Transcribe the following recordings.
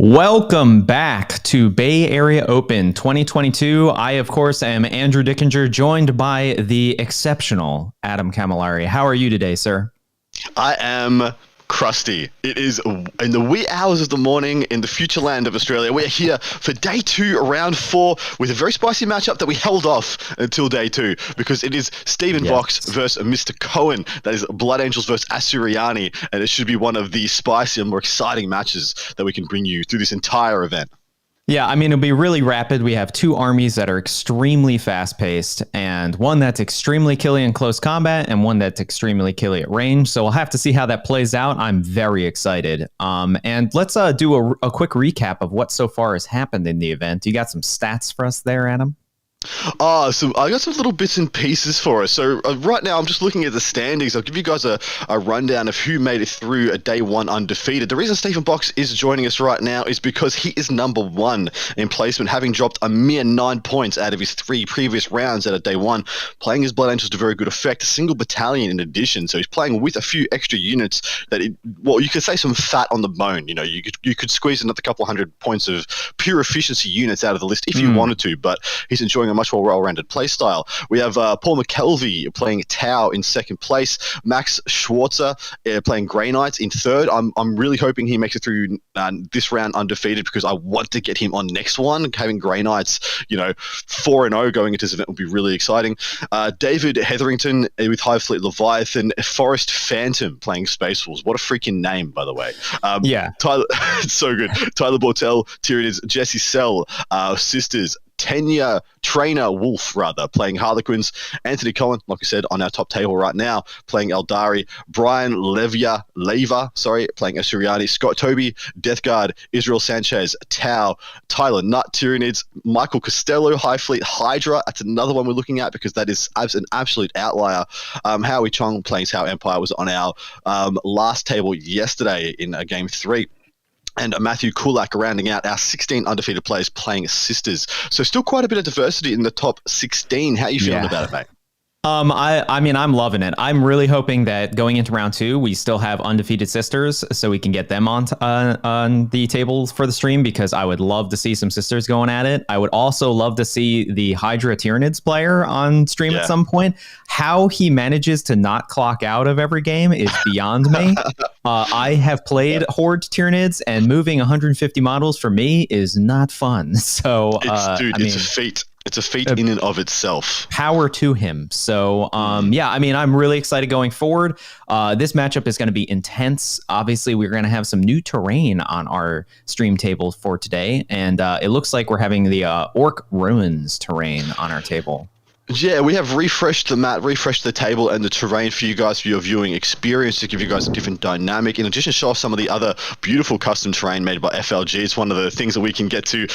Welcome back to Bay Area Open 2022. I, of course, am Andrew Dickinger, joined by the exceptional Adam Camilleri. How are you today, sir? I am crusty. It is in the wee hours of the morning in the future land of Australia. We're here for day 2, round 4, with a very spicy matchup that we held off until day 2 because it is Stephen Box versus Mr. Cohen. That is Blood Angels versus Asuryani, and it should be one of the spicier, more exciting matches that we can bring you through this entire event. Yeah, I mean, it'll be really rapid. We have two armies that are extremely fast-paced, and one that's extremely killy in close combat, and one that's extremely killy at range. So we'll have to see how that plays out. I'm very excited. And let's do a quick recap of what so far has happened in the event. You got some stats for us there, Adam? So I got some little bits and pieces for us. So right now I'm just looking at the standings. I'll give you guys a rundown of who made it through a day 1 undefeated. The reason Stephen Box is joining us right now is because he is number 1 in placement, having dropped a mere 9 points out of his 3 previous rounds at a day 1. Playing his Blood Angels to very good effect, a single battalion in addition. So he's playing with a few extra units that, you could say some fat on the bone. You know, you could squeeze another couple hundred points of pure efficiency units out of the list if you wanted to, but he's enjoying a much more well-rounded play style. We have Paul McKelvey playing Tau in 2nd place, Max Schwarzer playing Grey Knights in 3rd. I'm really hoping he makes it through this round undefeated because I want to get him on next one. Having Grey Knights, 4-0 going into this event would be really exciting. David Hetherington with Hive Fleet Leviathan, Forest Phantom playing Space Wolves. What a freaking name, by the way. Tyler, it's so good. Tyler Bortel, Tyranids, Jesse Sell, Sisters, Tenya Trainer Wolf, playing Harlequins. Anthony Cohen, like I said, on our top table right now, playing Aeldari. Brian Leva, playing Asuryani. Scott Toby, Death Guard. Israel Sanchez, Tau. Tyler Nutt, Tyranids. Michael Costello, High Fleet Hydra. That's another one we're looking at because that is an absolute outlier. Howie Chong playing Tau Empire was on our last table yesterday in game 3. And Matthew Kulak rounding out our 16 undefeated players playing Sisters. So still quite a bit of diversity in the top 16. How are you feeling about it, mate? I mean, I'm loving it. I'm really hoping that going into round 2, we still have undefeated Sisters so we can get them on the tables for the stream, because I would love to see some Sisters going at it. I would also love to see the Hydra Tyranids player on stream at some point. How he manages to not clock out of every game is beyond me. I have played Horde Tyranids, and moving 150 models for me is not fun. So, it's a feat. It's a feat in and of itself. Power to him. So, I mean, I'm really excited going forward. This matchup is going to be intense. Obviously, we're going to have some new terrain on our stream table for today. And it looks like we're having the Orc Ruins terrain on our table. Yeah, we have refreshed the map, refreshed the table and the terrain for you guys for your viewing experience to give you guys a different dynamic. In addition, show off some of the other beautiful custom terrain made by FLG. It's one of the things that we can get to.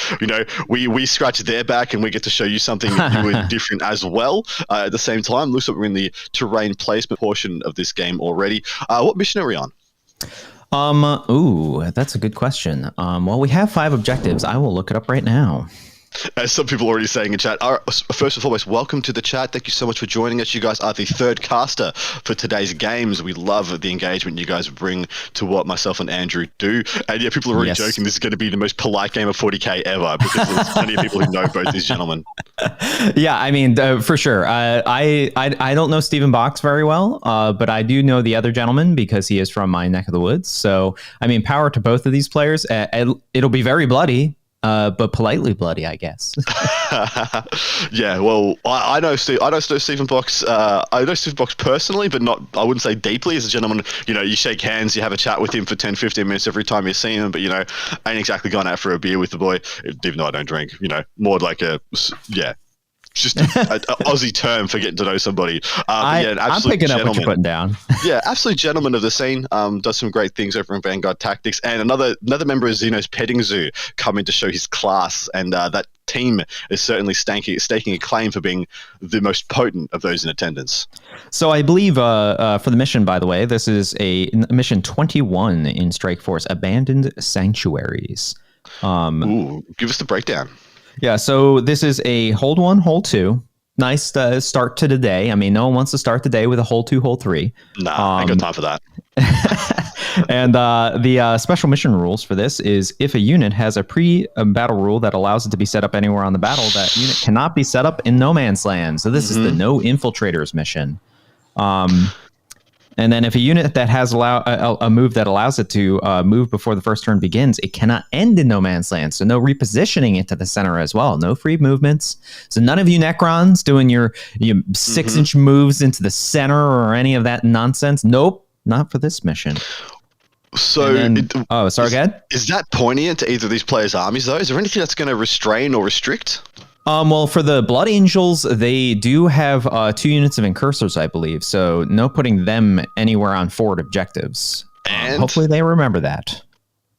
We scratch their back and we get to show you something new and different as well. At the same time, looks like we're in the terrain placement portion of this game already. What mission are we on? That's a good question. Well, we have 5 objectives. I will look it up right now. As some people are already saying in chat, first and foremost, welcome to the chat. Thank you so much for joining us. You guys are the 3rd caster for today's games. We love the engagement you guys bring to what myself and Andrew do. And yeah, people are already joking this is going to be the most polite game of 40k ever, because there's plenty of people who know both these gentlemen. Yeah, I mean, for sure. I don't know Stephen Box very well, but I do know the other gentleman because he is from my neck of the woods. So, I mean, power to both of these players. It'll be very bloody. But politely bloody, I guess. Yeah, well, I know Stephen Box. I know Stephen Box personally, but I wouldn't say deeply. As a gentleman, you shake hands, you have a chat with him for 10, 15 minutes every time you see him. But ain't exactly gone out for a beer with the boy, even though I don't drink. More like just an Aussie term for getting to know somebody. I'm picking up what you're putting down. Yeah, absolute gentleman of the scene. Does some great things over in Vanguard Tactics. And another member of Xeno's Petting Zoo coming to show his class. And that team is certainly staking a claim for being the most potent of those in attendance. So I believe for the mission, by the way, this is a mission 21 in Strike Force, Abandoned Sanctuaries. Give us the breakdown. Yeah, so this is a hold 1, hold 2. Nice start to the day. I mean, no one wants to start the day with a hold 2, hold 3. Nah, I ain't got time for that. And the special mission rules for this is if a unit has a pre-battle rule that allows it to be set up anywhere on the battle, that unit cannot be set up in no man's land. So this is the no infiltrators mission. And then if a unit that has a move that allows it to move before the first turn begins, it cannot end in no man's land. So no repositioning it to the center as well. No free movements. So none of you Necrons doing your 6-inch moves into the center or any of that nonsense. Nope, not for this mission. So, sorry, go ahead. Is that poignant to either of these players' armies, though? Is there anything that's going to restrain or restrict? Well, for the Blood Angels, they do have 2 units of incursors, I believe. So no putting them anywhere on forward objectives. And hopefully they remember that.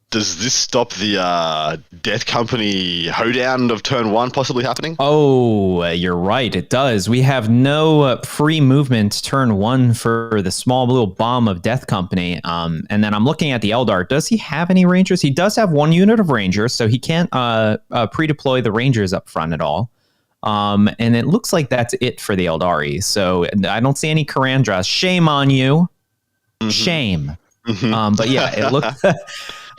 Does this stop the Death Company hoedown of turn 1 possibly happening? Oh, you're right. It does. We have no free movement turn 1 for the small little bomb of Death Company. And then I'm looking at the Eldar. Does he have any Rangers? He does have 1 unit of Rangers, so he can't pre-deploy the Rangers up front at all. And it looks like that's it for the Aeldari. So I don't see any Karandras. Shame on you. Shame. But yeah, it looks...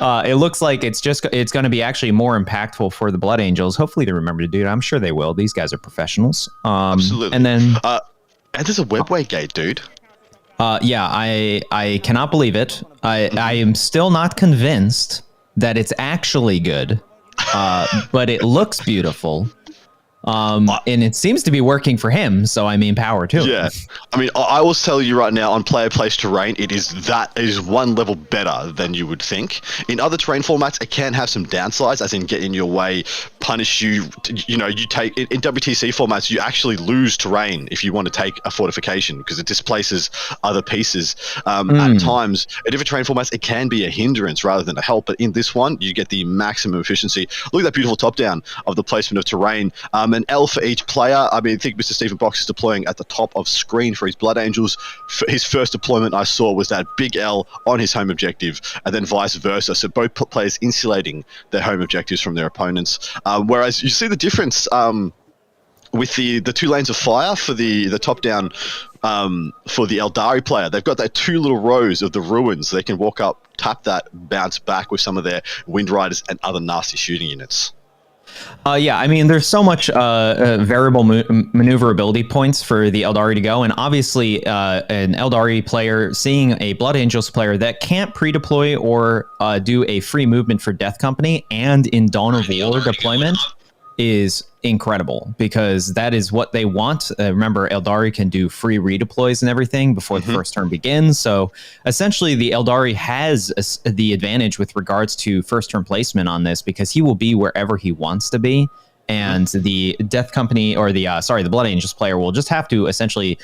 it looks like it's going to be actually more impactful for the Blood Angels. Hopefully they remember to do it. I'm sure they will. These guys are professionals. Absolutely. And then and there's a webway gate, dude. Yeah, I cannot believe it. I am still not convinced that it's actually good, but it looks beautiful. And it seems to be working for him, so I mean, power to him. I mean, I will tell you right now, on player place terrain, it is 1 level better than you would think. In other terrain formats, it can have some downsides, as in get in your way, punish you. You take in WTC formats, you actually lose terrain if you want to take a fortification because it displaces other pieces. At times, in different terrain formats, it can be a hindrance rather than a help. But in this one, you get the maximum efficiency. Look at that beautiful top down of the placement of terrain. An L for each player. I mean, I think Mr. Stephen Box is deploying at the top of screen for his Blood Angels. For his first deployment I saw was that big L on his home objective, and then vice versa. So both players insulating their home objectives from their opponents. Whereas you see the difference with the 2 lanes of fire for the top down for the Aeldari player. They've got that 2 little rows of the ruins. They can walk up, tap that, bounce back with some of their Wind Riders and other nasty shooting units. Yeah, I mean, there's so much variable maneuverability points for the Aeldari to go, and obviously an Aeldari player seeing a Blood Angels player that can't pre-deploy or do a free movement for Death Company and in Dawn of War deployment is incredible, because that is what they want. Remember, Aeldari can do free redeploys and everything before the first turn begins. So essentially, the Aeldari has the advantage with regards to first turn placement on this, because he will be wherever he wants to be. And the Death Company, or the Blood Angels player will just have to essentially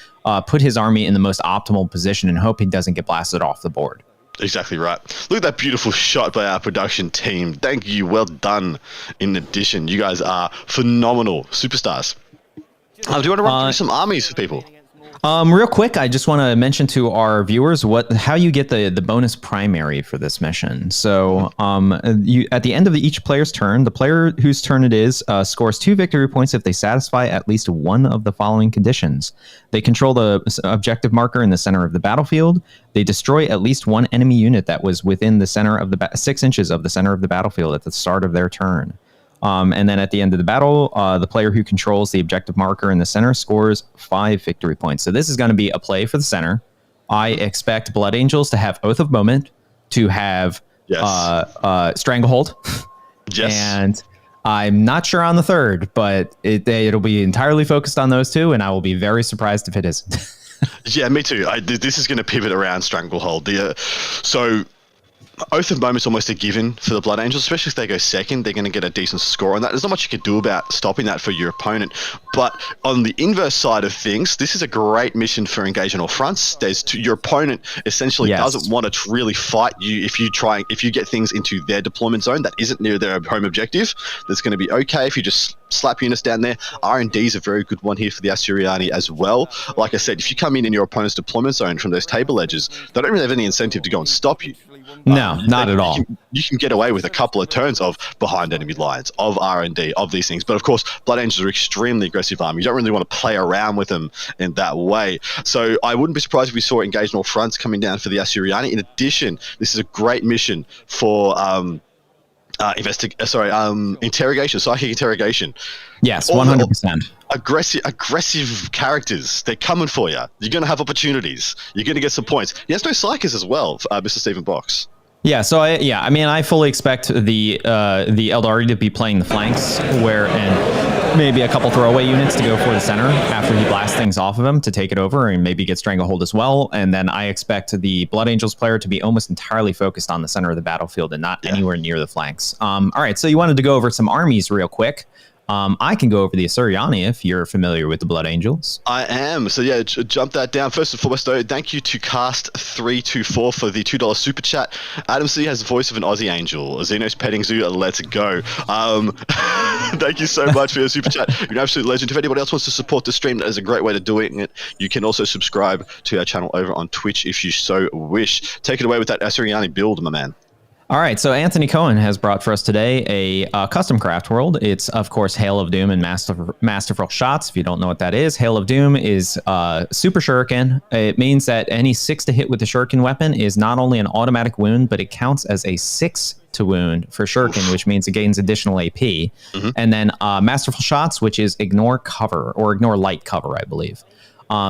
put his army in the most optimal position and hope he doesn't get blasted off the board. Exactly right. Look at that beautiful shot by our production team. Thank you. Well done. In addition, you guys are phenomenal superstars. Do you want to run through some armies for people? Real quick, I just want to mention to our viewers how you get the bonus primary for this mission. So at the end of each player's turn, the player whose turn it is scores 2 victory points if they satisfy at least one of the following conditions. They control the objective marker in the center of the battlefield. They destroy at least 1 enemy unit that was within the center of the 6 inches of the center of the battlefield at the start of their turn. And then at the end of the battle, the player who controls the objective marker in the center scores 5 victory points. So this is going to be a play for the center. I expect Blood Angels to have Oath of Moment, to have Stranglehold. Yes. And I'm not sure on the third, but it'll be entirely focused on those 2, and I will be very surprised if it isn't. Yeah, me too. This is going to pivot around Stranglehold. So Oath of Moment's almost a given for the Blood Angels, especially if they go second. They're going to get a decent score on that. There's not much you can do about stopping that for your opponent. But on the inverse side of things, this is a great mission for engage on all fronts. Your opponent essentially doesn't want to really fight you if you get things into their deployment zone that isn't near their home objective. That's going to be okay if you just slap units down there. R&D is a very good one here for the Asturiani as well. Like I said, if you come in your opponent's deployment zone from those table edges, they don't really have any incentive to go and stop you. No, not at all. You can get away with a couple of turns of behind enemy lines, of R&D, of these things. But of course, Blood Angels are extremely aggressive army. You don't really want to play around with them in that way. So I wouldn't be surprised if we saw engage all fronts coming down for the Asuryani. In addition, this is a great mission for interrogation, psychic interrogation. Yes, 100%. Aggressive characters. They're coming for you. You're going to have opportunities. You're going to get some points. He has no psychers as well, Mr. Stephen Box. Yeah, so I fully expect the Aeldari to be playing the flanks and maybe a couple throwaway units to go for the center after he blasts things off of him to take it over and maybe get Stranglehold as well. And then I expect the Blood Angels player to be almost entirely focused on the center of the battlefield and not anywhere near the flanks. All right, so you wanted to go over some armies real quick. I can go over the Asuryani if you're familiar with the Blood Angels. I am. So yeah, jump that down. First and foremost, though, thank you to Cast324 for the $2 super chat. Adam C has the voice of an Aussie angel. Xenos petting zoo. Let's go. Thank you so much for your super chat. You're an absolute legend. If anybody else wants to support the stream, that is a great way to doing it. You can also subscribe to our channel over on Twitch if you so wish. Take it away with that Asuryani build, my man. All right, so Anthony Cohen has brought for us today a custom craft world. It's, of course, Hail of Doom and Masterful Shots. If you don't know what that is, Hail of Doom is Super Shuriken. It means that any 6 to hit with the Shuriken weapon is not only an automatic wound, but it counts as a 6 to wound for Shuriken, which means it gains additional AP. And then Masterful Shots, which is ignore cover, or ignore light cover, I believe.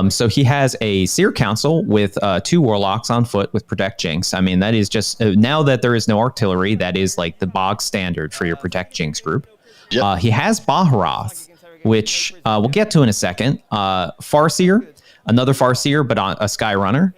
So he has a Seer Council with 2 Warlocks on foot with Protect Jinx. I mean, that is just, now that there is no artillery, that is like the bog standard for your Protect Jinx group. Yep. He has Baharoth, which we'll get to in a second. Farseer, another Farseer, but on a Sky Runner.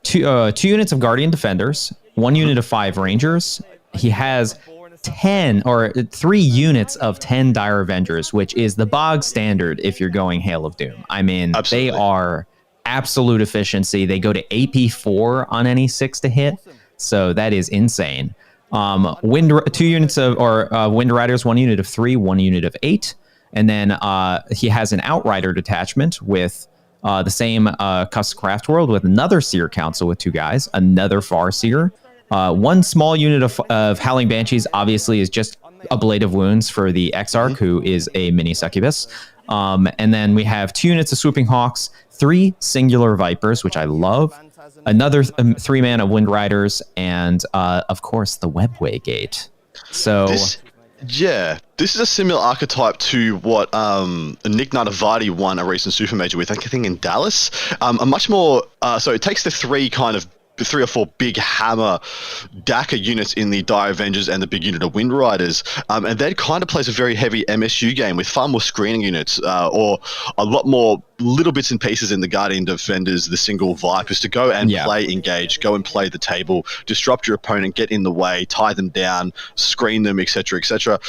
2 units of Guardian Defenders, 1 unit of 5 Rangers. He has 3 units of 10 Dire Avengers, which is the bog standard if you're going Hail of Doom. I mean, Absolutely. They are absolute efficiency. They go to AP4 on any 6 to hit, so that is insane. 2 units of Wind Riders, 1 unit of 3, 1 unit of 8, and then he has an Outrider detachment with the same Custom Craft World with another Seer Council with 2 guys, another Farseer. 1 small unit of Howling Banshees obviously is just ablative wounds for the Exarch, who is a mini succubus. And then we have 2 units of Swooping Hawks, 3 singular Vipers, which I love, another 3 man of Wind Riders, and of course the Webway Gate. So this is a similar archetype to what Nick Narvati won a recent Super Major with, I think in Dallas. A much more so it takes the 3 or 4 big hammer DACA units in the Dire Avengers and the big unit of Wind Riders, and that kind of plays a very heavy MSU game with far more screening units, or a lot more little bits and pieces in the Guardian Defenders, the single Vipers, to go and play engage, go and play the table, disrupt your opponent, get in the way, tie them down, screen them, etc., etc.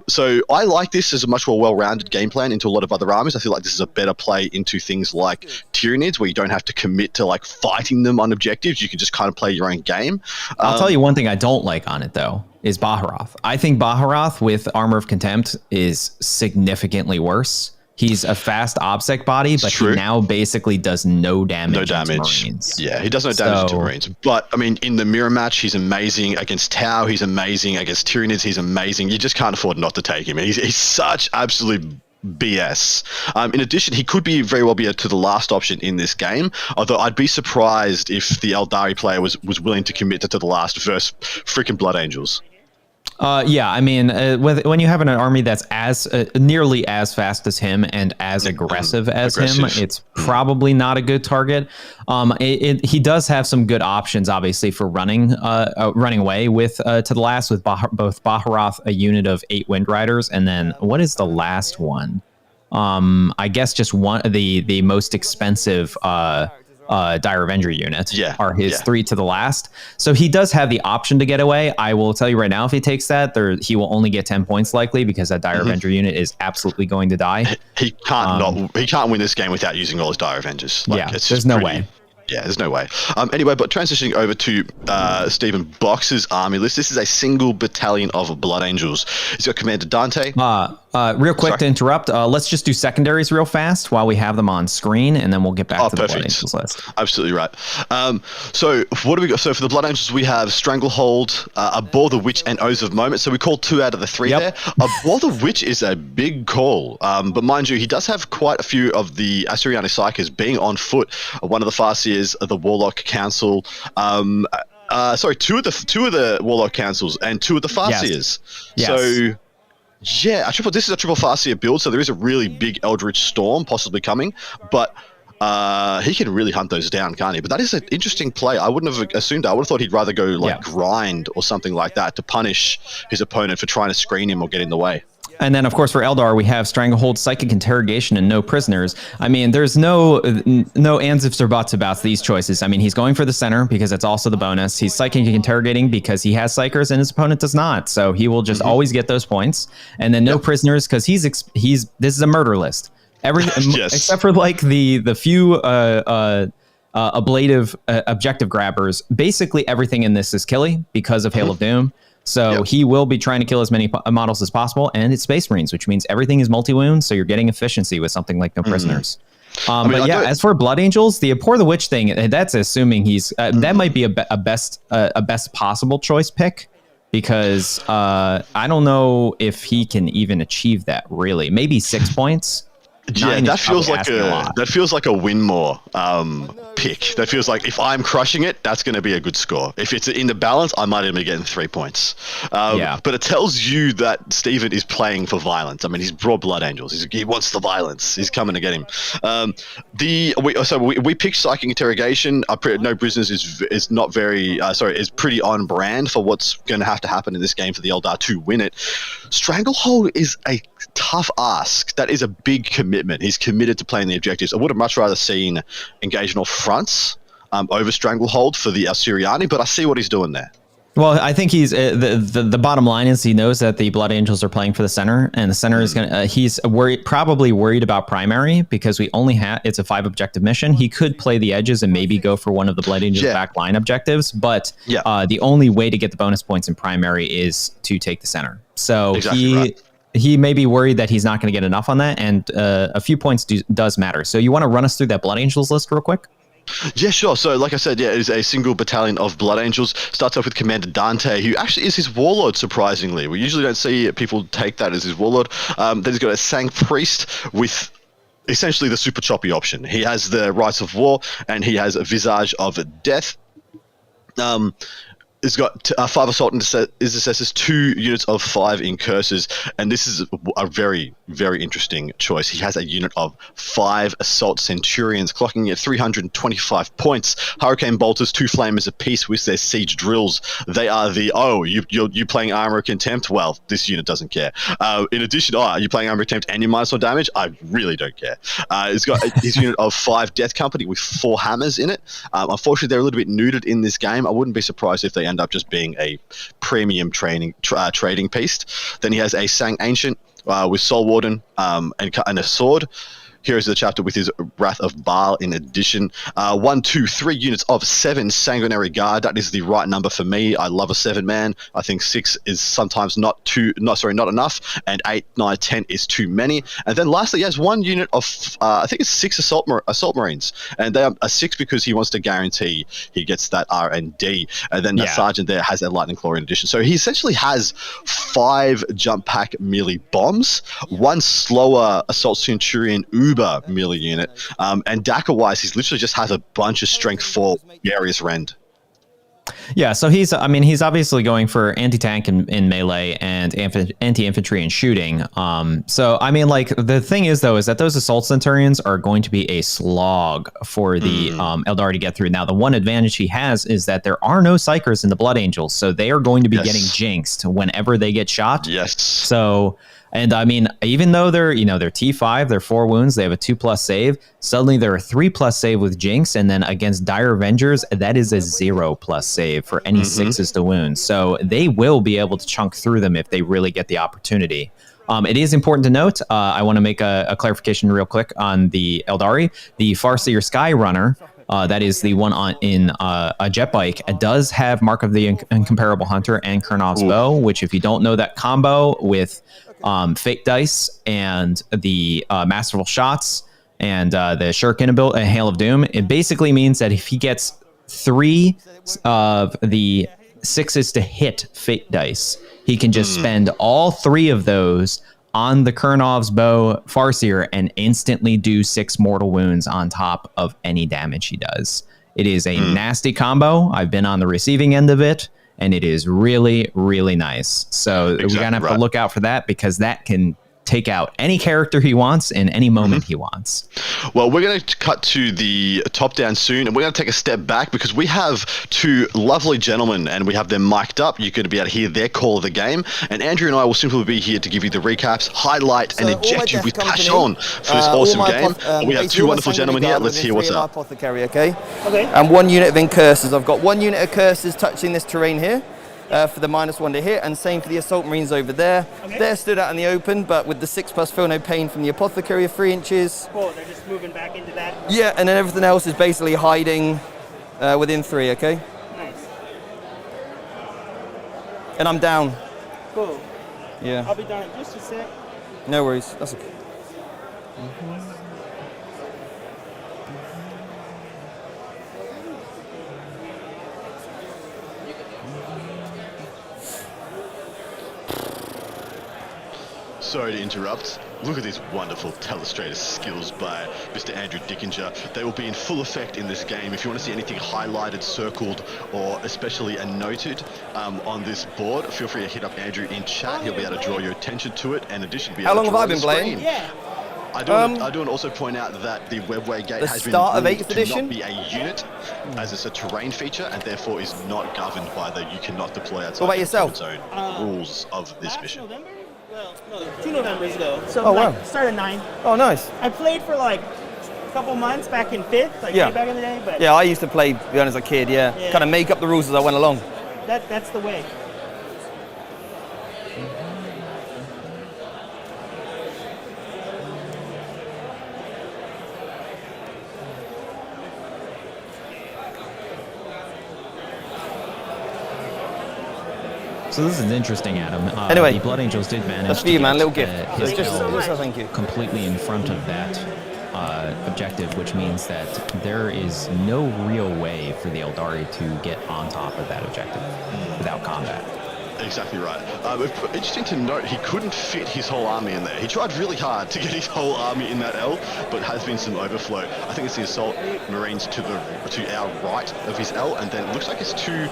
So I like this as a much more well-rounded game plan into a lot of other armies. I feel like this is a better play into things like Tyranids, where you don't have to commit to like fighting them on objectives. You can just kind of play your own game. I'll tell you one thing I don't like on it, though, is Baharoth. I think Baharoth with Armor of Contempt is significantly worse. He's a fast OBSEC body, but he now basically does no damage. To Marines. Yeah, he does no damage to Marines. But, I mean, in the mirror match, he's amazing. Against Tau, he's amazing. Against Tyranids, he's amazing. You just can't afford not to take him. He's such absolute BS. In addition, he could be very well be to the last option in this game, although I'd be surprised if the Aeldari player was willing to commit to the last versus freaking Blood Angels. Yeah, I mean, when you have an army that's as nearly as fast as him and as aggressive as him, it's probably not a good target. He does have some good options, obviously, for running away with to the last with both Baharoth, a unit of 8 Wind Riders, and then what is the last one? I guess just one of the most expensive Dire Avenger unit are his 3 to the last. So he does have the option to get away. I will tell you right now, if he takes that, he will only get 10 points likely, because that Dire Avenger unit is absolutely going to die. He can't win this game without using all his Dire Avengers. There's no way. Yeah, there's no way. Anyway, but transitioning over to Stephen Box's army list, this is a single battalion of Blood Angels. He's got Commander Dante. Real quick to interrupt, let's just do secondaries real fast while we have them on screen, and then we'll get back to the Blood Angels list. Absolutely right. So what do we got? So for the Blood Angels, we have Stranglehold, Abhor the Witch, and Oaths of Moment. So we called 2 out of the 3 there. Abhor the Witch is a big call, but mind you, he does have quite a few of the Asuryani Psykers being on foot. One of the Farseers, the Warlock Council. 2 of the Warlock Councils and 2 of the Farseers. Yes. So. Yeah, this is a triple Farseer build, so there is a really big Eldritch Storm possibly coming, but he can really hunt those down, can't he? But that is an interesting play. I wouldn't have assumed that. I would have thought he'd rather go grind or something like that to punish his opponent for trying to screen him or get in the way. And then, of course, for Eldar, we have Stranglehold, Psychic Interrogation, and no prisoners. I mean, there's no ands, ifs, or buts about these choices. I mean, he's going for the center because it's also the bonus. He's Psychic Interrogating because he has Psychers and his opponent does not. So he will just always get those points. And then no prisoners because this is a murder list. Except for like the few ablative objective grabbers. Basically, everything in this is killy because of Hail of Doom. So he will be trying to kill as many models as possible, and it's Space Marines, which means everything is multi-wound, so you're getting efficiency with something like no prisoners. As for Blood Angels, the Abhor the Witch thing, that's assuming he's that might be a best possible choice pick, because I don't know if he can even achieve that really. Maybe 6 points. Yeah, that feels like a win more pick. That feels like if I'm crushing it, that's going to be a good score. If it's in the balance, I might even be getting 3 points. But it tells you that Stephen is playing for violence. I mean, he's brought Blood Angels. He wants the violence. He's coming to get him. We picked Psychic Interrogation. No Prisoners is not very is pretty on brand for what's going to have to happen in this game for the Eldar to win it. Stranglehold is a tough ask. That is a big commitment. He's committed to playing the objectives. I would have much rather seen engaging off fronts over Stranglehold for the Asuryani, but I see what he's doing there. Well, I think he's the bottom line is he knows that the Blood Angels are playing for the center, and the center is gonna. He's probably worried about primary because we only have it's a 5 objective mission. He could play the edges and maybe go for one of the Blood Angels back line objectives, but the only way to get the bonus points in primary is to take the center. So he may be worried that he's not going to get enough on that, and a few points does matter. So you want to run us through that Blood Angels list real quick? Yeah, sure. So like I said, it is a single battalion of Blood Angels. Starts off with Commander Dante, who actually is his warlord, surprisingly. We usually don't see people take that as his warlord. Then he's got a Sang Priest with essentially the super choppy option. He has the Rites of War, and he has a Visage of Death. He's got 5 assault intercessors, 2 units of 5 in curses, and this is a very, very interesting choice. He has a unit of 5 assault centurions, clocking at 325 points. Hurricane bolters, 2 flamers apiece with their siege drills. They are you playing armor of contempt? Well, this unit doesn't care. In addition, you playing armor of contempt and you minus 1 damage? I really don't care. He's got his unit of 5 Death Company with 4 hammers in it. Unfortunately, they're a little bit neutered in this game. I wouldn't be surprised if they end up just being a premium trading piece. Then he has a Sang Ancient with Soul Warden and a sword. Here is the chapter with his Wrath of Baal in addition. 1, 2, 3 units of 7 Sanguinary Guard. That is the right number for me. I love a 7-man. I think 6 is sometimes not enough, and 8, 9, 10 is too many. And then lastly, he has 1 unit of I think it's 6 assault marines, and they are a 6 because he wants to guarantee he gets that R&D. And then the sergeant there has a Lightning Claw in addition. So he essentially has 5 jump pack melee bombs, 1 slower assault centurion melee unit, and DACA wise he's literally just has a bunch of strength 4 Garius Rend. Yeah, so he's obviously going for anti-tank in melee and anti-infantry in shooting. So I mean, like, the thing is though is that those assault centurions are going to be a slog for the Aeldari to get through. Now the one advantage he has is that there are no psychers in the Blood Angels, so they are going to be getting jinxed whenever they get shot. Yes. So, and I mean, even though they're T5, they're 4 wounds, they have a 2+ save. Suddenly they're a 3+ save with Jinx, and then against Dire Avengers, that is a 0+ save for any 6s to wound. So they will be able to chunk through them if they really get the opportunity. It is important to note, I want to make a clarification real quick on the Aeldari. The Farseer Skyrunner That is the one in a jet bike. It does have Mark of the Incomparable Hunter and Kurnov's Bow, which if you don't know that combo with Fate Dice and the Masterful Shots and the Shuriken ability, Hail of Doom, it basically means that if he gets 3 of the 6s to hit Fate Dice, he can just spend all 3 of those on the Kurnov's Bow Farseer and instantly do 6 mortal wounds on top of any damage he does. It is a nasty combo. I've been on the receiving end of it, and it is really, really nice. So we're going to have to look out for that, because that can take out any character he wants in any moment he wants. Well, we're going to cut to the top down soon, and we're going to take a step back because we have 2 lovely gentlemen and we have them mic'd up. You're going to be able to hear their call of the game, and Andrew and I will simply be here to give you the recaps, highlight, and inject you with passion for this awesome game. We have 2 wonderful gentlemen here. Let's hear what's up. Apothecary, okay? And 1 unit of Incurses. I've got 1 unit of Curses touching this terrain here. For the -1 to hit, and same for the Assault Marines over there. They're stood out in the open, but with the 6+ feel no pain from the Apothecary of 3 inches. Cool, they're just moving back into that. Yeah, and then everything else is basically hiding within 3, okay? Nice. And I'm down. Cool. Yeah. I'll be done in just a sec. No worries, that's okay. Sorry to interrupt. Look at these wonderful telestrator skills by Mr. Andrew Dickinger. They will be in full effect in this game. If you want to see anything highlighted, circled, or especially noted on this board, feel free to hit up Andrew in chat. He'll be able to draw your attention to it. And in addition, be able How long to have I draw been the playing? screen. Yeah. I do want to also point out that the Webway Gate has been start of ruled 8th to edition? not be a unit, as it's a terrain feature, and therefore is not governed by the you cannot deploy outside What about yourself? the zone rules of this Last mission. November? Well, no, 2 Novembers ago. So Oh, like, wow. started 9. Oh, nice. I played for like a couple months back in 5th, like Yeah. way back in the day, but Yeah, I used to play beyond as a kid, yeah. Yeah. Kind of make up the rules as I went along. that's the way. So this is interesting, Adam. Anyway, the Blood Angels did manage that's for to you, man. get, Little gift. his So just goal so thank you. completely in front of that objective, which means that there is no real way for the Aeldari to get on top of that objective without combat. Exactly right. Interesting to note, he couldn't fit his whole army in there. He tried really hard to get his whole army in that L, but has been some overflow. I think it's the Assault Marines to our right of his L, and then it looks like it's 2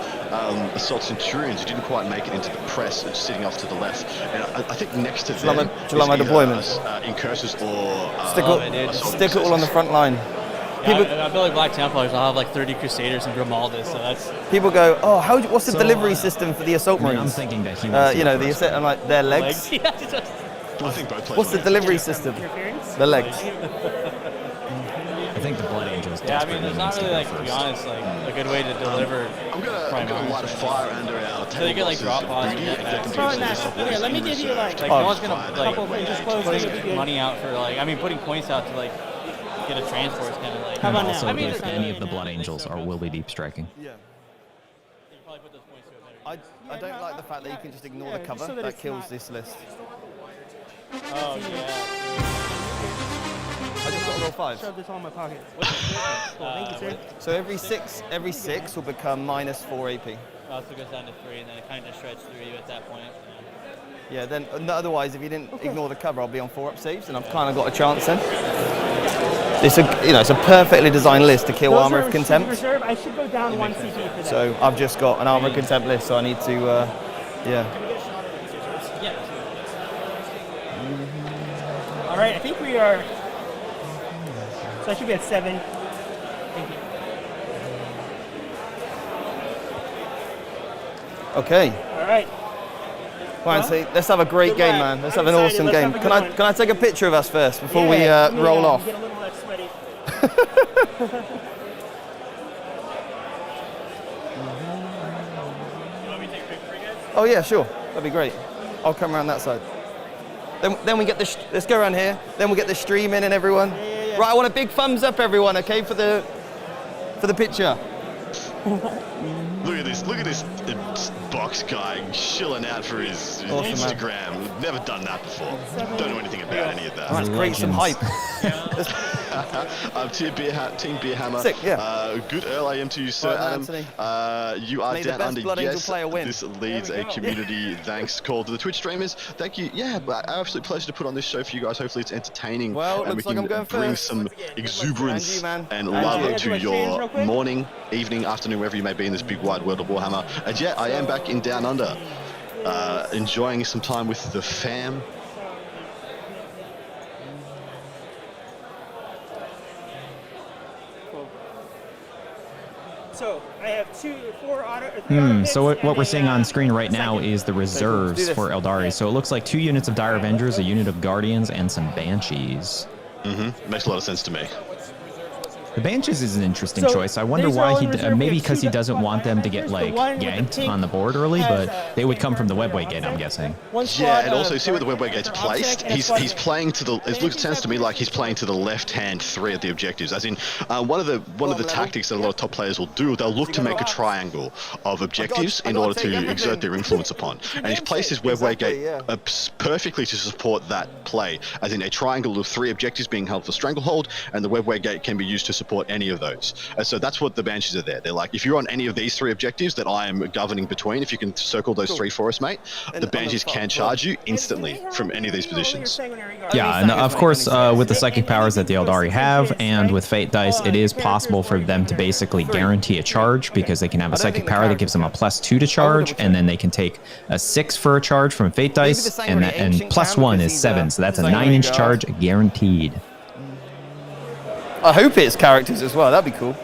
Assault Centurions who didn't quite make it into the press, sitting off to the left. And I think next to them Do you like my deployments? Incursus or Stick it all on the front line. People, I build Black Templars. I'll have like 30 Crusaders and Grimaldus, so that's... People go, oh, what's the delivery system for the Assault I mean, Marines? I'm thinking that he wants You know, the the I'm like, their legs. I think both players. What's the delivery system? Interference? The legs. I think the Blood Angels. Yeah, I mean, there's not really, like, to be first. honest, like, a good way to deliver I'm gonna light a fire under our So you get, like, drop pods and booty, get and get them to Probably use not. this Here, let me give you, like, Like, no one's gonna, couple like, inches close, putting maybe good. money out for, like, I mean, putting points out to, like, get a transport is kind of like... How And about now? also, I mean, if it's any not of the Blood Angels are will be deep striking. Yeah. You probably put those points to a better... I don't like the fact that you can just ignore the just cover. so that That it's kills not- this list. Oh, yeah. I just got a roll 5. Shove this all in my pocket. Cool, thank you, sir. So every six will become -4 AP. Also goes down to 3, and then it kind of just shreds through you at that point. Yeah, then otherwise, if you didn't ignore the cover, I'll be on 4-up saves, and I've kind of got a chance then. It's a perfectly designed list to kill Those Armor are of restricted Contempt. Reserve. I should go down 1 CP for that. So I've just got an Armor of Contempt list, so I need to, yeah. Yeah. All right, I think we are. So I should be at 7. Thank you. Okay. All right. Fine, so let's have a great Good game, luck. man. Let's I'm have an excited. awesome Let's game. have a good one. Can I take a picture of us first before we Yeah, let me, roll off? Get a little less sweaty. Oh yeah, sure. That'd be great. I'll come around that side. Then we get the. Let's go around here. Then we'll get the stream in and everyone. Yeah. Right, I want a big thumbs up, everyone. Okay, for the. for the picture. Look at this box guy chilling out for his Awesome, Instagram. We've never done that before. Don't know anything about any of that. Let's create some hype. Team Beer Hammer. Sick, yeah. Good early AM to you, Sir Right, Adam. Anthony. You are May the down best under. Blood Angel Yes, player win. this leads a community thanks call to the Twitch streamers. Thank you. Yeah, but absolute pleasure to put on this show for you guys. Hopefully it's entertaining. Well, and we looks like can I'm going bring first. some exuberance And you, man. and And love you. to your morning, evening, afternoon, wherever you may be in this big wide world of Warhammer. And yeah, I am back in Down Under, enjoying some time with the fam. So I have 4 auto. So what we're seeing on screen right now is the reserves for Aeldari. So it looks like 2 units of Dire Avengers, a unit of Guardians, and some Banshees. Makes a lot of sense to me. The Banshees is an interesting choice. I wonder why he maybe because he doesn't want them to get like ganked on the board early, but they would come from the webway gate, I'm guessing. Yeah, and also see where the webway gate's placed. He's playing to the. It sounds to me like he's playing to the left-hand 3 of the objectives. As in, one of the tactics that a lot of top players will do, they'll look to make a triangle of objectives in order to exert their influence upon. And he's placed his webway gate perfectly to support that play. As in, a triangle of 3 objectives being held for stranglehold, and the webway gate can be used to support any of those. So that's what the Banshees are there. They're like, if you're on any of these 3 objectives that I am governing between, if you can circle those 3 for us, mate, the Banshees can charge you instantly from any of these positions. Yeah, and of course, with the psychic powers that the Aeldari have, and with Fate Dice, it is possible for them to basically guarantee a charge, because they can have a psychic power that gives them a +2 to charge, and then they can take a 6 for a charge from Fate Dice, and +1 is 7, so that's a 9-inch charge guaranteed. I hope it's characters as well. That'd be cool.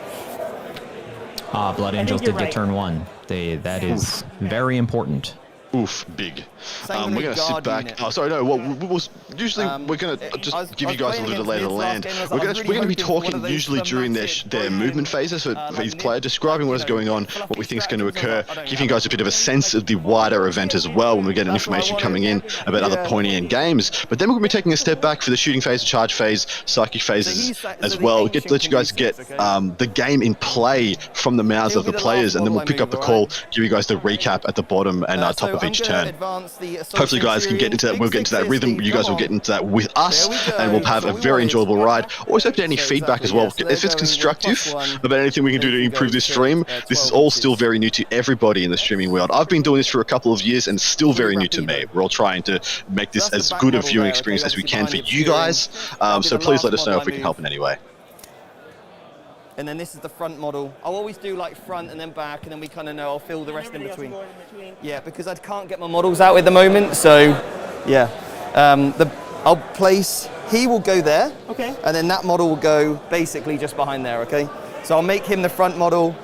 Blood Angels did get turn 1. That is very important. Oof, big. We're going to sit back. Oh, sorry, no. Usually we're going to just give you guys a little lay of the land. We're going to be talking usually during their movement phases for these players, describing what is going on, what we think is going to occur, giving you guys a bit of a sense of the wider event as well when we get information coming in about other pointy end games. But then we're going to be taking a step back for the shooting phase, charge phase, psychic phases as well. Let you guys get the game in play from the mouths of the players, and then we'll pick up the call, give you guys the recap at the bottom and top of each turn. Hopefully you guys can get into that. We'll get into that rhythm. You guys will get into that with us, and we'll have a very enjoyable ride. Always open to any feedback as well. If it's constructive about anything we can do to improve this stream, this is all still very new to everybody in the streaming world. I've been doing this for a couple of years, and it's still very new to me. We're all trying to make this as good a viewing experience as we can for you guys. So please let us know if we can help in any way. And then this is the front model. I'll always do like front and then back, and then we kind of know I'll fill the rest in between. Yeah, because I can't get my models out at the moment, so yeah. I'll place, he will go there, okay, and then that model will go basically just behind there, okay? So I'll make him the front model,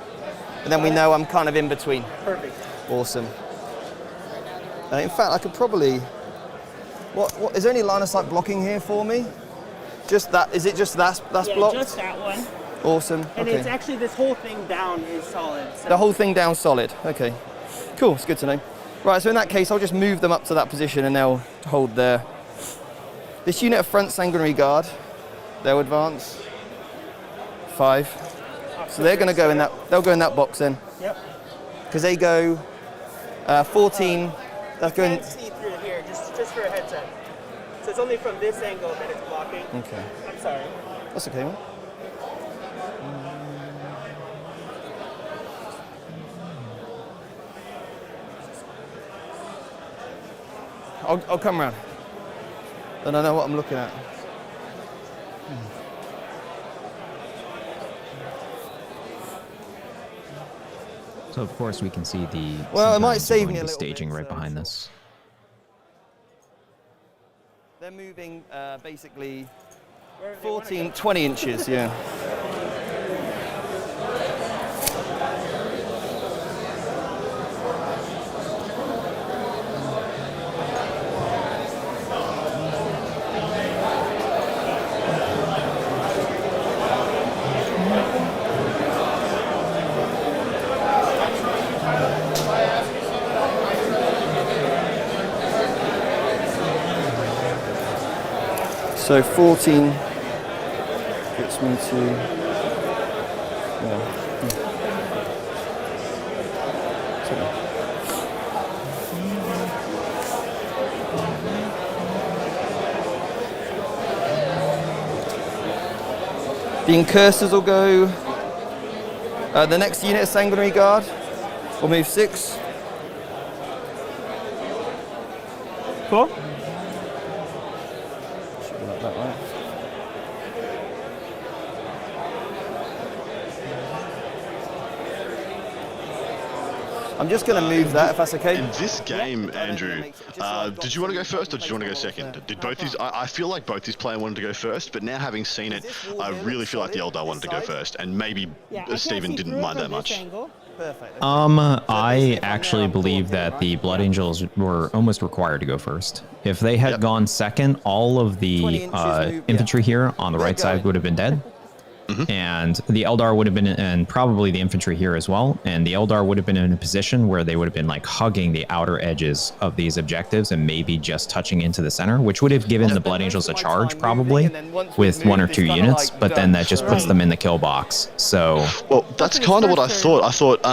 and then we know I'm kind of in between. Perfect. Awesome. In fact, I could probably, what is there any line of sight blocking here for me? Just that, is it just that's blocked? Yeah, just that one. Awesome. And okay. it's actually this whole thing down is solid. So. The whole thing down solid. Okay. Cool. It's good to know. Right. So in that case, I'll just move them up to that position, and they'll hold there. This unit of front sanguinary guard, they'll advance 5. So they're going to go in that. They'll go in that box then. Yep. Because they go 14. That's going. See through here, just for a heads up. So it's only from this angle that it's blocking. Okay. I'm sorry. That's okay, man. I'll come around. Then I know what I'm looking at. So of course we can see the. Well, it might save me a little staging bit, right behind this. They're moving basically 14, 20 inches, yeah. So 14 gets me to, yeah. Green Cursors will go. The next unit is Sanguinary Guard. We'll move 6. Cool. Should be like that, right? I'm just going to move that, if that's okay. In this game, Andrew, did you want to go first or did you want to go second? Did both these? I feel like both these players wanted to go first, but now having seen it, I really feel like the Eldar wanted to go first, and maybe Stephen didn't mind that much. I actually believe that the Blood Angels were almost required to go first. If they had gone second, all of the infantry here on the right side would have been dead. And the Eldar would have been, and probably the infantry here as well, and the Eldar would have been in a position where they would have been like hugging the outer edges of these objectives and maybe just touching into the center, which would have given the Blood Angels a charge probably with 1 or 2 units, but then that just puts them in the kill box. So, well, that's kind of what I thought. I thought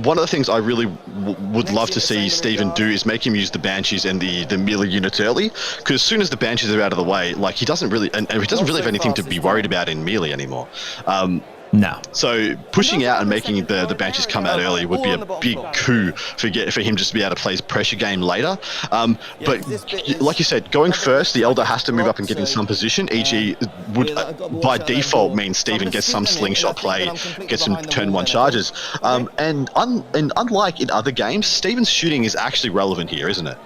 one of the things I really would love to see Stephen do is make him use the Banshees and the melee units early, because as soon as the Banshees are out of the way, like he doesn't really have anything to be worried about in melee anymore. no. So pushing out and making the Banshees come out early would be a big coup for him just to be able to play his pressure game later. But like you said, going first, the Eldar has to move up and get in some position, e.g. would by default mean Stephen gets some slingshot play, gets some turn 1 charges. And unlike in other games, Stephen's shooting is actually relevant here, isn't it?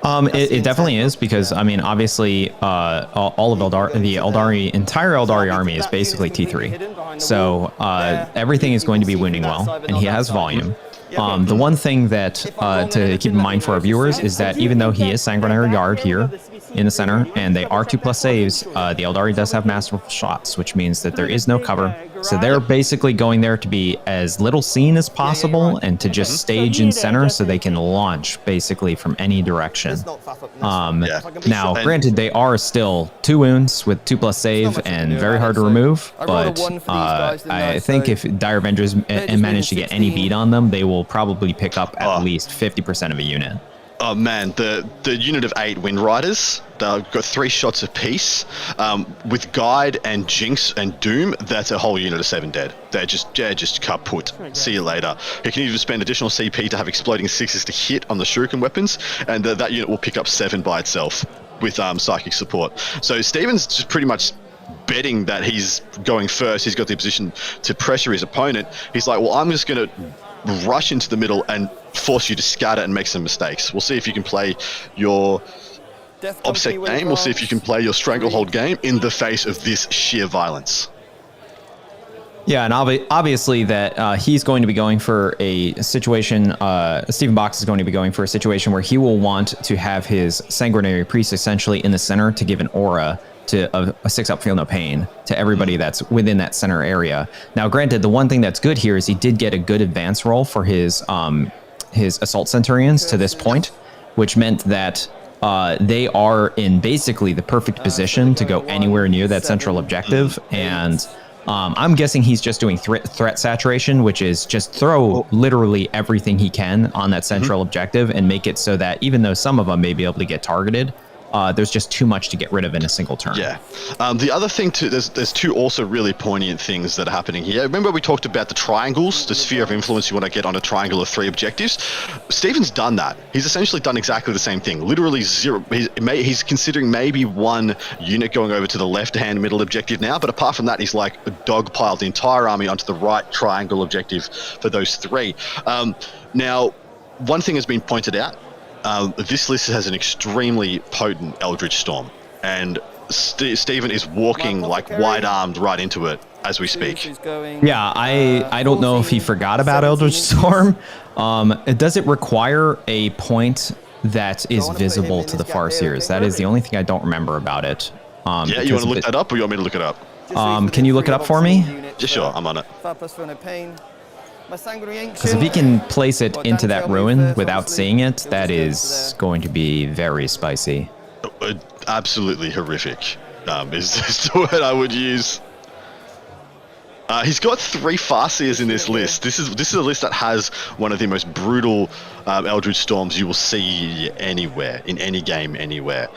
It definitely is, because I mean, obviously, all of the entire Aeldari army is basically T3. So everything is going to be wounding well, and he has volume. The one thing that to keep in mind for our viewers is that even though he is Sanguinary Guard here in the center, and they are 2+ saves, the Aeldari does have masterful shots, which means that there is no cover. So they're basically going there to be as little seen as possible and to just stage in center so they can launch basically from any direction. Now, granted, they are still 2 wounds with 2+ save and very hard to remove, but I think if Dire Avengers manage to get any beat on them, they will probably pick up at least 50% of a unit. Oh man, the unit of 8 Wind Riders, they've got 3 shots apiece. With Guide and Jinx and Doom, that's a whole unit of 7 dead. They're just kaput. See you later. You can even spend additional CP to have exploding 6s to hit on the shuriken weapons, and that unit will pick up 7 by itself with psychic support. So Stephen's just pretty much betting that he's going first. He's got the position to pressure his opponent. He's like, well, I'm just going to rush into the middle and force you to scatter and make some mistakes. We'll see if you can play your obsec game. We'll see if you can play your stranglehold game in the face of this sheer violence. Yeah, and obviously that he's going to be going for a situation, Stephen Box is going to be going for a situation where he will want to have his Sanguinary Priest essentially in the center to give an aura to a 6-up Feel No Pain to everybody that's within that center area. Now, granted, the one thing that's good here is he did get a good advance roll for his Assault Centurions to this point, which meant that they are in basically the perfect position to go anywhere near that central objective. And I'm guessing he's just doing threat saturation, which is just throw literally everything he can on that central objective and make it so that even though some of them may be able to get targeted, there's just too much to get rid of in a single turn. Yeah. The other thing too, there's 2 also really poignant things that are happening here. Remember we talked about the triangles, the sphere of influence you want to get on a triangle of 3 objectives? Stephen's done that. He's essentially done exactly the same thing. Literally 0. He's considering maybe 1 unit going over to the left-hand middle objective now, but apart from that, he's like dogpiled the entire army onto the right triangle objective for those 3. Now, one thing has been pointed out. This list has an extremely potent Eldritch Storm, and Stephen is walking like wide-armed right into it as we speak. Yeah, I don't know if he forgot about Eldritch Storm. Does it require a point that is visible to the Farseers? That is the only thing I don't remember about it. Yeah, you want to look that up, or you want me to look it up? Can you look it up for me? Yeah, sure, I'm on it. Because if he can place it into that ruin without seeing it, that is going to be very spicy. Absolutely horrific is the word I would use. He's got 3 Farseers in this list. This is a list that has one of the most brutal Eldritch Storms you will see anywhere, in any game, anywhere.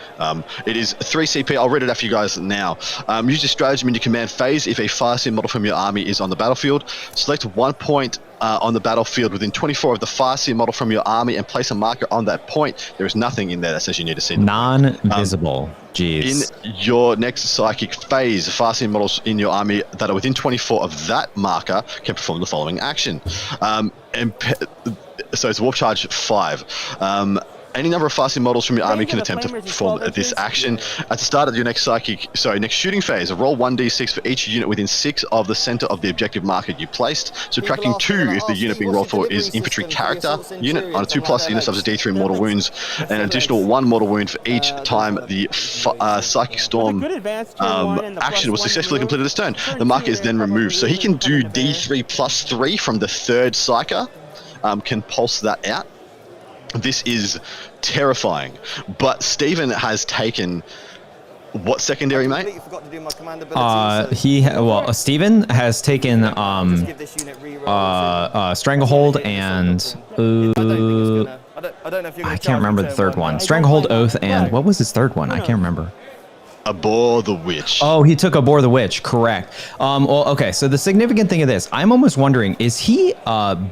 It is 3 CP. I'll read it out for you guys now. Use your stratagem in your command phase. If a Farseer model from your army is on the battlefield, select 1 point on the battlefield within 24 of the Farseer model from your army and place a marker on that point. There is nothing in there that says you need to see them. Non-visible. Jeez. In your next psychic phase, Farseer models in your army that are within 24 of that marker can perform the following action. So it's Warp Charge 5. Any number of Farseer models from your army can attempt to perform this action. At the start of your next next shooting phase, roll 1d6 for each unit within 6 of the center of the objective marker you placed, subtracting 2 if the unit being rolled for is infantry character unit. On a 2+ unit suffers D3 mortal wounds, and an additional 1 mortal wound for each time the Psychic Storm action was successfully completed this turn. The marker is then removed. So he can do D3 plus 3 from the 3rd Psyker, can pulse that out. This is terrifying, but Stephen has taken what secondary, mate? Stephen has taken Stranglehold and I can't remember the third one. Stranglehold, Oath, and what was his third one? I can't remember. Abhor the Witch. Oh, he took Abhor the Witch, correct. Well, okay, so the significant thing of this, I'm almost wondering, is he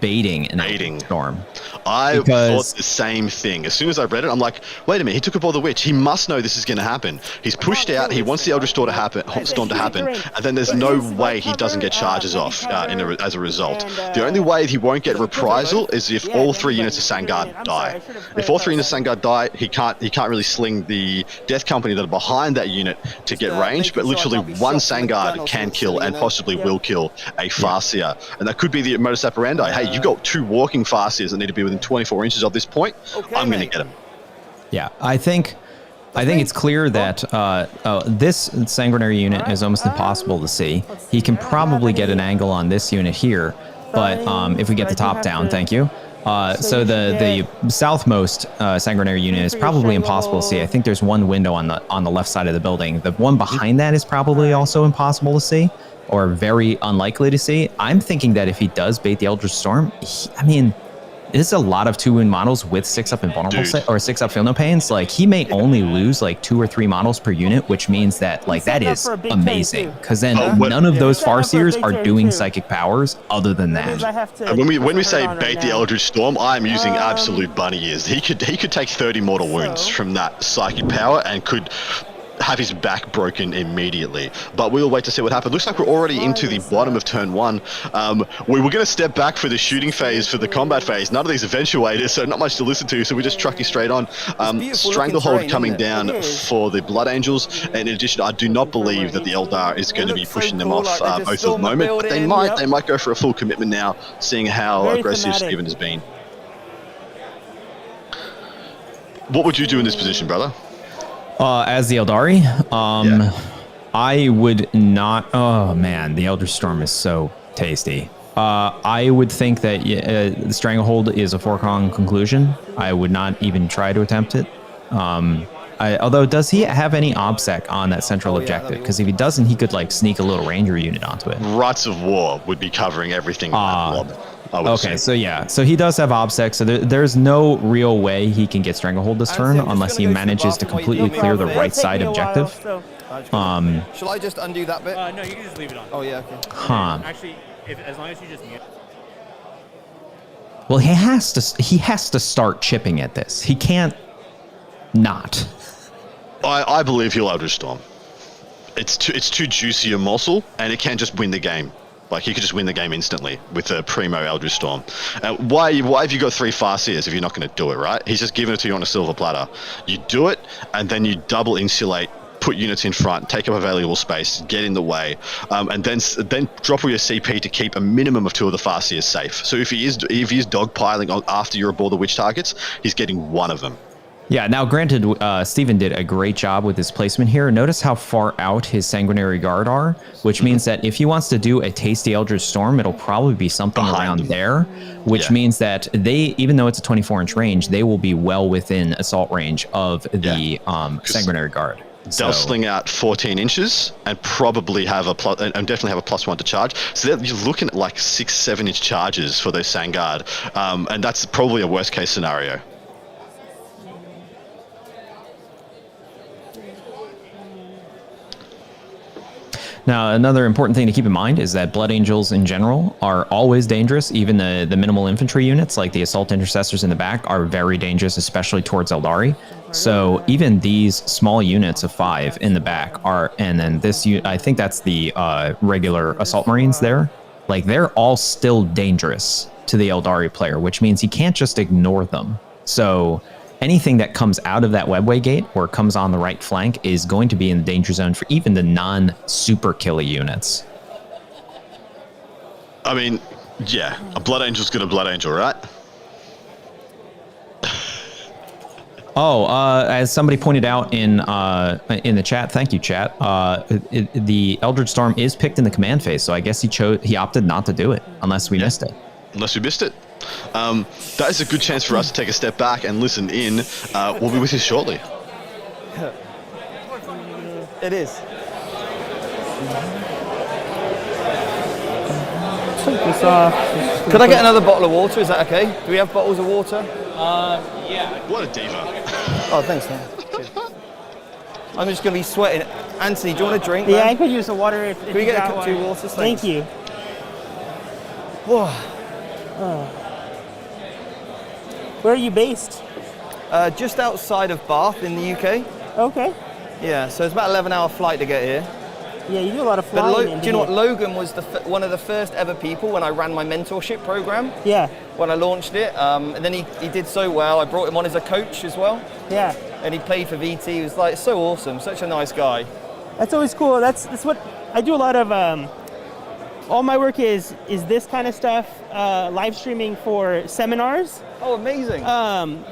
baiting an Eldritch Storm? I thought the same thing. As soon as I read it, I'm like, wait a minute, he took Abhor the Witch. He must know this is going to happen. He's pushed out, he wants the Eldritch Storm to happen, and then there's no way he doesn't get charges off as a result. The only way he won't get reprisal is if all 3 units of Sangard die. If all 3 units of Sangard die, he can't really sling the Death Company that are behind that unit to get range, but literally 1 Sangard can kill and possibly will kill a Farseer. And that could be the modus operandi. Hey, you've got 2 walking Farseers that need to be within 24 inches of this point. I'm going to get them. Yeah, I think it's clear that this sanguinary unit is almost impossible to see. He can probably get an angle on this unit here, but if we get the top down, thank you. So the southmost sanguinary unit is probably impossible to see. I think there's 1 window on the left side of the building. The one behind that is probably also impossible to see, or very unlikely to see. I'm thinking that if he does bait the Eldritch Storm, it's a lot of 2-wound models with 6-up invulnerable or 6-up feel no pains. Like, he may only lose like 2 or 3 models per unit, which means that like that is amazing, because then none of those Farseers are doing psychic powers other than that. And when we say bait the Eldritch Storm, I'm using absolute bunny ears. He could take 30 mortal wounds from that psychic power and could have his back broken immediately, but we'll wait to see what happens. Looks like we're already into the bottom of turn 1. We were going to step back for the shooting phase, for the combat phase. None of these eventuators, so not much to listen to, so we're just trucking straight on. Stranglehold coming down for the Blood Angels, and in addition, I do not believe that the Eldar is going to be pushing them off Oath of the moment, but they might go for a full commitment now, seeing how aggressive Stephen has been. What would you do in this position, brother? As the Aeldari, I would not. Oh man, the Eldritch Storm is so tasty. I would think that the Stranglehold is a foregone conclusion. I would not even try to attempt it. Although, does he have any OBSEC on that central objective? Because if he doesn't, he could like sneak a little Ranger unit onto it. Rites of War would be covering everything in that blob. Okay, so yeah, so he does have OBSEC, so there's no real way he can get Stranglehold this turn unless he manages to completely clear the right side objective. Shall I just undo that bit? No, you can just leave it on. Oh yeah, okay. Huh. Actually, as long as you just mute. Well, he has to start chipping at this. He can't not. I believe he'll Eldritch Storm. It's too juicy a morsel, and it can just win the game. Like, he could just win the game instantly with a primo Eldritch Storm. Why have you got 3 Farseers if you're not going to do it, right? He's just giving it to you on a silver platter. You do it, and then you double insulate, put units in front, take up available space, get in the way, and then drop all your CP to keep a minimum of 2 of the Farseers safe. So if he is dogpiling after your Abhor the Witch targets, he's getting 1 of them. Yeah, now granted, Stephen did a great job with his placement here. Notice how far out his Sanguinary Guard are, which means that if he wants to do a tasty Eldritch Storm, it'll probably be something around there, which means that they, even though it's a 24-inch range, they will be well within assault range of the Sanguinary Guard. They'll sling out 14 inches and probably have a plus, and definitely have a +1 to charge. So you're looking at like 6-7 inch charges for those Sangard, and that's probably a worst case scenario. Now, another important thing to keep in mind is that Blood Angels in general are always dangerous. Even the minimal infantry units, like the Assault Intercessors in the back, are very dangerous, especially towards Aeldari. So even these small units of 5 in the back are, and then this, I think that's the regular Assault Marines there. Like, they're all still dangerous to the Aeldari player, which means he can't just ignore them. So anything that comes out of that webway gate or comes on the right flank is going to be in the danger zone for even the non-super killy units. I mean, yeah, a Blood Angel's good, a Blood Angel, right? As somebody pointed out in the chat, thank you, chat. The Eldritch Storm is picked in the command phase, so I guess he opted not to do it unless we missed it. Unless we missed it. That is a good chance for us to take a step back and listen in. We'll be with you shortly. It is. Take this off. Could I get another bottle of water? Is that okay? Do we have bottles of water? Yeah. What a diva. Oh, thanks, man. I'm just going to be sweating. Anthony, do you want a drink? Yeah, man? I could use some water if Can we get a cup of water? Thank you. Whoa. Where are you based? Just outside of Bath in the UK. Okay. Yeah, so it's about an 11-hour flight to get here. Yeah, you do a lot of But flying. do you know what? Logan was one of the first ever people when I ran my mentorship program. Yeah. When I launched it, and then he did so well. I brought him on as a coach as well. Yeah. And he played for VT. He was like so awesome, such a nice guy. That's always cool. That's what I do. A lot of all my work is this kind of stuff. Live streaming for seminars. Oh, amazing.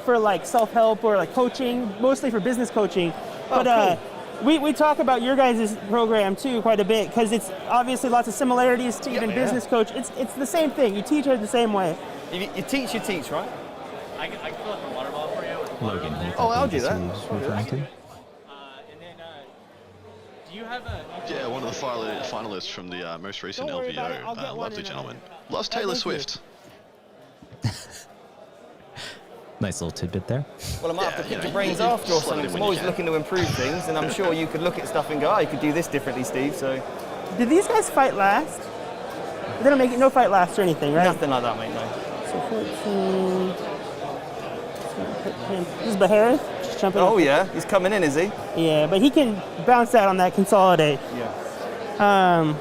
For like self-help or like coaching, mostly for business coaching. Oh, But cool. we talk about your guys' program too quite a bit because it's obviously lots of similarities to even business coach. It's the same thing. You teach it the same way. You teach, right? I can fill up the water bottle for you. Logan. I'll do that. And then, do you have a... Yeah, one of the finalists from the most recent Don't worry about it. I'll LVO. get one Lovely in a gentleman. minute. Loves Taylor thank you. Swift. Nice little tidbit there. Well, I might have to Yeah, pick you your know, brains you after or slot it something. in 'Cause when I'm you always can. looking to improve things, and I'm sure you could look at stuff and go, you could do this differently, Steve. So Did these guys fight last? They don't make it no fight last or anything, right? nothing like that, mate. No. So 14. This is Beharith. Just jumping. Oh up. yeah, he's coming in, is he? Yeah, but he can bounce out on that consolidate. Yeah.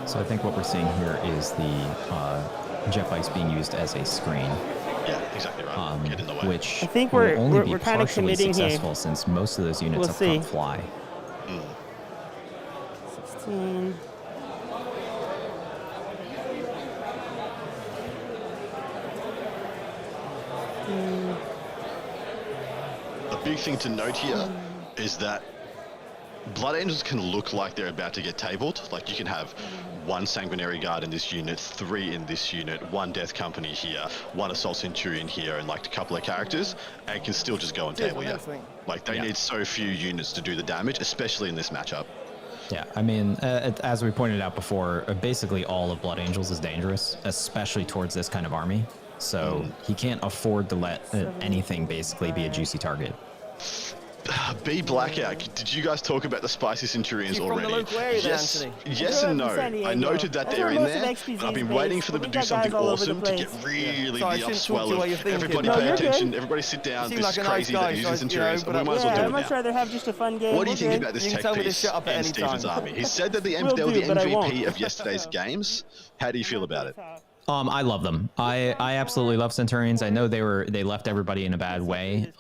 So I think what we're seeing here is the Jet Ice being used as a screen, Yeah, exactly right. Get in the way. which I think will we're- only we're be kinda partially committing here. successful since most of those units We'll up front see. fly. 16. A big thing to note here is that Blood Angels can look like they're about to get tabled. Like you can have one Sanguinary Guard in this unit, 3 in this unit, 1 Death Company here, 1 Assault Centurion here, and like a couple of characters, and can still just go and table you. Like they need so few units to do the damage, especially in this matchup. Yeah, I mean, as we pointed out before, basically all of Blood Angels is dangerous, especially towards this kind of army. So he can't afford to let anything basically be a juicy target. B Blackout, did you guys talk about the Spicy Centurions You from the already? local area then, Yes, Anthony? yes and no. From San Diego. I noted that That's they're where in most of there, XPZ but I've been is waiting based, for them but to we do got guys something all over the awesome to get place. really Sorry, I the shouldn't talk to upswell you while of you're thinking. everybody No, pay you're good. attention, everybody sit down, You seem this like is a nice crazy guy, that he's so, using Centurions, but we might as well Yeah, do I'd it much now. rather have just a fun game. What do you think Okay. about this You can tech tell me to piece shut up at and any Stephen's time. army? He said that they Will were the do, but I won't. MVP of yesterday's games. How do you feel about it? I love them. I absolutely love Centurions. I know they left everybody in a bad way,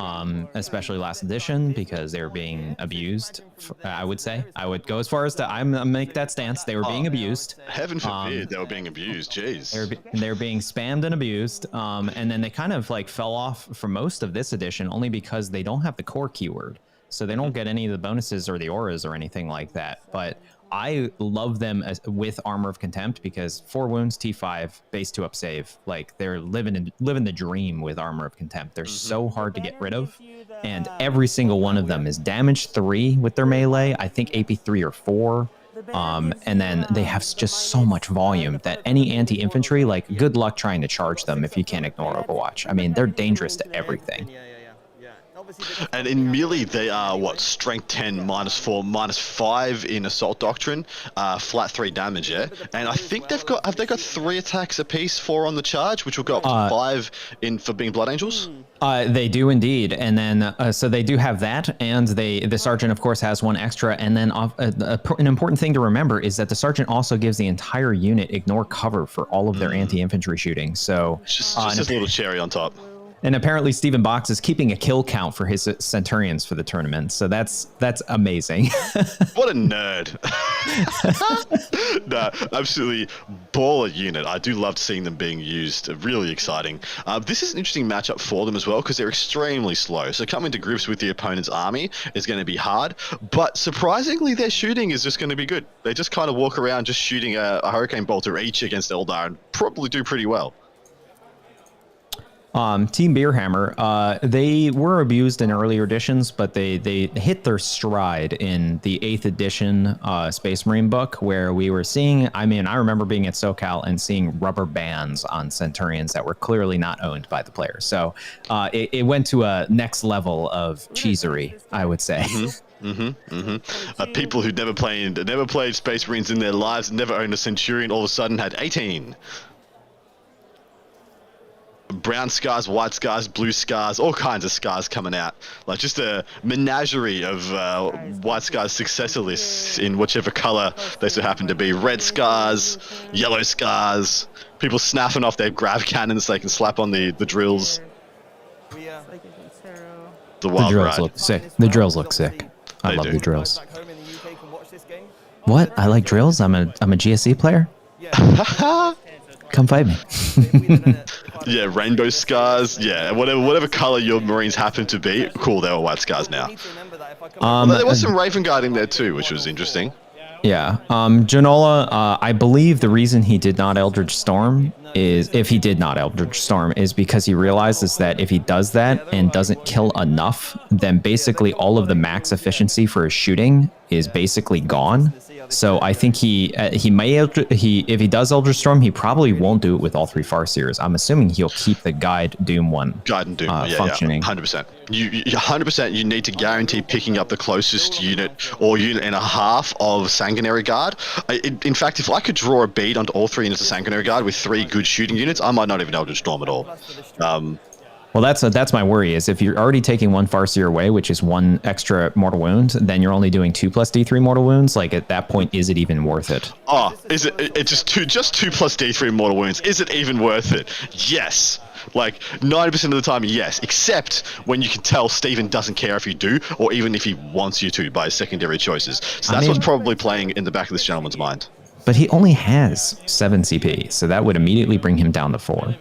especially last edition because they were being abused. I would say I would go as far as to make that stance. They were being abused. Heaven forbid they were being abused. Jeez. They're being spammed and abused, and then they kind of like fell off for most of this edition only because they don't have the core keyword, so they don't get any of the bonuses or the auras or anything like that. But I love them with Armor of Contempt because 4 wounds, T5, base 2 up save. Like they're living the dream with Armor of Contempt. They're so hard to get rid of, and every single one of them is damage 3 with their melee. I think AP 3 or 4. And then they have just so much volume that any anti-infantry, like, good luck trying to charge them if you can't ignore Overwatch. I mean, they're dangerous to everything. And in melee, they are, what, strength 10, -4, -5 in Assault Doctrine, flat 3 damage, yeah? And I think have they got 3 attacks apiece, 4 on the charge, which will go up to 5 for being Blood Angels? They do indeed. And then, so they do have that, and the Sergeant, of course, has 1 extra. And then an important thing to remember is that the Sergeant also gives the entire unit ignore cover for all of their anti-infantry shooting. So just a little cherry on top. And apparently Stephen Box is keeping a kill count for his Centurions for the tournament. So that's amazing. What a nerd. No, absolutely baller unit. I do love seeing them being used. Really exciting. This is an interesting matchup for them as well because they're extremely slow. So coming to grips with the opponent's army is going to be hard. But surprisingly, their shooting is just going to be good. They just kind of walk around just shooting a Hurricane Bolter each against Aeldari and probably do pretty well. Team Beerhammer, they were abused in earlier editions, but they hit their stride in the 8th edition Space Marine book, where we were seeing, I mean, I remember being at SoCal and seeing rubber bands on Centurions that were clearly not owned by the player. So it went to a next level of cheesery, I would say. People who never played Space Marines in their lives, never owned a Centurion, all of a sudden had 18. Brown scars, white scars, blue scars, all kinds of scars coming out. Like just a menagerie of white scars successor lists in whichever color they so happen to be. Red scars, yellow scars, people snapping off their grav cannons so they can slap on the drills. The wild drills ride. look sick. The drills look sick. I love the drills. What? I like drills? I'm a GSC player? Come fight me. Yeah, rainbow scars. Yeah, whatever color your Marines happen to be. Cool, they were white scars now. There was some Raven Guard in there too, which was interesting. Yeah. Janola, I believe the reason he did not Eldritch Storm is, if he did not Eldritch Storm, is because he realizes that if he does that and doesn't kill enough, then basically all of the max efficiency for his shooting is basically gone. So I think if he does Eldritch Storm, he probably won't do it with all 3 Farseers. I'm assuming he'll keep the Guide Doom one. Guide and Doom, functioning. 100%. You 100%. You need to guarantee picking up the closest unit or unit and a half of Sanguinary Guard. In fact, if I could draw a bead onto all 3 units of Sanguinary Guard with 3 good shooting units, I might not even Eldritch Storm at all. Well, that's my worry, is if you're already taking 1 Farseer away, which is 1 extra mortal wound, then you're only doing 2 plus D3 mortal wounds. Like, at that point, is it even worth it? Oh, is it? It's just 2 plus D3 mortal wounds. Is it even worth it? Yes. Like 90% of the time, yes. Except when you can tell Steven doesn't care if you do, or even if he wants you to by his secondary choices. So that's what's probably playing in the back of this gentleman's mind. But he only has 7 CP, so that would immediately bring him down to 4.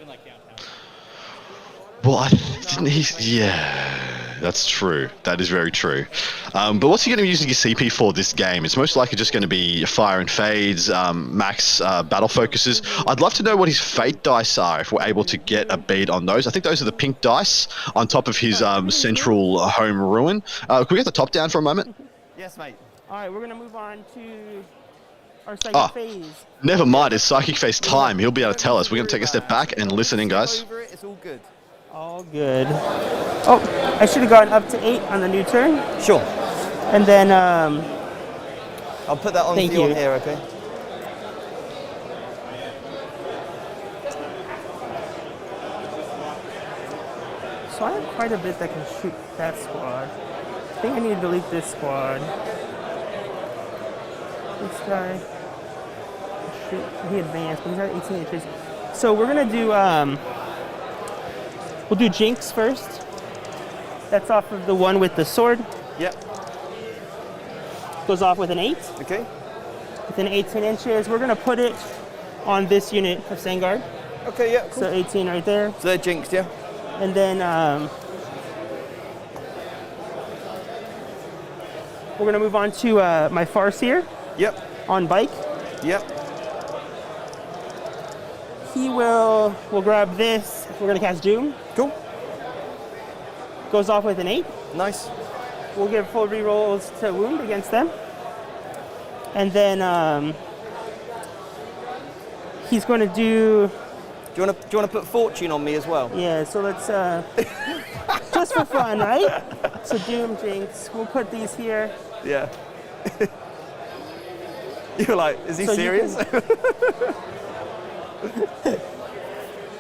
Well, didn't he? Yeah, that's true. That is very true. But what's he going to be using his CP for this game? It's most likely just going to be fire and fades, max battle focuses. I'd love to know what his fate dice are if we're able to get a bead on those. I think those are the pink dice on top of his central home ruin. Can we get the top down for a moment? Yes, mate. All right, we're going to move on to our psychic phase. Never mind, it's psychic phase time. He'll be able to tell us. We're going to take a step back and listen in, guys. It's all good. All good. Oh, I should have gone up to 8 on the new turn. Sure. And then, I'll put that on for you here, okay? So I have quite a bit that can shoot that squad. I think I need to delete this squad. This guy. Shoot, he advanced, but he's at 18 inches. So we're gonna do, we'll do Jinx first. That's off of the one with the sword. Yep. Goes off with an 8. Okay. Within 18 inches. We're gonna put it on this unit of Sangard. Okay, yeah, cool. So 18 right there. So they're jinxed, yeah? And then we're gonna move on to my Farseer. Yep. on bike. Yep. We'll grab this. We're gonna cast Doom. Cool. Goes off with an 8. Nice. We'll give full rerolls to wound against them. And then he's going to do... Do you want to put fortune on me as well? Yeah, so let's... just for fun, right? So Doom, Jinx. We'll put these here. Yeah. You're like, is he serious?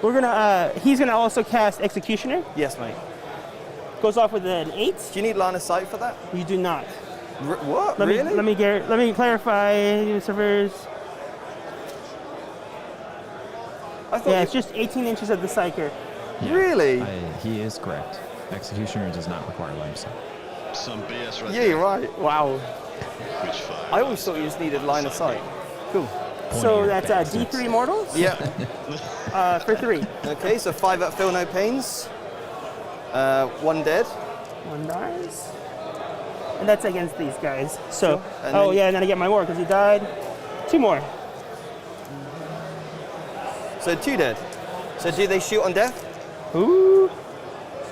We're gonna. He's gonna also cast Executioner. Yes, mate. Goes off with an 8. Do you need line of sight for that? You do not. What? Let Really? Let me clarify. Servers. I thought Yeah, it's just 18 inches of the Psyker. Yeah, Really? He is correct. Executioner does not require line of sight. Some BS right Yeah, there. you're right. Wow. Which fire? I always thought you just needed line of sight. Cool. So that's D3 mortals. Yeah. For 3. Okay, so 5 up, feel no pains. 1 dead. 1 dies. And that's against these guys. So, Sure. And and then I get my more because he died. 2 more. So 2 dead. So do they shoot on death? Ooh.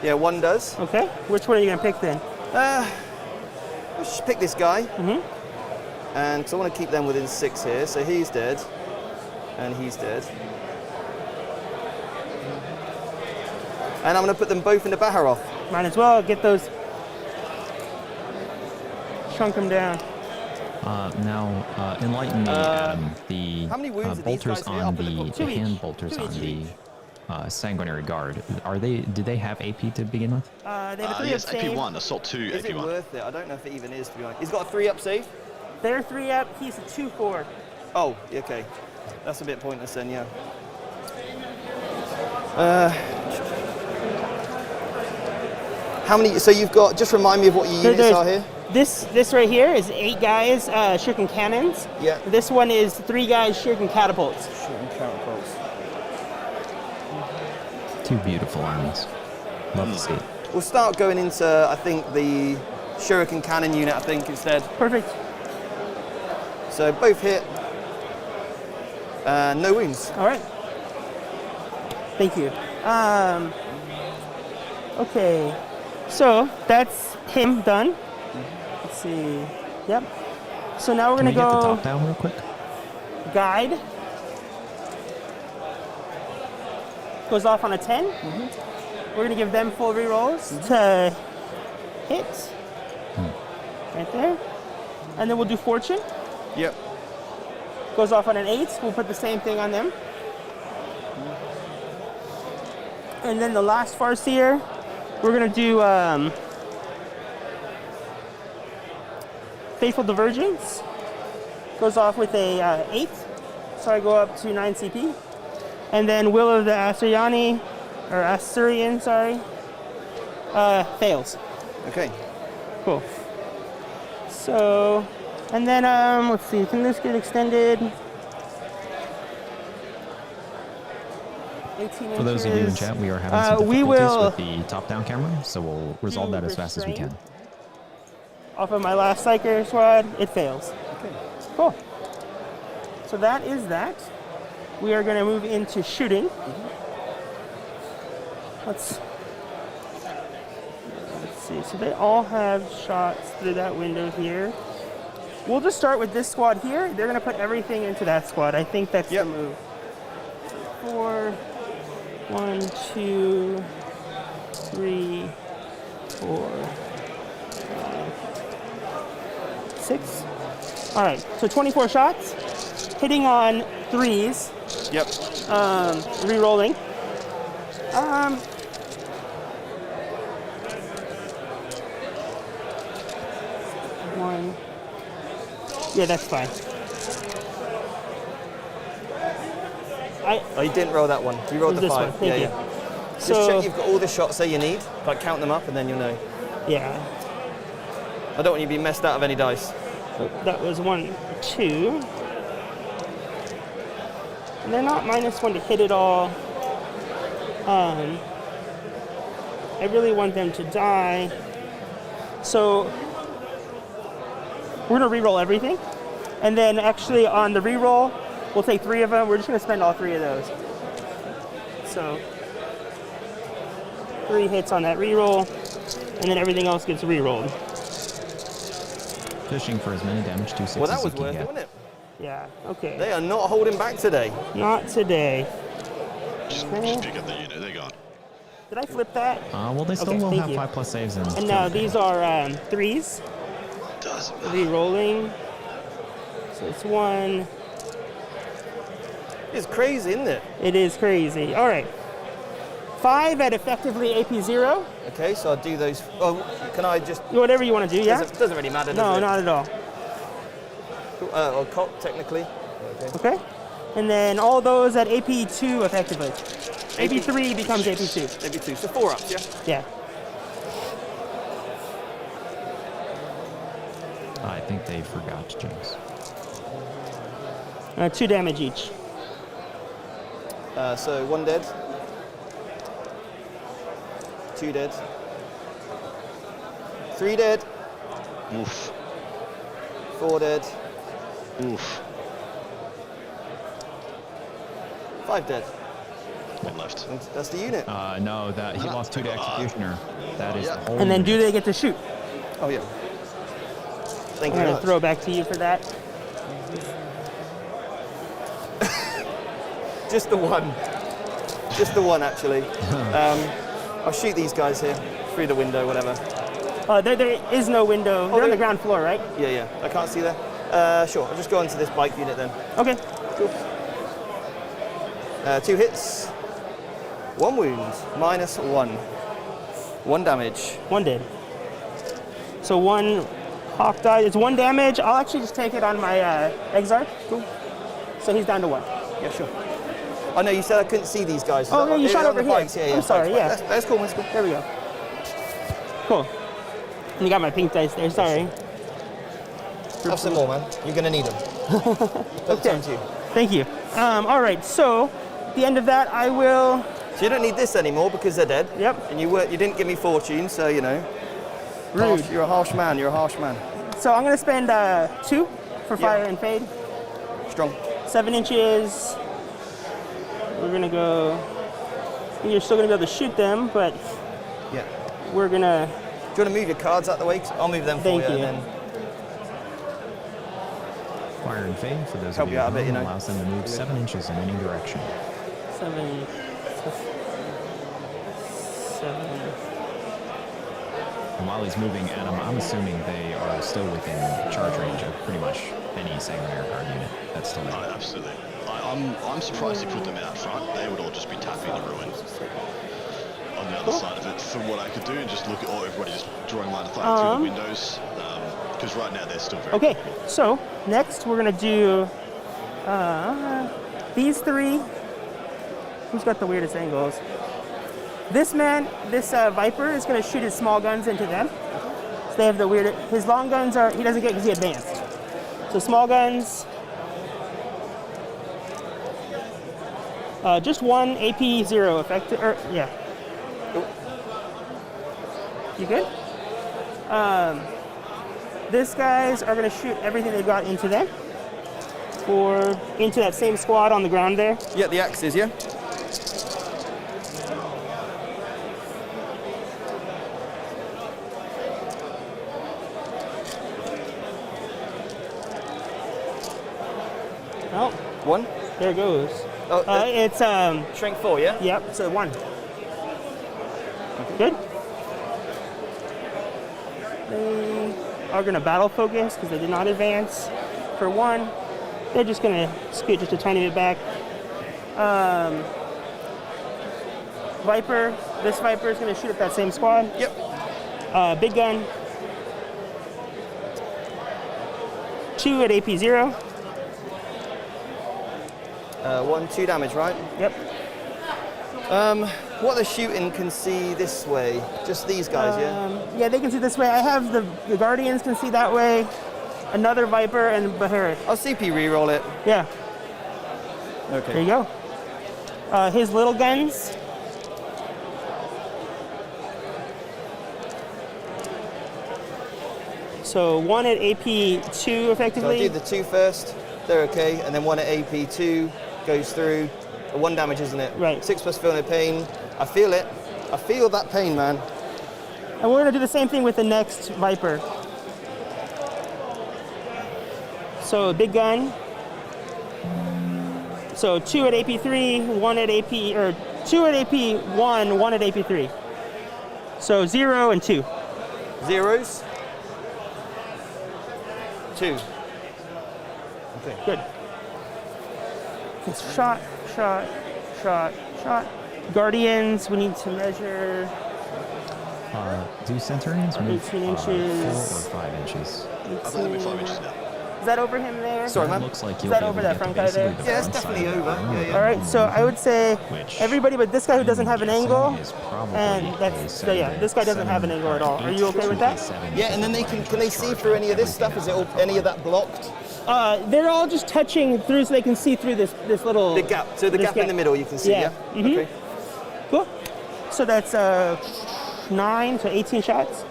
Yeah, 1 does. Okay. Which one are you gonna pick then? Let's just pick this guy. Mm-hmm. And because I want to keep them within 6 here. So he's dead. And he's dead. And I'm going to put them both into Baharoth. Might as well get those. Shrunk them down. Now, enlighten me, Adam. The how many wounds are these bolters guys here? on I'll put the the two hand bolters Two on each. the Sanguinary Guard. Do they have AP to begin with? They have a 3 Yes, up save. AP1, Assault 2, Is it AP1. worth it? I don't know if it even is, to be honest. He's got a 3 up save. They're 3 up. He's a 2/4. Oh, okay. That's a bit pointless then, yeah. How many? So you've got. Just remind me of what your units are here. This right here is 8 guys shuriken cannons. Yeah. This one is 3 guys shuriken catapults. Shooting catapults. 2 beautiful armies. Love to see it. We'll start going into, I think, the shuriken cannon unit. I think instead. Perfect. So both hit. No wounds. All right. Thank you. Okay. So that's him done. Let's see. Yep. So now we're Can we gonna get the go top down real quick? guide. Goes off on a 10. We're gonna give them full rerolls to hit. Right there. And then we'll do fortune. Yep. Goes off on an 8. We'll put the same thing on them. And then the last Farseer, we're gonna do Faithful Divergence. Goes off with a 8. So I go up to 9 CP. And then Will of the Asturian, fails. Okay. Cool. So, and then let's see, can this get extended? 18 For those of you in inches. chat, we are having some we difficulties will with the top-down camera, so we'll resolve that as fast as we can. Off of my last Psyker squad, it fails. Okay. Cool. So that is that. We are going to move into shooting. Let's see. So they all have shots through that window here. We'll just start with this squad here. They're going to put everything into that squad. I think that's the move. 4, 1, 2, 3, 4, 5, 6. All right, so 24 shots, hitting on 3s. Yep. Re-rolling. One. Yeah, that's fine. Oh, you didn't roll that one. You rolled the This 5. one, thank you. Just So- check you've got all the shots that you need. Like count them up and then you'll know. Yeah, I don't want you to be messed out of any dice. that was 1, 2. And they're not -1 to hit it all. I really want them to die. So we're gonna re-roll everything. And then actually on the reroll, we'll take 3 of them. We're just going to spend all 3 of those. So 3 hits on that reroll, and then everything else gets rerolled. Fishing for as many damage to 6 Well, that as was you can worth it, get. wasn't it? Yeah, okay. They are not holding back today. Not today. Just pick up the unit. They're gone. Did I flip that? Well, they still Okay, will thank have you. 5+ saves and. And now these are 3s. Doesn't matter. Re-rolling. So it's 1. It's crazy, isn't it? It is crazy. All right. 5 at effectively AP 0. Okay, so I'll do those. Oh, can I just? Whatever you want to do, yeah? Doesn't really matter, does No, it? not at all. Or cop, technically. Okay. Okay. And then all those at AP 2 effectively. AP 3 becomes AP 2. Maybe 2, so 4 ups, yeah? Yeah. I think they forgot James. 2 damage each. So 1 dead. 2 dead. 3 dead. Oof. 4 dead. Oof. 5 dead. One left. And that's the unit. No, that he lost 2 to Executioner. That is the whole. And then do unit. they get to shoot? Oh, yeah. Thank I'm you very going to much. throw back to you for that. Just the one. Just the one, actually. I'll shoot these guys here through the window, whatever. There is no window. They're on the ground floor, right? Yeah, yeah. I can't see there. Sure. I'll just go into this bike unit then. Okay. Cool. 2 hits. 1 wound. -1. 1 damage. 1 dead. So 1 hawk died. It's 1 damage. I'll actually just take it on my Exarch. Cool. So he's down to 1. Yeah, sure. Oh no, you said I couldn't see these guys. Oh, yeah, you shot on over the here. bikes. Yeah, yeah. I'm sorry, bikes, yeah. bikes. That's cool. That's cool. There we go. Cool. And you got my pink dice there. Sorry. Have some more, man. You're gonna need them. Okay. Thank you. All right. So, at the end of that, I will. So you don't need this anymore because they're dead. Yep. And you didn't give me fortune, so you know. Rude. You're a harsh man. You're a harsh man. So I'm gonna spend 2 for fire and fade. Strong. 7 inches. We're gonna go. You're still gonna be able to shoot them, but Yeah. we're gonna. Do you want to move your cards out the way? 'Cause I'll move them for Thank you. you. And then Fire and fade for those Help of you you out a at bit, home you know. allows them to move 7 inches in any direction. 7. And while he's moving, Adam, I'm assuming they are still within charge range of pretty much any Sanguinary Guard unit that's still there. Absolutely. I'm surprised he put them out front. They would all just be tapping the ruin on the other side of it. For what I could do, and just look at everybody just drawing line of fire through the windows. Because right now they're still very. Okay. So next we're gonna do these 3. Who's got the weirdest angles? This man, this Viper, is going to shoot his small guns into them. So they have the weird. His long guns are. He doesn't get because he advanced. So small guns. Just 1 AP 0 effective. Yeah. You good? These guys are going to shoot everything they've got into them. Or into that same squad on the ground there. yeah, the axes, yeah. Oh, 1. there it goes. Oh, It's shrink 4, yeah. Yep, so 1. Good. They are going to battle focus because they did not advance. For 1, they're just going to scoot just a tiny bit back. Viper, this Viper is going to shoot at that same squad. Yep. Big gun. 2 at AP 0. 1, 2 damage, right? Yep. What the shooting can see this way? Just these guys, yeah? Yeah, they can see this way. I have the Guardians can see that way. Another Viper and Baharit. I'll CP reroll it. Yeah, Okay. there you go. His little guns. So 1 at AP2 So effectively. I do the 2 first, they're okay, and then 1 at AP2 goes through. 1 damage, isn't it? Right. 6 plus feel no pain. I feel it. I feel that pain, man. And we're gonna do the same thing with the next Viper. So big gun. So 2 at AP3, 1 at AP, or 2 at AP1, 1 at AP3. So 0 and 2. Zeros. 2. Okay. Good. It's shot, shot, shot, shot. Guardians, we need to measure Do Centurions move 18 inches. 4 or 5 inches? I believe it's 5 inches now. Is that over him there? Sorry, It man. looks like Is you'll that be over able to that get front to guy there? basically the Yeah, it's front side definitely of the over. room. Yeah, yeah. All right, so I would say Which everybody but this guy who doesn't have an I'm angle, guessing is probably and a that's, so 7, yeah, this guy doesn't have an angle at all. Are you okay with that? Yeah, and then can they see through any of this stuff? Is it all, any of that blocked? They're all just touching through so they can see through this little... The gap. So the this gap in the middle you can see, Yeah. yeah? Mhm. Okay. Cool. So that's 9, so 18 shots.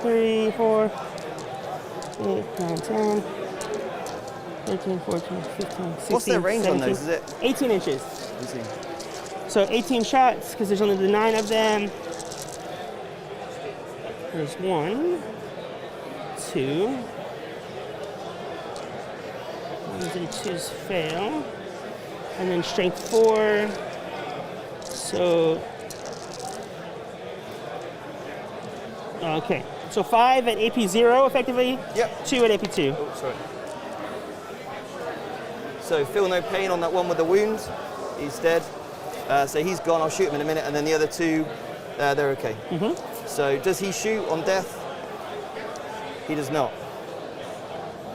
3, 4, 8, 9, 10, 13, 14, 15, 16, What's their range 17, on those? Is it? 18 inches. Let's see. So 18 shots, because there's only the 9 of them. There's 1, 2. 1s and 2s fail. And then strength 4. So, okay. So 5 at AP0 effectively. Yep. 2 at AP2. Oh, sorry. So feel no pain on that one with the wound. He's dead. So he's gone. I'll shoot him in a minute. And then the other 2, they're okay. So does he shoot on death? He does not.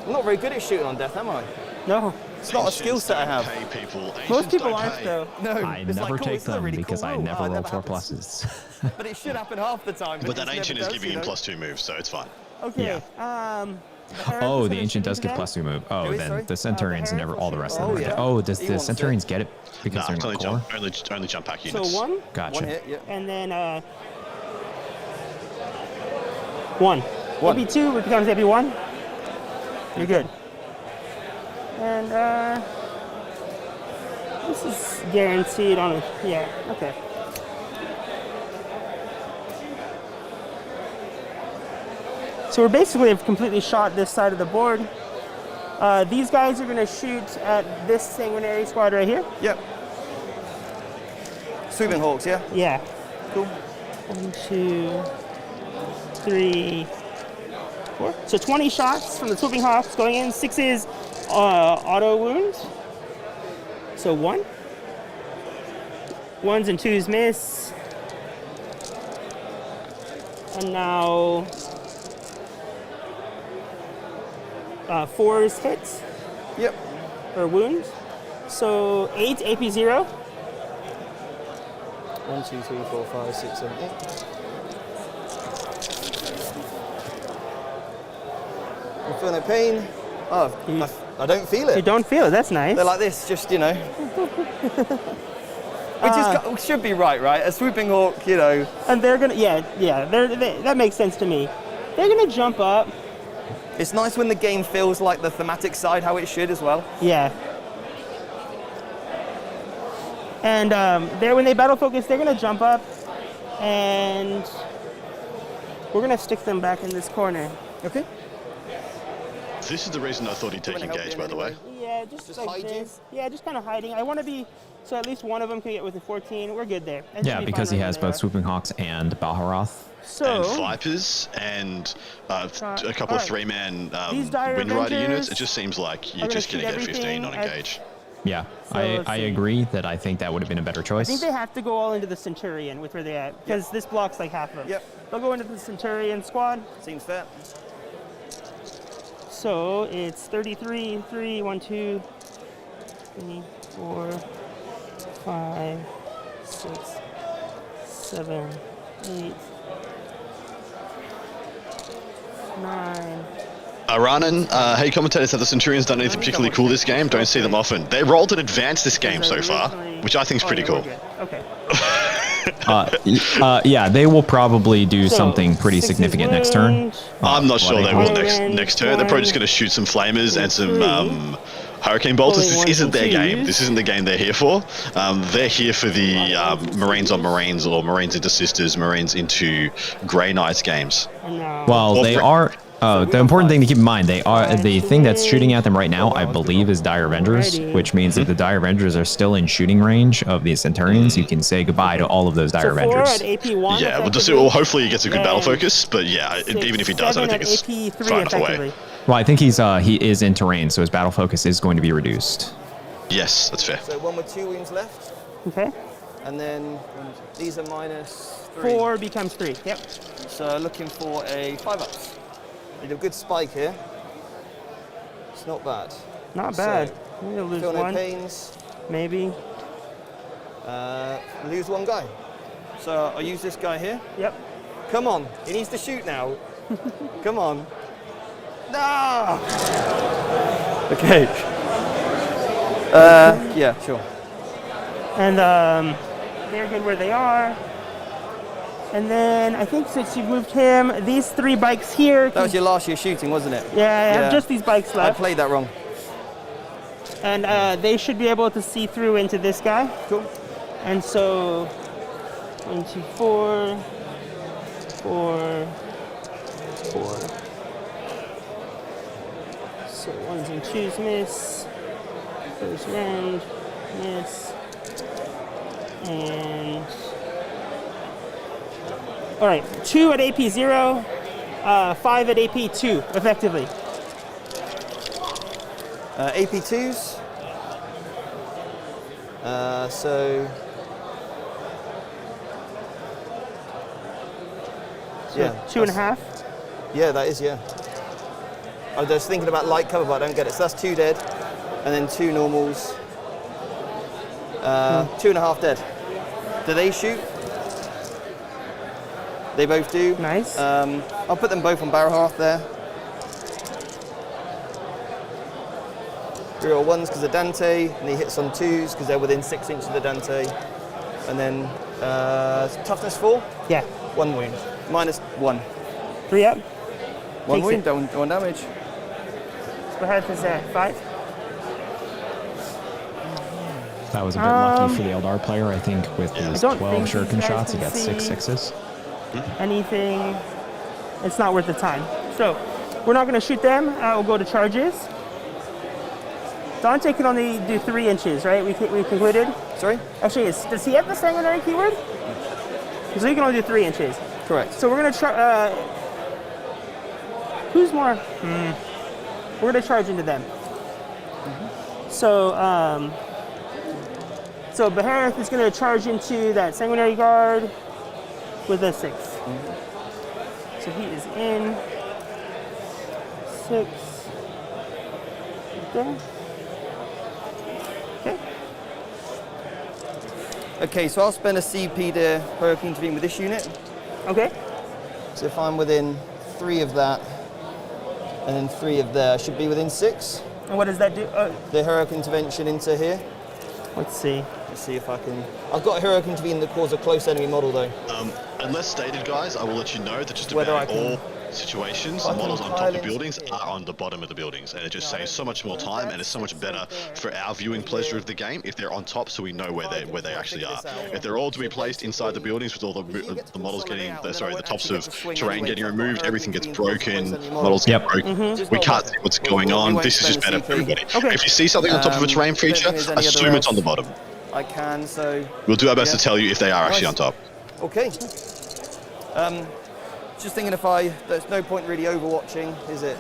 I'm not very good at shooting on death, am I? No. It's not a skill set I have. Pay people. Most Ancients people don't aren't pay. though. No, I it's never like, cool, take this is a them really because cool I rule. never Oh, it roll never 4 happens. pluses. But it should happen half the time. But that it just ancient never is does, giving you him know? +2 moves, so it's fine. Okay. Yeah. Heretics Oh, are the gonna ancient shoot does into get that? +2 move. Do Oh, we, then sorry? the Centurions the never. Heretics All the will rest shoot of them Oh, get. yeah. Oh, does He the wants it. Centurions get it because Nah, they're it's not only core? only jump pack So units. 1, Gotcha. One hit, yeah. and then 1. One. AP2 becomes AP1. You're good. And this is guaranteed on a, yeah, okay. So we're basically have completely shot this side of the board. These guys are gonna shoot at this sanguinary squad right here. Yep. Swooping Hawks, yeah? Yeah. Cool. 1, 2, 3, 4. So 20 shots from the Swooping Hawks going in. 6 is auto wounds. So 1. 1s and 2s miss. And now 4s hits Yep. or wounds. So 8 AP0. 1, 2, 3, 4, 5, 6, 7, 8. You feel no pain? Oh, I don't feel You it. don't feel it. That's nice. They're like this, just, you know. Which should be right? A swooping hawk, you know. And they're gonna, that makes sense to me. They're gonna jump up. It's nice when the game feels like the thematic side, how it should as well. Yeah. And when they battle focus, they're gonna jump up, and we're gonna stick them back in this corner. Okay. This is the reason I thought he'd take wanna help engage, him by the way. anyway? Yeah, just like hide you? this. Yeah, just kind of hiding. I want to be so at least one of them can get within 14. We're good there. That should Yeah, be because fine he right has where they both are. Swooping Hawks and Balharoth. So And Vipers and a couple of Alright. 3-man These dire Wind Rider Avengers units. It just seems like you're gonna just going to shoot get 15 everything on at- engage. Yeah, So let's I see. agree that I think that would have been a better I choice. think they have to go all into the Centurion with where they're at because this blocks like half of them. Yep. They'll go into the Centurion squad. Seems fair. So it's 33, 3, 1, 2, 3, 4, 5, 6, 7, 8, 9. Aranan, hey commentators, have the Centurions done anything particularly cool this game? Don't see them often. They rolled an advance this game so far, which I think is pretty we're cool. good. Okay. Yeah, they will probably do So, something pretty 6 is significant next turn. wound. I'm not sure they will Iron next turn. They're probably just one, going to shoot some flamers and some three. hurricane bolters. Pulling This ones isn't and their game. twos. This isn't the game they're here for. They're here for the Marines on Marines or Marines into Sisters, Marines into Grey Knights games. And now Well, they are. The important thing to keep in mind, they are the thing that's shooting at them right now, I believe, is Dire Avengers, Alrighty. which means if the Dire Avengers are still in shooting range of the Centurions, you can say goodbye to all of those Dire so 4 Avengers. at AP1. Yeah, well, effectively. hopefully he gets a good battle And focus, but yeah, even if he does, I don't 7 think at it's AP3 far enough effectively. away. Well, I think he is in terrain, so his battle focus is going to be reduced. Yes, that's fair. So 1 with 2 wounds left, Okay. and then these are minus 3. 4 becomes 3. Yep. So looking for a 5-ups. Need a good spike here. It's not bad. Not bad. We're gonna lose Feel no 1. pains. Maybe. Lose 1 guy. So I'll use this guy here. Yep. Come on, he needs to shoot now. Come on. No! Okay. Yeah, sure. And they're good where they are. And then I think since you've moved him, these 3 bikes here. That was your last year shooting, wasn't it? Yeah, I have just these bikes I left. played that wrong. And they should be able to see through into this guy. Cool. And so into 4, 4, 4. So 1s and 2s miss. First round, miss. And all right, 2 at AP0, 5 at AP2, effectively. AP2s. So yeah, 2.5. Yeah, that is, yeah. I was just thinking about light cover, but I don't get it. So that's 2 dead, and then 2 normals. 2.5 dead. Do they shoot? They both do. Nice. I'll put them both on barrel half there. Real 1s because of Dante, and he hits on 2s because they're within 6 inches of the Dante. And then toughness 4, Yeah. 1 wound. Minus 1. 3 up. 1 Takes wound, it. don't 1 damage. What happens there? 5? That was a bit lucky for the Eldar player, I think, with his I don't 12 think shuriken these guys shots, he can got 6 see. sixes. Anything. It's not worth the time. So we're not going to shoot them. We'll go to charges. Dante can only do 3 inches, right? We concluded? Sorry? Actually, does he have the sanguinary keyword? So he can only do 3 inches. Correct. So we're going to who's more? We're going to charge into them. So, so Behareth is going to charge into that sanguinary guard with a 6. So he is in 6. There. Okay. Okay, so I'll spend a CP to Hurricane intervene with this unit. Okay. So if I'm within 3 of that, and then 3 of there, I should be within 6. And what does that do? The heroic intervention into here. Let's see. Let's see if I can. I've got a heroic intervene that cause a close enemy model though. Unless stated, guys, I will let you know that just Whether about I can- all situations, I the can models on top pile of the into buildings here. are on the bottom of the buildings, and it just saves so much more time, and it's so much better for our viewing pleasure of the game if they're on top, so we know where they actually are. If they're all to be placed inside the buildings with all the models getting, the tops of terrain getting removed, everything gets broken, models get broken. We can't see what's going on. This is just better for everybody. If you see something on top of a terrain feature, assume it's on the bottom. I can, so. We'll do our best Yeah. to tell you if they are actually on top. Okay. Just thinking there's no point really overwatching, is it?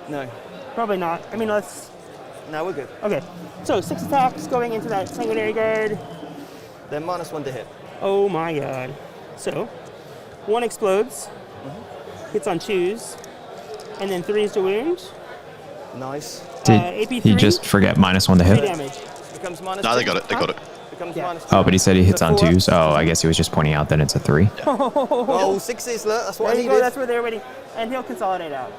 No. Probably not. I mean, let's. No, we're good. Okay. So 6 attacks going into that sanguinary guard. They're -1 to hit. Oh my god. So 1 explodes, hits on 2s, and then 3 is to wound. Nice. Did AP3, he just forget -1 to 3 hit? damage. Becomes No, they got it. They got it. Becomes Yeah. -2. Oh, but he said he hits on So 2s. Oh, I guess he was just pointing out that it's a 3. Oh, 6s, look, that's what There I you go. needed. That's where they're waiting, and he'll consolidate out.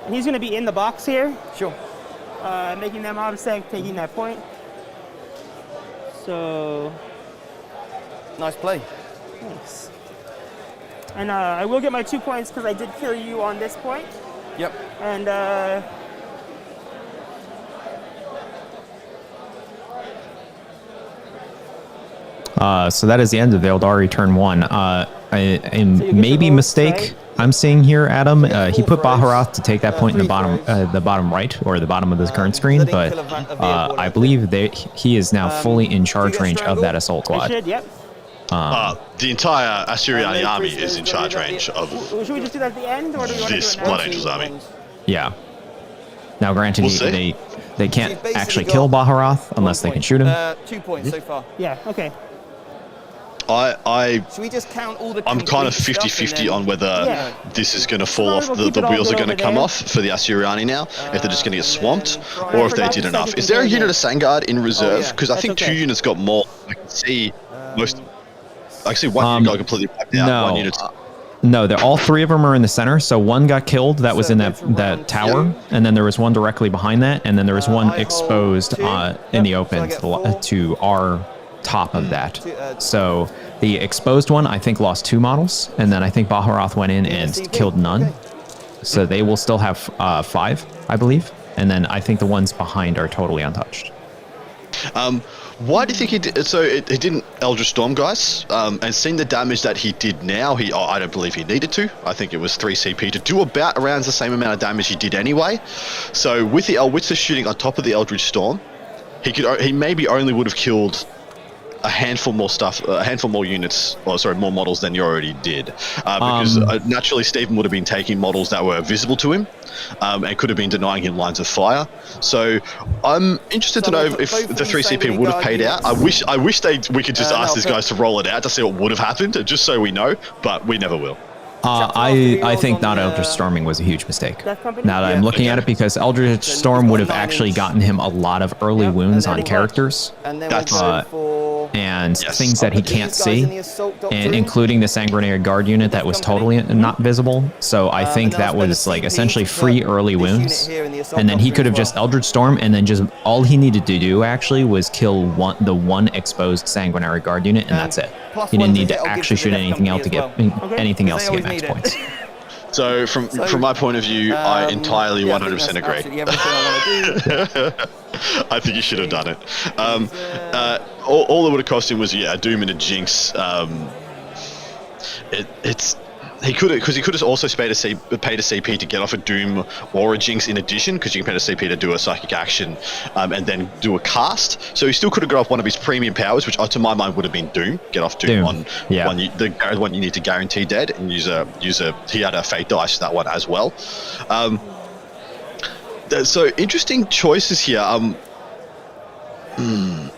And he's going to be in the box here, Sure. making them obsec, taking that point. So Nice play. thanks. And I will get my 2 points because I did kill you on this point. Yep. And So that is the end of the Aeldari turn 1. Maybe votes, mistake right? I'm seeing here, Adam. He put Baharoth to take that point in the bottom right, or the bottom of the current screen, but I believe he is now fully in charge range of that assault I squad. should, yep. The entire Asuryani army is in charge range of Should we just do that at the end, or do we want to do this it now? Blood Angels army. Yeah. Now, granted, We'll see. they can't You've basically actually got kill Baharoth unless they can shoot him. 2 points so far. Yeah, okay. Should we just count all the I'm kind of complete stuff and 50-50 then- on whether Yeah. this is going to fall Might off, as well the keep it all wheels are good going to over come there. off for the Asuryani now, if they're just going to get swamped, or if they forgot did the enough. second Is there a container. unit of Sangard in reserve? yeah. Because I That's think okay. 2 units got more. I can see most. I can see one unit got completely wiped out. No. One unit. No, all 3 of them are in the center. So one got killed that was in that tower, and then there was one directly behind that, and then there was one I hold exposed 2. in the Yep, open so I get 4. to our top of that. 2, So the exposed one, I think, lost 2 models, and then I think Baharoth went in and CP. killed none. Okay. So they will still have 5, I believe, and then I think the ones behind are totally untouched. Why do you think he did? So he didn't Eldritch Storm, guys, and seeing the damage that he did now, I don't believe he needed to. I think it was 3 CP to do about around the same amount of damage he did anyway. So with the Elwitzer shooting on top of the Eldritch Storm, he maybe only would have killed a handful more units, or sorry, more models than you already did, because naturally Stephen would have been taking models that were visible to him, and could have been denying him lines of fire. So I'm interested to know if the 3 CP would have paid out. I wish we could just ask these guys to roll it out to see what would have happened, just so we know, but we never will. I think not Eldritch Storming was a huge mistake. Death Company? Now that I'm looking at it, because Eldritch Storm would have actually gotten him a lot of early wounds on characters. And then That's- we'll go for and Yes. things that he These can't guys in see, the assault and doctrine. including the Sanguinary Guard unit that was totally not visible. So I think and that then was like CP essentially to free put early this unit wounds, here in the assault and then he doctrine could have as just well. Eldritch Storm, and then just all he needed to do actually was kill the one exposed Sanguinary Guard unit, and that's it. plus He one didn't to need hit, to I'll give actually to the shoot Death anything else Company to as get anything else to Because get they max always points. So from my point of view, I entirely yeah, 100% that's agree. absolutely everything I want to do. I think you should have done it. All it would have cost him was a Doom and a Jinx. He could have also paid a CP to get off a Doom or a Jinx in addition, because you can pay a CP to do a psychic action and then do a cast. So he still could have got off one of his premium powers, which to my mind would have been Doom. Get off Doom. on Yeah. the one you need to guarantee dead, and use a he had a fate dice that one as well. So interesting choices here. The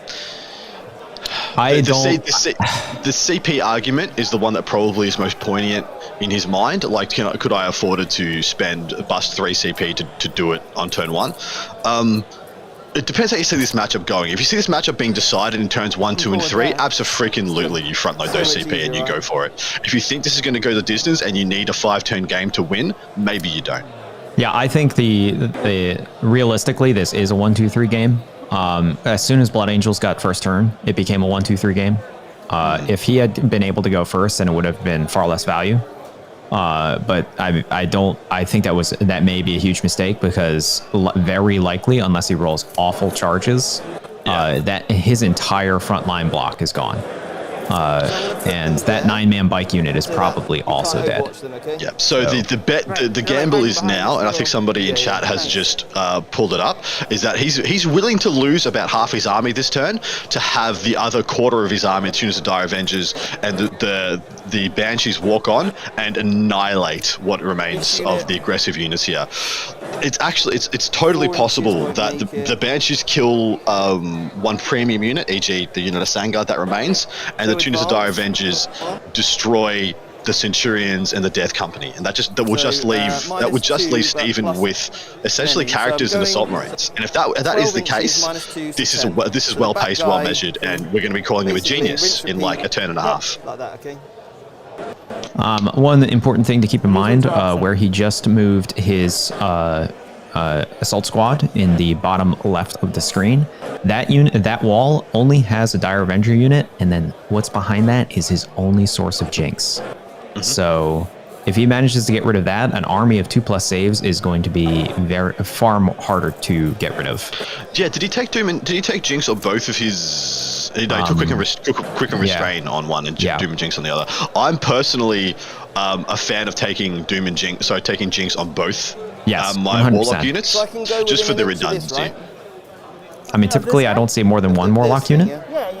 CP argument is the one that probably is most poignant in his mind. Like, could I afford to spend bust 3 CP to do it on turn 1? It depends how you see this matchup going. If you see this matchup being decided in turns 1, 2, and 3, abso-freaking-lutely you front load those CP and you go for it. If you think this is going to go the distance and you need a 5-turn game to win, maybe you don't. Yeah, I think the realistically this is a 1-2-3 game. As soon as Blood Angels got first turn, it became a 1-2-3 game. If he had been able to go first, then it would have been far less value. But I think that may be a huge mistake, because very likely, unless he rolls awful charges, that his entire frontline block is gone. And that 9-man bike unit is probably also dead. Yeah. So the gamble is now, and I think somebody in chat has just pulled it up, is that he's willing to lose about half his army this turn to have the other quarter of his army, as soon as the Dire Avengers and the Banshees walk on and annihilate what remains of the aggressive units here. It's totally possible that the Banshees kill one premium unit, e.g. the unit of Sangard that remains, and the Tunis of Dire Avengers destroy the Centurions and the Death Company, and that would just leave Stephen with essentially characters in Assault Marines. And if that is the case, this is well paced, well measured, and we're going to be calling him a genius in like a turn and a half. Like that, okay. One important thing to keep in mind, where he just moved his assault squad in the bottom left of the screen. That wall only has a Dire Avenger unit, and then what's behind that is his only source of jinx. So if he manages to get rid of that, an army of 2+ saves is going to be far harder to get rid of. Yeah, did he take Doom and did he take Jinx or both of his? No, he took quick and restrain on one and Doom and Jinx on the other. I'm personally a fan of taking Doom and Jinx, so taking Jinx on both my 100%. Warlock units, So I can go just for the this, redundancy. right? I mean, typically I don't see more than one Warlock unit,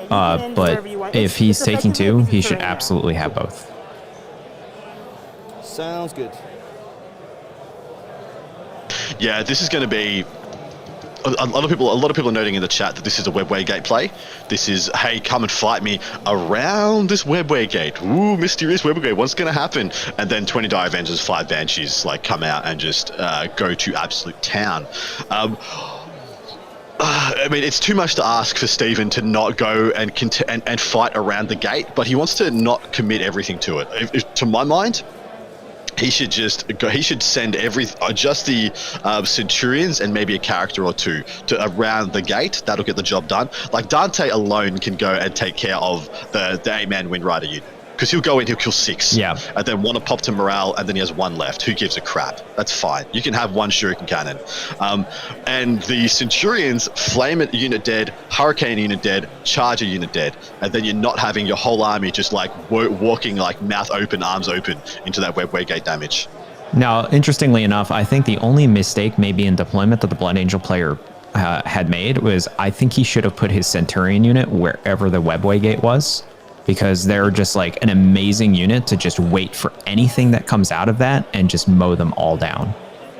but if he's taking 2, he should absolutely have both. Sounds good. Yeah, this is going to be. A lot of people are noting in the chat that this is a webway gate play. This is, hey, come and fight me around this webway gate. Ooh, mysterious webway gate. What's going to happen? And then 20 Dire Avengers, 5 Banshees, like come out and just go to absolute town. I mean, it's too much to ask for Steven to not go and fight around the gate, but he wants to not commit everything to it. To my mind, he should just go. He should send just the Centurions and maybe a character or 2 to around the gate. That'll get the job done. Like Dante alone can go and take care of the 8-man Wind Rider unit. Because he'll go in, he'll kill 6. Yeah. And then 1 to pop to morale, and then he has 1 left. Who gives a crap? That's fine. You can have 1 Shuriken Cannon. And the Centurions, Flame unit dead, Hurricane unit dead, Charger unit dead. And then you're not having your whole army just like walking like mouth open, arms open into that webway gate damage. Now, interestingly enough, I think the only mistake maybe in deployment that the Blood Angel player had made was I think he should have put his Centurion unit wherever the webway gate was. Because they're just like an amazing unit to just wait for anything that comes out of that and just mow them all down.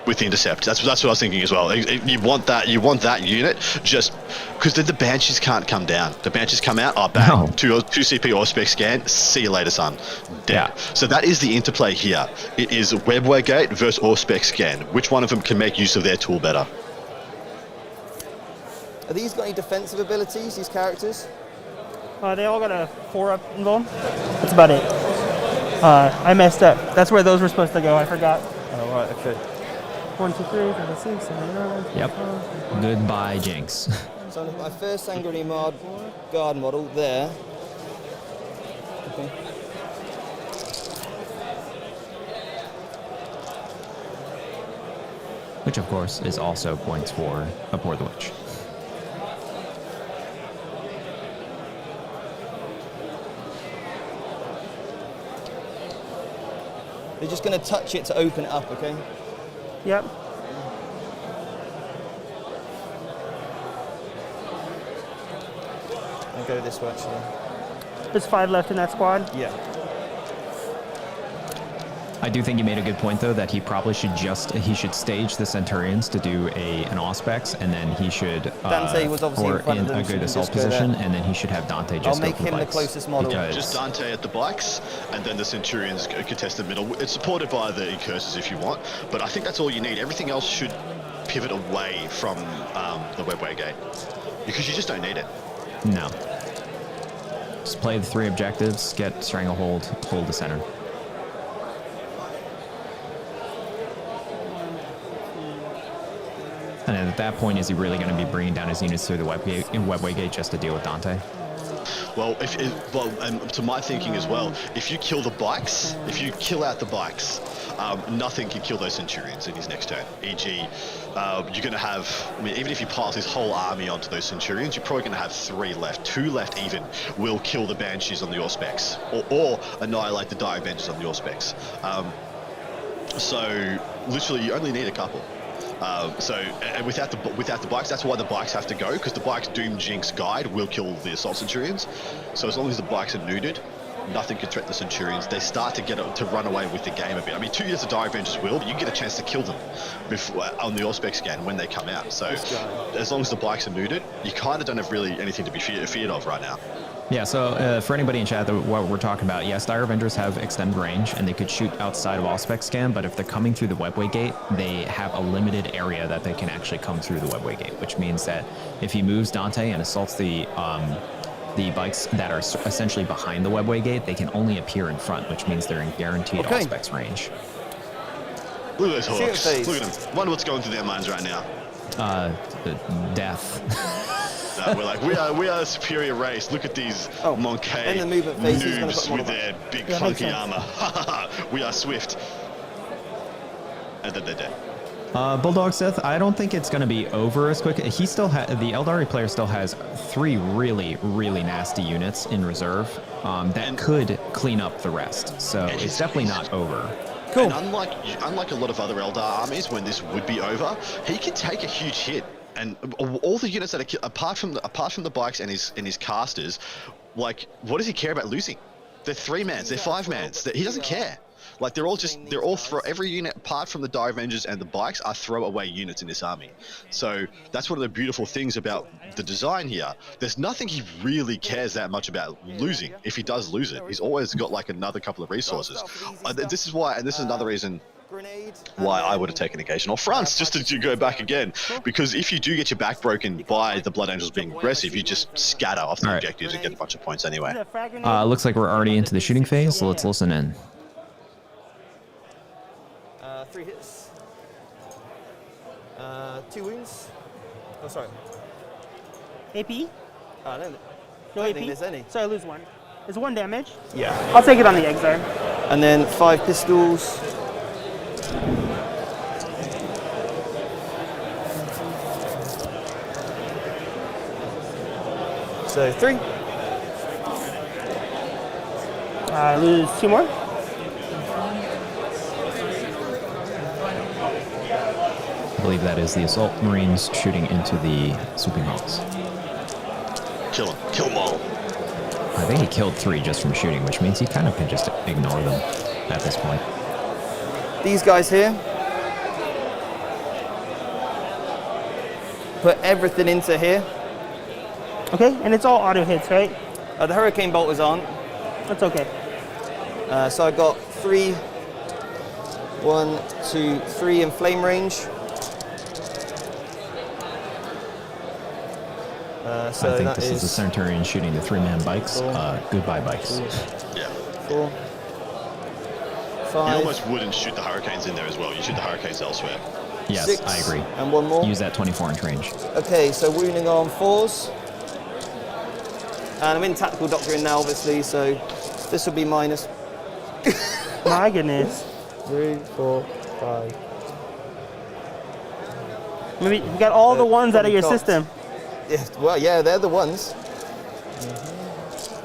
With the intercept, that's what I was thinking as well. You want that unit just because then the Banshees can't come down. The Banshees come out, bang, No. 2 CP Auspex scan. See you later, son. Dead. Yeah. So that is the interplay here. It is webway gate versus Auspex scan. Which one of them can make use of their tool better? Are these got any defensive abilities, these characters? They all got a 4-up invuln. That's about it. I messed up. That's where those were supposed to go. I forgot. Oh, right, okay. 1, 2, 3, 4, 5, 6, 7, 8, 9. Yep. Goodbye, Jinx. So my first Sanguinary Guard model there. Okay. Which, of course, is also points for Abhor the Witch. They're just going to touch it to open it up, okay? Yep. I'll go this way, actually. There's 5 left in that squad. Yeah. I do think you made a good point, though, that he probably should stage the Centurions to do an Auspex, and then he should Dante was obviously in front of them, a so good we assault just go position, there. and then he should have Dante just I'll make go for him the bikes, closest model. because- Just Dante at the bikes, and then the Centurions contest the middle. It's supported by the Incurses if you want, but I think that's all you need. Everything else should pivot away from the webway gate, because you just don't need it. No. Just play the 3 objectives, get Stranglehold, hold the center. And then at that point, is he really going to be bringing down his units through the webway gate just to deal with Dante? Well, and to my thinking as well, if you kill the bikes, if you kill out the bikes, nothing can kill those Centurions in his next turn. E.g., you're going to have, I mean, even if you pass his whole army onto those Centurions, you're probably going to have 3 left. 2 left even will kill the Banshees on the Auspex, or annihilate the Dire Avengers on the Auspex. So, literally, you only need a couple. And without the bikes, that's why the bikes have to go, because the bikes Doom Jinx Guide will kill the Assault Centurions. So as long as the bikes are neutered, nothing can threaten the Centurions. They start to run away with the game a bit. I mean, 2 years of Dire Avengers will, but you get a chance to kill them on the Auspex scan when they come out. So as long as the bikes are neutered, you kind of don't have really anything to be feared of right now. Yeah, so for anybody in chat, what we're talking about, yes, Dire Avengers have extended range, and they could shoot outside of Auspex scan, but if they're coming through the webway gate, they have a limited area that they can actually come through the webway gate, which means that if he moves Dante and assaults the bikes that are essentially behind the webway gate, they can only appear in front, which means they're in guaranteed Auspex range. Look at those Shooting hawks. phase. Look at them. Wonder what's going through their minds right now. Death. We're like, we are a superior race. Look at these Monkey in the movement phase, he's gonna put noobs them on with the their big Yeah, funky makes armor. We are swift. And then they're dead. Bulldog Sith, I don't think it's going to be over as quick. He still the Aeldari player still has 3 really, really nasty units in reserve that could clean up the rest. So it's definitely not over. Cool. And unlike a lot of other Eldar armies, when this would be over, he can take a huge hit. And all the units that are apart from the bikes and his casters, like, what does he care about losing? They're 3-mans, they're 5-mans. He doesn't care. Like, they're all every unit apart from the Dire Avengers and the bikes are throwaway units in this army. So that's one of the beautiful things about the design here. There's nothing he really cares that much about losing. If he does lose it, he's always got like another couple of resources. This is why, and this is another reason why I would have taken occasional fronts, just to go back again. Because if you do get your back broken by the Blood Angels being aggressive, you just scatter off the objectives and get a bunch of points anyway. Looks like we're already into the shooting phase, so let's listen in. 3 hits. 2 wounds. Oh, sorry. AP? No No AP? think there's any. So I lose 1. There's 1 damage. Yeah. I'll take it on the Exar. And then 5 pistols. So 3. I lose 2 more. I believe that is the Assault Marines shooting into the Swooping Hawks. Kill him. Kill them all. I think he killed 3 just from shooting, which means he kind of can just ignore them at this point. These guys here. Put everything into here. Okay, and it's all auto hits, right? The Hurricane Bolters aren't. That's okay. So I got 3, 1, 2, 3 in flame range. So I think that this is the Centurion shooting the 3-man bikes. Goodbye, bikes. Yeah. 4, You 5, almost wouldn't shoot the Hurricanes in there as well. You shoot the Hurricanes elsewhere. Yes, 6, I agree. and 1 more. Use that 24-inch range. Okay, so wounding on 4s. And I'm in tactical doctrine now, obviously, so this will be minus. My goodness. 3, 4, 5. Maybe you got all the ones out of your system. Yeah, well, yeah, they're the ones.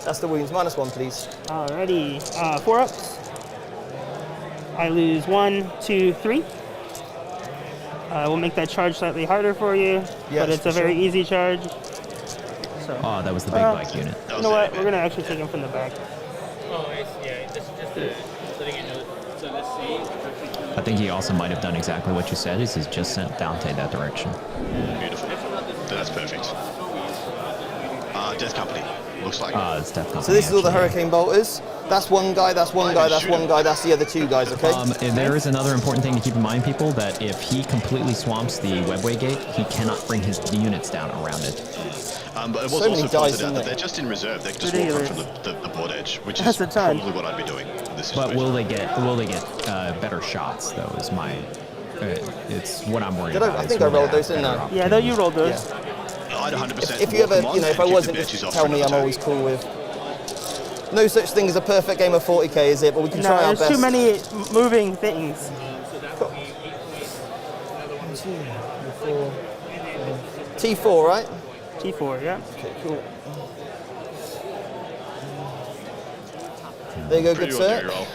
That's the wounds. -1, please. Alrighty. 4 ups. I lose 1, 2, 3. We'll make that charge slightly harder for you, but it's a very easy charge. So. Oh, that was the big bike unit. You know what? We're gonna actually take him from the back. Oh, yeah. This is just letting you know. So this scene. I think he also might have done exactly what you said, is he's just sent Dante that direction. Beautiful. That's perfect. Death Company. Looks like. It's Death Company. So this is all the actually. Hurricane Bolters. That's one guy, that's one guy, that's one guy, that's the other 2 guys, okay? And there is another important thing to keep in mind, people, that if he completely swamps the webway gate, he cannot bring his units down around it. But it was So many also dice, pointed out isn't that it? they're just in reserve. They can just walk up from the board edge, which is That's a ton. probably what I'd be doing in this But situation. will they get better shots, though, is my... it's what I'm worried Did I- about. I is think I will they rolled have those, didn't better I? opportunities. Yeah, though you rolled those. I'd 100%. If you ever, walk you them know, on if I and wasn't, keep the just bitches off tell for me, I'm another always cool with. No such thing as a perfect game of 40k, is it? But we can No, try our there's best. too many moving things. T4, right? T4, yeah. Okay, cool. There you go, good Pretty sir. ordinary roll.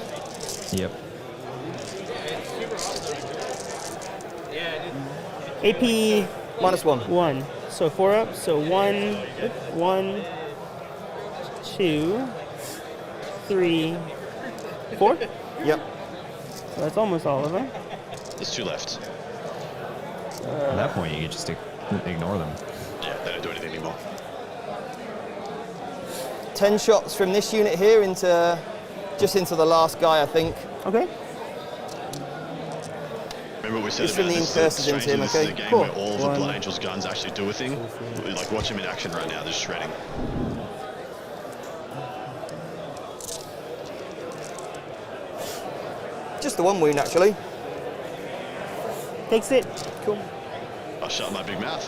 Yep. AP -1. 1. So 4 up. So 1, 1, 2, 3, 4. Yep. So that's almost all of them. There's 2 left. At that point, you can just ignore them. Yeah, they don't do anything anymore. 10 shots from this unit here into just into the last guy, I think. Okay. Remember what we said Just about from the this? incurses into him, This is okay? a game Cool. where all the 1, Blood Angels guns actually do a thing. Like, watch them in action right now. They're shredding. Just the 1 wound, actually. Takes it. Cool. I'll shut my big mouth.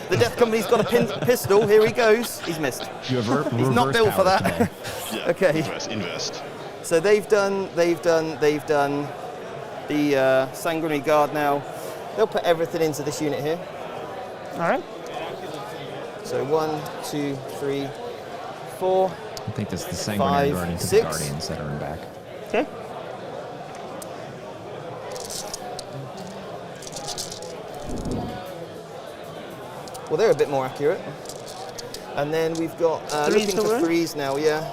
The Death Company's got a pistol. Here he goes. He's missed. You have He's not built for that. Yeah, Okay. Invest. So they've done the Sanguinary Guard now. They'll put everything into this unit here. All right. So 1, 2, 3, 4. I think this is the Sanguinary 5, Guardian to the 6. Guardians that are in back. Okay. Well, they're a bit more accurate. And then we've got Threes looking to for win? 3s now, yeah.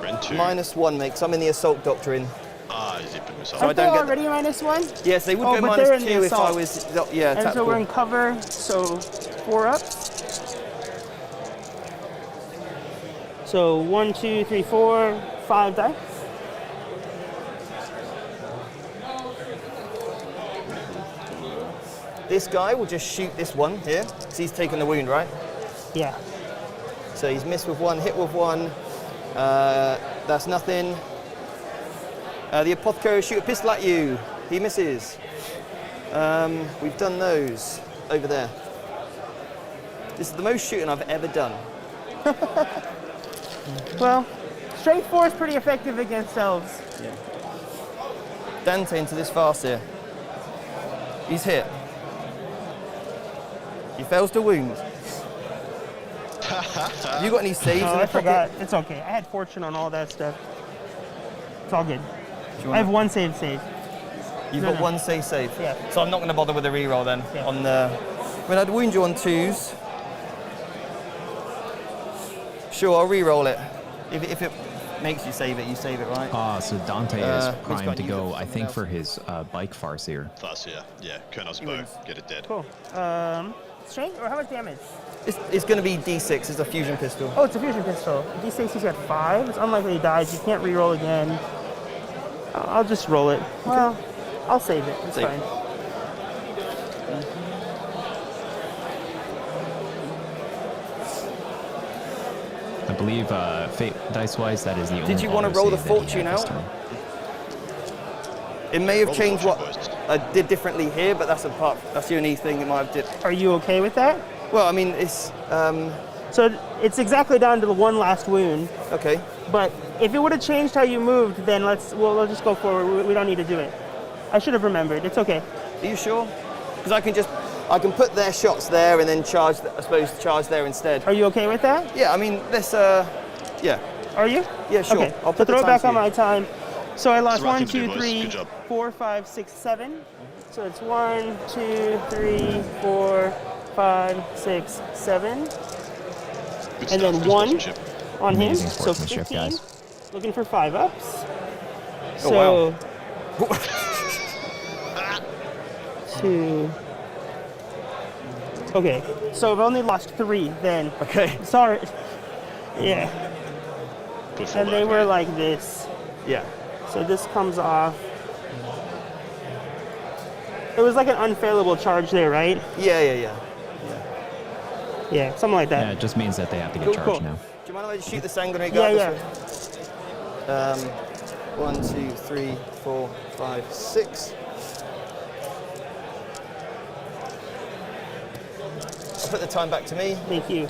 Rend 2. -1, mate, 'cause I'm in the Assault Doctrine. Is it put myself? So I Aren't they don't get already -1? Yes, they would Oh, go but they're in the -2 if I assault. was, yeah, And so tactical. we're in cover, so 4 up. So 1, 2, 3, 4, 5 die. This guy will just shoot this one here, because he's taken the wound, right? Yeah. So he's missed with 1, hit with 1. That's nothing. The Apothecary will shoot a pistol at you. He misses. We've done those over there. This is the most shooting I've ever done. Well, straight 4 is pretty effective against elves. Dante into this fast here. He's hit. He fails to wound. Have you got any saves Oh, in I the forgot. pocket? It's okay. I had fortune on all that stuff. It's all good. Do you I have want 1 save. You've No, got no. 1 save. Yeah. So I'm not going to bother with a reroll then. Yeah. On the, I mean, I'd wound you on 2s. Sure, I'll reroll it. If it makes you save it, right? So Dante he's is got primed to to use it go, for I something think, else. for his bike farce here. Fast, yeah. Colonel's He bow. wins. Get it dead. Cool. Strength or how much damage? It's going to be D6. It's a fusion pistol. Oh, it's a fusion pistol. D6, he's got 5. It's unlikely he dies. You can't reroll again. I'll just roll it. Well, I'll save it. It's Save. fine. I believe fate dice-wise, that is the only. Did you want to auto roll the save that he fortune had this out? turn. It may have Roll the changed what fortune, boys. I did differently here, but that's the only thing it might have did. Are you okay with that? Well, I mean, it's So it's exactly down to the 1 last wound. okay. But if it would have changed how you moved, then we'll just go forward. We don't need to do it. I should have remembered. It's okay. Are you sure? Because I can put their shots there and then charge there instead. Are you okay with that? Yeah, I mean, let's yeah. Are you? Yeah, sure. Okay. I'll So put the throw it time back for on you. my time. So I lost It's the right 1, thing to 2, do, boys. 3, Good job. 4, 5, 6, 7. So it's 1, 2, 3, 4, 5, 6, 7. Good And stuff. then Good 1 sportsmanship. on him. Amazing So sportsmanship, 15. guys. Looking for 5 ups. Oh, So wow. 2. Okay. So I've only lost 3 then. Okay. Sorry. Yeah. Put full And they back, were mate. like this. Yeah. So this comes off. It was like an unfailable charge there, right? Yeah. Yeah, something like Yeah, that. it just means that they have to get Cool, charged cool. now. Do you mind if I just shoot the Sanguinary Yeah, Guard yeah. this way? 1, 2, 3, 4, 5, 6. I'll put the time back to me. Thank you.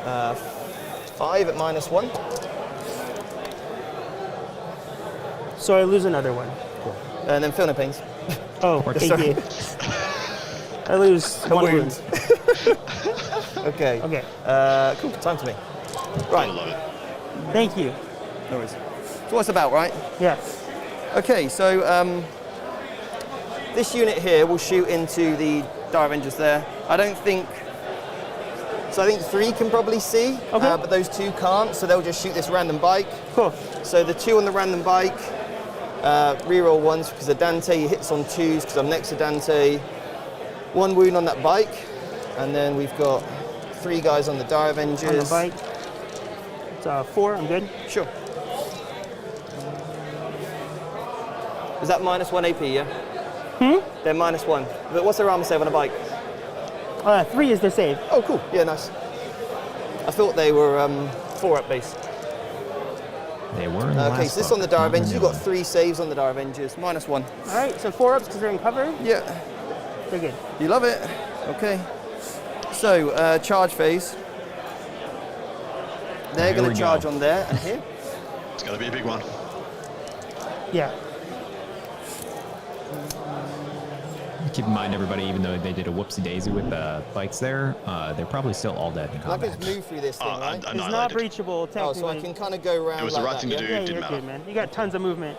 Uh, 5 at -1. So I lose another one. And then Phil pains. Oh, thank sorry. you. I lose A one wound. wound. Okay. Okay. Cool. Time to me. I Right. love it. Thank you. No worries. That's what it's about, right? Yes. Okay, so this unit here will shoot into the Dire Avengers there. I think 3 can probably see, Okay. but those 2 can't, so they'll just shoot this random bike. Cool. So the 2 on the random bike, reroll 1s because of Dante, he hits on 2s because I'm next to Dante. 1 wound on that bike, and then we've got 3 guys on the Dire Avengers. On the bike. It's 4. I'm good. Sure. Is that -1 AP, yeah? They're -1. But what's their armor save on a bike? 3 is their save. Oh, cool. Yeah, nice. I thought they were 4 up base. They were in the Okay, last so this book, on the Dire not in Avengers. the You've new got one. 3 saves on the Dire Avengers. -1. All right, so 4 ups because they're in cover. Yeah. They're good. You love it. Okay. So, charge phase. They're Here going we to charge go. on there and here. It's going to be a big one. Yeah. Keep in mind, everybody, even though they did a whoopsie daisy with the bikes there, they're probably still all dead in I combat. can move through this thing, right? It's not Annihilated. breachable, Oh, technically. so I can kind of go around It was the like right thing that, to yeah? do. Yeah, Didn't you're matter. good, man. You got tons of movement.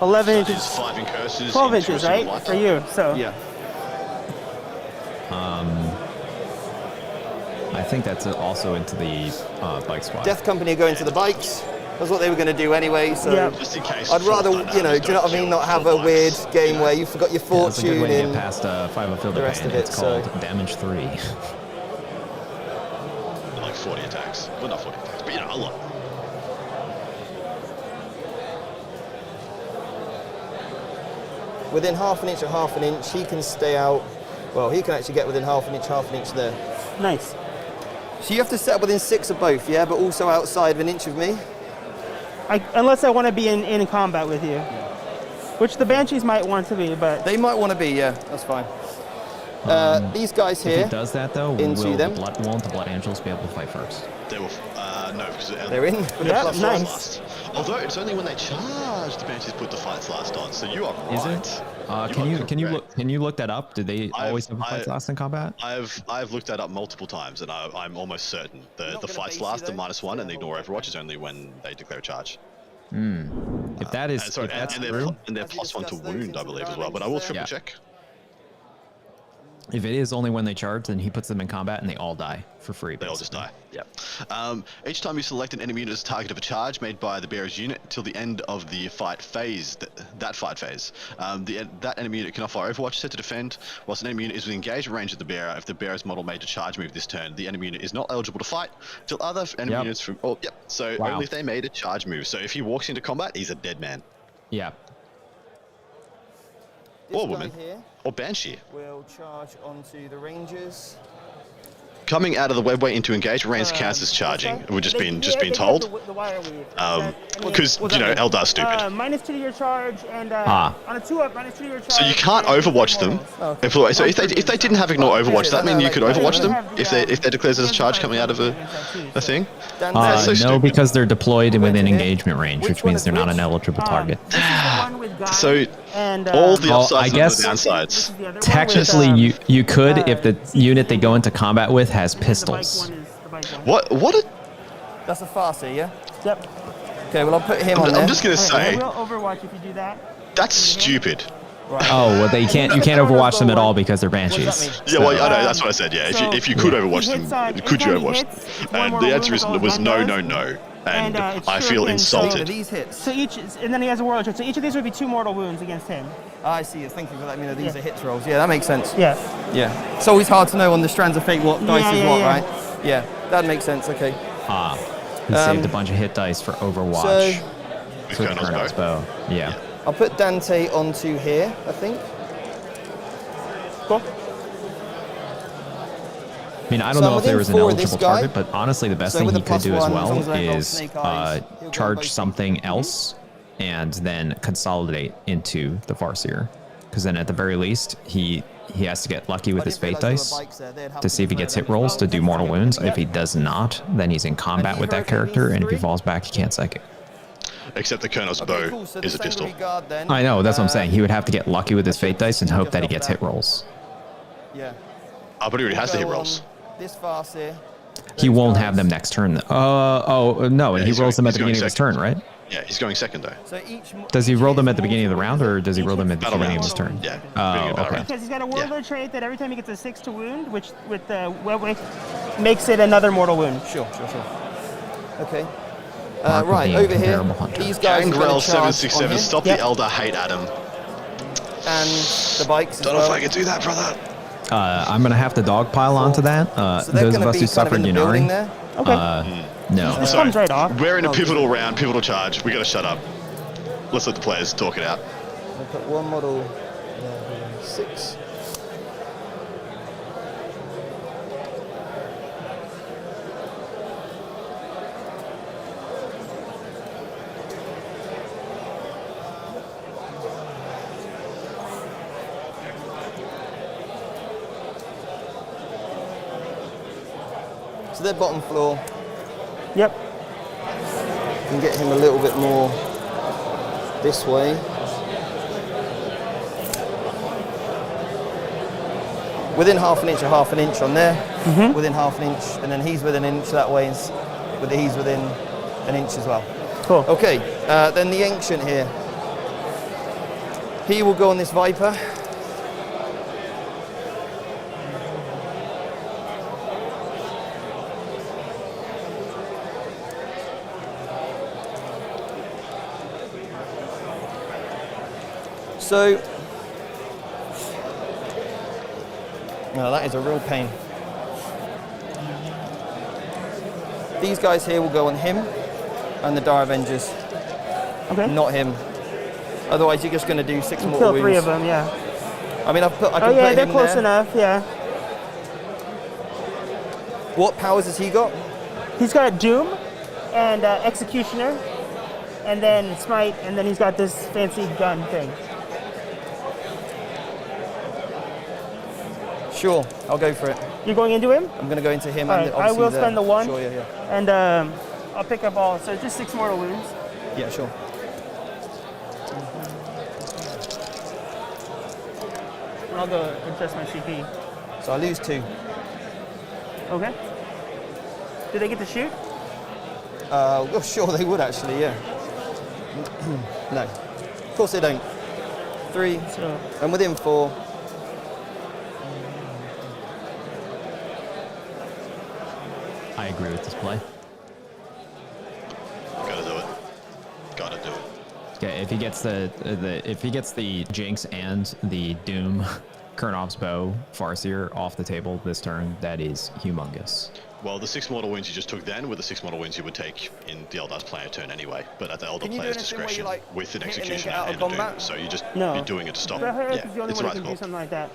11 There's inches, 5 incurses. 12 into a inches, single right? light. For you, so. Yeah. I think that's also into the bike squad. Death Company are going to the bikes. That's what they were going to do anyway, so Yeah. Just in case. I'd rather, Frontline you know, do you know what I mean, not have a weird game where you forgot your Yeah, that's a good fortune way to get in. past 5 field the rest band. of it, It's called so- damage 3. Like 40 attacks. Well, not 40 attacks, but you know, a lot. Within half an inch or half an inch, he can stay out. Well, he can actually get within half an inch there. Nice. So you have to set up within 6 of both, yeah, but also outside of an inch of me. Unless I want to be in combat with you. Which the Banshees might want to be, but They might want to be, yeah, that's fine. These guys If here, he does that, though, into them. won't the Blood Angels be able to fight first? They will. No, because they're in. Yeah, Plus nice. last. Although it's only when they charge the Banshees put the fights last on. So you are right. Is it? Can you look that up? Do they always have the fights last in combat? I've looked that up multiple times, and I'm almost certain the gonna fights base you last the though? -1 and the ignore Overwatch is only when they declare a charge. If that is, Sorry, if that's and true, they're As you +1 to discussed those wound, into I the believe as well. dimensions But I will there. triple Yeah. check. if it is only when they charge, then he puts them in combat and they all die for free. They all just basically. die. Yeah. Each time you select an enemy unit as target of a charge made by the bearer's unit till the end of the fight phase, that fight phase, that enemy unit cannot fire Overwatch set to defend. Whilst an enemy unit is within engagement range of the bearer, if the bearer's model made a charge move this turn, the enemy unit is not eligible to fight till other enemy Yep. units from. Oh, yep. So Wow. only if they made a charge move. So if he walks into combat, he's a dead man Yeah. This or guy woman here or banshee. will charge onto the Rangers. Coming out of the webway into engage range counts as charging. We've just been told. The wire weave. Because you know Eldar's stupid. -2 to your charge and Ah. on a 2-up, -2 to your charge. So you can't and Overwatch them. Okay. So if they didn't have ignore Overwatch, does that mean you could Overwatch them if they declares as a charge coming out of a thing? That's so No, stupid. because they're deployed within here? engagement range, Which which one means is they're not which? an eligible target. This is the one with guys So and, all the Well, upsides I guess- and the This downsides. is the other one with, Technically, you could if the unit they go into combat with has and then the bike pistols. one is the bike one. What? That's a Farsi, yeah? Yep. Okay, well I'll put him on there. I'm just gonna Okay, say we'll Overwatch if you do that. that's stupid. Oh, well, you can't overwatch them at all because they're banshees. Yeah, well, I know that's what I said. Yeah, So, if you could he Overwatch hits them, on- could you anytime he Overwatch hits, them? it's one And more the answer wound, is that's all was his no, gun no, does. no. And, And it's I true feel again, so- So insulted. these hits. So and then he has a warlord charge. So each of these would be 2 mortal wounds against him. I see. Thank you for letting me know these Yeah. are hits rolls. Yeah, that makes sense. Yeah. Yeah. It's always hard to know on the Strands of Fate what dice Yeah, is yeah, what, yeah. right? Yeah, that makes sense. Okay. He saved a bunch of hit dice for Overwatch. So With with Colonel's Colonel's bow. bow. Yeah. I'll put Dante onto here, I think. Cool. I mean, I don't So I'm know if there within was an 4 of this eligible guy. target, but honestly, the best So thing with he a could do as +1, as well long as I don't is snake eyes, he'll go on charge both something feet. else and then consolidate into the Farseer. Because then at the very least, he has to get lucky with I his didn't fate realise there were dice bikes there. They'd have to see if he declare gets hit damage. rolls to do mortal wounds. If he Yep. does not, then he's in combat you with that reckon character, these and if he 3? falls back, he can't psychic. Except the Colonel's Okay, bow cool. So is the a pistol. Sanctuary Guard then. I know, that's what I'm saying. He would have to get lucky with his fate dice and hope just that he off gets that. hit rolls. Yeah. Oh, but he already has the hit Go on rolls. This Farseer. He those won't guys. have them next turn. No, and he he's rolls them going- at the he's going beginning of his turn, second. right? Yeah, he's going second though. So each Does he each roll hit them is at the beginning of the multiple round, or wounds. does he roll them at the Battle beginning of round. his turn? Yeah. Oh, beginning of battle okay. round. Because he's got a warlord trait that every time he gets a 6 to wound, which with the webway makes it another mortal wound. Sure. Mark of Right, the over here, Incomparable Hunter. these guys are Gangrel going to charge 767, on stop Yep. the Eldar hate Adam. and the bikes as Don't know well. if I can do that, brother. I'm gonna have to dogpile onto that. So they're Those going of to us be who kind of suffered in the building Yunari, there. Okay. no. This Sorry. comes right off. We're in a Oh, pivotal round, pivotal charge. We gotta shut up. Let's let the players talk it out. I'll put one model there, 6. their bottom floor. Yep. And get him a little bit more this way. Within half an inch or half an inch on there. Within half an inch, and then he's within an inch that way, and he's within an inch as well. Cool. Okay, then the Ancient here. He will go on this Viper. So, no, that is a real pain. These guys here will go on him and the Dire Avengers. Okay. Not him. Otherwise, you're just going to do 6 more Kill wounds. 3 of them, yeah. I mean, I can Oh yeah, put they're him close there. enough, yeah. What powers has he got? He's got Doom and Executioner, and then Smite, and then he's got this fancy gun thing. Sure, I'll go for it. You're going into him? I'm going to go into him. All And right, I obviously will spend the 1, Sure, yeah. and I'll pick up all, so just 6 mortal wounds. Yeah, sure. And I'll go adjust my CP. So I lose 2. Okay. Do they get to shoot? Well, sure they would actually, yeah. No, of course they don't. 3, So, and within 4. I agree with this play. Gotta do it. Gotta do it. Okay, if he gets the Jinx and the Doom Kurnov's Bow Farseer off the table this turn, that is humongous. Well, the 6 mortal wounds you just took then were the 6 mortal wounds you would take in the Eldar's player turn anyway, but at the Elder Can you do player's anything where you, discretion like, with an hit and then execution get out of and a doom. combat? So you just No. you're doing it to stop. the Hurricane Yeah, is the only it's one right who can do call. something like that.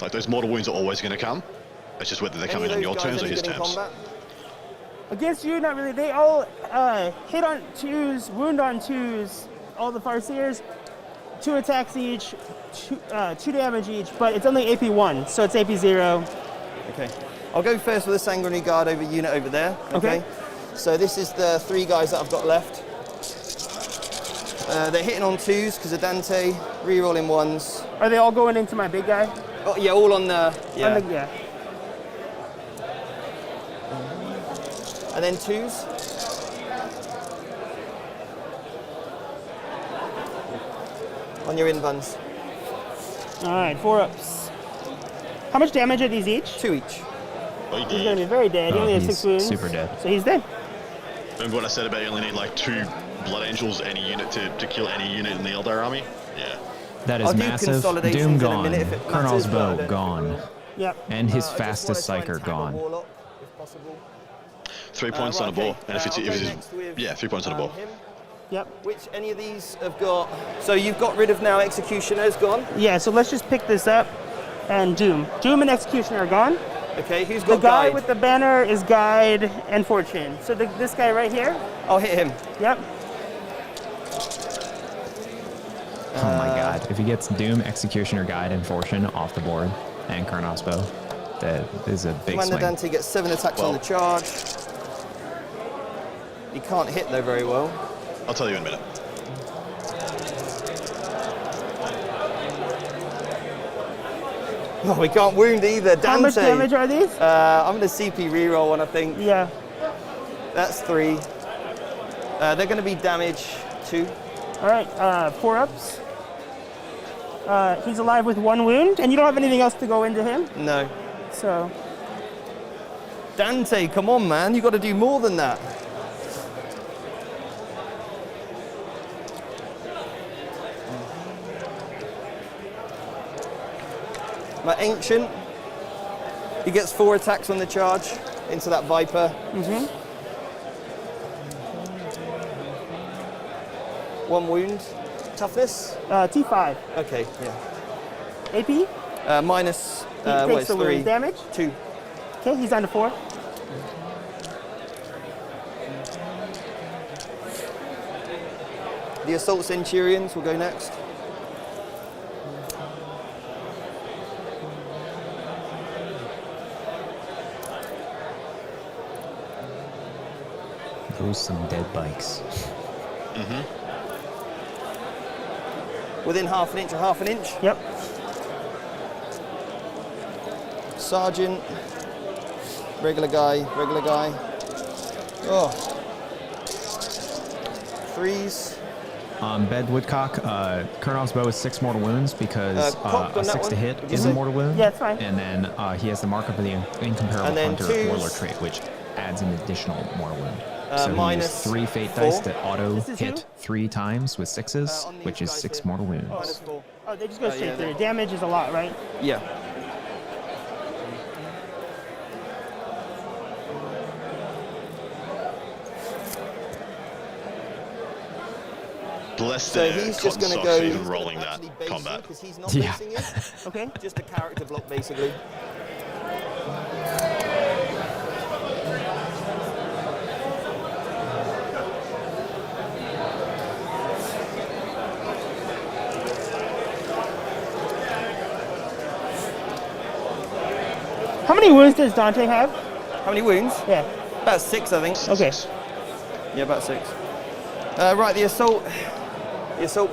Like those mortal wounds are always going to come. It's just whether they're coming on your terms or his terms. Against you, not really. They all hit on 2s, wound on 2s, all the Farseers, 2 attacks each, 2 damage each, but it's only AP 1, so it's AP 0. Okay. I'll go first with a Sanguinary Guard over unit over there. Okay. So this is the 3 guys that I've got left. They're hitting on 2s because of Dante, re-rolling 1s. Are they all going into my big guy? Oh, yeah, all on the... Yeah. Yeah. And then 2s. On your inbuns. All right, 4-ups. How much damage are these each? 2 each. Oh, you He's going to did. be very dead. He Oh, only has he's 6 wounds. super dead. So he's dead. Remember what I said about you only need like 2 Blood Angels, any unit to kill any unit in the Eldar army? Yeah. That is I'll do massive. consolidations Doom in a gone. minute if it Kurnov's matters, but I Bow don't- gone. Yep. And his I just fastest wanna try psyker and tag a gone. Warlock, if possible. 3 points Right, on a ball. okay. And if it's, I'll if go it's next with, yeah, 3 points on a ball. him. Yep. Which any of these have got? So you've got rid of now Executioner's gone. Yeah, so let's just pick this up. And Doom. Doom and Executioner are gone. Okay, who's The got guy Guide? with the banner is Guide and Fortune. So this guy right here. I'll hit him. Yep. Oh my god. If he gets Doom, Executioner, Guide, and Fortune off the board, and Kurnov's Bow, that is a big Commander swing. Dante gets 7 attacks on the charge. He can't hit though very well. I'll tell you in a minute. Oh, we can't wound either. Dante. How much damage are these? I'm going to CP reroll one, I think. Yeah. That's 3. They're going to be damage 2. All right, 4-ups. He's alive with 1 wound, and you don't have anything else to go into him. No. So Dante, come on, man. You got to do more than that. My Ancient, he gets 4 attacks on the charge into that Viper. Mm-hmm. 1 wound. Toughness? T5. Okay, yeah. AP. Minus, He what takes is the 3? wound damage. 2. Okay, he's down to 4. The Assault Centurions will go next. Those some dead bikes. Within half an inch or half an inch. Yep. Sergeant. Regular guy. Oh. Threes. Bed Woodcock, Kurnov's bow is 6 mortal wounds because cocked on a that 6 to one, hit did you is say? a mortal wound. Yeah, it's fine. And then he has the markup of the Incomparable And then Hunter twos. Warlord trait, which adds an additional mortal wound. So he minus used 3 fate 4. dice to auto This is hit who? 3 times with 6s, On these which is guys 6 here. mortal wounds. Minus 4. Oh, they just go straight yeah, through. they- Damage is a lot, right? Yeah. Bless So their he's just cotton going to socks go. for even he's rolling gonna that actually base combat. because he's not Yeah. basing it. Okay. Just a character block, basically. How many wounds does Dante have? How many wounds? Yeah. About 6, I think. Okay. Yeah, about 6. Right, the assault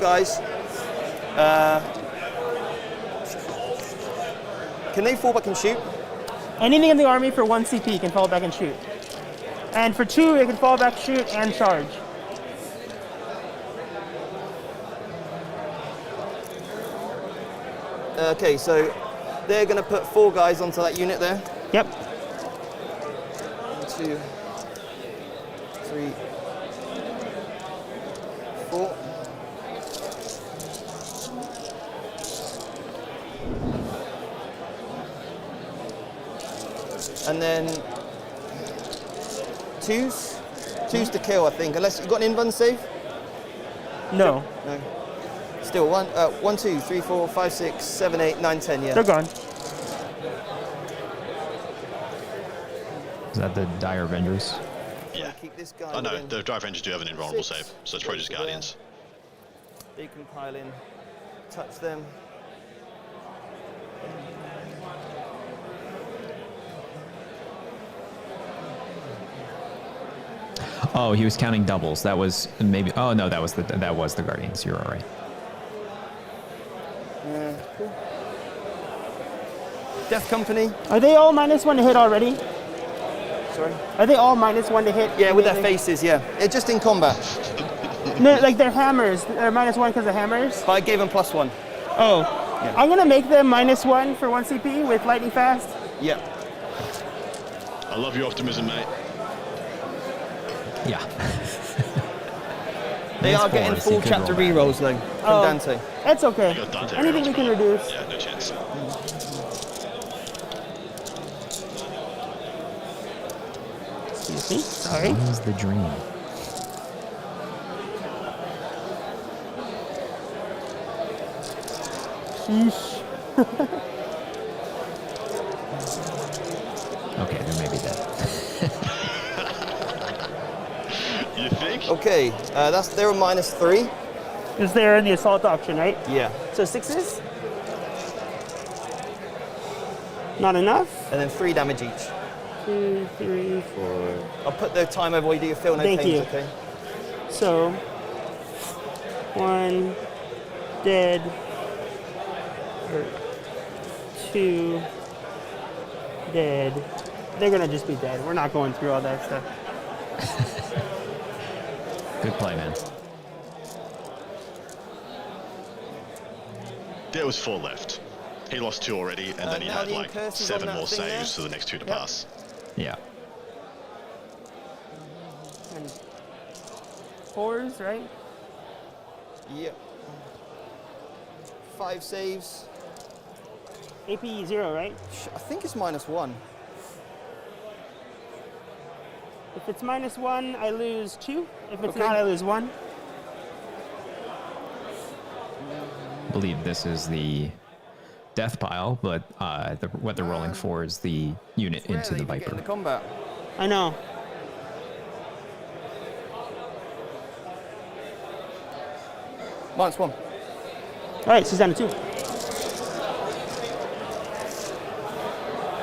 guys. Can they fall back and shoot? Anything in the army for 1 CP can fall back and shoot. And for 2, it can fall back, shoot, and charge. Okay, so they're going to put 4 guys onto that unit there. Yep. 1, 2, 3, 4. And then 2s. 2s to kill, I think. Unless you got an invuln save? No. No. Still 1, 2, 3, 4, 5, 6, 7, 8, 9, 10. Yeah. They're gone. Is that the Dire Avengers? Yeah. Keep this guy. I know, within the Drive Rangers do have an invulnerable 6. save, so it's probably just Guardians. They can pile in, touch them. Oh, he was counting doubles. That was maybe. Oh no, that was the Guardians. You're all right. Cool. Death Company. Are they all -1 to hit already? Sorry. Are they all -1 to hit? Yeah, with their Amazing. faces. Yeah, just in combat. No, like their hammers. They're -1 because of hammers. But I gave them +1. Oh. I'm gonna make them -1 for 1 CP with lightning fast. Yeah. I love your optimism, mate. Yeah. They are Nice getting force, full you could chapter roll that. rerolls though from Oh. Dante. It's okay. You got Dante Anything rerolls, we can but- reduce. Yeah, no chance. Excuse me. Sorry. That was the dream. Sheesh. Okay, they may be dead. You think? Okay, they're a -3. Is there in the assault auction, right? Yeah. So 6s? Not enough? And then 3 damage each. 2, 3, 4. I'll put the time over while you do your fill no Thank pains, you. okay? So 1 dead. Or 2 dead. They're gonna just be dead. We're not going through all that stuff. Good play, man. There was 4 left. He lost 2 already, and then he now had the like incurse is 7 on that more thing there. saves for the next 2 to Yep. pass. Yeah. And 4s, right? Yep. 5 saves. AP 0, right? I think it's -1. If it's -1, I lose 2. If it's Okay. not, I lose 1. I believe this is the death pile, but what they're rolling for is the unit Where into are the they getting Viper. the combat? I know. -1. All right, she's down to 2.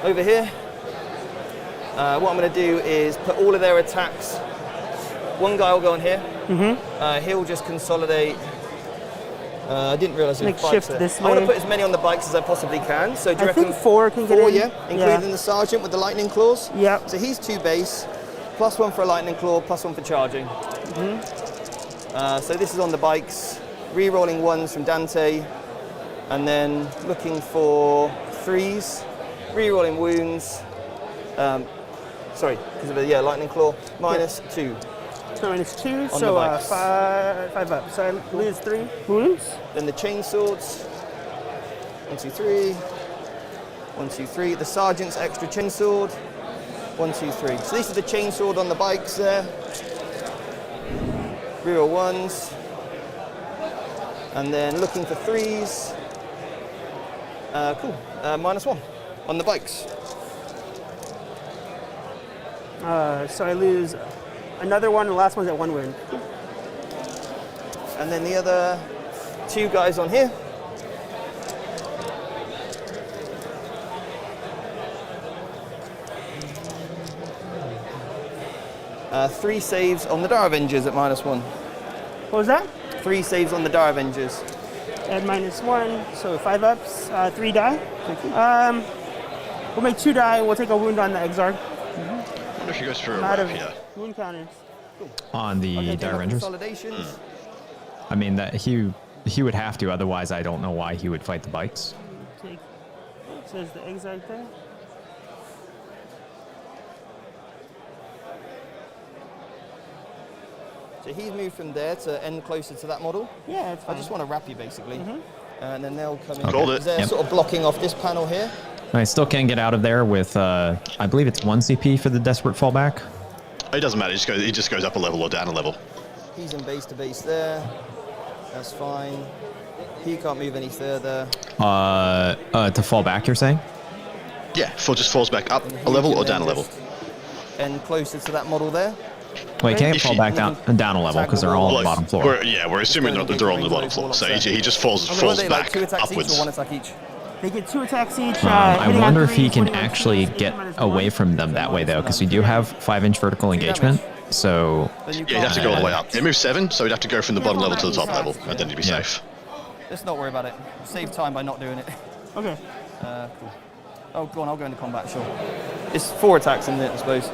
Over here, what I'm going to do is put all of their attacks One guy will go on here. He'll just consolidate. I didn't realize there was bikes shift there. this I want way. to put as many on the bikes as I possibly can. So do you I reckon think 4 can get 4, in. yeah? Including the sergeant with the lightning claws? Yep. So he's 2 base, +1 for a lightning claw, +1 for charging. So this is on the bikes. Re-rolling 1s from Dante. And then looking for 3s. Re-rolling wounds. Sorry, because of the lightning claw. -2. So -2, On so the bikes. 5 up. So I lose 3 wounds. Then the chain swords. 1, 2, 3. 1, 2, 3. The sergeant's extra chain sword. 1, 2, 3. So these are the chain sword on the bikes there. Real 1s. And then looking for 3s. Cool. -1 on the bikes. So I lose another 1, the last one's at 1 wound. And then the other 2 guys on here. Three saves on the Dar Avengers at -1. What was that? 3 saves on the Dar Avengers. At -1, so 5 ups, 3 die. We'll make 2 die, we'll take a wound on the Exarch. I wonder if he goes for a I'm out wrap of here. wound counters. On the Okay, Dire no Avengers. consolidations. I mean, that he would have to, otherwise I don't know why he would fight the bikes. Take, it says the Exarch there. So he's moved from there to end closer to that model. Yeah, it's I fine. just want to wrap you basically. And then they'll come in. Called it. They're Yep. sort of blocking off this panel here. I still can get out of there with, I believe it's 1 CP for the Desperate Fallback. It doesn't matter. It just goes up a level or down a level. He's in base to base there. That's fine. He can't move any further. To fall back, you're saying? Yeah, just falls back up a level or down a level. And closer to that model there. Well, he can't If fall you- back down a level because they're all on the bottom floor. We're assuming that they're on the bottom floor, so he just falls What are they, like back 2 attacks each upwards. or 1 attack each? They get 2 attacks each. I hitting on wonder if he 3s, can 21 actually twos, get 18 away -1. from them that way, though, because we do have 5-inch vertical engagement. So Then you Yeah, he'd have to can't- go all the way up. It moves 7, so he'd have to go from the bottom level to the top level, and then he'd be Yeah. safe. Let's not worry about it. Save time by not doing it. Okay. Cool. Oh, go on, I'll go into combat, sure. It's 4 attacks in it, I suppose.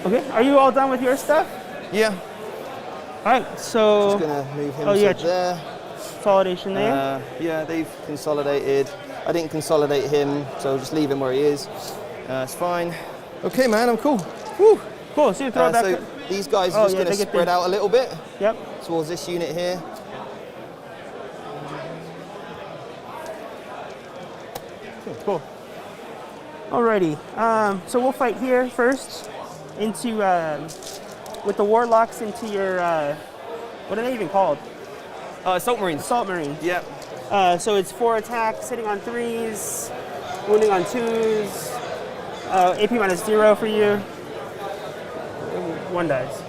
Okay. Are you all done with your stuff? Yeah. All right. So Just gonna move him Oh, yeah. to there. consolidation there. Yeah, they've consolidated. I didn't consolidate him, so I'll just leave him where he is. It's fine. Okay, man, I'm cool. Woo. Cool. So you throw it back. So these guys are Oh, just yeah, gonna they get spread the- out a little bit Yep. towards this unit here. Cool. Alrighty. So we'll fight here first into with the warlocks into your what are they even called? Assault Marines. Assault Marines. Yeah. So it's 4 attacks, hitting on 3s, wounding on 2s. AP -0 for you. 1 dies.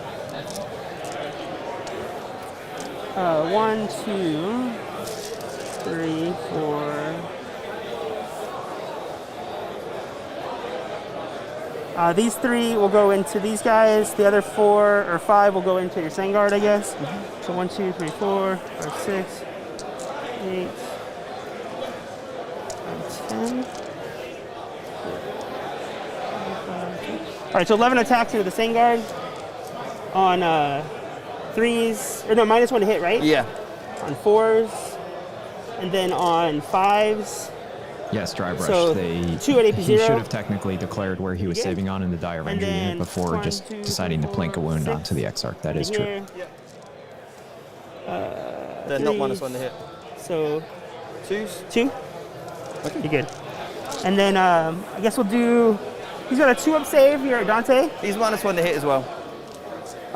1, 2, 3, 4. These 3 will go into these guys. The other 4 or 5 will go into your Sangard, I guess. So 1, 2, 3, 4, 5, 6, 8, 10. All right, so 11 attacks into the Sangard on 3s, or no, -1 to hit, right? Yeah. On 4s, and then on 5s. yes, dry brush. So, they 2 at AP0. He should have technically declared where he was Yeah. saving on in the Dire Avenger then unit before 1, just 2, deciding to 3, plink a 4, wound 6. onto the Exarch. That is true. Here. They're not Threes. -1 to hit. So 2s. 2. Okay. You're good. And then I guess we'll do. He's got a 2-up save here at Dante. He's -1 to hit as well.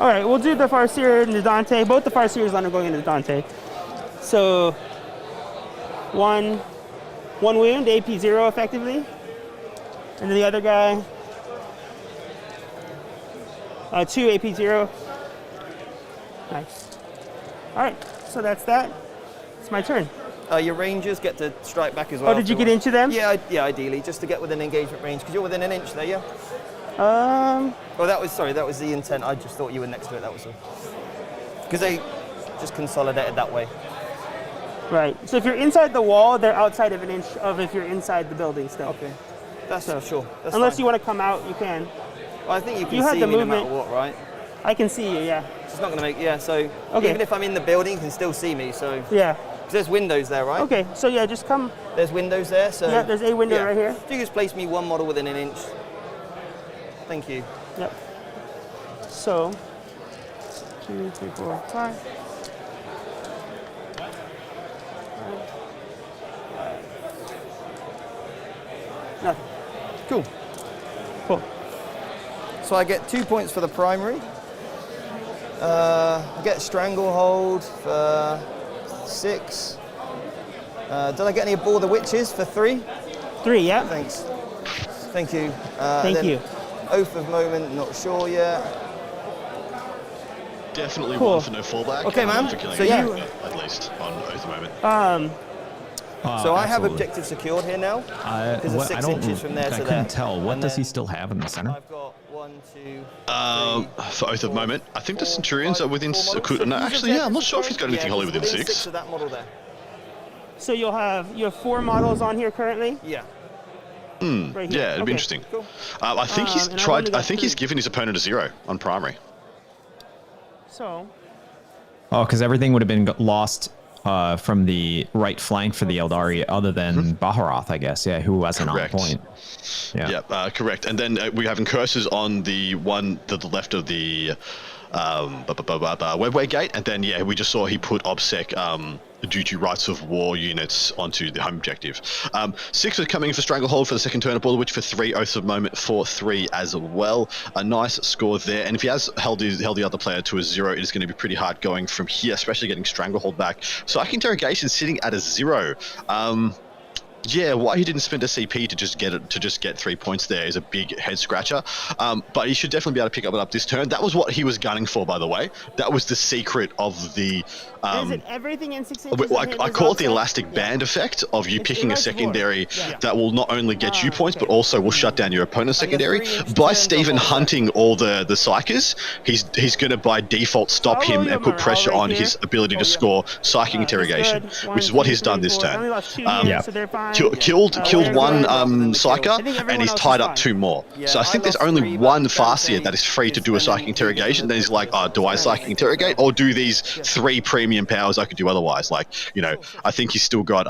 All right, we'll do the Farseer and the Dante. Both the Farseers are going into the Dante. So one wound, AP0 effectively. And then the other guy, 2 AP0. Nice. All right, so that's that. It's my turn. Your Rangers get to strike back as well. Oh, did you get into them? Yeah, ideally, just to get within engagement range, because you're within an inch there, yeah? Oh, that was the intent. I just thought you were next to it, that was all. Because they just consolidated that way. Right. So if you're inside the wall, they're outside of an inch of if you're inside the building still. Okay. That's sure. That's unless fine. you want to come out, you can. Well, I think you can You have see the me movement. no matter what, right? I can see you, yeah. It's not going to make, yeah, so Okay. even if I'm in the building, you can still see me, so. Yeah. 'Cause there's windows there, right? Okay, so yeah, just come. There's windows there, so. Yeah, there's a window right here. If you just place me one model within an inch. Thank you. Yep. So, 2, 3, 4, 5. Nothing. Cool. Cool. So I get 2 points for the primary. I get stranglehold for 6. Did I get any of all the witches for 3? 3, yeah. Thanks. Thank you. Thank you. Oath of Moment, not sure yet. Definitely Cool. one for no fallback. Okay, man. For killing So a you- unit, at least on Oath of Moment. So I have objective secured here now. Because it's 6 inches from there to there. I couldn't tell. What And does he then still have in the center? I've got 1, 2, For Oath of Moment, I think the Centurions are within. four models. So No, use actually, yeah, I'm not objective sure if he's got secured. anything wholly within he's 6. to that model there. So you have 4 models on here currently? Yeah. Right here. Yeah, it'd be Okay. interesting. Cool. I think he's and I've tried. only got I think he's 3. given his opponent a 0 on primary. So, Oh, because everything would have been lost from the right flank for the Eldari, other than Baharoth, I guess. Yeah, who wasn't Correct. on point. Yeah. Yep, correct. And then we're having curses on the one to the left of the Webway gate, and then we just saw he put OBSEC due to rights of war units onto the home objective. 6 are coming in for Stranglehold for the second turn of Border Witch for 3, Oaths of Moment for 3 as well. A nice score there, and if he has held the other player to a 0, it is going to be pretty hard going from here, especially getting Stranglehold back. Psychic Interrogation sitting at a 0. Yeah, why he didn't spend a CP to just get 3 points there is a big head scratcher. But he should definitely be able to pick it up this turn. That was what he was gunning for, by the way. That was the secret of the. is it everything in 6 inches? I call it the elastic band effect of you picking a secondary that will not only get you points, but also will shut down your opponent's secondary. By Stephen hunting all the psychers, he's going to by default stop him and put pressure on his ability to score psychic interrogation, which is what he's done this turn. Killed one psyker, and he's tied up 2 more. So I think there's only one Farseer that is free to do a psychic interrogation. Then he's like, do I psychic interrogate, or do these 3 premium powers I could do otherwise? Like, I think he's still got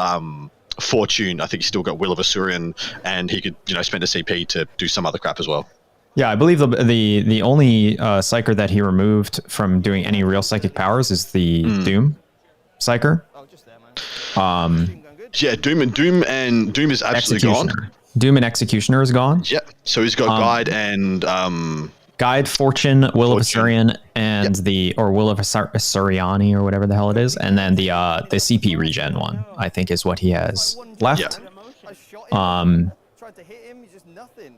Fortune. I think he's still got Will of Asurian, and he could spend a CP to do some other crap as well. Yeah, I believe the only psyker that he removed from doing any real psychic powers is the Doom psyker. Oh, just there, man. Yeah, Doom is absolutely gone. Doom and Executioner is gone. Yep. So he's got Guide and Guide, Fortune, Will of Asurian, and Will of Asuriani, or whatever the hell it is, and then the CP regen one, I think, is what he has left. Yeah. I shot him. Tried to hit him, he's just nothing.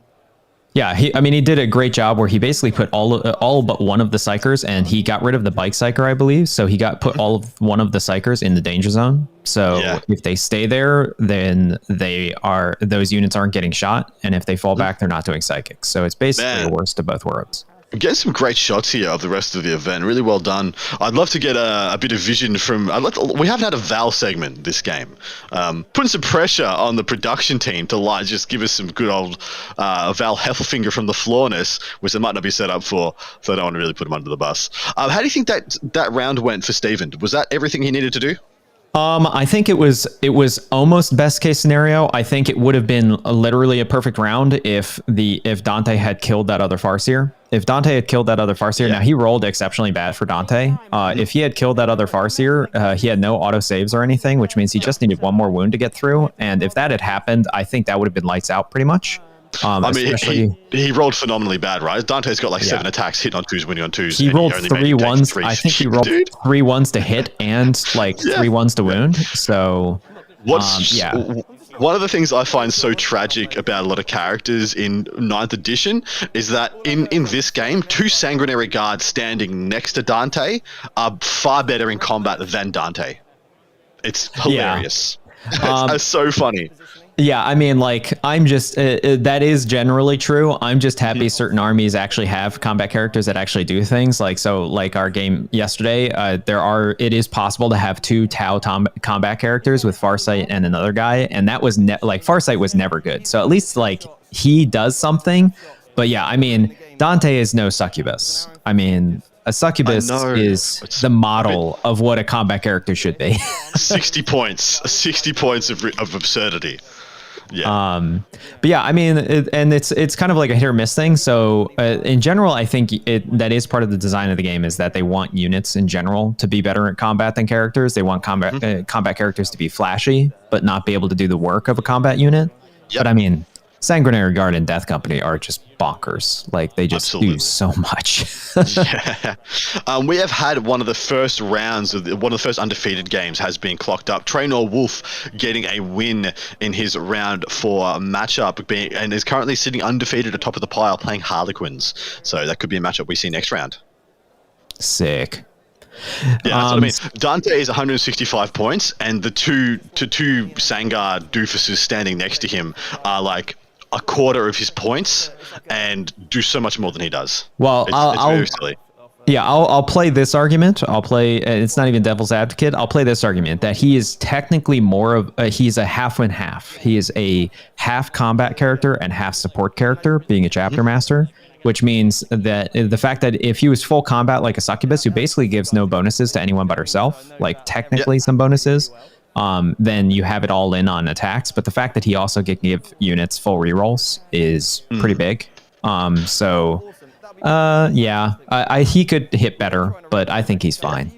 Yeah, he did a great job where he basically put all but one of the psychers, and he got rid of the bike psycher, I believe. So he put one of the psychers in the danger zone. So if they stay there, then those units aren't getting shot, and if they fall back, they're not doing psychics. So it's basically the worst of both worlds. I'm getting some great shots here of the rest of the event. Really well done. I'd love to get a bit of vision from. We haven't had a Val segment this game. Putting some pressure on the production team to just give us some good old Val Heffelfinger from the Floorness, which they might not be set up for. So I don't want to really put him under the bus. How do you think that round went for Steven? Was that everything he needed to do? I think it was almost best case scenario. I think it would have been literally a perfect round if Dante had killed that other Farseer. If Dante had killed that other Farseer, now he rolled exceptionally bad for Dante. If he had killed that other Farseer, he had no auto saves or anything, which means he just needed 1 more wound to get through. And if that had happened, I think that would have been lights out pretty much. He rolled phenomenally bad, right? Dante's got 7 attacks, hit on 2s, winning on 2s. He rolled 3 1s. I think he rolled 3 1s to hit and 3 1s to wound. So, one of the things I find so tragic about a lot of characters in 9th edition is that in this game, 2 sanguinary guards standing next to Dante are far better in combat than Dante. It's hilarious. It's so funny. Yeah, I mean, like, I'm just, that is generally true. I'm just happy certain armies actually have combat characters that actually do things. Like, so, like our game yesterday, it is possible to have two Tau combat characters with Farsight and another guy. And that was, like, Farsight was never good. So at least, like, he does something. But yeah, I mean, Dante is no succubus. I mean, a succubus is the model of what a combat character should be. 60 points. 60 points of absurdity. Yeah. But yeah, I mean, it's kind of like a hit or miss thing. So in general, I think that is part of the design of the game, is that they want units in general to be better at combat than characters. They want combat characters to be flashy, but not be able to do the work of a combat unit. Yep. But I mean, Sanguinary Guard and Death Company are just bonkers. Like, they just do so much. Yeah. We have had one of the first rounds of one of the first undefeated games has been clocked up. Traynor Wolf getting a win in his round 4 matchup, and is currently sitting undefeated at the top of the pile playing Harlequins. So that could be a matchup we see next round. Sick. Yeah, that's what I mean. Dante is 165 points, and the two Sangard doofuses standing next to him are like a quarter of his points and do so much more than he does. Well, it's very silly. Yeah, I'll play this argument. I'll play. It's not even devil's advocate. I'll play this argument that he is technically more of. He's a half and half. He is a half combat character and half support character, being a chapter master. Which means that the fact that if he was full combat like a succubus, who basically gives no bonuses to anyone but herself, like technically some bonuses, then you have it all in on attacks. But the fact that he also can give units full rerolls is pretty big. He could hit better, but I think he's fine.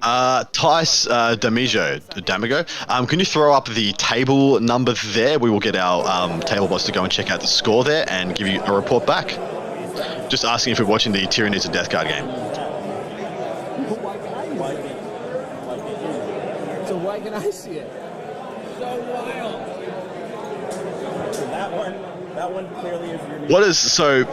Tice Damigo, can you throw up the table number there? We will get our table bots to go and check out the score there and give you a report back. Just asking if you're watching the Tyranids and Death Guard game. So why can I see it? So wild. So that one clearly is your... So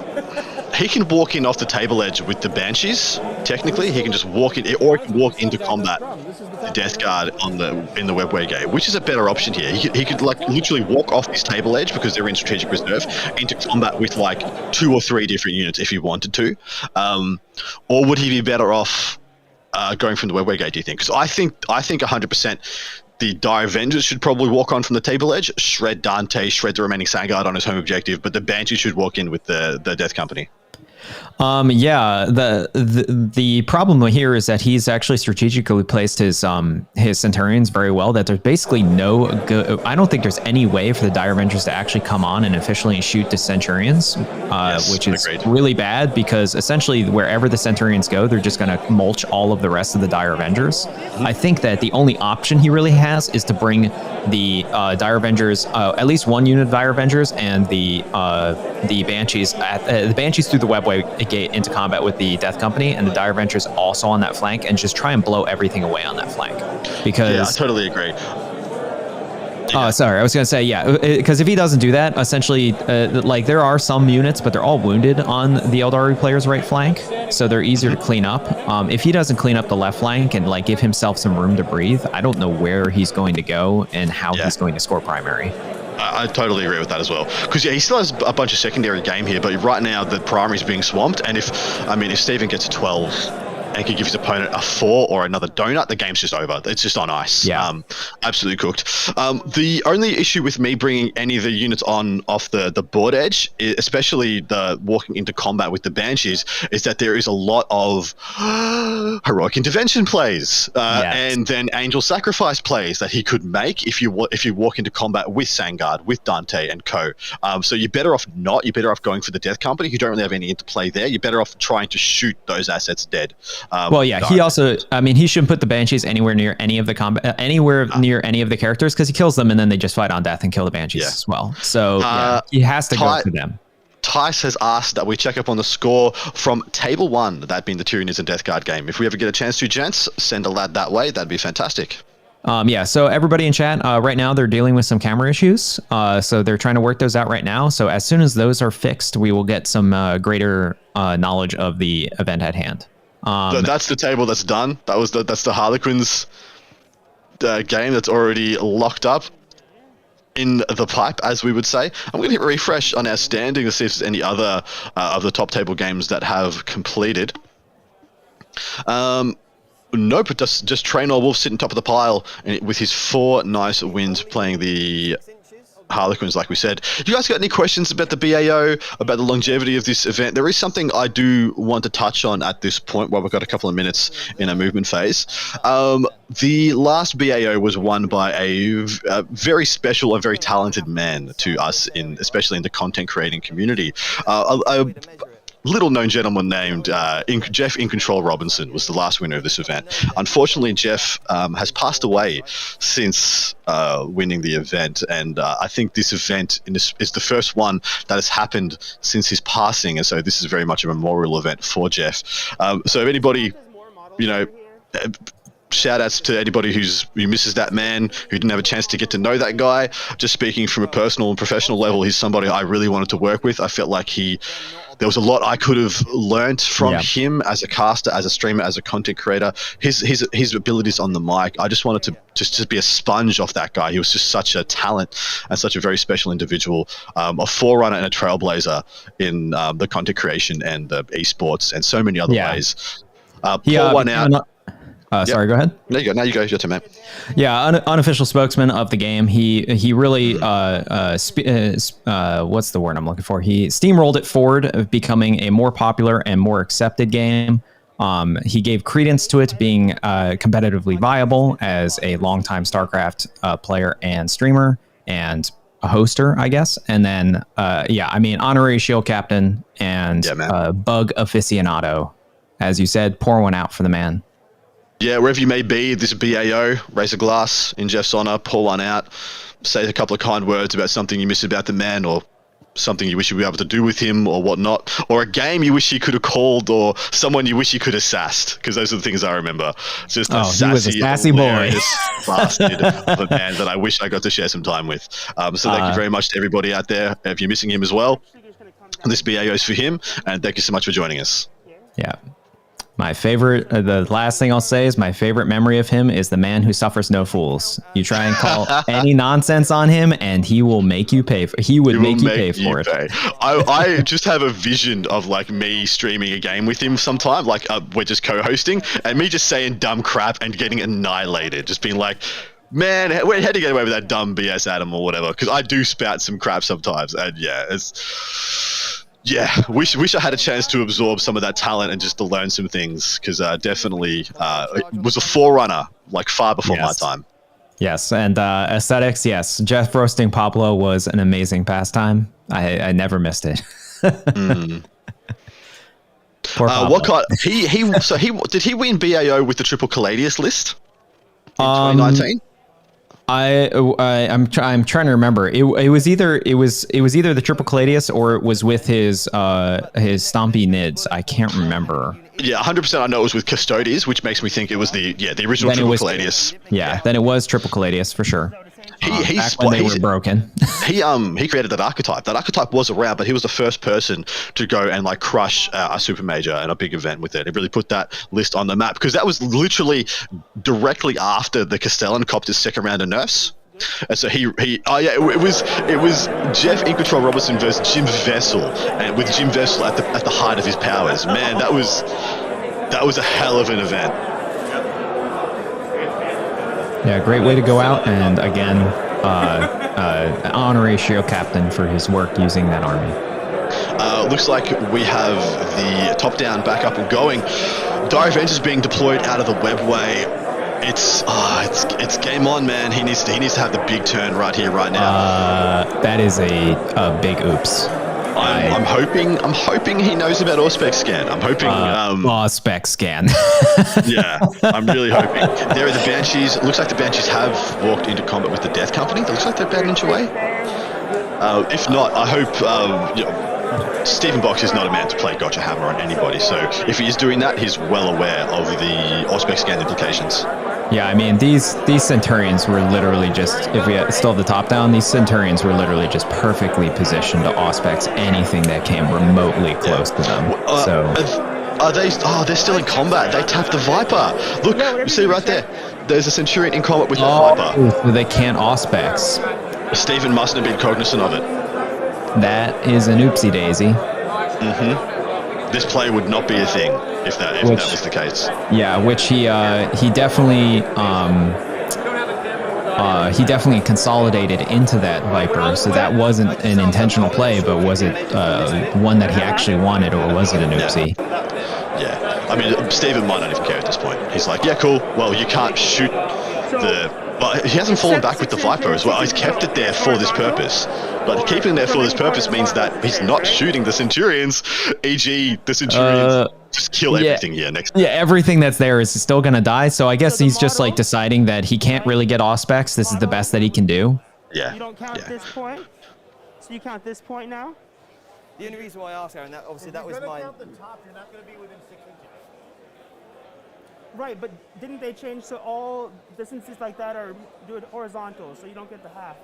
he can walk in off the table edge with the Banshees. Technically, he can just walk in, or he can walk into combat the Death Guard in the webway gate, which is a better option here. He could like literally walk off his table edge because they're in strategic reserve into combat with like 2 or 3 different units if he wanted to. Or would he be better off going from the webway gate? Do you think? Because I think 100%. The Dire Avengers should probably walk on from the table edge, shred Dante, shred the remaining Sangard on his home objective, but the Banshee should walk in with the Death Company. The problem here is that he's actually strategically placed his Centurions very well, that there's basically I don't think there's any way for the Dire Avengers to actually come on and officially shoot the Centurions, which is really bad, because essentially wherever the Centurions go, they're just going to mulch all of the rest of the Dire Avengers. I think that the only option he really has is to bring the Dire Avengers, at least one unit of Dire Avengers, and the Banshees through the webway gate into combat with the Death Company, and the Dire Avengers also on that flank, and just try and blow everything away on that flank. Because I totally agree. Oh, sorry. I was going to say, because if he doesn't do that, essentially, like, there are some units, but they're all wounded on the Aeldari player's right flank, so they're easier to clean up. If he doesn't clean up the left flank and, like, give himself some room to breathe, I don't know where he's going to go and how he's going to score primary. I totally agree with that as well. Because he still has a bunch of secondary game here, but right now the primary is being swamped, and if Steven gets a 12 and can give his opponent a 4 or another donut, the game's just over. It's just on ice. Yeah. Absolutely cooked. The only issue with me bringing any of the units off the board edge, especially the walking into combat with the Banshees, is that there is a lot of heroic intervention plays and then angel sacrifice plays that he could make if you walk into combat with Sangard, with Dante and co. So you're better off not. You're better off going for the Death Company, who don't really have any interplay there. You're better off trying to shoot those assets dead. He also, he shouldn't put the Banshees anywhere near any of the near any of the characters, because he kills them and then they just fight on death and kill the Banshees as well. So he has to go for them. Tice has asked that we check up on the score from Table 1, that being the Tyranids and Death Guard game. If we ever get a chance to, gents, send a lad that way. That'd be fantastic. So everybody in chat, right now they're dealing with some camera issues. So they're trying to work those out right now. So as soon as those are fixed, we will get some greater knowledge of the event at hand. That's the table that's done. That's the Harlequins game that's already locked up. in the pipe, as we would say. I'm going to hit refresh on our standing to see if there's any other of the top table games that have completed. Nope, just Trainor Wolf sitting top of the pile with his 4 nice wins playing the Harlequins, like we said. You guys got any questions about the BAO, about the longevity of this event? There is something I do want to touch on at this point while we've got a couple of minutes in our movement phase. The last BAO was won by a very special and very talented man to us, especially in the content creating community. A little-known gentleman named Geoff iNcontroL Robinson was the last winner of this event. Unfortunately, Geoff has passed away since winning the event, and I think this event is the first one that has happened since his passing, and so this is very much a memorial event for Geoff. So if anybody, shout-outs to anybody who misses that man, who didn't have a chance to get to know that guy. Just speaking from a personal and professional level, he's somebody I really wanted to work with. I felt like there was a lot I could have learnt from him as a caster, as a streamer, as a content creator. His abilities on the mic, I just wanted to just be a sponge off that guy. He was just such a talent and such a very special individual, a forerunner and a trailblazer in the content creation and the esports and so many other ways. Pour one out. Sorry, go ahead. There you go. Now you go. Your turn, man. Yeah, unofficial spokesman of the game. He really what's the word I'm looking for? He steamrolled it forward, of becoming a more popular and more accepted game. He gave credence to it being competitively viable as a longtime StarCraft player and streamer and a hoster, I guess. And then honorary shield captain and bug aficionado, as you said. Pour one out for the man. Yeah, wherever you may be, this BAO, raise a glass in Geoff's honor, pour one out, say a couple of kind words about something you miss about the man, or something you wish you were able to do with him, or whatnot, or a game you wish he could have called, or someone you wish he could have sassed, because those are the things I remember. It's just a sassy boy, bastard of a man that I wish I got to share some time with. So thank you very much to everybody out there. If you're missing him as well, this BAO is for him, and thank you so much for joining us. Yeah. My favorite, the last thing I'll say is my favorite memory of him is the man who suffers no fools. You try and call any nonsense on him and he will make you pay for it. He would make you pay for it. I just have a vision of like me streaming a game with him sometime, like we're just co-hosting, and me just saying dumb crap and getting annihilated. Just being like, man, how'd you get away with that dumb BS, Adam, or whatever? Because I do spout some crap sometimes, and wish I had a chance to absorb some of that talent and just to learn some things, because definitely it was a forerunner, like far before my time. Yes, and aesthetics, yes. Geoff roasting Pablo was an amazing pastime. I never missed it. What kind? Did he win BAO with the Triple Caladius list in 2019? I'm trying to remember. It was either the Triple Caladius or it was with his Stompy Nids. I can't remember. Yeah, 100%. I know it was with Custodes, which makes me think it was the original Triple Caladius. Yeah, then it was Triple Caladius for sure. When they were broken. he created that archetype. That archetype was around, but he was the first person to go and like crush a super major and a big event with it. It really put that list on the map, because that was literally directly after the Castellan copped his second round of nerfs. And so it was Geoff iNcontroL Robinson versus Jim Vessel, and with Jim Vessel at the height of his powers. Man, that was a hell of an event. Yeah, great way to go out, and again, honorary shield captain for his work using that army. Looks like we have the top-down back up and going. Dire Avengers being deployed out of the webway. It's game on, man. He needs to have the big turn right here, right now. That is a big oops. I'm hoping he knows about Auspex scan. I'm hoping Auspex scan. Yeah, I'm really hoping. There are the Banshees. It looks like the Banshees have walked into combat with the Death Company. It looks like they're about an inch away. If not, I hope Stephen Box is not a man to play Gotcha Hammer on anybody. So if he is doing that, he's well aware of the Auspex scan implications. Yeah, I mean, these Centurions were literally just, if we still have the top down, these Centurions were literally just perfectly positioned to Auspex anything that came remotely close to them. They're still in combat. They tapped the Viper. Look, you see right there. There's a Centurion in combat with the Viper. So they can't Auspex. Stephen mustn't have been cognizant of it. That is an oopsie daisy. This play would not be a thing if that was the case. Yeah, which he definitely consolidated into that Viper. So that wasn't an intentional play, but was it one that he actually wanted, or was it an oopsie? Yeah, I mean, Stephen might not even care at this point. He's like, yeah, cool. Well, you can't shoot the. Well, he hasn't fallen back with the Viper as well. He's kept it there for this purpose. But keeping it there for this purpose means that he's not shooting the Centurions, e.g. the Centurions just kill everything here next. Yeah, everything that's there is still going to die. So I guess he's just like deciding that he can't really get Auspex. This is the best that he can do. Yeah. You don't count this point? So you count this point now? The only reason why I asked, Aaron, that obviously that was my... Count the top, you're not going to be within 6 inches. Right, but didn't they change so all distances like that are do it horizontal, so you don't get the half?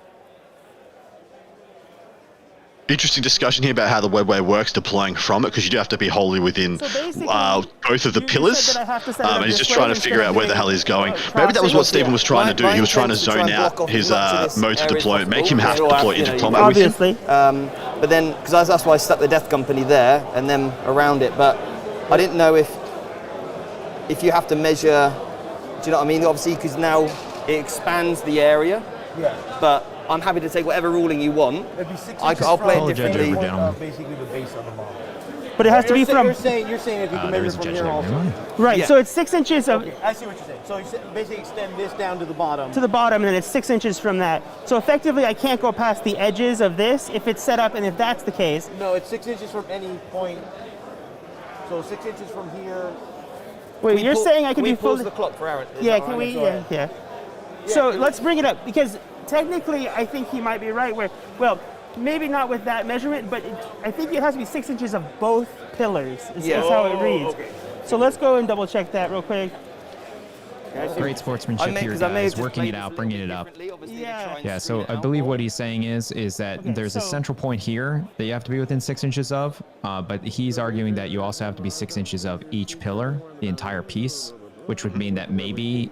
Interesting discussion here about how the webway works deploying from it, because you do have to be wholly within both of the pillars. And he's just trying to figure out where the hell he's going. Maybe that was what Stephen was trying to do. He was trying to zone out his modes of deployment, make him have to deploy into combat. Obviously. But then, because that's why I stuck the Death Company there and then around it. But I didn't know if you have to measure, do you know what I mean? Obviously, because now it expands the area. Yeah. But I'm happy to take whatever ruling you want. It'd be 6 inches I'll play it differently. Basically the base of the model. But it has to be from... You're saying if you can measure from here also. Right, so it's 6 inches of... Okay, I see what you're saying. So you basically extend this down to the bottom. To the bottom, and then it's 6 inches from that. So effectively, I can't go past the edges of this if it's set up, and if that's the case. No, it's 6 inches from any point. So 6 inches from here. Wait, you're saying I can be fully... the clock for Aaron? Yeah, can we? Yeah. So let's bring it up, because technically, I think he might be right where, well, maybe not with that measurement, but I think it has to be 6 inches of both pillars, is how it reads. Okay. So let's go and double check that real quick. Great sportsmanship here, guys. Working it out, bringing it up. Yeah, so I believe what he's saying is that there's a central point here that you have to be within 6 inches of, but he's arguing that you also have to be 6 inches of each pillar, the entire piece, which would mean that maybe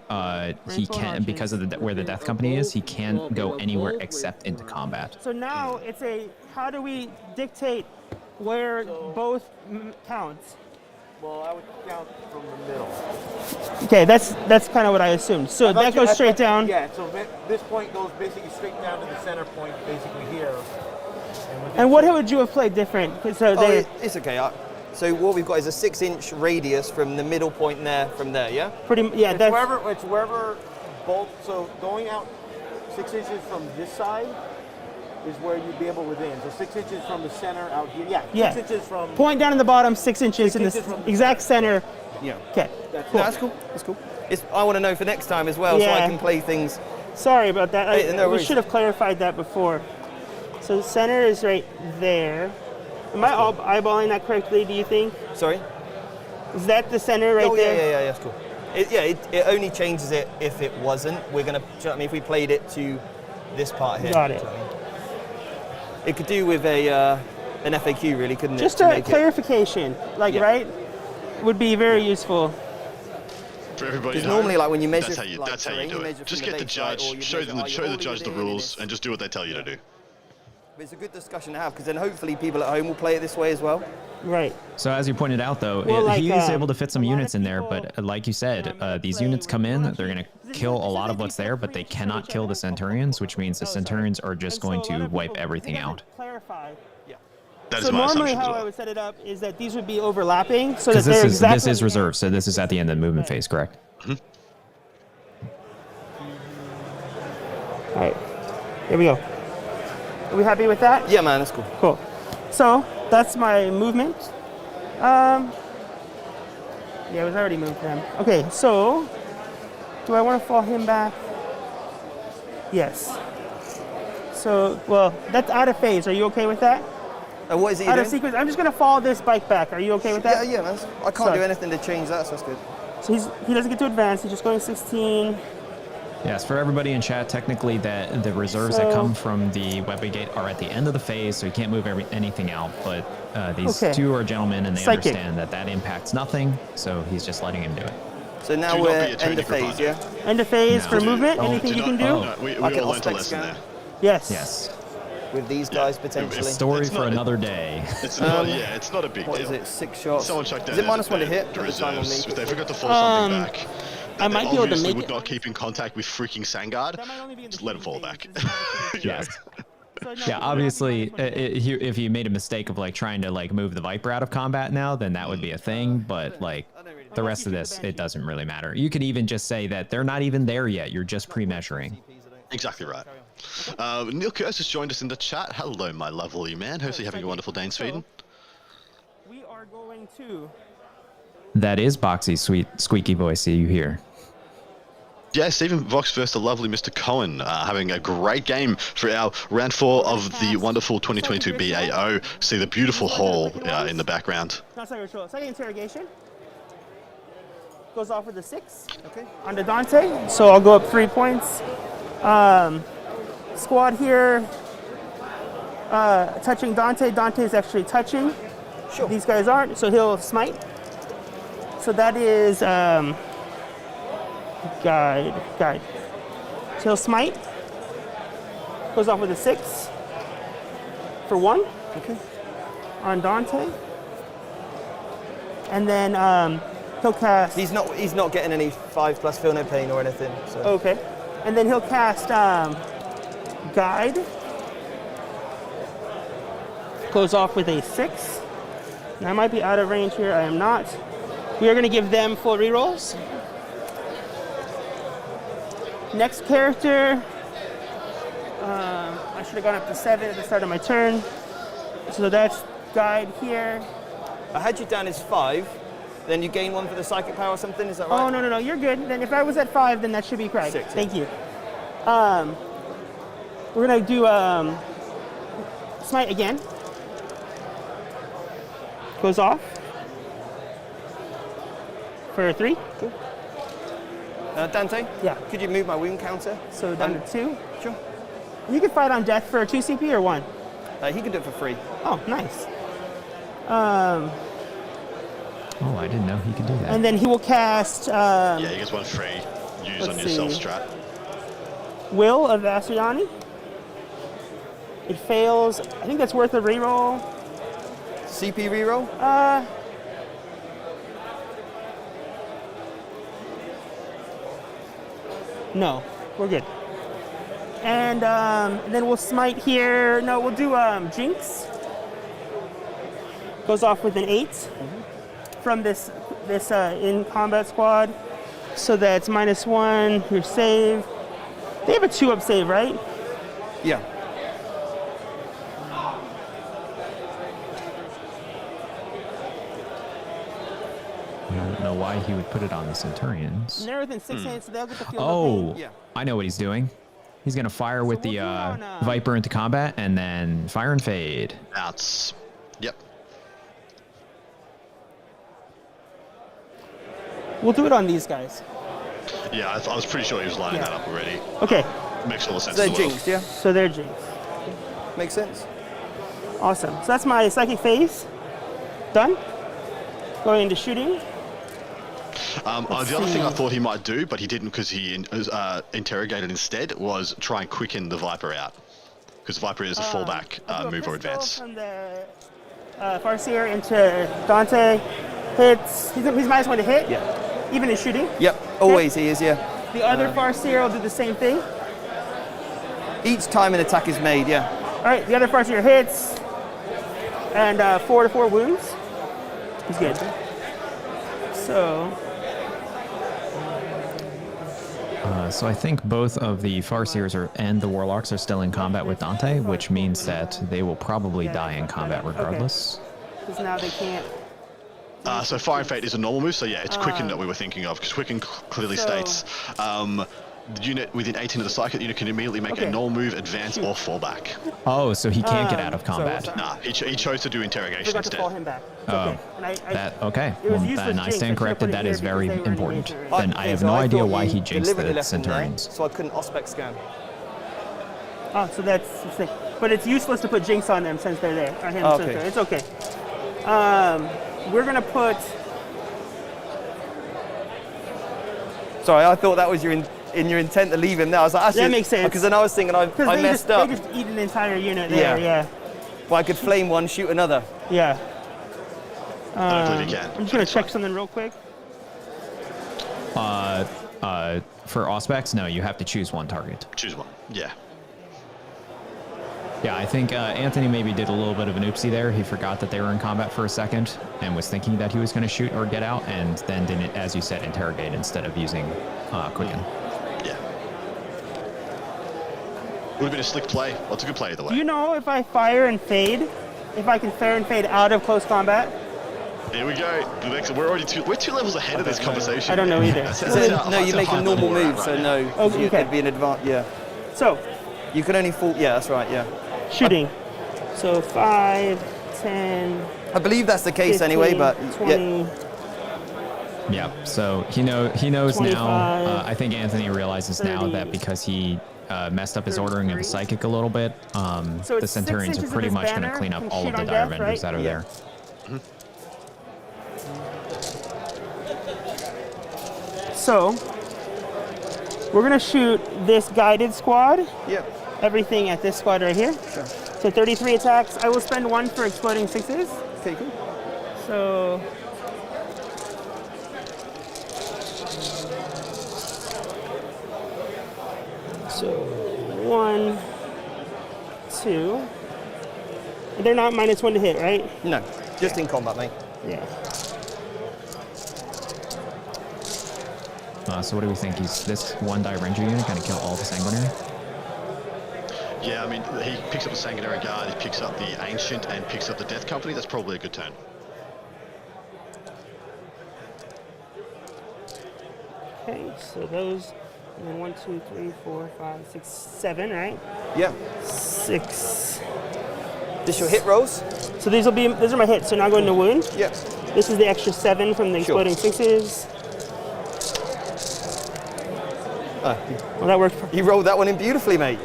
he can, because of where the Death Company is, he can't go anywhere except into combat. So now it's how do we dictate where both counts? Well, I would count from the middle. Okay, that's kind of what I assumed. So that goes straight down. Yeah, so this point goes basically straight down to the center point, basically here. And what would you have played different? So it's okay. So what we've got is a 6 inch radius from the middle point there, from there, yeah? It's wherever both, so going out 6 inches from this side is where you'd be able within. So 6 inches from the center out here. Yeah, 6 inches from... Point down in the bottom, 6 inches in the exact center. Yeah. Okay. That's cool. That's cool. I want to know for next time as well, so I can play things. Sorry about that. We worries. should have clarified that before. So the center is right there. Am I eyeballing that correctly, do you think? Sorry? Is that the center right there? Yeah, that's cool. It only changes it if it wasn't. We're going to, do you know what I mean, if we played it to this part here. Got it. It could do with an FAQ, really, couldn't it? Just a clarification, right? Would be very useful. For everybody, because normally, like when you measure, that's how you do it. Just get the judge, show the judge the rules, and just do what they tell you to do. It's a good discussion to have, because then hopefully people at home will play it this way as well. Right. So as you pointed out, though, he is able to fit some units in there, but like you said, these units come in, they're going to kill a lot of what's there, but they cannot kill the Centurions, which means the Centurions are just going to wipe everything out. Clarify. That is so my normally assumption. how I would set it up is that these would be overlapping, so that they're this is reserved, so this is at the end of the movement phase, correct? Mm-hmm. All right, here we go. Are we happy with that? Yeah, man, that's cool. Cool. So that's my movement. Yeah, it was already moved for him. Okay, so do I want to fall him back? Yes. So, well, that's out of phase. Are you okay with that? What is he out doing? of sequence. I'm just going to follow this bike back. Are you okay with that? Yeah, man. I can't do anything to change that, so that's good. So he doesn't get to advance. He's just going 16. Yes, for everybody in chat, technically that the reserves that come from the weapon gate are at the end of the phase, so you can't move anything out. But these two are gentlemen, and they understand that impacts nothing, so he's just letting him do it. So now we're end of phase, yeah? End of phase for movement. Anything you can do? No, we all learned a lesson there. Yes. Yes. With these guys potentially. Story It's for not- another day. It's not. Yeah, it's not a big What deal. is it? 6 shots. Someone checked Is it -1 to hit? The Every time on reserves. me. If they forgot to fall something back, I they might be able to obviously make would it. not keep in contact with freaking Sangard. That might only be in the Just let it shooting fall phase. back. This is not a shooting Yeah. Yes. So, no, Yeah, we're not obviously, doing -1 if you made a mistake of like trying to like move the Viper out of combat now, then that would be a thing. But like the rest of this, it doesn't really matter. You could even just say that they're not even there yet. You're just pre-measuring. Exactly right. Neil Kurz has joined us in the chat. Hello, my lovely man. Hopefully having a wonderful day in Sweden. We are going to. That is Boxy's sweet squeaky voice you hear. Yeah, Stephen Vox versus the lovely Mr. Cohen, having a great game for our round 4 of the wonderful 2022 BAO. See the beautiful hall in the background. Not second control. Second interrogation. Goes off with a 6. Okay. On the Dante. So I'll go up 3 points. Squad here. Touching Dante. Dante's actually touching. Sure. These guys aren't, so he'll smite. So that is guide. So he'll smite. Goes off with a 6 for 1. Okay. On Dante. And then he'll cast. He's not getting any 5+ feel no pain or anything. So. Okay. And then he'll cast Guide. Goes off with a 6. And I might be out of range here. I am not. We are going to give them full rerolls. Next character. I should have gone up to 7 at the start of my turn. So that's Guide here. I had you down as 5. Then you gain 1 for the psychic power or something. Is that right? Oh, no. You're good. Then if I was at 5, then that should be correct. 6, Thank you. We're going to do Smite again. Goes off. For 3. Cool. Dante? Yeah. Could you move my wound counter? So down to 2. Sure. You can fight on death for 2 CP or 1? He can do it for free. Oh, nice. Oh, I didn't know he could do that. And then he will cast Yeah, he gets 1 free. Use on let's yourself see. strat. Will of Asriani. It fails. I think that's worth a reroll. CP reroll? No, we're good. And then we'll smite here. No, we'll do Jinx. Goes off with an 8 from this in combat squad. So that's -1. Your save. They have a 2-up save, right? Yeah. I don't know why he would put it on the Centurions. And they're within 6 hits, so they'll get the field of Oh, pain. Yeah. I know what he's doing. He's gonna fire with we'll the do it on, Viper into combat and then fire and fade. Outs. Yep. We'll do it on these guys. Yeah, I was pretty sure he was lining that up already. Okay, Makes all the sense They're in the world. jinxed, yeah? so they're Jinx. Makes sense. Awesome. So that's my psychic phase. Done. Going into shooting. The other thing I thought he might do, but he didn't because he interrogated instead, was try and quicken the Viper out. Because Viper is a fallback I'll do a move or pistol advance. From the Farseer into Dante. Hits. He's -1 to hit. Yeah. Even in shooting. Yep. Always he is, yeah. The other Farseer will do the same thing. Each time an attack is made, yeah. All right, the other Farseer hits. And 4 to 4 wounds. He's good. So. So I think both of the Farseers and the Warlocks are still in combat with Dante, which means that they will probably die in combat regardless. Because now they can't. So Fire and Fate is a normal move, so yeah, it's Quicken that we were thinking of, because Quicken clearly So- states the unit within 18 of the psychic unit can immediately make Okay. a normal move, advance, or fall back. Oh, so he can't get out of combat. Nah, he chose to do interrogation Forgot to instead. call him back. It's Oh, okay. And okay. It was Well, useless then I jinx. stand should've corrected. put it That here is because very they were in important. danger. Then I have no I idea thought why you he jinxed deliberately the left them there, Centurions. so I couldn't Ospec scan. Oh, so that's the thing. But it's useless to put Jinx on them since they're there. On him, Okay. since they're- It's okay. We're gonna put. Sorry, I thought that was your in your intent to leave him there. I was like, actually, that makes sense. Because then I was thinking I messed up. They just eat an entire unit there. Yeah. Well, I could flame one, shoot another. Yeah. I don't believe you can. I'm just gonna check something real quick. For Auspex, no, you have to choose one target. Choose one. Yeah. Yeah, I think Anthony maybe did a little bit of an oopsie there. He forgot that they were in combat for a second and was thinking that he was going to shoot or get out, and then didn't, as you said, interrogate instead of using Quicken. Yeah. Would have been a slick play. Well, it's a good play either way. Do you know if I fire and fade, if I can fire and fade out of close combat? Here we go. The next, we're two levels ahead of this conversation. I don't know either. No, you make a normal move, so no. Okay. It'd be an advance. Yeah. So. You can only fall. Yeah, that's right. Yeah. Shooting. So 5, 10. I believe that's the case 15, anyway, but 20. Yeah. So he knows 25, now. I think Anthony realizes 30, now that because he messed up his ordering of the psychic a little bit, so the Centurions are pretty much going to clean up all of the dire vendors that are there. Mm-hmm. So we're going to shoot this guided squad. Yep. Everything at this squad right here. Sure. So 33 attacks. I will spend 1 for exploding 6s. Okay, cool. So So 1, 2. They're not -1 to hit, right? No, just in combat, mate. Yeah. So what do we think? This one dire ranger unit going to kill all the sanguinary? Yeah, I mean, he picks up the Sanguinary Guard, he picks up the Ancient, and picks up the Death Company. That's probably a good turn. Okay, so those, and then 1, 2, 3, 4, 5, 6, 7, right? Yeah. 6. This your hit rolls? So these are my hits. So now going to wound. Yep. This is the extra 7 from the exploding 6s. Well, that worked. You rolled that one in beautifully, mate.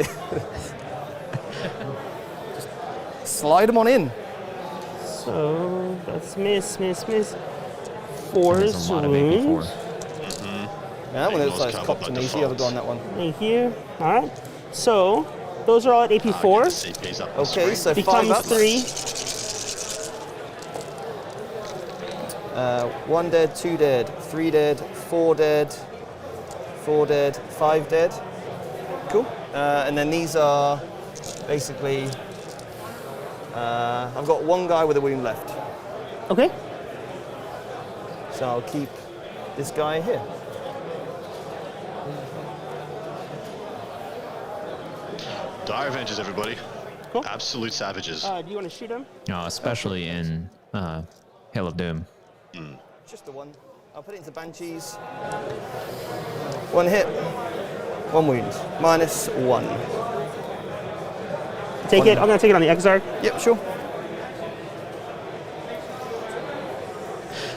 Just slide them on in. So that's miss. There's 4 a is lot of wound. AP4. Yeah, that one looks like it's cocked to me. You have a go on that one. Thank you. All right. So those are all at AP4. Okay, so becomes 5 up. 3. 1 dead, 2 dead, 3 dead, 4 dead, 4 dead, 5 dead. Cool. And then these are basically, I've got 1 guy with a wound left. Okay. So I'll keep this guy here. Dire Avengers, everybody. Cool. Absolute savages. Do you want to shoot him? Especially in Hail of Doom. Just the one. I'll put it into Banshees. 1 hit, 1 wound, -1. Take it. I'm going to take it on the Exarch. Yep, sure.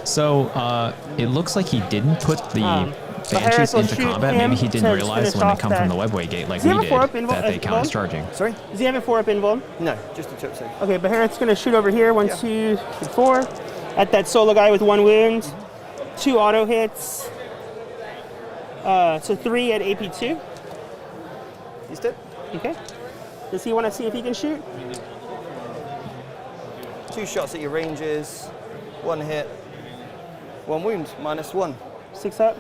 So it looks like he didn't put the Banshees into combat. Maybe he didn't realize when they come from the webway gate like we did that they count as charging. Sorry? Does he have a 4-up invuln? No, just a chip save. Okay, but Harriet's going to shoot over here. 1, 2, 3, 4. At that solo guy with 1 wound. 2 auto hits. So 3 at AP2. He's dead. Okay. Does he want to see if he can shoot? 2 shots at your ranges. 1 hit. 1 wound, -1. 6 up.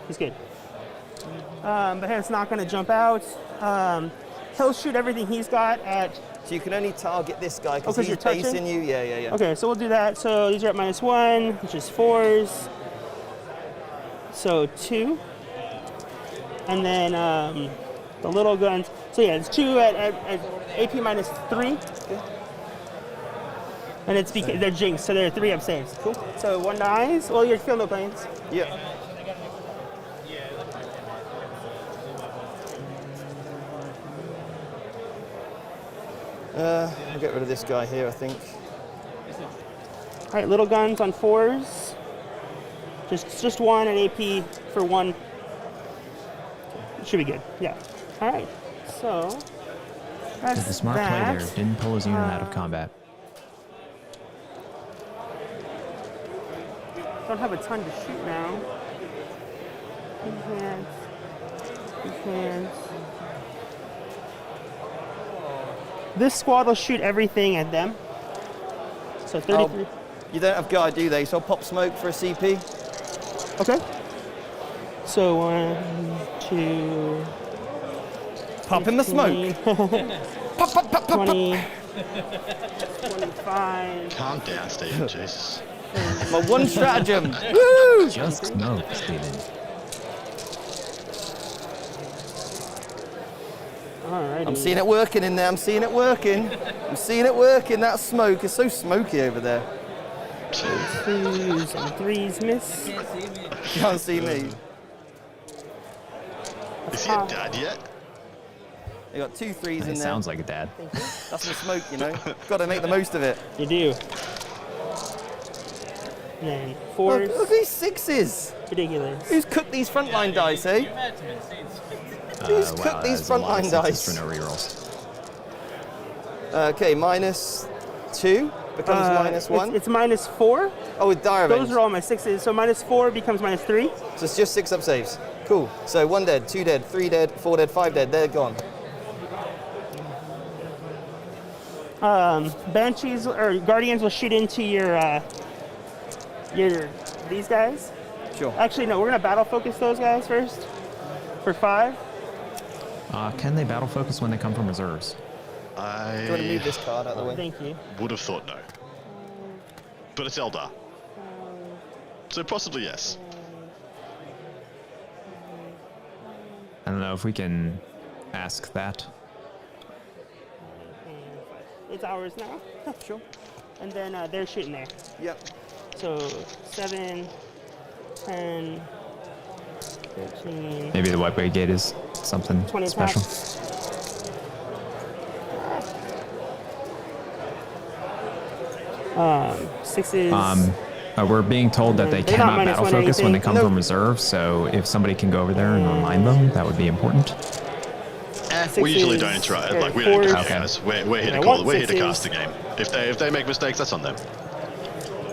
He's good. But Harriet's not going to jump out. He'll shoot everything he's got at... So you can only target this guy because he's you're touching? basing you. Yeah. Okay, so we'll do that. So these are at -1, which is 4s. So 2. And then the little guns. So yeah, it's 2 at AP -3. Okay. And it's because they're jinxed, so they're 3-up saves. Cool. So 1 dies. Well, you're still no planes. Yeah. I'll get rid of this guy here, I think. All right, little guns on 4s. Just 1 at AP for 1. Should be good. Yeah. All right. So that's The smart play there. Didn't pull his unit out of combat. Don't have a ton to shoot now. Hands. This squad will shoot everything at them. So 33. You don't have guard, do they? So I'll pop smoke for a CP. Okay. So 1, 2. Pop in the smoke. Pop, pop, pop, pop, 20. 25. Calm down, Stephen. Jesus. My one stratagem. Woo! Just smoke, Steven. Alrighty. I'm seeing it working in there. I'm seeing it working. I'm seeing it working. That smoke is so smoky over there. 2s and 3s miss. You can't see me. Is he a dad yet? You got 2 3s in It there. sounds like a dad. That's the smoke, you know. Got to make the most of it. You do. And then 4s. Look at these 6s. Ridiculous. Who's cooked these frontline dice, eh? Who's cooked these frontline dice? For no rerolls. Okay, -2 becomes -1. It's -4. Oh, with dire Those range. are all my 6s. So -4 becomes -3. So it's just 6 up saves. Cool. So 1 dead, 2 dead, 3 dead, 4 dead, 5 dead. They're gone. Banshees or Guardians will shoot into your these guys. Sure. Actually, no, we're gonna battle focus those guys first for 5. Can they battle focus when they come from reserves? Do you want to move I this card out of the way? Thank you. would have thought no. But it's Eldar. So possibly yes. I don't know if we can ask that. It's ours now. Sure. And then they're shooting there. Yep. So 7, 10, 13. Maybe the white brigade is something 20 special. attacks. Sixes. We're being told that they They're not cannot battle -1 focus when they anything. come from reserve, so if somebody can go over there and remind them, that would be important. We usually Sixes, don't interrupt. or Like we don't do fours. that, guys. We're here I to call want it. We're here to sixes. cast the game. If they make mistakes, that's on them.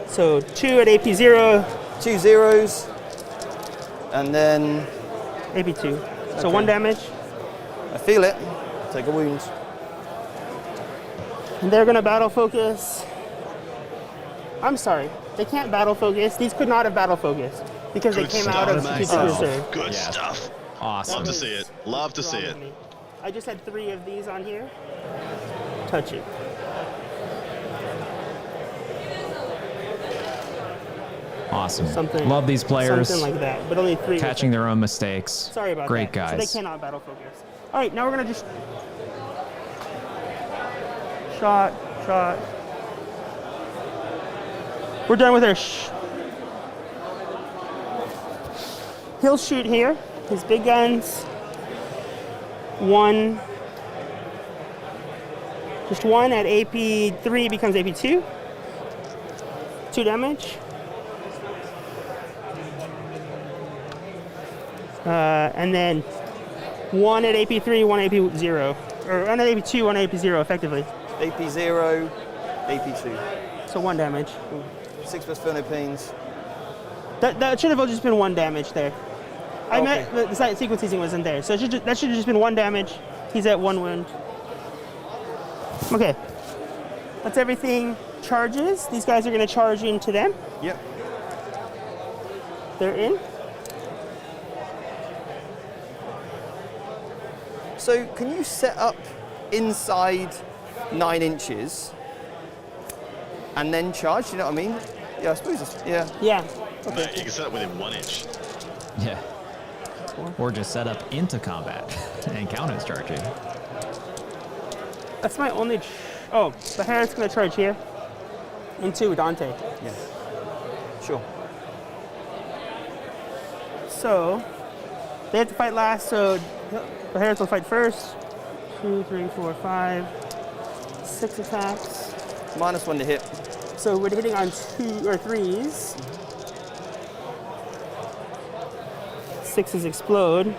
So 2 at AP 0, 2 zeros. And then AP 2. So Okay. 1 damage. I feel it. Take a wound. And they're gonna battle focus. I'm sorry, they can't battle focus. These could not have battle focus because Good they came stuff, out of mate. strategic reserve. Good Yeah. stuff. Awesome. Love to see it. Love to see Wrong it. with me. I just had 3 of these on here. Touch it. Awesome. Something. Love these players. Something like that, but only 3. Catching their own mistakes. Sorry about Great that. So guys. they cannot battle focus. All right, now we're gonna just shot. We're done with our. He'll shoot here. His big guns. 1. Just 1 at AP 3 becomes AP 2. 2 damage. And then 1 at AP 3, 1 AP 0. Or 1 at AP 2, 1 at AP 0, effectively. AP 0, AP 2. So 1 damage. 6 plus Furno Pains. That should have just been 1 damage there. I Okay. meant the sequencing wasn't there. So that should have just been 1 damage. He's at 1 wound. Okay. That's everything charges. These guys are going to charge into them. Yep. They're in. So can you set up inside 9 inches and then charge? You know what I mean? Yeah, I suppose it's, yeah. Yeah. Mate, you can set it within 1 inch. Yeah. Or just set up into combat and count as charging. That's my only. Oh, the Harris going to charge here. Into Dante. Yeah. Sure. So they have to fight last. So the Harris will fight first. 2, 3, 4, 5, 6 attacks. -1 to hit. So we're hitting on 2 or 3s. 6s explode.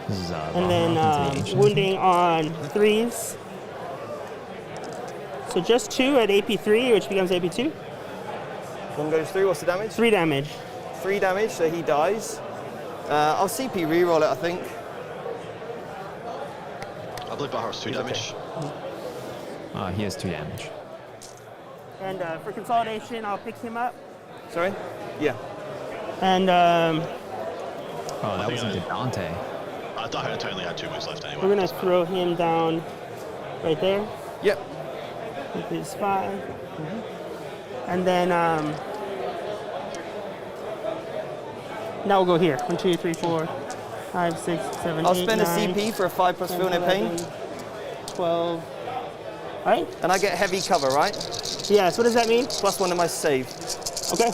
This is, And then wounding on 3s. So just 2 at AP 3, which becomes AP 2. 1 goes through. What's the damage? 3 damage. 3 damage, so he dies. I'll CP reroll it, I think. I believe Bahar's 2 damage. He has 2 damage. And for consolidation, I'll pick him up. Sorry? Yeah. And Oh, that was into Dante. I thought I only had 2 moves left anyway. we're going to throw him down right there Yep. with his 5. And then now we'll go here. 1, 2, 3, 4, 5, 6, 7, I'll 8, spend 9, a CP for a 5 plus 10, feel no pain. 11, 12. Right? And I get heavy cover, right? Yeah, so what does that mean? +1 to my save. Okay.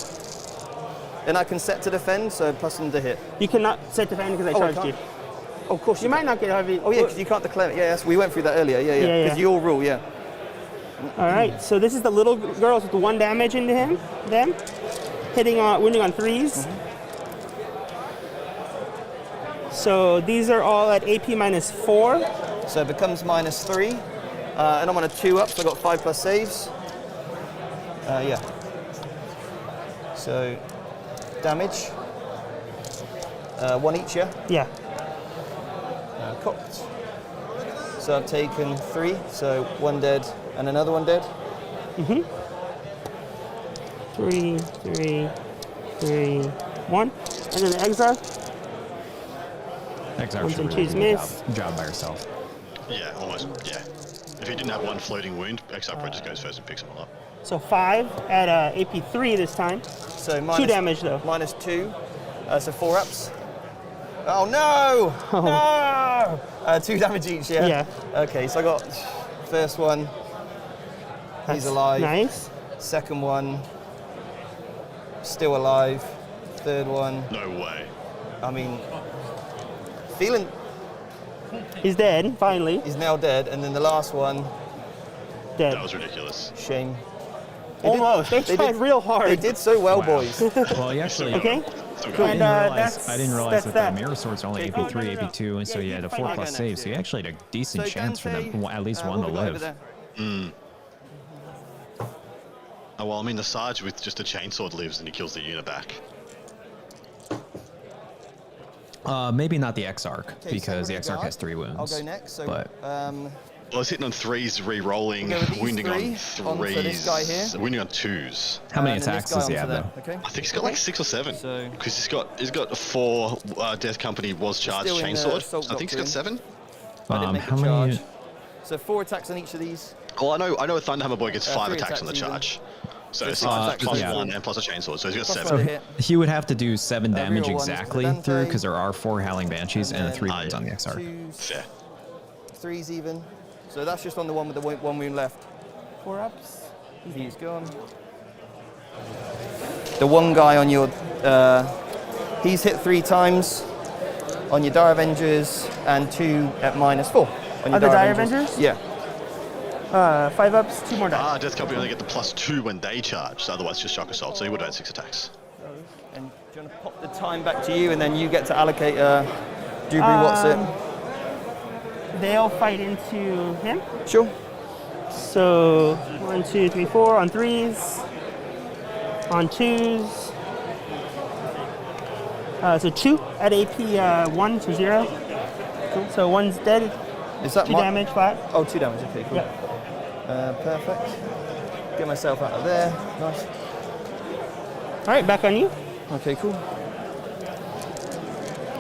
Then I can set to defend, so +1 to hit. You cannot set defend because I Oh, I charged can't? you. Oh, of course You might not get heavy. Oh, yeah, because you can't declare it. Yeah, yes, we went through that earlier. Yeah, Yeah, yeah. yeah. Because your rule, yeah. All right, so this is the little girls with the 1 damage into them, wounding on 3s. So these are all at AP -4. So it becomes -3. And I'm on a 2-up, so I got 5 plus saves. Yeah. So damage. 1 each, yeah? Yeah. Cocked. So I've taken 3, so 1 dead and another 1 dead. 3, 3, 3, 1. And then the Exarch. Exarch Ones should and really twos do a miss. job by herself. Yeah, almost. Yeah. If he didn't have 1 floating wound, Exarch just goes first and picks him all up. So 5 at AP 3 this time. So 2 damage though. -2. So 4 ups. Oh no! No! 2 damage each, yeah? Yeah. Okay, so I got first one. He's alive. Nice. Second one. Still alive. Third one. No way. I mean, feeling He's dead, finally. he's now dead. And then the last one, Dead. That was ridiculous. shame. Almost. They they tried did- real hard. They did so well, Wow. boys. Well, he actually. Okay. So I good. And, didn't realize that that's the mirror swords are only Okay, AP3, no. AP2, and so Yeah, he you had a can 4 fight plus again save, next so he actually had a decent So chance for Dante, them, at least one to what have we got over live. there? Oh, well, I mean, the Sarge with just a chainsword lives and he kills the unit back. Maybe not the Exarch, Okay, because the secondary Exarch guard. has 3 wounds. I'll go next. So, but Well, it's hitting on 3s, re-rolling, We'll go with these wounding on 3 onto this guy here. 3s, wounding on 2s. how many and then attacks this guy does he onto have, though? there, Okay. I think he's got like 6 or 7. So- Because he's got 4 Death Company was charged Still in, chainsword. assault I think he's got doctrine. 7. I didn't make How the many? charge. So 4 attacks on each of these. Well, I know a Thunderhammer Boy gets 5 3 attacks on the attacks even. charge. So So it's 6 attacks plus total. 1 and plus a chainsword, so he's got Plus 7. 1 to hit. He would have to do 7 damage real ones for exactly Dante. through, because there are 4 Howling Banshees and then 3 Ah, wounds yeah. on the Exarch. 2s, Fair. 3s even. So that's just on the one with the 1 wound left. 4 ups. He's gone. The one guy on your, he's hit 3 times on your Dire Avengers and 2 at -4. On your Other Dire Avengers? Yeah. 5 ups, 2 more die. Death Company only get the +2 when they charge, so otherwise just shock assault, so he would have had 6 attacks. And do you want to pop the time back to you, and then you get to allocate Dewberry what's it? They'll fight into him. Sure. So 1, 2, 3, 4 on 3s, on 2s. So 2 at AP 1 to 0. So 1's dead. Is that 2 my damage flat. Oh, 2 damage. Okay, cool. Yeah. Perfect. Get myself out of there. Nice. All right, back on you. Okay, cool.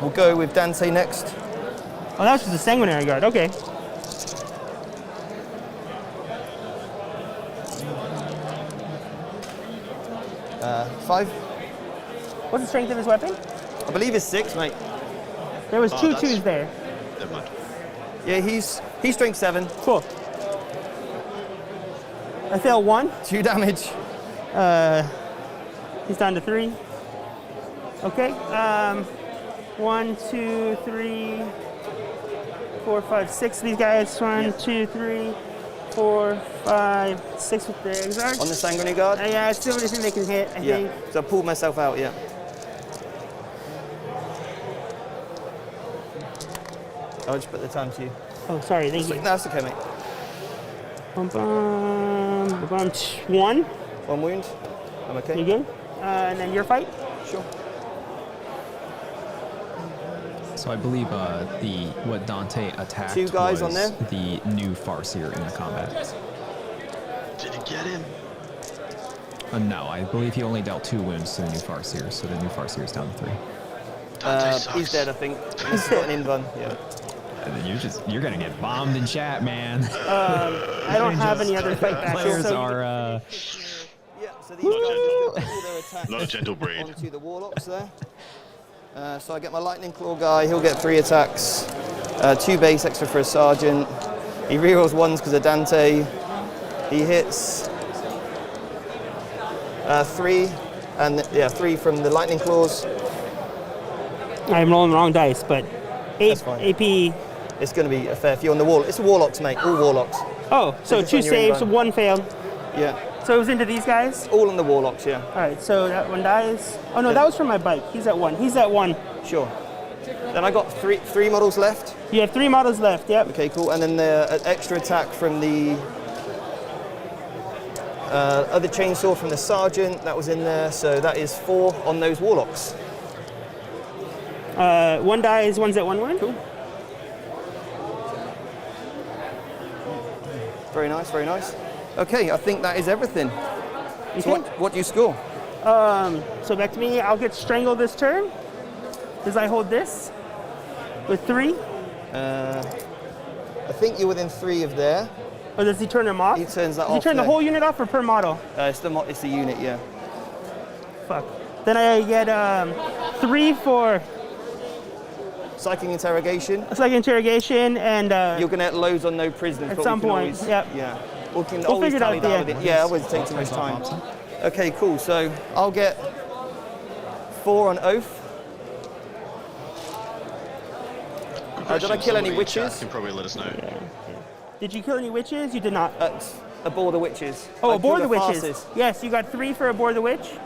We'll go with Dante next. Oh, that was just the Sanguinary Guard. Okay. Five. What's the strength of his weapon? I believe it's 6, mate. There was 2 that's- 2s there. Never mind. Yeah, he's strength 7. Cool. I fail 1. 2 damage. He's down to 3. Okay. 1, 2, 3, 4, 5, 6 of these guys. 1, 2, 3, 4, 5, 6 with the Exarch. On the Sanguinary Guard? Yeah, it's the only thing they can hit, I think. So I pulled myself out, yeah. I'll just put the time to you. Oh, sorry, thank you. No, that's okay, mate. Bum, bum, bum, bum. 1. 1 wound. I'm okay. You good? And then your fight. Sure. So I believe what Dante attacked 2 guys on was there. the new Farseer in the combat. Did he get him? No, I believe he only dealt 2 wounds to the new Farseer, so the new Farseer is down to 3. He's dead, I think. He's got an invuln. Yeah. And then you're gonna get bombed in chat, man. I don't have any other fight back. Players So are. Yeah. So these guys just got all their attacks Not a gentle breed. onto the warlocks there. So I get my lightning claw guy. He'll get 3 attacks, 2 base extra for a sergeant. He rerolls 1s because of Dante. He hits 3, and 3 from the lightning claws. I'm rolling the wrong dice, but 8 That's fine. AP. It's going to be a fair few on the wall. It's a warlocks, mate. All warlocks. Oh, so just 2 when you're saves, invuln. 1 failed. Yeah. So it was into these guys? All on the warlocks, yeah. All right, so that one dies. Oh, no, that was from my bike. He's at 1. He's at 1. Sure. Then I got three models left. You have 3 models left, yep. Okay, cool. And then the extra attack from the other chainsaw from the sergeant. That was in there. So that is 4 on those warlocks. 1 dies, 1's at 1 wound. Cool. Very nice, very nice. Okay, I think that is everything. So Okay. what do you score? So back to me, I'll get strangled this turn. As I hold this with 3. I think you're within 3 of there. Or does he turn them off? He turns that Does he off turn the there. whole unit off or per model? It's the unit, yeah. Fuck. Then I get 3 for Psychic interrogation. it's like interrogation and You're gonna get loads on no prisoners. At but some we can point, always, yep. Yeah. We can We'll always figure it out tally at the that end. with it. Yeah, I wouldn't take too much time. Okay, cool. So I'll get 4 on Oath. Did I kill any Somebody in chat witches? can probably let us know. did you kill any witches? You did not. Abhor the witches. Oh, I aboard the killed witches. farces. Yes, you got 3 for aboard the witch.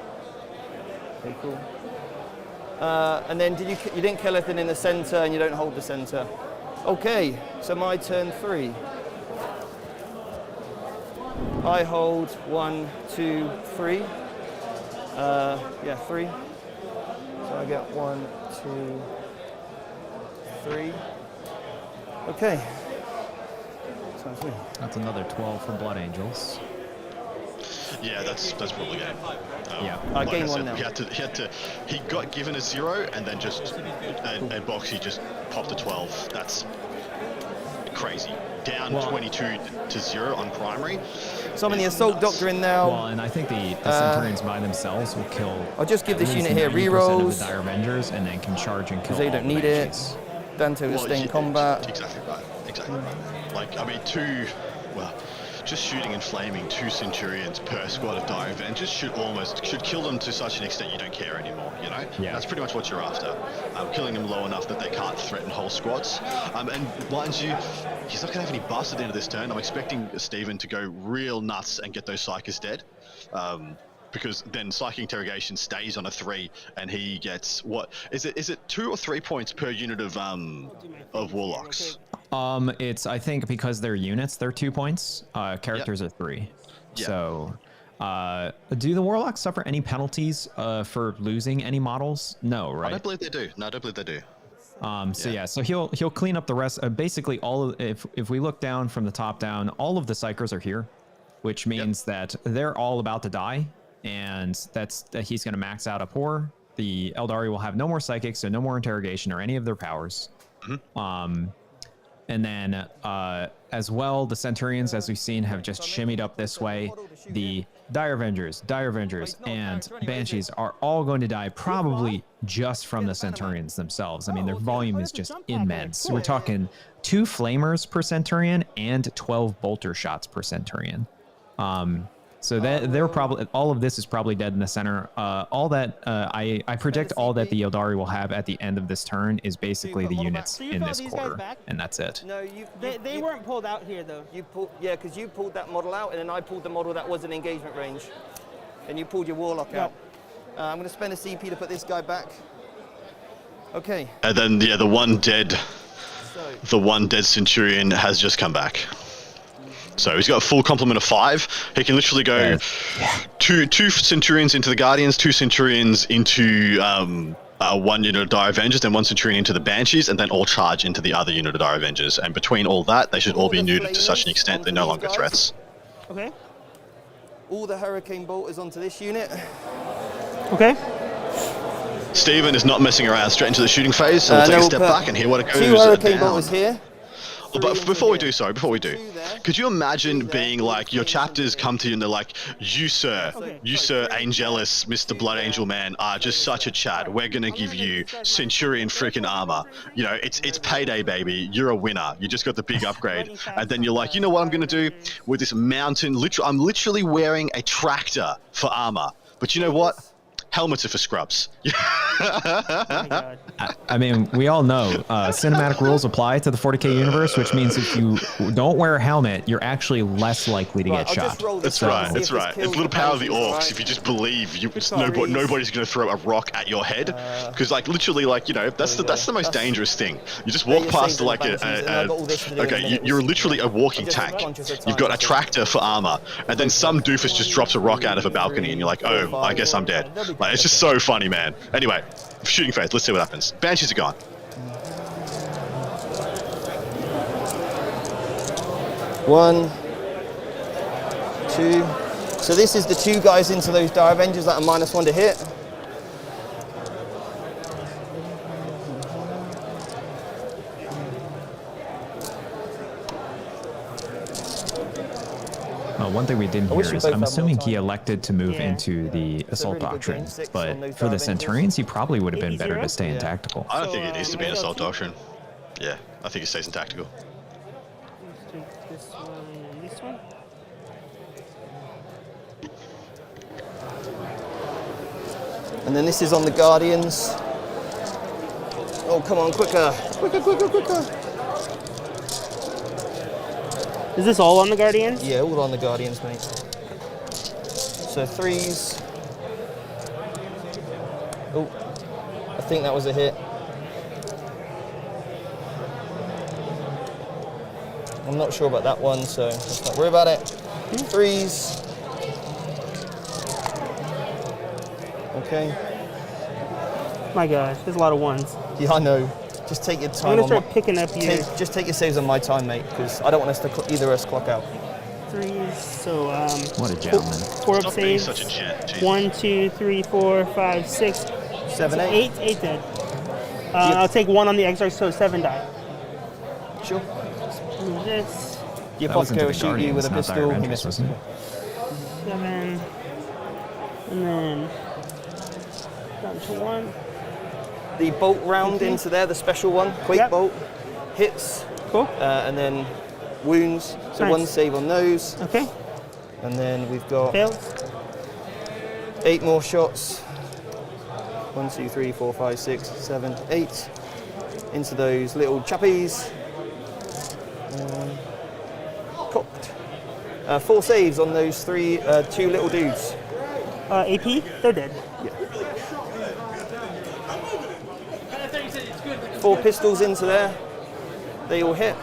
Okay, cool. And then you didn't kill anything in the center, and you don't hold the center. Okay, so my turn 3. I hold 1, 2, 3. 3. So I get 1, 2, 3. Okay. Sounds good. That's another 12 for Blood Angels. Yeah, that's probably game. Yeah. Like game I 1 said, now. he got given a 0 and then just and Boxy just popped a 12. That's crazy. Down 22 to 0 on primary. So I'm in the is Assault nuts. Doctor in now. Well, and I think the Centurions by themselves will kill. I'll just give this at least unit here 90% rerolls. of the Dire Avengers, and then can charge and kill. Because they all don't the need it. Banshees. Dante will stay in combat. Exactly right. Exactly right. Like, I mean, just shooting and flaming 2 Centurions per squad of Dire Avengers should kill them to such an extent you don't care anymore, you know? Yeah. That's pretty much what you're after. Killing them low enough that they can't threaten whole squads. And mind you, he's not going to have any buffs at the end of this turn. I'm expecting Steven to go real nuts and get those Psychers dead. Because then Psychic Interrogation stays on a 3 and he gets, what, is it 2 or 3 points per unit of Warlocks? It's, I think, because they're units, they're 2 points. Characters are 3. Yep. So, do the Warlocks suffer any penalties for losing any models? No, right? I don't believe they do. No, I don't believe they do. So he'll clean up the rest. Basically, if we look down from the top down, all of the Psychers are here, which means that they're all about to die, and that he's going to max out Abhor. The Aeldari will have no more Psychics, so no more Interrogation or any of their powers. And then, as well, the Centurions, as we've seen, have just shimmied up this way. The Dire Avengers, and Banshees are all going to die probably just from the Centurions themselves. I mean, their volume is just immense. We're talking 2 Flamers per Centurion and 12 Bolter shots per Centurion. So they're probably, all of this is probably dead in the center. All that I predict all that the Aeldari will have at the end of this turn is basically the units in this quarter, and that's it. No, They weren't pulled out here though. because you pulled that model out, and then I pulled the model that was in engagement range, and you pulled your Warlock out. I'm going to spend a CP to put this guy back. Okay. And then the one dead Centurion has just come back. So he's got a full complement of 5. He can literally go two Centurions into the Guardians, 2 Centurions into one unit of Dire Avengers, then one Centurion into the Banshees, and then all charge into the other unit of Dire Avengers. And between all that, they should all be neutered to such an extent they're no longer threats. Okay. All the Hurricane Bolters onto this unit. Okay. Steven is not messing around, straight into the shooting phase, so we'll take a step back and hear what it goes 2 Hurricane down. Bolters here. But before we do, could you imagine being like, your chapters come to you and they're like, you sir, Angelus, Mr. Blood Angel Man, are just such a Chad. We're gonna give you Centurion freaking armor. You know, it's payday, baby. You're a winner. You just got the big upgrade. And then you're like, you know what I'm gonna do with this mountain? I'm literally wearing a tractor for armor. But you know what? Helmets are for scrubs. I mean, we all know cinematic rules apply to the 40k universe, which means if you don't wear a helmet, you're actually less likely to get shot. That's right. It's a little power of the orcs. If you just believe, nobody's going to throw a rock at your head, because like literally, like, you know, that's the most dangerous thing. You just walk past like you're literally a walking tank. You've got a tractor for armor, and then some doofus just drops a rock out of a balcony, and you're like, oh, I guess I'm dead. Like, it's just so funny, man. Anyway, shooting phase. Let's see what happens. Banshees are gone. One, 2. So this is the 2 guys into those Dire Avengers that are -1 to hit. One thing we didn't hear is I'm assuming he elected to move into the Assault Doctrine, but for the Centurions, he probably would have been better to stay in Tactical. I don't think it needs to be an Assault Doctrine. Yeah, I think he stays in Tactical. Let's take this one and this one. And then this is on the Guardians. Oh, come on, quicker. Quicker. Is this all on the Guardians? Yeah, all on the Guardians, mate. So 3s. Oh, I think that was a hit. I'm not sure about that one, so let's not worry about it. 3s. Okay. My gosh, there's a lot of 1s. Yeah, I know. Just take your time. I'm gonna start picking up here. Just take your saves on my time, mate, because I don't want us to either of us clock out. 3s. So what a gentleman. 4 up saves. Such a jet. 1, 2, 3, 4, 5, 6, 7, 8 dead. I'll take 1 on the Exarch, so 7 die. Sure. Do this. The Apothecary will shoot you with a pistol. He misses. 7. And then down to 1. The bolt round into there, the special one, Quake bolt, hits. Cool. And then wounds. So nice. 1 save on those. Okay. And then we've got Fails. 8 more shots. 1, 2, 3, 4, 5, 6, 7, 8. Into those little chappies. Cocked. 4 saves on those 2 little dudes. AP, they're dead. 4 pistols into there. They all hit.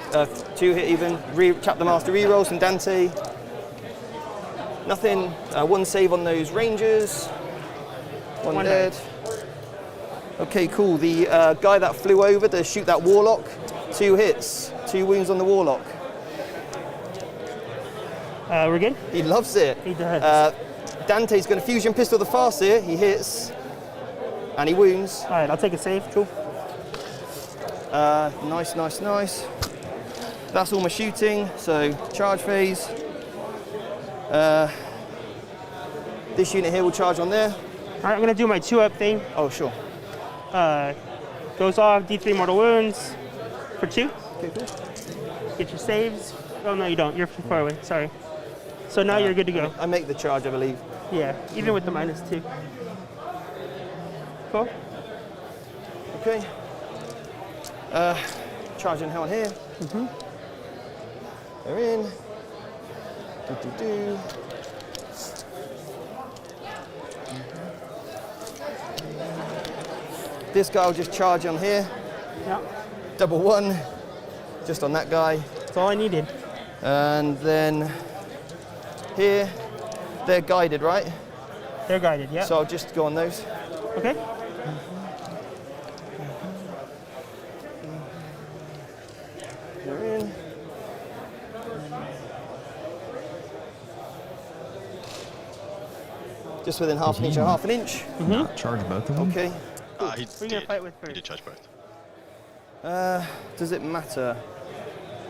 2 hit even. Chapter Master rerolls from Dante. Nothing. 1 save on those Rangers. 1 dead. Okay, cool. The guy that flew over to shoot that Warlock. 2 hits. 2 wounds on the Warlock. We're good? He loves it. He does. Dante's going to fusion pistol the fast here. He hits. And he wounds. All right, I'll take a save. Cool. Nice. That's all my shooting, so charge phase. This unit here will charge on there. All right, I'm gonna do my 2-up thing. Oh, sure. Goes off, D3 mortal wounds for 2. Okay, cool. Get your saves. Oh, no, you don't. You're far away. Sorry. So now you're good to go. I make the charge, I believe. Yeah, even with the -2. Cool. Okay. Charging hell here. They're in. Do. This guy will just charge on here. Yeah. Double 1, just on that guy. That's all I needed. And then here, they're guided, right? They're guided, yeah. So I'll just go on those. Okay. Just within half an inch or half an inch. Not charge both of them. Okay. He We're gonna fight with He first. did charge both. Does it matter?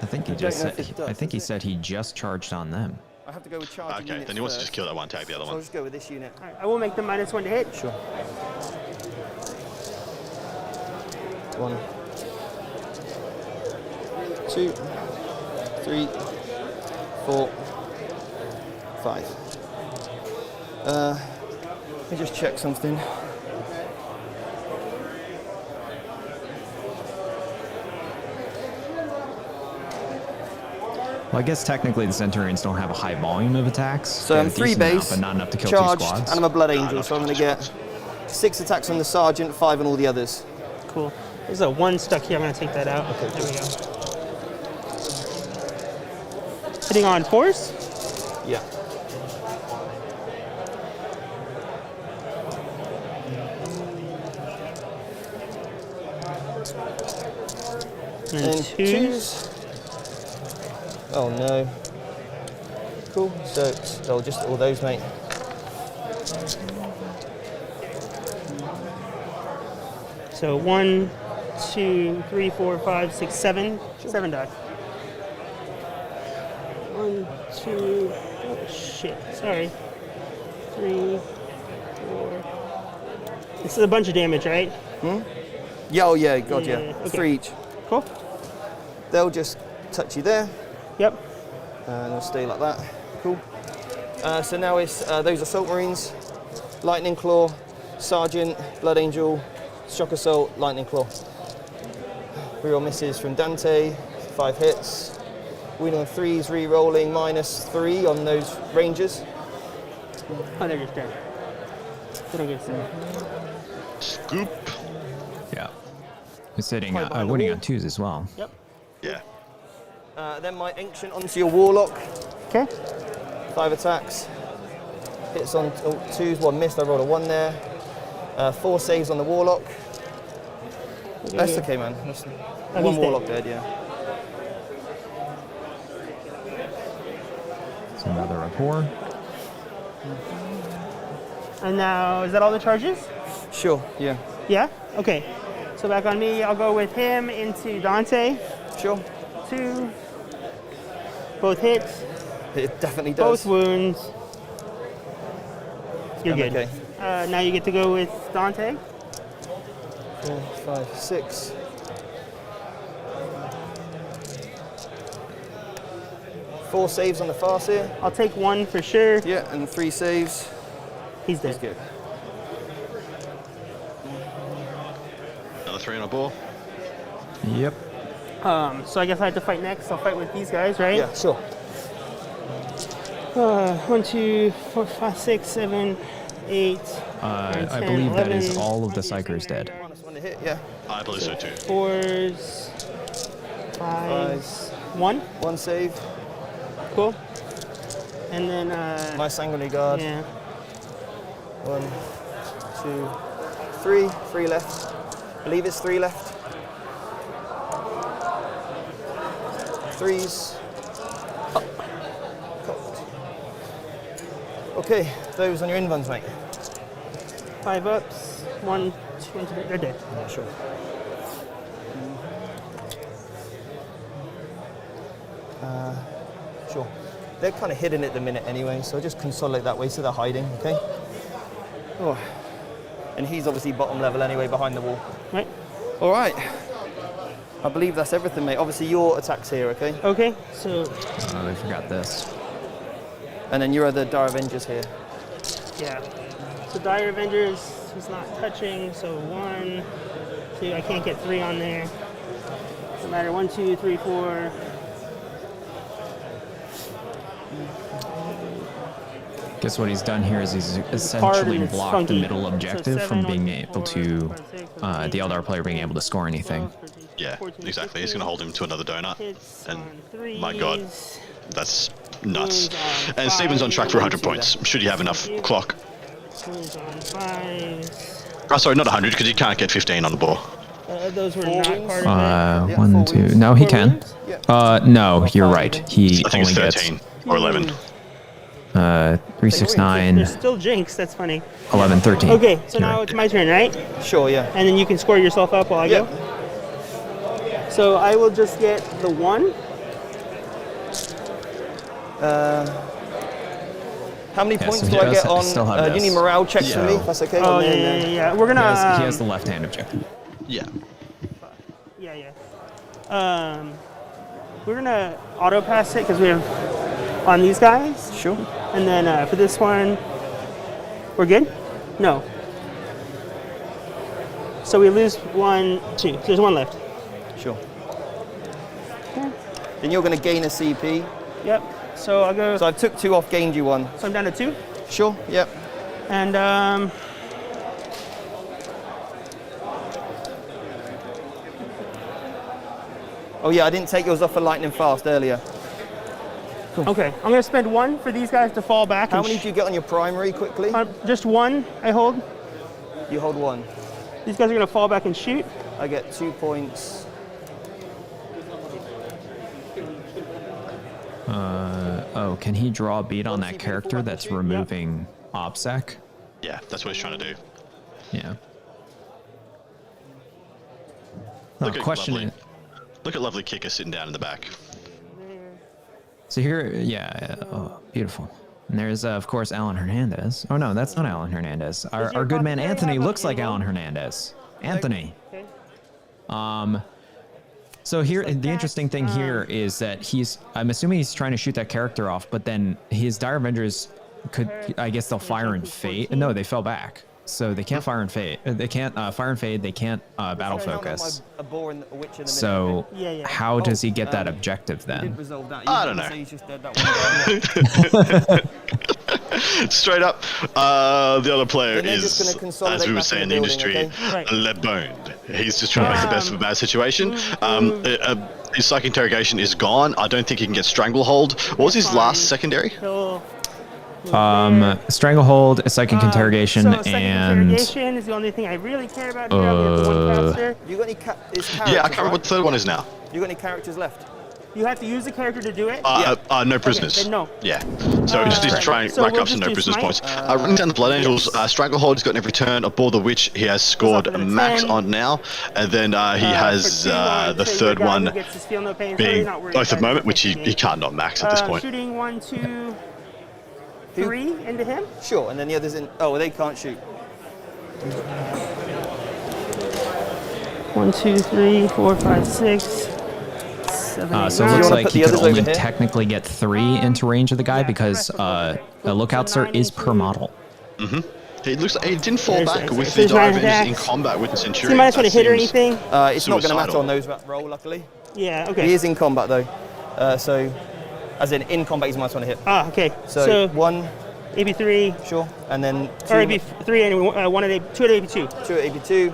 I think he don't just know said. if it does, I think he does it? said he just charged on them. I have to go with charging Okay, units then he wants to first. just kill that one, tag the other So I'll one. just go with this unit. All right, I will make the -1 to hit. Sure. 1, 2, 3, 4, 5. Let me just check something. Well, I guess technically the Centurions don't have a high volume of attacks. So They I'm have a 3 decent amount, base, but not enough to kill charged, 2 squads. and I'm a Blood Angel, enough so I'm to going to kill get 2 6 attacks on the Sergeant, 5 on all the others. Cool. There's a 1 stuck here. I'm gonna take that out. Okay. There we go. Hitting on force. Yeah. And then And twos. Oh no. Cool. So, oh, just all those, mate. So 1, 2, 3, 4, 5, 6, 7. 7 die. 1, 2. Oh shit. Sorry. 3, 4. This is a bunch of damage, right? Yeah, oh yeah, God, yeah. Yeah, okay. 3 each. Cool. They'll just touch you there, Yep. and they'll stay like that. Cool. So now it's those Assault Marines, Lightning Claw, Sergeant, Blood Angel, Shock Assault, Lightning Claw. Reroll misses from Dante, 5 hits. Winning on 3s, re-rolling -3 on those Rangers. Oh, they're just dead. They don't get sick. Scoop. Yeah. He's sitting, Fight behind the winning wall. on 2s as well. Yep. Yeah. Then my Ancient onto your Warlock, Okay. 5 attacks. Hits on 2s, 1 missed, I rolled a 1 there. 4 saves on the Warlock. That's okay, man. That's Oh, one he's Warlock dead. dead, yeah. So another rapport. And now, is that all the charges? Sure, yeah. Yeah? Okay. So back on me, I'll go with him into Dante. Sure. 2. Both hits. It definitely does. Both wounds. You're I'm good. okay. Now you get to go with Dante. 4, 5, 6. Four saves on the Farseer. I'll take 1 for sure. Yeah, and 3 saves. He's dead. That's good. Another 3 on a ball. Yep. So I guess I have to fight next. I'll fight with these guys, right? Yeah, sure. 1, 2, 4, 5, 6, 7, 8. I 10, believe that is 11. all of the Psychers dead. -1 to hit, yeah. I believe so too. 4s, 5s, 1. 1 save. Cool. And then, My Sanguinary Guard. yeah. 1, 2, 3. 3 left. I believe it's 3 left. 3s. Okay, those on your invuns, mate. 5 ups, 1, 2, and 3. They're dead. Yeah, sure. Sure. They're kind of hidden at the minute anyway, so just consolidate that way so they're hiding, okay? Oh. And he's obviously bottom level anyway, behind the wall. Right? All right. I believe that's everything, mate. Obviously your attack's here, okay? Okay, so, Oh, I forgot this. And then your other Dire Avengers here. yeah. So Dire Avengers, he's not touching, so 1, 2, I can't get 3 on there. No matter 1, 2, 3, 4. Guess what he's done here is he's Hard essentially and it's blocked funky. the middle So objective 7 from on being 4, able to, 5, 6, the Eldar player being able to score anything. 12, 13, Yeah, 14, exactly. He's going to hold him to another donut. Hits And on my God, 3s. that's nuts. Wounds on And Steven's on track for 100 5. points. Should you have enough clock? Wounds on 5s. Oh, sorry, not 100 because you can't get 15 on the ball. Those were 4 not wings? part of Yeah, 1, 4 2. wings. No, he 4 can. wings? Yeah. No, you're 5 right. even. He I think only it's gets. 13 or 11. 3, 6, 9, There's still Jinx. That's funny. 11, 13. Okay, so You're now right. it's my turn, right? Sure, yeah. And then you can score yourself up while I go. So I will just get the 1. How many Yeah, points so do he I does get on? still have Do you this. need morale checks for me? Yeah. If that's okay. Oh, And yeah, then, yeah, yeah. We're gonna. He has the left-hand objective. Yeah. Yeah. We're gonna auto pass it because we have on these guys. Sure. And then for this one, we're good? No. So we lose 1, 2. So there's 1 left. Sure. Then you're going to gain a CP. Yep. So I'll go. So I took 2 off, gained you 1. So I'm down to 2. Sure. Yep. And Oh yeah, I didn't take yours off for lightning fast earlier. okay, I'm gonna spend 1 for these guys to fall back. How and many do you get on your primary quickly? just 1. I hold. You hold 1. These guys are gonna fall back and shoot. I get 2 points. Oh, can he draw a beat on that character that's removing OBSEC? Yeah, that's what he's trying to do. Yeah. Look at Question lovely. is, Look at lovely Kicker sitting down in the back. so here, yeah, oh, beautiful. And there's, of course, Alan Hernandez. Oh, no, that's not Alan Hernandez. Our good man Anthony looks like Alan Hernandez. Anthony. Okay. So here, the interesting thing here is that I'm assuming he's trying to shoot that character off, but then his Dire Avengers could, I guess they'll fire and fade. No, they fell back. So they can't fire and fade. They can't fire and fade. They can't battle focus. So Yeah. how does he get that objective then? I don't know. Straight up, the other player They're just is, gonna consolidate as we would back say in in the the building, industry, okay? Right. le-boned. He's just trying to make the best of a bad situation. His psychic interrogation is gone. I don't think he can get stranglehold. What was his last secondary? He'll Stranglehold, Psychic Interrogation, so psychic and interrogation is the only thing I really care about here. I'll get the 1 caster. You got any characters? Yeah, I can't remember what the third one is now. You got any characters left? You have to use the character to do it. No prisoners. then no. Yeah. So we just need to try and So rack we'll up some just no do prisoners smite. points. Running down the Blood Angels, Stranglehold, he's got every turn. Aboard the Witch, he has scored up at a max 10. on now. And then he has For 2, the so third your guy one who gets to steal no pain, so being you're not worried both at about the moment, it. which he can't not max at this point. Shooting 1, 2, 3 into him. Sure, and then the others in. Oh, well, they can't shoot. 1, 2, 3, 4, 5, 6, 7, 8, so it 9. looks wanna like put he the could others over only here? technically get 3 into range of the guy because a lookout cert is per model. He looks like he didn't fall There's- back with the there's Dire 9 Avengers in attacks. combat with the So you Centurion. might want to hit or That seems- anything. It's not going to matter Suicidal. on those roll, luckily. Yeah. Okay. He is in combat though, so as in combat, he's minus 1 to hit. Ah. Okay. So 1, AB3 sure, and then 2, or AB3 and 1 at AB2 at AB2. 2 at AB2,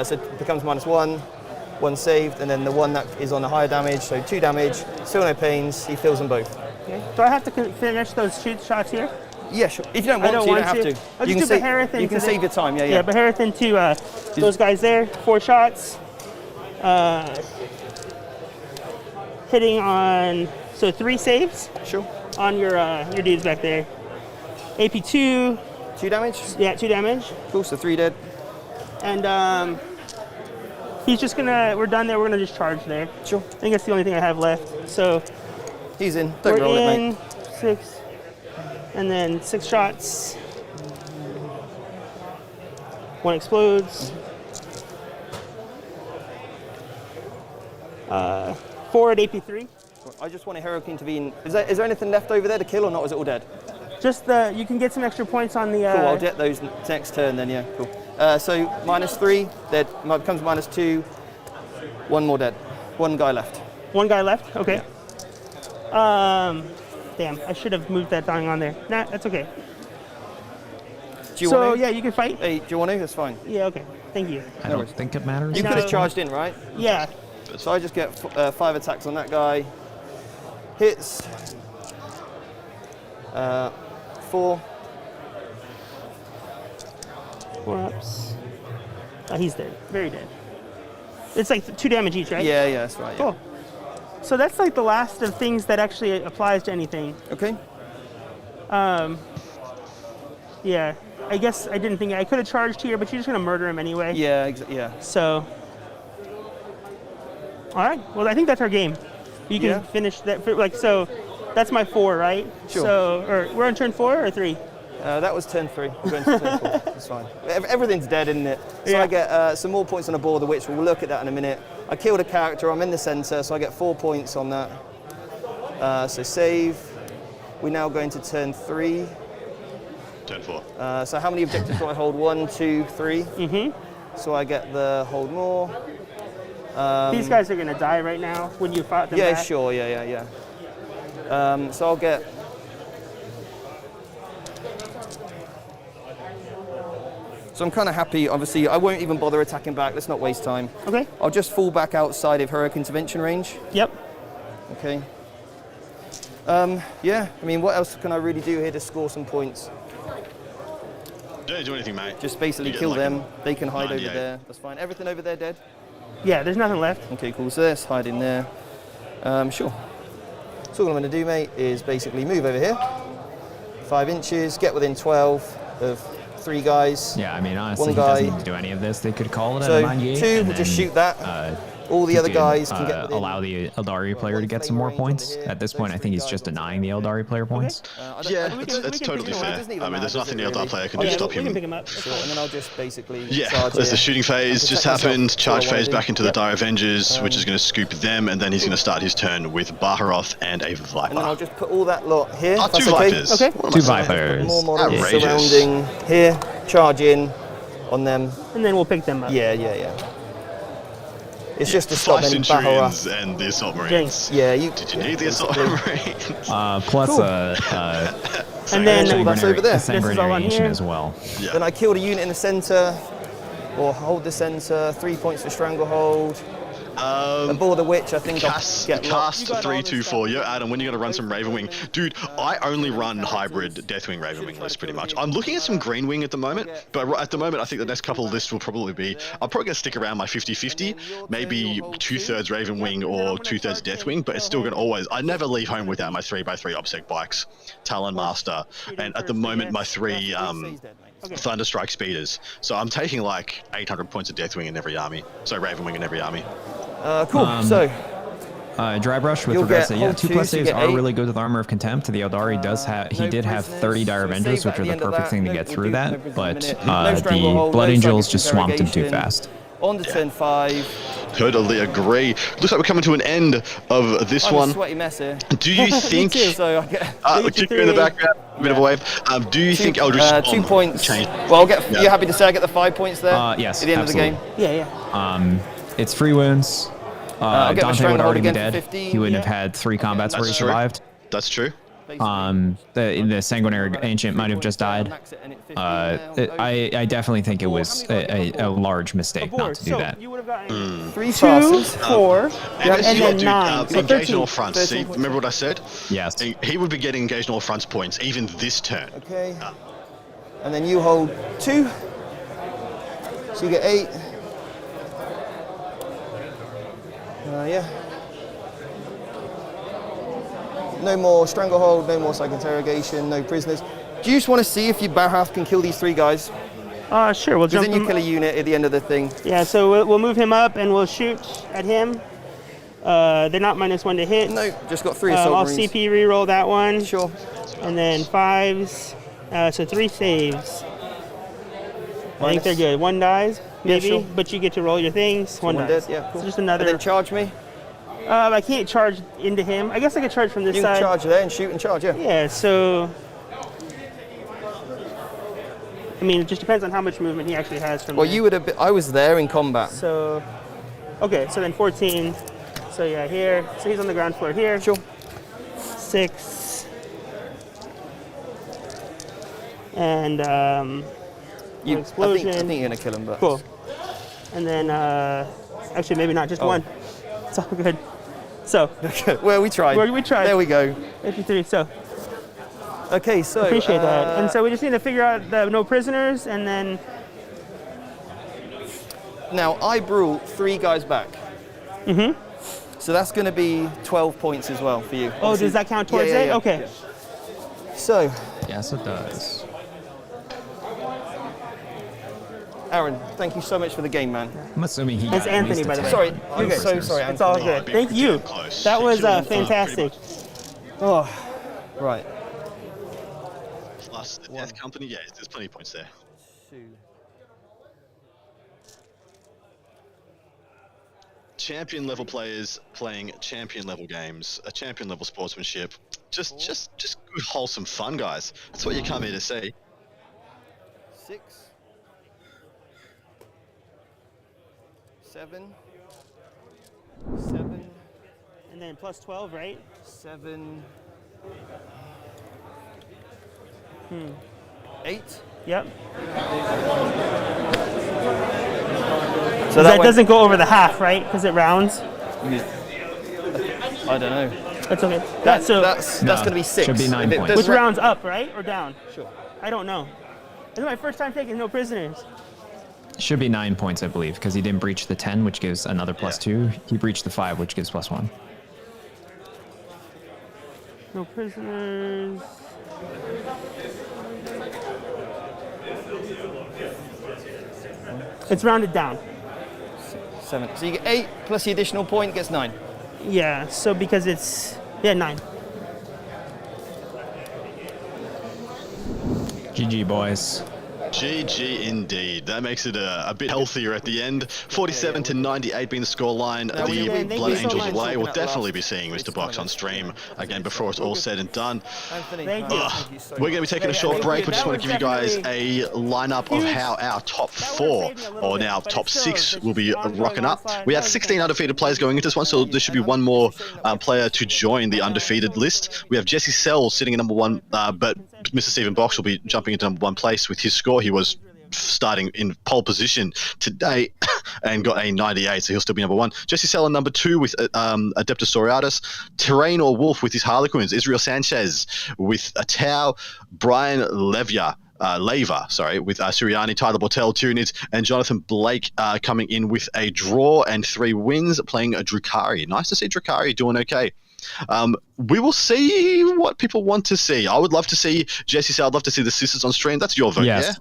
so it becomes minus 1. 1 saved, and then the one that is on the higher damage, so 2 damage, still no pains, he fills them both. Okay. Do I have to finish those shots here? Yeah, sure. If you don't want to, you don't have to. I'll You just can do Beharathan you can to save the- your time, yeah. Yeah, Beharathan to those guys there. 4 shots. Hitting on 3 saves Sure. on your dudes back there. AP2. 2 damage? Yeah, 2 damage. Cool, so 3 dead. And he's just gonna. We're done there. We're gonna just charge there. Sure. I think that's the only thing I have left. So He's in. Don't we're roll it, in mate. 6, and then 6 shots. 1 explodes. 4 at AP3. I just want a hero to intervene. Is there anything left over there to kill or not? Is it all dead? Just you can get some extra points on the. Cool, I'll get those next turn then, yeah, cool. So minus 3, dead. Becomes minus 2. 1 more dead. 1 guy left. 1 guy left. Okay. Damn, I should have moved that thing on there. Nah, that's okay. Do you So want to? yeah, you can fight. Hey, do you want to? That's fine. Yeah. Okay. Thank you. I don't think it matters. You No. could have charged in, right? Yeah. So I just get 5 attacks on that guy. Hits. 4. 4 ups. Oh, he's dead. Very dead. It's like 2 damage each, right? Yeah, that's right. Yeah. Cool. So that's like the last of things that actually applies to anything. Okay. Yeah, I guess I didn't think I could have charged here, but you're just gonna murder him anyway. Yeah, yeah. So, all right. Well, I think that's our game. You can finish that. Like so, that's my 4, right? Sure. So, or we're on turn 4 or 3. That was turn 3. We're going to turn 4. That's fine. Everything's dead, isn't it? So Yeah. I get some more points on the board, of which we'll look at that in a minute. I killed a character. I'm in the center, so I get 4 points on that. So save. We're now going to turn 3. Turn 4. So how many objectives do I hold? 1, 2, 3. Mm-hmm. So I get the hold more. These guys are gonna die right now when you fought them. Yeah, back. sure. Yeah. So I'll get. So I'm kind of happy. Obviously, I won't even bother attacking back. Let's not waste time. Okay. I'll just fall back outside of heroic intervention range. Yep. Okay. Yeah. I mean, what else can I really do here to score some points? Don't do anything, mate. Just basically You get kill like them. They can hide over 98. there. That's fine. Everything over there dead? Yeah. There's nothing left. Okay, cool. So let's hide in there. Sure. So all I'm going to do, mate, is basically move over here. 5 inches, get within 12 of 3 guys. Yeah, I mean, honestly, One he doesn't guy. need to do any of this. They could call it So a 98. 2, and we'll just then, shoot that. All the he other could, guys can get within. allow the Eldari player to get some more points. At this point, I think he's just denying the Eldari player points. Yeah, we that's can totally pick him fair. up. It doesn't I even mean, there's matter, nothing the does it Eldar really? player can Oh, do yeah, to stop we can him. pick him up. Sure, and then I'll just basically Yeah, charge there's the here. shooting phase just Protect myself. happened. Charge That's what I phase wanna back do. into the Dire Avengers, which is going to scoop them, and then he's going to start his turn with Baharoth and a And then I'll Viper. just put all that lot here. Ah, if that's 2 okay. Vipers. Okay. What am I 2 saying? Vipers. More models Outrageous. surrounding here. Charge in on them. And then we'll pick them up. Yeah. It's just to stop 5 any Centurions Baharoth. and the Assault Marines. Jinx. Yeah, you. Did you need the Assault Marines? Plus Cool. And then Cool, that's over there. a This is all sanguinary on ancient here. as well. Then I killed a unit in the center, or hold the center. 3 points for stranglehold. Aboard the witch, I think I'll Cast get locked. 3, 2, 4. Yo, Adam, when are you going to run some Ravenwing? Dude, I only run hybrid Deathwing Ravenwing lists pretty much. I'm looking at some Greenwing at the moment, but at the moment I think the next couple of lists will probably be, I'm probably going to stick around my 50-50, maybe 2/3 Ravenwing or 2/3 Deathwing, but it's still going to always, I never leave home without my 3x3 OBSEC bikes, Talon Master, and at the moment my 3 Thunderstrike Speeders. So I'm taking like 800 points of Deathwing in every army, so Ravenwing in every army. Cool. So Dry Brush with You'll regards get to hold 2+ two, so you saves get are 8. really good with Armor of Contempt. The Eldari did have 30 Dire Avengers, which are the perfect thing to get through that, but the Blood Angels just swamped him too fast. on to turn 5. Totally agree. Looks like we're coming to an end of this I'm one. a sweaty mess here. Do you think? So I get Look you in the background, a bit of a wave. Do you think Eldritch Storm 2 points. changed? Well, I'll get. You're happy to say I get the 5 points there? Yes, At the end absolutely. of the game. Yeah. It's free wounds. I'll get my Dante would stranglehold already be again for dead. 15, He wouldn't yeah. have had 3 combats where he That's true. survived. That's true. The Sanguinary Ancient might have just died. I definitely think it was a large mistake not to do so that. you would have gotten 3 2, passes. 4, and then Dude, 9. So engage 13. on all fronts. See, 13 points. remember what I said? Yes. He would be getting engaged on all fronts points even this turn. Okay. And then you hold 2. So you get 8. Yeah. No more stranglehold, no more psych interrogation, no prisoners. Do you just want to see if your Bahath can kill these 3 guys? Sure, we'll Because jump then you him. kill a unit at the end of the thing. Yeah, so we'll move him up and we'll shoot at him. They're not -1 to hit. No, just got 3 assault I'll marines. CP reroll that one. Sure. And then 5s. So 3 saves. I think they're good. 1 dies, maybe, sure. but you get to roll your things. 1 One dies. dead, yeah, cool. So just And another. then charge me. I can't charge into him. I guess I could charge from this You side. can charge there and shoot and charge, yeah. Yeah, so. I mean, it just depends on how much movement he actually has from Well, there. you would have been, I was there in combat. So. Okay, so then 14. So yeah, here. So he's on the ground floor here. Sure. 6. And You, explosion. I think you're going to kill him, but... cool. And then actually maybe not, just 1. It's all good. So Well, we tried. we tried. There we go. 53. So Okay, so... appreciate that. And so we just need to figure out the no prisoners, and then Now, I brought 3 guys back. Mm-hmm. So that's going to be 12 points as well for you. does that count towards yeah, it? yeah. Okay. So, Yes, it does. Aaron, thank you so much for the game, man. I'm assuming he. It's got at Anthony, least a by the way. 10 Sorry, on I'm so prisoners. sorry. It's all Anthony. good. Thank you. Close. That was Pretty fantastic. much. Oh, right. Plus the Death Company, yeah, there's plenty of points there. 2. Champion level players playing champion level games, a champion level sportsmanship. Just good wholesome fun, guys. That's what you come here to see. 6. 7. 7. And then plus 12, right? 7. 8. Yep. So That went- doesn't go over the half, right? Because it rounds. I don't know. That's okay. That's so, that's No, going to be 6. should be 9 If it points. does which ra- rounds up, right? Or down? Sure. I don't know. This is my first time taking no prisoners. Should be 9 points, I believe, because he didn't breach the 10, which gives another +2. He breached the 5, which gives +1. No prisoners. It's rounded down. 7. So you get 8 plus the additional point gets 9. Yeah, so because it's, 9. GG, boys. GG indeed. That makes it a bit healthier at the end. 47 to 98 being the scoreline. Now, The thank Blood you so Angels much. away. We'll Last definitely be seeing race Mr. Box on stream again before it's all said and done. Anthony, Thank you. thank you so We're going to be taking a short Thank break. you. We just That want to was give you guys definitely a lineup of huge. how our top That would've 4 saved me a little or bit, now but top it's still 6 just will be ongoing rocking up. onslaught. We have That was 16 undefeated players going into this one, so there should be one more player to join the undefeated list. We have Jesse Sell sitting at number 1, but Mr. Stephen Box will be jumping into number 1 place with his score. He was starting in pole position today and got a 98, so he'll still be number 1. Jesse Sell number 2 with Adeptus Soriatus. Terrain or Wolf with his Harlequins. Israel Sanchez with a Tau. Brian Leva, with Suriani, Tyler Bortel, Tyranids, and Jonathan Blake coming in with a draw and 3 wins, playing a Drukari. Nice to see Drukari doing okay. We will see what people want to see. I would love to see Jesse Sell. I'd love to see the sisters on stream. That's your vote, Yes. yeah?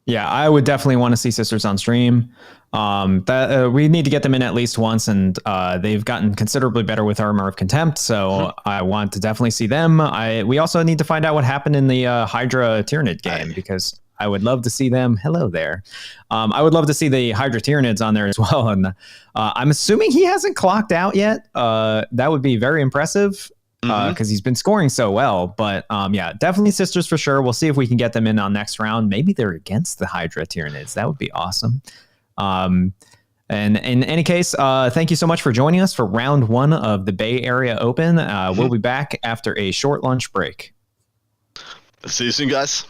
Yeah, I would definitely want to see Sisters on stream. We need to get them in at least once, and they've gotten considerably better with Armor of Contempt, so I want to definitely see them. We also need to find out what happened in the Hydra Tyranid game, because I would love to see them. Hello there. I would love to see the Hydra Tyranids on there as well, and I'm assuming he hasn't clocked out yet. That would be very impressive. Because he's been scoring so well. But yeah, definitely Sisters for sure. We'll see if we can get them in on next round. Maybe they're against the Hydra Tyranids. That would be awesome. And in any case, thank you so much for joining us for round 1 of the Bay Area Open. We'll be back after a short lunch break. See you soon, guys.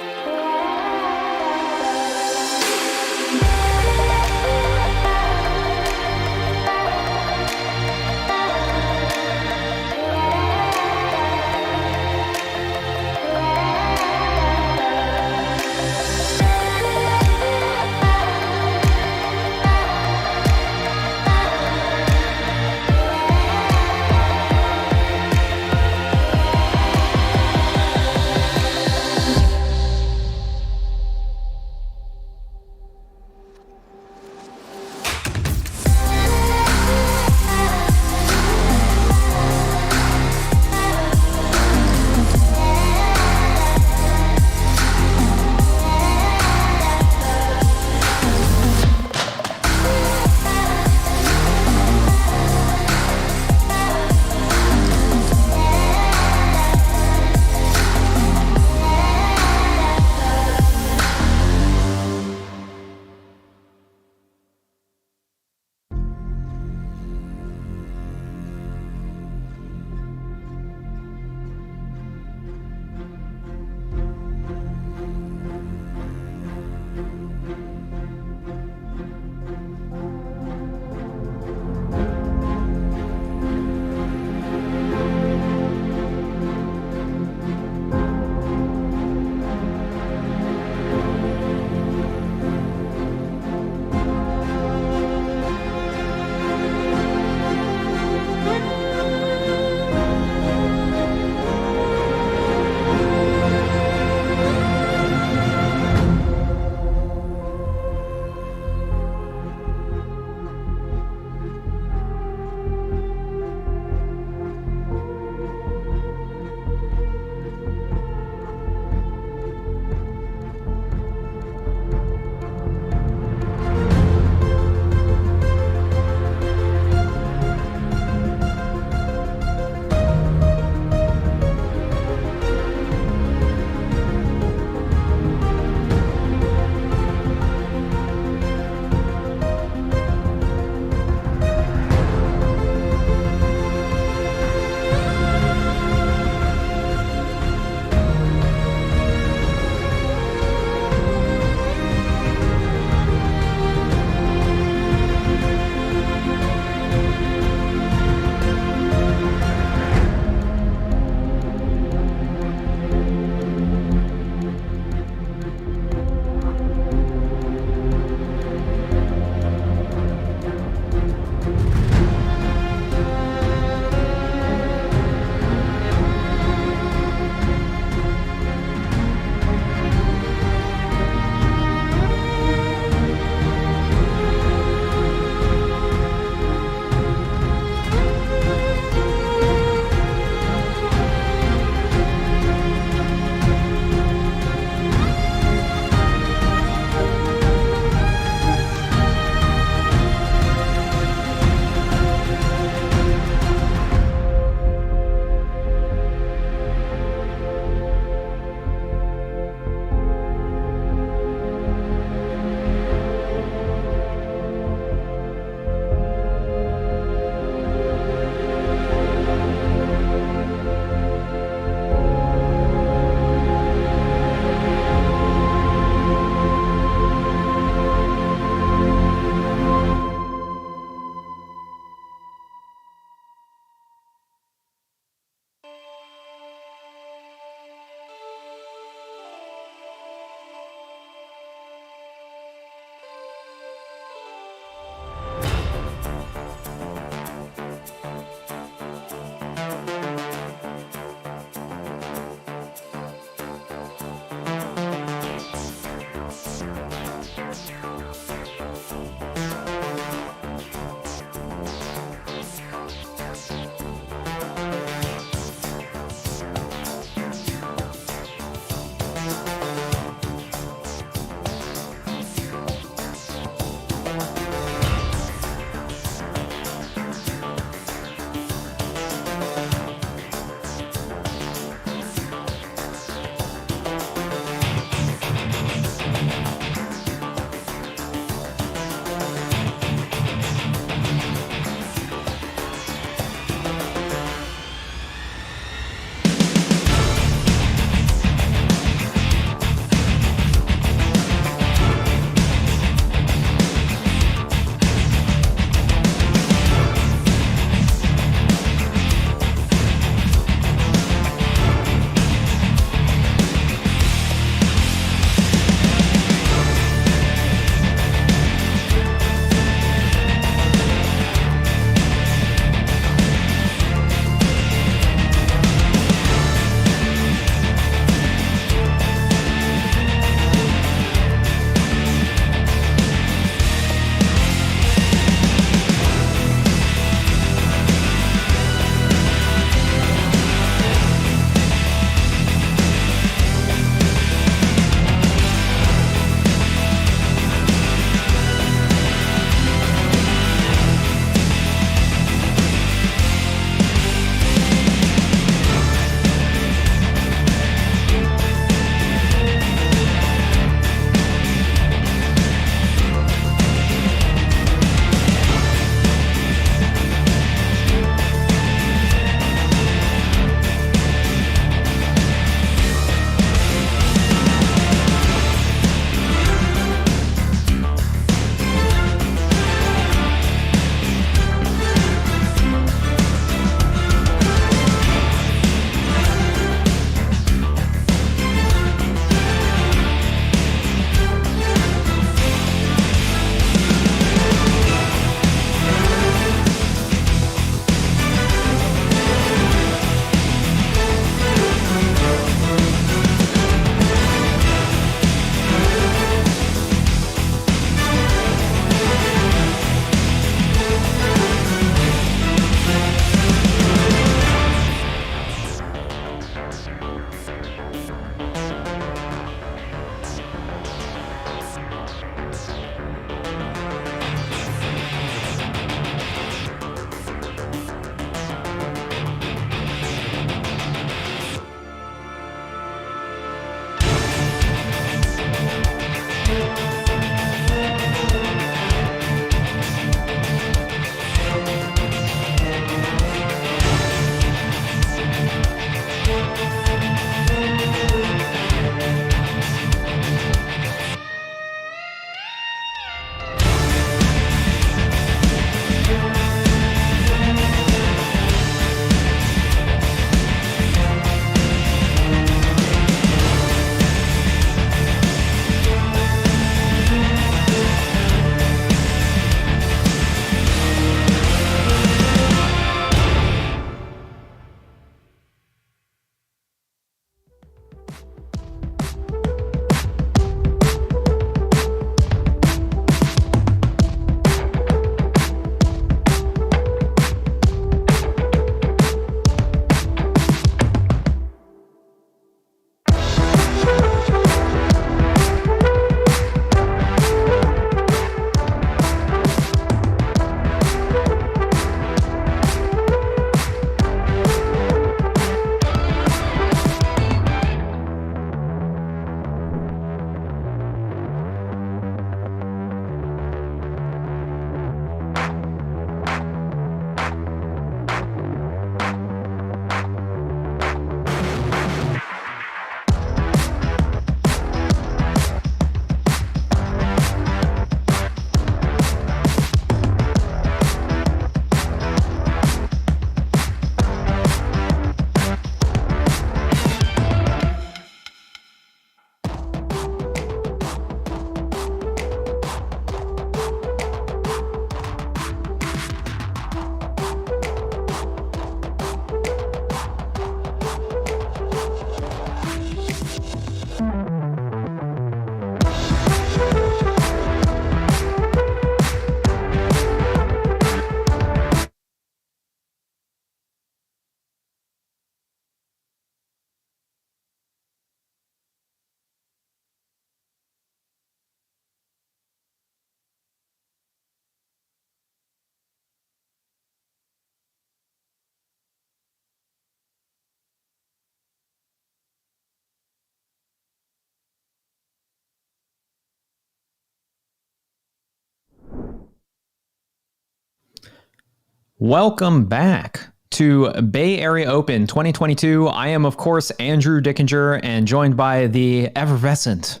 Welcome back to Bay Area Open 2022. I am, of course, Andrew Dickinger, and joined by the effervescent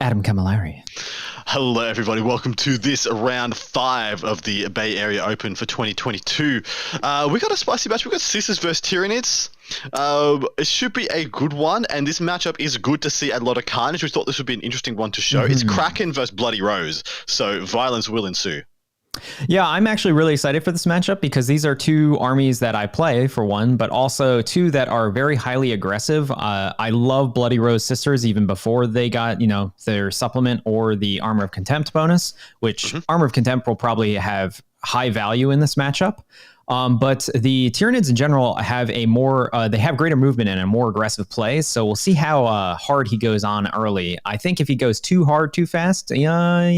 Adam Camilleri. Hello, everybody. Welcome to this round 5 of the Bay Area Open for 2022. We got a spicy match. We got Sisters versus Tyranids. It should be a good one, and this matchup is good to see a lot of carnage. We thought this would be an interesting one to show. It's Kraken versus Bloody Rose, so violence will ensue. Yeah, I'm actually really excited for this matchup because these are two armies that I play, for one, but also two that are very highly aggressive. I love Bloody Rose Sisters even before they got, their supplement or the Armor of Contempt bonus, which Armor of Contempt will probably have high value in this matchup. But the Tyranids in general have they have greater movement and a more aggressive play. So we'll see how hard he goes on early. I think if he goes too hard too fast, he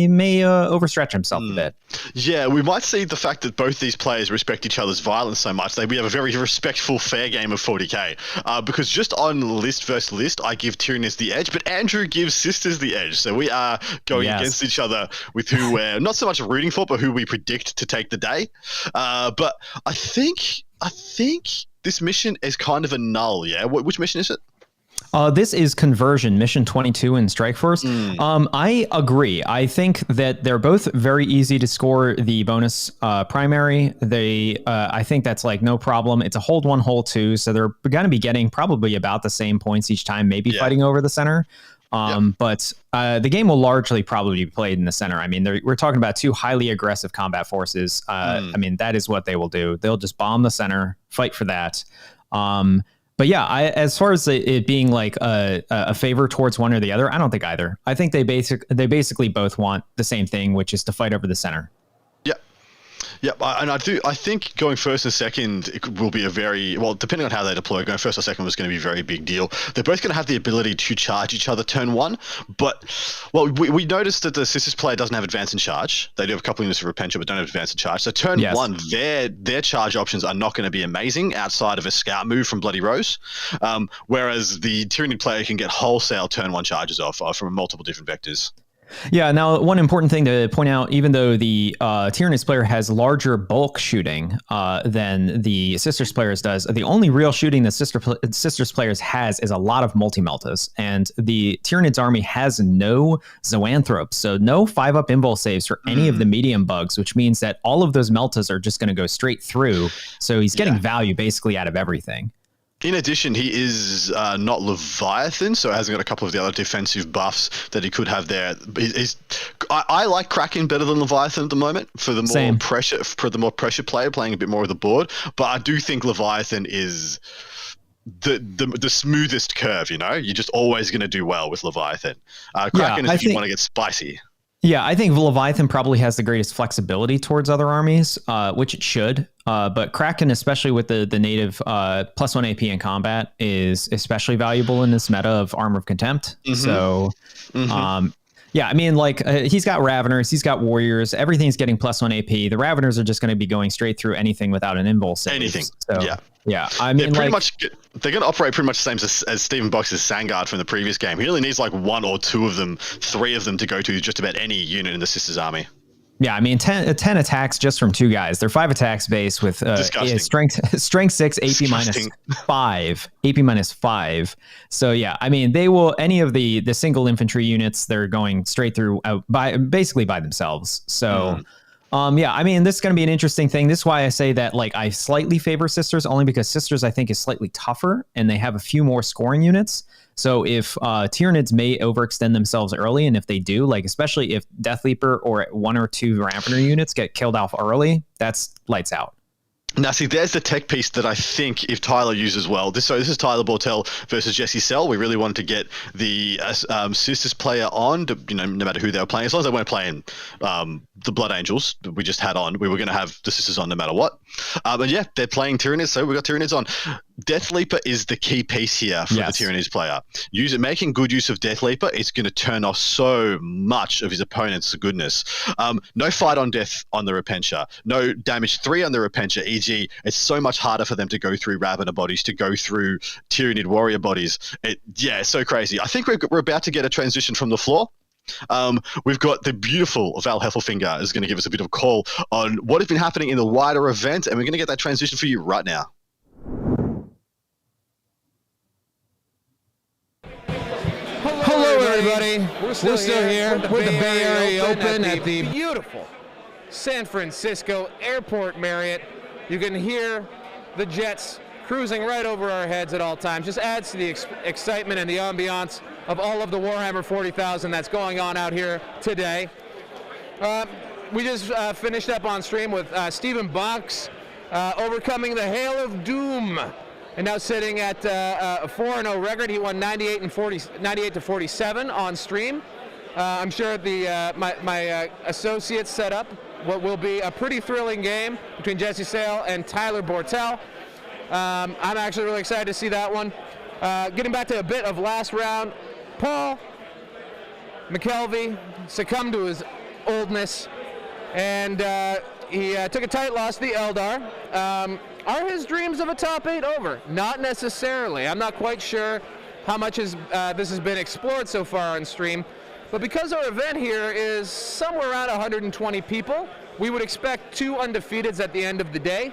may overstretch himself a bit. Yeah, we might see the fact that both these players respect each other's violence so much that we have a very respectful, fair game of 40k. Because just on list versus list, I give Tyranids the edge, but Andrew gives Sisters the edge. So we are going against each other with who we're not so much rooting for, but who we predict to take the day. But I think this mission is kind of a null, yeah? Which mission is it? This is Conversion, Mission 22 in Strike Force. I agree. I think that they're both very easy to score the bonus primary. I think that's like no problem. It's a hold 1, hold 2, so they're going to be getting probably about the same points each time, maybe fighting over the center. But the game will largely probably be played in the center. I mean, we're talking about two highly aggressive combat forces. I mean, that is what they will do. They'll just bomb the center, fight for that. But yeah, as far as it being like a favor towards one or the other, I don't think either. I think they basically both want the same thing, which is to fight over the center. Yeah, and I think going first and second, it will be depending on how they deploy, going first or second was going to be a very big deal. They're both going to have the ability to charge each other turn 1, but, we noticed that the Sisters player doesn't have advance and charge. They do have a couple units of Repentia, but don't have advance and charge. So turn 1, their charge options are not going to be amazing outside of a scout move from Bloody Rose, whereas the Tyranid player can get wholesale turn 1 charges off from multiple different vectors. Yeah, now one important thing to point out, even though the Tyranids player has larger bulk shooting than the Sisters players does, the only real shooting the Sisters players has is a lot of multi-meltas, and the Tyranids army has no Zoanthropes, so no 5-up invul saves for any of the medium bugs, which means that all of those meltas are just going to go straight through, so he's getting value basically out of everything. In addition, he is not Leviathan, so hasn't got a couple of the other defensive buffs that he could have there. I like Kraken better than Leviathan at the moment for the more pressure player playing a bit more of the board. But I do think Leviathan is the smoothest curve. You're just always going to do well with Leviathan. Kraken is if you want to get spicy. Yeah, I think Leviathan probably has the greatest flexibility towards other armies, which it should. But Kraken, especially with the native +1 AP in combat, is especially valuable in this meta of Armor of Contempt. So, yeah, I mean, he's got Raveners, he's got Warriors, everything's getting +1 AP. The Raveners are just going to be going straight through anything without an invul save. Anything. So, yeah. I mean, they're going to operate pretty much the same as Stephen Box's Sangard from the previous game. He only needs 1 or 2 of them, 3 of them to go to just about any unit in the Sisters army. Yeah, I mean, 10 attacks just from 2 guys. They're 5 attacks base with strength 6, AP minus 5. So yeah, I mean, they will any of the single infantry units. They're going straight through basically by themselves. So. Yeah, I mean, this is going to be an interesting thing. This is why I say that, I slightly favor Sisters, only because Sisters, I think, is slightly tougher, and they have a few more scoring units. So if Tyranids may overextend themselves early, and if they do, especially if Death Leaper or 1 or 2 Ravener units get killed off early, that's lights out. Now, see, there's the tech piece that I think if Tyler uses well. This is Tyler Bortel versus Jesse Sell. We really wanted to get the Sisters player on, no matter who they were playing. As long as they weren't playing the Blood Angels that we just had on, we were going to have the Sisters on no matter what. But yeah, they're playing Tyranids, so we got Tyranids on. Death Leaper is the key piece here for the Tyranids player. Making good use of Death Leaper is going to turn off so much of his opponent's goodness. No fight on death on the Repentia. No damage 3 on the Repentia, e.g. it's so much harder for them to go through Ravener bodies, to go through Tyranid warrior bodies. It's so crazy. I think we're about to get a transition from the floor. We've got the beautiful Val Heffelfinger is going to give us a bit of a call on what has been happening in the wider event, and we're going to get that transition for you right now. Hello, everybody. We're still here with the Bay Area Open at the beautiful San Francisco Airport Marriott. You can hear the jets cruising right over our heads at all times. Just adds to the excitement and the ambiance of all of the Warhammer 40,000 that's going on out here today. We just finished up on stream with Stephen Box overcoming the Hail of Doom, and now sitting at a 4-0 record. He won 98 to 47 on stream. I'm sure my associates set up what will be a pretty thrilling game between Jesse Sale and Tyler Bortel. I'm actually really excited to see that one. Getting back to a bit of last round, Paul McKelvey succumbed to his oldness, and he took a tight loss to the Aeldar. Are his dreams of a top 8 over? Not necessarily. I'm not quite sure how much this has been explored so far on stream, but because our event here is somewhere around 120 people, we would expect 2 undefeateds at the end of the day.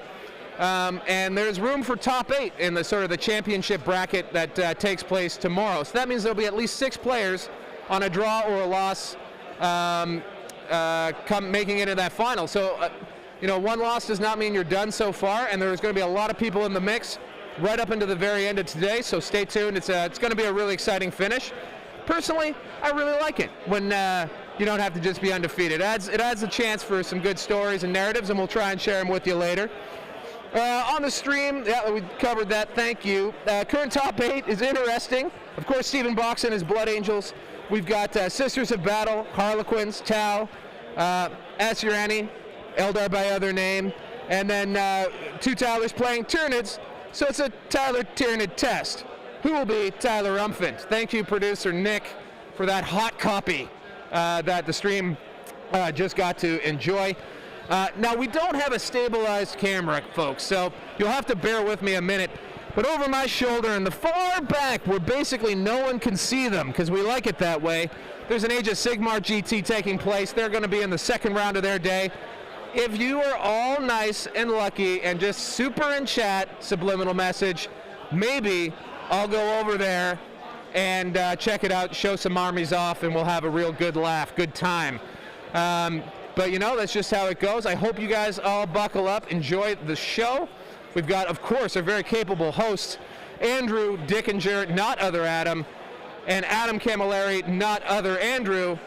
And there's room for top 8 in the sort of the championship bracket that takes place tomorrow. So that means there'll be at least 6 players on a draw or a loss making it in that final. So, one loss does not mean you're done so far, and there's going to be a lot of people in the mix right up into the very end of today. So stay tuned. It's going to be a really exciting finish. Personally, I really like it when you don't have to just be undefeated. It adds a chance for some good stories and narratives, and we'll try and share them with you later. On the stream, yeah, we covered that. Thank you. Current top 8 is interesting. Of course, Stephen Box and his Blood Angels. We've got Sisters of Battle, Harlequins, Tau, Asuryani, Aeldari by other name, and then 2 Tylers playing Tyranids. So it's a Tyler Tyranid test. Who will be Tyler Umphant? Thank you, producer Nick, for that hot copy that the stream just got to enjoy. Now, we don't have a stabilized camera, folks, so you'll have to bear with me a minute. But over my shoulder in the far back, where basically no one can see them, because we like it that way, there's an Age of Sigmar GT taking place. They're going to be in the second round of their day. If you are all nice and lucky and just super in chat, subliminal message, maybe I'll go over there and check it out, show some armies off, and we'll have a real good laugh, good time. But that's just how it goes. I hope you guys all buckle up, enjoy the show. We've got, of course, our very capable hosts, Andrew Dickinger, not other Adam, and Adam Camilleri, not other Andrew,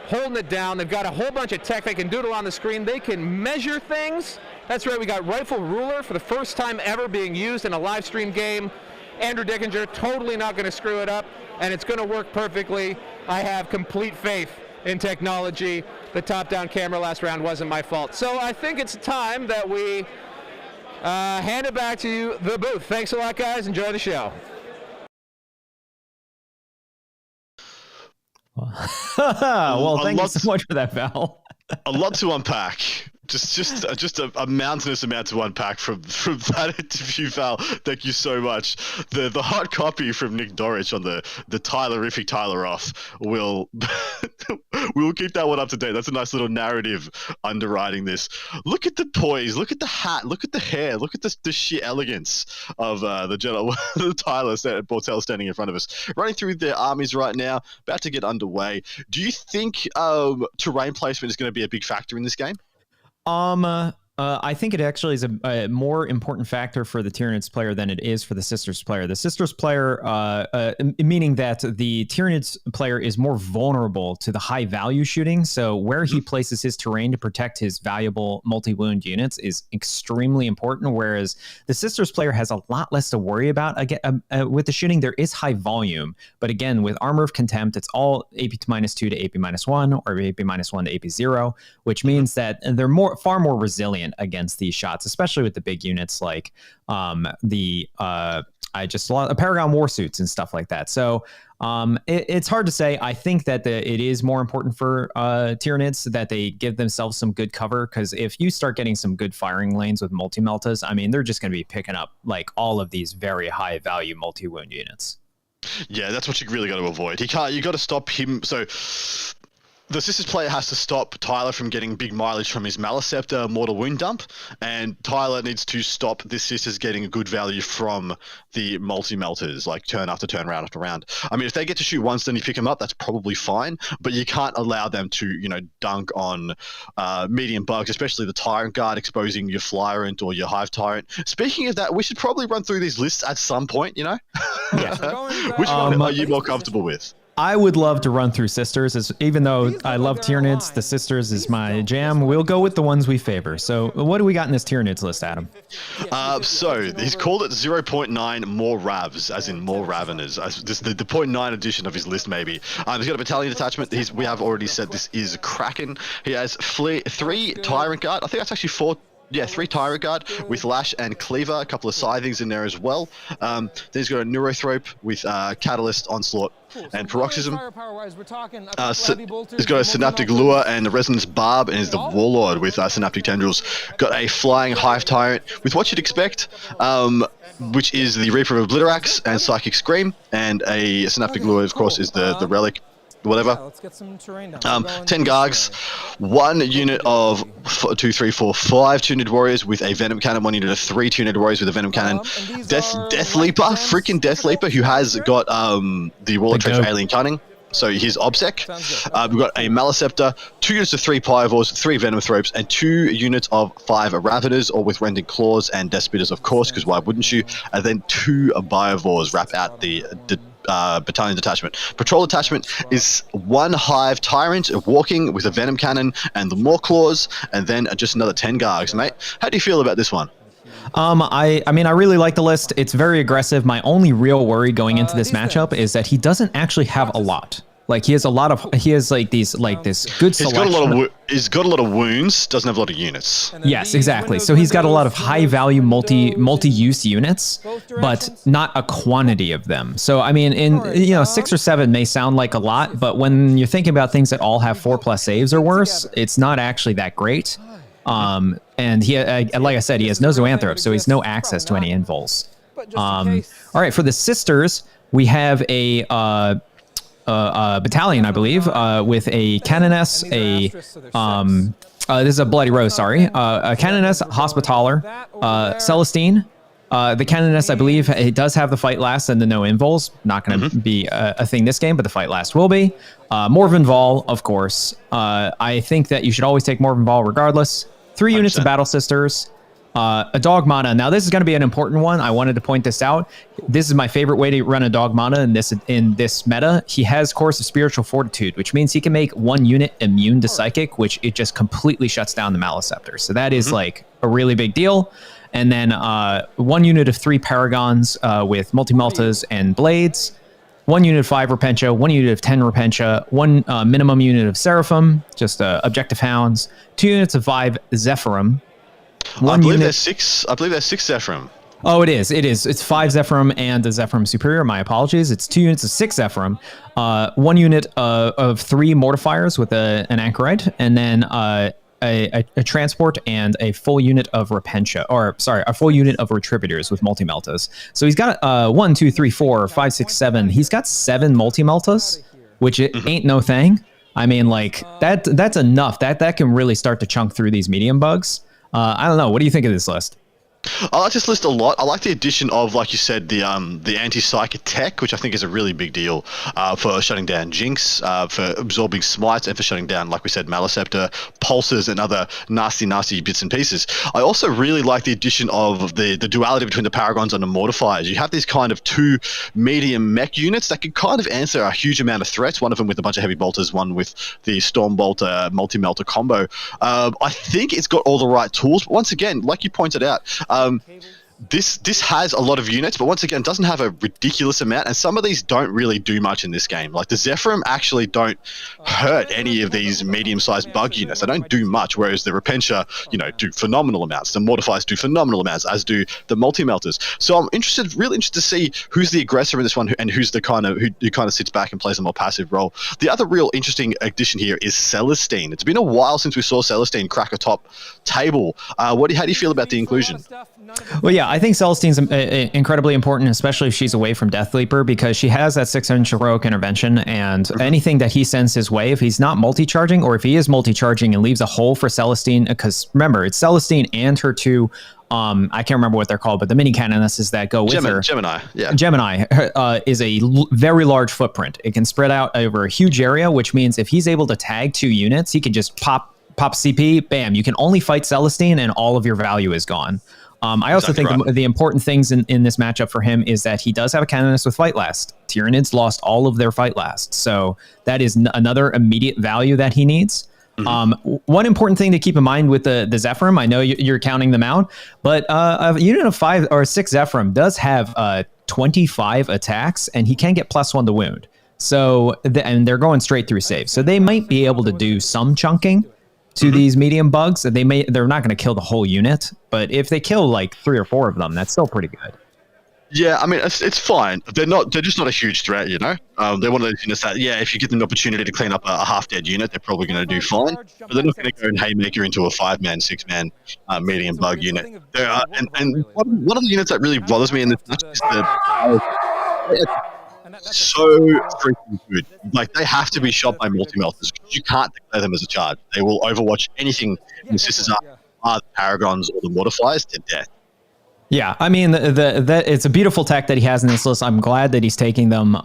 holding it down. They've got a whole bunch of tech they can doodle on the screen. They can measure things. That's right, we got Rifle Ruler for the first time ever being used in a live stream game. Andrew Dickinger, totally not going to screw it up, and it's going to work perfectly. I have complete faith in technology. The top-down camera last round wasn't my fault. So I think it's time that we hand it back to you, the booth. Thanks a lot, guys. Enjoy the show. Well, thank you so much for that, Val. A lot to unpack. Just a mountainous amount to unpack from that interview, Val. Thank you so much. The hot copy from Nick Dorich on the Tylerific Tyler off will we'll keep that one up to date. That's a nice little narrative underwriting this. Look at the poise, look at the hat, look at the hair, look at the sheer elegance of the general the Tyler Bortel standing in front of us, running through their armies right now, about to get underway. Do you think terrain placement is going to be a big factor in this game? I think it actually is a more important factor for the Tyranids player than it is for the Sisters player. The Sisters player, meaning that the Tyranids player is more vulnerable to the high value shooting. So where he places his terrain to protect his valuable multi-wound units is extremely important. Whereas the Sisters player has a lot less to worry about. Again, with the shooting, there is high volume, but again, with Armor of Contempt, it's all AP -2 to AP -1 or AP -1 to AP 0, which means that they're far more resilient against these shots, especially with the big units like Paragon war suits and stuff like that. So it's hard to say. I think that it is more important for Tyranids that they give themselves some good cover, because if you start getting some good firing lanes with multi-meltas, I mean, they're just going to be picking up like all of these very high value multi-wound units. Yeah, that's what you really got to avoid. You got to stop him. So The Sisters player has to stop Tyler from getting big mileage from his Maliceptor Mortal Wound Dump, and Tyler needs to stop the Sisters getting good value from the multi-melters, like turn after turn, round after round. I mean, if they get to shoot once, then you pick them up, that's probably fine, but you can't allow them to, you know, dunk on medium bugs, especially the Tyrant Guard exposing your Flyrant or your Hive Tyrant. Speaking of that, we should probably run through these lists at some point, you know? Which one are you more comfortable with? I would love to run through Sisters, even though I love Tyranids, the Sisters is my jam. We'll go with the ones we favor. So what do we got in this Tyranids list, Adam? So he's called it 0.9 more Ravs, as in more Raveners. This the 0.9 edition of his list, maybe. He's got a battalion attachment. We have already said this is Kraken. He has 3 Tyrant Guard. I think that's actually 4. Yeah, 3 Tyrant Guard with Lash and Cleaver, a couple of Scythings in there as well. Then he's got a Neurothrope with Catalyst, Onslaught, and Paroxysm. He's got a Synaptic Lure and a Resonance Barb, and is the Warlord with Synaptic Tendrils. Got a Flying Hive Tyrant with what you'd expect, which is the Reaper of Obliterax and Psychic Scream, and a Synaptic Lure, of course, is the Relic. Whatever. Let's get some terrain down. 10 Gargs, 1 unit of 5 Tuned Warriors with a Venom Cannon, 1 unit of 3 Tuned Warriors with a Venom Cannon. Death Leaper, freaking Death Leaper, who has got the Wall of Treasure Alien Cunning. So he's Obsec. We've got a Maliceptor, 2 units of 3 Pyrovores, 3 Venom Thropes, and 2 units of 5 Raveners, all with Rending Claws and Death Spitters, of course, because why wouldn't you? And then 2 Biovores wrap out the battalion detachment. Patrol detachment is 1 Hive Tyrant walking with a Venom Cannon and the Maw Claws, and then just another 10 Gargs, mate. How do you feel about this one? I mean, I really like the list. It's very aggressive. My only real worry going into this matchup is that he doesn't actually have a lot. Like he has like this good selection. He's got a lot of wounds, doesn't have a lot of units. Yes, exactly. So he's got a lot of high value multi-use units, but not a quantity of them. So I mean, 6 or 7 may sound like a lot, but when you're thinking about things that all have 4+ saves or worse, it's not actually that great. And he, like I said, he has no Zoanthropes, so he has no access to any invuls. All right, for the Sisters, we have a battalion, I believe, with a Canoness, this is a Bloody Rose, sorry, a Canoness, Hospitaller, Celestine. The Canoness, I believe, it does have the Fight Last and the no invuls. Not going to be a thing this game, but the Fight Last will be. Morven Vol, of course. I think that you should always take Morven Vol regardless. 3 units 100%. Of Battle Sisters. A Dogmata. Now, this is going to be an important one. I wanted to point this out. This is my favorite way to run a Dogmata in this meta. He has Course of Spiritual Fortitude, which means he can make 1 unit immune to Psychic, which it just completely shuts down the Maliceptor. So that is like a really big deal. And then 1 unit of 3 Paragons with Multi-Meltas and Blades. 1 unit of 5 Repentia, 1 unit of 10 Repentia, 1 minimum unit of Seraphim, just Objective Hounds, 2 units of 5 Zephyrim. I believe there's 6 Zephyrim. Oh, it is. It's 5 Zephyrim and a Zephyrim Superior. My apologies. It's 2 units of 6 Zephyrim, 1 unit of 3 Mortifiers with an Anchorite, and then a Transport and a full unit of a full unit of Retributors with Multi-Meltas. So he's got 1, 2, 3, 4, 5, 6, 7. He's got 7 Multi-Meltas, which ain't no thing. I mean, like that's enough. That can really start to chunk through these medium bugs. I don't know. What do you think of this list? I like this list a lot. I like the addition of, like you said, the anti-psychic tech, which I think is a really big deal for shutting down Jinx, for absorbing smites, and for shutting down, like we said, Maliceptor, pulses, and other nasty bits and pieces. I also really like the addition of the duality between the Paragons and the Mortifiers. You have these kind of 2 medium mech units that can kind of answer a huge amount of threats, one of them with a bunch of heavy bolters, one with the Stormbolter multi-melter combo. I think it's got all the right tools, but once again, like you pointed out, this has a lot of units, but once again, doesn't have a ridiculous amount, and some of these don't really do much in this game. Like the Zephyrim actually don't hurt any of these medium-sized bug units. They don't do much, whereas the Repentia, do phenomenal amounts. The Mortifiers do phenomenal amounts, as do the Multi-Melters. So I'm really interested to see who's the aggressor in this one, and who's the kind of who kind of sits back and plays a more passive role. The other real interesting addition here is Celestine. It's been a while since we saw Celestine crack a top table. How do you feel about the inclusion? Well, yeah, Yeah, I think Celestine's incredibly important, especially if she's away from Death Leaper, because she has that 6-inch heroic intervention, and anything that he sends his way, if he's not multi-charging, or if he is multi-charging and leaves a hole for Celestine, because remember, it's Celestine and her two, I can't remember what they're called, but the mini canonesses that go with her. Gemini, yeah. Gemini is a very large footprint. It can spread out over a huge area, which means if he's able to tag 2 units, he can just pop CP, bam, you can only fight Celestine and all of your value is gone. I also think the important things in this matchup for him is that he does have a canonist with Fight Last. Tyranids lost all of their Fight Last, so that is another immediate value that he needs. One important thing to keep in mind with the Zephyrim, I know you're counting them out, but a unit of 5 or 6 Zephyrim does have 25 attacks, and he can get +1 to wound. So, and they're going straight through saves, so they might be able to do some chunking to these medium bugs. They're not going to kill the whole unit, but if they kill like 3 or 4 of them, that's still pretty good. Yeah, I mean, it's fine. They're just not a huge threat, you know? They're one of those units that, yeah, if you give them the opportunity to clean up a half-dead unit, they're probably going to do fine. But they're not going to go and haymaker into a 5-man, 6-man medium bug unit. And one of the units that really bothers me in this match is so freaking good. Like, they have to be shot by multi-melters. You can't declare them as a charge. They will overwatch anything in the Sisters are the Paragons or the Mortifiers to death. Yeah, I mean, it's a beautiful tech that he has in this list. I'm glad that he's taking them.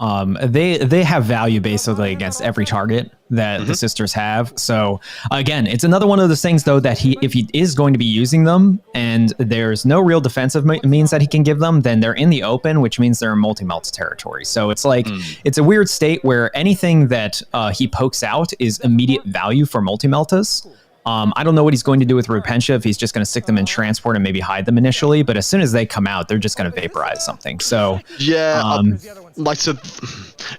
They have value basically against every target that the Sisters have. So again, it's another one of those things though that if he is going to be using them and there's no real defensive means that he can give them, then they're in the open, which means they're in multi-melt territory. So it's like it's a weird state where anything that he pokes out is immediate value for multi-meltas. I don't know what he's going to do with Repentia, if he's just going to stick them in transport and maybe hide them initially, but as soon as they come out, they're just going to vaporize something. So yeah,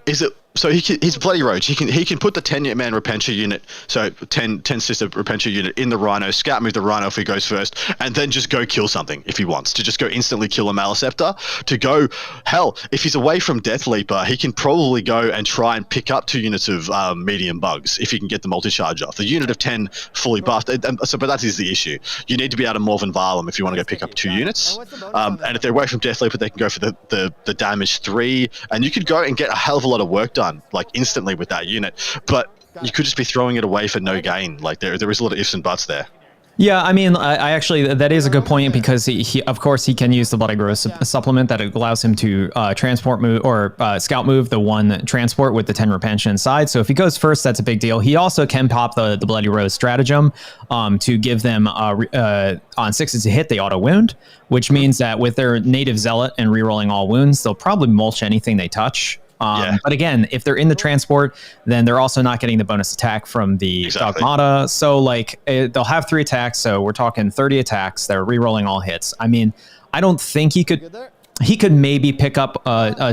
is it? So he's bloody roach. He can put the 10-man Repentia unit, so 10 sister Repentia unit in the Rhino, scout move the Rhino if he goes first, and then just go kill something if he wants to, just go instantly kill a Maleceptor. To go, hell, if he's away from Death Leaper, he can probably go and try and pick up 2 units of medium bugs if he can get the multi-charge off. The unit of 10 fully buffed, but that is the issue. You need to be able to Morven Vial them if you want to go pick up 2 units. And if they're away from Death Leaper, they can go for the damage 3, and you could go and get a hell of a lot of work done, like instantly with that unit, but you could just be throwing it away for no gain. Like there is a lot of ifs and buts there. Yeah, I mean, I actually, that is a good point, because he of course he can use the Bloody Rose supplement that allows him to transport move or scout move the 1 transport with the 10 Repentia inside. So if he goes first, that's a big deal. He also can pop the Bloody Rose stratagem to give them on 6s to hit, they auto wound, which means that with their native zealot and rerolling all wounds, they'll probably mulch anything they touch. But again, if they're in the transport, then they're also not getting the bonus attack from the Dogmata. So like they'll have 3 attacks. So we're talking 30 attacks. They're re-rolling all hits. I mean, I don't think he could maybe pick up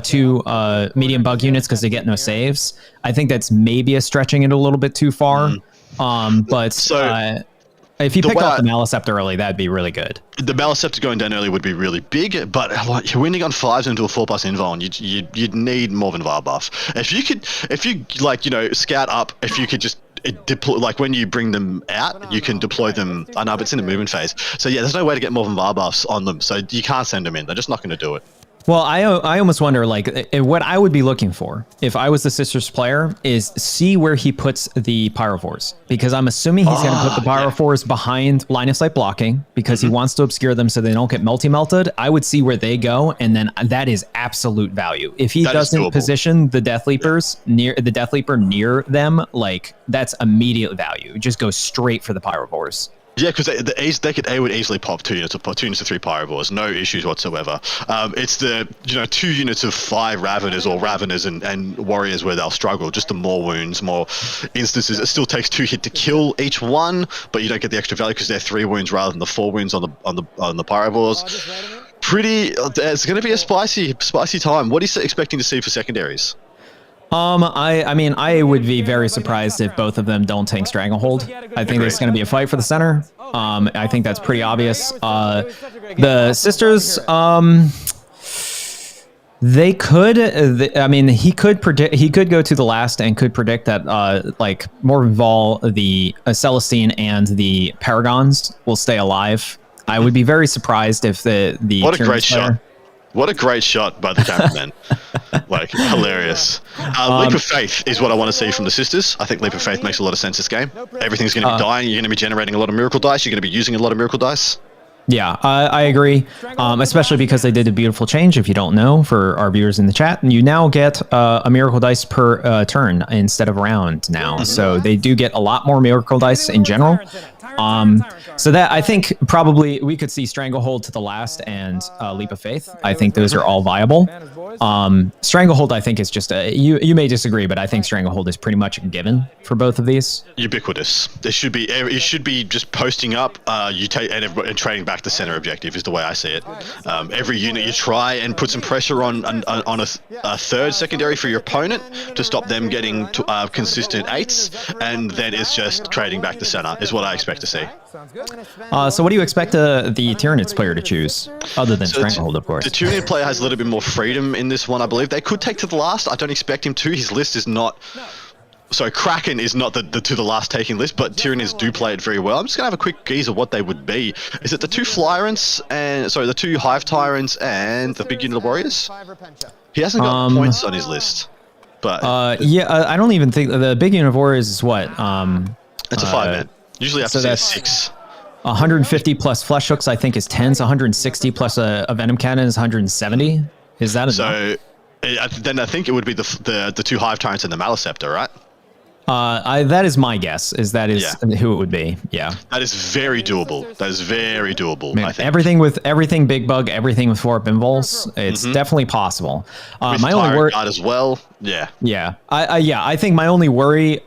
2 medium bug units because they get no saves. I think that's maybe stretching it a little bit too far. If you picked up the Maleceptor early, that'd be really good. The Maleceptor going down early would be really big, but like, you're winning on 5s into a 4+ invul, and you'd need Morven Vial buff. If you like, you know, scout up, if you could just deploy, like when you bring them out, you can deploy them. I know, but it's in the movement phase. So yeah, there's no way to get Morven Vial buffs on them, so you can't send them in. They're just not going to do it. Well, I almost wonder, like, what I would be looking for if I was the Sisters player is see where he puts the Pyrophores, because I'm assuming he's going to put the Pyrophores behind line of sight blocking because he wants to obscure them so they don't get multi-melted. I would see where they go, and then that is absolute value. If he doesn't position the Death Leapers near the Death Leaper near them, like, that's immediate value. Just go straight for the Pyrophores. Yeah, because they would easily pop 2 units of 3 Pyrovores, no issues whatsoever. It's the 2 units of 5 Raveners or Raveners and Warriors where they'll struggle. Just the more wounds, more instances. It still takes 2 hit to kill each one, but you don't get the extra value because they're 3 wounds rather than the 4 wounds on the Pyrovores. It's going to be a spicy time. What are you expecting to see for secondaries? I mean, I would be very surprised if both of them don't tank Stranglehold. I think there's going to be a fight for the center. I think that's pretty obvious. The Sisters, they could. I mean, he could predict. He could go to the last and could predict that, like, Morven Vial, the Celestine, and the Paragons will stay alive. I would be very surprised if the What a Tyranids great player- shot. What a great shot by the cameraman. Like, hilarious. Leap of Faith is what I want to see from the sisters. I think Leap of Faith makes a lot of sense this game. Everything's going to be dying. You're going to be generating a lot of miracle dice. You're going to be using a lot of miracle dice. Yeah, I agree, especially because they did a beautiful change. If you don't know, for our viewers in the chat, you now get a miracle dice per turn instead of round now. So they do get a lot more miracle dice in general. So that, I think probably we could see Stranglehold to the last and Leap of Faith. I think those are all viable. Stranglehold, I think, is just you may disagree, but I think Stranglehold is pretty much a given for both of these. Ubiquitous. It should be just posting up, you take and trading back the center objective is the way I see it. Every unit you try and put some pressure on a third secondary for your opponent to stop them getting to, consistent 8s, and then it's just trading back the center is what I expect to see. So what do you expect the Tyranids player to choose, other than Stranglehold, of course? The Tyranid player has a little bit more freedom in this one, I believe. They could take to the last. I don't expect him to. His list is not... So Kraken is not the to the last taking list, but Tyranids do play it very well. I'm just going to have a quick gaze of what they would be. Is it the 2 Flyrants, and the 2 Hive Tyrants and the big unit of Warriors? He hasn't got points on his list. But yeah, I don't even think... The big unit of Warriors is what? It's a 5-man. Usually after that's 6. 150 plus flesh hooks, I think, is 10. So 160 plus a venom cannon is 170. Is that enough? So then I think it would be the 2 Hive Tyrants and the Maleceptor, right? That is my guess. That is who it would be. Yeah. That is very doable. That is very doable. Man, I think everything big bug, everything with 4 Bimvols, it's definitely possible. My only worry as well. Yeah. Yeah. I think my only worry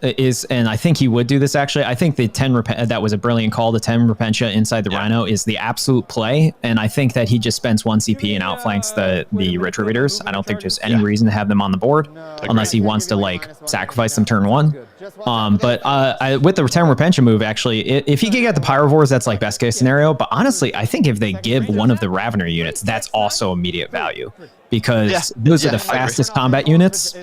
is, and I think he would do this actually. I think the 10 that was a brilliant call. The 10 Repentia inside the Rhino is the absolute play, and I think that he just spends 1 CP and outflanks the Retribuators. I don't think there's any reason to have them on the board unless he wants to like sacrifice them turn 1. But with the 10 Repentia move, actually, if he can get the Pyrovores, that's like best case scenario. But honestly, I think if they give one of the Ravener units, that's also immediate value. Because those are the fastest combat units.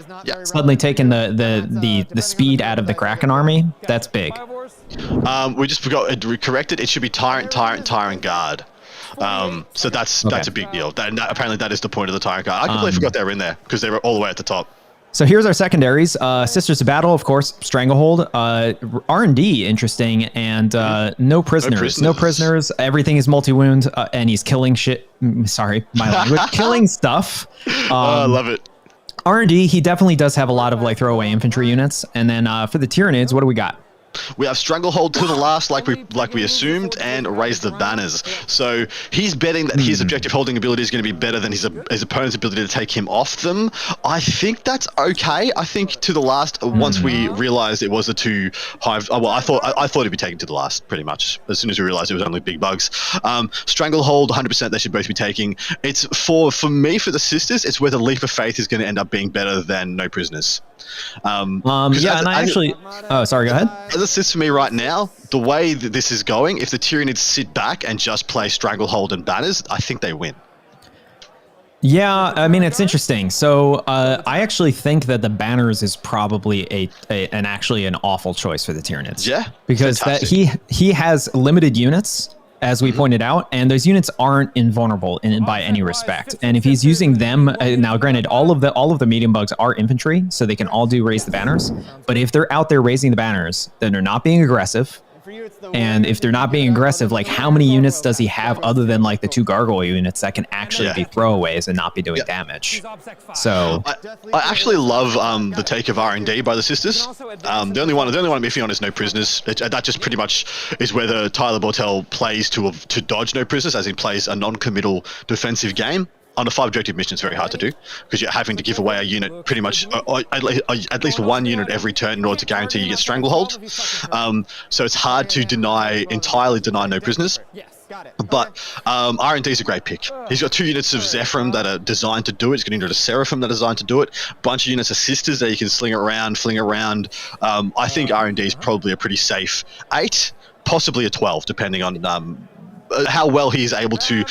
Suddenly taking the speed out of the Kraken army, that's big. We just forgot to correct it. It should be Tyrant, Guard. So that's a big deal. Apparently that is the point of the Tyrant Guard. I completely forgot they were in there because they were all the way at the top. So here's our secondaries. Sisters of Battle, of course, Stranglehold. R&D, interesting, and no prisoners. No prisoners. Everything is multi-wound, and he's killing shit. Sorry, my language. Killing stuff. I love it. R&D, he definitely does have a lot of like throwaway infantry units. And then for the Tyranids, what do we got? We have Stranglehold to the last, like we assumed, and Raise the Banners. So he's betting that his objective holding ability is going to be better than his opponent's ability to take him off them. I think that's okay. I think to the last, once we realized it was the 2 Hive. Well, I thought it'd be taken to the last pretty much as soon as we realized it was only big bugs. Stranglehold, 100%. They should both be taking. It's for me for the sisters. It's where the Leap of Faith is going to end up being better than No Prisoners. Sorry, go ahead. As it sits for me right now, the way that this is going, if the Tyranids sit back and just play Stranglehold and Banners, I think they win. Yeah, I mean, it's interesting. So I actually think that the Banners is probably an awful choice for the Tyranids. Yeah, because that he has limited units, as we pointed out, and those units aren't invulnerable by any respect. And if he's using them, now granted, all of the medium bugs are infantry, so they can all do raise the banners. But if they're out there raising the banners, then they're not being aggressive. And if they're not being aggressive, like how many units does he have other than like the 2 gargoyle units that can actually be throwaways and not be doing damage? So I actually love the take of R&D by the sisters. The only one I'm iffy on is No Prisoners. That just pretty much is where the Tyler Bortel plays to dodge No Prisoners, as he plays a non-committal defensive game. On a 5 objective mission, it's very hard to do because you're having to give away a unit pretty much, at least 1 unit every turn in order to guarantee you get Stranglehold. So it's hard to entirely deny No Prisoners. But R&D is a great pick. He's got 2 units of Zephyrim that are designed to do it. He's got a unit of Seraphim that are designed to do it. A bunch of units of Sisters that you can fling around. I think R&D is probably a pretty safe 8, possibly a 12, depending on how well he's able to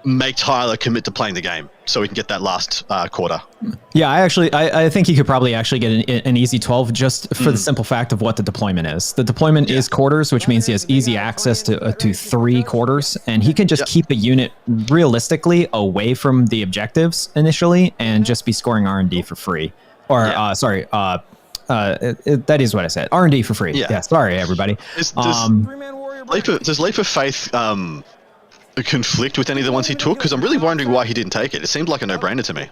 make Tyler commit to playing the game. so we can get that last quarter. Yeah, I think he could probably actually get an easy 12 just for the simple fact of what the deployment is. The deployment is quarters, which means he has easy access to 3 quarters, and he can just keep a unit realistically away from the objectives initially and just be scoring R&D for free. Or, that is what I said. R&D for free. Yeah, sorry, everybody. Does Leap of Faith conflict with any of the ones he took? Because I'm really wondering why he didn't take it. It seemed like a no-brainer to me.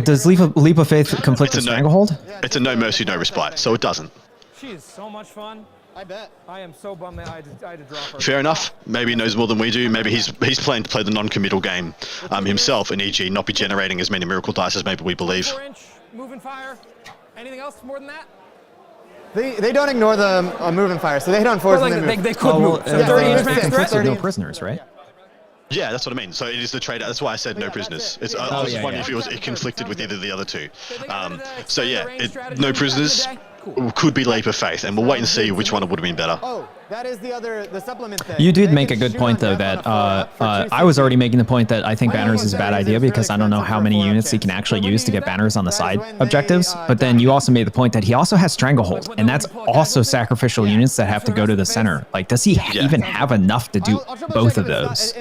Does Leap of Faith conflict with Stranglehold? It's a no mercy, no respite, so it doesn't. She is so much fun. I bet. I am so bummed that I had to drop her. Fair enough. Maybe he knows more than we do. Maybe he's planning to play the non-committal game himself, and e.g. not be generating as many miracle dice as maybe we believe. 4-inch, move and fire. Anything else more than that? They don't ignore the move and fire, so they hit on 4s and they could move. 30-inch max threat? No prisoners, right? Yeah, that's what I mean. So it is the trade. That's why I said no prisoners. I was just wondering if it conflicted with either of the other two. So yeah, no prisoners could be Leap of Faith, and we'll wait and see which one it would have been better. Oh, that is the supplement thing. You did make a good point, though, that I was already making the point that I think banners is a bad idea because I don't know how many units he can actually use to get banners on the side objectives. But then you also made the point that he also has Stranglehold, and that's also sacrificial units that have to go to the center. Like, does he even have enough to do both of those?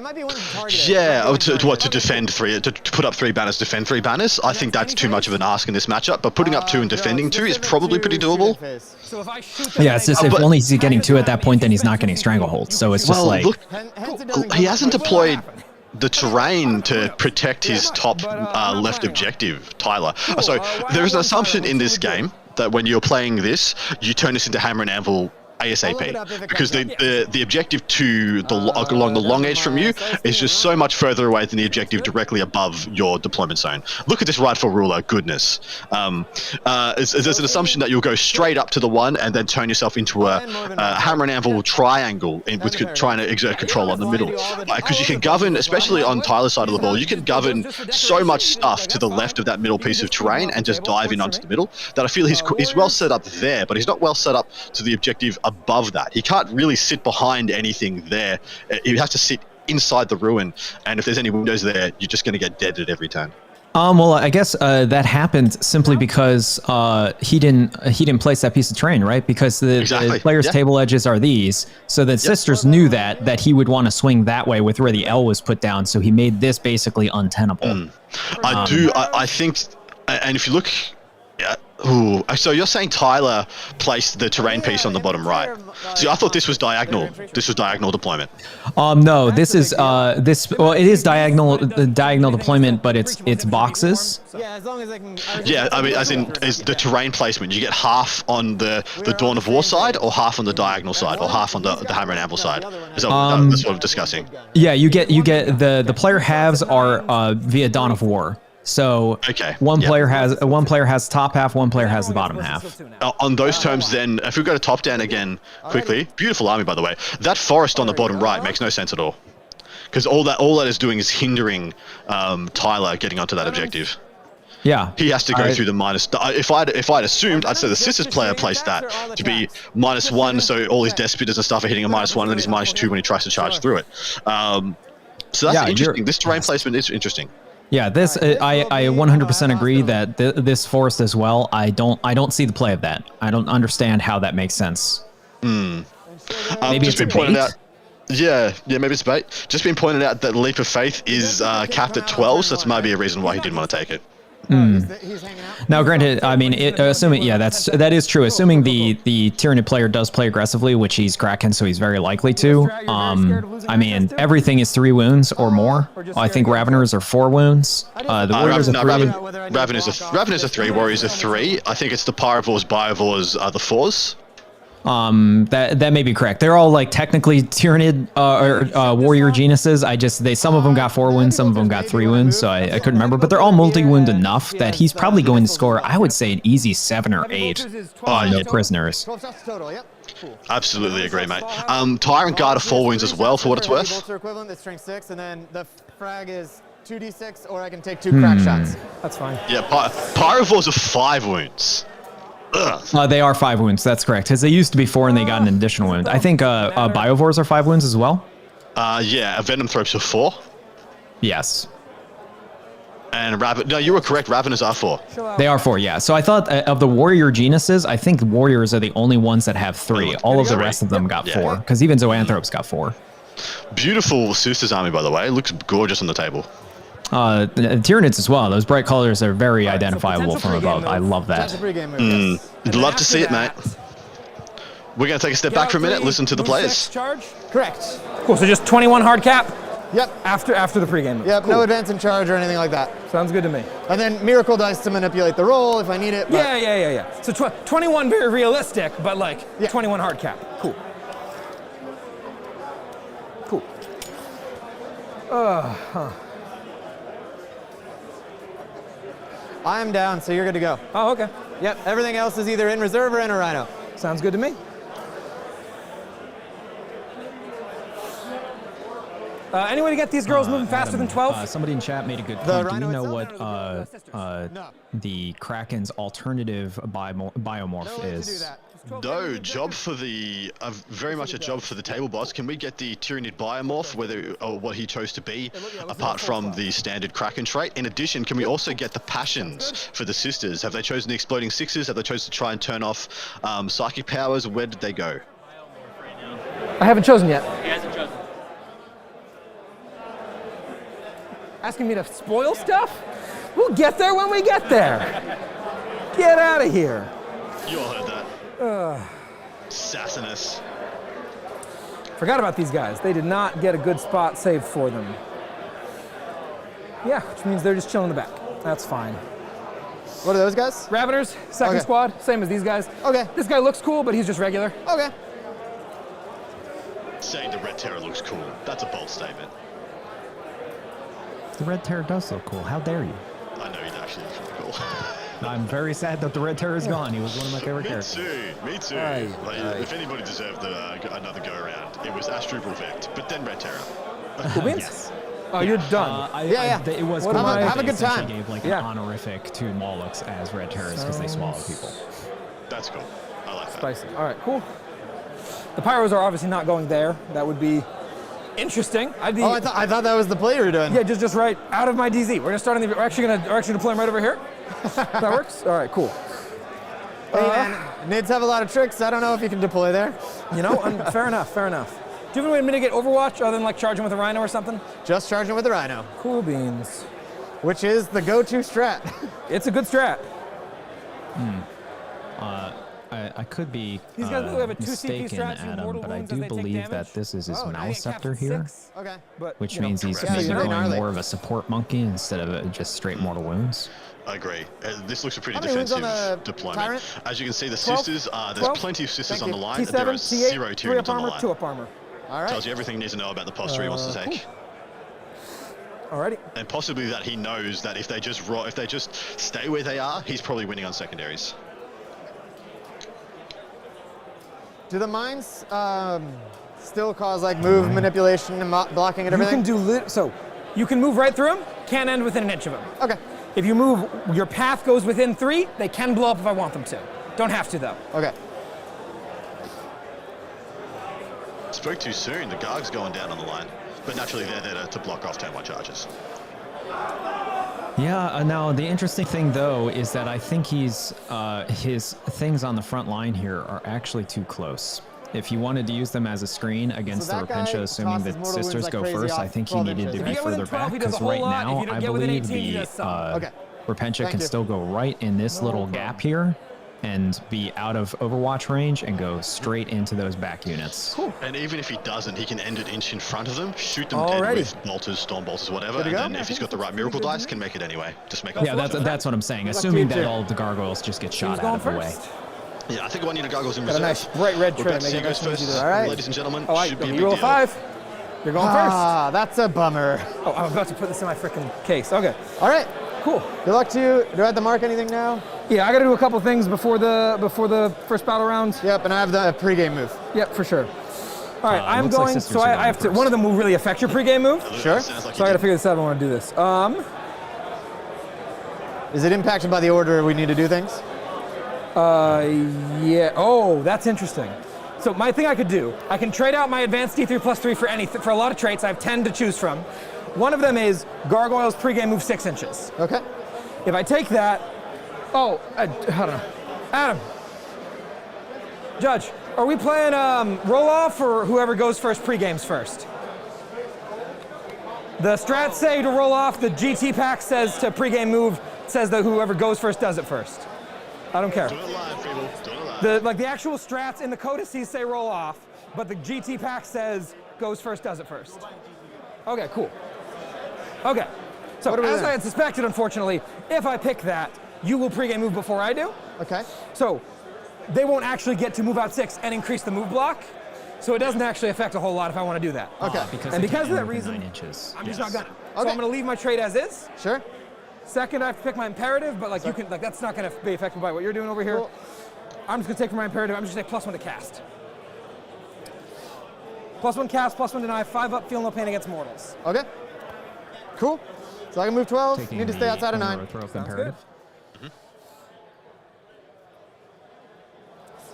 Yeah, to defend 3, to put up 3 banners, defend 3 banners? I think that's too much of an ask in this matchup, but putting up 2 and defending 2 is probably pretty doable. Yeah, it's just if only he's getting 2 at that point, then he's not getting Stranglehold. So it's just like... Look, he hasn't deployed the terrain to protect his top left objective, Tyler. So there is an assumption in this game that when you're playing this, you turn this into Hammer and Anvil ASAP, because the objective to along the long edge from you is just so much further away than the objective directly above your deployment zone. Look at this rightful ruler, goodness. There's an assumption that you'll go straight up to the one and then turn yourself into a Hammer and Anvil triangle with trying to exert control on the middle. Because you can govern, especially on Tyler's side of the ball, you can govern so much stuff to the left of that middle piece of terrain and just dive in onto the middle that I feel he's well set up there, but he's not well set up to the objective above that. He can't really sit behind anything there. He has to sit inside the ruin, and if there's any windows there, you're just going to get deaded every turn. Well, I guess that happened simply because he didn't place that piece of terrain, right? Because the player's table edges are these, so that Sisters knew that he would want to swing that way with where the L was put down, so he made this basically untenable. I think, and if you look... Ooh, so you're saying Tyler placed the terrain piece on the bottom right? See, I thought this was diagonal. This was diagonal deployment. No, this is Well, it is diagonal deployment, but it's boxes. Yeah, as long as I can. Yeah, I mean, as in, is the terrain placement? You get half on the Dawn of War side, or half on the diagonal side, or half on the Hammer and Anvil side. Is that, that's what I'm discussing. Yeah, you get the player halves are via Dawn of War. So one player has top half, one player has the bottom half. On those terms, then, if we go to top down again quickly, beautiful army by the way. That forest on the bottom right makes no sense at all, because all that is doing is hindering Tyler getting onto that objective. Yeah, he has to go through the minus. If I'd assumed, I'd say the Sisters player placed that to be -1, so all his death spitters and stuff are hitting a -1, and then he's -2 when he tries to charge through it. So that's interesting. This terrain placement is interesting. Yeah, this I 100% agree that this forest as well. I don't see the play of that. I don't understand how that makes sense. Maybe it's been pointed out. Yeah, maybe it's bait. Just been pointed out that Leap of Faith is capped at 12, so that's maybe a reason why he didn't want to take it. Now, granted, I mean, assuming that is true. Assuming the Tyranid player does play aggressively, which he's Kraken, so he's very likely to. I mean, everything is 3 wounds or more. I think Raveners are 4 wounds. The Warriors are 3. Raveners are 3. Warriors are 3. I think it's the Pyrovores, Biovores are the 4s. That may be correct. They're all like technically Tyranid or warrior genuses. Some of them got 4 wounds, some of them got 3 wounds, so I couldn't remember. But they're all multi-wound enough that he's probably going to score, I would say, an easy 7 or 8 on the prisoners. Absolutely agree, mate. Tyrant Guard are 4 wounds as well, for what it's worth. Bolts are equivalent. That's strength 6, and then the frag is 2d6, or I can take 2 crack shots. That's fine. Yeah, Pyrovores are 5 wounds. They are 5 wounds. That's correct. Because they used to be 4 and they got an additional wound. I think Biovores are 5 wounds as well. Yeah, Venom Thropes are 4. Yes. And no, you were correct. Ravenous are 4. They are 4, yeah. So I thought of the warrior genuses, I think warriors are the only ones that have 3. All of the rest of them got 4, because even Zoanthropes got 4. Beautiful Sisters army, by the way. It looks gorgeous on the table. Tyranids as well. Those bright colors are very identifiable from above. I love that. Love to see it, mate. We're going to take a step back for a minute, listen to the players. Charge? Correct. Cool, so just 21 hard cap? Yep. After the pregame move. Yep, cool. No advance in charge or anything like that. Sounds good to me. And then miracle dice to manipulate the roll if I need it. But Yeah. So 21 very realistic, but like 21 hard cap. Cool. Cool. I am down, so you're good to go. Oh, okay. Yep, everything else is either in reserve or in a rhino. Sounds good to me. Any way to get these girls moving faster than 12? Somebody in chat made a good point. Do we know what the Kraken's alternative biomorph is? No, job for the very much a job for the table boss. Can we get the Tyranid biomorph, whether or what he chose to be, apart from the standard Kraken trait? In addition, can we also get the passions for the sisters? Have they chosen the exploding 6s? Have they chosen to try and turn off psychic powers? Where did they go? I haven't chosen yet. He hasn't chosen. Asking me to spoil stuff? We'll get there when we get there. Get out of here. You all heard that. Sassiness. Forgot about these guys. They did not get a good spot saved for them. Yeah, which means they're just chilling in the back. That's fine. What are those guys? Raveners, second squad, same as these guys. Okay. This guy looks cool, but he's just regular. Okay. Saying the Red Terror looks cool. That's a bold statement. The Red Terror does look cool. How dare you? I know he actually looks really cool. I'm very sad that the Red Terror is gone. He was one of my favorite characters. Me too. If anybody deserved another go around, it was Astral Vect, but then Red Terror. Cool beans? Yes. Oh, you're done. It was cool. Have a good time. They gave like an honorific to Molochs as Red Terrors because they swallow people. That's cool. I like that. Spicy. All right, cool. The Pyros are obviously not going there. That would be interesting. I thought that was the play you were doing. Yeah, just right out of my DZ. We're gonna start on the. We're actually gonna deploy them right over here. That works. All right, cool. Hey man, Nids have a lot of tricks. I don't know if you can deploy there. You know, fair enough. Fair enough. Do you have a way to mitigate Overwatch other than like charging with a Rhino or something? Just charging with a Rhino. Cool beans. Which is the go-to strat. It's a good strat. I could be These guys have a 2 CP mistaken, strat, Adam, but I do believe that this is his Maliceptor here, Okay. which means he's Correct. maybe Really going gnarly. more of a support monkey instead of just straight mortal wounds. I agree. This looks a pretty How many wounds on defensive the deployment. Tyrant? As you can see, the 12, sisters, there's 12. plenty of sisters Thank on the you. line. T7, There are T8, 0 3 up Tyranids on the armor, line. 2 up armor. All right. Tells you everything you need to know about the posture he wants to take. Alrighty. And possibly that he knows that if they just stay where they are, he's probably winning on secondaries. Do the mines still cause like move manipulation and blocking and everything? You can do you can move right through them. Can't end within an inch of them. Okay. If you move, your path goes within 3. They can blow up if I want them to. Don't have to though. Okay. Spoke too soon. The Garg's going down on the line, but naturally they're there to block off turn 1 charges. Yeah, now the interesting thing though is that I think his things on the front line here are actually too close. If you wanted to use them as a screen against So the that guy Repentia, assuming tosses that mortal wounds sisters like go crazy first, off I think he 12 needed to inches. be If you get within further 12, back he does a because whole right lot. If now you don't I get within believe 18, he the does some. Okay. Repentia Thank can you. still go right in this little gap here and be out of Overwatch range and go straight into those back units. Cool. And even if he doesn't, he can end an inch in front of them, shoot them Alrighty. dead with bolters, storm bolters, whatever, and then if he's got the right miracle dice, can make it anyway. Just make it. Yeah, that's what I'm saying. Assuming that all the gargoyles just get shot out of the way. Yeah, I think 1 unit gargoyles in Got a reserve. nice bright red We're tray. about to see you guys first, All right. ladies and gentlemen. Oh, Should be a big you roll a deal. 5. You're going first. Ah, that's a bummer. Oh, I'm about to put this in my freaking case. Okay. All right. Cool. Good luck to you. Do I have to mark anything now? Yeah, I got to do a couple things before the first battle round. Yep, and I have the pregame move. Yep, for sure. All right, I'm looks like going. sisters So are I going have to. first. One of them will really affect your pregame move. Sure. Sounds like So I got to you figure this out. I want to do this. Is it impacted by the order we need to do things? Yeah. Oh, that's interesting. So my thing I could do, I can trade out my advanced D3+3 for a lot of traits. I have 10 to choose from. One of them is Gargoyles pregame move 6 inches. Okay. If I take that, hold on. Adam, Judge, are we playing roll off or whoever goes first pregames first? The strats say to roll off, the GT pack says to pregame move, says that whoever goes first does it first. I don't care. Do it live, people. Do it live. The actual strats in the codices say roll off, but the GT pack says goes first, does it first. Okay, cool. Okay, so as I had suspected, unfortunately, if I pick that, you will pregame move before I do. Okay. So they won't actually get to move out 6 and increase the move block. So it doesn't actually affect a whole lot if I want to do that. Okay. Because of that reason, 9 inches. I'm just not gonna. So I'm gonna leave my trade as is. Sure. Second, I have to pick my imperative, but like you can, like that's not gonna be affected by what you're doing over here. Cool. I'm just gonna take for my imperative. I'm just gonna say +1 to cast. +1 cast, +1 deny, 5 up, feel no pain against mortals. Okay. Cool. So I can move 12. Need to stay outside of 9. Sounds good.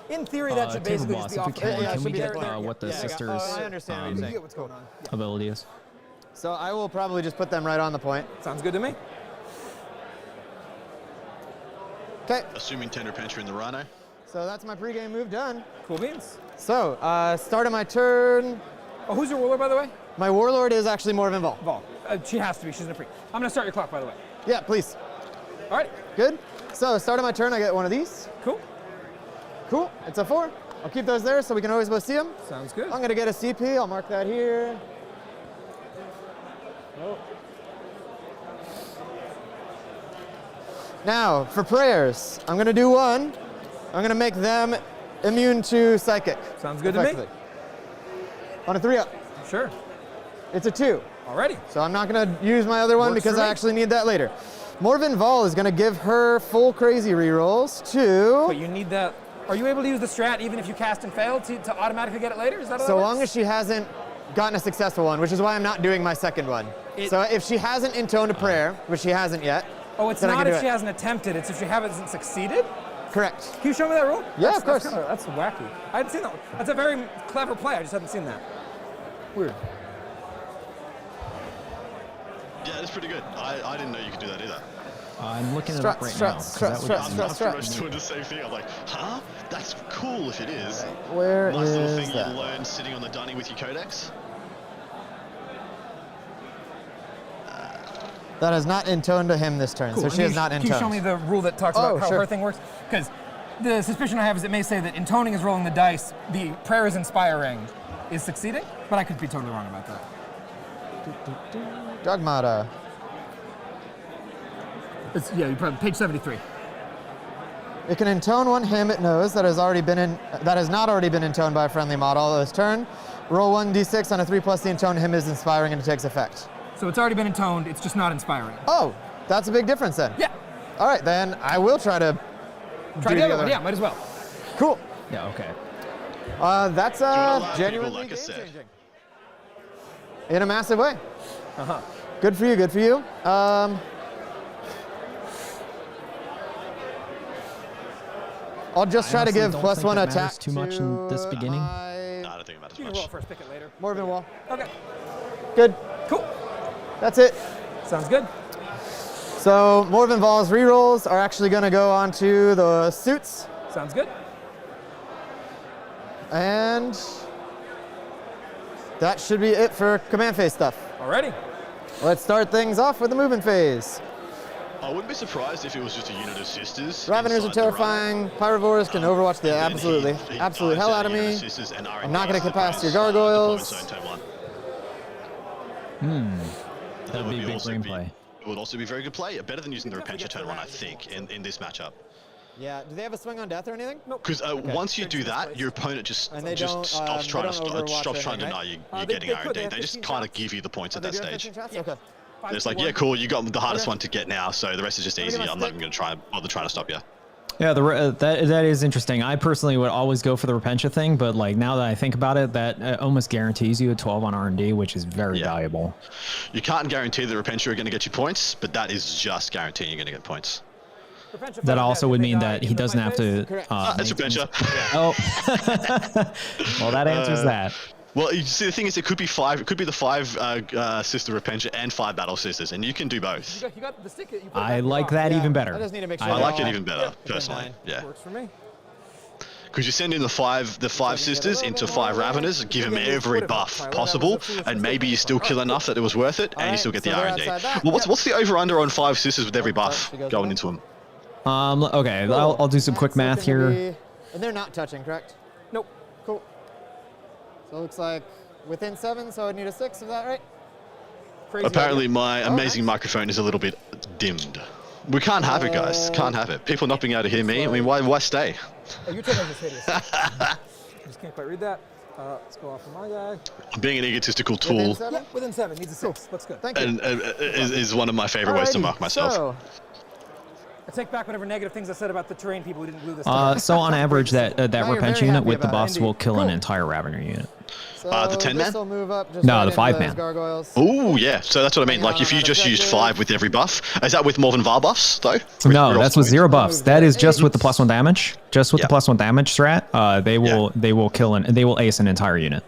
In theory, that should basically just be off. Can we get what the sisters' I understand. You get what's going on. ability is? So I will probably just put them right on the point. Sounds good to me. Okay. Assuming Tender Pincher in the Rhino. So that's my pregame move done. Cool beans. So, start of my turn. Oh, who's your ruler, by the way? My warlord is actually Morven Vol. Vol. She has to be. She's in a pre. I'm gonna start your clock, by the way. Yeah, please. All right. Good. So, start of my turn, I get one of these. Cool. Cool. It's a 4. I'll keep those there so we can always both see them. Sounds good. I'm gonna get a CP. I'll mark that here. Oh. Now, for prayers, I'm gonna do 1. I'm gonna make them immune to psychic. Sounds good to me. On a 3 up. Sure. It's a 2. Alrighty. So I'm not gonna use my other one Works because for I me. actually need that later. Morven Vol is gonna give her full crazy rerolls to. But you need that. Are you able to use the strat even if you cast and fail to automatically get it later? Is that how So that long works? as she hasn't gotten a successful one, which is why I'm not doing my second one. So if she hasn't intoned a prayer, which she hasn't yet. Oh, it's then I not can if do she it. hasn't attempted. It's if she hasn't succeeded. Correct. Can you show me that rule? Yeah, of course. That's wacky. I hadn't seen that one. That's a very clever play. I just hadn't seen that. Weird. Yeah, that's pretty good. I didn't know you could do that either. I'm looking it up right now. I'm pretty much doing the same thing. I'm like, huh? That's cool if it is. Where nice is little thing that? you learn sitting on the dunny with your codex. That is not intoned to him this turn, Cool. so she And is not Can intoned. you show me the rule that talks about how sure. her thing works? Because the suspicion I have is it may say that intoning is rolling the dice, the prayer is inspiring is succeeding, but I could be totally wrong about that. Dogmata. Yeah, you probably page 73. It can intone one hymn it knows that has not already been intoned by a friendly model this turn. Roll 1d6 on a 3+. The intoned hymn is inspiring and it takes effect. So it's already been intoned, it's just not inspiring. Oh, that's a big difference then. Yeah. All right, then I will try to Try do the other one, yeah, might as well. Cool. Yeah, okay. That's genuinely like I said. game-changing. In a massive way. Uh-huh. Good for you, good for you. I'll just try to give +1 attack too much in this beginning. No, I don't think about it You as can roll much. it first, pick it later. Morven Wall. Okay. Good. Cool. That's it. Sounds good. So Morven Vol's rerolls are actually going to go onto the suits. Sounds good. And that should be it for command phase stuff. Alrighty. Let's start things off with the movement phase. I wouldn't be surprised if it was just a unit of sisters. Raveners are inside the Rhino. terrifying. Pyrovores can overwatch the And then he absolute dives hell out out of a unit me. sisters and I'm not going to RNGs get past your deployment gargoyles. zone turn 1. That'd be a big also brain play. It would also be very good play. Better than using the Repentia turn 1, I think, in this matchup. Yeah, do they have a swing on death or anything? Nope. Because once you do that, your opponent just And they just don't, stops they trying don't to overwatch stops or trying to anything, deny you They getting could, R&D. they have They just 15 kind of shots. give you the points at that stage. Okay. It's like, yeah, cool, you got the hardest one to get now, so the rest is just easy. I'm not even going to bother trying to stop you. Yeah, that is interesting. I personally would always go for the Repentia thing, but like now that I think about it, that almost guarantees you a 12 on R&D, which is very valuable. You can't guarantee that Repentia are going to get you points, but that is just guaranteeing you're going to get points. That also would mean that he doesn't have to. It's Repentia. Oh, well, that answers that. Well, you see, the thing is, it could be 5. It could be the 5 sister Repentia and 5 battle sisters, and you can do both. You got the stick. I like that even better. I just need to make sure. I like it even better, personally. Yeah. Works for me. Because you send in the five sisters into 5 Raveners, give them every buff possible, and maybe you still kill enough that it was worth it, and you still get the R&D. Well, what's the over/under on 5 sisters with every buff going into them? Okay, I'll do some quick math here. And they're not touching, correct? Nope. Cool. So it looks like within 7, so I'd need a 6, is that right? Crazy Apparently idea. my amazing microphone is a little bit dimmed. We can't have it, guys. Can't have it. People not being able to hear me. I mean, why stay? Oh, you're taking this hideous. I just can't quite read that. Let's go off of my guy. Being an egotistical tool Within 7, needs a 6. Looks good. Thank you. is one of my favorite ways to mark myself. So, I take back whatever negative things I said about the terrain people who didn't glue this time. So on average, that you're Repentia very unit happy with the about it. buffs will kill an Cool. entire Ravener unit. so the 10-man? this'll move up just No, right the into 5-man. those gargoyles. Oh yeah, so that's what I mean. Like if you just used 5 with every buff, is that with more than VAR buffs though? No, that's with 0 buffs. That is just with the +1 damage. Just with the +1 damage strat, they will kill they will ace an entire unit.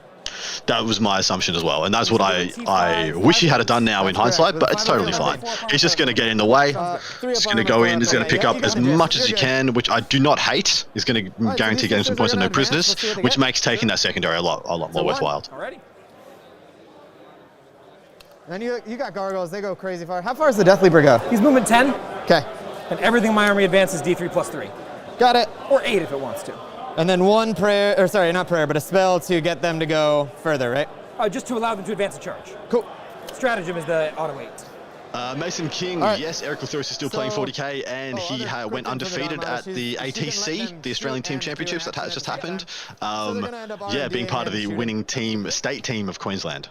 That was my assumption as well, and that's what I wish he had it done now in hindsight, but it's totally fine. He's just going to get in the way. He's going to go in. He's going to pick up as much as he can, which I do not hate. He's going to guarantee getting some points and no prisoners, which makes taking that secondary a lot more worthwhile. Alrighty. And you got gargoyles, they go crazy far. How far does the Death Leaper go? He's movement 10, Okay, and everything in my army advances D3 plus 3. got it. Or 8 if it wants to. And then one prayer, or sorry, not prayer, but a spell to get them to go further, right? Just to allow them to advance a charge. Cool. Stratagem is the auto 8. Mason King, All right. yes, Eric Lathouris is still playing 40k, and he went undefeated at the ATC, the Australian Team Championships that has just happened. Yeah, being part of the winning team, state team of Queensland.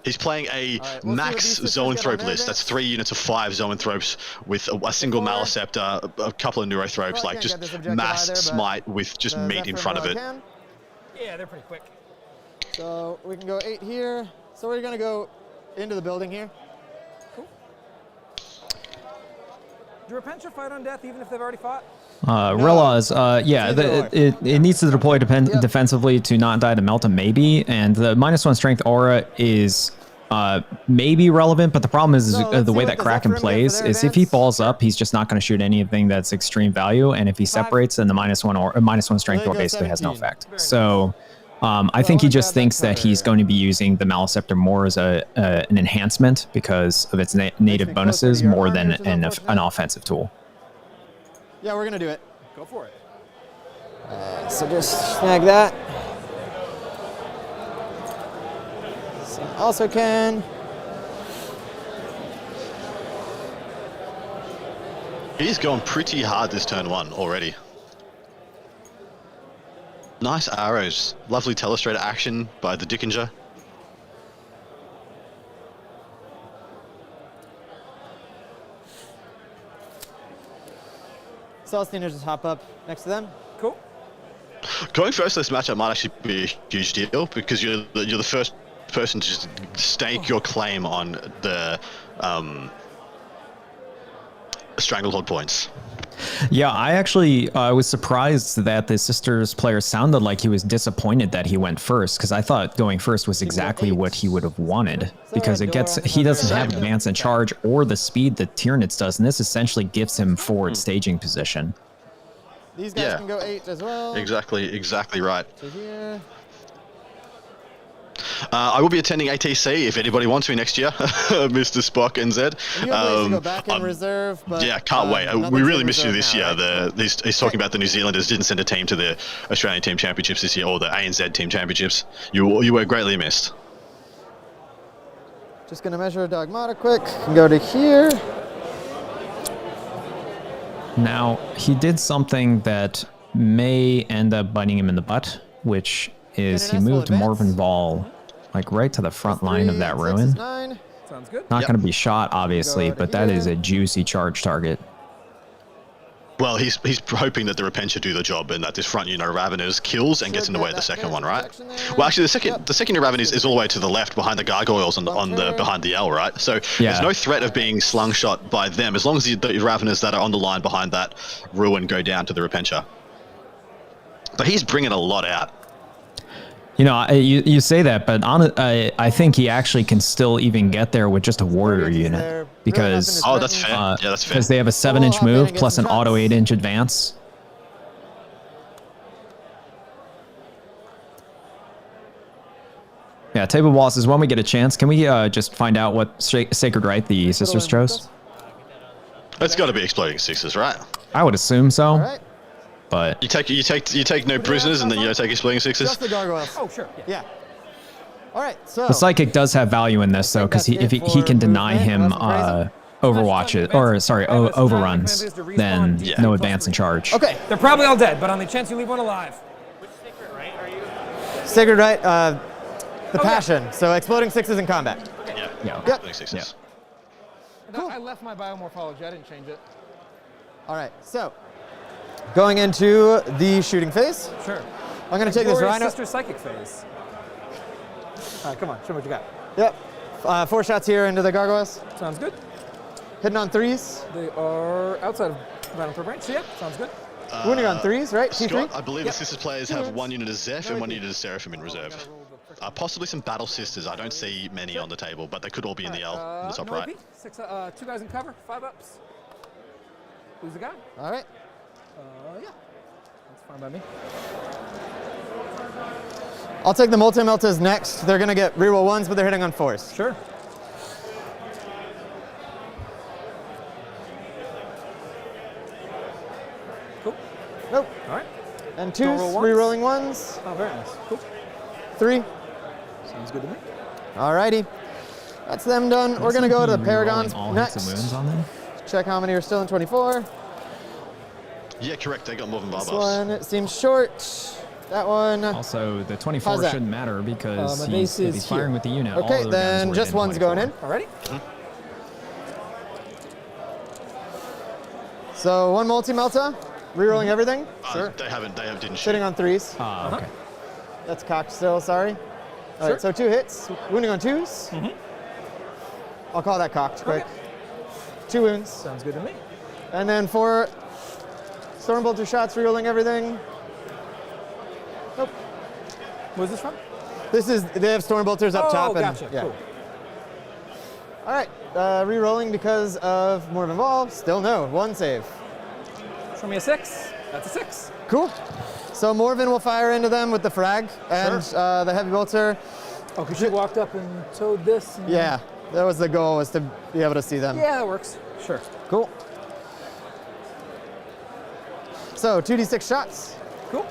He's playing a max Zoanthrope list. That's 3 units of 5 Zoanthropes with a single Maliceptor, a couple of Neurothropes, like just mass smite with just meat in front of it. Yeah, they're pretty quick. So we can go 8 here. So we're gonna go into the building here. Cool. Do Repentia fight on death even if they've already fought? Relas, yeah, it needs to deploy defensively to not die to Melta, maybe, and the -1 strength aura is maybe relevant, but the problem is the way that Kraken plays is if he falls up, he's just not going to shoot anything that's extreme value, and if he separates, then the -1 strength aura basically has no effect. So I think he just thinks that he's going to be using the Maliceptor more as an enhancement because of its native bonuses more than an offensive tool. Yeah, we're gonna do it. Go for it. So just snag that. So also can. He's going pretty hard this turn 1 already. Nice arrows. Lovely telestrator action by the Dickinger. Celestina just hop up next to them. Cool. Going first this matchup might actually be a huge deal because you're the first person to just stake your claim on the Stranglehold points. Yeah, I was surprised that the Sisters player sounded like he was disappointed that he went first, because I thought going first was exactly what he would have wanted, because he doesn't have advance and charge or the speed that Tyranids does, and this essentially gives him forward staging position. These guys can go 8 as well. Exactly right. So here. I will be attending ATC if anybody wants me next year, Mr. Spock and Zed. And you have ways to go back in reserve, but yeah, can't wait. We really missed you this year. He's talking about the New Zealanders didn't send a team to the Australian Team Championships this year, or the ANZ Team Championships. You were greatly missed. Just gonna measure a Dogmata quick and go to here. Now, he did something that may end up biting him in the butt, which is he moved Morven Ball like right to the front line of that ruin. Sounds good. Not going to be shot, obviously, but that is a juicy charge target. Well, he's hoping that the Repentia do the job and that this front unit of Raveners kills and gets in the way of the second one, right? Well, actually, the second unit of Raveners is all the way to the left behind the gargoyles behind the L, right? So there's no threat of being slungshot by them as long as the Raveners that are on the line behind that ruin go down to the Repentia. But he's bringing a lot out. You know, you say that, but I think he actually can still even get there with just a warrior unit because that's fair. Yeah, that's fair. Because they have a 7-inch move plus an auto 8-inch advance. Yeah, table bosses. When we get a chance, can we just find out what Sacred Rite the sisters chose? It's got to be exploding sixes, right? I would assume so. All right. But you take no prisoners, and then you don't take exploding sixes. Just the gargoyles. Oh, sure. Yeah. All right. So the psychic does have value in this though, because if he can deny him overwatches or sorry overruns, then no advance and charge. Okay, they're probably all dead, but on the chance you leave one alive. Which Sacred Rite are you? Sacred Rite, the Passion. So exploding sixes in combat. Yeah. Exploding sixes. Cool. I left my biomorphology. I didn't change it. All right. So going into the shooting phase. Sure. I'm going to take this Rhino. Sister psychic phase. All right, come on, show me what you got. Yep. 4 shots here into the gargoyles. Sounds good. Hitting on 3s. They are outside of vital per range, so yeah, sounds good. Wounding on 3s, right? Scott, I believe the sisters players have 1 unit of Zeph and 1 unit of Seraphim in reserve. Possibly some battle sisters. I don't see many on the table, but they could all be in the L in the top no right. AP. 2 guys in cover, 5 ups. Who's the guy? All right. Yeah. That's fine by me. I'll take the multi-meltas next. They're going to get reroll 1s, but they're hitting on 4s. Sure. Cool. Nope. All right. And 2s, rerolling 1s. Oh, very nice. Cool. 3. Sounds good to me. Alrighty. That's them done. We're going to go to the Paragons next. Wounds on them? Check how many are still in 24. Yeah, correct. They got more than This Barbos. one seems short. That one. Also, the 24 shouldn't matter because my base he's firing with the unit. Okay, all of then just one's going in. Alrighty. So 1 multi-melta, rerolling everything. Sure. They didn't shoot. Sitting on 3s. Okay. That's cocked still, sorry. All right, so 2 hits. Wounding on 2s. I'll call that cocked quick. 2 wounds. Sounds good to me. And then 4 Stormbolter shots, rerolling everything. Nope. Where's this from? This is, they have Stormbolters up top. Oh, gotcha. Cool. All right, rerolling because of Morve Involved. Still no, 1 save. Show me a 6. That's a 6. Cool. So Morven will fire into them with the frag and the heavy bolter. Oh, because she walked up and towed this? And Yeah, that was the goal, was to be able to see them. Yeah, that works. Sure. Cool. So 2d6 shots. Cool.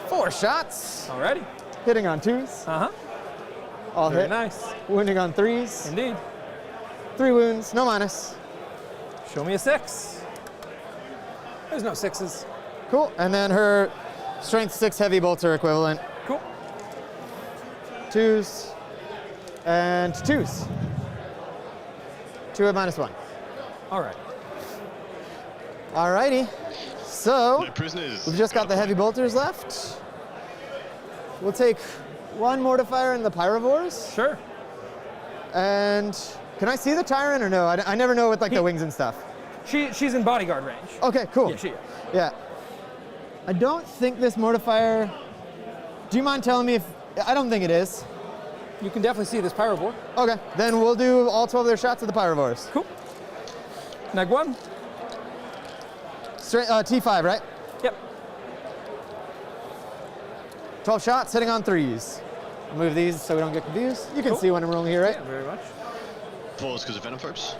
4 shots. Alrighty. Hitting on 2s. Uh-huh. All Very hit. nice. Wounding on 3s. Indeed. 3 wounds, no minus. Show me a 6. There's no 6s. Cool. And then her strength 6 heavy bolter equivalent. Cool. 2s and 2s. 2 at -1. All right. Alrighty. So No prisoners. we've just got the heavy bolters left. We'll take 1 mortifier in the pyrovores. Sure. And can I see the tyrant or no? I never know with like the wings and stuff. She's in bodyguard range. Okay, cool. Yeah, she is. Yeah. I don't think this mortifier. Do you mind telling me if? I don't think it is. You can definitely see this pyrovore. Okay, then we'll do all 12 of their shots at the pyrovores. Cool. Neg 1. Straight T5, right? Yep. 12 shots, hitting on 3s. Move these so we don't get confused. You can see when I'm rolling here, right? Yeah, very much. 4s because of Venom Phobes.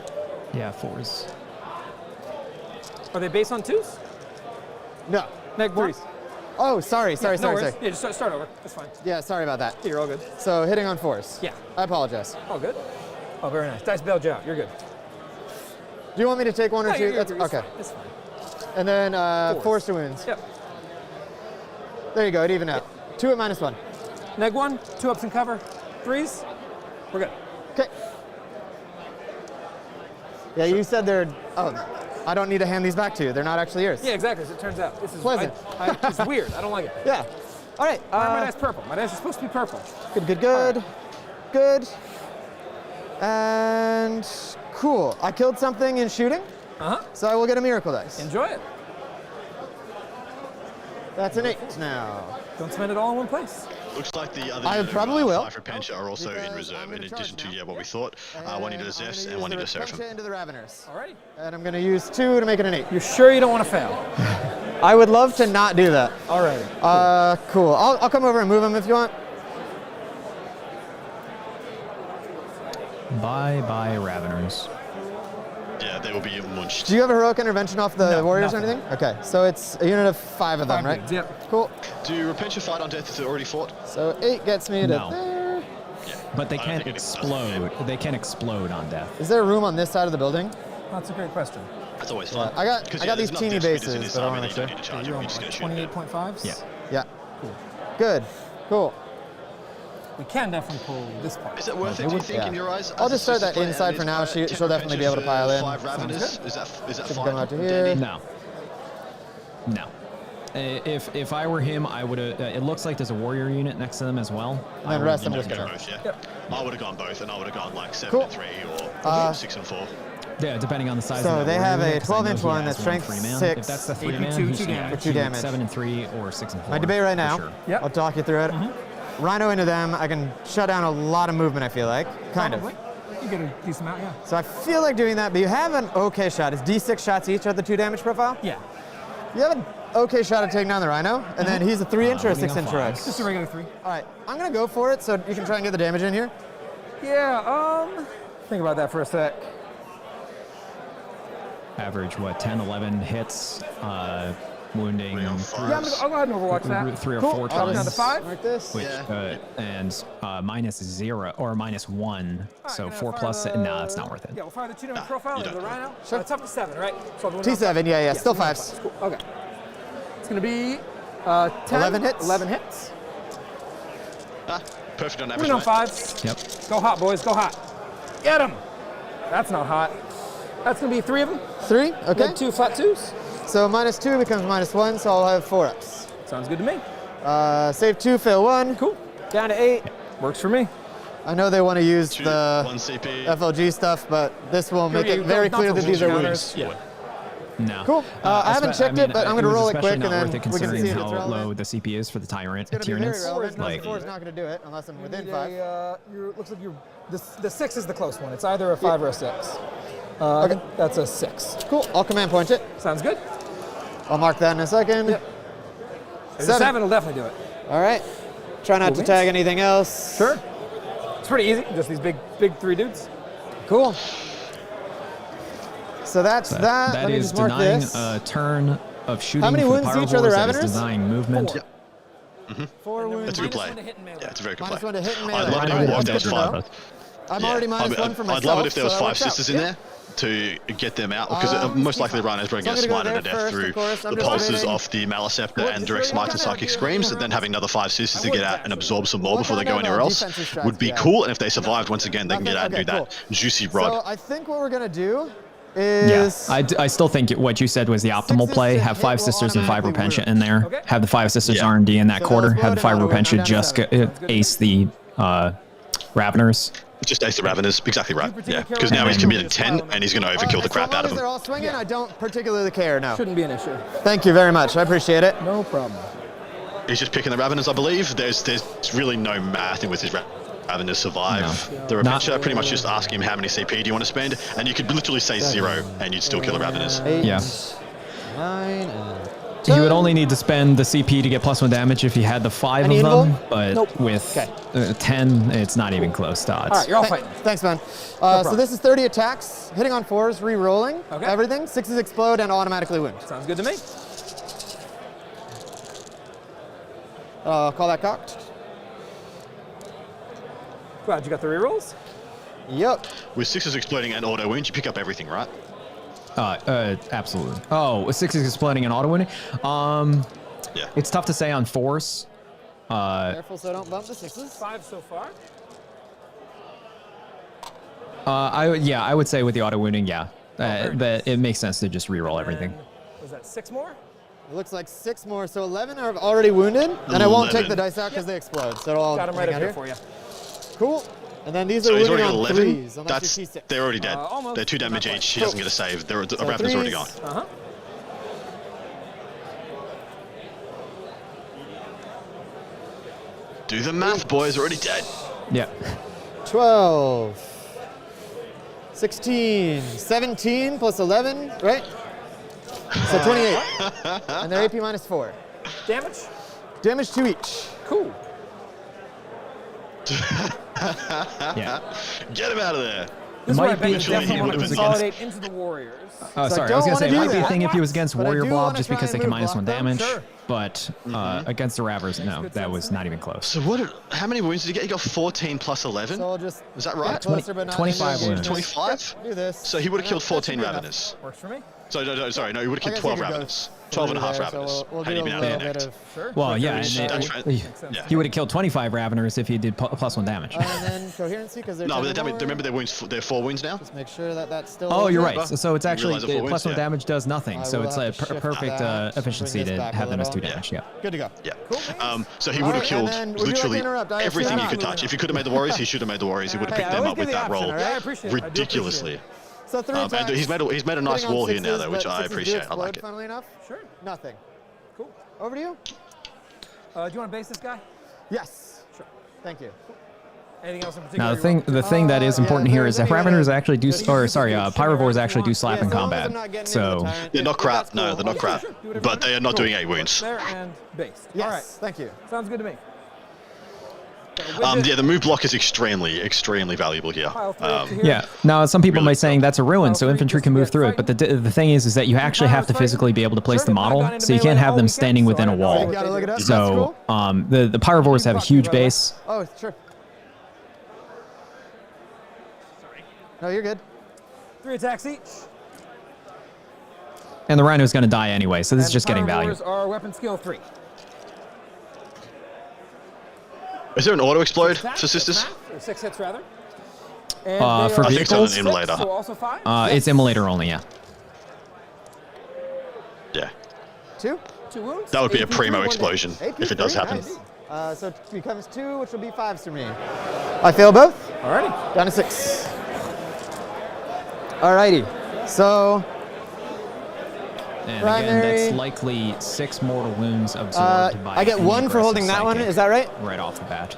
Yeah, 4s. Are they based on 2s? No. Neg 3s. Oh, sorry. No worries. Yeah, just start over. That's fine. Yeah, sorry about that. Yeah, you're all good. So hitting on 4s. Yeah. I apologize. All good. Oh, very nice. Dice bailed you out. You're good. Do you want me to take 1 or 2? That's okay. It's fine. And then 4s to wounds. Yep. There you go, it evened out. 2 at -1. Neg 1, 2 ups and cover. 3s. We're good. Okay. Yeah, you said they're. Oh, I don't need to hand these back to you. They're not actually yours. Yeah, exactly. As it turns out, this is Pleasant. It's weird. I don't like it. Yeah. All right. Why are my dice purple? My dice are supposed to be purple. Good. Good. And cool. I killed something in shooting. Uh huh. So I will get a miracle dice. Enjoy it. That's an 8 now. Don't spend it all in one place. Looks like the other I probably will. 5 Repentia are also in reserve, in addition to what we thought. One into the Zephs and I'm one gonna into the use the Seraphim. Repentia into the Raveners. Alrighty. And I'm going to use 2 to make it an 8. You're sure you don't want to fail? I would love to not do that. Alrighty. Cool. I'll come over and move them if you want. Bye bye, Raveners. Yeah, they will be munched. Do you have a heroic intervention off the warriors nothing. or anything? Okay, so it's a unit of 5 of them, right? Dudes, yep. Cool. Do Repentia fight on death if they're already fought? So 8 gets me to No. there. But they I don't can't think it does. explode. They can explode on death. Is there room on this side of the building? That's a great question. That's always fun. I got 'Cause, these there's enough teeny death speeders in bases, this but I army wanna that you don't make need to sure. charge You're them. on You're just like going to shoot them. 28.5s? Yeah. Yeah. Good. Cool. We can definitely pull this part. Is that worth it, do you think, Yeah. in your eyes? I'll As just a start that system player, inside it for is, now. 10 She'll definitely be able to pile in. 5 Ravenous. Is that Should fine? come out to with here. Dandy? No. No. If I were him, I would have. It looks like there's a warrior unit next to them as well. And then rest I'm You just know, gonna. both, yeah. Yep. I would have gone both, and I would have gone like 7 Cool. and 3 or 6 and 4. Yeah, depending on the size. So of that they warrior have a unit, 'cause I know 12-inch he one has that's strength 3-man. 6. If that's the AP 3-man, 2, he's 2 gonna damage. For 2 shoot damage. 7 and 3 or 6 and 4. My debate right now. For sure. Yep. I'll talk you through it. Rhino into them. I can shut down a lot of movement, I feel like. Kind of. Probably. You get a decent amount, yeah. So I feel like doing that, but you have an okay shot. It's D6 shots each at the 2 damage profile. Yeah. You have an okay shot at taking down the Rhino, and then he's a 3-inch or a winning on 6-inch fives. Just a regular 3. All right, I'm gonna go for it, so you can try and get the damage in here. Yeah, think about that for a sec. Average, what, 10, 11 hits, wounding Three on three, Yeah, I'll go ahead and overwatch that. 3 or Cool. 4 I'll times. down to 5. Like this. Which, Yeah. and -0 or -1. So Gonna 4 fire plus, the- no, it's not worth it. Yeah, we'll fire the 2 damage profile you into the don't. Rhino. Sure. It's up to 7, right? So T7, yeah, still so we're 5s. Cool. Okay. It's going to be 10. 11 hits. 11 hits. Perfect on average. Winning on mate. 5s. Yep. Go hot, boys. Go hot. Get him. That's not hot. That's going to be 3 of them. 3, okay. With 2 flat 2s. So -2 becomes -1, so I'll have 4 ups. Sounds good to me. Save 2, fail 1. Cool. Down to 8. Works for me. I know they want to use 2, the 1 CP. FLG stuff, but this will make you it go very not clear for that these are counters. wounds. Yeah. No. Cool. I haven't checked it, but I'm gonna was roll it especially quick, not and worth then it we can considering see if how it's relevant. low the CP is for the It's gonna be very Tyranids. relevant. Like, 4 is not gonna do it unless I'm within Need 5. looks like the 6 is the close one. It's either a 5 or a 6. Okay. That's a 6. Cool. I'll command point it. Sounds good. I'll mark that in a second. Yep. There's a 7. 7 will definitely do it. All right. Try not to Cool tag anything else. Sure. It's pretty easy. Just these big 3 dudes. Cool. So that's that. that Let me is just mark denying this. a turn of shooting. How many for the wounds Pyro each are the Horse, that is Raveners? denying movement. 4. 4 wounds. That's a good play. -1 to hit and melee. Yeah, it's a very good -1 play. to hit and I'd melee. love it Alright, if that's there was good to know. 5. I'm Yeah. already -1 for myself. I'd love it if there was so that 5 works out. sisters in there to get them out, because most likely the Rhinos bring so I'm us gonna go smited there to death first, through of course. I'm the just pulses debating- off the Maleceptor What- and direct what smites kind and of psychic gear screams, do and then you having another 5 sisters to I get wouldn't out and actually. absorb some more What before they kind go of, anywhere else defensive strats would do be you have? cool. And if they survived, once again, they can get out and do Okay, that juicy rod. So I think what we're gonna do Yeah, is I still think what you said was the optimal Sixes play. and Have hit 5 will sisters and 5 automatically Repentia in there. Okay. Have the 5 sisters Yeah. R&D in that So quarter. they'll Have the 5 explode and Repentia auto just down ace the Raveners. Just ace the Raveners, exactly right. particular Yeah, because now he's character committed is 10 violent. and he's going to overkill the so crap as long out of as they're them. all swinging, I don't particularly care. No. Shouldn't be an issue. Thank you very much. I appreciate it. No problem. He's just picking the Raveners, I believe. There's really no mathing with his Raveners survive. No. The Repentia pretty much just ask him how many CP do you want to spend, and you could literally say 0 and you'd still kill the Raveners. 8, Yeah. 9, and He would only need to spend the CP to get +1 damage if he had the 5 Any of them, invul? but Nope. with Okay. 10, it's not even close to odds. All right, you're all fighting. Thanks, man. So problem. this is 30 attacks, hitting on 4s, re-rolling, Okay. everything. 6s explode and automatically wound. Sounds good to me. Call that cocked. Glad you got the rerolls. Yep. With 6s exploding and auto wounds, you pick up everything, right? Absolutely. Oh, 6 is exploding and auto winning. Yeah. It's tough to say on 4s. Careful so I don't bump the 6s. 5 so far. I would say with the auto wounding, yeah, that it makes sense to just reroll everything. And was that 6 more? It looks like 6 more, so 11 are already wounded, and I won't take 11. the dice out because they explode. So it'll Got them right hang up out here for you. Cool. And then these So are he's wounded already got on 11. 3s. That's they're already dead. Almost. They're 2 damage Not each. He quite. doesn't get a save. A So Raven's already threes. gone. Uh-huh. Do the math, boys. Already dead. Yeah. 12, 16, 17 plus 11, right? So 28. And they're AP minus 4. Damage? Damage 2 each. Cool. Yeah. Get him out of there. This is where I Might bet be you definitely want to against- consolidate into the Warriors. Oh, So sorry. I I was don't gonna say it wanna might do be a that. thing if he was against But I Warrior do Blob, wanna just try because they and can move minus 1 block them. damage. Sure. But against the Ravers, no, that was not even close. So how many wounds did he get? He got 14 plus 11. So I'll just Is that right? get closer, but not 25 engage wounds. this. 25? Do this. So he would have killed 14 That should be Ravenous. Works for me. So no, sorry, no, he would have I killed guess 12 you could go Ravenous. 12 and a half through there, so Ravenous. we'll Had do he a been out little there bit next. of... Sure. Well, yeah, and That's right. Yeah. he would have killed 25 Raveners if he did plus 1 damage. And then coherency, because they're No, but 10 the damage, more. remember their wounds, they're 4 wounds now? Just make sure that that's still... Oh, you're open. right. So it's actually realize the four plus wounds, 1 yeah. damage does nothing. I So will it's have a to shift perfect that, efficiency bring this to back a have them as 2 little. damage. Yeah. Good to go. Yeah. Cool. So he would have Alright, killed and then would you like to literally interrupt? I everything he appreciate could that. touch. If he could have made the Warriors, he should have made the Warriors. He would have Hey, picked I them always up with give the that option, roll alright? I appreciate it. I do appreciate ridiculously. it. So 3 And attacks. he's made a nice Hitting on wall here now, sixes, though, which but I sixes do appreciate. I explode, like it. Funnily enough. Sure. Nothing. Cool. Over to you. Do you want to base this guy? Yes. Sure. Thank you. Anything else in particular? Now you want the thing that is yeah, important here there is that isn't any Raveners other- actually do, or sorry, Pyrovores actually do slap Yeah, in as long as combat. I'm not getting into So the tyrant, They're not if crap. that's No, cool. they're not Okay, crap. Sure, do whatever But you they are want. not Cool. doing 8 wounds. There and based. Yes. All right. Thank you. Sounds good to me. Yeah, the move block is extremely valuable here. Pile 3 up to here. yeah. Now some people Really might saying that's a ruin, so infantry can move through it. But the thing is that you actually have to physically be able to place the model, so you can't have them standing within a wall. You gotta look it up. That's So cool. the Pyrovores have a huge base. Oh, sure. No, you're good. 3 attacks each. And the Rhino's going to die anyway, so this is And just getting value. Pyrovores are weapon skill 3. Is there an auto explode Attacks, for sisters? math, or 6 hits rather. And they For are I think so, vehicles, an immolator. So also 5. It's immolator only, yeah. Yeah. 2. 2 wounds. That would be a AP, primo 1 explosion AP, if it does 3, happen. nice. So it becomes 2, which will be 5s for me. I fail both. Alrighty. Down to 6. Alrighty. So And Primary. again, that's likely 6 mortal wounds absorbed by I get any 1 for aggressive holding that one. psychic Is that right? right off the bat.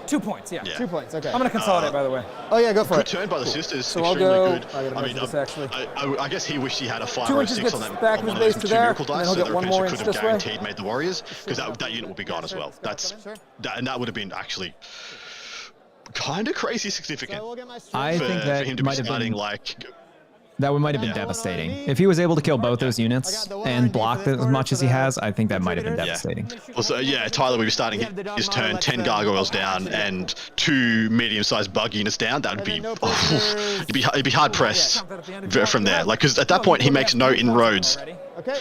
2 points, yeah. Yeah. 2 points. Okay. I'm going to consolidate, by the way. Oh yeah, go for Good it. turn by the sisters. So I'll Extremely go- good. I gotta measure this, actually. I guess he wished he had a 5 2 or a inches 6 on gets that back on of one his of those base to 2 there, miracle and then dice, he'll so get the one more Repenser inch could have this way. guaranteed made the Warriors, because that unit will be gone as well. And that would have been actually kind of crazy significant So we'll get my I for, think for that him to be might have starting been like. that might have been devastating. If he was able to kill both those units and block as much as he has, I think that might have been devastating. Also, yeah, Tyler, we were starting his turn, 10 gargoyles down and 2 medium-sized bug units down. That would be, you'd be hard pressed from there. Like, because at that point he makes no inroads Okay.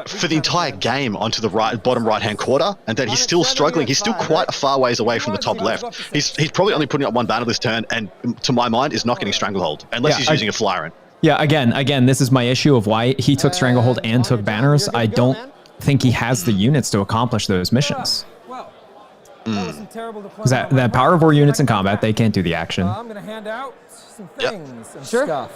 for the entire game onto the bottom right-hand quarter, and then he's still struggling. He's still quite a far ways away from the top left. He's probably only putting up 1 banner this turn, and to my mind, is not getting Stranglehold unless he's using a Flyrant. Yeah, again, this is my issue of why he took Stranglehold and took banners. I don't think he has the units to accomplish those missions. Well, that was some terrible deployment. Because that Pyrovore units in combat, they can't do the action. I'm going to hand out some Yep. things and Sure. stuff.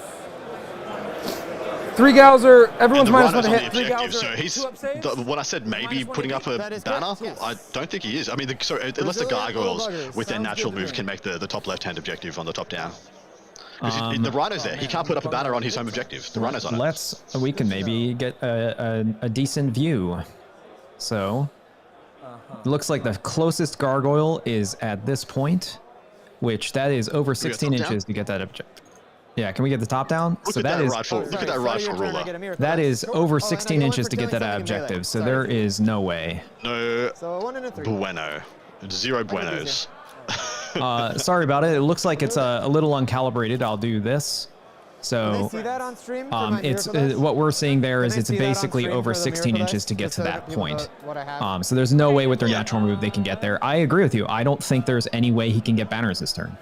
3 Gauser, everyone's And the minus 1 Rhino's to on the hit. 3 objective, Gauser, so he's 2 up saves. when I said maybe Minus 1 putting up a That is banner, correct, yes. I don't think he is. I mean, unless the Resilient gargoyles little buggers. with their Sounds natural good to move me. can make the top left-hand objective on the top down. Because the Rhino's there. He can't put up a banner on his home objective. The Rhino's on it. We can maybe get a decent view. So, looks like the closest gargoyle is at this point, which that is over 16 top down? inches to get that objective. Yeah, can we get the top down? Look So at that that is rifle. Look at that rifle ruler. that is over 16 inches to get that objective. So there is no way. No So a 1 and a 3. bueno. 0 buenos. Sorry about it. It looks like it's a little uncalibrated. I'll do this. Can So they see that on stream? for my it's miracle dice? what we're seeing there Can is they it's see that on basically stream over for the 16 miracle inches dice? to get Just to so that people know point. what I have. So there's no way with their natural move they can get there. I agree with you. I don't think there's any way he can get banners this turn.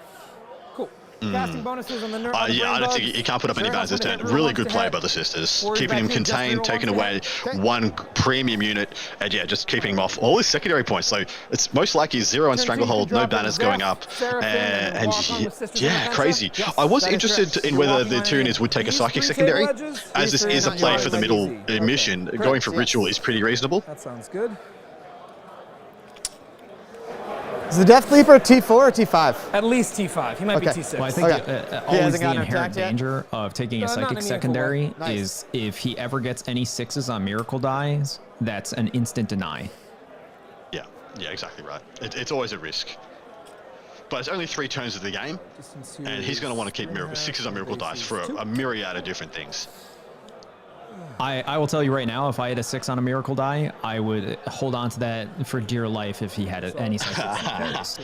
Cool. Casting bonuses on the on the Yeah, I brain don't bugs. think he can't put up any Sure, banners this nothing turn. to hit, Really real good ones play to by hit. the sisters. Warriors Keeping back him here, just contained, real taking ones away to 1 premium unit, and yeah, just keeping him off all his secondary points. So it's most likely 0 on Turn 2, Stranglehold, you no can drop banners in going Geoff, up, Seraphim, and walk on with Sisters yeah, Defensa. crazy. Yes, I was that is interested correct. in You're whether walking the on Tyranids would take a these psychic 3 secondary, table edges, as these this 3 is a on play yours, for the like middle easy. mission. Okay. Going for Correct, ritual yes. is pretty reasonable. That sounds good. Is the Death Leaper T4 or T5? At least T5. He might be T6. Well, I think always the inherent danger of taking a not in psychic a secondary meaningful is if he ever gets any 6s on miracle dies, that's an instant deny. Yeah, exactly right. It's always a risk. But it's only 3 turns of the game, and he's going to want to keep 6s on miracle dice for a myriad of different things. I will tell you right now, if I had a 6 on a miracle die, I would hold on to that for dear life if he had any psychic secondaries.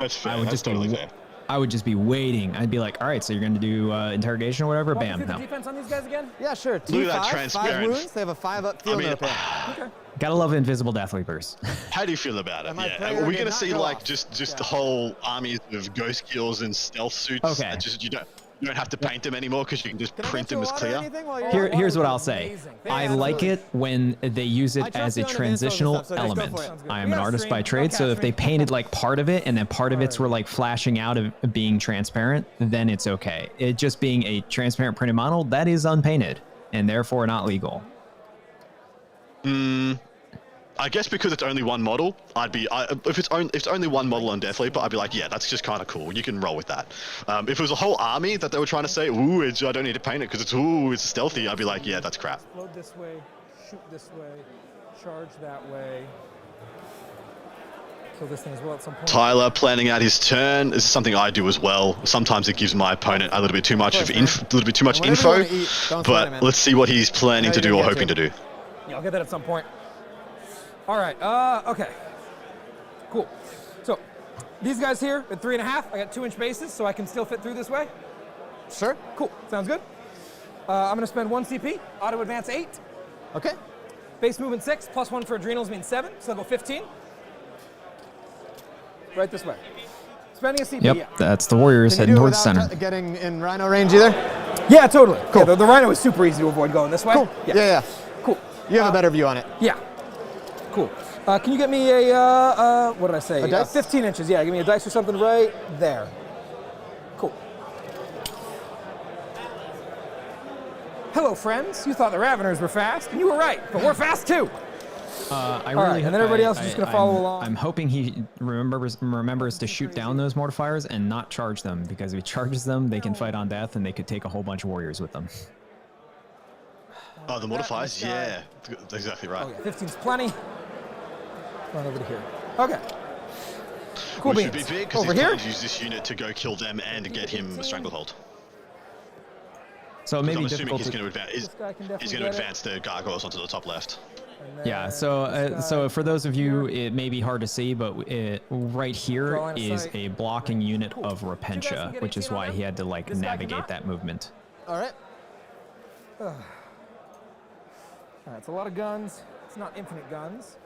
That's fair. I would That's totally fair. I would just be waiting. I'd be like, all right, so you're going to do interrogation or whatever? Bam, The no. defense on these guys again? Yeah, sure. Look at T5, that 5 transparent. wounds. They have a 5-up field no pain. Okay. Gotta love invisible Death Leapers. How do you feel about it? my Yeah, player are we did going to not see go like off. just whole armies of ghost kills and stealth suits? Okay. That just you don't have to paint them anymore because you can just Can I print get you them as water or clear. anything while you're Here's what I'll say. Amazing. I like it when they use I it trust as a you on the transitional stuff, so just go element. for it. I am We an got a artist by stream. trade, so if they painted like part of it and then part of it's were like flashing out of being transparent, then it's okay. It just being a transparent printed model, that is unpainted and therefore not legal. I guess because it's only one model, if it's only one model on Death Leaper, I'd be like, yeah, that's just kind of cool. You can roll with that. If it was a whole army that they were trying to say, ooh, I don't need to paint it because it's stealthy, I'd be like, yeah, that's crap. Load this way, shoot this way, charge that way. Kill this thing as well at some point. Tyler planning out his turn. This is something I do as well. Sometimes it gives my opponent a little bit too much info, Whenever you wanna eat, don't sweat it, man. but let's see what he's planning to you're do gonna or get hoping to do. Yeah, I'll get that at some point. All right, okay. Cool. So, these guys here at 3.5, I got 2-inch bases, so I can still fit through this way. Sure. Cool, sounds good. I'm gonna spend 1 CP, auto advance 8. Okay. Base movement 6, +1 for adrenals means 7, so I'll go 15. Right this way. Spending a CP, Yep, yeah. that's the Warriors Can you heading do it towards without center. getting in Rhino range either? Yeah, totally. Cool. Yeah, the Rhino is super easy to avoid going this way. Cool. Yeah. Cool. You have a better view on it. Yeah. Cool. Can you get me a, what did I say? A dice? 15 inches, yeah. Give me a dice or something right there. Cool. Hello, friends. You thought the Raveners were fast, and you were right, but we're fast too. I All right, really and then everybody else is just gonna follow along. I'm hoping he remembers to shoot down those mortifiers and not charge them, because if he charges them, they can fight on death and they could take a whole bunch of warriors with them. Oh, the modifiers? Yeah, that's exactly right. Oh, yeah, 15's plenty. Run over to here. Okay. Cool Which would beans. be big because Over he's here? planning to use this unit to go kill them and get him a stranglehold. So it 'Cause may I'm be assuming difficult he's to... going to advance. This guy can definitely He's going to get it. advance the gargoyles onto the top left. And then Yeah, so this so guy for those of you, it may be hard to see, but right here Draw line of is sight. a blocking unit Cool. of You guys can Repentia, get which is 18 on why them? he had to like This guy navigate cannot? that movement. All right. All right, it's a lot of guns. It's not infinite guns.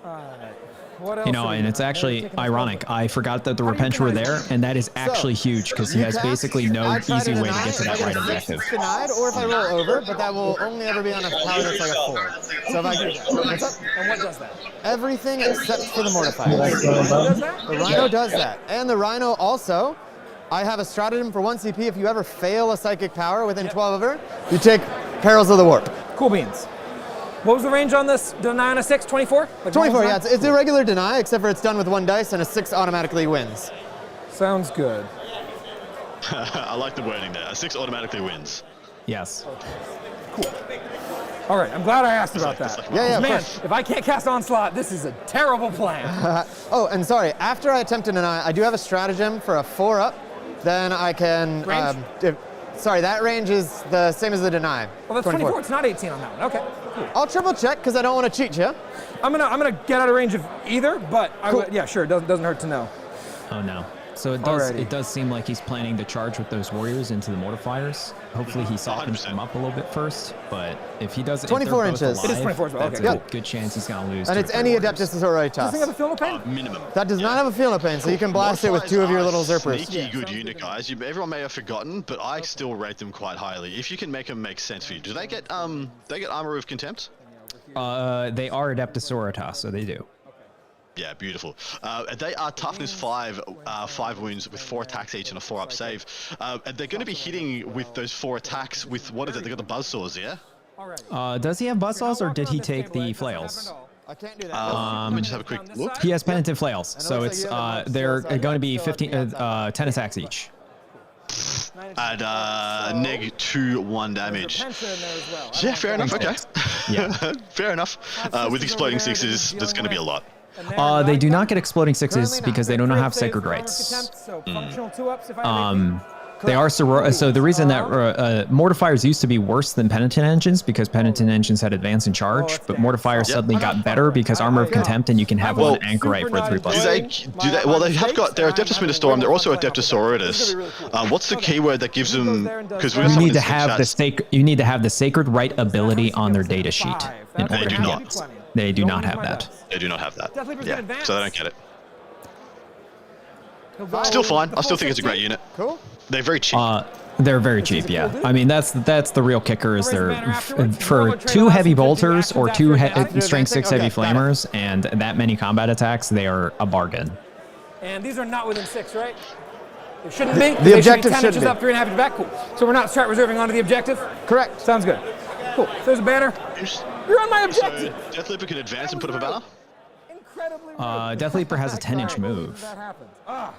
All right. What else? You know, are we and it's doing? actually Taking this ironic. one. I forgot that the How do you Repentia were deny there, and that is actually huge because he You has cast, basically no I try easy way to deny, get to if I that right a 6, objective. it's denied, or if I roll over, but that will only ever be on a power that's like a 4. So if I what's up? And what does that? Everything except for the mortifiers. Does that? The Rhino does that. And the Rhino also, I have a stratagem for 1 CP. If you ever fail a psychic power within 12 of her, you take Perils of the Warp. Cool beans. What was the range on this? Deny on a 6? 24? Like 24, normal yeah. size? It's a regular deny, except for it's done with 1 dice, and a 6 automatically wins. Sounds good. I like the wording there. A 6 automatically wins. Yes. All right, I'm glad I asked about It's that. like- Yeah, of Man, course. if I can't cast Onslaught, this is a terrible plan. Oh, and sorry, after I attempt to deny, I do have a stratagem for a 4-up. Then I can... Range? sorry, that range is the same as the deny. Well, that's 24. It's not 18 on that one. Okay. Cool. I'll triple check because I don't want to cheat you. I'm gonna get out of range of either, but I Cool. would, yeah, sure. It doesn't hurt to know. Oh no. So Alrighty. it does seem like he's planning to charge with those warriors into the mortifiers. Hopefully he softens 100%. them up a little bit first, but if he does, 24 if they're both inches. alive, It is 24 as well, that's okay, a cool. good chance he's gonna lose. And two it's of their any warriors. Adeptus Aurorae Does this thing have a toss. feel no pain? Minimum. That does not have a feel no pain, so you can blast it with 2 of your little Modifiers Zerpers. are Yeah, Sneaky good sounds unit, good. guys. Everyone may have forgotten, but I still rate them quite highly. If you can make them make sense for you, do they get Armor of Contempt? They are Adeptus Aurorae, so they do. Yeah, beautiful. They are toughness 5, 5 wounds with 4 attacks each and a 4-up save. And they're going to be hitting with those 4 attacks with, what is it? They got the buzzsaws, yeah? Does he have buzzsaws or did he take the flails? I can't do that. Let me just have a quick look. He has penitent flails, And so it it's looks like you have they're enough going to be skills, 10 attacks each. At -2/1 damage. Yeah, fair enough. Okay. Yeah. Fair enough. With exploding sixes, there's going to be a lot. They do not get exploding sixes because they do not have sacred rights. They are so the reason that mortifiers used to be worse than penitent engines because penitent engines had advance and charge, but mortifiers suddenly got better because armor of contempt and you can have one anchor right for 3+. Well, they have got. They're Adeptus Minustorm. They're also Adeptus Sororitas. What's the keyword that gives them? Because we need to have the sacred right ability on their data sheet in order to get. They do not have that. They do not have that. Yeah, so they don't get it. Still fine. I still think it's a great unit. Cool. They're very cheap. They're very cheap, yeah. I mean, that's the real kicker is they're for 2 heavy bolters or 2 strength 6 heavy flamers and that many combat attacks, they are a bargain. And these are not within 6, right? They shouldn't be. The objective should be 10 inches should be. up, 3.5 inches back. Cool. So we're not start reserving onto the objective? Correct. Sounds good. Cool. So there's a banner. You're on my objective. So Death Leaper can advance and put up a banner? Incredibly Death Leaper has a 10-inch move. That happened. Ah.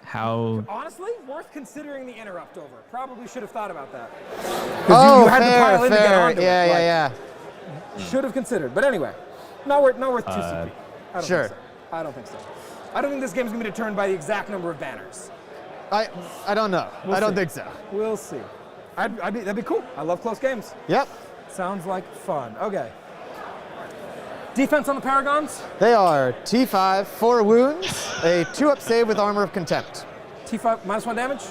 How? Honestly, worth considering the interrupt over. Probably should have thought about that. Oh, you had to pile in to get fair. onto it. Yeah. Should have considered. But anyway, not worth 2 CP. I don't Sure. think so. I don't think so. I don't think this game's going to be determined by the exact number of banners. I don't know. I don't think so. We'll see. That'd be cool. I love close games. Yep. Sounds like fun. Okay. Defense on the Paragons? They are T5, 4 wounds, a 2-up save with armor of contempt. T5, -1 damage?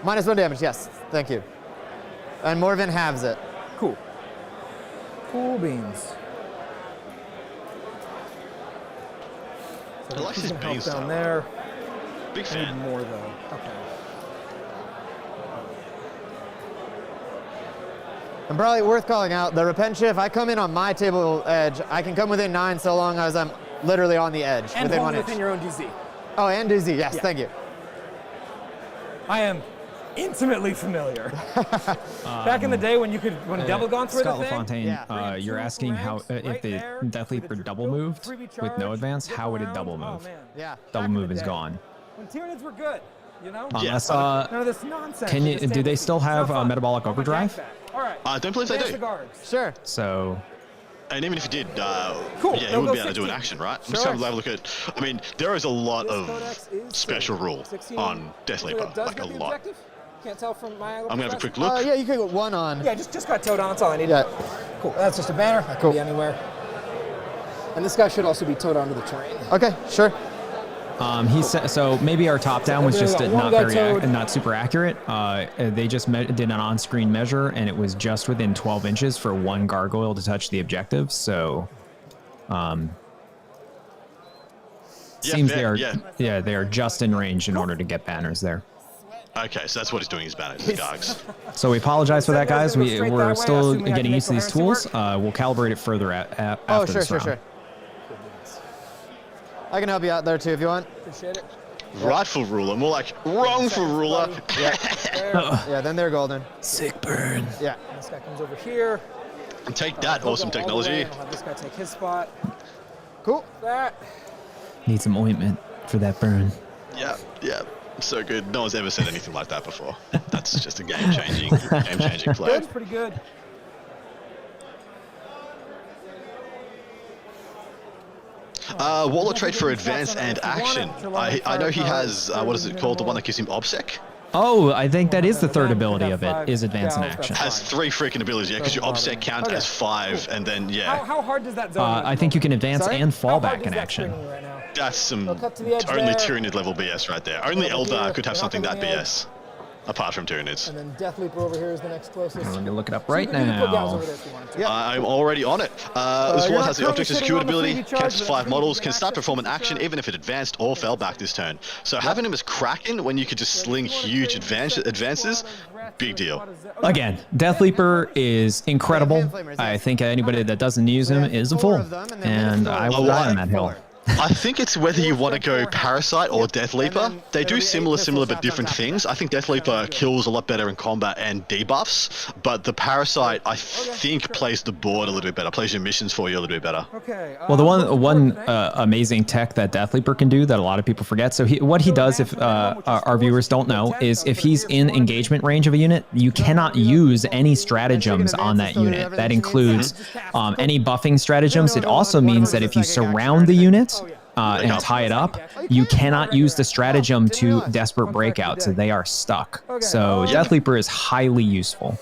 -1 damage, yes. Thank you. And Morven halves it. Cool. Cool beans. I like his Help beans down style. there. Big Need fan. more though. Okay. And probably worth calling out, the Repentia, if I come in on my table edge, I can come within 9 so long as I'm literally on the edge, And within hold 1 inch. within your own DZ. Oh, and DZ, yes, Yeah. thank you. I am intimately familiar. Back in the day when Devil Gaunts were the Scott thing. LaFontaine, Yeah. you're asking how if the Death Leaper double moved with no advance, how would it double move? Oh, man. Yeah. Double move is gone. When Tyranids were good, you know? Unless None of this nonsense. can you with this do they table still sheet. It's have no fun. metabolic Oh, my overdrive? jack's back. All right. I don't believe they Advance do. the guards. Sure. So And even if he did, Cool, yeah, he they'll would go be able to do an 16. action, right? Sure. Let's have a look at. I mean, there is a lot This of codex is special saved. rule 16. on Death Hopefully Leaper, that does like a get the lot. objective. Can't tell from my angle. I'm gonna have a quick look. Yeah, you could get 1 on. Yeah, just got towed on. That's all I need. Yeah. Cool. That's just a banner. That could be anywhere. And this guy should also be towed onto the terrain. Okay, sure. he said so maybe our top down was There we just go. not One guy very towed. not super accurate. They just did an on-screen measure and it was just within 12 inches for 1 gargoyle to touch the objective. So seems fair, they are just in range in order to get banners there. Okay, so that's what he's doing, his banners, his gargs. So we apologize for that, guys. Go straight that We're way, still assuming I can getting make used to these coherency tools. work. We'll calibrate it further after Oh, sure, this sure, round. sure. I can help you out there too if you want. Appreciate it. Rightful ruler, more like wrongful ruler. Yeah, then they're golden. Sick burn. Yeah. This guy comes over here. And take that, He'll awesome go all the way, technology. and I'll have this guy take his spot. Cool. That. Need some ointment for that burn. Yeah. So good. No one's ever said anything like that before. That's just a game-changing play. That's pretty good. Waller trait for advance and action. I know he has, what is it called? The one that gives him obsec? Oh, I think that is the third ability of it, is advance in action. Has 3 freaking abilities, yeah, because your obsec count as 5, and then, yeah. How hard does that zone? I think you can advance Sorry? and How fall hard back does in that action. swing right now? That's some They'll cut to the edge only there. Tyranid level BS right there. Only Over here, Eldar could have they're something not that coming in. BS. Apart from Tyranids. And then Death Leaper over here is the next closest. Let me look it up So right you can put guys now. over there if you wanted to. Yeah. I'm already on it. This you're one not has the currently object sitting execute on the ability, freebie charge, counts but 5 it's models, freebie can start access perform an freebie action charge. even if it advanced or fell back this turn. So having him as Kraken when you could just sling huge advances, big deal. Again, Death Leaper is incredible. Hand flamers, I yes. think anybody that doesn't use him is a 4 fool. of them, and then And with I four, will Oh, die why? on that hill. I think it's whether you want to go Parasite or Death Leaper. They do similar but different things. I think Death Leaper kills a lot better in combat and debuffs, but the Parasite, I think, plays the board a little bit better, plays your missions for you a little bit better. Okay. Well, the one amazing tech that Death Leaper can do that a lot of people forget. So what he does, if our viewers don't know, is if he's in engagement range of a unit, you cannot use any stratagems on that unit. That includes any buffing stratagems. It also means that if you surround the unit and tie it up, you cannot use the stratagem to desperate breakout, so they are stuck. So Death Leaper is highly useful.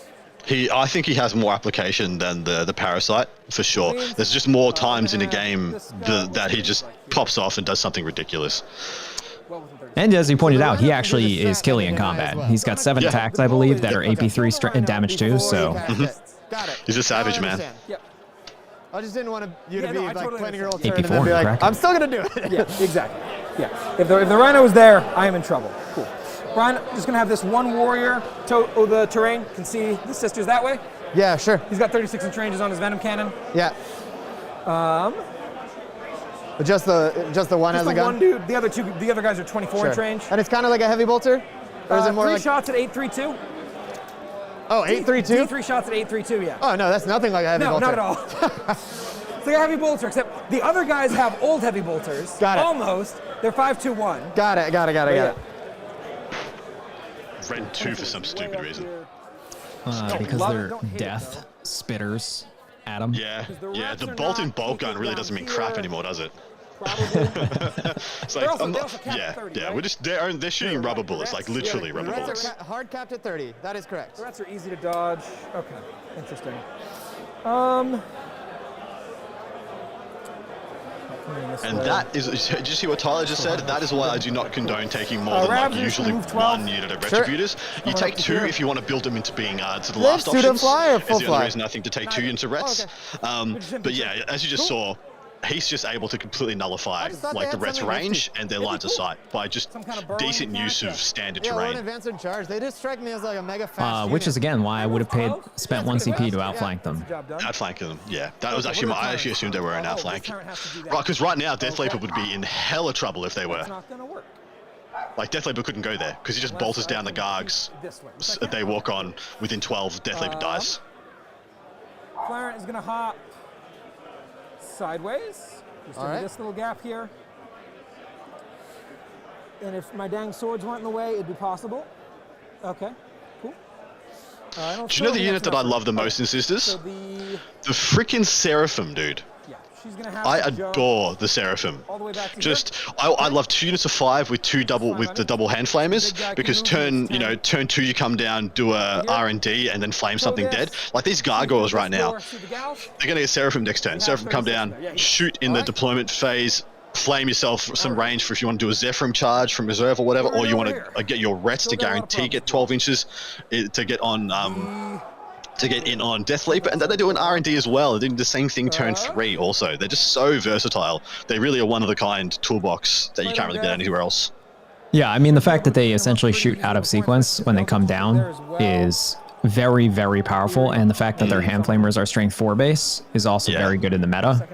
I think he has more application than the Parasite, for sure. There's just more times in a game that he just pops off and does something ridiculous. And as he pointed out, he actually is killy in combat. He's got 7 attacks, I believe, that are AP3 damage too, so... He's a savage, man. I just didn't want you to be like planning your whole AP4, turn and then be like, correct? I'm still gonna do it. Yeah, exactly. Yeah. If the Rhino is there, I am in trouble. Cool. Brian, just gonna have this one warrior tow the terrain. Can see the sisters that way. Yeah, sure. He's got 36-inch ranges on his venom cannon. Yeah. But just the one has a gun. One dude. The other guys are 24-inch range. And it's kind of like a heavy bolter, or is it more 3 like shots at 832? Oh, 832? 3 shots at 832, yeah. Oh no, that's nothing like a heavy bolter. No, not at all. It's like a heavy bolter, except the other guys have old heavy bolters. Got it. Almost. They're 5.21. Got it. Red 2 for some stupid reason. Because they're death spitters, Adam. Yeah. The bolt and bolt gun really doesn't mean crap anymore, does it? It's like, they're shooting rubber bullets, like literally rubber bullets. Hard capped at 30. That is correct. Threats are easy to dodge. Okay, interesting. And that is, did you see what Tyler just said? That is why I do not condone taking more than like usually 1 unit of Retributors. You take 2 if you want to build them into being to the last options. It's the only reason I think to take 2 units of Rets. But yeah, as you just saw, he's just able to completely nullify like the Rets range and their lines of sight by just decent use of standard terrain. Advance in charge. They just strike me as like a mega fast which is again why I would have spent 1 CP to outflank them. Outflank them, yeah. That was actually I actually assumed they were an outflank. Right, because right now Death Leaper would be in hella trouble if they were. Like Death Leaper couldn't go there because he just bolters down the Gargs. They walk on within 12. Death Leaper dies. Flgn is gonna hop sideways. Just in this little gap here. And if my dang swords weren't in the way, it'd be possible. Okay, cool. Do you know the unit that I love the most in Sisters? So the freaking Seraphim, dude. Yeah, she's gonna have I adore the Seraphim. all the way back to Just, I love 2 units of 5 with the double hand flamers, because turn 2 you come down, do a R&D and then flame something dead. Like these gargoyles right now, they're gonna get Seraphim next turn. Seraphim come down, shoot in the deployment phase, flame yourself some range for if you want to do a Zephyrim charge from reserve or whatever, or you want to get your Rets to guarantee get 12 inches to get on to get in on Death Leaper, and then they do an R&D as well. They're doing the same thing turn 3 also. They're just so versatile. They really are one-of-the-kind toolbox that you can't really get anywhere else. Yeah, I mean, the fact that they essentially shoot out of sequence when they come down is very, very powerful, and the fact that their hand flamers are strength 4 base is also very good in the meta.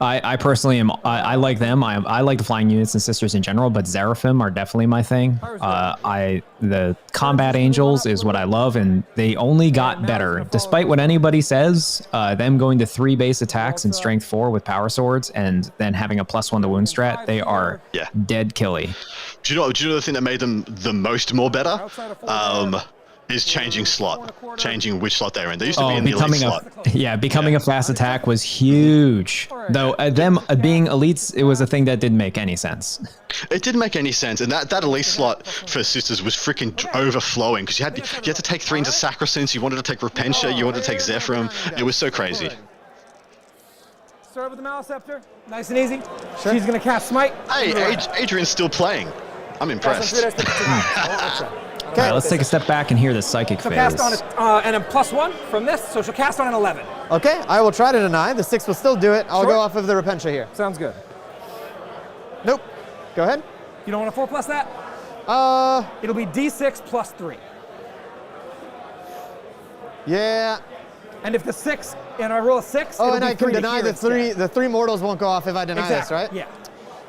I personally am, I like them. I like the flying units and Sisters in general, but Seraphim are definitely my thing. The combat angels is what I love, and they only got better. Despite what anybody says, them going to 3 base attacks and strength 4 with power swords, and then having a +1 to wound strat, they are dead killy. Do you know the thing that made them the most more better? Is changing slot, changing which slot they're in. They used to be in the elite slot. Becoming a fast attack was huge. Though them being elites, it was a thing that didn't make any sense. It didn't make any sense, and that elite slot for Sisters was freaking overflowing because you had to take 3 into Sacrosanct, you wanted to take Repentia, you wanted to take Zephyrim. It was so crazy. Start with the Maliceptor. Nice and easy. Sure. She's gonna cast Smite. Hey, Adrian's still playing. I'm impressed. Okay, all right, let's take a step back and hear the psychic phase. Cast on and a +1 from this, so she'll cast on an 11. Okay, I will try to deny. The 6 will still do it. I'll go off of the Repentia here. Sounds good. Nope. Go ahead. You don't want to 4+ that? It'll be D6 +3. Yeah. And if the 6, and I roll a 6, Oh, it'll and be I can 3 to deny here the instead. the 3 mortals won't go off if I deny Exactly. this, right? Yeah.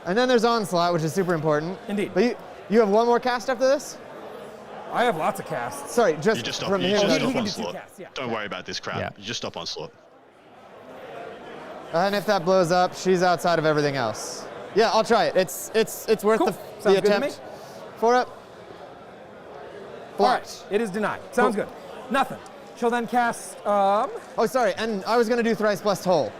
And then there's onslaught, which is super important. Indeed. But you have one more cast after this? I have lots of casts. Sorry, You just just stop, from you here. just he stop can on do 2 slot. casts, yeah. Don't worry about this crap. Yeah. You just stop on slot. And if that blows up, she's outside of everything else. Yeah, I'll try it. It's worth Cool. the Sounds good to attempt. 4 up. All Blocked. right, it is denied. Sounds Cool. good. Nothing. She'll then cast, Oh, sorry, and I was going to do thrice blessed hole.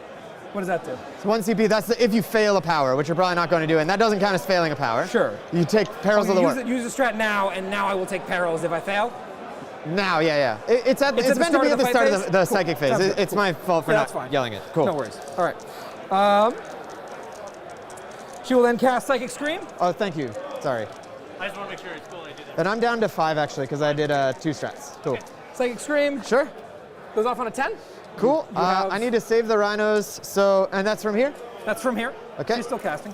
what does that do? So 1 CP, that's if you fail a power, which you're probably not going to do, and that doesn't count as failing a power. Sure. You take perils of the use, work. use the strat now, and now I will take perils if I fail. Now, yeah. It's at the meant to start be of at the the start fight of phase? the Cool. psychic phase. Sounds good. It's Cool. my fault for Yeah, not that's fine. yelling it. Cool. No worries. All right. She will then cast Psychic Scream. Oh, thank you. Sorry. I just want to make sure it's cool. I did that. And I'm down to 5 actually, because I did 2 strats. Cool. Psychic Scream Sure. goes off on a 10. Cool. You have- I need to save the rhinos. So, and that's from here. That's from here. Okay. She's still casting.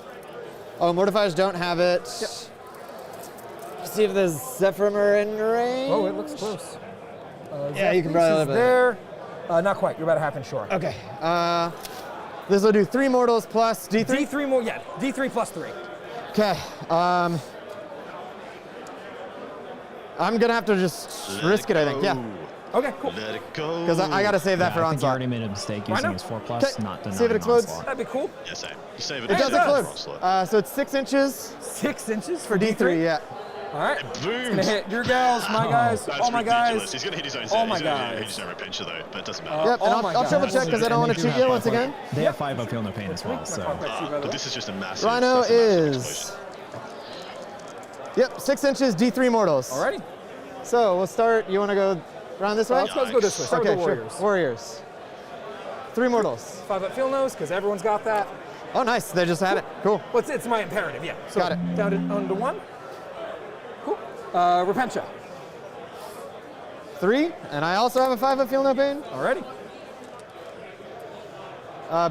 Oh, mortifiers don't have it. Yep. See if there's Zephyr in range. Oh, it looks close. Yeah, you can She's probably live with it. there. Not quite. You're about a half inch short. Okay. This will do 3 mortals plus D3. D3 more. Yeah. D3 plus 3. Okay. I'm gonna have to just risk it, I think. Yeah. Okay. Cool. Let it go. Because I gotta save that for I think you onslaught. already made a mistake Why using not? his 4+, Okay, not denying see if it explodes. onslaught. That'd be cool. Yeah, same. You save it. It does it does. explode. So it's 6 inches 6 inches for for D3. Yeah. All right. Boom. It's gonna hit your gals, my guys, That's all my ridiculous. guys. He's gonna hit his own all set. my He's gonna hit guys. his own repentance though, but it doesn't matter. Yep. oh And my I'll triple God. check because I don't want to cheat you once again. They have 5 up, feel no pain as well, so. But this is just a massive. Rhino that's a massive is. explosion. Yep. 6 inches D3 mortals. Alrighty. So we'll start. You want to go around this way? Let's go this way. Start Okay, with the Warriors. sure. Warriors. 3 mortals. 5 up field nose, because everyone's got that. Oh, nice. They just had it. Cool. Well, it's my imperative, yeah. So Got it. Down to under 1. Cool. Repentia. 3. And I also have a 5 of feel no pain. Alrighty.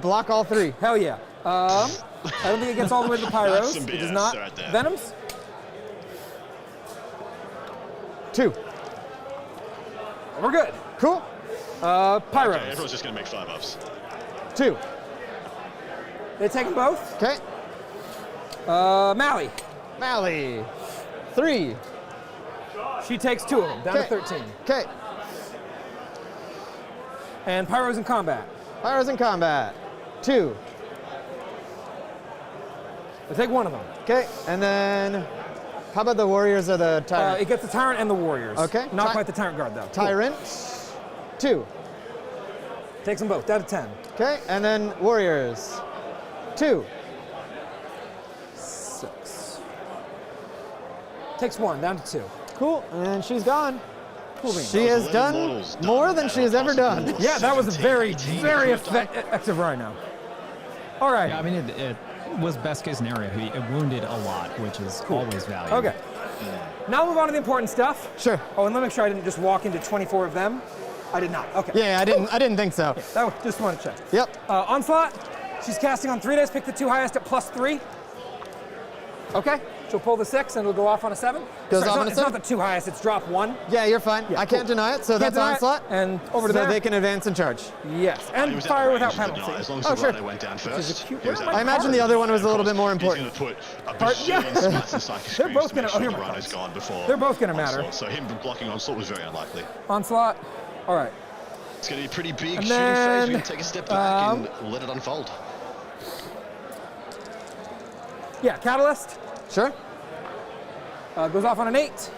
Block all 3. Hell yeah. I don't think it gets all the way to the pyros. That's some It does BS not. right there. Venoms. 2. We're good. Cool. Pyros. Okay, everyone's just gonna make 5 ups. 2. They take them both. Okay. Mally. Mally. 3. She takes 2 of them, down to 13. Okay. And Pyros in combat. Pyros in combat. 2. They take 1 of them. Okay. And then, how about the warriors or the tyrant? It gets the Tyrant and the Warriors. Okay. Not quite the Tyrant Guard, though. Cool. Tyrant. 2. Takes them both, down to 10. Okay. And then warriors. 2. 6. Takes 1, down to 2. Cool. And she's gone. Cool beans. She has 11 done models done more than at she has ever possible done. Yeah, that was a 17, very, 18 very if you've done. effective Rhino. All right. Yeah, I mean, it was best case scenario. It wounded a lot, which is always valuable. Okay. Now move on to the important stuff. Sure. Oh, and let me make sure I didn't just walk into 24 of them. I did not. Okay. Yeah, I didn't think so. That was, just want to check. Yep. Onslaught. She's casting on 3 dice. Pick the 2 highest at +3. Okay. She'll pull the 6 and it'll go off on a 7. Goes Sorry, off on a it's not 7? the 2 highest. It's drop 1. Yeah, you're fine. Yeah, I can't cool. deny it, so Can't that's deny it. onslaught. And over to so there. they can advance and charge. Yes. He And was fire at without range of the penalty. die, as long as Oh, the sure. Rhino went down Which is first. a cute- he was where at am I imagine the other one was a little bit more important. He's going to put a Yeah. bajillion smacks and psychic They're screams both to make gonna- sure here the my Rhino's cards. gone before. They're both gonna matter. onslaught. So him blocking onslaught was very unlikely. Onslaught. All right. It's going to be a pretty big And shooting phase. then, We can take a step back and let it unfold. Yeah, Catalyst. Sure. Goes off on an 8.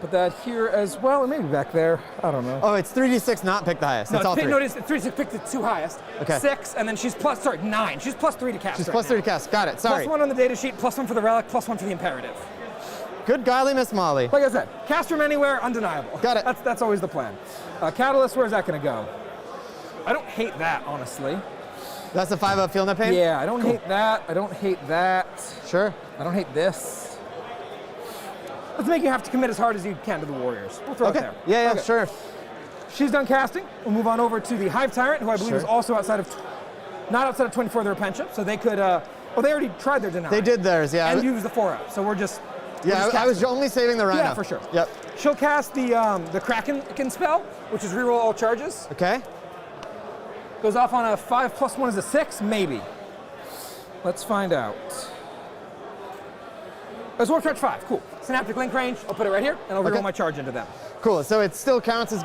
Put that here as well, or maybe back there. I don't know. Oh, it's 3d6, not pick the highest. No, it's all 3. no, it's 3, 6, pick the 2 highest. Okay. 6, and then she's plus, sorry, 9. She's +3 to cast. She's right plus 3 now. to cast. Got it. Sorry. +1 on the data sheet, +1 for the relic, +1 for the imperative. Good golly, Miss Molly. Like I said, cast from anywhere, undeniable. Got it. That's always the plan. Catalyst, where's that going to go? I don't hate that, honestly. That's a 5 up feel no pain? Yeah, I don't hate that. I don't hate that. Sure. I don't hate this. Let's make you have to commit as hard as you can to the Warriors. We'll throw Okay. it there. Yeah, Okay. sure. She's done casting. We'll move on over to the Hive Tyrant, who I believe Sure. is also outside of, not outside of 24 of their pension, so they could, they already tried their deny. They did theirs, yeah. And used the 4-up, so we're just Yeah, I was only saving the Rhino. Yeah, for sure. Yep. She'll cast the Kraken spell, which is reroll all charges. Okay. Goes off on a 5+1 is a 6, maybe. Let's find out. Let's warp charge 5, cool. Synaptic link range, I'll put it right here, and I'll reroll my charge into them. Cool, so it still counts as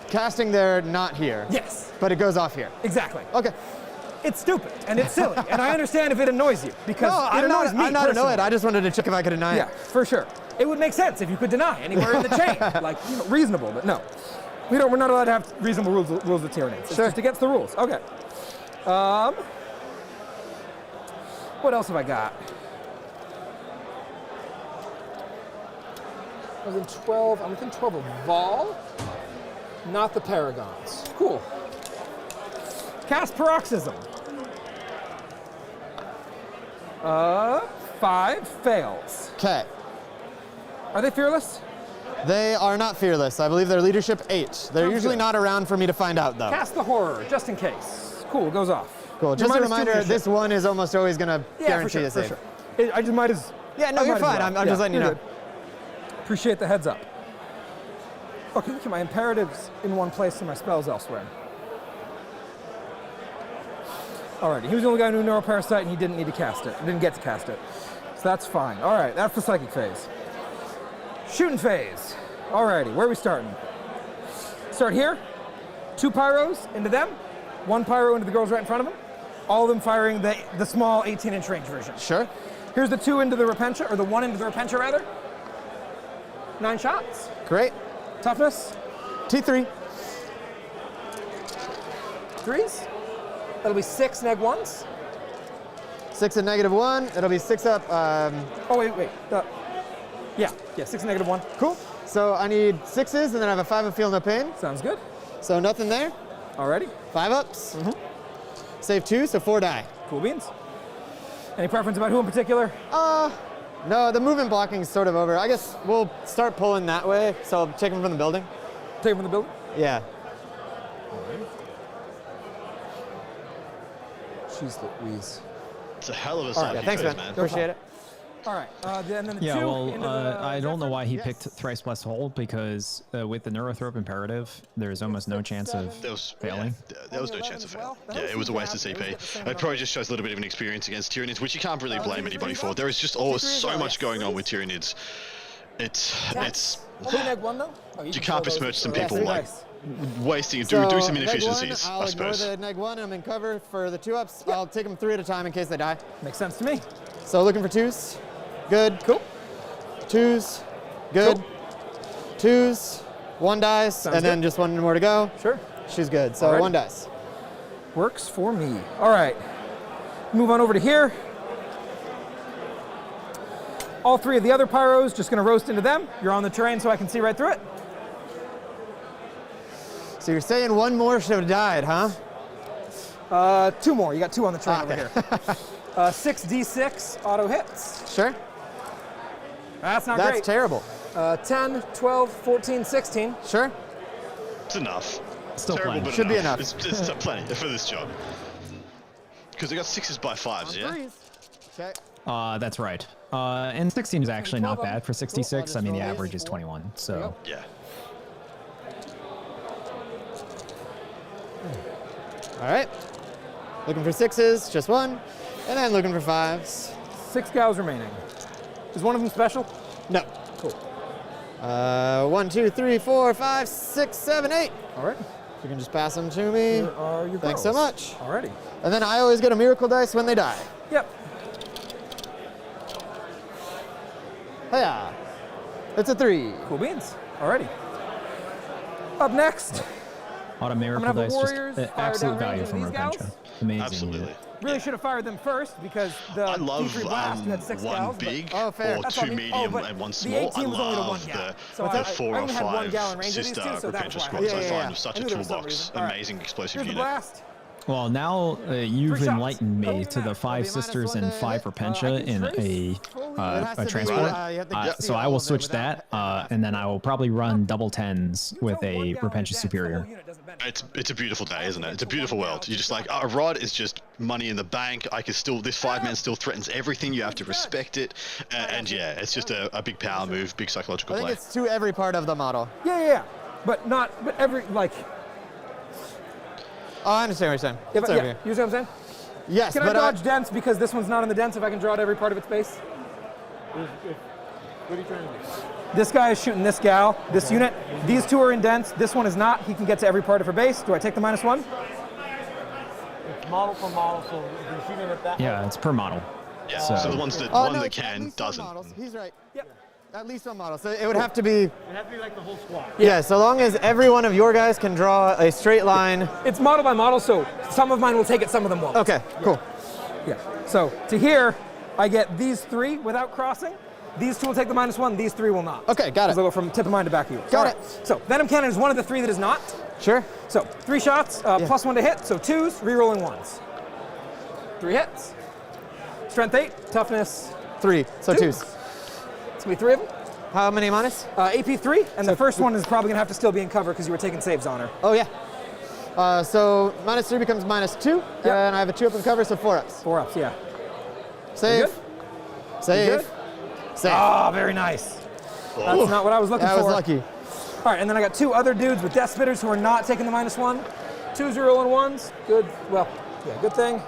casting there, not here. Yes. But it goes off here. Exactly. Okay. It's stupid, and it's silly, and I understand if it annoys you, because it annoys me I'm not personally. annoyed, I just wanted to check if I could deny it. Yeah, for sure. It would make sense if you could deny anywhere in the chain, like, you know, reasonable, but no. We're not allowed to have reasonable rules of tyranny. It's just against the rules. Okay. What else have I got? I was in 12. I'm within 12 of Vol, not the Paragons. Cool. Cast Paroxysm. 5 fails. Okay. Are they fearless? They are not fearless. I believe they're leadership 8. They're usually not around for me to find out, though. Cast the Horror, just in case. Cool, goes off. Cool. Just a reminder, this one is almost always going to guarantee a save. For sure. I just might as... Yeah, no, you're fine. I'm just letting you know. Good. Appreciate the heads up. Okay, look at my imperatives in one place and my spells elsewhere. Alrighty, he was the only guy who knew Neuroparasite and he didn't need to cast it. Didn't get to cast it. So that's fine. Alright, that's the psychic phase. Shooting phase. Alrighty, where are we starting? Start here. 2 pyros into them. 1 pyro into the girls right in front of them. All of them firing the small 18-inch range version. Sure. Here's the 2 into the Repentia, or the 1 into the Repentia rather. 9 shots. Great. Toughness. T3. 3s. That'll be 6 neg 1s. 6 and -1. It'll be 6 up. Oh, wait. Yeah, 6 and -1. Cool. So I need 6s, and then I have a 5 of Feel No Pain. Sounds good. So nothing there. Alrighty. 5 ups. Save 2, so 4 die. Cool beans. Any preference about who in particular? No, the movement blocking is sort of over. I guess we'll start pulling that way, so I'll take him from the building. Take him from the building? Yeah. Jeez Louise. It's a hell of a side. Yeah, thanks, man. Appreciate it. All right, then the 2 well, into the I don't know why he picked Thrice Blessed Hole, because with the Neurothrope Imperative, there's almost no chance of failing. Yeah, there was no chance of fail. Yeah, it was a waste of CP. It probably just shows a little bit of an experience against Tyranids, which you can't really blame anybody for. There is just always so much going on with Tyranids. It's neg 1 though? you can't besmirch some people like wasting do some inefficiencies, I'll I suppose. ignore the neg 1, I'm in cover for the 2 ups. I'll take them 3 at a time in case they die. Makes sense to me. So looking for 2s. Good. Cool. 2s. Good. Cool. 2s. 1 dies, and then just 1 more to go. Sure. She's good. So 1 dies. Works for me. All right. Move on over to here. All 3 of the other pyros, just going to roast into them. You're on the terrain so I can see right through it. So you're saying 1 more should have died, huh? 2 more. You got 2 on the terrain over here. 6d6 auto hits. Sure. That's not great. That's terrible. 10, 12, 14, 16. Sure. It's enough. Still Terrible, plenty. but Should be enough. It's plenty for this job. Because they got 6s by 5s, yeah? Okay. That's right. And 16 is actually not bad for 66. I mean, the average is 21, so. Yeah. All right. Looking for 6s, just 1. And then looking for 5s. 6 gals remaining. Is one of them special? No. Cool. 1, 2, 3, 4, 5, 6, 7, 8. All right. You can just pass them to me. Here are your Thanks so girls. much. Alrighty. And then I always get a miracle dice when they die. Yep. Hiya. It's a 3. Cool beans. Alrighty. Up next. Auto Miracle have the Dice, Warriors just fire absolute down value range from into these gals? Repentia. Amazing. Absolutely. Really should have fired them first because the I love D3 blast you had 6 1 gals. big Oh, fair. or That's 2 what I mean. medium but and 1 the small. 18 was only the 1 love gal. So the I 4 or only had 1 gal in 5 range of these sister two, so that's Repentia why. squads. I Yeah. find them such I a knew there was some toolbox. reason. All right. Amazing explosive Here's the unit. blast. Well, now you've shots. enlightened me Going to the back. 5 sisters and 5 for Pencha in It has to a be, transport. you have to So see I all will of it switch without that, and then I will probably run double 10s with a Repentia Superior. It's a beautiful day, isn't it? It's a beautiful world. You're just like, a rod is just money in the bank. I can still, this 5-man still threatens everything. You have to respect it. And yeah, it's just a big power move, big psychological I think play. it's to every part of the model. Yeah. But every, like... Oh, I understand what you're saying. It's over here. You see what I'm saying? Yes, Can I but dodge dents because this one's not in the dents if I can draw to every part of its base? What are you trying to do? This guy is shooting this gal, this unit. These 2 are in dents. This one is not. He can get to every part of her base. Do I take the -1? It's model for model, so if you're shooting at that. Yeah, it's per model. Yeah, So- so the ones that, Oh, one no, that it's at can least one doesn't. models. He's right. Yep. At least one model. So it would have to be. It has to be like the whole squad. Yeah, so long as every one of your guys can draw a straight line. It's model by model, so some of mine will take it, some of them won't. Okay, cool. Yeah. So to here, I get these 3 without crossing. These 2 will take the -1. These 3 will not. Okay, got it. They'll go from tip of mine to back of you. Got All it. right. So Venom Cannon is one of the 3 that is not. Sure. So 3 shots, +1 to hit. So 2s, rerolling 1s. 3 hits. Strength 8, toughness 3. So 2s. It's gonna be 3 of them. How many minus? AP 3, and the first one is probably gonna have to still be in cover because you were taking saves on her. Oh, yeah. So -3 becomes -2, Yep. and I have a 2 up in cover, so 4 ups. 4 ups, yeah. Save. Save. good? Save. Ah, very nice. That's not what I was looking I for. was lucky. All right, and then I got 2 other dudes with Death Spitters who are not taking the -1. 2s rolling 1s. Good. Well, yeah, good thing.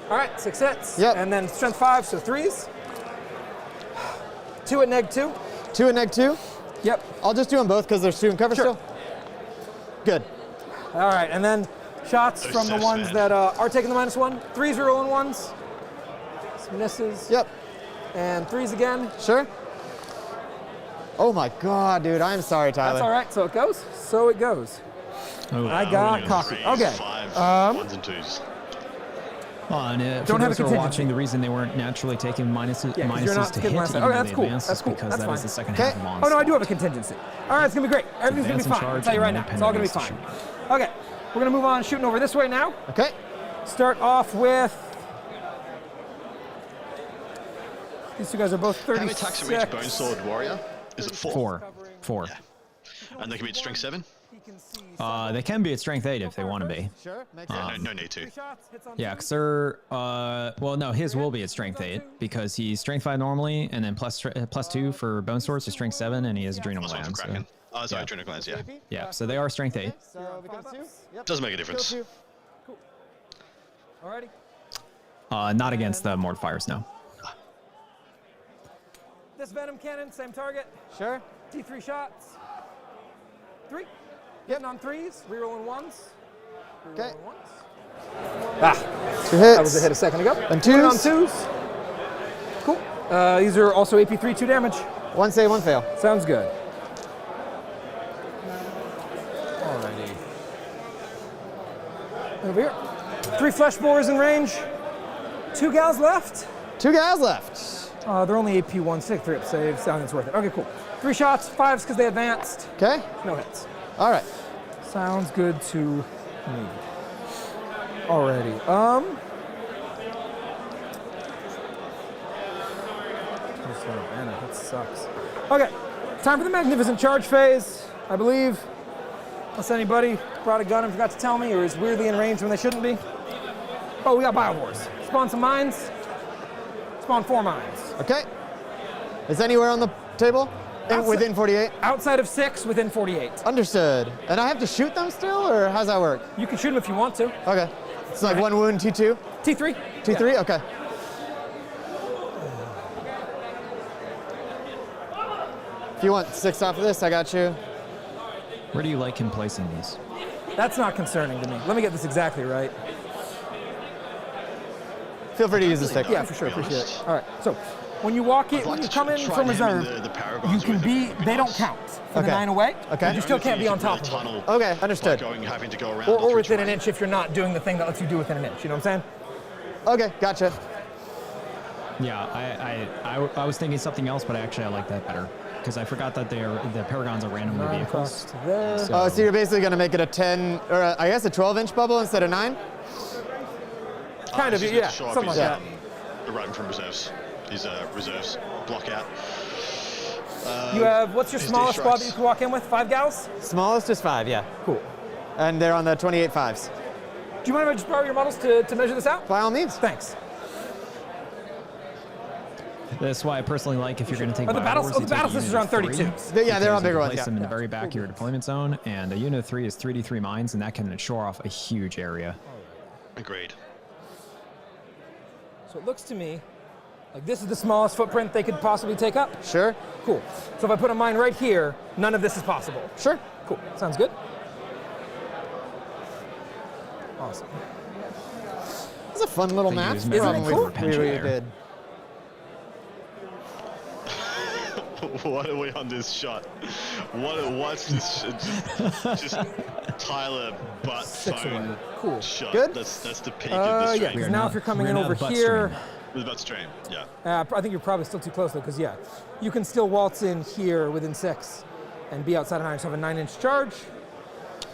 All right, 6 hits. Yep. And then strength 5, so 3s. 2 at -2. 2 and -2. Yep. I'll just do them both because there's 2 in cover Sure. still. Good. All right, and then shots Those from the sets, ones man. that are taking the -1. 3s are rolling 1s. Some misses. Yep. And 3s again. Sure. Oh my God, dude. I'm sorry, Tyler. That's all right. So it goes. So it goes. Oh, I got cocky. Threes, Okay. 5, 1s and 2s. and for Don't have those a who are contingency. watching, the reason they weren't naturally taking minuses you're not to taking hit minuses. even Okay, though that's they cool. advance That's is cool. because That's that is fine. the second Okay. half of Oh no, I onslaught. do have a contingency. All right, it's gonna be great. Everything's gonna be Advance fine. and I'll tell you charge right and now. no It's all gonna be fine. penalties Okay, we're gonna move on shooting over this way now. Okay. Start off with these 2 guys are both 36. How many attacks from each Bone Sword Warrior? Is it 4? 4. And they can be at strength 7? They can be at strength 8 if they want to be. Sure. Makes Yeah, sense. no need to. Yeah, because they're, well, no, his will be at strength 8 because he's strength 5 normally, and then +2 for bone swords to strength 7, and he has adrenal Plus 1 for glands. So, Kraken. Oh, sorry, adrenal glands, yeah. yeah, so they are strength 8. So becomes 2. Yep. Doesn't make a difference. Kill 2. Alrighty. Not against the mortifiers, no. This Venom Cannon, same target. Sure. D3 shots. 3. Getting on 3s, rerolling 1s. Okay. Rerolling 1s. 2 hits. That was a hit a second ago. And Put it on 2s. 2s. Cool. These are also AP3, 2 damage. 1 save, 1 fail. Sounds good. Alrighty. Over here. 3 flesh borers in range. 2 gals left. 2 guys left. They're only AP 1, 6, 3 up saves. I think it's worth it. Okay, cool. 3 shots, 5s because they advanced. Okay. No hits. All right. Sounds good to me. Alrighty. That sucks. Okay, time for the magnificent charge phase, I believe. Unless anybody brought a gun and forgot to tell me, or is weirdly in range when they shouldn't be. Oh, we got biowars. Spawn some mines. Spawn 4 mines. Okay. Is anywhere on the table? Within 48? Outside of 6, within 48. Understood. And I have to shoot them still, or how's that work? You can shoot them if you want to. Okay. It's like 1 wound, T2? T3. T3? Yeah. Okay. If you want 6 off of this, I got you. Where do you like him placing these? That's not concerning to me. Let me get this exactly right. Feel free to use the stick. Yeah, for sure. Appreciate it. All right. So when you walk in, when you come in from reserve, you can be. They don't count for the 9 away. Okay. You still can't be on top of them. Okay, understood. Having to go around Or within an inch if you're not doing the thing that lets you do within an inch. You know what I'm saying? Okay, gotcha. Yeah, I was thinking something else, but actually I like that better. because I forgot that the Paragons are randomly vehicles. To there. So you're basically going to make it a 10, or I guess a 12-inch bubble instead of 9? Kind of, yeah, something like that. Arriving from reserves. His reserves block out. You have, what's your his smallest D squad strikes. that you can walk in with? 5 gals? Smallest is 5, yeah. Cool. And they're on the 28 5s. Do you mind if I just borrow your models to measure this out? By all means. Thanks. That's why I personally like if you're going to take the battle Biowars, sisters are on 32s. Yeah, they're on bigger ones. Place them in the Yeah. very back of your deployment zone, and a unit of 3 is 3d3 mines, and that can shore off a huge area. Agreed. So it looks to me like this is the smallest footprint they could possibly take up. Sure. Cool. So if I put a mine right here, none of this is possible. Sure. Cool. Sounds good. Awesome. It's a fun little They map. use measuring we for pension there. did. What are we on this shot? What's this? Just Tyler butt 6 away. phone Cool. shot. Good. That's the peak of the stream. Yeah, because now if you're coming we're in not over butt here, With butt stream, yeah. I think you're probably still too close though, because yeah, you can still waltz in here within 6 and be outside of 9. So I have a 9-inch charge.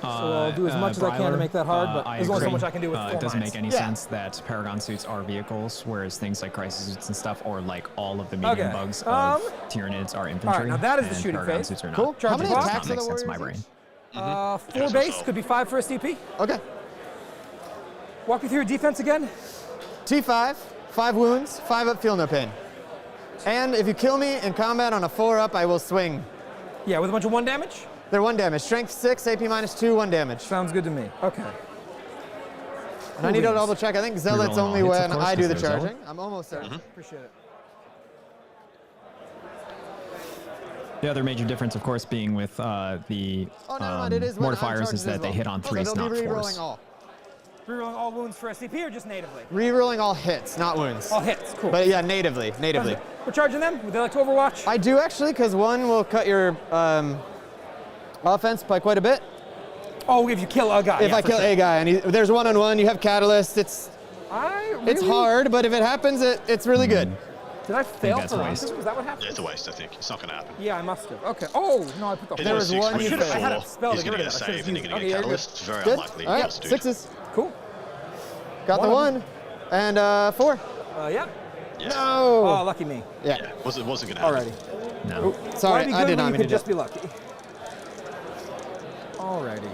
So I'll do as much as I can to make that hard, but there's only so much I can do with 4 It doesn't mines. make any sense that Paragon suits are vehicles, whereas things like Crisis suits and stuff, or like all of the medium Okay. bugs of Tyranids are infantry. now that is the and shooting Paragon phase. suits are not. Cool. How many block. attacks That are the makes sense in my warriors brain. Four base, could be 5 for a CP. Okay. Walk me through your defense again. T5, 5 wounds, 5 up, feel no pain. And if you kill me in combat on a 4 up, I will swing. Yeah, with a bunch of 1 damage. They're 1 damage. Strength 6, AP -2, 1 damage. Sounds good to me. Okay. And I need to double check. I think Zealot's Rerolling all only hits, when of course, I do the 'cause they're charging. Zealot. I'm almost certain. Appreciate it. The other major difference, of course, being with the Oh, never mind. It is when I'm mortifiers charged is that as they well. hit on Okay, 3s, they'll not be 4s. rerolling all. Rerolling all wounds for SCP or just natively? Rerolling all hits, not wounds. All hits. Cool. But yeah, natively. Natively. We're charging them. Would they like to Overwatch? I do actually, because 1 will cut your offense by quite a bit. Oh, if you kill a guy. If yeah, I for kill sure. a guy, and there's 1-on-1, you have Catalyst. It's hard, but if it happens, it's really good. Did I fail that's for a that? waste. Was that what happened? Yeah, it's a waste, I think. It's not going to happen. Yeah, I must have. Okay. Oh, no, I put the There was Six, one when you you failed. get I had a four, spell to he's get going to rid get of a that. I save, should've and you're going used to it. get Okay, Catalyst. It's very Good. unlikely. All right, Just do that. 6s. Cool. Got the 1. And 4. Yeah. Yeah. No. Oh, lucky me. Yeah. Yeah, wasn't going to happen. Alrighty. No. Sorry, Might be I good did when not you mean to could just do be lucky. Alrighty.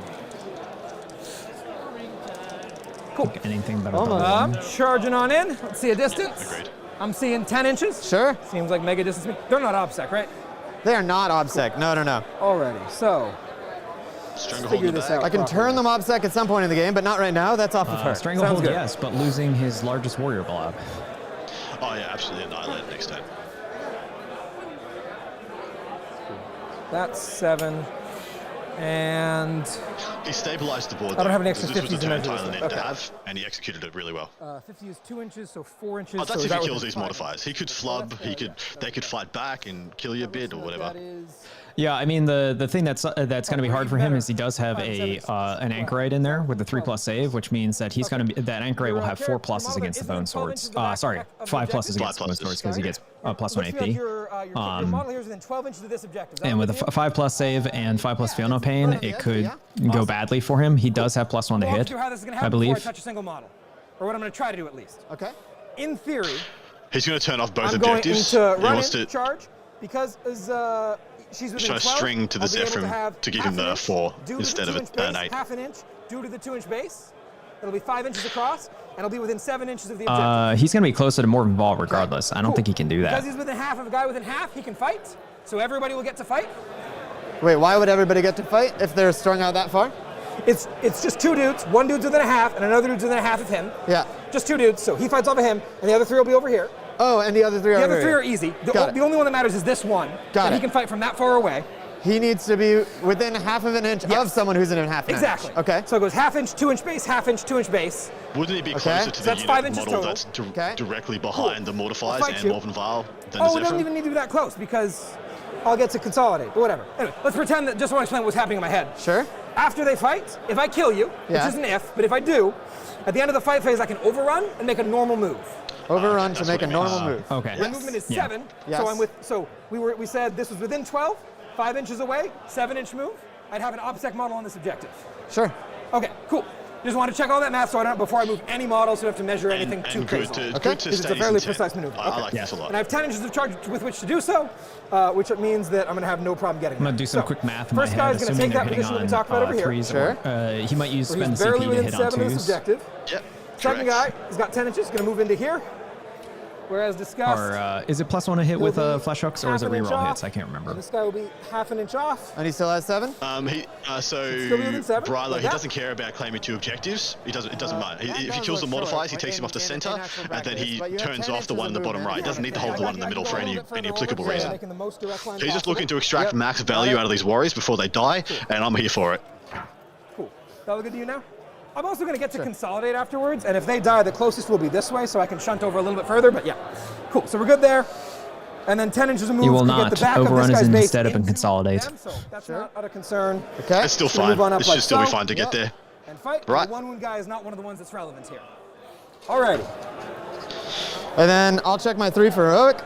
Cool. Anything but a Almost. double. Charging on in. Let's see a distance. Agreed. I'm seeing 10 inches. Sure. Seems like mega distance. They're not OBSEC, right? They are not OBSEC. No, no, no. Alrighty. So, Stranglehold figure in the this back. out. I can turn them OBSEC at some point in the game, but not right now. That's off of her. Stranglehold, Sounds good. yes, but losing his largest warrior blob. Oh, yeah, absolutely. Annihilate next time. that's 7. And He stabilized the board. I don't have any though, extra because 50s This was the to turn measure Tyler this needed with. to Okay. have, and he executed it really well. 50 is 2 inches, so 4 inches. Oh, that's so if is he that kills within these 5? modifiers. He could flub. They could fight back and kill you a bit or whatever. That is Yeah, I mean the thing that's going to be hard for him is he does have an anchorite in there with the 3+ save, which means that he's going to be that anchorite will have 4 pluses against the bone swords. Sorry, 5 pluses against the bone swords because he gets +1 AP. Your model here is within 12 inches of this objective. Is that And with a what 5+ save and 5+ feel no pain, it could go badly for him. He does have +1 to Walk hit, through how this is gonna I happen before believe. I touch a single model, or what I'm going to try to do at least. Okay. In theory, He's going to turn off both I'm going objectives. to He run wants in, to charge, because as she's within show 12, string to the I'll be able Zephyr have to give half him an the inch 4 due to instead the of 2-inch an base, 8. half an inch due to the 2-inch base. It'll be 5 inches across, and it'll be within 7 inches of the objective. He's going to be closer to Morven Ball regardless. I don't think he can do Because that. he's within half of a guy within half, he can fight. So everybody will get to fight. Wait, why would everybody get to fight if they're strung out that far? It's just 2 dudes. One dude's within a half, and another dude's within a half of him. Yeah. Just 2 dudes. So he fights off of him, and the other 3 will be over here. Oh, and the other 3 are The other over 3 here. are easy. Got it. The only one that matters is this one. Got and it. he can fight from that far away. He needs to be within half of an inch Yes. of someone who's in half an Exactly. inch. Okay. So it goes half inch, 2-inch base, half inch, 2-inch base. Wouldn't he be Okay. closer to So the that's 5 unit inches model total. that's directly behind the I'll mortifiers fight and you. Morven Vial than Oh, the it doesn't Zephyr? even need to be that close because I'll get to consolidate, but whatever. Anyway, let's pretend that just want to explain what's happening in my head. Sure. After they fight, if I kill you, Yeah. which is an if, but if I do, at the end of the fight phase, I can overrun and make a normal move. Overrun to that's make what a it normal means. move. Okay. My movement is 7. Yes. So I'm with. So we said this was within 12, 5 inches away, 7-inch move. I'd have an OBSEC model on this objective. Sure. Okay, cool. Just want to check all that math so I don't before I move any models, so I have to measure anything too good crazy. to, good to It's stay a fairly in 10. precise maneuver. I like this a lot. And I have 10 inches of charge with which to do so, which means that I'm going to have no problem getting I'm going there. to do some So, quick math in my First head, guy's going to assuming take that they're position that we hitting talked about on over here. threes. Sure. He might use So spend he's the barely CP to within hit on 7 of this twos. objective. Yep. Second correct. guy has got 10 inches, going to move into here. Whereas discussed, Or is it +1 to hit with flesh hooks, or is it half an inch reroll off. hits? I can't remember. This guy will be half an inch off. And he still has 7? So Still be within 7, Brylo, like he that. doesn't care about claiming 2 objectives. It doesn't matter. If he kills the modifiers, he takes him off the center, and then he turns off the one in the bottom right. He doesn't need to hold the one in the middle for any applicable reason. Making the most direct line He's just possible. looking to extract max value out of these warriors before they die, and I'm here for it. Cool. That look good to you now? I'm also going to get to consolidate afterwards, and if they die, the closest will be this way, so I can shunt over a little bit further, but yeah. Cool, so we're good there. And then 10 inches of move You will to get not the back overrun of this his guy's base instead of into consolidate. them, so that's not out of concern. Okay. It's still So move on fine. up It like should still be so. fine to get there. And fight. Right. The 1 wound guy is not one of the ones that's relevant here. Alrighty. And then I'll check my 3 for heroic.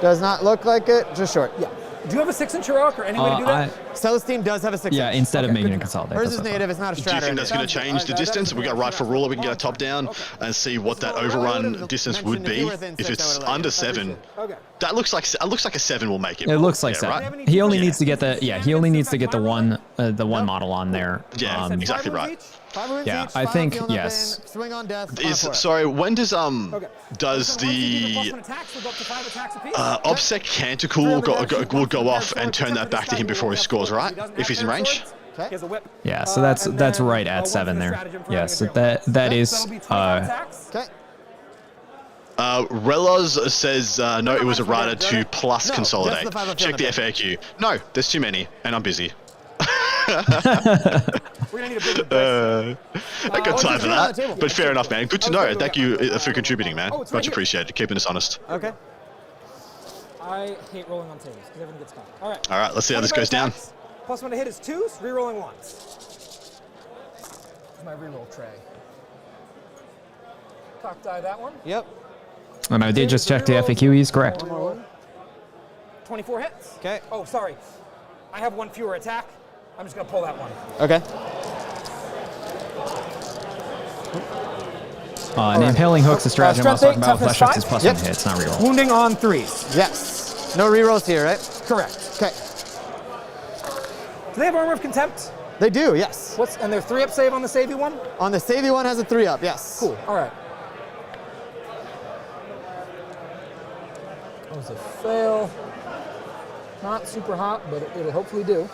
Does not look like it, just short. Yeah. Do you have a 6-inch heroic or any way to do that? Celestine does have a 6. Yeah, instead of Okay, making good a to know. consolidate. Hers that's is what I native, it's not a Do you stratter. think that's going to change the distance? We got right for ruler, we can get a top down and see what that overrun distance would be. If it's under 7, Okay. that looks like a 7 will make it. It looks like Yeah, so. right? He only needs to get the He only needs to get the one model on there. Yeah, exactly right. 5 wounds Yeah, each, I final think, feel no yes. pain, swing on death. Sorry, when does Okay. does So once you do the +1 attacks, we'll go up to 5 attacks apiece. OBSEC Canticle will go off and turn that back to him before he scores, right? If he's in range? He has a whip. Yeah, so And that's then, right at once 7 the there. stratagem for Yes, having a that That'll is be 25 attacks. Okay. Relas says no, it was a rider 2 plus No, consolidate. just the 5 of Check the Jonathan. FAQ. No, there's too many, and I'm busy. We're gonna need a bigger dice. I got time for on the that. table. But fair enough, man. Good to know. Thank you for contributing, man. Oh, it's right Much here. appreciated. Keeping us honest. Okay. I hate rolling on tables because everything gets caught. All right. All right, let's see how this 25 goes down. attacks, +1 to hit is 2s, rerolling 1s. Here's my reroll tray. Cock die that one. Yep. And I did just check the FAQ. He's correct. 24 hits. Okay. Oh, sorry. I have 1 fewer attack. I'm just gonna pull that one. Okay. And impaling hooks, a stratagem I was strength talking eight, about. toughness Flesh hooks is five. +1 Yep. to hit. It's not reroll. Wounding on 3s. Yes. No rerolls here, right? Correct. Okay. Do they have Armor of Contempt? They do, yes. And they're 3-up save on the savey one? On the savey one has a 3 up, yes. Cool. All right. That was a fail. Not super hot, but it'll hopefully do.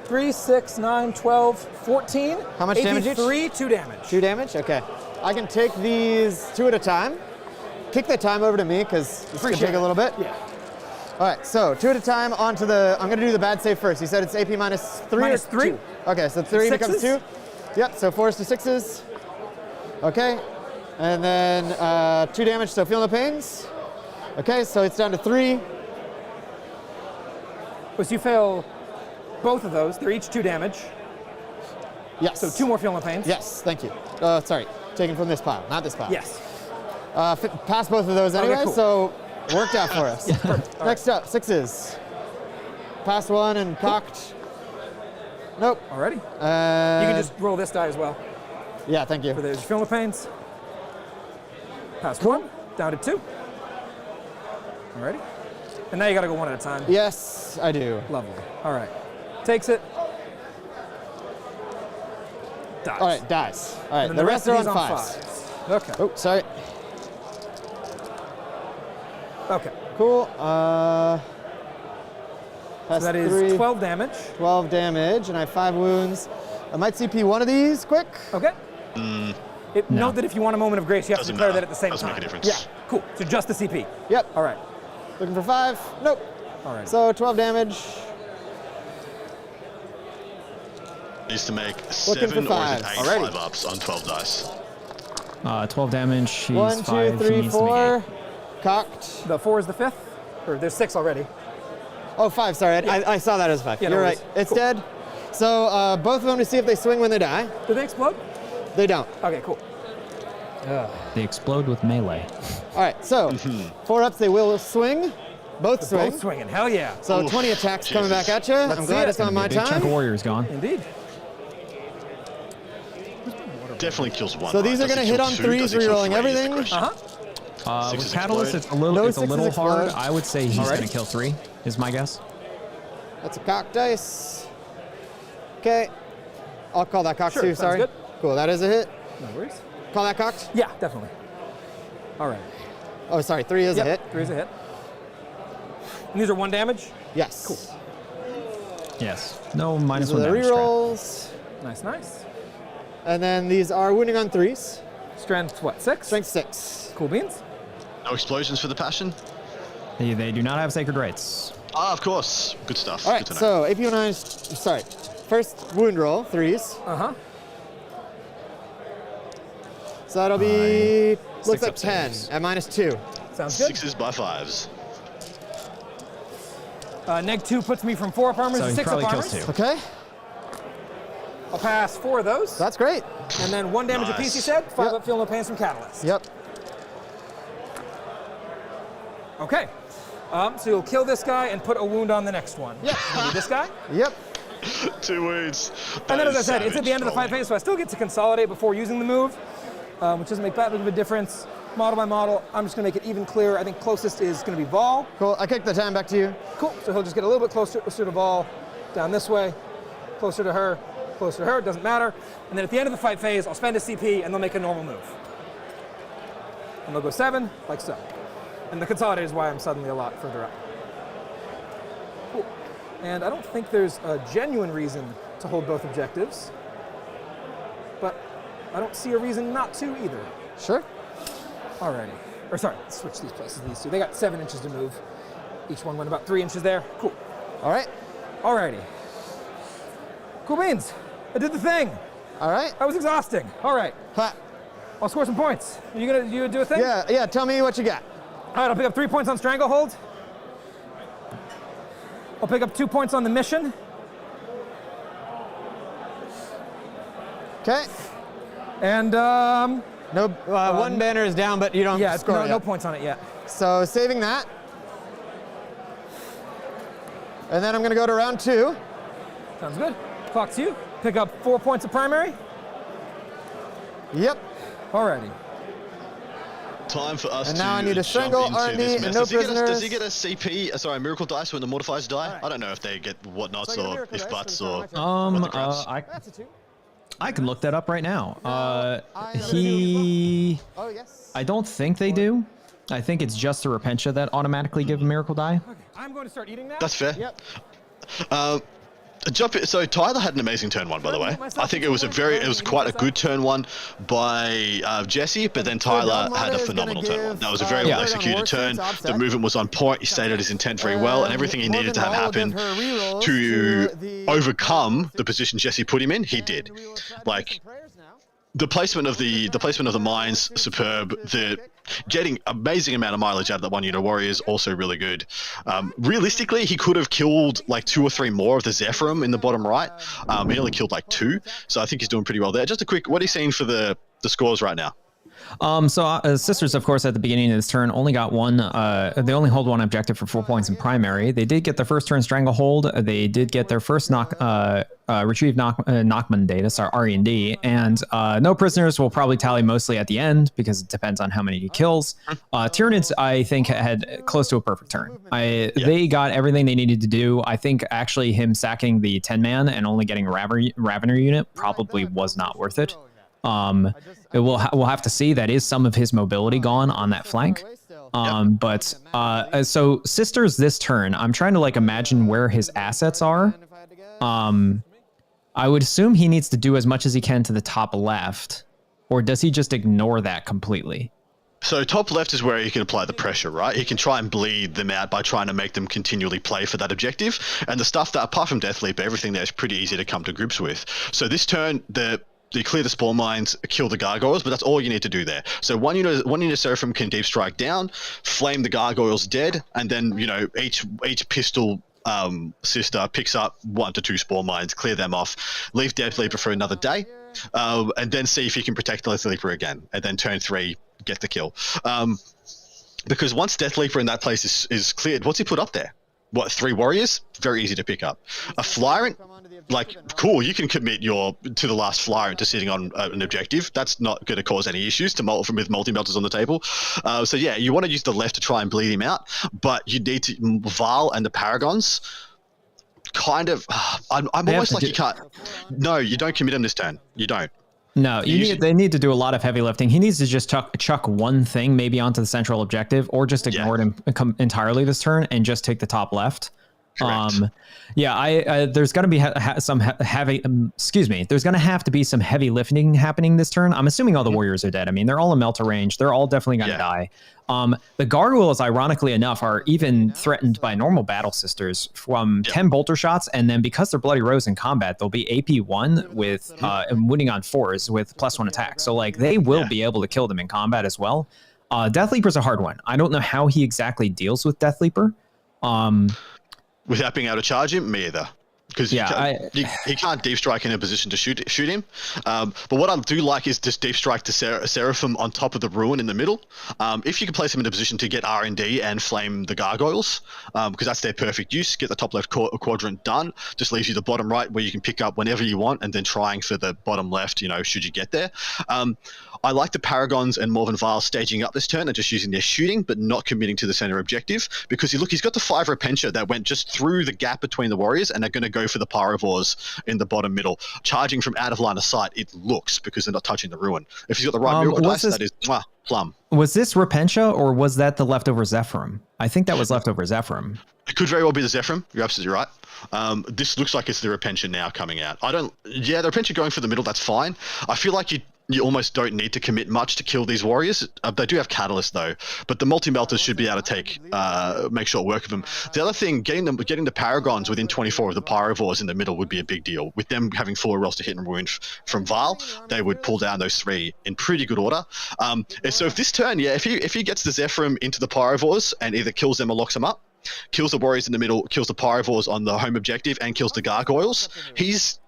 3, 6, 9, 12, 14. How much damage each? 3, 2 damage. 2 damage? Okay. I can take these 2 at a time. Kick the time over to me because it's going to take a little bit. Yeah. All right, so 2 at a time onto the, I'm going to do the bad save first. You said it's AP minus 3 Minus or 3. 2? Okay, so 3 becomes Sixes? 2. Yep, so 4s to 6s. Okay, and then 2 damage, so feel no pains. Okay, so it's down to 3. So you fail both of those. They're each 2 damage. Yes. So 2 more feel no pains. Yes, thank you. Sorry, taken from this pile, not this pile. Yes. Pass both of those anyway, cool. so worked out for us. Next up, 6s. Pass 1 and cocked. Nope. Alrighty. You And can just roll this die as well. yeah, thank you. For those feel no pains. Pass 1, down to 2. Alrighty. And now you gotta go 1 at a time. Yes, I do. Lovely. All right. Takes it. Dies. All right, dies. All right, And then the rest of are on these 5s. Okay. Oh, sorry. Okay. Cool. Pass So that is 3, 12 damage. 12 damage, and I have 5 wounds. I might CP one of these quick. Okay. Note that if you want a moment of grace, you have to Doesn't declare matter. that at the same Doesn't time. make a difference. Yeah. Cool. So just the CP. Yep. All right. Looking for 5. Nope. All right. So 12 damage. Needs to make Looking 7 for or is it 5s. 8 Alrighty. 5-ups on 12 dice? 12 damage. He's 1, 2, 5. He 3, needs to make 4. Cocked. The 4 is the 5th? Or there's 6 already. Oh, 5, sorry. I saw that as 5. Yeah, no You're worries. right. It's Cool. dead. So both of them to see if they swing when they die. Do they explode? They don't. Okay, cool. They explode with melee. All right, so 4-ups, they will swing. Both swing. Both swinging. Hell yeah. So 20 attacks coming back at you. I'm glad it's on my Big chunk of time. warriors gone. Indeed. Definitely kills one. So these are Does going it to kill hit on two? threes, Does it kill rerolling three is the everything. question. With Sixes Catalyst, explode. it's a No little sixes hard. explode. I would say he's Alright. going to kill 3, is my guess. That's a cock dice. Okay. I'll call that cocked Sure, too, sounds sorry. good. Cool, that is a hit. No worries. Call that cocked? Yeah, definitely. All right. Oh, sorry, 3 is a hit. 3 is a hit. And these are 1 damage? Yes. Cool. Yes. No minus These are 1 the damage. rerolls. Nice, nice. And then these are wounding on 3s. Strength, what, 6? Strength 6. Cool beans. No explosions for the passion? They do not have sacred rights. Ah, of course. Good stuff. All right, Good to know. so AP9, sorry. First wound roll, 3s. Uh-huh. So that'll be, looks 6 like up 10 saves. at -2. Sounds good. 6s by 5s. Neg 2 puts me from 4 up armors So to he 6 up probably armors. kills 2. Okay, I'll pass 4 of those. that's great. And then 1 damage apiece, he said. 5 up, feel no pains from Catalyst. Yep. Okay. So you'll kill this guy and put a wound on the next one. Yep. Maybe this guy. Yep. 2 wounds. And then, as I said, it's at the end of the fight phase, so I still get to consolidate before using the move, which doesn't make that big of a difference. Model by model, I'm just going to make it even clearer. I think closest is going to be Vol. Cool, I kicked the 10 back to you. Cool. So he'll just get a little bit closer to Vol, down this way, closer to her, it doesn't matter. And then at the end of the fight phase, I'll spend a CP and they'll make a normal move. And they'll go 7, like so. And the consolidate is why I'm suddenly a lot further up. Cool. And I don't think there's a genuine reason to hold both objectives, but I don't see a reason not to either. Sure. Alrighty. Or sorry, switch these places, these two. They got 7 inches to move. Each one went about 3 inches there. Cool. All right. Alrighty. Cool beans. I did the thing. All right. That was exhausting. All right. Ha. I'll score some points. You gonna do a thing? Yeah, tell me what you got. All right, I'll pick up 3 points on Stranglehold. I'll pick up 2 points on the mission. Okay. And, No, one banner is down, but you don't yeah, score no yet. points on it yet. So saving that. And then I'm going to go to round 2. Sounds good. Clock's you. Pick up 4 points of primary. Yep. Alrighty. Time for us And to now I need to jump strangle into R&D this and mess. no Does he prisoners. get a CP, sorry, miracle dice when the modifiers die? Right. I don't know if they get whatnots So I get a or miracle if dice butts when or... it's on my turn. I That's a 2. I can look that up right now. Oh, yes. I don't think they do. I think it's just the Repentia that automatically give a miracle die. Okay, I'm going to start eating now. That's fair. Yep. So Tyler had an amazing turn 1, by the way. I think it was quite a good turn 1 by Jesse, but then Tyler had a phenomenal turn 1. That was a very well executed turn. The movement was on point. He stated his intent very well, and everything he needed to have happen to overcome the position Jesse put him in, he did. Like, the placement of the mines, superb. The getting amazing amount of mileage out of that 1 unit warrior is also really good. Realistically, he could have killed like 2 or 3 more of the Zephyrim in the bottom right. He only killed like 2, so I think he's doing pretty well there. Just a quick, what are you seeing for the scores right now? Sisters, of course, at the beginning of this turn only got 1. They only hold 1 objective for 4 points in primary. They did get their first turn Stranglehold. They did get their first retrieve Knockman data, sorry, R&D, and no prisoners will probably tally mostly at the end because it depends on how many he kills. Tyranids, I think, had close to a perfect turn. They got everything they needed to do. I think actually him sacking the 10-man and only getting a Ravener unit probably was not worth it. We'll have to see. That is some of his mobility gone on that flank. So Sisters this turn, I'm trying to like imagine where his assets are. I would assume he needs to do as much as he can to the top left, or does he just ignore that completely? So top left is where he can apply the pressure, right? He can try and bleed them out by trying to make them continually play for that objective. And the stuff that, apart from Death Leap, everything there is pretty easy to come to grips with. So this turn, you clear the spawn mines, kill the gargoyles, but that's all you need to do there. So one unit Seraphim can deep strike down, flame the gargoyles dead, and then each pistol sister picks up 1 to 2 spawn mines, clear them off, leave Death Leaper for another day, and then see if you can protect Death Leaper again, and then turn 3 get the kill. Because once Death Leaper in that place is cleared, what's he put up there? What, 3 warriors? Very easy to pick up. A Flyrant, like, cool, you can commit to the last Flyrant to sitting on an objective. That's not going to cause any issues with multi-melters on the table. So yeah, you want to use the left to try and bleed him out, but you need to Val and the Paragons. Kind of, I'm almost like you can't. No, you don't commit him this turn. You don't. No, they need to do a lot of heavy lifting. He needs to just chuck one thing maybe onto the central objective, or just ignore it entirely this turn and just take the top left. Correct. There's going to be some heavy. There's going to have to be some heavy lifting happening this turn. I'm assuming all the warriors are dead. I mean, they're all in melter range. They're all definitely going to die. The gargoyles, ironically enough, are even threatened by normal battle sisters from 10 bolter shots, and then because they're Bloody Rose in combat, they'll be AP 1 with winning on 4s with +1 attack. So like they will be able to kill them in combat as well. Death Leaper's a hard one. I don't know how he exactly deals with Death Leaper. Without being able to charge him, me either. Because he can't deep strike in a position to shoot him. But what I do like is just deep strike to Seraphim on top of the ruin in the middle. If you can place him in a position to get R&D and flame the gargoyles, because that's their perfect use, get the top left quadrant done, just leaves you the bottom right where you can pick up whenever you want, and then trying for the bottom left, should you get there. I like the Paragons and Morven Vile staging up this turn and just using their shooting, but not committing to the center objective, because he's got the 5 Repentia that went just through the gap between the warriors, and they're going to go for the Pyrovores in the bottom middle, charging from out of line of sight. It looks, because they're not touching the ruin. If he's got the right miracle dice, that is plum. Was this Repentia, or was that the leftover Zephyrim? I think that was leftover Zephyrim. It could very well be the Zephyrim. You're absolutely right. This looks like it's the Repentia now coming out. The Repentia going for the middle, that's fine. I feel like you almost don't need to commit much to kill these warriors. They do have Catalyst though, but the multi-melters should be able to make short work of them. The other thing, getting the Paragons within 24 of the Pyrovores in the middle would be a big deal. With them having 4 rolls to hit and wound from Val, they would pull down those 3 in pretty good order. And so if this turn, if he gets the Zephyrim into the Pyrovores and either kills them or locks them up, kills the warriors in the middle, kills the Pyrovores on the home objective, and kills the gargoyles, he's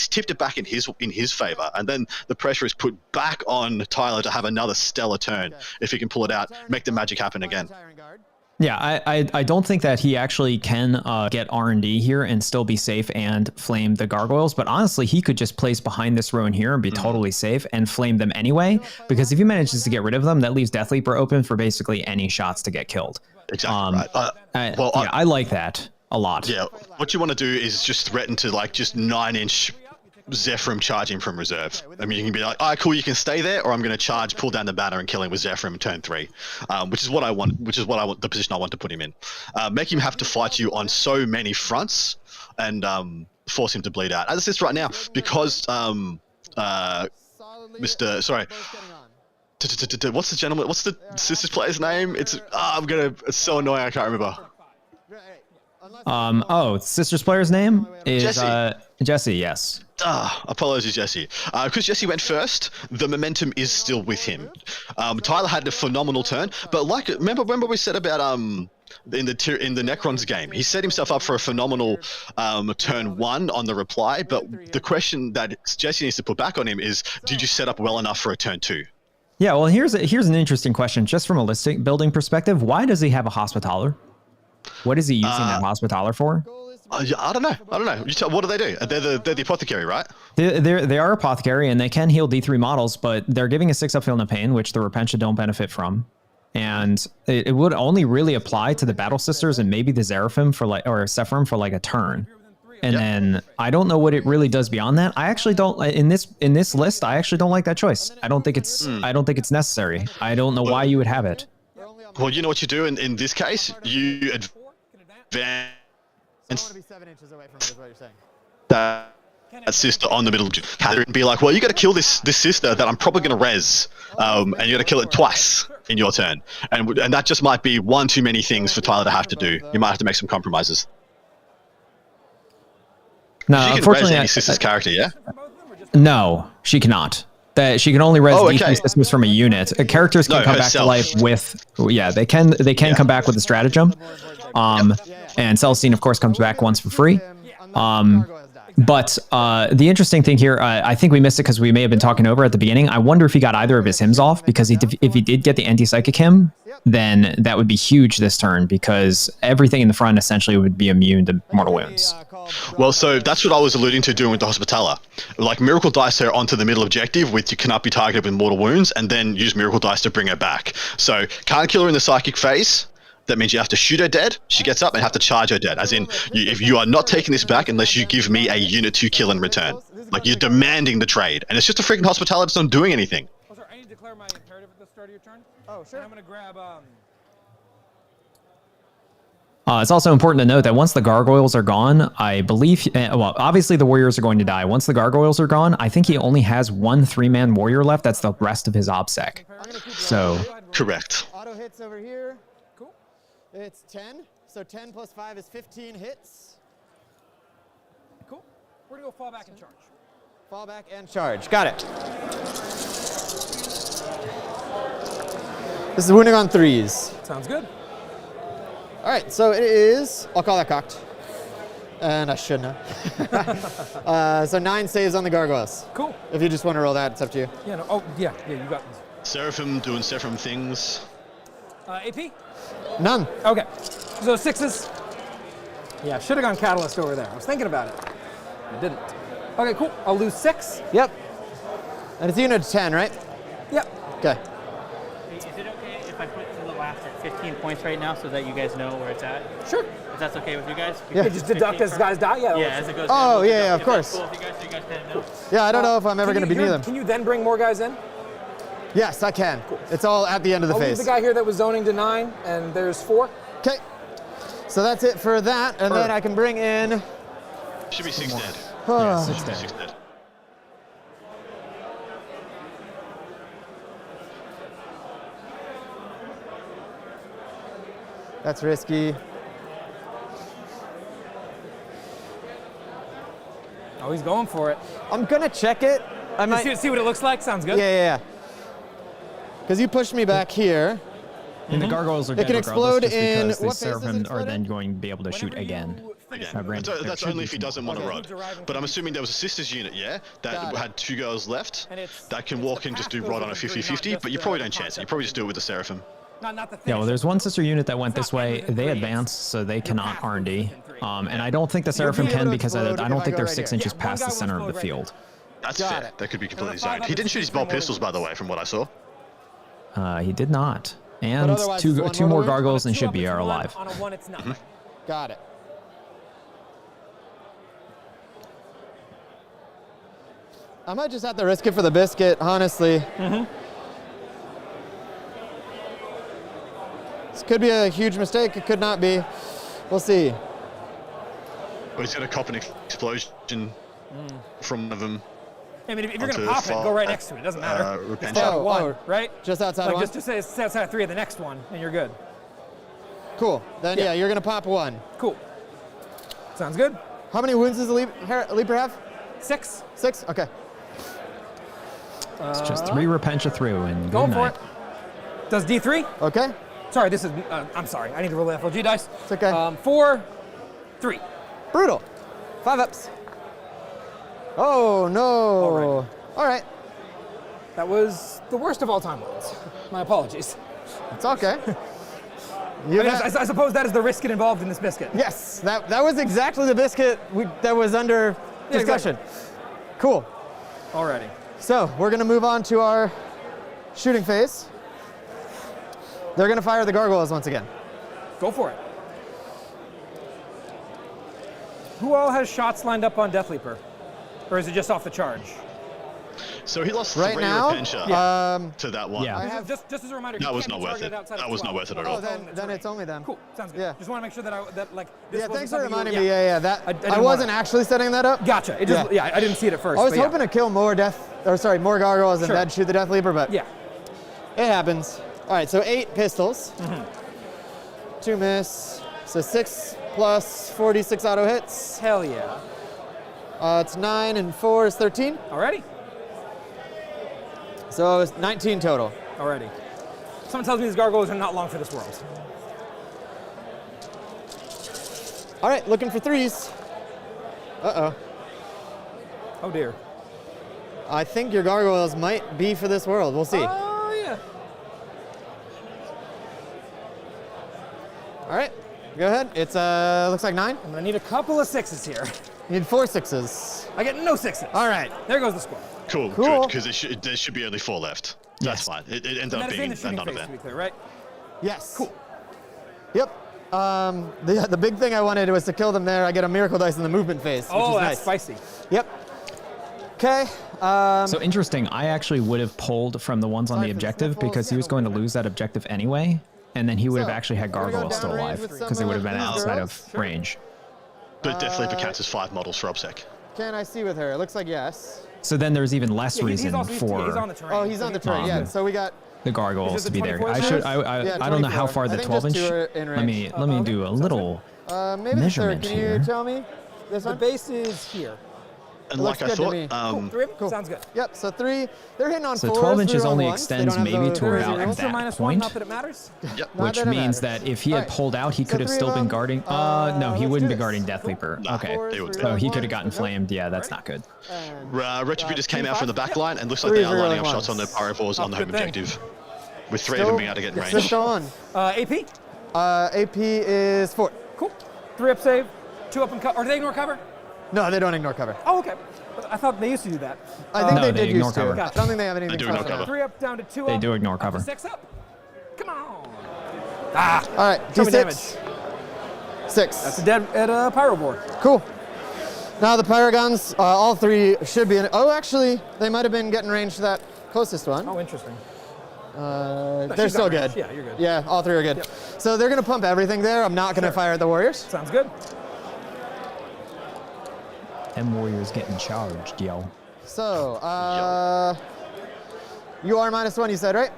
tipped it back in his favor, and then the pressure is put back on Tyler to have another stellar turn if he can pull it out, make the magic happen again. Yeah, I don't think that he actually can get R&D here and still be safe and flame the gargoyles, but honestly, he could just place behind this ruin here and be totally safe and flame them anyway, because if he manages to get rid of them, that leaves Death Leaper open for basically any shots to get killed. Exactly right. I like that a lot. Yeah, what you want to do is just threaten to just 9-inch Zephyrim charging from reserve. I mean, you can be like, cool, you can stay there, or I'm going to charge, pull down the banner, and kill him with Zephyrim turn 3, which is what I want. The position I want to put him in. Make him have to fight you on so many fronts, and force him to bleed out. As it sits right now, because what's the gentleman? What's the sisters player's name? It's so annoying. I can't remember. Sisters player's name is Jesse. Yes. Apologies, Jesse. Because Jesse went first, the momentum is still with him. Tyler had a phenomenal turn, but remember we said about in the Necrons game, he set himself up for a phenomenal turn 1 on the reply. But the question that Jesse needs to put back on him is, did you set up well enough for a turn 2? Yeah. Well, here's an interesting question, just from a list building perspective. Why does he have a Hospitaller? What is he using that Hospitaller for? I don't know. What do they do? They're the apothecary, right? They are apothecary, and they can heal D3 models, but they're giving a 6-up Feel No Pain, which the Repentia don't benefit from. And it would only really apply to the Battle Sisters and maybe the Seraphim or Sephirim for a turn. And then I don't know what it really does beyond that. I actually don't in this list. I actually don't like that choice. I don't think it's necessary. I don't know why you would have it. Well, you know what you do in this case? You advance that sister on the middle and be like, well, you got to kill this sister that I'm probably going to res, and you got to kill it twice in your turn, and that just might be one too many things for Tyler to have to do. You might have to make some compromises. No, she can unfortunately, res any sister's character, yeah? No, she cannot. That she can only res D3 systems from a unit. Characters can come back to life with, they can come back with a stratagem. And Celestine, of course, comes back once for free. But the interesting thing here, I think we missed it because we may have been talking over at the beginning. I wonder if he got either of his hymns off, because if he did get the anti-psychic hymn, then that would be huge this turn, because everything in the front essentially would be immune to mortal wounds. Well, so that's what I was alluding to doing with the Hospitaller. Like, Miracle Dice her onto the middle objective with you cannot be targeted with mortal wounds, and then use Miracle Dice to bring her back. So, can't kill her in the psychic phase. That means you have to shoot her dead, she gets up, and have to charge her dead. As in, if you are not taking this back unless you give me a unit to kill in return. Like, you're demanding the trade. And it's just a freaking Hospitaller that's not doing anything. Oh, sorry, I need to declare my imperative at the start of your turn. Oh, sure. And I'm going to grab... It's also important to note that once the gargoyles are gone, I believe, well, obviously the warriors are going to die. Once the gargoyles are gone, I think he only has one 3-man warrior left. That's the rest of his OBSEC. So, correct. Auto hits over here. Cool. It's 10. So 10 plus 5 is 15 hits. Cool. We're going to go fall back and charge. Fall back and charge. Got it. This is wounding on 3s. Sounds good. All right, so it is, I'll call that cocked. And I shouldn't have. So 9 saves on the gargoyles. Cool. If you just want to roll that, it's up to you. Yeah, no, oh, yeah, you got this. Seraphim doing Seraphim things. AP? None. Okay, so 6s. Yeah, should have gone Catalyst over there. I was thinking about it. I didn't. Okay, cool. I'll lose 6. Yep. And it's a unit of 10, right? Yep. Okay. Is it okay if I put the last at 15 points right now so that you guys know where it's at? Sure. If that's okay with you guys? Yeah. You just deduct as guys die? Yeah. Yeah, as it goes Oh, down, yeah, of if course. that's cool with you guys, so you guys kind of know. Yeah, I don't know if I'm ever going to be near them. Can you then bring more guys in? Yes, I can. Cool. It's all at the end of the I'll leave phase. the guy here that was zoning to 9, and there's 4. Okay. So that's it for that, and then I can bring in... Should be 6 dead. yeah, 6 dead. 6 dead. That's risky. Oh, he's going for it. I'm going to check it. I might... See what it looks like? Sounds good. Yeah. Because you pushed me back here. And the gargoyles are It dead can regardless, explode just in... because the What phase does it seraphim are explode then in? going to be able to shoot again. That's only if he doesn't want to rod. But I'm assuming there was a sisters unit, yeah, that had 2 girls left that can walk and just do rod on a 50-50, but you probably don't chance it. You probably just do it with the Seraphim. Yeah, well, there's one sister unit that went this way. They advanced, so they cannot R&D. And I don't think the Seraphim can, because I don't think they're 6 inches past the center of the field. That's fair. That could be completely zoned. He didn't shoot his bolt pistols, by the way, from what I saw. He did not. And two more gargoyles and should be alive. On a 1, it's not. Got it. I might just have to risk it for the biscuit, honestly. This could be a huge mistake. It could not be. We'll see. But he's going to cop an explosion from one of them. I mean, if you're going to pop it, go right next to it. It doesn't matter. It's Oh, 1, right? Just outside like, one? Just say it's outside 3 of the next one, and you're good. Cool. Then, yeah, you're going to pop 1. Cool. Sounds good. How many wounds does the Leaper have? 6. 6? Okay. It's just 3 Repentia through, and Go good for night. it. Does D3? Okay. Sorry, this is, I'm sorry. I need to roll the FLG dice. It's okay. 4, 3. Brutal. 5 ups. Oh, no. All right. That was the worst of all time wounds. My apologies. It's okay. I suppose that is the risk involved in this biscuit. Yes, that was exactly the biscuit that was under discussion. Exactly. Cool. Alrighty. So we're going to move on to our shooting phase. They're going to fire the gargoyles once again. Go for it. Who all has shots lined up on Death Leaper? Or is it just off the charge? So he lost right 3 now, Repentia to that one. Yeah. Just as a reminder, That was not worth it. That was not worth it at all. Oh, then it's only them. Cool, sounds good. Yeah. Just want to make sure that this Yeah, wasn't thanks for something reminding you, me. Yeah, that I wasn't actually setting that up. Gotcha. It just, I didn't see it at first. I was but hoping to kill more more gargoyles and then shoot the Death Leaper, but it happens. All right, so 8 pistols. 2 miss. So 6 plus 46 auto hits. Hell yeah. It's 9 and 4 is 13. Alrighty. So it's 19 total. Alrighty. Someone tells me these gargoyles are not long for this world. All right, looking for 3s. Uh-oh. Oh dear. I think your gargoyles might be for this world. We'll see. Oh yeah. All right, go ahead. It's looks like 9. I'm gonna need a couple of 6s here. You need 4 6s. I get no 6s. All right. There goes the squad. Cool, Cool. good, because there should be only 4 left. That's fine. It ended up being the shooting none of phase, to be it. clear, right? Yes. Cool. Yep. The big thing I wanted was to kill them there. I get a miracle dice in the movement phase, which Oh, is that's nice. spicy. Yep. Okay. So interesting. I actually would have pulled from the ones on Sorry the for the objective sniffles. because he was going to lose that objective anyway, and then he would have So, actually had we're gonna go gargoyles still downrange alive with because they would have been some of these outside girls. of range. But Death Leaper counts as 5 models for OBSEC. Can I see with her? It looks like yes. So then there's even less Yeah, reason he's for on the terrain. Oh, he's on the terrain. Yeah. So we got. the gargoyles the to be there. 24 I should. Yeah, I don't know how 24. far I the think 12 just inch. two are in Let me range. do a little Maybe the third. measurement Can here. you tell me? This The one. base is here. And Looks like I good to me. thought, Cool. 3 of them? Cool. Sounds good. Yep. So 3. They're hitting on So 4s. 12 inches 3 on only 1s. They extends don't have maybe the- to There is about your ultra that minus point. 1, not that it matters. yep. Not Which that it means matters. that if he had Alright. pulled out, he So could have 3 still of been them. guarding. No, he let's wouldn't do be this. guarding Death Leaper. Nah. Okay. They would be. So he could have Okay. gotten flamed. Yeah, that's not good. And Retributors came out from the back 5? line and looks like Three they are lining up reroll shots on the ones. pyrovores on the home good thing. objective. With 3 of them being able to get in Still range. still on. AP? AP is 4. Cool. 3 up save, 2 up and cover. Or do they ignore cover? No, they don't ignore cover. Oh, okay. But I thought they used to do that. I think No, they they did ignore used to. cover. I don't think they have anything. They do ignore close to cover. that. 3 up down to 2 They up. do ignore up cover. to 6 up. Come on. All right. Show me D6. 6. That's a dead at a pyro board. Cool. Now the Paragons, all 3 should be in. Oh, actually, they might have been getting range to that closest one. Oh, interesting. They're she's still got range. good. Yeah, you're good. Yeah, all 3 are good. Yep. So they're going to pump everything there. I'm not going to fire at the Warriors. Sounds good. Them warriors getting charged, yo. So, you are -1, you said, right?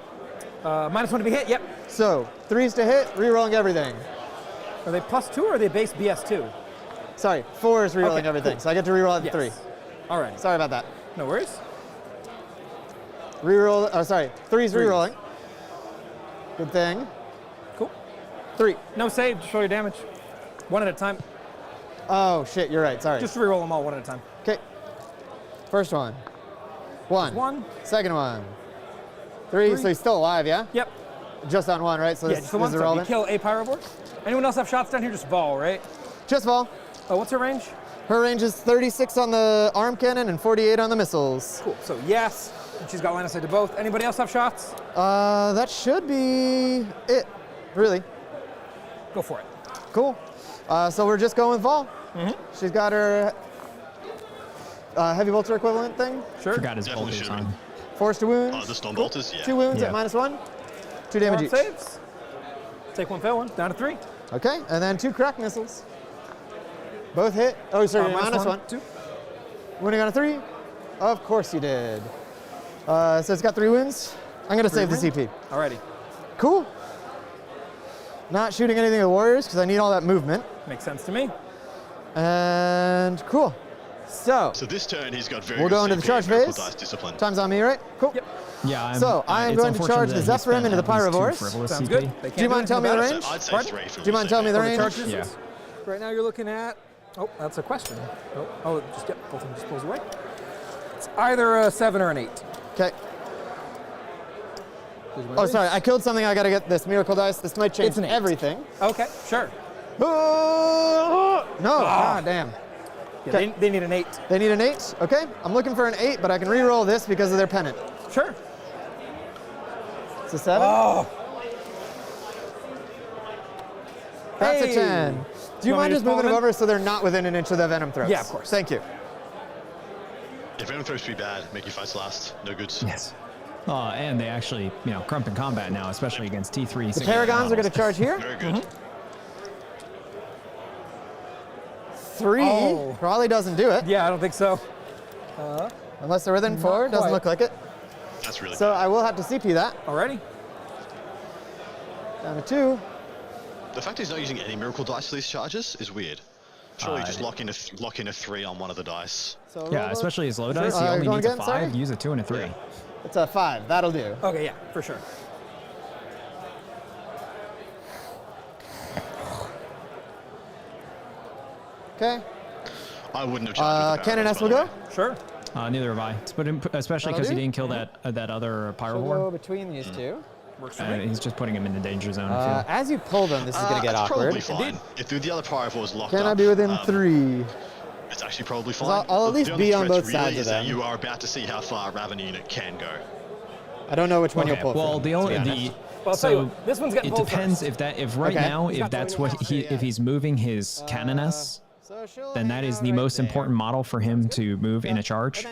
-1 to be hit, yep. So, 3s to hit, rerolling everything. Are they +2 or are they base BS2? Sorry, 4s rerolling Okay, everything. cool. So I get to reroll at Yes. 3. All right. Sorry about that. No worries. Reroll, oh, sorry, 3s rerolling. Good thing. Cool. 3. No save, just roll your damage. 1 at a time. Oh, shit, you're right, sorry. Just reroll them all 1 at a time. Okay. First one. 1. 1. Second one. 3, so he's still alive, yeah? Yep. Just on 1, right? So Yeah, this just the is one. So you irrelevant. kill a pyro board. Anyone else have shots down here? Just ball, right? Just Vol. Oh, what's her range? Her range is 36 on the arm cannon and 48 on the missiles. Cool. So yes. And she's got line of sight to both. Anybody else have shots? That should be it, really. Go for it. Cool. So we're just going with Vol. Mm-hmm. She's got her heavy bolter equivalent thing. Sure. Forgot his Definitely bolters should've on. Force to wounds. Oh, the Storm Bolters, yeah. 2 wounds Yeah. at -1. 2 damage each. Saves. Take 1, fail 1. Down to 3. Okay, and then 2 crack missiles. Both hit. Oh, sorry, -1. 2. Wounding on a 3. Of course you did. So it's got 3 wounds. I'm gonna save the CP. Alrighty. Cool. Not shooting anything at the Warriors because I need all that movement. Makes sense to me. And cool. So So this turn he's got very we'll good go into the CP charge and Miracle phase. Dice discipline. Time's on me, right? Cool. Yep. Yeah. So, I'm it's going to charge unfortunate the that he Zephyrim spent into the at least 2 Pyrovores. frivolous Sounds CP. good. They Do you mind telling me the I'd range? say, I'd say Pardon? 3 from Do you mind telling me the range? Charges. Yeah. Right now you're looking at. Oh, that's a question. Oh, just yep. Both of them just pulls away. It's either a 7 or an 8. Okay. Oh, sorry, I killed something. I gotta get this miracle dice. This might change It's an 8. everything. Okay, sure. No, god damn. Yeah, Okay. they need an 8. They need an 8. Okay, I'm looking for an 8, but I can re-roll this because of their pennant. Sure. It's a 7. Oh. That's Hey. a 10. Do you Want mind me to just moving spawn them them? over so they're not within an inch of the venom throats? Yeah, of course. Thank you. If Venom Throat's too bad, make your fights last. No goods. Yes. And they actually, crump in combat now, especially against T3. The Paragons are going to charge here. Very good. 3 Oh. probably doesn't do it. Yeah, I don't think so. Unless they're within 4. Doesn't quite. look like it. That's really So bad. I will have to CP that. Alrighty. Down to 2. The fact he's not using any Miracle Dice for these charges is weird. Surely just lock in a 3 on one of the dice. So Yeah, roll- especially his low dice. He you're only going needs a again, 5. sorry? Use a 2 and a 3. It's a 5. That'll do. Okay, yeah, for sure. Okay. I wouldn't have charged with the Cannon Paragons, S will by the go. way. Sure. Neither have I. But especially because he didn't kill that other Go Pyrovore. between these two. He's just putting him in the danger zone. As you pull them, this is going to get awkward. Probably fine. If the other Pyrovore is locked Can up. I be within 3? It's actually probably fine. I'll at least be on both sides of them. them. You are about to see how far Raven unit can go. I don't know which one you'll pull. Well, so this one's getting it depends if he's moving his Canoness, then that is the most important model for him to move in a charge.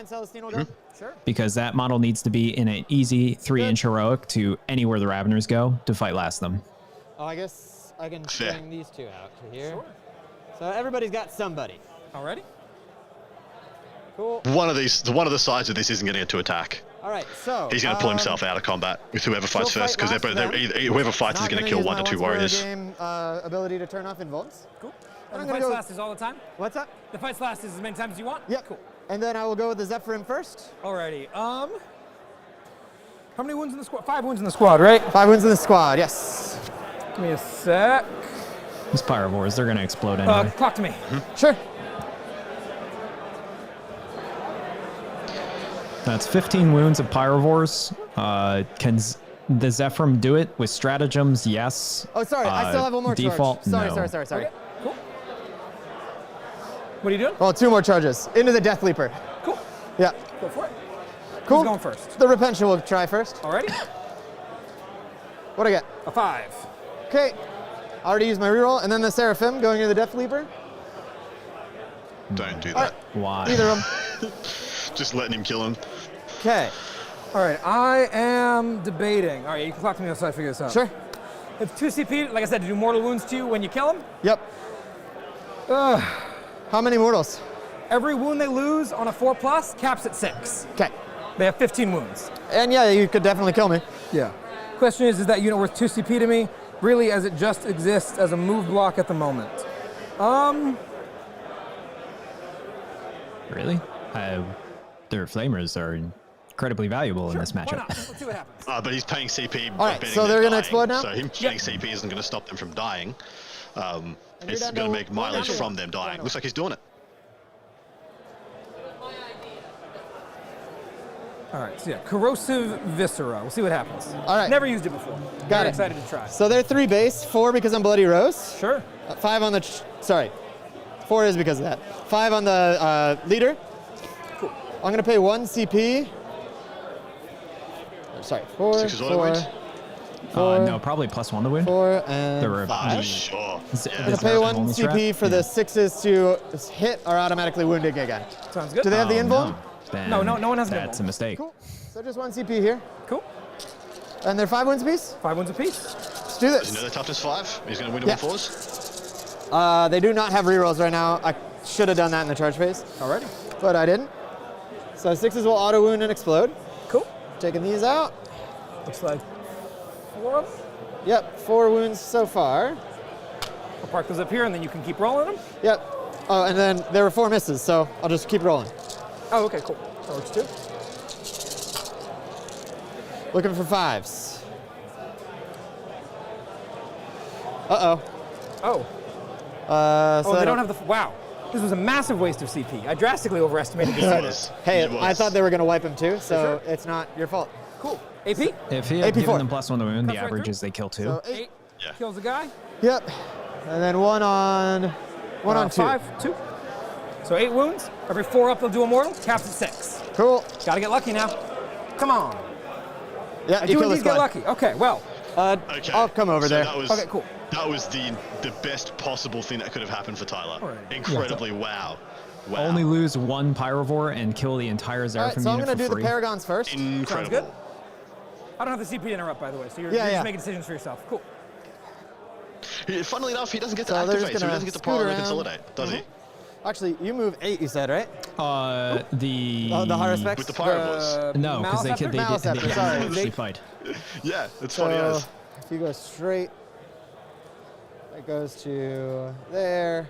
Because that model needs to be in an easy 3-inch heroic to anywhere the Raveners go to fight last them. Oh, I guess I can bring these two out to here. Sure. So everybody's got somebody. Already? Cool. One of the sides of this isn't going to get to attack. All right, so he's going to pull himself out of combat with whoever fights first, because whoever fights is going to kill 1 to 2 warriors. Game, ability to turn off invulns. Cool. And the fights last is all the time? What's that? The fights last is as many times as you want? Yep. Cool. And then I will go with the Zephyrim first. Alrighty. How many wounds in the squad? 5 wounds in the squad, right? 5 wounds in the squad, yes. Give me a sec. These Pyrovores, they're going to explode anyway. Clock to me. Sure. That's 15 wounds of Pyrovores. Can the Zephyrim do it with stratagems? Yes. Oh, sorry. I still have one more default, charge. No. Sorry. Okay, cool. What are you doing? Well, 2 more charges. Into the Death Leaper. Cool. Yeah. Go for it. Cool. Who's going first? The Repentia will try first. Alrighty. What'd I get? A 5. Okay. I already used my reroll. And then the Seraphim going into the Death Leaper. Don't do that. Why? Either of them. Just letting him kill him. Okay. All right, I am debating. All right, you can talk to me outside to figure this out. Sure. If 2 CP, like I said, to do mortal wounds to you when you kill him. Yep. How many mortals? Every wound they lose on a 4+ caps at 6. Okay. They have 15 wounds. And yeah, you could definitely kill me. Yeah. Question is that unit worth 2 CP to me? Really, as it just exists as a move block at the moment. Really? Their flamers are incredibly valuable in this Why matchup. not? Let's see what happens. But he's paying CP. All right, so they're going to explode now? So him paying CP isn't going to stop them from dying. It's going to make mileage from them dying. Looks like he's doing it. All right, so yeah, Corrosive Viscera. We'll see what happens. All right. Never used it before. Got it. Excited to try. So they're 3 base, 4 because I'm Bloody Rose. Sure. 5 on the, sorry, 4 is because of that. 5 on the leader. Cool. I'm going to pay 1 CP. Sorry, 4, 6 is auto wound? 4, no, probably +1 to wound. 4, and 5. Sure. I'm going to pay 1 CP for the 6s to hit or automatically wounding again. Sounds good. Do they have the invuln? No, no one has an That's a mistake. Cool. So just 1 CP here. Cool. And they're 5 wounds apiece? 5 wounds apiece. Let's do Does this. he know the toughness 5? He's going to win it with 4s? They do not have rerolls right now. I should have done that in the charge phase. Alrighty. But I didn't. So 6s will auto wound and explode. Cool. Taking these out. Looks like 4 of them. Yep, 4 wounds so far. I'll park those up here and then you can keep rolling them. Yep. Oh, and then there were 4 misses, so I'll just keep rolling. Oh, okay, cool. That works too. Looking for 5s. Uh-oh. Oh. So they don't have the, wow. This was a massive waste of CP. I drastically overestimated this unit. Hey, I thought they were going to wipe him too, so it's not your fault. Cool. AP? If he had AP given 4. them +1 to wound, the Cuts right average through. is they kill 2. So 8 Yeah. kills a guy. Yep. And then 1 on 2. 5, 2. So 8 wounds. Every 4 up, they'll do a mortal. Caps at 6. Cool. Gotta get lucky now. Come on. Yeah, I you do kill the indeed get squad. lucky. Okay, well. Okay. I'll come over there. Okay, cool. That was the best possible thing that could have happened for Tyler. Alright. Incredibly, wow. Only lose 1 Pyrovore and kill the entire All right, Seraphim so I'm unit going to for do free. the Paragons first. Sounds good. Incredible. I don't have the CP to interrupt, by the way, so you're Yeah. just making decisions for yourself. Cool. Funnily enough, he doesn't get to So they're activate, just so he gonna doesn't get to scoot priority around. consolidate, does he? Actually, you move 8, you said, right? The The high respects? With the Pyrovores. no, because they can Maliceptor, sorry. actually fight. Yeah, it's So funny as. if you go straight, it goes to there.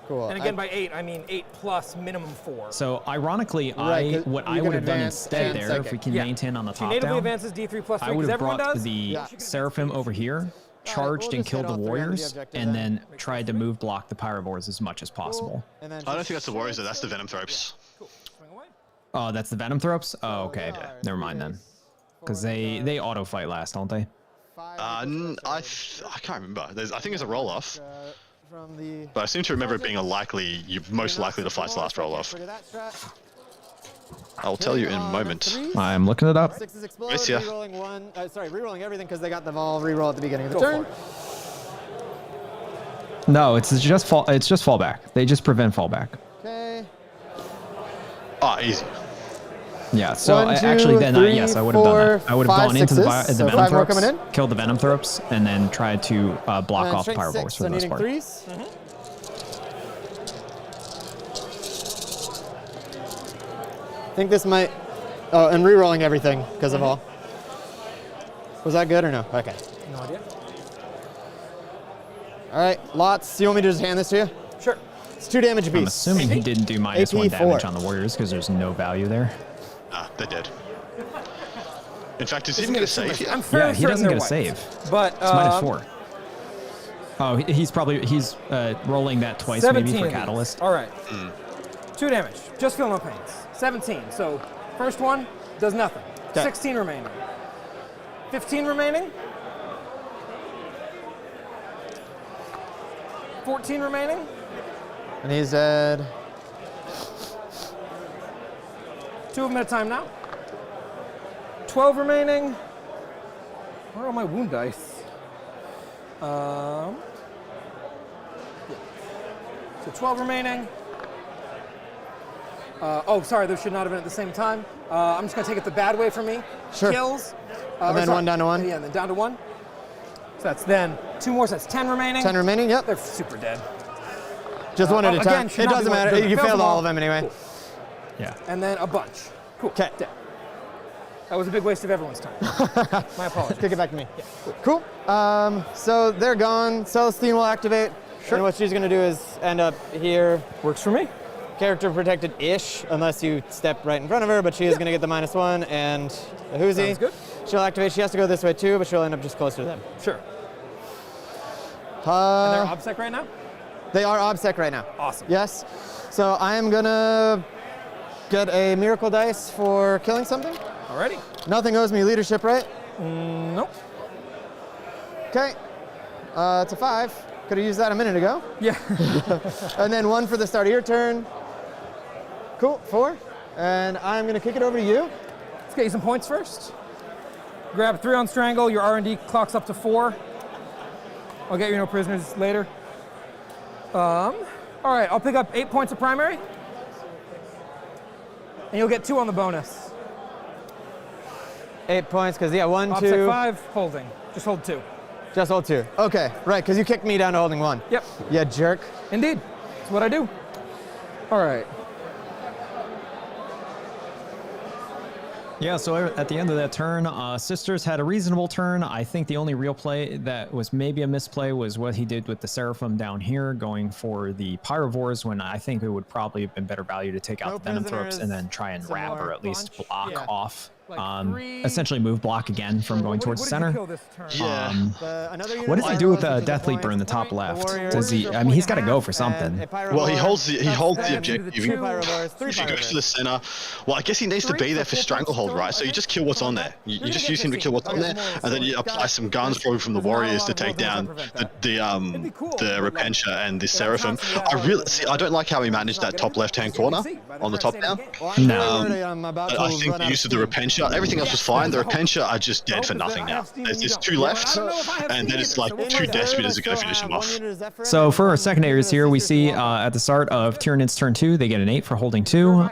Cool. And again, by 8, I mean 8 plus minimum 4. So ironically, Right, 'cause what you I can would have done advance instead and there, psychic. if we can Yeah. maintain on the She top natively down, advances D3 plus 3 I would because have everyone brought does. the Yeah. Seraphim over here, charged we'll and just killed hit the all 3 on the warriors, objective and then. then tried to move block the Pyrovores as much as possible. And then I don't think that's the Warriors, though. That's the Venom Thropes. Cool. Swing away. Oh, that's the Venom Throps? Oh, okay. Never mind then. Because they auto fight last, don't they? I can't remember. I think there's a roll off. But I seem to remember it being you're most likely to fight's last roll off. I'll tell you in a moment. I'm looking it up. Sixes explode, Yes, yeah. rerolling everything because they got them all reroll at the beginning of the turn. No, it's just fallback. They just prevent fallback. Okay. Ah, easy. Yeah, so One, two, actually then three, yes, I would have done that. I would have four, gone into five, the sixes. So Venom 5 more Throps, coming in. killed the Venom Throps, and then tried to block And off strength Pyrobolts 6, for the so most needing part. 3s. I think this might... Oh, and rerolling everything because of all. Was that good or no? Okay. No idea. All right, lots. You want me to just hand this to you? Sure. It's 2 damage apiece. I'm assuming he didn't do -1 AP4. damage on the Warriors because there's no value there. Ah, they're dead. In fact, is he even going to save here? I'm fairly Yeah, he certain doesn't get a they're save. wiped. But It's -4. Oh, he's rolling that twice maybe for Catalyst. All right. 2 damage. Just feel no pains. 17. So first one does nothing. 16 remaining. 15 remaining. 14 remaining. And he's dead. 2 of them at a time now. 12 remaining. Where are all my wound dice? Yeah. So 12 remaining. Oh, sorry, those should not have been at the same time. I'm just going to take it the bad way for me. Sure. Kills. And then 1 down to 1? Yeah, and then down to 1. So that's then 2 more, so that's 10 remaining. 10 remaining, yep. They're super dead. Just one at a time. Again, It doesn't matter. You failed all of them anyway. Cool. Yeah. And then a bunch. Cool. Okay. Dead. That was a big waste of everyone's time. My apologies. Kick it back to me. Yeah. Cool. So they're gone. Celestine will activate. Sure. And what she's going to do is end up here. Works for me. Character protected-ish, unless you step right in front of her, but she is going to get the -1 and the Hoosie. Sounds good. She'll activate. She has to go this way too, but she'll end up just closer to them. Sure. And they're OBSEC right now? They are OBSEC right now. Awesome. Yes. So I am going to get a miracle dice for killing something. Alrighty. Nothing owes me leadership, right? Nope. Okay. It's a 5. Could have used that a minute ago. Yeah. And then 1 for the start of your turn. Cool, 4. And I'm going to kick it over to you. Let's get you some points first. Grab 3 on Strangle. Your R&D clocks up to 4. I'll get you no prisoners later. All right, I'll pick up 8 points of primary. And you'll get 2 on the bonus. 8 points, because, yeah, 1, OBSEC 2. 5, holding. Just hold 2. Just hold 2. Okay, right, because you kicked me down to holding 1. Yep. Yeah, jerk. Indeed. That's what I do. All right. Yeah, so at the end of that turn, Sisters had a reasonable turn. I think the only real play that was maybe a misplay was what he did with the Seraphim down here, going for the Pyrovores, when I think it would probably have been better value to take out the Venom Throps and then try and wrap or at least block off. Essentially move block again from going towards the center. Yeah. What does he do with Death Leaper in the top left? Does he? I mean, he's got to go for something. Well, he holds the objective. If he goes to the center, well, I guess he needs to be there for Stranglehold, right? So you just kill what's on there. You just use him to kill what's on there, and then you apply some guns probably from the Warriors to take down the Repentia and the Seraphim. I don't like how he managed that top left-hand corner on the top down. No. I think the use of the Repentia, everything else was fine. The Repentia are just dead for nothing now. There's 2 left, and then it's like 2 death spitters are going to finish them off. So for our secondaries here, we see at the start of Tyranids turn 2, they get an 8 for holding 2.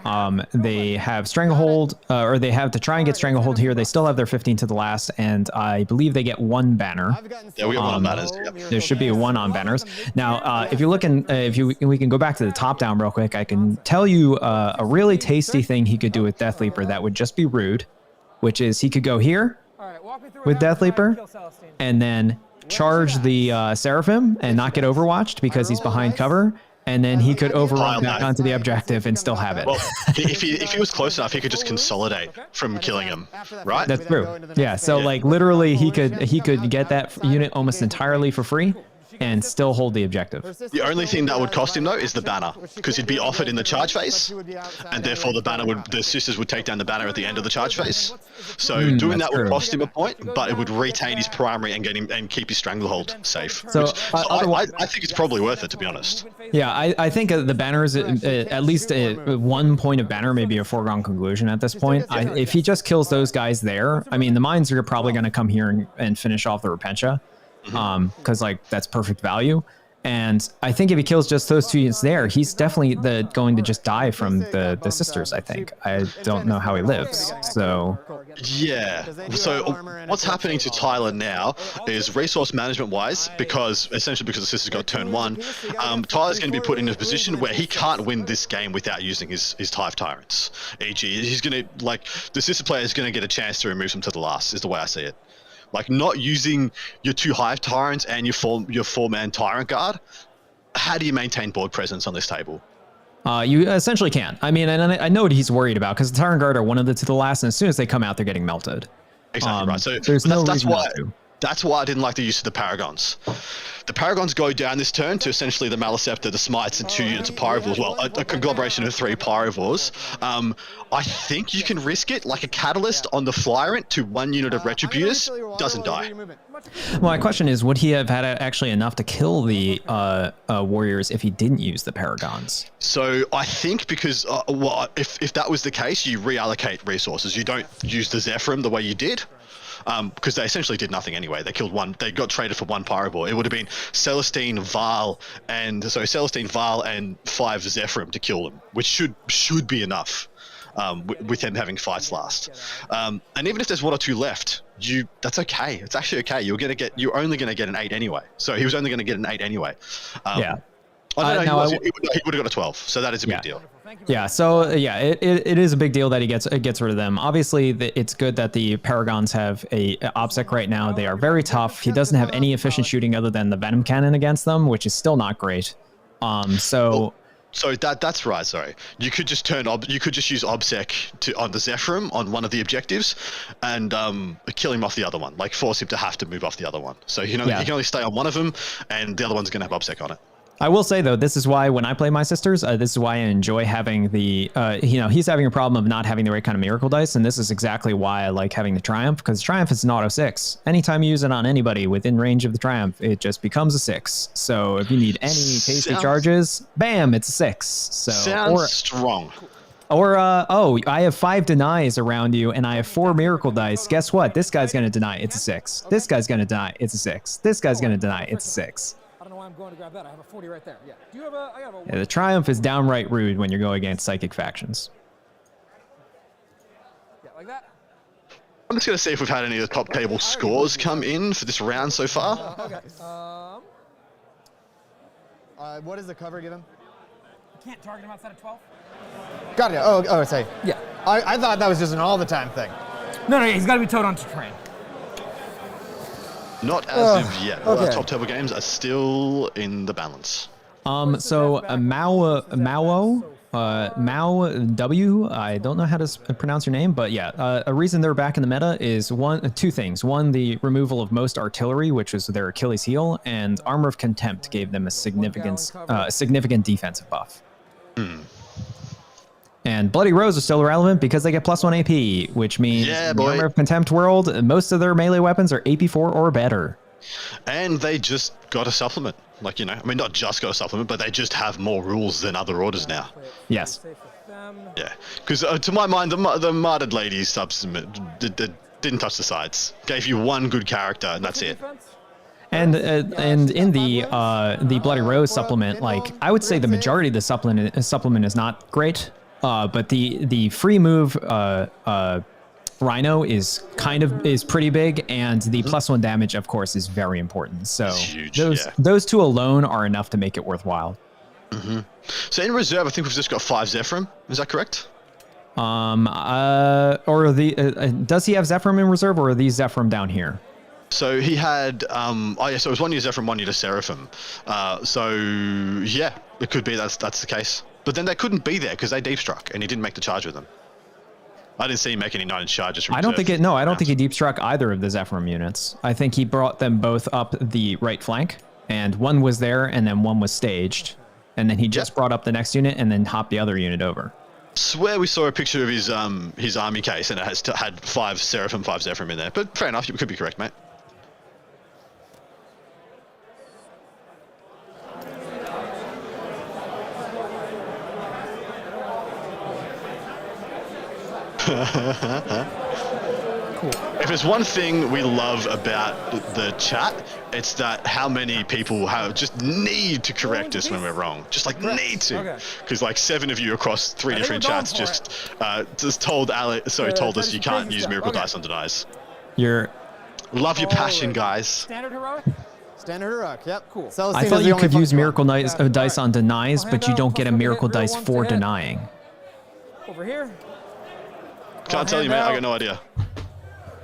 They have Stranglehold, or they have to try and get Stranglehold here. They still have their 15 to the last, and I believe they get 1 banner. Yeah, we got 1 on banners. Yep. There should be a 1 on banners. Now, if you're looking, we can go back to the top down real quick. I can tell you a really tasty thing he could do with Death Leaper that would just be rude, which is he could go here with Death Leaper and then charge the Seraphim and not get overwatched because he's behind cover. And then he could overrun back onto the objective and still have it. Well, if he was close enough, he could just consolidate from killing him, right? That's true. Yeah. So like literally, he could get that unit almost entirely for free, and still hold the objective. The only thing that would cost him though is the banner, because he'd be offered in the charge phase, and therefore the sisters would take down the banner at the end of the charge phase. So doing that would cost him a point, but it would retain his primary and get him and keep his stranglehold safe. So, I think it's probably worth it, to be honest. Yeah, I think the banner is at least 1 point of banner may be a foregone conclusion at this point. If he just kills those guys there, I mean, the mines are probably going to come here and finish off the Repentia, because like that's perfect value. And I think if he kills just those 2 units there, he's definitely going to just die from the sisters, I think. I don't know how he lives, so... Yeah, so what's happening to Tyler now is resource management-wise, essentially because the sisters got turn 1, Tyler's going to be put in a position where he can't win this game without using his Hive Tyrants. E.g., he's going to, like, the sister player is going to get a chance to remove them to the last, is the way I see it. Like, not using your 2 Hive Tyrants and your 4-man Tyrant Guard, how do you maintain board presence on this table? You essentially can't. I mean, and I know what he's worried about, because the Tyrant Guard are one of the to the last, and as soon as they come out, they're getting melted. Exactly right. So there's no reason to. That's why I didn't like the use of the Paragons. The Paragons go down this turn to essentially the Maleceptor, the Smites, and 2 units of Pyrovores. Well, a conglomeration of 3 Pyrovores. I think you can risk it, like a Catalyst on the Flyrant to 1 unit of Retributors, doesn't die. Well, my question is, would he have had actually enough to kill the warriors if he didn't use the Paragons? So I think because, if that was the case, you reallocate resources. You don't use the Zephyrim the way you did. Because they essentially did nothing anyway. They killed 1. They got traded for 1 Pyrovore. It would have been Celestine, Val, and 5 Zephyrim to kill them, which should be enough. With them having fights last, and even if there's 1 or 2 left, that's okay. It's actually okay. You're only gonna get an 8 anyway. So he was only gonna get an 8 anyway. Yeah. I don't know. He would have got a 12. So that is a big deal. Yeah, so yeah, it is a big deal that he gets rid of them. Obviously, it's good that the Paragons have a OBSEC right now. They are very tough. He doesn't have any efficient shooting other than the Venom Cannon against them, which is still not great. So that's right. Sorry, you could just use OBSEC on the Zephyrim on one of the objectives, and kill him off the other one. Like force him to have to move off the other one. So he can only stay on one of them, and the other one's going to have OBSEC on it. I will say, though, this is why when I play my sisters, this is why I enjoy having the, he's having a problem of not having the right kind of miracle dice. And this is exactly why I like having the Triumph, because Triumph is an auto 6. Anytime you use it on anybody within range of the Triumph, it just becomes a 6. So if you need any tasty charges, bam, it's a 6. So sounds strong. Or, I have 5 denies around you, and I have 4 miracle dice. Guess what? This guy's going to deny. It's a 6. This guy's going to deny. It's a 6. This guy's going to deny. It's a 6. I don't know why I'm going to grab that. I have a 40 right there. Yeah. Do you have a? I have a. Yeah, the Triumph is downright rude when you're going against psychic factions. Yeah, like that. I'm just going to see if we've had any of the top table scores come in for this round so far. Okay. What is the cover given? You can't target him outside of 12. Got it. Oh, say. Yeah. I thought that was just an all the time thing. No, he's got to be towed onto terrain. Not as of yet. Okay. Top table games are still in the balance. So Mao W, I don't know how to pronounce your name, but yeah, a reason they're back in the meta is 2 things. One, the removal of most artillery, which was their Achilles heel, and Armor of Contempt gave them a significant defensive buff. And Bloody Rose is still irrelevant because they get +1 AP, which means in the Armor of Contempt world, most of their melee weapons are AP4 or better. And they just got a supplement. Like, not just got a supplement, but they just have more rules than other orders now. Yes. Yeah, because to my mind, the Martyred Lady supplement didn't touch the sides. Gave you 1 good character, and that's it. And in the Bloody Rose supplement, like I would say the majority of the supplement is not great. But the free move Rhino is pretty big, and the +1 damage, of course, is very important. So huge, those 2 alone are enough to make it worthwhile. So in reserve, I think we've just got 5 Zephyrim. Is that correct? Does he have Zephyrim in reserve, or are these Zephyrim down here? So he had, so it was 1 year Zephyrim, 1 year to Seraphim. So yeah, it could be that's the case. But then they couldn't be there because they deep struck, and he didn't make the charge with them. I didn't see him make any 9 charges from I don't think he deep struck either of the Zephyrim units. I think he brought them both up the right flank, and one was there, and then one was staged, and then he just brought up the next unit and then hopped the other unit over. Swear we saw a picture of his army case, and it had 5 Seraphim, 5 Zephyrim in there. But fair enough, you could be correct, mate. Cool. If there's one thing we love about the chat, it's that how many people just need to correct us when we're wrong. Just like need to. Because like 7 of you across 3 different chats just told us you can't use Miracle Dice on denies. Love your passion, guys. Standard heroic? Standard heroic, yep. Cool. I thought you could use Miracle Dice on denies, but you don't get a Miracle Dice for denying. Over here. Can't tell you, mate. I got no idea.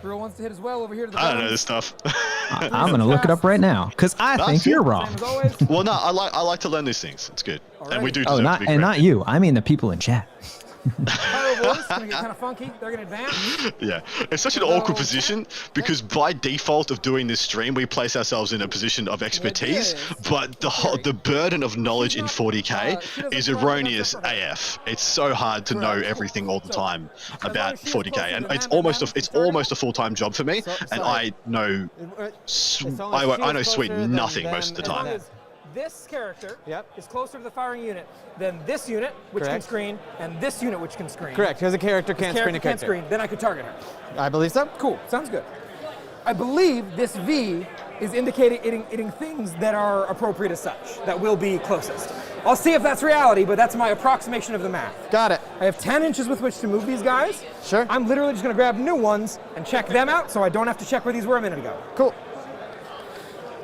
Hero wants to hit as well over here to the I don't know this stuff. I'm going to look it up right now, because I think you're wrong. Well, no, I like to learn these things. It's good. And we do deserve to be corrected. And not you. I mean the people in chat. It's going to get kind of funky. They're going to advance. Yeah, it's such an awkward position because by default of doing this stream, we place ourselves in a position of expertise, but the burden of knowledge in 40k is erroneous AF. It's so hard to know everything all the time about 40k, and it's almost a full-time job for me, and I know sweet nothing most of the time. This character is closer to the firing unit than this unit, which can screen, and this unit, which can screen. Correct, because a character can't screen a character. Then I could target her. I believe so. Cool, sounds good. I believe this V is indicating things that are appropriate as such, that will be closest. I'll see if that's reality, but that's my approximation of the math. Got it. I have 10 inches with which to move these guys. Sure. I'm literally just going to grab new ones and check them out, so I don't have to check where these were a minute ago. Cool.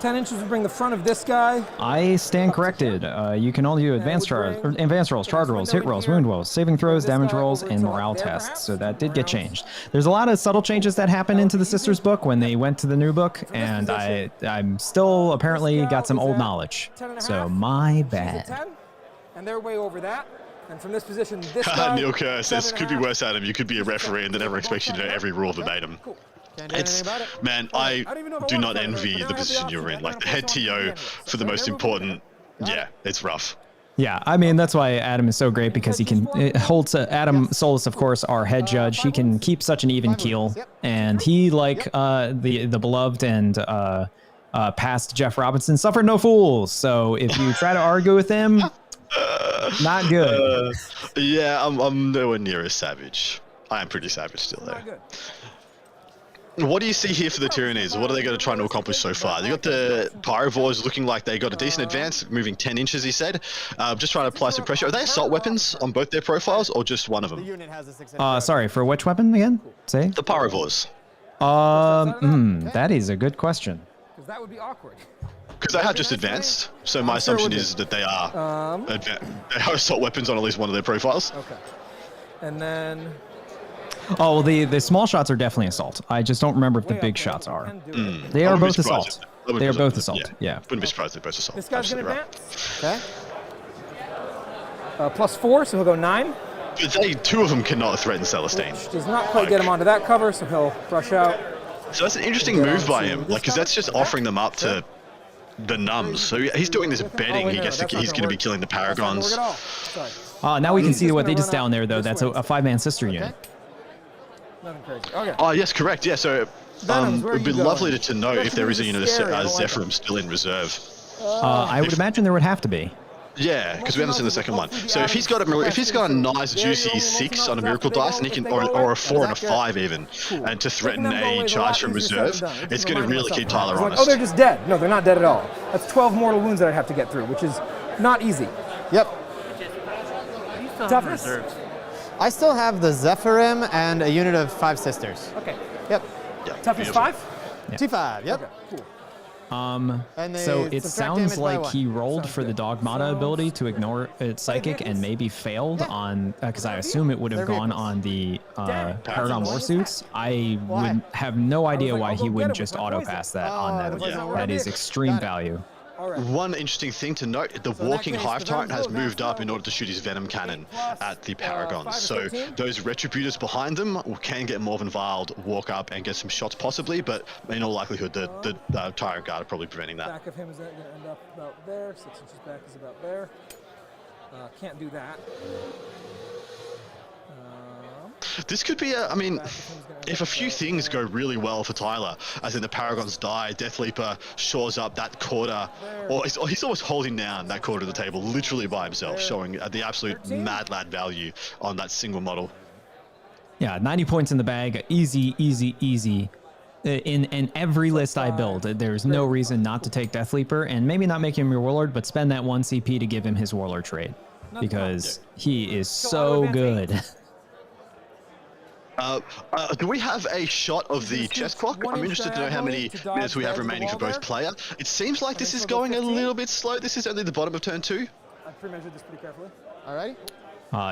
10 inches will bring the front of this guy. I stand corrected. You can only do advanced rolls, charge rolls, hit rolls, wound rolls, saving throws, damage rolls, and morale tests. So that did get changed. There's a lot of subtle changes that happened into the Sisters book when they went to the new book, and I'm still apparently got some old knowledge. So my bad. And they're way over that. And from this position, this guy... Neil Kerr says, could be worse, Adam. You could be a referee and they never expect you to know every rule verbatim. Man, I do not envy the position you're in. Like the head TO for the most important, it's rough. Yeah, I mean, that's why Adam is so great, because he can hold Adam Solis, of course, our head judge. He can keep such an even keel, and he, like the beloved and past Geoff Robinson, suffered no fools. So if you try to argue with him, not good. Yeah, I'm nowhere near as savage. I am pretty savage still, though. What do you see here for the Tyranids? What are they going to try to accomplish so far? They got the Pyrovores looking like they got a decent advance, moving 10 inches, he said. Just trying to apply some pressure. Are they assault weapons on both their profiles, or just one of them? Sorry, for which weapon again? Say? The Pyrovores. That is a good question. Because that would be awkward. Because they have just advanced, so my assumption is that they are assault weapons on at least one of their profiles. Okay. And then... Oh, well, the small shots are definitely assault. I just don't remember if the big shots are. They are both assault. They are both assault, yeah. Wouldn't be surprised if they're both assault. This guy's going to advance. Okay. +4, so he'll go 9. But 2 of them cannot threaten Celestine. Which does not quite get him onto that cover, so he'll rush out. So that's an interesting move by him, like, because that's just offering them up to the numbs. So he's doing this betting he's going to be killing the Paragons. Now we can see what they just down there, though. That's a 5-man sister unit. Okay. Oh, yes, correct. Yeah, so it would be lovely to know if there is a unit of Zephyrim still in reserve. I would imagine there would have to be. Yeah, because we haven't seen the second one. So if he's got a nice juicy 6 on a Miracle Dice, and he can, or a 4 and a 5 even, and to threaten a charge from reserve, it's going to really keep Tyler honest. Oh, they're just dead. No, they're not dead at all. That's 12 mortal wounds that I'd have to get through, which is not easy. Yep. Toughness. I still have the Zephyrim and a unit of 5 sisters. Okay. Yep. Toughness 5? Yeah. T5, yep. Okay, cool. So it sounds like he rolled for the Dogmata ability to ignore its psychic and maybe failed on, because I assume it would have gone on the Paragon Warsuits. I would have no idea why he wouldn't just auto pass that on that. That is extreme value. one interesting thing to note, the walking Hive Tyrant has moved up in order to shoot his Venom Cannon at the Paragons. So those Retributors behind them can get Morven Viled, walk up and get some shots possibly, but in all likelihood the Tyrant Guard are probably preventing that. Back of him is going to end up about there. 6 inches back is about there. Can't do that. This could be I mean, if a few things go really well for Tyler, as in the Paragons die, Death Leaper shores up that quarter, or he's almost holding down that quarter of the table literally by himself, showing the absolute mad lad value on that single model. Yeah, 90 points in the bag, easy, easy, easy. In every list I build, there's no reason not to take Death Leaper, and maybe not make him your Warlord, but spend that 1 CP to give him his Warlord trade, because he is so good. Do we have a shot of the chess clock? I'm interested to know how many minutes we have remaining for both player. It seems like this is going a little bit slow. This is only the bottom of turn 2. I pre-measured this pretty carefully. Alrighty.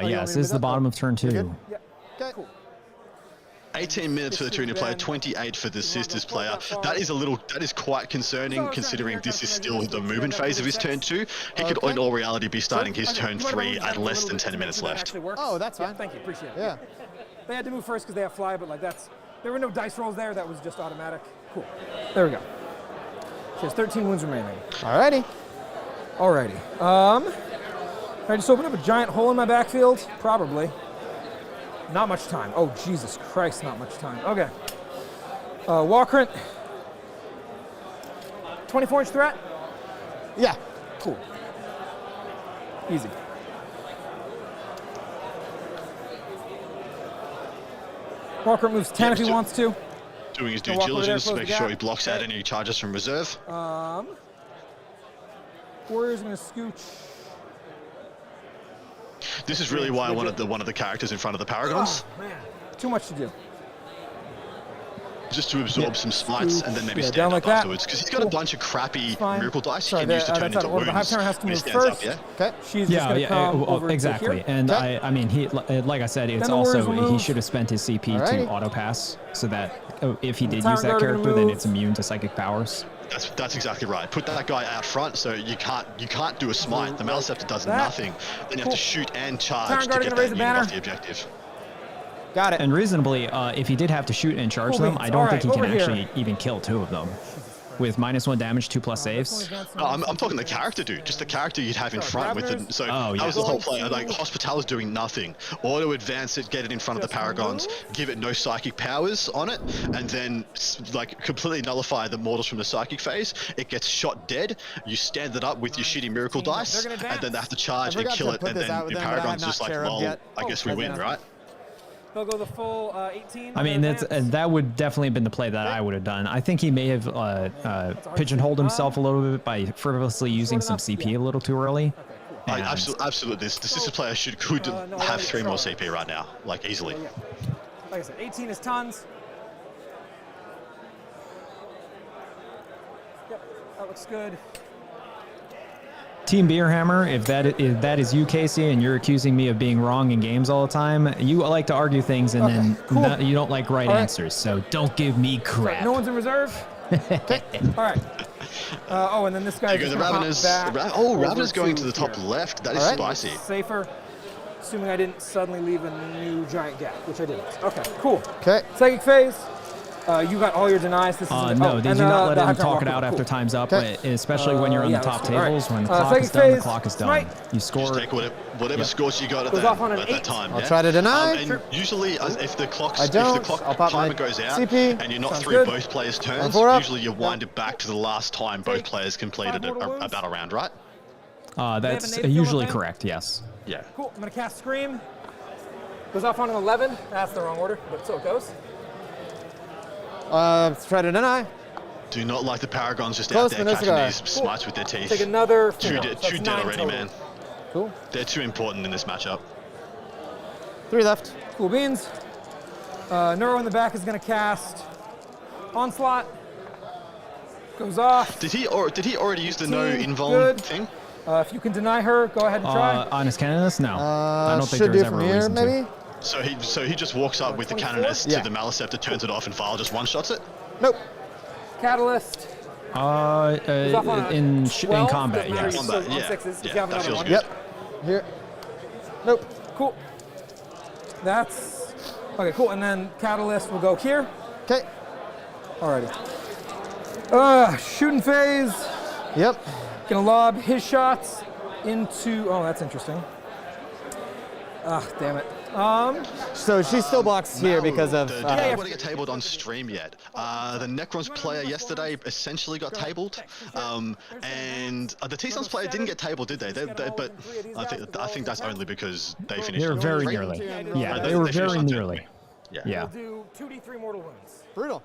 Yes, this is the bottom of turn 2. Yeah. Okay. Cool. 18 minutes for the Tyranids player, 28 for the Sisters player. That is quite concerning considering this is still the movement phase of his turn 2. He could in all reality be starting his turn 3 at less than 10 minutes left. Oh, that's fine. Thank you, appreciate it. Yeah. They had to move first because they have fly, but like there were no dice rolls there. That was just automatic. Cool. There we go. She has 13 wounds remaining. Alrighty. Can I just open up a giant hole in my backfield? Probably. Not much time. Oh, Jesus Christ, not much time. Okay. Walkrent. 24-inch threat? Yeah. Cool. Easy. Walkrent moves 10 if he wants to. Doing his due diligence to make sure he blocks out any charges from reserve. Warrior's going to scooch. This is really why I wanted one of the characters in front of the Paragons. Oh, man. Too much to do. Just to absorb some smites and then maybe stand up afterwards. Because he's got a bunch of crappy miracle dice he can use to turn into wounds. The Hive Tyrant has to move first. Okay. She's just going to come over exactly. Here. And I mean, he, like I said, it's also he should have spent his CP to auto pass so that if he did use that character, then it's immune to psychic powers. That's exactly right. Put that guy out front so you can't do a smite. The Maleceptor does nothing. Then you have to shoot and charge to get that immunity off the objective. Got it. And reasonably, if he did have to shoot and charge them, I don't think he can actually even kill 2 of them. With -1 damage, 2+ saves. I'm talking the character, dude. Just the character you'd have in front with it. So that was the whole play. Like, Hospital is doing nothing. Auto advance it, get it in front of the Paragons, give it no psychic powers on it, and then like completely nullify the mortals from the psychic phase. It gets shot dead. You stand it up with your shitty miracle dice, and then they have to charge and kill it, and then the Paragons just like, lol, I guess we win, right? They'll go the full 18. I mean, that would definitely have been the play that I would have done. I think he may have pigeonholed himself a little bit by frivolously using some CP a little too early. Absolutely. The Sister player could have 3 more CP right now, like easily. Like I said, 18 is tons. Yep, that looks good. Team Beerhammer, if that is you, Casey, and you're accusing me of being wrong in games all the time, you like to argue things and then you don't like right answers, so don't give me crap. So no one's in reserve? All right. And then this guy. The Ravenous. Ravenous going to the top left. That is spicy. Safer. Assuming I didn't suddenly leave a new giant gap, which I didn't. Okay, cool. Okay. Psychic phase. You got all your denies. This is no, they do not let him talk it out after time's up, especially when you're on the top tables. When the clock is done, the clock is done. You score. Just take whatever scores you got at that time. I'll try to deny. And usually, if the clock timer goes out and you're not through both players' turns, usually you wind it back to the last time both players completed a battle round, right? That's usually correct. Yes. Yeah. Cool. I'm gonna cast Scream. Goes off on an 11. That's the wrong order, but so it goes. Let's try to deny. Do not like the Paragons just out there catching these smites with their teeth. Take another 2 dead already, man. Cool. They're too important in this matchup. 3 left. Cool beans. Neuro in the back is going to cast Onslaught. Goes off. Did he already use the no invuln thing? If you can deny her, go ahead and try. Honest Canonist? No. I don't think should there's do ever from a here, reason maybe? to. So he just walks up with the Canonist to the Maleceptor, turns it off, and Vile just one-shots it? Nope. Catalyst. In combat, yes. Combat, on yeah. sixes. Does Yeah, he have that another feels one? good. Yep. Here. Nope. Cool. That's okay. Cool. And then catalyst will go here. Okay. Alrighty. Shooting phase. Yep. Gonna lob his shots into. Oh, that's interesting. Ah, damn it. So she still blocks here because of. Did anybody get tabled on stream yet? The Necrons player yesterday essentially got tabled, and the T-Suns player didn't get tabled, did they? But I think that's only because they finished. They were very three. nearly. Yeah, they were very nearly. Yeah. We'll do 2d3 mortal wounds Brutal.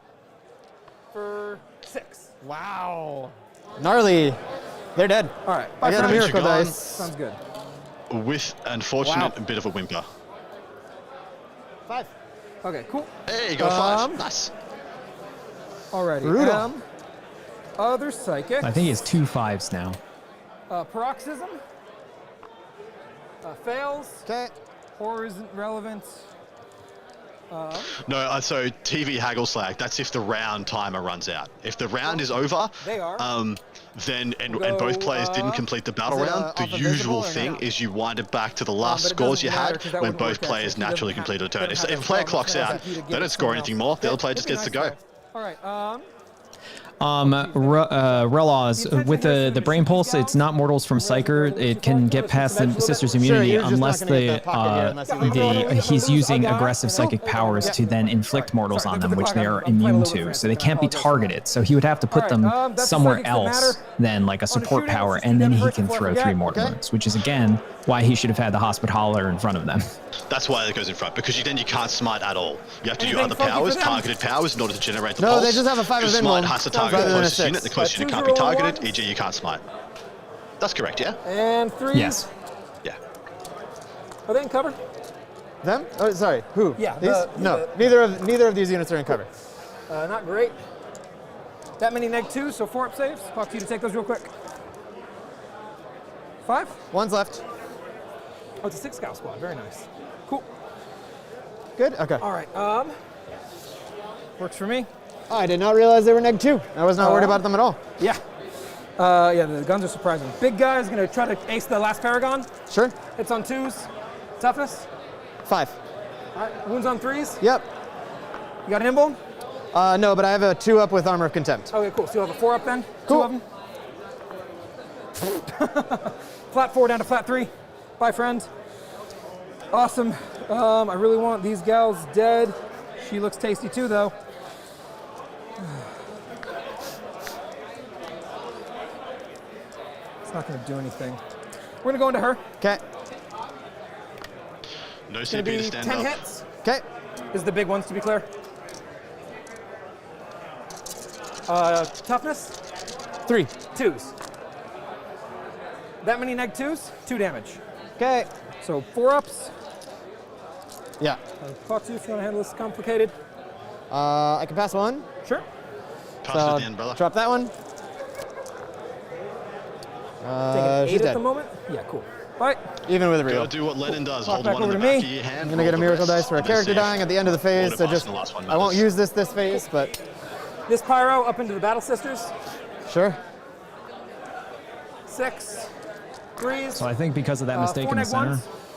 for 6. Wow. Gnarly. They're dead. All right. I got a miracle Gone. dice. Sounds good. With unfortunate bit of a whimper. 5. Okay, cool. There you go, 5. Nice. Alrighty. Brutal. Other psychic. I think he has 2 5s now. Paroxysm. Fails. Okay. Horror isn't relevant. No, so TV haggle slag. That's if the round timer runs out. If the round is over, They are. then and both players didn't complete the battle Is it, round, off the of usual visible or thing no? is you wind it back to the last but it scores doesn't you matter had 'cause that when wouldn't both work out, players so he doesn't naturally have- completed a turn. doesn't If have a that player problem, clocks so out, that's you to they get don't score someone anything else. more. The other player That'd just be gets to nice, go. though. All right. Relaws, with the brain pulse, it's not mortals from Psyker. It can get past the sister's immunity you're just not unless gonna get that pocket here unless you leave he's using aggressive psychic powers to then inflict mortals on them, which they are immune to. So they can't be targeted. So he would have to put them somewhere else than like a support power, and then he can throw 3 mortal wounds, which is again why he should have had the Hospitaller in front of them. That's why it goes in front, because then you can't smite at all. You have to do Anything other funky for powers, them? targeted powers, in order to generate the No, pulse. they just have a 5 of Because invuln smite has to target rather the than a closest 6. unit. The closest unit can't 2 be 0 targeted, 1s. e.g. you can't smite. That's correct, yeah? And 3. Yes. Yeah. Are they in cover? Them? Oh, sorry. Who? Yeah, These? No. Neither of these units are in cover. Not great. That many -2, so 4 up saves. Talk to you to take those real quick. 5? 1's left. Oh, it's a 6 scout squad. Very nice. Cool. Good. Okay. All right. Works for me. I did not realize they were -2. I was not worried about them at all. Yeah. Yeah, the guns are surprising. Big guy is going to try to ace the last Paragon. Sure. Hits on 2s. Toughness. 5. All right. Wounds on 3s. Yep. You got an invuln? No, but I have a 2 up with Armor of Contempt. Okay, cool. So you'll have a 4 up then? Cool. 2 of them? Flat 4 down to flat 3. Bye, friend. Awesome. I really want these gals dead. She looks tasty too, though. It's not going to do anything. We're going to go into her. Okay. No It's going CP to to be stand 10 up. hits. Okay. This is the big ones, to be clear. Toughness? 3. 2s. That many -2s? 2 damage. Okay. So 4 ups. Yeah. I'll talk to you if you want to handle this complicated. I can pass 1. Sure. Pass So it at the end, brother. drop that one. Taking 8 she's at dead. the moment. Yeah, cool. Right. Even with a Gotta reroll. do what Lennon does. Pop Hold back one in over the to back me. of your hand. I'm gonna get a roll the miracle rest. dice for a Let's character see. dying at the end of the phase, Order so pass just in the last one I won't matters. use this phase, but This pyro up into the Battle Sisters. sure. 6. 3s. So I think because of that mistake 4 in the neg center,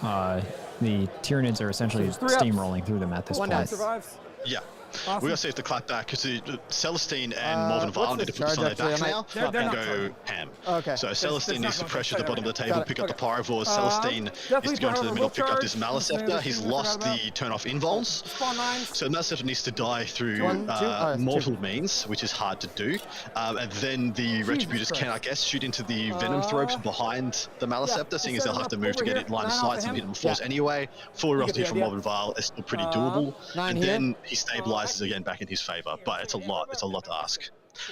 ones. the Tyranids are essentially So it's 3 ups. steamrolling through them at this One point. dice. Survives. Yeah. Awesome. We gotta see if the clap back because Celestine and Morven Vile what's need to this put this on their charge, backs actually? now They're and not go charging. ham. Okay. So There's Celestine needs to not pressure much the bottom of the table, Got it. pick up the Okay. Pyrovore. Celestine definitely needs to go into the Pyro middle, will pick up this charge. Maleceptor. He's Maybe we lost forgot the turn off invols. Spawn 9. So Maleceptor needs to die through 1, 2, mortal means, which is hard to do. And then the Retributors can, I guess, shoot into the Venom thropes behind the Maleceptor, seeing as they'll have to move to get it line of sight and hit them force anyway. Full You get roster the from idea. Morven Vile is still pretty doable. 9 And here. then he stabilizes again back in his favor, but it's a lot to ask.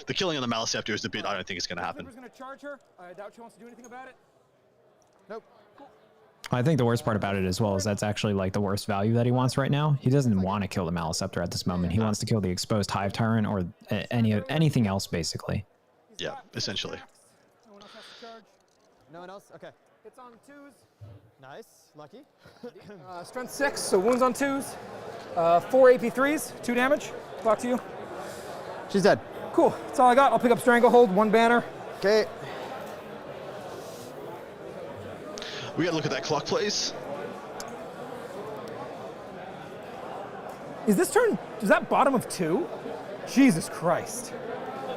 The killing on the Maleceptor is the bit I don't think is going to happen. Clipper's going to charge her. I doubt she wants to do anything about it. Nope. I think the worst part about it as well is that's actually like the worst value that he wants right now. He doesn't want to kill the Maleceptor at this moment. He wants to kill the exposed Hive Tyrant or anything else basically. Yeah, essentially. No one else has to charge. No one else? Okay. Hits on 2s. Nice. Lucky. Strength 6, so wounds on 2s. 4 AP3s, 2 damage. Talk to you. She's dead. cool. That's all I got. I'll pick up Stranglehold, 1 banner. Okay. We got to look at that clock, please. Is this turn, is that bottom of 2? Jesus Christ.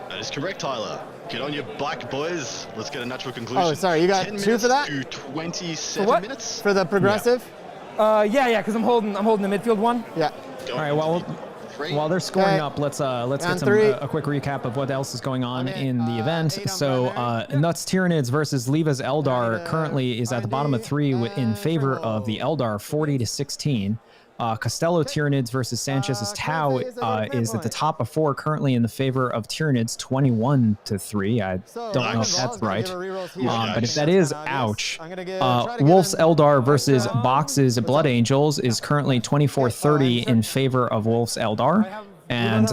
That is correct, Tyler. Get on your bike, boys. Let's get a natural conclusion. Oh, sorry, you got 2 for that? To 27 minutes. For the progressive? Yeah, because I'm holding the midfield one. Yeah. All right, well, while they're scoring up, let's get some a quick recap of what else is going on in the event. So Nuts Tyranids versus Leva's Eldar currently is at the bottom of 3 in favor of the Eldar, 40-16. Costello Tyranids versus Sanchez's Tau is at the top of 4, currently in the favor of Tyranids, 21-3. I don't know if that's right, but if that is, ouch. Wolf's Eldar versus Box's Blood Angels is currently 24-30 in favor of Wolf's Eldar, and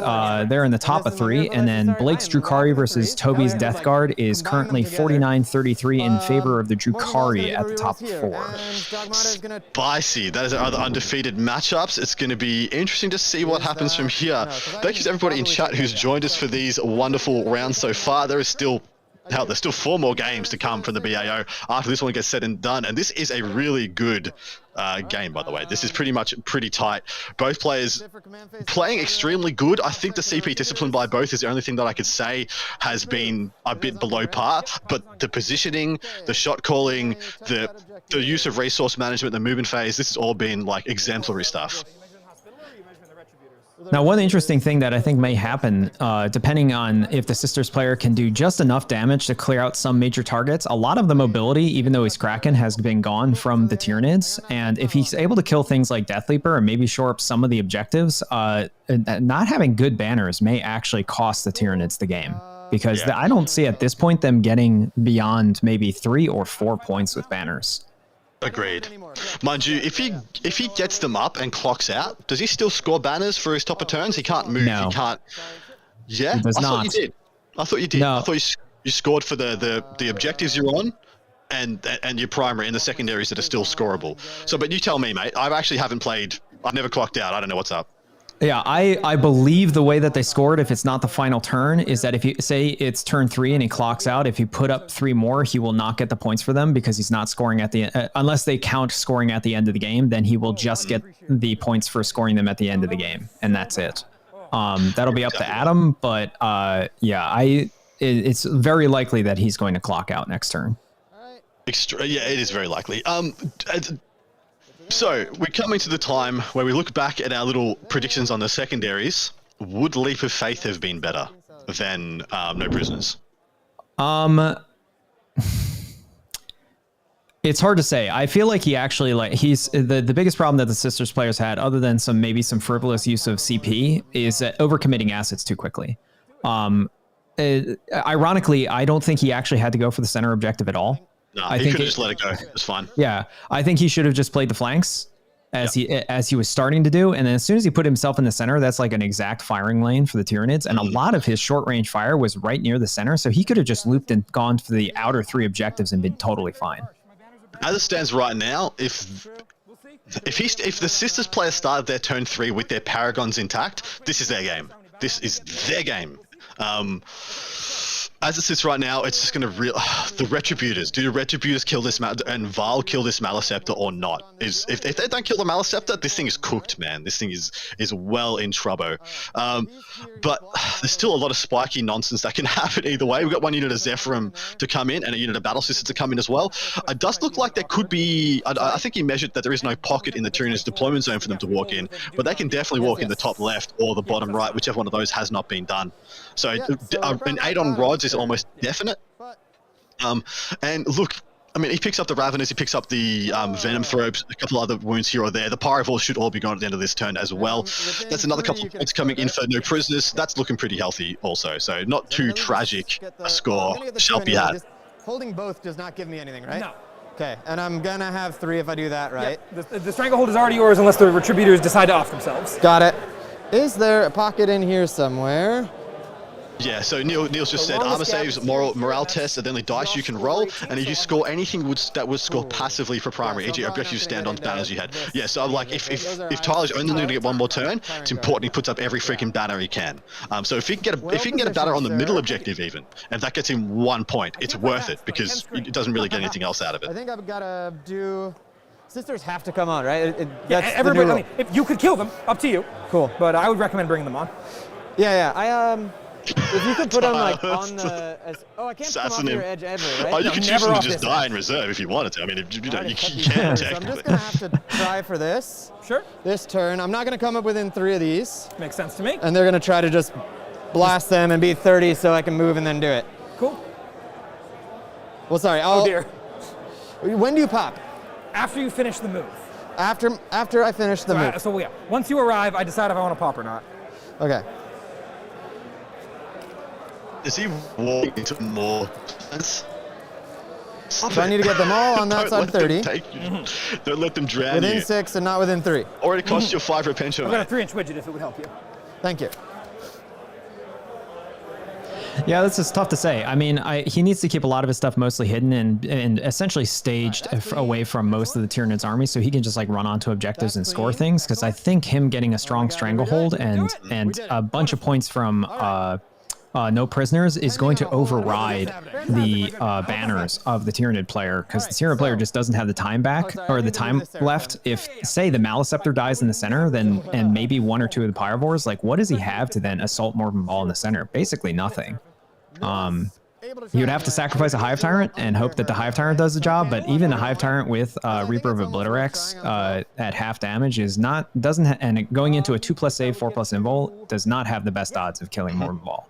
they're in the top of 3. And then Blake's Drukari versus Toby's Death Guard is currently 49-33 in favor of the Drukari at the top of 4. Spicy. That is our other undefeated matchups. It's going to be interesting to see what happens from here. Thank you to everybody in chat who's joined us for these wonderful rounds so far. There is still... Hell, there's still 4 more games to come from the BAO after this one gets said and done. And this is a really good game, by the way. This is pretty tight. Both players playing extremely good. I think the CP discipline by both is the only thing that I could say has been a bit below par. But the positioning, the shot calling, the use of resource management, the movement phase, this has all been like exemplary stuff. Now, one interesting thing that I think may happen, depending on if the Sisters player can do just enough damage to clear out some major targets, a lot of the mobility, even though he's Kraken, has been gone from the Tyranids. And if he's able to kill things like Deathleaper and maybe shore up some of the objectives, not having good banners may actually cost the Tyranids the game. Because I don't see at this point them getting beyond maybe 3 or 4 points with banners. Agreed. Mind you, if he gets them up and clocks out, does he still score banners for his top of turns? He can't move. No. He can't. Yeah, He does I not. thought you did. I thought you did. No. I thought you scored for the objectives you're on, and your primary and the secondaries that are still scoreable. So, but you tell me, mate. I actually haven't played. I've never clocked out. I don't know what's up. Yeah, I believe the way that they scored, if it's not the final turn, is that if you say it's turn 3 and he clocks out, if you put up 3 more, he will not get the points for them because he's not scoring at the unless they count scoring at the end of the game, then he will just get the points for scoring them at the end of the game, and that's it. That'll be up to Adam, but it's very likely that he's going to clock out next turn. Yeah, it is very likely. So, we're coming to the time where we look back at our little predictions on the secondaries. Would Leap of Faith have been better than No Prisoners? It's hard to say. I feel like he actually, he's the biggest problem that the Sisters players had, other than maybe some frivolous use of CP, is overcommitting assets too quickly. Ironically, I don't think he actually had to go for the center objective at all. No, he could have just let it go. It's fine. Yeah, I think he should have just played the flanks as he was starting to do, and then as soon as he put himself in the center, that's like an exact firing lane for the Tyranids, and a lot of his short range fire was right near the center, so he could have just looped and gone for the outer 3 objectives and been totally fine. As it stands right now, if the Sisters player started their turn 3 with their Paragons intact, this is their game. This is their game. As it sits right now, it's just going to the Retributors. Do the Retributors kill this and Val kill this Maliceptor or not? If they don't kill the Maliceptor, this thing is cooked, man. This thing is well in trouble. But there's still a lot of spiky nonsense that can happen either way. We've got 1 unit of Zephyrim to come in and a unit of Battle Sisters to come in as well. It does look like there could be... I think he measured that there is no pocket in the Tyranids deployment zone for them to walk in, but they can definitely walk in the top left or the bottom right, whichever one of those has not been done. So an 8 on rods is almost definite. And look, I mean, he picks up the Ravenous, he picks up the Venom Throbes, a couple other wounds here or there. The Pyrivores should all be gone at the end of this turn as well. That's another couple of points coming in for No Prisoners. That's looking pretty healthy also, so not too tragic a score shall be had. Holding both does not give me anything, right? No. Okay, and I'm gonna have 3 if I do that, right? Yep. The Stranglehold is already yours unless the Retributors decide to off themselves. Got it. Is there a pocket in here somewhere? Yeah, so Neil's just said armor saves, morale tests are the only dice you can roll, and if you score anything that would score passively for primary, e.g. objectives stand on banners you had. Yeah, so I'm like, if Tyler's only going to get one more turn, it's important he puts up every freaking banner he can. So if he can get a banner on the middle objective even, and that gets him 1 point, it's worth it because it doesn't really get anything else out of it. I think I've got to do... Sisters have to come on, right? That's everybody. I mean, if you could kill them, up to you. Cool. But I would recommend bringing them on. Yeah. If you could put them like on the... I can't come off your edge ever, right? Oh, you can choose to just die in reserve if you wanted to. I mean, you can technically. So I'm just going to have to try for this. Sure. This turn. I'm not going to come up within 3 of these. Makes sense to me. And they're going to try to just blast them and beat 30 so I can move and then do it. Cool. Well, sorry. Oh, dear. When do you pop? After you finish the move. After I finish the move. So yeah, once you arrive, I decide if I want to pop or not. Okay. Is he walking into more plans? So I need to get them all on that side 30. Don't let them drown within you. 6 and not within 3. Already cost you 5 repention. I've got a 3-inch widget if it would help you. Thank you. Yeah, this is tough to say. I mean, he needs to keep a lot of his stuff mostly hidden and essentially staged away from most of the Tyranids army, so he can just like run onto objectives and score things. Because I think him getting a strong stranglehold and a bunch of points from no prisoners is going to override the banners of the Tyranid player, because the Tyranid player just doesn't have the time back or the time left. If say the Maliceptor dies in the center, then and maybe 1 or 2 of the Pyrovores, like what does he have to then assault Morven Ball in the center? Basically nothing. He would have to sacrifice a Hive Tyrant and hope that the Hive Tyrant does the job, but even a Hive Tyrant with Reaper of Obliterex at half damage is and going into a 2+ save, 4+ invul does not have the best odds of killing Morven Ball.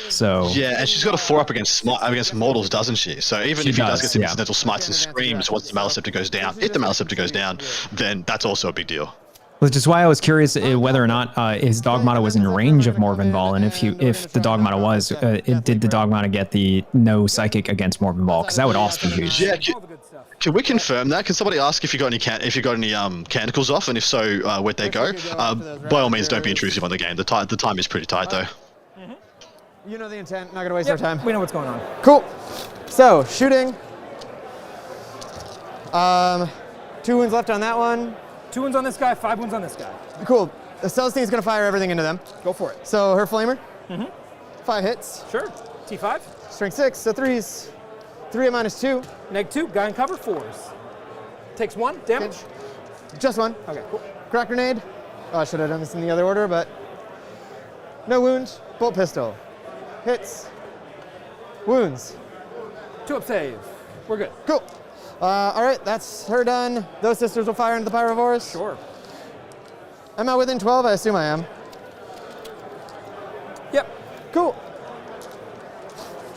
So yeah, and she's got a 4-up against mortals, doesn't she? So even if he does get some incidental smites and screams once the Maliceptor goes down, if the Maliceptor goes down, then that's also a big deal. Which is why I was curious whether or not his Dogmata was in range of Morven Ball, and if the Dogmata was, did the Dogmata get the no psychic against Morven Ball? Because that would also be huge. Yeah, can we confirm that? Can somebody ask if you got any canticles off, and if so, where'd they go? By all means, don't be intrusive on the game. The time is pretty tight though. You know the intent. Not gonna waste our time. We know what's going on. Cool. So shooting. 2 wounds left on that one. 2 wounds on this guy, 5 wounds on this guy. Cool. The Celestine's gonna fire everything into them. Go for it. So her flamer. 5 hits. Sure. T5. Strength 6, so 3s. 3 at -2. -2. Guy in cover, 4s. Takes 1 damage. Just 1. Okay, cool. Crack grenade. Oh, I should have done this in the other order, but no wounds. Bolt pistol. Hits. Wounds. 2-up save. We're good. Cool. All right, that's her done. Those sisters will fire into the Pyrovores. Sure. Am I within 12? I assume I am. Yep. Cool.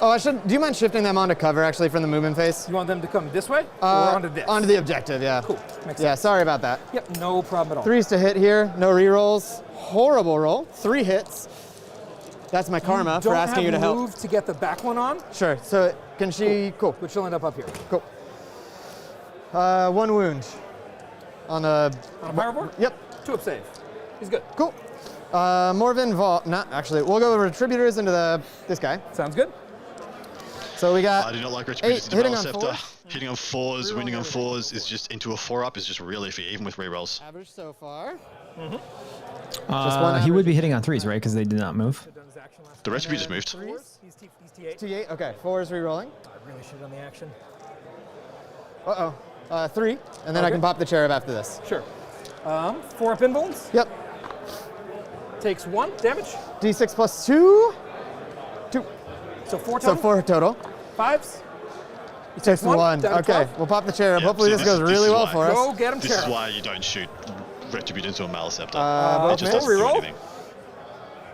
Oh, do you mind shifting them onto cover, actually, from the movement phase? You want them to come this way or onto this? Onto the objective, yeah. Cool. Makes sense. Yeah, sorry about that. Yep, no problem at all. 3s to hit here, no rerolls. Horrible roll. 3 hits. That's my karma for asking you to help. Don't have move to get the back one on? Sure. So can she? Cool. But she'll end up here. Cool. 1 wound on a. On a Pyrovore? Yep. 2-up save. He's good. Cool. Morven Vault. Not actually. We'll go with Retributors into this guy. Sounds good. So we got. I do not like Retributors into hitting on Maliceptor. 4s. Hitting on 4s, winning on 4s is just into a 4-up is just really iffy, even with rerolls. Average so far. He would be hitting on 3s, right? Because they did not move. The rest of you just moved. 3s? He's T8. T8. Okay. 4s rerolling. I really should have done the action. 3, and then I can pop the cherub after this. Sure. 4-up invulns? Yep. Takes 1 damage. D6 plus 2. 2. So 4 total? So 4 total. 5s? Takes 1. Okay, 12. We'll pop the cherub. Yeah, Hopefully this goes really well for us. Go get him, This cherub. is why you don't shoot Retribute into a Maliceptor. Both it just doesn't do reroll? anything.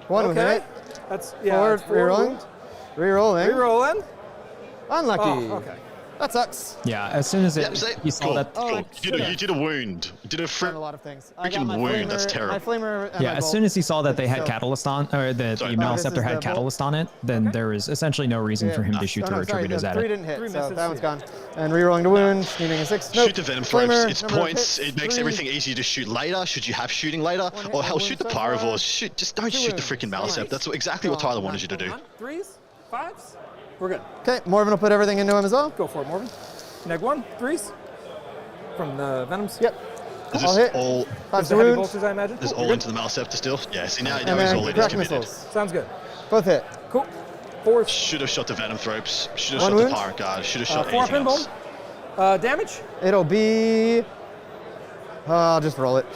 1 with Okay. it. That's 4 it's 4 rerolling. wound. Rerolling. Rerolling. Unlucky. Oh, okay. That sucks. Yeah, as soon as you saw cool. that. Cool. You did a wound. You did a a lot of things. freaking wound. That's terrible. My flamer and Yeah, my as bolt. soon as he saw that they had catalyst on, or the this Maliceptor is had the catalyst on it, then there is essentially no reason for him to shoot the retributors at 3 it. didn't hit, 3 so misses, that one's yeah. gone. And rerolling the wound, needing a 6. Nope. Shoot the venom throats. Flamer, It's number of points. hits, It makes 3. everything easier to shoot later. Should you have shooting later, hit, or hell, one shoot the wound so far. Pyrovores. Shoot, just don't shoot the freaking Malicept. That's exactly what Tyler wanted you to do. 3s, 5s. We're good. Okay, Morven will put everything into him as well. Go for it, Morven. Neg 1, 3s. From the Venoms. Yep. Is I'll this hit. all? 5 The to heavy wound. bolters, I imagine. Is Cool, all you're into the Maliceptor still? Yeah. See now And he's then all in. He's crack committed. missiles. good. Sounds good. Both hit. Cool. 4s. Should have shot the venom throats. Should have One shot wound. the pirate guard. Should have shot 4 anything pinball. else. Damage. It'll be. I'll just roll it.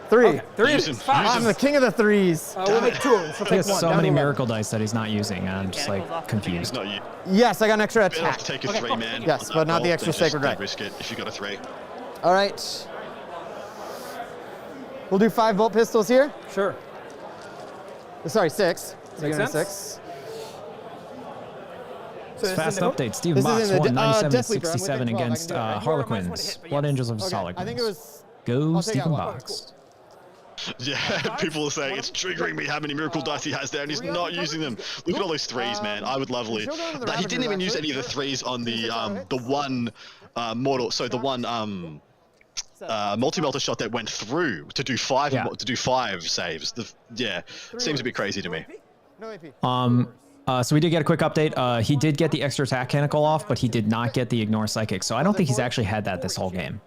3. Okay. 3 Use him. is 5. I'm the king of the 3s. We'll make 2 of them. So He take has 1. so down many to 11. miracle dice that he's not using. I'm just like It's confused. not you. Yes, I got an extra Better have attack. to take a 3-man. Yes, on but that not the bolt extra than just sacred right. Risk it if you got a 3. All right. We'll do 5 bolt pistols here. Sure. Sorry, 6. So Makes you're sense. gonna 6. So this Fast is in the update. Steve This is Box in the won Death 97 Sleeper. I'm 67 within 12. I against can do it, right? Harlequins. Blood Angels of Okay, Harlequins. I think it was. Go I'll take Stephen out one. Box. Yeah, people are saying it's triggering me how many miracle dice he has there, and he's not using them. Look at all those 3s, man. I would lovely. she'll go to the But he didn't even use Ravagers, any of the 3s on the one mortal. So the one multi-melter shot that went through to do 5 Yeah. to do 5 saves. Seems a bit crazy to me. No AP. So we did get a quick update. He did get the extra attack canonical off, but he did not get the ignore psychic. So I don't think he's actually had that this whole game.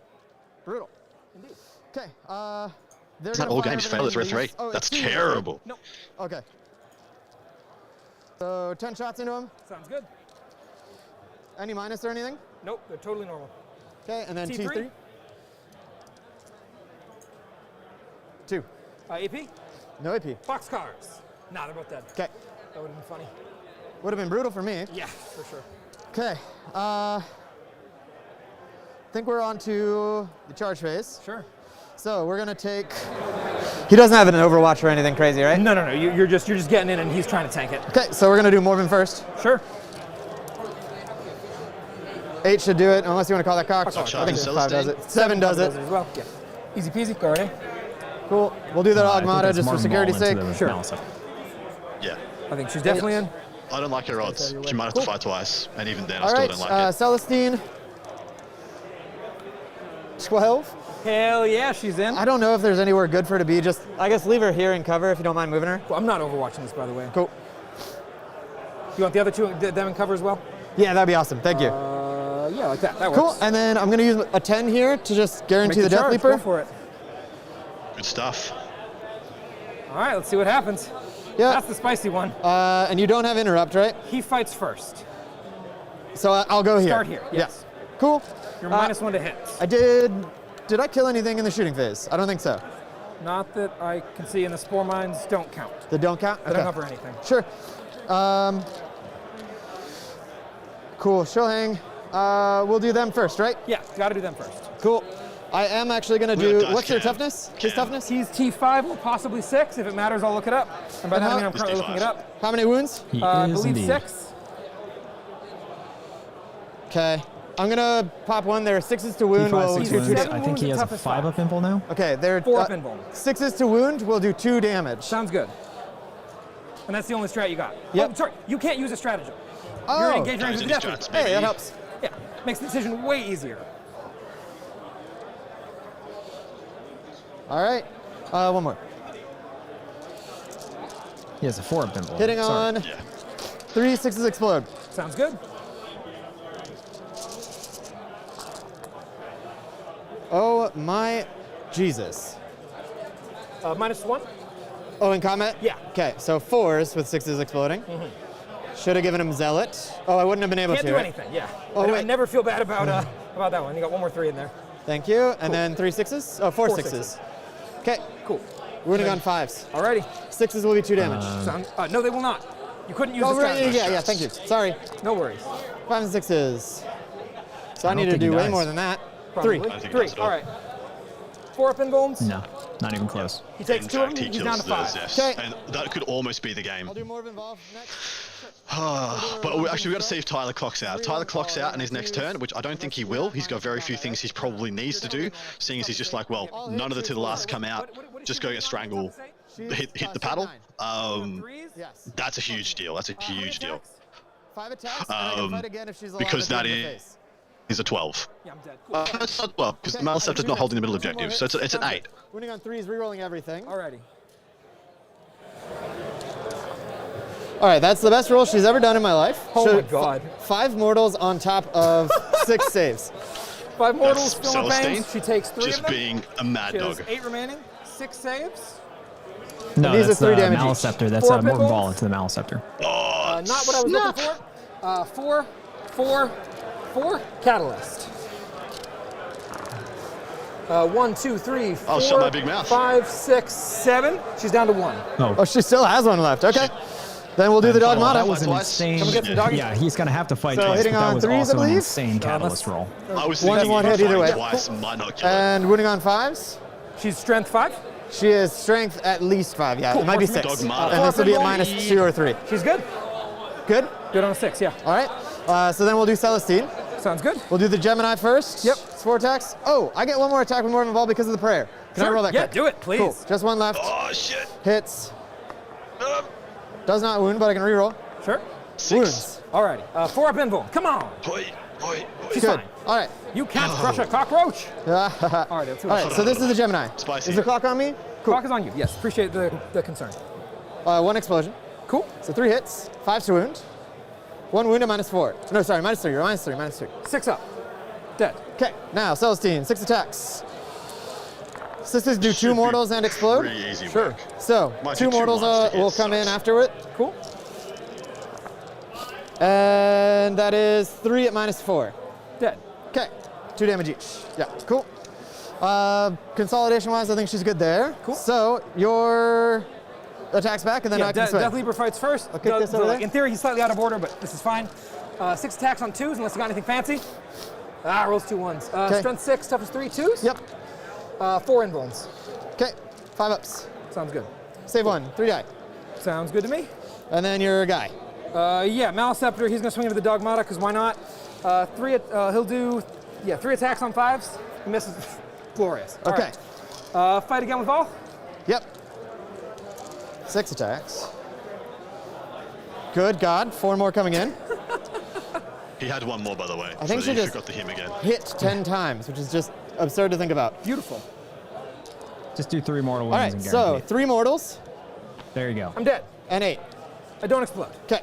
Brutal. Okay. They're It's not gonna all fire games everything fail in at 3. these. Oh, That's it's 2. terrible. Nope. Okay. So 10 shots into him. Sounds good. Any minus or anything? Nope. They're totally normal. Okay, and then T3? T3. 2. AP. No AP. Boxcars. Nah, they're both dead. Okay. That would have been funny. Would have been brutal for me. Yeah, for sure. Okay. I think we're on to the charge phase. Sure. So we're gonna take. He doesn't have an Overwatch or anything crazy, right? No. You're just getting in, and he's trying to tank it. Okay, so we're gonna do Morven first. Sure. 8 should do it, unless you want to call that cocked. Charge I think Celestine. 5 does it. 7 does it. as well. Yeah. Easy peasy. Go right in. Cool. We'll do that I think Augmata it's just for Martin security's Ball sake. into the Sure. Malice. Yeah. I think she's definitely in. I don't like her odds. She might have to fight twice, and even then I All still right, don't like it. Celestine. 12. Hell yeah, she's in. I don't know if there's anywhere good for her to be. Just, I guess, leave her here and cover if you don't mind moving her. Well, I'm not overwatching this, by the way. Cool. You want the other 2 them in cover as well? Yeah, that'd be awesome. Thank you. Yeah, like that. That works. Cool. And then I'm gonna use a 10 here to just guarantee Make the Death charge. Leaper. Go for it. Good stuff. All right, let's see what happens. Yeah. That's the spicy one. And you don't have interrupt, right? He fights first. So I'll go here. Start here. Yes. Yeah. Cool. You're -1 to hit. I did. Did I kill anything in the shooting phase? I don't think so. Not that I can see, and the spore mines don't count. They don't count? I don't cover anything. Sure. Cool. She'll hang. We'll do them first, right? Yeah, got to do them first. Cool. I am actually going to We have do. dice What's their cam. toughness? His toughness? He's T5 or possibly 6. If it matters, I'll look it up. And by that I mean I'm He's currently T5. looking it up. How many wounds? He I is believe indeed. 6. Okay. I'm going to pop one. There are 6s to wound. T5, We'll 6 do wounds. 2 7 I think wounds he and has a toughest 5 up five. impul now. Okay, they're 4 up invuln. 6s to wound. We'll do 2 damage. Sounds good. And that's the only strat you got. Yep. Oh, sorry, you can't use a stratagem. Oh. You're engaging range Those with are the the Death strats, Leaper. Hey, that maybe. helps. Yeah, makes the decision way easier. All right. One more. He has a 4 up impul. Hitting Sorry. on Yeah. 3 6s explode. Sounds good. Oh my Jesus. -1. Oh, in combat? Yeah. Okay, so 4s with 6s exploding. Should have given him Zealot. Oh, I wouldn't have been able Can't to. do right? anything. Yeah. Oh, I wait. never feel bad about that one. You got 1 more 3 in there. Thank you. And then 3 6s? Oh, 4 4 6s. Okay, Cool. wounding on 5s. Alrighty. 6s will be 2 damage. No, they will not. You couldn't use Oh, the right, stratagem. yeah, thank you. Sorry. No worries. 5 and 6s. So I don't need to think he do way dies. more than that. Probably. 3. I think 3. that's it all. All right. 4 up invulns. No. Not even close. He takes 2 of them, he's down to 5. Okay. And that could almost be the game. I'll do more involved next. But actually, we've got to see if Tyler clocks out. If Tyler clocks out in his next turn, which I don't think he will. He's got very few things he probably needs to do, seeing as he's just like, well, none of the to the last come out. Just go get strangle, hit the paddle. That's a huge deal. That's a huge deal. 5 attacks, and I can fight again if she's alive Because that is a 12. Yeah, I'm dead. Cool. It's not 12, because Maliceptor's not holding the middle objective, so it's an 8. Winning on 3 is rerolling everything. Alrighty. All right, that's the best roll she's ever done in my life. Oh my god. 5 mortals on top of 6 saves. 5 mortals, That's Philip Celestine, Bangs. She takes 3 just of them. being a mad She has dog. 8 remaining, 6 saves. No, these that's are 3 the damage each. Maliceptor. That's 4 Morton pitbulls. Ball into the Maliceptor. Not what I was looking for. 4 catalyst. 1, 2, 3, 4, shut my big mouth. 5, 6, 7. She's down to 1. Oh, she still has 1 left. Okay. Then we'll do the dogmata. That was an insane. Someone get some doggies? Yeah, he's gonna have to fight So twice, hitting but that on was 3s, I also an believe? insane catalyst roll. I was 1 thinking and 1 hit either way. twice might not kill it. And winning on 5s. She's strength 5. She is strength at least 5. Yeah, it might be 6. Dogmata. And this will be at minus 2 or 3. She's good. Good? Good on a 6, yeah. All right. So then we'll do Celestine. Sounds good. We'll do the Gemini first. Yep. It's 4 attacks. Oh, I get 1 more attack with more involved because of the prayer. Can I roll that Yeah, quick? do it, please. Cool. Just 1 left. Oh, shit. Hits. Does not wound, but I can reroll. Sure. 6. Wounds. Alrighty. 4 up invuln. Come on. She's Good. fine. All right. You can't crush a cockroach. Alright, let's do All right, so this is the Gemini. Spicy. Is the clock on me? Cool. Clock is on you. Yes, appreciate the concern. 1 explosion. Cool. So 3 hits, 5 to wound. 1 wound at minus 4. No, sorry, minus 3. Minus 3. Minus 3. 6 up. Dead. Okay, now Celestine, 6 attacks. Sisters do 2 mortals and explode. Pretty easy Sure. work. So Might 2 take 2 mortals ones to hit, will come in sucks. after it. Cool. And that is 3 at minus 4. Dead. Okay, 2 damage each. Yeah, cool. Consolidation-wise, I think she's good there. Cool. So your attacks back, and then Yeah, I can swing. Death Leaper fights first. I'll kick this over there. In theory, he's slightly out of order, but this is fine. 6 attacks on 2s, unless you got anything fancy. Rolls 2 1s. Okay. Strength 6, toughness 3, 2s. Yep. 4 invulns. Okay, 5 ups. Sounds good. Save 1, 3 die. Sounds good to me. And then your guy. Yeah, Maliceptor, he's gonna swing into the Dogmata, because why not? He'll do, 3 attacks on 5s. He misses. Glorious. All Okay. right. Fight again with Vol. Yep. 6 attacks. Good God, 4 more coming in. He had 1 more, by the way. I think so she you just forgot the him again. hit 10 times, which is just absurd to think about. Beautiful. Just do 3 mortal All wounds right, and so guarantee it. 3 mortals There you go. I'm dead. and 8. I don't explode. Okay.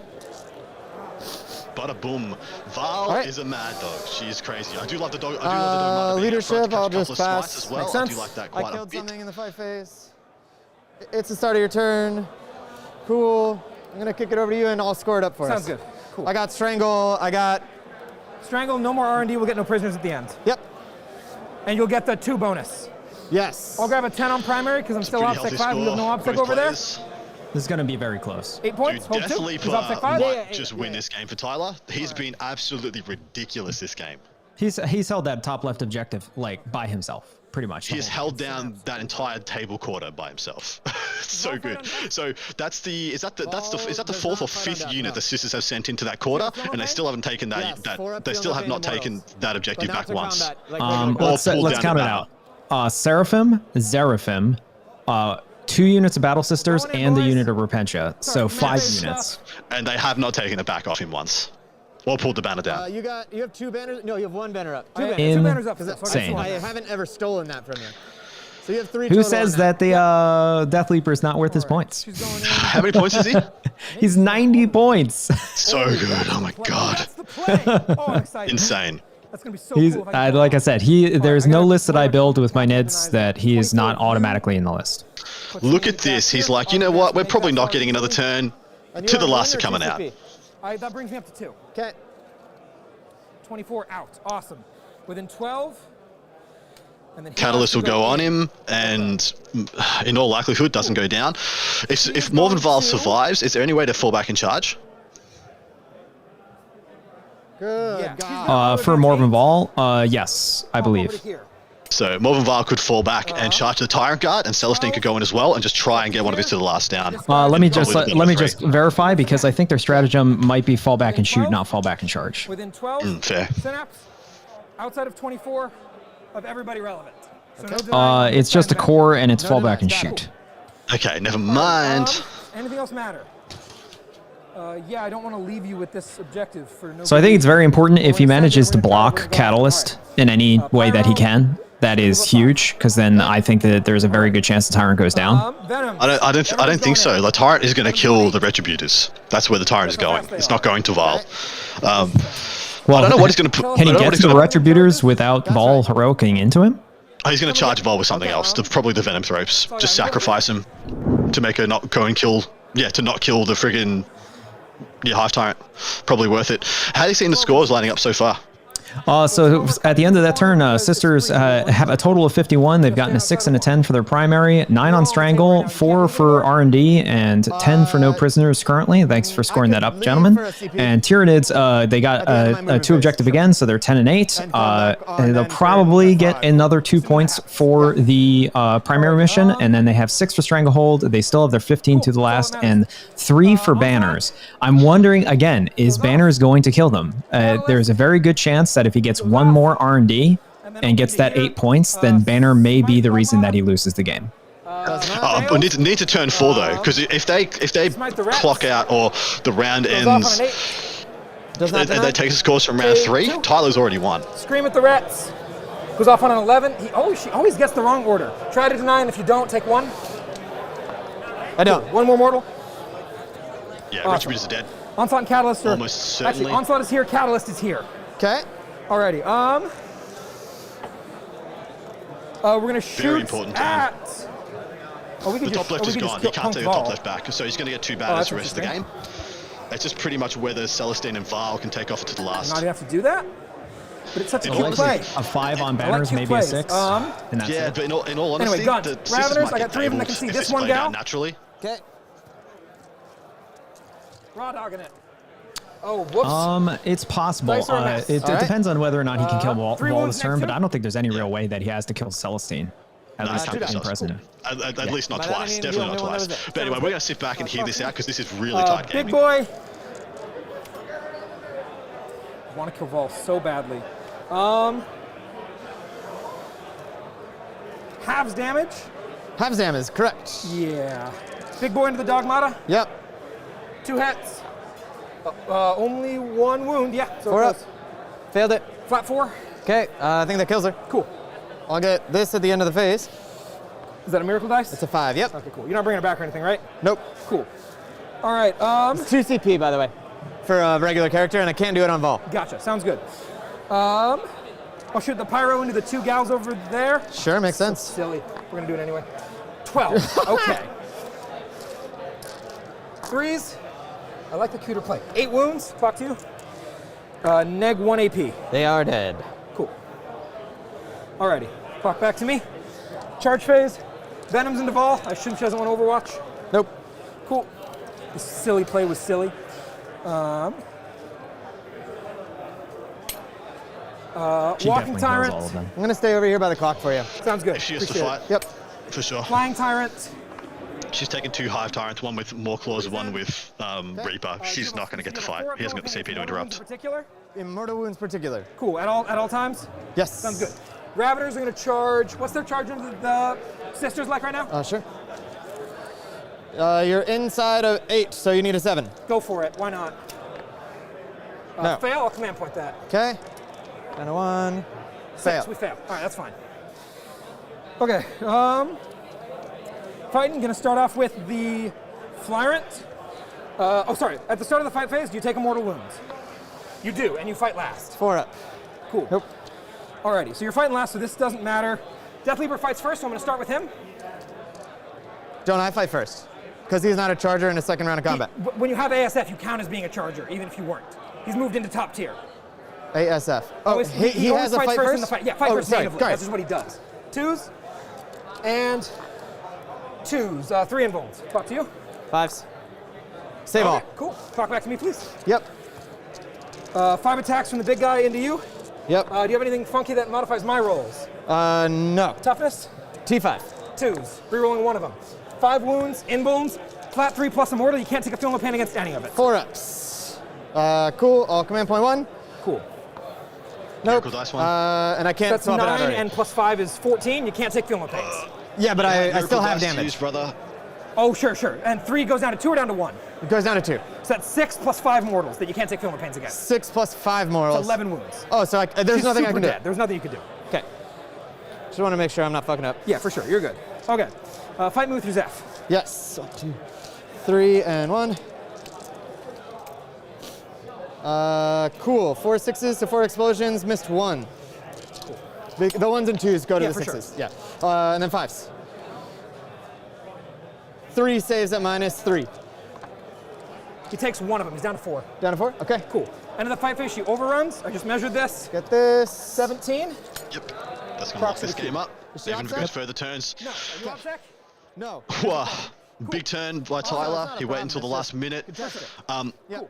Bada boom. Val right. is a mad dog. She is crazy. I do love the dog. I do love the dog. Leadership, I'll just pass. As well. Makes I sense. do like that I quite a killed bit. something in the fight phase. It's the start of your turn. Cool. I'm gonna kick it over to you and I'll score it up for us. Sounds good. Cool. I got Strangle, I got... Strangle, no more R&D, we'll get no prisoners at the end. Yep. And you'll get the 2 bonus. Yes. I'll grab a 10 on primary, because I'm still Pretty OPSEC healthy 5, you have no score, OPSEC both over there. players. This is gonna be very close. 8 points, Dude, hold 2. Death He's Leaper OPSEC 5. might just win this game for Tyler. He's been absolutely ridiculous this game. He's held that top left objective like by himself, pretty much. He has held down that entire table quarter by himself. So good. So that's the is that the 4th or 5th unit the sisters have sent into that quarter, and they still haven't taken that. They still have not taken that objective back once. Let's pulled count down it the out. Seraphim, Zeraphim, 2 units of Battle Sisters, and the unit of Repentia. So 5 units. And they have not taken it back off him once. Or pulled the banner down. You have 2 banners? No, you have 1 banner up. 2 banners up. Insane. I haven't ever stolen that from you. So you have 3 Who total says on that the Death Leaper is not worth his points? She's going in. How many points is he? He's 90 points. So good. Oh my god. That's the play. Oh, I'm excited. Insane. That's going to be so He's cool. if I can like I said, there's no gotta- list that I build with my Neds that he is not automatically in the list. Look at this. He's like, you know what? We're probably not getting another turn. And To you're the on last one or coming out. TCP? That brings me up to 2. Okay. 24 out. Awesome. Within 12. And then Catalyst will go on him, and in all likelihood doesn't go down. If Morven Val survives, is there any way to fall back and charge? Good Yeah. God. For Morven Ball, yes, I Pop over to believe. here. So Morven Vile could fall back and charge the Tyrant Guard, and Celestine could go in as well and just try and get one of his to the last down. Let me just verify, because I think their stratagem might be fall back and shoot, not fall back and charge. Within 12 fair. synapse, outside of 24 of everybody relevant. So It's just a core, and it's fall back and shoot. Okay, never mind. Anything else matter? Yeah, I don't want to leave you with this objective for no. So I think it's very important if he manages to block Catalyst in any way that he can. That is huge, because then I think that there's a very good chance the Tyrant goes down. I don't think so. The Tyrant is going to kill the Retributors. That's where the Tyrant is going. It's not going to Vile. Well, I don't know what he's going to put. Can he get to the Retributors without Vol heroicing into him? Oh, he's going to charge Vol with something else. Probably the Venom Thropes. Just sacrifice him to make her not go and kill. Yeah, to not kill the friggin' Hive Tyrant. Probably worth it. How are you seeing the scores lining up so far? So at the end of that turn, Sisters have a total of 51. They've gotten a 6 and a 10 for their primary, 9 on Strangle, 4 for R&D, and 10 for no prisoners currently. Thanks for scoring that up, gentlemen. And Tyranids, they got a 2 objective again, so they're 10 and 8. They'll probably get another 2 points for the primary mission, and then they have 6 for Stranglehold. They still have their 15 to the last, and 3 for Banners. I'm wondering, again, is Banners going to kill them? There's a very good chance that if he gets 1 more R&D and gets that 8 points, then Banner may be the reason that he loses the game. Need to turn 4 though, because if they clock out or the round ends and they take the scores from round 3, Tyler's already won. Scream at the rats. Goes off on an 11. She always gets the wrong order. Try to deny, and if you don't, take 1. I don't. 1 more mortal. Yeah, Retributors are dead. Onslaught and Catalyst are... Almost certainly. Actually, Onslaught is here, Catalyst is here. Okay. Alrighty, we're gonna shoot Very important at... Oh, the top left is gone. He can't take the top left back, so he's going to get 2 banners the rest of the game. It's just pretty much whether Celestine and Vile can take off to the last. Not have to do that, but it's such a cute play. A 5 on Banners, maybe a 6. Yeah, but in all honesty, anyway, guns. Raveners, I got 3 of them that can see this one gal. Naturally. Okay. Raw dogging it. Oh, whoops. It's possible. It depends on whether or not he can kill Vol this turn, but I don't think there's any real way that he has to kill Celestine. At least not being president. At least not twice. Definitely not twice. But anyway, we're going to sit back and hear this out because this is really tight gaming. Big boy. I want to kill Vol so badly. Halves damage. Halves damage, correct. Yeah. Big boy into the Dogmata. Yep. 2 hits. Only 1 wound. Yeah. So 4 up. Failed it. Flat 4. Okay. I think that kills her. Cool. I'll get this at the end of the phase. Is that a miracle dice? It's a 5. Yep. Okay, cool. You're not bringing it back or anything, right? Nope. Cool. All right. It's 2 CP, by the way, for a regular character, and I can't do it on Vol. Gotcha. Sounds good. I'll shoot the pyro into the 2 gals over there. Sure, makes sense. Silly. We're gonna do it anyway. 12. Okay. 3s. I like the cuter play. 8 wounds. Talk to you. Neg 1 AP. They are dead. Cool. Alrighty. Clock back to me. Charge phase. Venom's into Vol. I assume she doesn't want Overwatch. Nope. Cool. This silly play was silly. Walking Tyrant. I'm going to stay over here by the clock for you. Sounds good. If she has to fight. Yep. For sure. Flying Tyrant. She's taken 2 Hive Tyrants, 1 with more claws, 1 with Reaper. She's not going to get to fight. He hasn't got the CP to interrupt. Immortal wounds particular. Cool. At all times? Yes. Sounds good. Ravagers are going to charge. What's their charge into the Sisters like right now? Sure. You're inside of 8, so you need a 7. Go for it. Why not? No. Fail. I'll command point that. Okay. And a 1. 6. Fail. We fail. All right. That's fine. Okay. Fighting. Going to start off with the Flyrant. Sorry. At the start of the fight phase, do you take mortal wounds? You do, and you fight last. 4 up. Cool. Nope. Alrighty, so you're fighting last, so this doesn't matter. Death Leaper fights first, so I'm going to start with him. Don't I fight first? Because he's not a charger in a second round of combat. When you have ASF, you count as being a charger, even if you weren't. He's moved into top tier. ASF. He has a fight first? In the fight. Yeah, fight first sorry. natively. That's just what he does. 2s and 2s. 3 invulns. Talk to you. 5s. Save all. Cool. Talk back to me, please. Yep. 5 attacks from the big guy into you. Yep. Do you have anything funky that modifies my rolls? No. Toughness? T5. 2s. Rerolling one of them. 5 wounds, in wounds, flat 3 plus immortal. You can't take a film of pain against any of it. 4x. Cool. All command point 1. Cool. Nope. Cool dice one. And I can't That's swap it out 9 already. and plus 5 is 14. You can't take film of pains. Yeah, but I still have dice damage. used, brother. Oh, sure. And 3 goes down to 2 or down to 1? It goes down to 2. So that's 6 plus 5 mortals that you can't take film of pains against. 6 plus 5 morals. It's 11 wounds. Oh, so there's She's nothing I super can dead. do. There's nothing you can do. Okay. Just want to make sure I'm not fucking up. Yeah, for sure. You're good. Okay. Fight move through Zeph. Yes. 1, 2, 3, and 1. Cool. 4 6s to 4 explosions. Missed 1. Cool. The 1s and 2s go to the for 6s. sure. Yeah. And then 5s. 3 saves at -3. He takes 1 of them. He's down to 4. Down to 4? Okay. Cool. And in the fight phase, she overruns. I just measured this. Get this. 17. Yep. That's going to lock this game up. Is she Even if it outside? goes further turns. No. Are you upset? No. Wow. Big turn by Tyler. not a He waited problem. until the It's last minute. Yeah. Cool.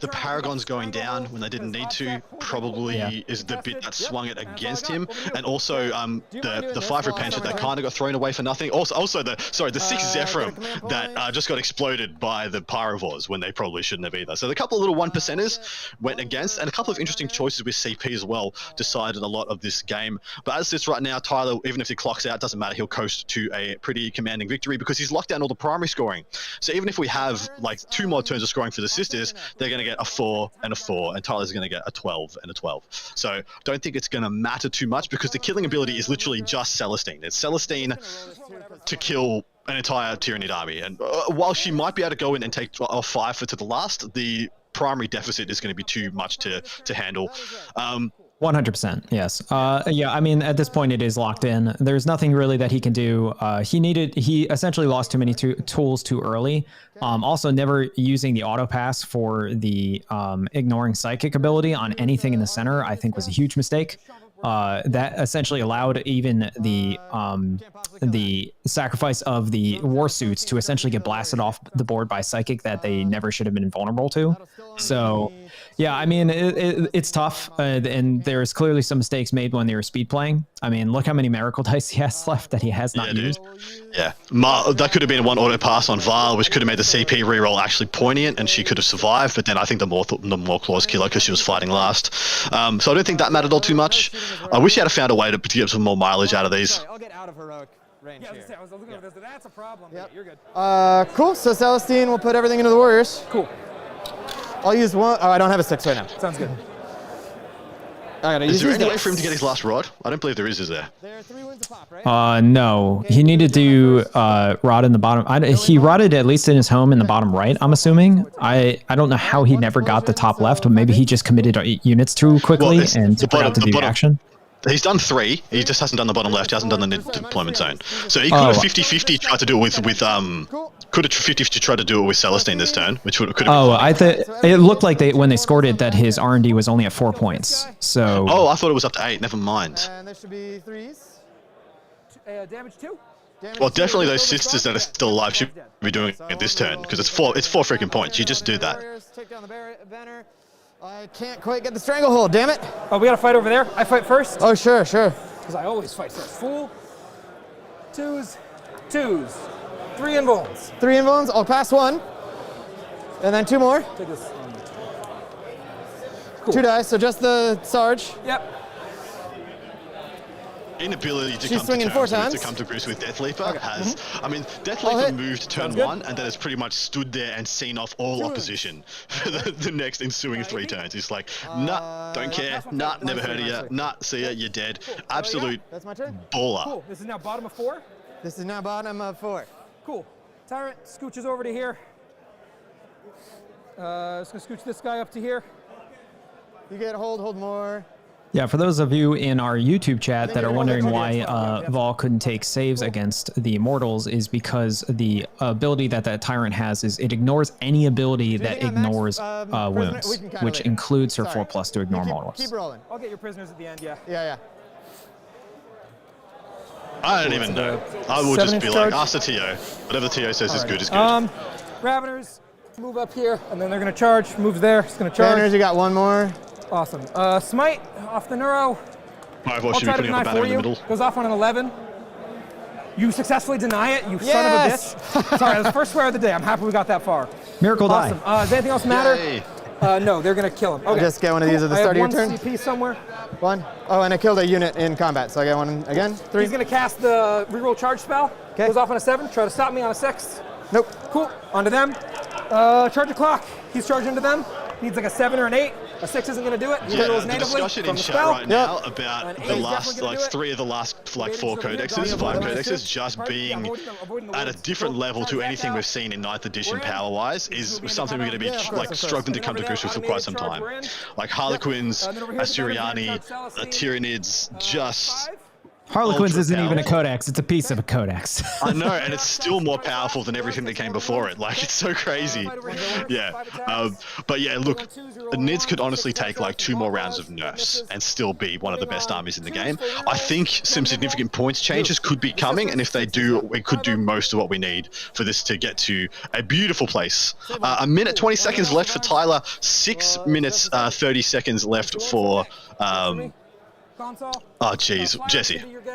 The Paragon's going down when they didn't need to probably is the bit that swung it against him, and also the 5 repentant that kind of got thrown away for nothing. Also the 6 Zephyrim that just got exploded by the Pyrovores when they probably shouldn't have either. So a couple of little 1%ers went against, and a couple of interesting choices with CP as well decided a lot of this game. But as it sits right now, Tyler, even if he clocks out, doesn't matter. He'll coast to a pretty commanding victory because he's locked down all the primary scoring. So even if we have like 2 more turns of scoring for the sisters, they're going to get a 4 and a 4, and Tyler's going to get a 12 and a 12. So don't think it's going to matter too much because the killing ability is literally just Celestine. It's Celestine to kill an entire Tyranid army. And while she might be able to go in and take a 5 to the last, the primary deficit is going to be too much to handle. 100%, yes. Yeah, I mean, at this point, it is locked in. There's nothing really that he can do. He essentially lost too many tools too early. Also, never using the auto pass for the ignoring psychic ability on anything in the center, I think was a huge mistake. That essentially allowed even the sacrifice of the war suits to essentially get blasted off the board by psychic that they never should have been vulnerable to. So, yeah, I mean, it's tough, and there's clearly some mistakes made when they were speed playing. I mean, look how many miracle dice he has left that he has not used. Yeah, that could have been one auto pass on Var, which could have made the CP reroll actually poignant, and she could have survived. But then I think the more claws killer because she was fighting last. So I don't think that mattered all too much. I wish he had found a way to get some more mileage out of these. I'll get out of heroic range here. I was looking over this. That's a problem. Yep. You're good. Cool. So Celestine will put everything into the Warriors. Cool. I'll use 1. Oh, I don't have a 6 right now. Sounds good. I gotta Is use there these any way dice. for him to get his last rod? I don't believe there is there? There are 3 wounds a pop, right? No, he needed to do rot in the bottom. He rotted at least in his home in the bottom right, I'm assuming. I don't know how he never got the top left, but maybe he just committed units too quickly and forgot to do the action. He's done 3. He just hasn't done the bottom left. He hasn't done the deployment zone. So he could have 50-50 tried to do it could have 50-50 tried to do it with Celestine this turn, which could have. Oh, it looked like when they scored it that his R&D was only at 4 points. So. Oh, I thought it was up to 8. Never mind. And there should be 3s. Damage 2. Well, definitely those sisters that are still alive should be doing it this turn because it's 4 freaking points. You just do that. Take down the banner. I can't quite get the stranglehold, damn it. Oh, we got to fight over there. I fight first. Oh, sure. Because I always fight first. Fool. 2s. 3 invulns. 3 invulns. I'll pass 1. And then 2 more. Take this. Cool. 2 dice, so just the Sarge. Yep. Inability to She's come swinging to 4 terms times. to come to grips with Death Leaper has. I mean, Death I'll Leaper hit. moved turn 1 and then has pretty much stood there and seen off all opposition for the next ensuing 3 turns. He's like, nah, don't care. Nah, never heard of you. Nah, see ya, you're dead. Absolute That's my turn. baller. Cool. This is now bottom of 4. This is now bottom of 4. Cool. Tyrant scooches over to here. Just gonna scooch this guy up to here. You get hold more. Yeah, for those of you in our YouTube chat that are wondering why Vol couldn't take saves against the Immortals is because the ability that Tyrant has is it ignores any ability that ignores wounds, which includes her 4+ to ignore mortals. Keep rolling. I'll get your prisoners at the end, yeah. Yeah. I don't even know. I will just be like, ask the TO. Whatever the TO says is good is good. Raveners move up here, and then they're gonna charge. Moves there. It's gonna charge. Banners, you got 1 more. Awesome. Smite off the neuro. I'll try to deny for you. Goes off on an 11. You successfully deny it, you son of a bitch. Sorry, that's the first swear of the day. I'm happy we got that far. Miracle awesome. die. Does anything else matter? No, they're going to kill him. Okay. Just get one of these at the start of your turn. I have 1 CP somewhere. 1. Oh, and I killed a unit in combat, so I get 1 again. 3. He's going to cast the reroll charge spell. Okay. Goes off on a 7. Try to stop me on a 6. Nope. Cool. Onto them. Charge the clock. He's charging into them. Needs like a 7 or an 8. A 6 isn't going to do it. Yeah, the discussion in chat right now about the last, like 3 of the last, like 4 codexes, 5 codexes, just being at a different level to anything we've seen in 9th edition power-wise is something we're going to be like struggling to come to grips with for quite some time. Like Harlequins, Asturiani, Tyranids, just... Harlequins isn't even a codex, it's a piece of a codex. I know, and it's still more powerful than everything that came before it. Like, it's so crazy. Yeah. But yeah, look, Nids could honestly take like 2 more rounds of nerfs and still be one of the best armies in the game. I think some significant points changes could be coming, and if they do, we could do most of what we need for this to get to a beautiful place. 1 minute 20 seconds left for Tyler, 6 minutes 30 seconds left for... oh, jeez,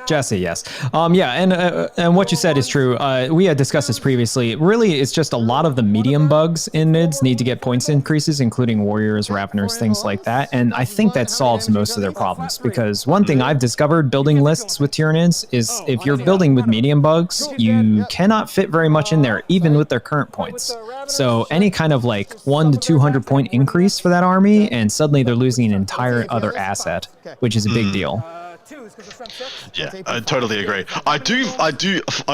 Jesse, yes. Yeah, and what you said is true. We had discussed this previously. Really, it's just a lot of the medium bugs in Nids need to get points increases, including Warriors, Raveners, things like that. And I think that solves most of their problems, because one thing I've discovered building lists with Tyranids is if you're building with medium bugs, you cannot fit very much in there, even with their current points. So any kind of like 100 to 200 point increase for that army, and suddenly they're losing an entire other asset, which is a big deal. Yeah, I totally agree. I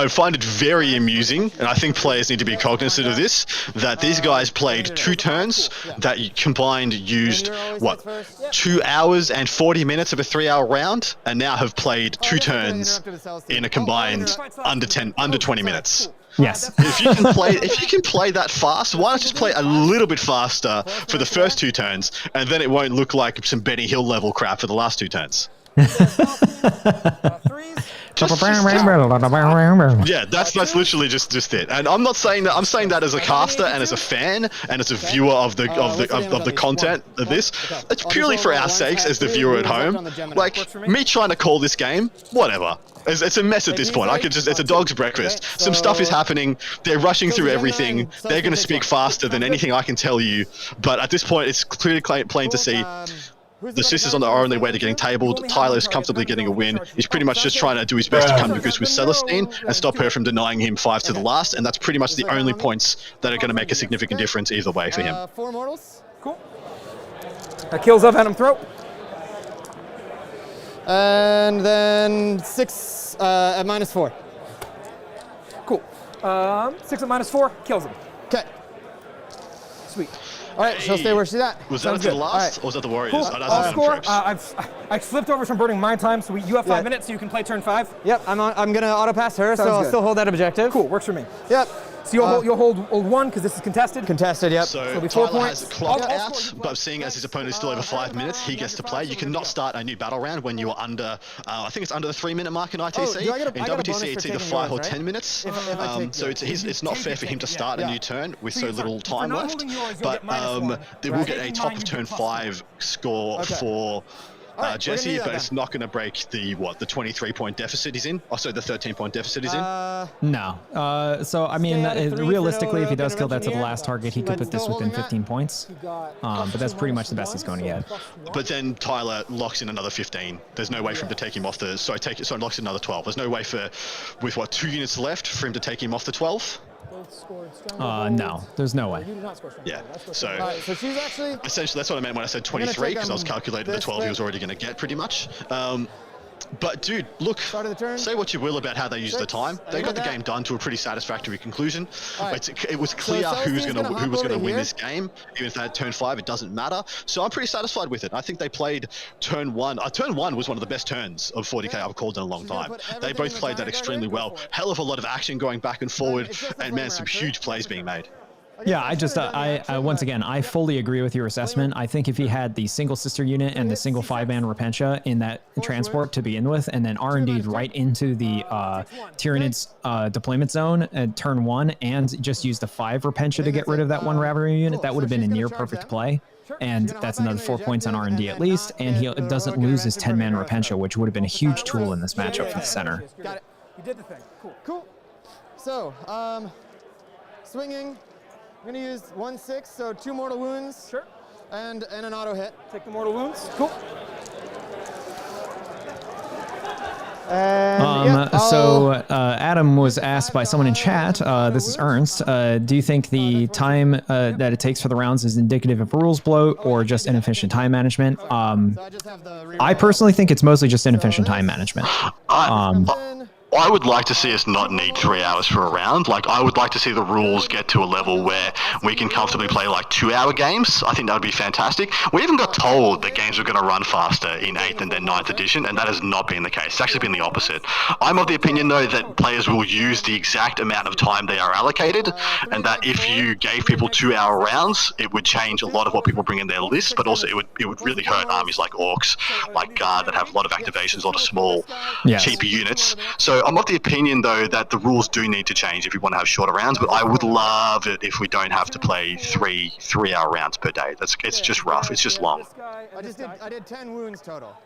find it very amusing, and I think players need to be cognizant of this, that these guys played 2 turns that combined used, what, 2 hours and 40 minutes of a 3-hour round, and now have played 2 turns in a combined under 20 minutes. Yes. If you can play that fast, why not just play a little bit faster for the first 2 turns, and then it won't look like some Benny Hill level crap for the last 2 turns. Yeah, that's literally just it. And I'm not saying that. I'm saying that as a caster and as a fan and as a viewer of the content of this. It's purely for our sakes as the viewer at home. Like me trying to call this game, whatever. It's a mess at this point. It's a dog's breakfast. Some stuff is happening. They're rushing through everything. They're going to speak faster than anything I can tell you. But at this point, it's clearly plain to see. The sisters are on their way to getting tabled. Tyler's comfortably getting a win. He's pretty much just trying to do his best to come to grips with Celestine and stop her from denying him 5 to the last, and that's pretty much the only points that are going to make a significant difference either way for him. 4 mortals. Cool. That kills off Venom Throat. And then 6 at -4. Cool. 6 at -4 kills him. Okay. Sweet. All right, she'll stay where she's at. Was that to the last, or was that the Warriors? Cool. I'll score. I slipped over from burning my time, so you have 5 minutes, so you can play turn 5. Yep, I'm gonna auto pass her, so I'll still hold that objective. Cool, works for me. Yep. So you'll hold 1 because this is contested. Contested, yep. So it'll be 4 Tyler points. has clocked out, but seeing as his opponent is still over 5 minutes, he gets to play. You cannot start a new battle round when you're under, I think it's under the 3-minute mark in ITC. In WTC, it's either 5 or 10 minutes. So it's not fair for him to start a new turn with so little time left. But they will get a top of turn 5 score for Jesse, but it's not going to break the 23-point deficit he's in. Also, the 13-point deficit he's in. No. So I mean, realistically, if he does kill that to the last target, he could put this within 15 points. But that's pretty much the best he's going to get. But then Tyler locks in another 15. There's no way for him to take him off the. So locks in another 12. There's no way with 2 units left for him to take him off the 12. No, there's no way. Yeah, so she's actually... essentially that's what I meant when I said 23, because I was calculating the 12 he was already going to get pretty much. But dude, look, say what you will about how they used the time. They got the game done to a pretty satisfactory conclusion. It was clear who was going to win this game. Even if they had turn 5, it doesn't matter. So I'm pretty satisfied with it. I think they played turn 1. Turn 1 was one of the best turns of 40k I've called in a long time. They both played that extremely well. Hell of a lot of action going back and forward, and man, some huge plays being made. Yeah, I just, once again, I fully agree with your assessment. I think if he had the single sister unit and the single 5-man Repentia in that transport to begin with, and then R&D'd right into the Tyranids deployment zone at turn 1, and just used the 5 Repentia to get rid of that 1 Ravager unit, that would have been a near perfect play. And that's another 4 points on R&D at least, and he doesn't lose his 10-man Repentia, which would have been a huge tool in this matchup for the center. Got it. You did the thing. Cool. Cool. So, swinging. I'm going to use 1/6, so 2 mortal wounds. Sure. And an auto hit. Take the mortal wounds. Cool. And, Adam was asked by someone in chat, this is Ernst, do you think the time that it takes for the rounds is indicative of rules bloat or just inefficient time management? I personally think it's mostly just inefficient time management. I would like to see us not need 3 hours for a round. Like, I would like to see the rules get to a level where we can comfortably play like 2-hour games. I think that would be fantastic. We even got told that games were going to run faster in 8th and then 9th edition, and that has not been the case. It's actually been the opposite. I'm of the opinion, though, that players will use the exact amount of time they are allocated, and that if you gave people 2-hour rounds, it would change a lot of what people bring in their list, but also it would really hurt armies like Orcs, like Guard, that have a lot of activations, a lot of small, cheaper units. So I'm of the opinion, though, that the rules do need to change if we want to have shorter rounds, but I would love it if we don't have to play 3-hour rounds per day. It's just rough. It's just long. I did 10 wounds total.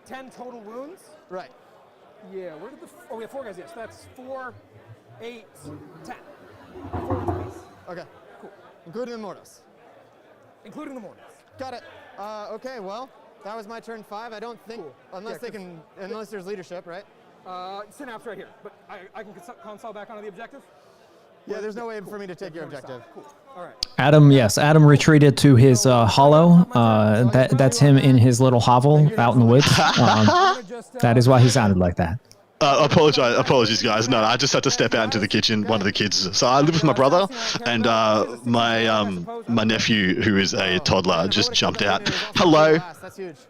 10 total wounds? Right. Yeah, where did we have 4 guys, yes. That's 4, 8, 10. 4 wounds apiece. Okay, cool. Including the mortals. Including the mortals. Got it. Okay, well, that was my turn 5. I don't think, unless unless there's leadership, right? Synapse right here, but I can console back onto the objective? Yeah, there's no way for me to take your objective. Cool. All right. Adam retreated to his hollow. That's him in his little hovel out in the woods. That is why he sounded like that. Apologies, guys. No, I just had to step out into the kitchen. One of the kids. So I live with my brother, and my nephew, who is a toddler, just jumped out. Hello,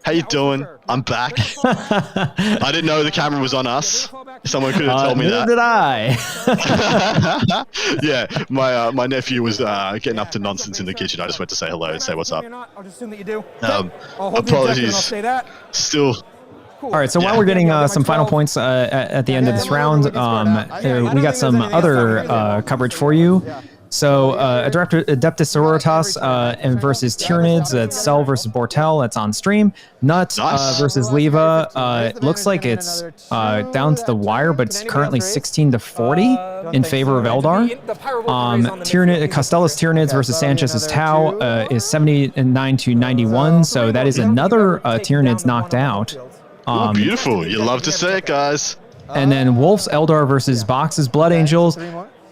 how you doing? I'm back. I didn't know the camera was on us. Someone could have told me that. Neither did I. Yeah, my nephew was getting up to nonsense in the kitchen. I just went to say hello and say what's up. I'll just assume that you do. Apologies. I'll say that. Still. All right, so while we're getting some final points at the end of this round, we got some other coverage for you. So Adeptus Sororitas versus Tyranids, that's Cell versus Bortel, that's on stream. Nut versus Leva, it looks like it's down to the wire, but it's currently 16-40 in favor of Eldar. Costello's Tyranids versus Sanchez's Tau is 79-91, so that is another Tyranids knocked out. Beautiful. You love to say it, guys. And then Wolf's Eldar versus Box's Blood Angels.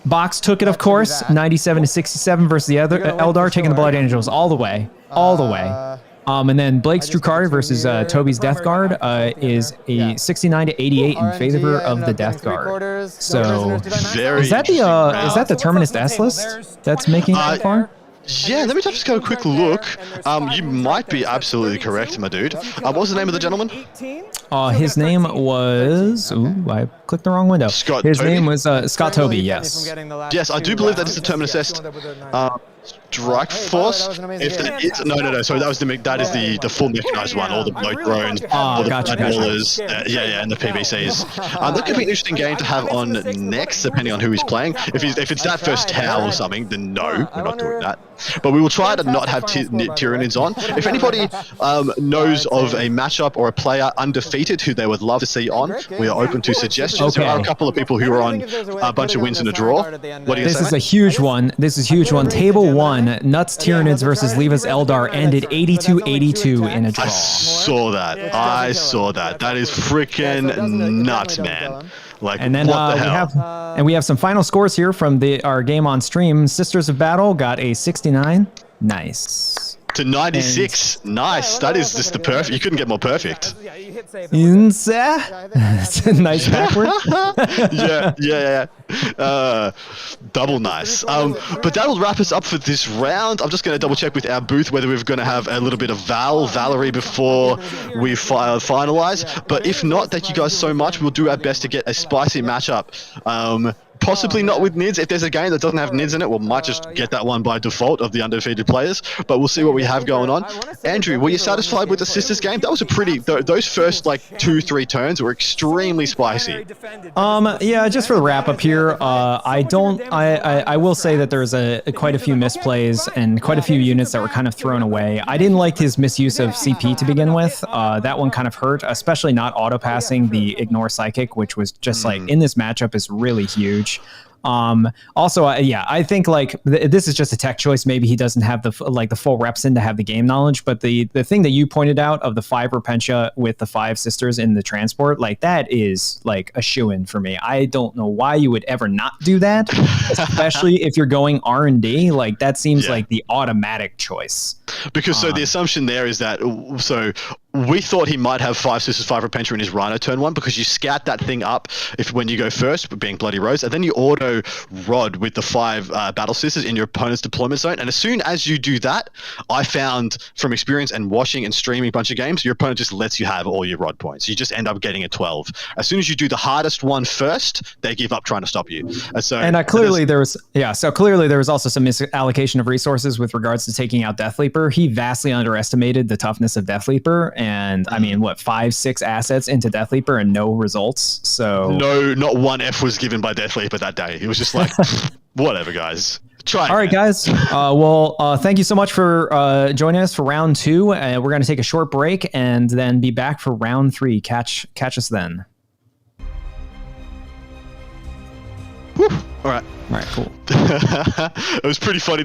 Box took it, of course, 97-67 versus the other Eldar, taking the Blood Angels all the way. And then Blake's Drukari versus Toby's Death Guard is a 69-88 in favor of the Death Guard. So, is that the Terminus S list that's making it so far? Yeah, let me just go a quick look. You might be absolutely correct, my dude. What was the name of the gentleman? His name was... Ooh, I clicked the wrong window. His name was Scott Toby, yes. Yes, I do believe that is the Terminus S Strike Force. If that is... No. Sorry, that is the full mechanized one. All the bloat drones, all the ballers, and the PVCs. That could be an interesting game to have on next, depending on who he's playing. If it's that first Tau or something, then no, we're not doing that. But we will try to not have Tyranids on. If anybody knows of a matchup or a player undefeated who they would love to see on, we are open to suggestions. There are a couple of people who are on a bunch of wins in a draw. What do you say? This is a huge one. Table 1, Nuts Tyranids versus Leva's Eldar ended 82-82 in a draw. I saw that. That is freaking nuts, man. Like, and then what the hell? we have some final scores here from our game on stream. Sisters of Battle got a 69. Nice. To 96. Nice. That is just the perfect. You couldn't get more perfect. It's a nice backward. yeah. Double nice. But that will wrap us up for this round. I'm just going to double check with our booth whether we're going to have a little bit of Valerie before we finalize. But if not, thank you guys so much. We'll do our best to get a spicy matchup Possibly not with NIDS. If there's a game that doesn't have NIDS in it, we might just get that one by default of the undefeated players. But we'll see what we have going on. Andrew, were you satisfied with the Sisters game? That was a pretty. Those first like 2-3 turns were extremely spicy. Yeah, just for the wrap up here, I will say that there's quite a few misplays and quite a few units that were kind of thrown away. I didn't like his misuse of CP to begin with. That one kind of hurt, especially not auto passing the ignore psychic, which was just like in this matchup is really huge. Also, I think like this is just a tech choice. Maybe he doesn't have the full reps in to have the game knowledge, but the thing that you pointed out of the 5 Repentia with the 5 sisters in the transport, like that is like a shoo-in for me. I don't know why you would ever not do that, especially if you're going R&D. Like that seems like the automatic choice. Because so the assumption there is that we thought he might have 5 Sisters, 5 Repentia in his Rhino turn 1 because you scout that thing up when you go first, being Bloody Rose, and then you auto Rod with the 5 Battle Sisters in your opponent's deployment zone. And as soon as you do that, I found from experience and watching and streaming a bunch of games, your opponent just lets you have all your Rod points. You just end up getting a 12. As soon as you do the hardest one first, they give up trying to stop you. Clearly there was also some misallocation of resources with regards to taking out Deathleaper. He vastly underestimated the toughness of Deathleaper. And I mean, 5-6 assets into Deathleaper and no results. So no, not one F was given by Deathleaper that day. It was just like, whatever, guys. Try. All right, guys. Thank you so much for joining us for round 2. We're going to take a short break and then be back for round 3. Catch us then. Whew. All right, cool. It was pretty funny.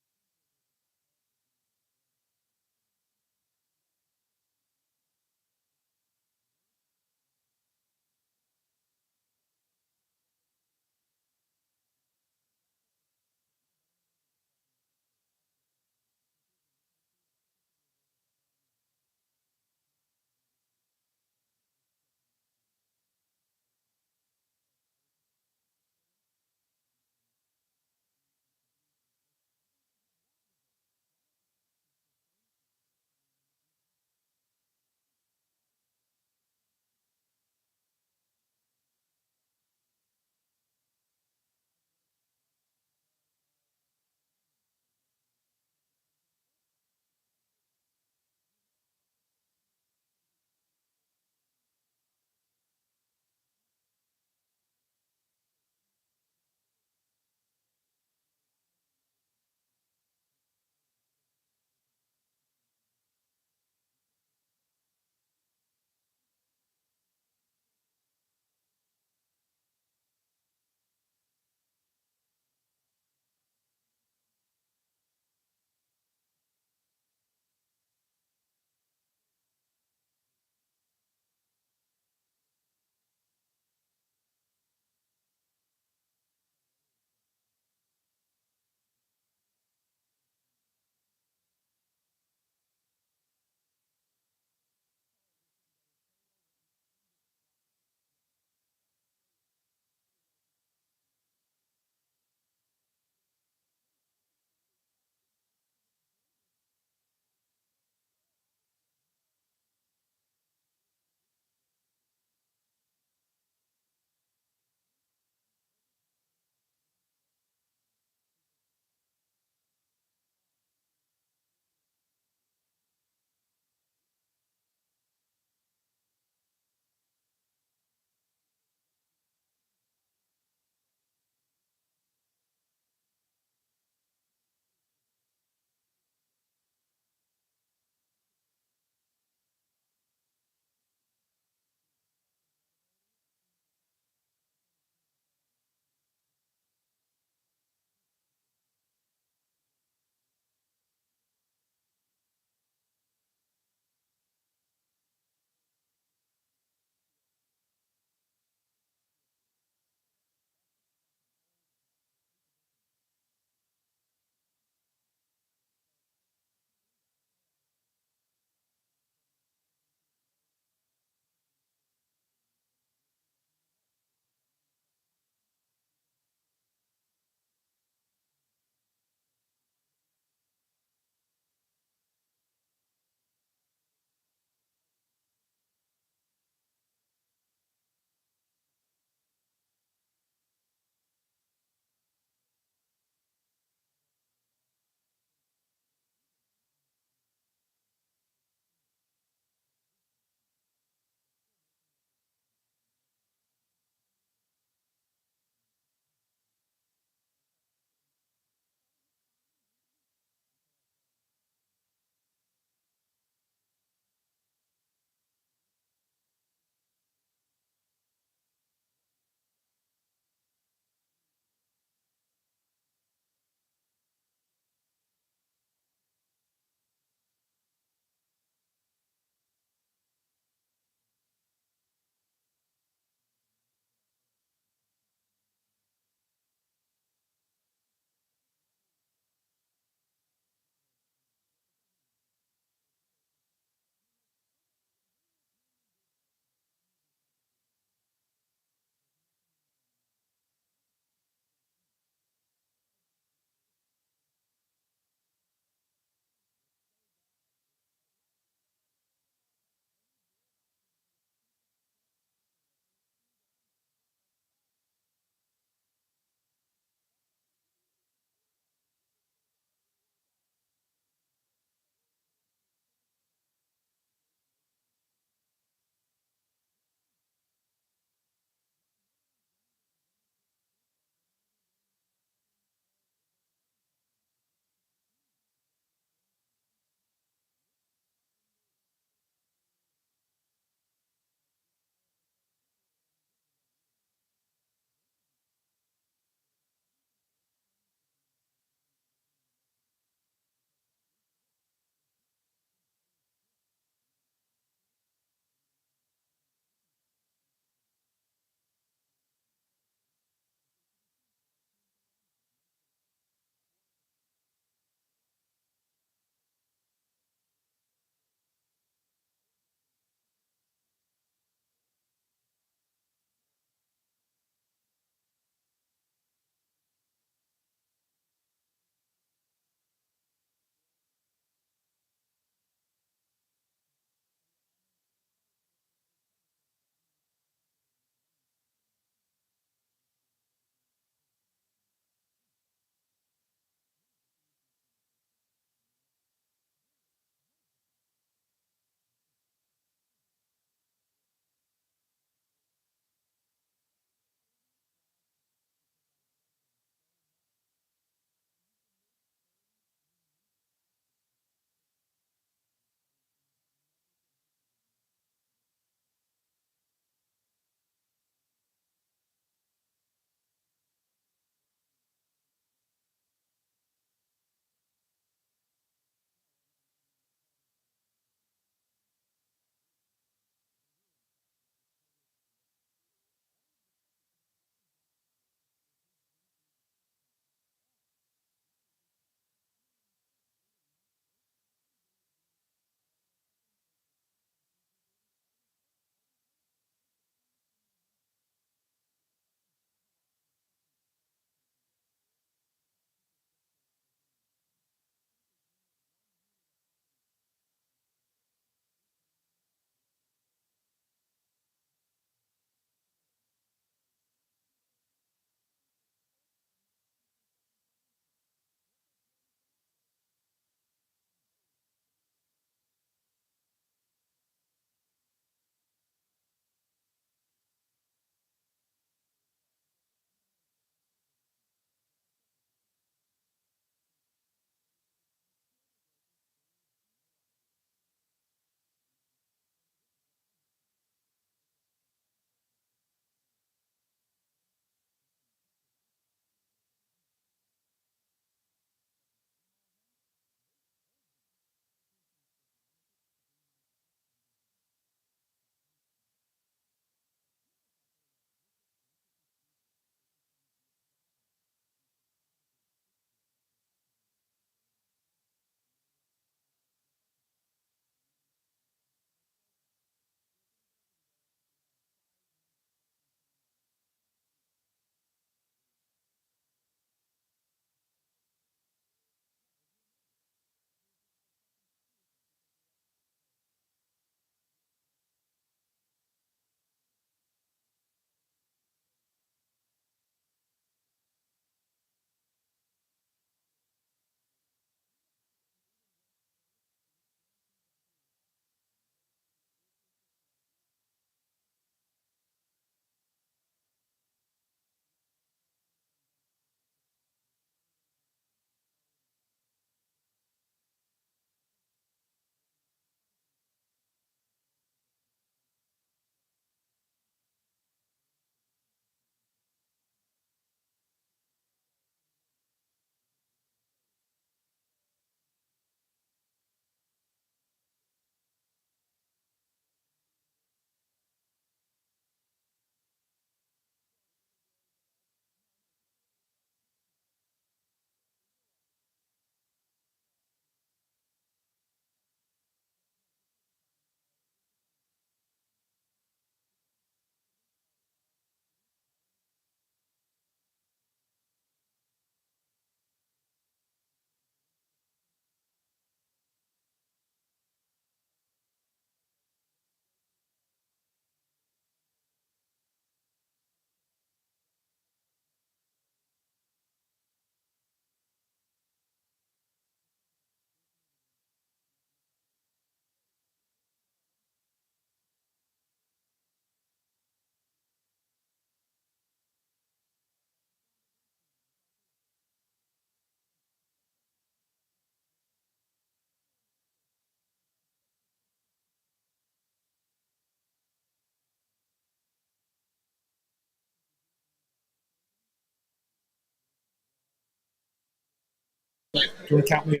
Don't count me.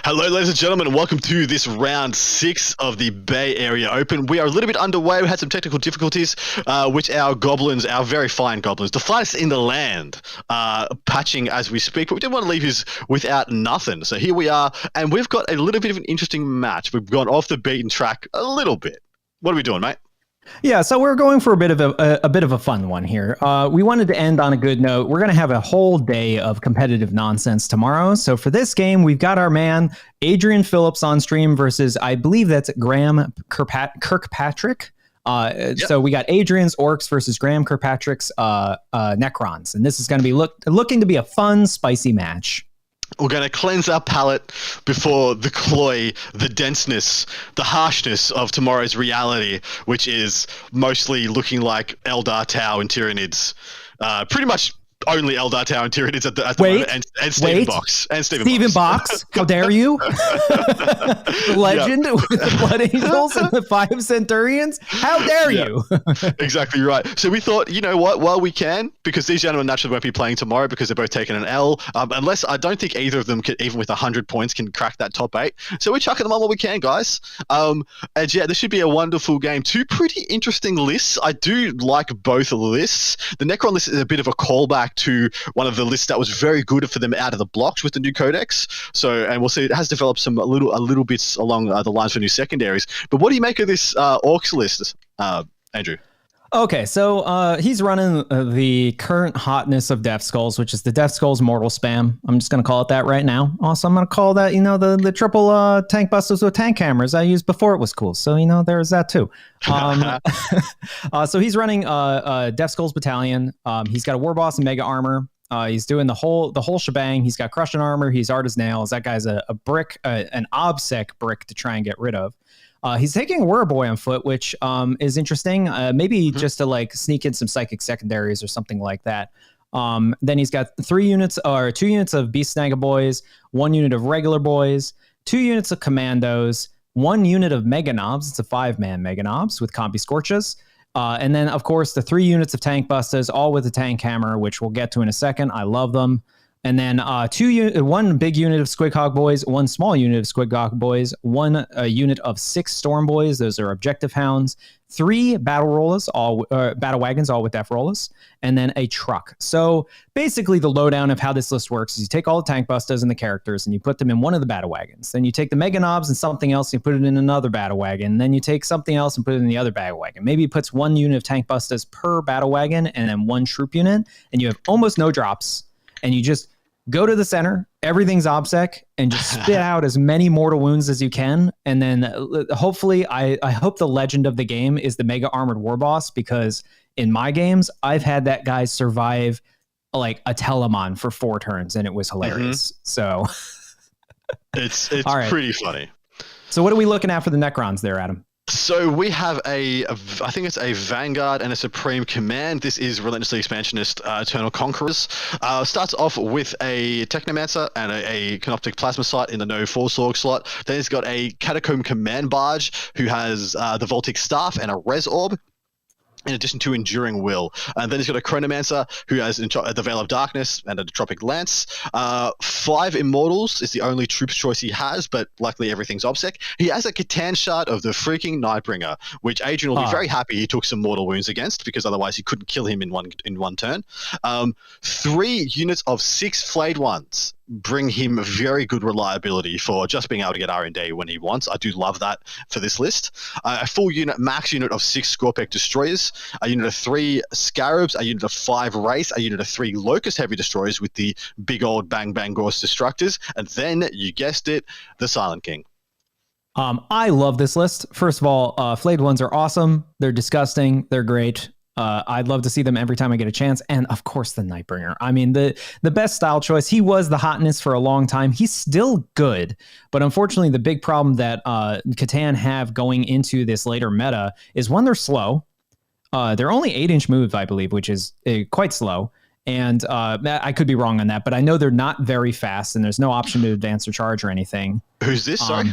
Hello, ladies and gentlemen, and welcome to this round 6 of the Bay Area Open. We are a little bit underway. We had some technical difficulties, which our goblins, our very fine goblins, the finest in the land, patching as we speak. But we didn't want to leave you without nothing. So here we are, and we've got a little bit of an interesting match. We've gone off the beaten track a little bit. What are we doing, mate? Yeah, so we're going for a bit of a fun one here. We wanted to end on a good note. We're going to have a whole day of competitive nonsense tomorrow. So for this game, we've got our man Adrian Phillips on stream versus, I believe that's Graham Kirkpatrick. Yep. So we got Adrian's Orcs versus Graham Kirkpatrick's Necrons, and this is going to be looking to be a fun, spicy match. We're going to cleanse our palate before the cloy, the denseness, the harshness of tomorrow's reality, which is mostly looking like Eldar, Tau, and Tyranids. Pretty much only Eldar, Tau, and Tyranids at the moment, and Stephen Box. And Stephen Box. How dare you? The legend with the Blood Angels and the 5 Centurions. How dare you? Exactly right. So we thought, you know what, while we can, because these gentlemen naturally won't be playing tomorrow because they're both taking an L, unless I don't think either of them, even with 100 points, can crack that top 8. So we're chucking them on what we can, guys. And yeah, this should be a wonderful game. 2 pretty interesting lists. I do like both lists. The Necron list is a bit of a callback to one of the lists that was very good for them out of the blocks with the new codex. So, and we'll see, it has developed some a little bits along the lines for new secondaries. But what do you make of this Orcs list, Andrew? Okay, so he's running the current hotness of Death Skulls, which is the Death Skulls Mortal Spam. I'm just going to call it that right now. Also, I'm going to call that, the triple tank busters with tank hammers I used before it was cool. So, there's that too. So he's running Death Skulls Battalion. He's got a War Boss and Mega Armor. He's doing the whole shebang. He's got Crushing Armor. He's Art as Nails. That guy's a brick, an OBSEC brick to try and get rid of. He's taking Warboy on foot, which is interesting. Maybe just to sneak in some psychic secondaries or something like that. Then he's got 2 units of Beast Snagga Boys, 1 unit of regular boys, 2 units of commandos, 1 unit of Mega Knobs. It's a 5-man Mega Knobs with Combi Scorches. And then, of course, the 3 units of Tank Busters, all with the Tank Hammer, which we'll get to in a second. I love them. And then 1 big unit of Squig Hog Boys, 1 small unit of Squig Hog Boys, 1 unit of 6 Storm Boys. Those are Objective Hounds. 3 Battle Rollers, Battle Wagons, all with Death Rollers, and then a truck. So basically, the lowdown of how this list works is you take all the Tank Busters and the characters, and you put them in one of the Battle Wagons. Then you take the Mega Knobs and something else, and you put it in another Battle Wagon. And then you take something else and put it in the other Battle Wagon. Maybe it puts 1 unit of Tank Busters per Battle Wagon, and then 1 troop unit, and you have almost no drops, and you just go to the center, everything's OBSEC, and just spit out as many mortal wounds as you can. And then hopefully, I hope the legend of the game is the Mega Armored War Boss, because in my games, I've had that guy survive like a Telemon for 4 turns, and it was hilarious. So it's pretty funny. So what are we looking at for the Necrons there, Adam? So we have I think it's a Vanguard and a Supreme Command. This is Relentlessly Expansionist Eternal Conquerors. Starts off with a Technomancer and a Canoptic Plasma Sight in the No Forsorg slot. Then it's got a Catacomb Command Barge who has the Voltic Staff and a Res Orb, in addition to Enduring Will. And then he's got a Chronomancer who has the Veil of Darkness and a Tropic Lance. 5 Immortals is the only troop choice he has, but luckily everything's OBSEC. He has a Catan Shard of the freaking Nightbringer, which Adrian will be very happy he took some mortal wounds against, because otherwise he couldn't kill him in one turn. 3 units of 6 Flayed Ones bring him very good reliability for just being able to get R&D when he wants. I do love that for this list. A full max unit of 6 Scorpec Destroyers, a unit of 3 Scarabs, a unit of 5 Wraith, a unit of 3 Locust Heavy Destroyers with the big old Bang Bang Gorse Destructors, and then, you guessed it, the Silent King. I love this list. First of all, Flayed Ones are awesome. They're disgusting. They're great. I'd love to see them every time I get a chance. And of course, the Nightbringer. I mean, the best style choice. He was the hotness for a long time. He's still good. But unfortunately, the big problem that Catan have going into this later meta is, one, they're slow. They're only 8-inch move, I believe, which is quite slow. And I could be wrong on that, but I know they're not very fast, and there's no option to advance or charge or anything. Who's this? Sorry,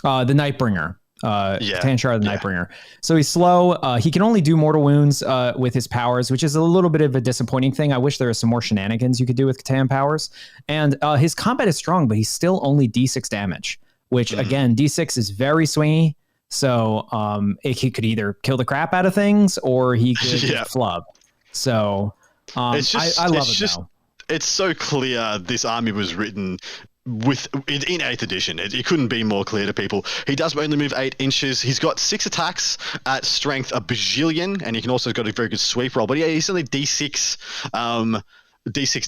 the Nightbringer. Tanshar the Nightbringer. So he's slow. He can only do mortal wounds with his powers, which is a little bit of a disappointing thing. I wish there was some more shenanigans you could do with Catan powers. And his combat is strong, but he's still only D6 damage, which again, D6 is very swingy. So he could either kill the crap out of things or he could flub. So it's just, I love it now. It's so clear this army was written in 8th edition. It couldn't be more clear to people. He does only move 8 inches. He's got 6 attacks at strength a bajillion, and he can also got a very good sweep roll. But yeah, he's only D6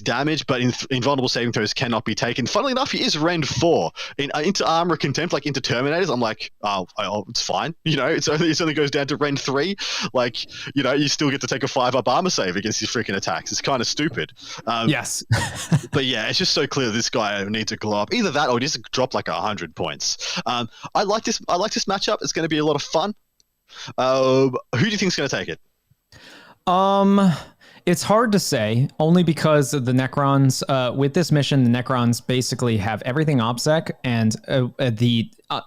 damage, but invulnerable saving throws cannot be taken. Funnily enough, he is Rend 4. Into Armor Contempt, like into Terminators, I'm like, oh, it's fine. You know, it only goes down to Rend 3. Like, you know, you still get to take a 5-up armor save against his freaking attacks. It's kind of stupid. Yes. But yeah, it's just so clear this guy needs to glow up. Either that or just drop like 100 points. I like this matchup. It's going to be a lot of fun. Who do you think is going to take it? It's hard to say, only because of the Necrons. With this mission, the Necrons basically have everything OBSEC, and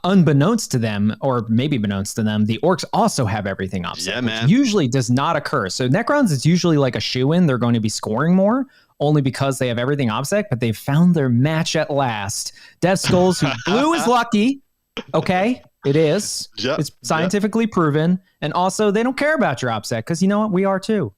unbeknownst to them, or maybe beknownst to them, the Orcs also have everything OBSEC. Yeah, man. Which usually does not occur. So Necrons is usually like a shoo-in. They're going to be scoring more, only because they have everything OBSEC, but they've found their match at last. Death Skulls, who blue is lucky. Okay, it is. Yep, it's scientifically proven. And also, they don't care about your OBSEC, because you know what? We are too.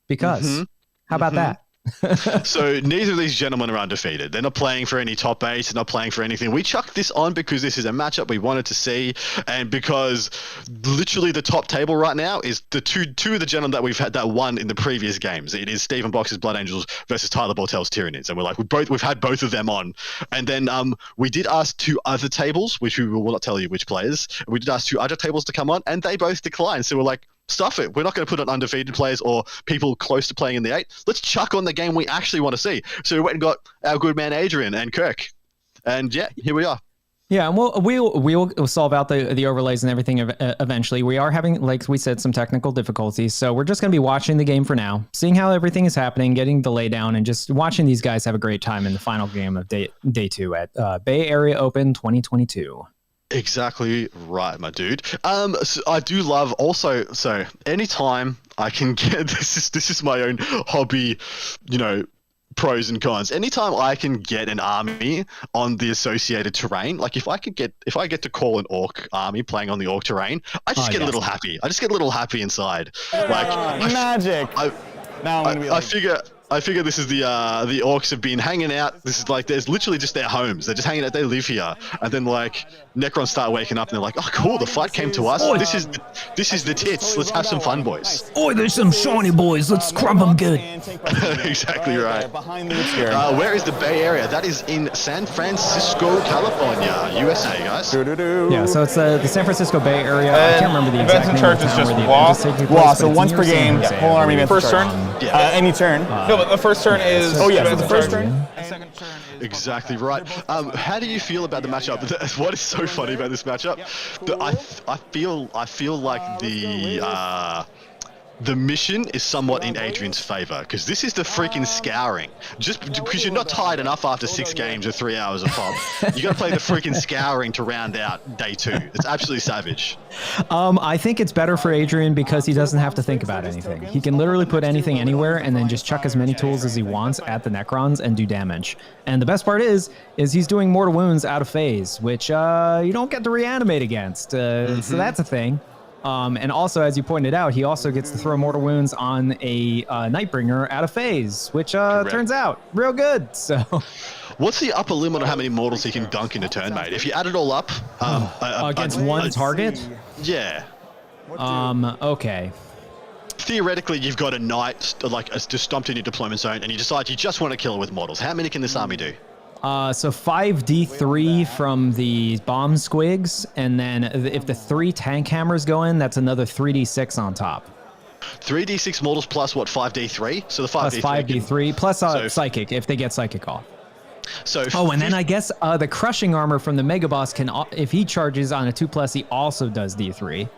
Because how about that? So neither of these gentlemen are undefeated. They're not playing for any top 8. They're not playing for anything. We chucked this on because this is a matchup we wanted to see, and because literally the top table right now is the two of the gentlemen that we've had that won in the previous games. It is Stephen Box's Blood Angels versus Tyler Bortell's Tyranids, and we're like we've had both of them on. And then we did ask 2 other tables, which we will not tell you which players. We did ask 2 other tables to come on, and they both declined. So we're like, stuff it. We're not going to put on undefeated players or people close to playing in the 8. Let's chuck on the game we actually want to see. So we went and got our good man Adrian and Kirk. And yeah, here we are. Yeah, and we'll solve out the overlays and everything eventually. We are having, like we said, some technical difficulties. So we're just going to be watching the game for now, seeing how everything is happening, getting the laydown, and just watching these guys have a great time in the final game of day 2 at Bay Area Open 2022. Exactly right, my dude. So I do love also. So anytime I can get this is my own hobby, you know, pros and cons. Anytime I can get an army on the associated terrain, like if I get to call an orc army playing on the orc terrain, I just get a little happy. I just get a little happy inside. Like magic. Now I'm gonna be like, I figure this is the orcs have been hanging out. This is like, there's literally just their homes. They're just hanging out. They live here. And then like Necrons start waking up and they're like, oh cool, the fight came to us. This is the tits. Let's have some fun, boys. Oi, there's some shiny boys. Let's scrub them good. Exactly right. Where is the Bay Area? That is in San Francisco, California, USA, guys. Yeah, so it's the San Francisco Bay Area. I can't remember the exact name. Events and charges just WA. So once per game, whole army events. First turn? Any turn. Yeah. No, but the first turn is... Oh yeah, the first turn. The second turn is... Exactly right. How do you feel about the matchup? What is so funny about this matchup? I feel like the mission is somewhat in Adrian's favor, because this is the freaking scouring. Just because you're not tired enough after 6 games or 3 hours of pop, you got to play the freaking scouring to round out day 2. It's absolutely savage. I think it's better for Adrian because he doesn't have to think about anything. He can literally put anything anywhere and then just chuck as many tools as he wants at the Necrons and do damage. And the best part is he's doing mortal wounds out of phase, which you don't get to reanimate against. So that's a thing. And also, as you pointed out, he also gets to throw mortal wounds on a Nightbringer out of phase, which turns out real good. So, what's the upper limit on how many mortals he can dunk in a turn, mate? If you add it all up, against one target? Yeah. Okay. Theoretically, you've got a knight just stomped in your deployment zone, and you decide you just want to kill it with mortals. How many can this army do? So 5d3 from the bomb squigs, and then if the 3 tank hammers go in, that's another 3d6 on top. 3d6 mortals plus what, 5d3? So the 5d3 plus 5d3 plus psychic if they get psychic off. So and then I guess the crushing armor from the mega boss can, if he charges on a 2+, he also does d3.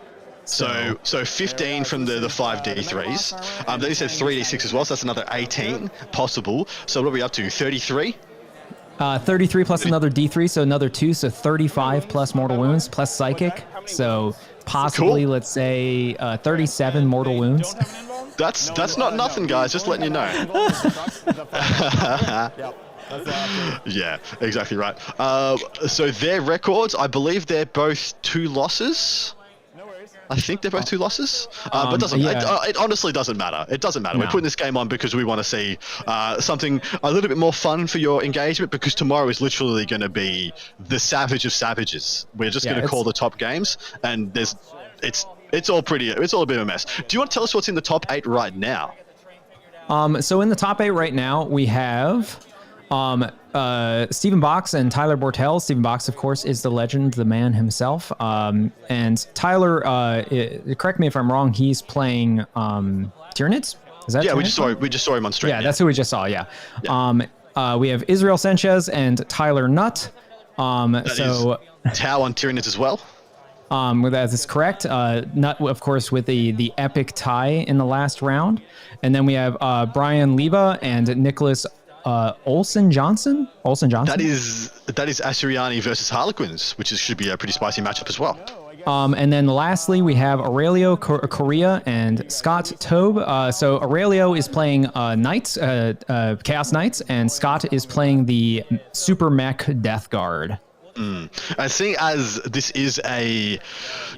So 15 from the 5d3s. Then you said 3d6 as well, so that's another 18 possible. So what are we up to? 33? 33 plus another d3, so another 2, so 35 plus mortal wounds plus psychic. So possibly, let's say 37 mortal wounds. That's not nothing, guys. Just letting you know. Yeah, exactly right. So their records, I believe they're both 2 losses. I think they're both 2 losses, but it honestly doesn't matter. It doesn't matter. No. We're putting this game on because we want to see something a little bit more fun for your engagement, because tomorrow is literally going to be the savage of savages. We're just going to call the top games, and it's all a bit of a mess. Do you want to tell us what's in the top 8 right now? So in the top 8 right now, we have Stephen Box and Tyler Bortel. Stephen Box, of course, is the legend, the man himself. And Tyler, correct me if I'm wrong, he's playing Tyranids? Is that Tyranids? we just saw him on stream. Yeah, that's who we just saw, yeah. We have Israel Sanchez and Tyler Nutt. That is Tau and Tyranids as well. That is correct. Nutt, of course, with the epic tie in the last round. And then we have Brian Leva and Nicholas Olsen Johnson. That is Asuryani versus Harlequins, which should be a pretty spicy matchup as well. And then lastly, we have Aurelio Correa and Scott Tobe. So Aurelio is playing Knights, Chaos Knights, and Scott is playing the Super Mech Death Guard. And seeing as this is a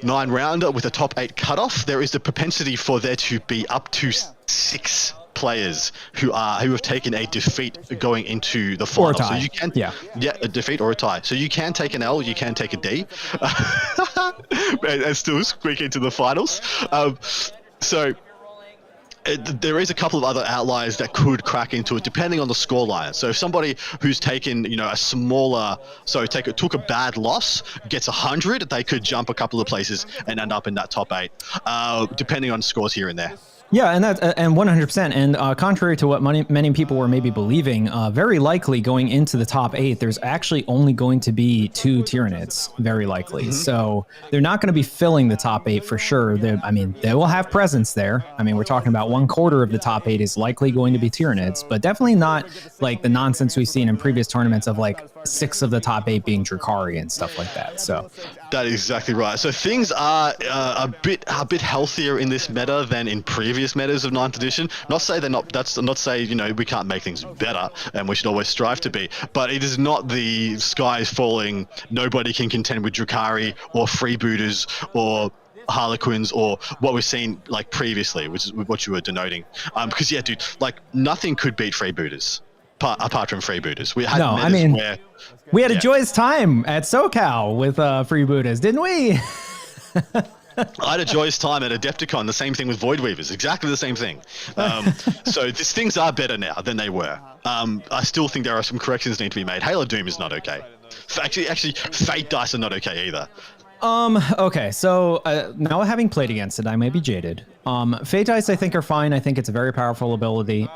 9-rounder with a top 8 cutoff, there is the propensity for there to be up to 6 players who have taken a defeat going into the final. Or a tie. So you can, a defeat or a tie. So you can take an L, you can take a D, and still squeak into the finals. There is a couple of other outliers that could crack into it, depending on the scoreline. So if somebody who's taken, a smaller, took a bad loss, gets 100, they could jump a couple of places and end up in that top 8, depending on scores here and there. Yeah, and 100%. And contrary to what many people were maybe believing, very likely going into the top 8, there's actually only going to be 2 Tyranids, very likely. Mm-hmm. So they're not going to be filling the top 8 for sure. They will have presence there. We're talking about 1/4 of the top 8 is likely going to be Tyranids, but definitely not like the nonsense we've seen in previous tournaments of like 6 of the top 8 being Drukhari and stuff like that. So that is exactly right. So things are a bit healthier in this meta than in previous metas of 9th edition. Not say we can't make things better, and we should always strive to be, but it is not the sky is falling, nobody can contend with Drukhari or freebooters or Harlequins or what we've seen like previously, which is what you were denoting. Because dude, like nothing could beat freebooters apart from freebooters. We had we had a joyous time at SoCal with freebooters, didn't we? I had a joyous time at Adepticon, the same thing with Void Weavers, exactly the same thing. So these things are better now than they were. I still think there are some corrections that need to be made. Halo Doom is not okay. Actually, Fate Dice are not okay either. Okay, so now having played against it, I may be jaded. Fate Dice, I think, are fine. I think it's a very powerful ability.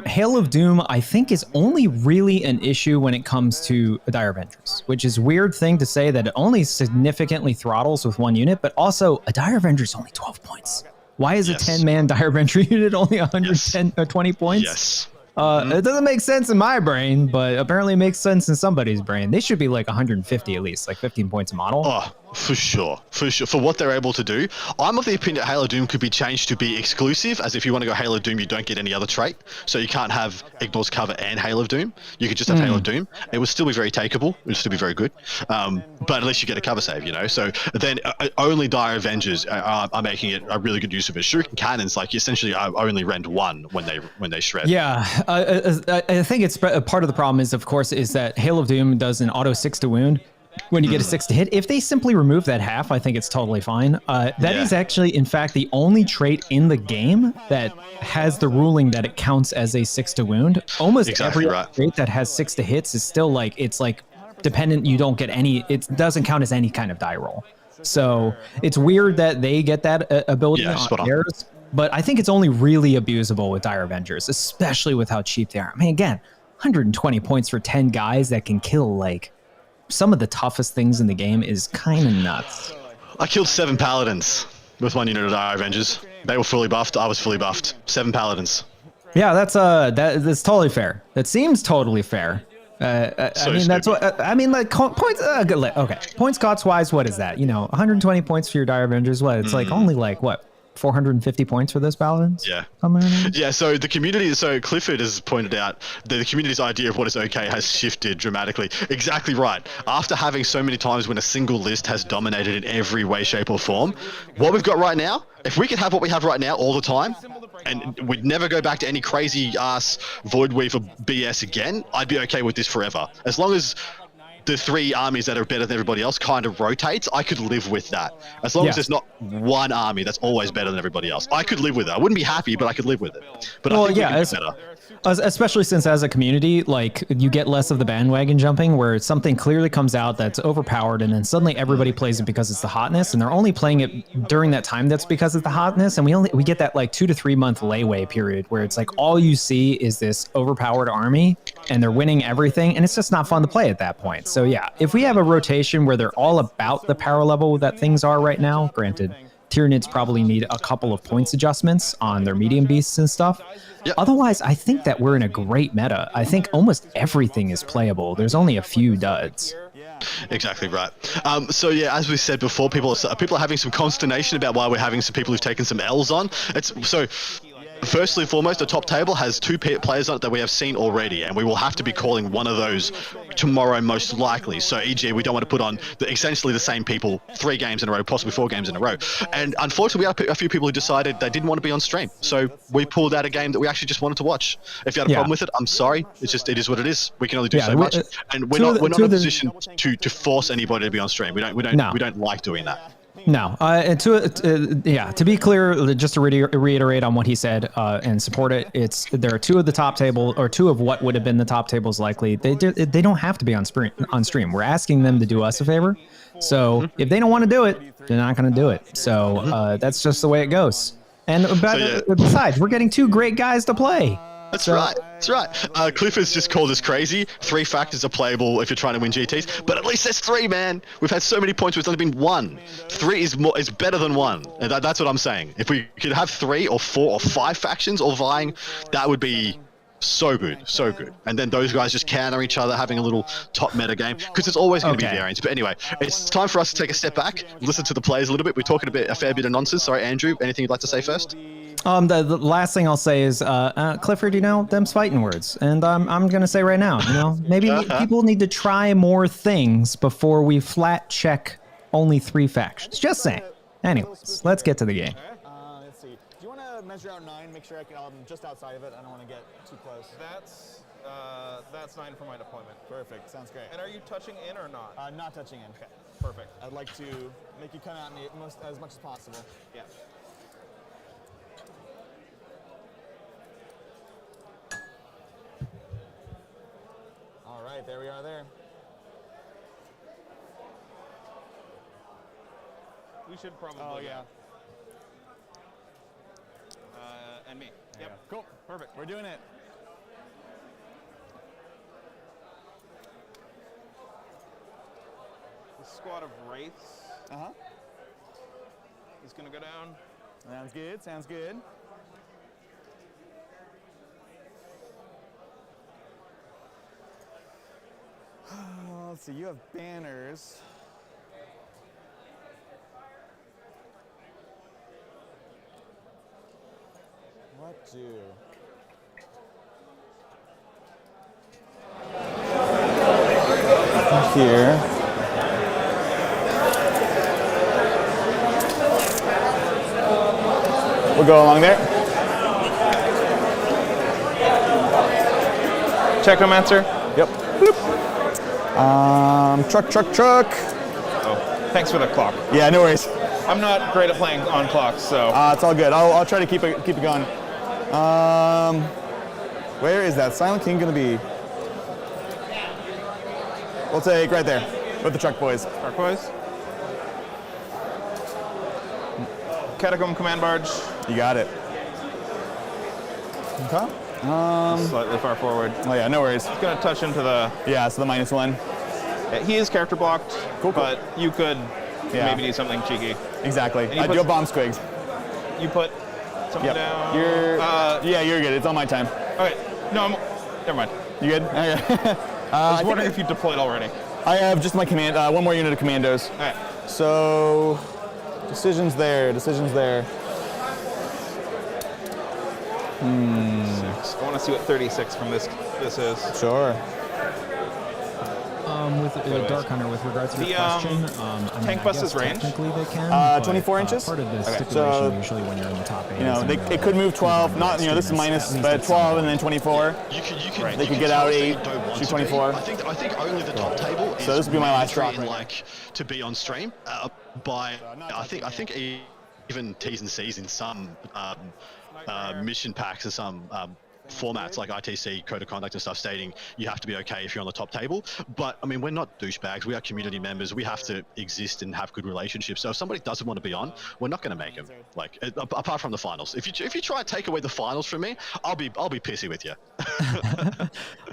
Hail of Doom, I think, is only really an issue when it comes to Dire Avengers, which is a weird thing to say that it only significantly throttles with 1 unit, but also a Dire Avenger is only 12 points. Why is a 10-man Dire Avenger unit only 110 or 20 points? Yes. It doesn't make sense in my brain, but apparently it makes sense in somebody's brain. They should be like 150 at least, like 15 points a model. Oh, for sure. For what they're able to do. I'm of the opinion that Halo Doom could be changed to be exclusive, as if you want to go Halo Doom, you don't get any other trait. So you can't have Ignores Cover and Halo Doom. You could just have Halo Doom. It would still be very takeable. It would still be very good. But at least you get a cover save, So then only Dire Avengers are making it a really good use of it. Shuriken Cannons, like, essentially only rend 1 when they shred. Yeah, I think it's part of the problem is, of course, is that Hail of Doom does an auto 6 to wound when you get a 6 to hit. If they simply remove that half, I think it's totally fine. That is actually, in fact, the only trait in the game that has the ruling that it counts as a 6 to wound. Almost every trait that has 6 to hits is still like, it's like dependent, you don't get any, it doesn't count as any kind of die roll. So it's weird that they get that ability on theirs. But I think it's only really abusable with Dire Avengers, especially with how cheap they are. Again, 120 points for 10 guys that can kill, like, some of the toughest things in the game is kind of nuts. I killed 7 Paladins. with 1 unit of Dire Avengers. They were fully buffed. I was fully buffed. 7 Paladins. Yeah, that's totally fair. That seems totally fair. I mean, stupid. That's what I mean. Like points. Okay, points cost wise, what is that? 120 points for your Dire Avengers. What? It's like only like what? 450 points for those Paladins? Yeah. Yeah, so the community, Clifford has pointed out that the community's idea of what is okay has shifted dramatically. Exactly right. After having so many times when a single list has dominated in every way, shape, or form, what we've got right now, if we could have what we have right now all the time, and we'd never go back to any crazy ass Void Weaver BS again, I'd be okay with this forever. As long as the 3 armies that are better than everybody else kind of rotates, I could live with that. As long as there's not one army that's always better than everybody else. I could live with it. I wouldn't be happy, but I could live with it. But I think we can do better. Especially since as a community, like you get less of the bandwagon jumping where something clearly comes out that's overpowered and then suddenly everybody plays it because it's the hotness, and they're only playing it during that time that's because of the hotness, and we get that like 2 to 3 month layway period where it's like all you see is this overpowered army and they're winning everything, and it's just not fun to play at that point. So yeah, if we have a rotation where they're all about the power level that things are right now, granted, Tyranids probably need a couple of points adjustments on their medium beasts and stuff. Yep. Otherwise, I think that we're in a great meta. I think almost everything is playable. There's only a few duds. Exactly right. So yeah, as we said before, people are having some consternation about why we're having some people who've taken some L's on. Firstly and foremost, the top table has 2 players on it that we have seen already, and we will have to be calling one of those tomorrow most likely. So e.g., we don't want to put on essentially the same people 3 games in a row, possibly 4 games in a row. And unfortunately, we had a few people who decided they didn't want to be on stream. So we pulled out a game that we actually just wanted to watch. If you had a problem with it, I'm sorry. It is what it is. We can only do so much. And we're not in a position to force anybody to be on stream. We don't like doing that. No, to be clear, just to reiterate on what he said and support it, there are 2 of the top table, or 2 of what would have been the top tables likely. They don't have to be on stream. We're asking them to do us a favor. So if they don't want to do it, they're not going to do it. So that's just the way it goes. And besides, we're getting 2 great guys to play. That's right. Cliff has just called us crazy. 3 factors are playable if you're trying to win GTs, but at least there's 3, man. We've had so many points, there's only been 1. 3 is better than 1, and that's what I'm saying. If we could have 3 or 4 or 5 factions all vying, that would be so good. And then those guys just counter each other, having a little top meta game, because there's always going to be variants. But anyway, it's time for us to take a step back, listen to the players a little bit. We're talking a fair bit of nonsense. Sorry, Andrew, anything you'd like to say first? The last thing I'll say is, Clifford, them's fighting words. And I'm going to say right now, maybe people need to try more things before we flat check only 3 factions. Just saying. Anyways, let's get to the game. Let's see. Do you want to measure out 9? Make sure I'm just outside of it. I don't want to get too close. That's 9 for my deployment. Perfect. Sounds great. And are you touching in or not? Not touching in. Okay. Perfect. I'd like to make you come at me as much as possible. Yeah. All right, there we are there. We should probably. Oh, yeah. And me. Yep. Yeah. Cool. Perfect. We're doing it. The squad of Wraiths. He's going to go down. Sounds good. Sounds good. Let's see, you have banners. What do? Here. We'll go along there. Checkromancer. Yep. Bloop. Truck. Oh, thanks for the clock. Yeah, no worries. I'm not great at playing on clocks, so. It's all good. I'll try to keep it going. Where is that Silent King gonna be? We'll take right there with the truck boys. Truck boys. Catacomb command barge. You got it. Okay. Slightly far forward. Oh yeah, no worries. It's gonna touch into the. Yeah, so the -1. Yeah, he is character blocked. Cool. But you could Yeah. Maybe need something cheeky. Exactly. I do a bomb squigs. You put something down. Yeah, you're good. It's on my time. Okay. No, never mind. You good? Okay. I was wondering if you deployed already. I have just my command. One more unit of commandos. All right. So, decisions there. Decisions there. 6. I want to see what 36 from this is. Sure. With Dark Hunter, with regards to your question, tank buses range? Technically they can. 24 inches. Part of the stipulation So, usually when you're in the top 8. You know, it could move 12. Not, you know, this is minus 12 and then 24. You They could get out 8, shoot 24. I think only the top table is so this would be my last drop. Like to be on stream by I think even T's and C's in some mission packs and some formats like ITC, code of conduct and stuff stating you have to be okay if you're on the top table. But I mean, we're not douchebags. We are community members. We have to exist and have good relationships. So if somebody doesn't want to be on, we're not going to make them. Like apart from the finals. If you try to take away the finals from me, I'll be pissy with you.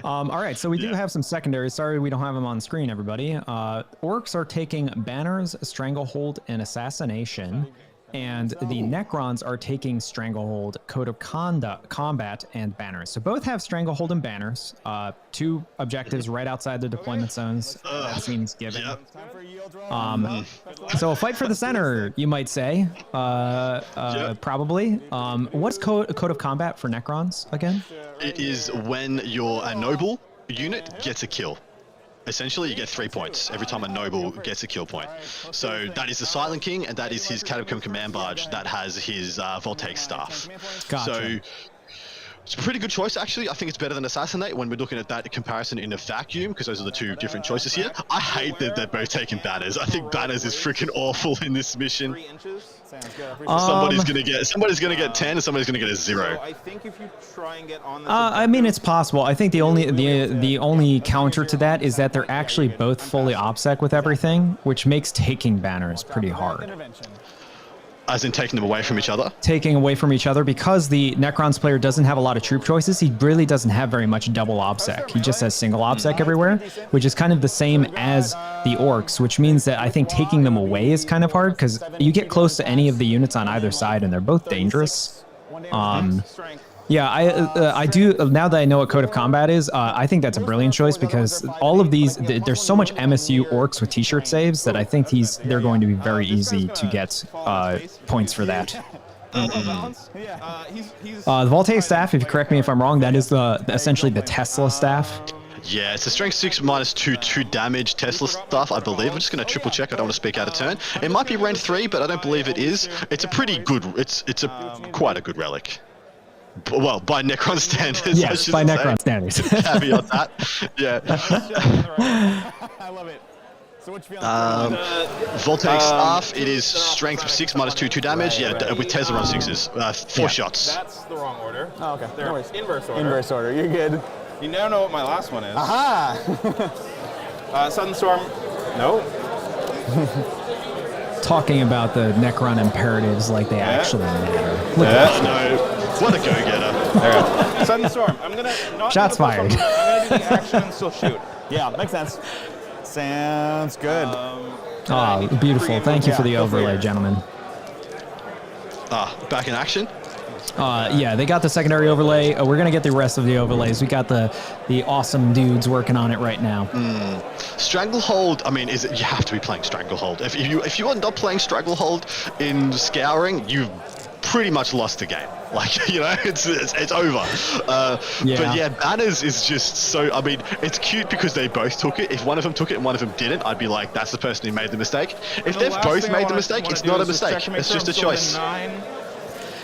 All right, so we do have some secondaries. Sorry we don't have them on screen, everybody. Orcs are taking banners, stranglehold, and assassination. And the Necrons are taking Stranglehold, Code of Combat, and Banners. So both have Stranglehold and Banners. 2 objectives right outside the deployment zones. That seems given. So a fight for the center, you might say. Probably. What's Code of Combat for Necrons again? It is when a noble unit gets a kill. Essentially, you get 3 points every time a noble gets a kill point. So that is the Silent King, and that is his Catacomb Command Barge that has his Voltaic Staff. Gotcha. So it's a pretty good choice, actually. I think it's better than Assassinate when we're looking at that comparison in a vacuum, because those are the 2 different choices here. I hate that they're both taking Banners. I think Banners is freaking awful in this mission. Somebody's gonna get 10 and somebody's gonna get a 0. So I think if you try and get on this I mean, it's possible. I think the only counter to that is that they're actually both fully OPSEC with everything, which makes taking banners pretty hard. As in taking them away from each other? Taking away from each other, because the Necrons player doesn't have a lot of troop choices. He really doesn't have very much double OPSEC. He just has single OPSEC everywhere, which is kind of the same as the Orcs, which means that I think taking them away is kind of hard, because you get close to any of the units on either side and they're both dangerous. Yeah, I do. Now that I know what Code of Combat is, I think that's a brilliant choice, because all of these, there's so much MSU Orcs with T-shirt saves that I think they're going to be very easy to get points for that. The Voltaic Staff, if you correct me if I'm wrong, that is essentially the Tesla staff. Yeah, it's a strength 6 minus 2 damage Tesla stuff, I believe. I'm just going to triple check. I don't want to speak out of turn. It might be rank 3, but I don't believe it is. It's a pretty good. It's quite a good relic. Well, by Necron standards. Yes, by Necron standards. Caveat that. Yeah. I love it. So what you Voltaic Staff, it is strength 6 minus 2 damage. Yeah, with Tesla on 6s. 4 shots. That's the wrong order. Oh, okay. They're No worries. inverse order. Inverse order. You're good. You now know what my last one is. Aha! Sudden Storm. No. Talking about the Necron imperatives like they actually matter. Look at No. What a go-getter. There. Sudden Storm. I'm gonna not Shots fired. I'm gonna do the action and still shoot. Yeah, makes sense. Sounds good. Beautiful. Thank you for the overlay, gentlemen. Back in action? Yeah, they got the secondary overlay. We're gonna get the rest of the overlays. We got the awesome dudes working on it right now. Stranglehold. I mean, you have to be playing Stranglehold. If you end up playing Stranglehold in Scouring, you've pretty much lost the game. Like, you know, it's over. But yeah, Banners is just so. I mean, it's cute because they both took it. If one of them took it and one of them didn't, I'd be like, that's the person who made the mistake. If they've both made the mistake, it's not a mistake. It's just a choice.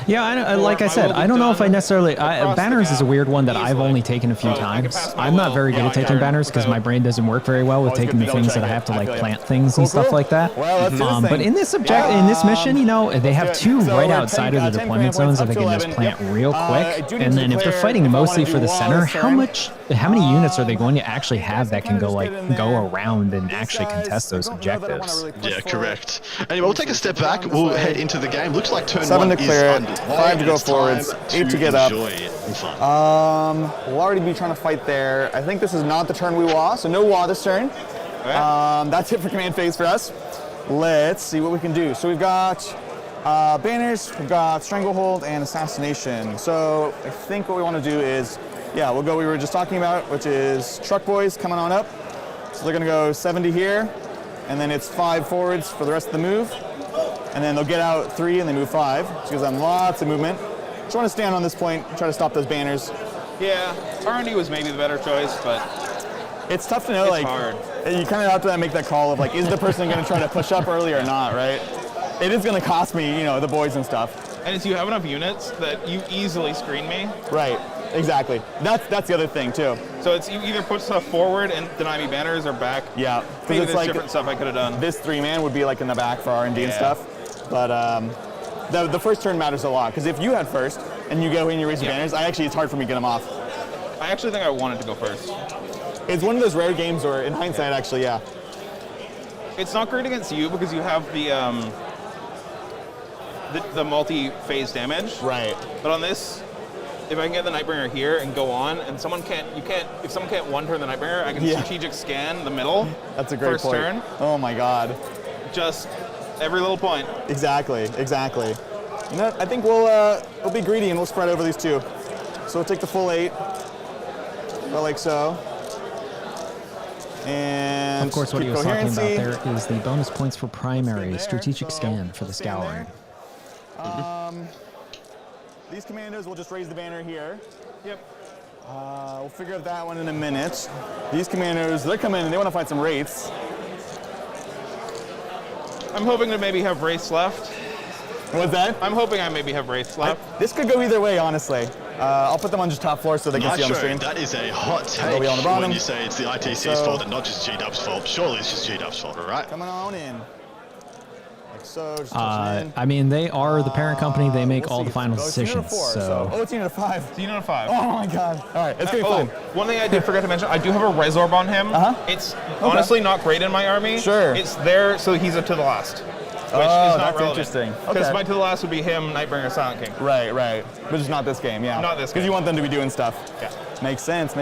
Yeah, like I said, I don't know if I necessarily... Banners is a weird one that I've only taken a few times. I'm not very good at taking banners because my brain doesn't work very well with taking the things that I have to like plant things and stuff like that. But in this mission, you know, they have 2 right outside of the deployment zones that they can just plant real quick. And then if they're fighting mostly for the center, how many units are they going to actually have that can go around and actually contest those objectives? Yeah, correct. Anyway, we'll take a step back. We'll head into the game. Looks like turn 7 1 to clear is it, 5 to go forwards, 8 to get up. We'll already be trying to fight there. I think this is not the turn we wah, so no wah this turn. That's it for command phase for us. let's see what we can do. So we've got banners, we've got Stranglehold and Assassination. So I think what we want to do is, yeah, we'll go we were just talking about, which is Truck Boys coming on up. So they're going to go 70 here, and then it's 5 forwards for the rest of the move. And then they'll get out 3 and they move 5. So gives them lots of movement. Just want to stand on this point, try to stop those banners. Yeah, R&D was maybe the better choice, but it's tough to know. It's like, hard. You kind of have to make that call of like, is the person going to try to push up early or not, right? It is going to cost me, you know, the boys and stuff. And it's you have enough units that you easily screen me. Right, exactly. That's the other thing too. So it's you either put stuff forward and deny me banners or back. Yeah, maybe it's there's like different stuff I could have done. This 3-man would be like in the back for R&D and stuff. But the first turn matters a lot, because if you had first and you go in and you raise your banners, it's hard for me to get them off. I actually think I wanted to go first. It's one of those rare games where, in hindsight, actually, yeah. It's not great against you because you have the multi-phase damage. Right. But on this, if I can get the Nightbringer here and go on, and if someone can't one-turn the Nightbringer, I can strategic scan the middle. That's a great first point. turn. Oh my God. Just every little point. Exactly. You know, I think we'll be greedy and we'll spread over these 2. So we'll take the full 8, about like so. And of course, what he was coherency. talking about there is the bonus points for primary strategic scan for the scouring. These commandos will just raise the banner here. Yep. We'll figure out that one in a minute. These commandos, they're coming in, they want to fight some wraiths. I'm hoping to maybe have wraiths left. What's that? I'm hoping I maybe have wraiths left. This could go either way, honestly. I'll put them on just top floor so they can see on the screen. That is a hot take on the bottom. when you say it's the ITC's fault and not just G-Dub's fault. Surely it's just G-Dub's fault, right? Coming on in. Like so, just touching in. I mean, they are the parent company. They make all the final decisions. It's unit of 5. It's unit of 5. Oh my God. All right, it's going to be fun. One thing I did forget to mention, I do have a Resorb on him. It's honestly not great in my army. Sure. It's there, so he's a to the last. Which is not relevant. Interesting. Because my to the last would be him, Nightbringer, Silent King. Right. But just not this game, yeah. Not this game. Because you want them to be doing stuff. Yeah. Makes sense.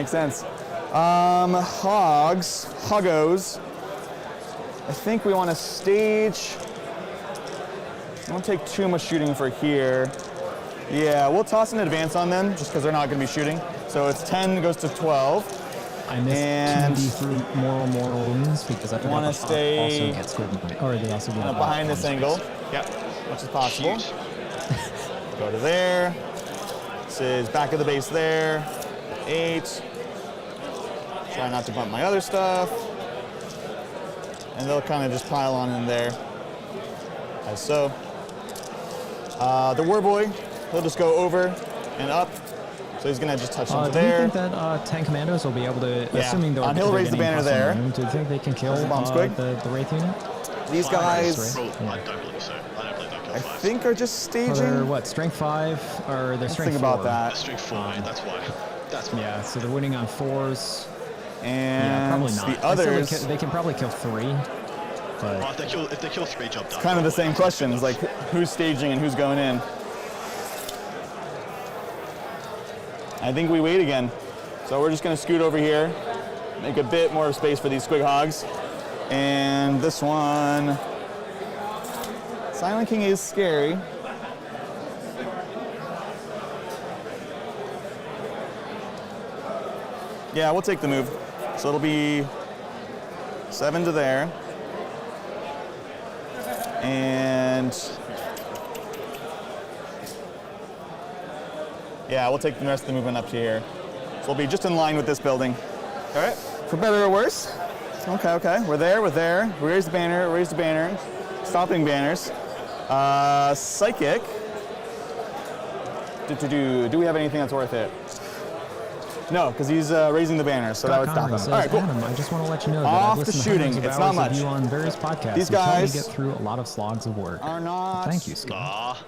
Hoggos. I think we want to stage. I don't take too much shooting for here. Yeah, we'll toss an advance on them just because they're not going to be shooting. So it's 10 goes to 12. I missed 2d3 moral wounds because I want to stay also get squid, or they also get behind this angle. Yep. Much as possible. Go to there. This is back of the base there. 8. Try not to bump my other stuff. And they'll kind of just pile on in there. As so. The Warboy, he'll just go over and up. So he's going to just touch into there. Do you think that 10 commandos will be able to, assuming they're he'll raise the banner there. Do you think they can kill the Wraith unit? These guys, I don't believe so. I don't believe they'll kill 5. I think are just staging. They're what, strength 5? Or they're strength 4? Think about that. They're strength 4, that's why. Yeah, so they're winning on 4s. And probably not. the others, they can probably kill 3. But if they kill 3, job done. Kind of the same questions, like who's staging and who's going in. I think we wait again. So we're just going to scoot over here, make a bit more space for these squig hogs. And this one, Silent King is scary. Yeah, we'll take the move. So it'll be 7 to there. And yeah, we'll take the rest of the movement up to here. So we'll be just in line with this building. All right. For better or worse. Okay. We're there. We raise the banner. Stopping banners. Psychic. Do we have anything that's worth it? No, because he's raising the banner, so that would stop him. All right, cool. Adam, I just want to let you know that Off I've the listened shooting, to it's not much. Of you on various podcasts. These You guys get through a lot of slogs of work. Are not. Thank you, Scott.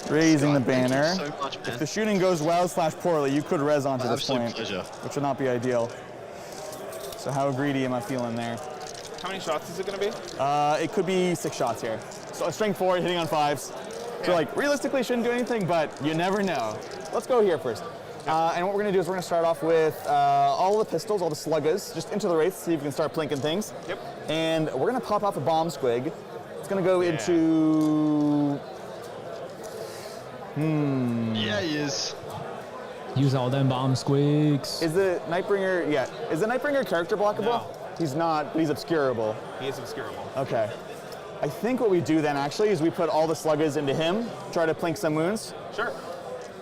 Raising the banner. Thank you so much, man. If the shooting goes well/poorly, you could res onto this Absolute point, pleasure. which would not be ideal. So how greedy am I feeling there? How many shots is it going to be? It could be 6 shots here. So a strength 4, hitting on 5s. So like realistically shouldn't do anything, but you never know. Let's go here first. And what we're going to do is we're going to start off with all the pistols, all the sluggas, just into the wraiths, see if we can start plinking things. Yep. And we're going to pop off a bomb squig It's gonna go into. Yeah, he is. Use all them bomb squigs. Is the Nightbringer? Yeah. Is the Nightbringer character blockable? No. He's not, but he's obscurable. He is obscurable. Okay. I think what we do then actually is we put all the sluggas into him, try to plink some wounds. Sure.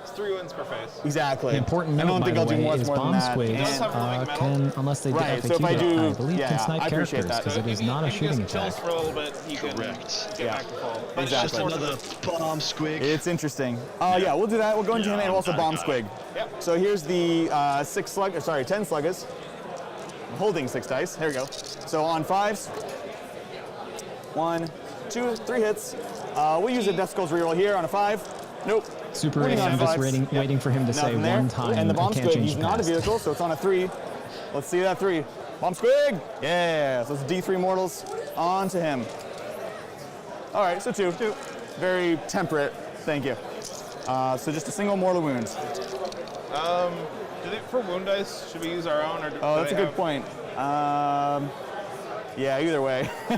It's 3 wounds per phase. Exactly. The important I note, don't by think the I'll do way, much is more than bomb that. squigs does have living metal. can, unless they Right, FAQ so if I do- I believe yeah, can snipe I appreciate characters that. because it is not a shooting If he attack. just chills for a little bit, he can Correct. get back to full. But Exactly. it's just Another bomb squig. It's interesting. Yeah, we'll do that. We'll go into him and also bomb squig. Yep. So here's the 10 sluggas. I'm holding 6 dice. Here we go. So on 5s. 1, 2, 3 hits. We'll use a Death Skulls reroll here on a 5. Nope. Super Waiting ready. on I'm just 5s. waiting for him to say Nothing there. one time. And the bomb I can't squig, change he's the not a past. vehicle, so it's on a 3. Let's see that 3. Bomb squig! Yeah, so it's D3 mortals onto him. All right, so 2. Very temperate, thank you. So just a single mortal wound. For wound dice, should we use our own? Or Oh, that's a good point. Yeah, either way. Go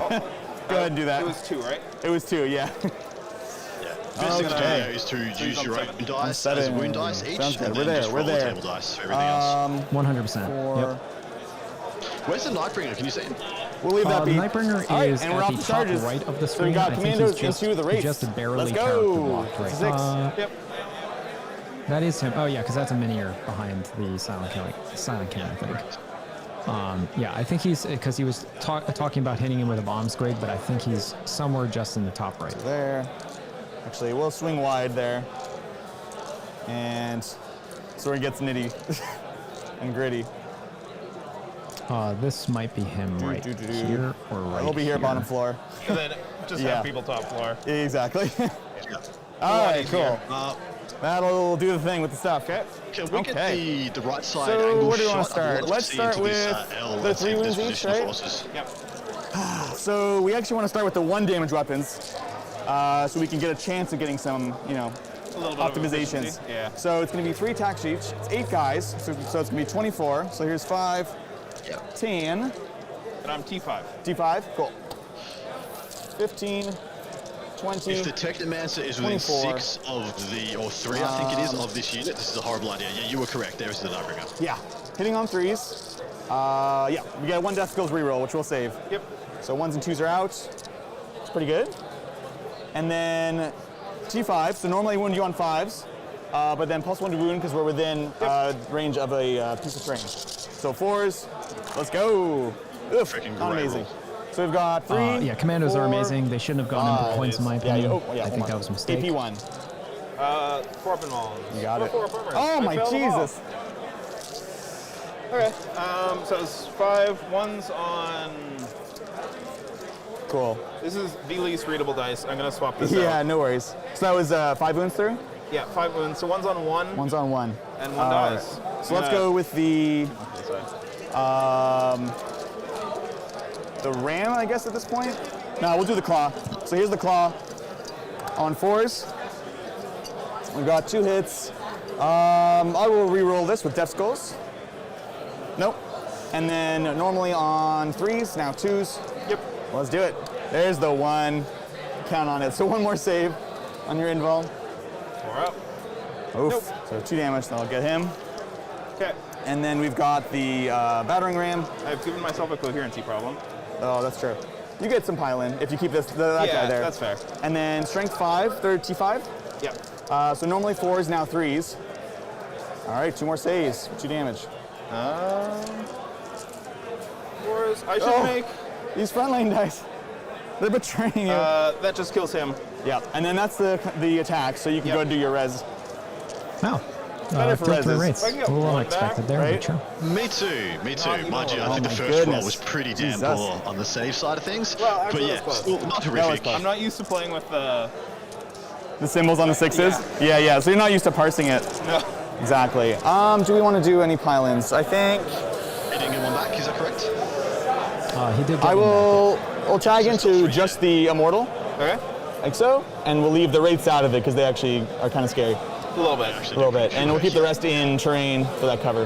ahead and do that. It was 2, right? It was 2, yeah. Best thing to do is to use your own dice as wound dice each, Sounds good. and We're then there. just We're roll the there. table dice for everything else. 100%. Yep. Where's the Nightbringer? Can you see him? We'll leave that The be. Nightbringer All right, is and at we're off the the top charges. right of the So we screen. got I think commandos he's just, into the race. just barely Let's character go. blocked right. 6. Yep. That is him. Oh yeah, because that's a minier behind the silent killing, I think. Yeah, I think he's because he was talking about hitting him with a bomb squig, but I think he's somewhere just in the top right. There. Actually, we'll swing wide there. And so he gets nitty and gritty. This might be him right here or right He'll be here, bottom floor. And then just have people top floor. Exactly. All right, cool. That'll do the thing with the stuff. Okay. Can we get the right side So angle where do you shot? want to start? Let's start with the 3 wounds each, right? Yep. So we actually want to start with the 1 damage weapons, so we can get a chance of getting some, optimizations. Yeah. So it's going to be 3 attack sheets. It's 8 guys, so it's going to be 24. So here's 5, 10. And I'm T5. T5, cool. 15, 20. If the Technomancer is within 24. 6 of the, or 3 I think it is, of this unit, this is a horrible idea. Yeah, you were correct. There is the Nightbringer. Yeah, hitting on 3s. Yeah, we got 1 Death Skills reroll, which we'll save. Yep. So 1s and 2s are out. It's pretty good. And then T5, so normally wound you on 5s, but then +1 to wound because we're within range of a piece of terrain. So 4s, let's go. Oof, not amazing. So we've got 3. Yeah, commandos 4, are amazing. They shouldn't have gone in for points, in my opinion. I think that was a mistake. AP1. 4 up and Maul. You got it. 4 up armor. Oh my Jesus. Okay. So it's 5 1s on. Cool. This is the least readable dice. I'm gonna swap this out. Yeah, no worries. So that was 5 wounds through? Yeah, 5 wounds. So 1's on 1. 1's on 1. And 1 dies. So let's go with the ram, I guess, at this point. No, we'll do the claw. So here's the claw on 4s. We've got 2 hits. I will re-roll this with Death Skulls. Nope. And then normally on 3s, now 2s. Yep. Let's do it. There's the 1. Count on it. So 1 more save on your invul. 4 up. Oof. Nope. So 2 damage, that'll get him. Okay. And then we've got the battering ram. I've given myself a coherency problem. Oh, that's true. You get some pile in if you keep that guy there. That's fair. And then strength 5, third T5. Yep. So normally 4s, now 3s. All right, 2 more saves, 2 damage. 4s. I should make. These frontline dice. They're betraying you. That just kills him. Yeah, and then that's the attack, so you can go and do your res. Oh. Better for reses. Rates. A little unexpected there, right? but sure. Me too. Mind you, I think the my first goodness. roll was pretty damn poor on the save side of things. Well, actually, but yeah, that was still close. not horrific. I'm not used to playing with the. The symbols on the 6s? Yeah, so you're not used to parsing it. No. Exactly. Do we want to do any pile-ins? I think He didn't get one back, is that correct? He did. We'll tag into just the Immortal. Okay. Like so, and we'll leave the wraiths out of it because they actually are kind of scary. A little bit. A little bit, and we'll keep the rest in terrain for that cover.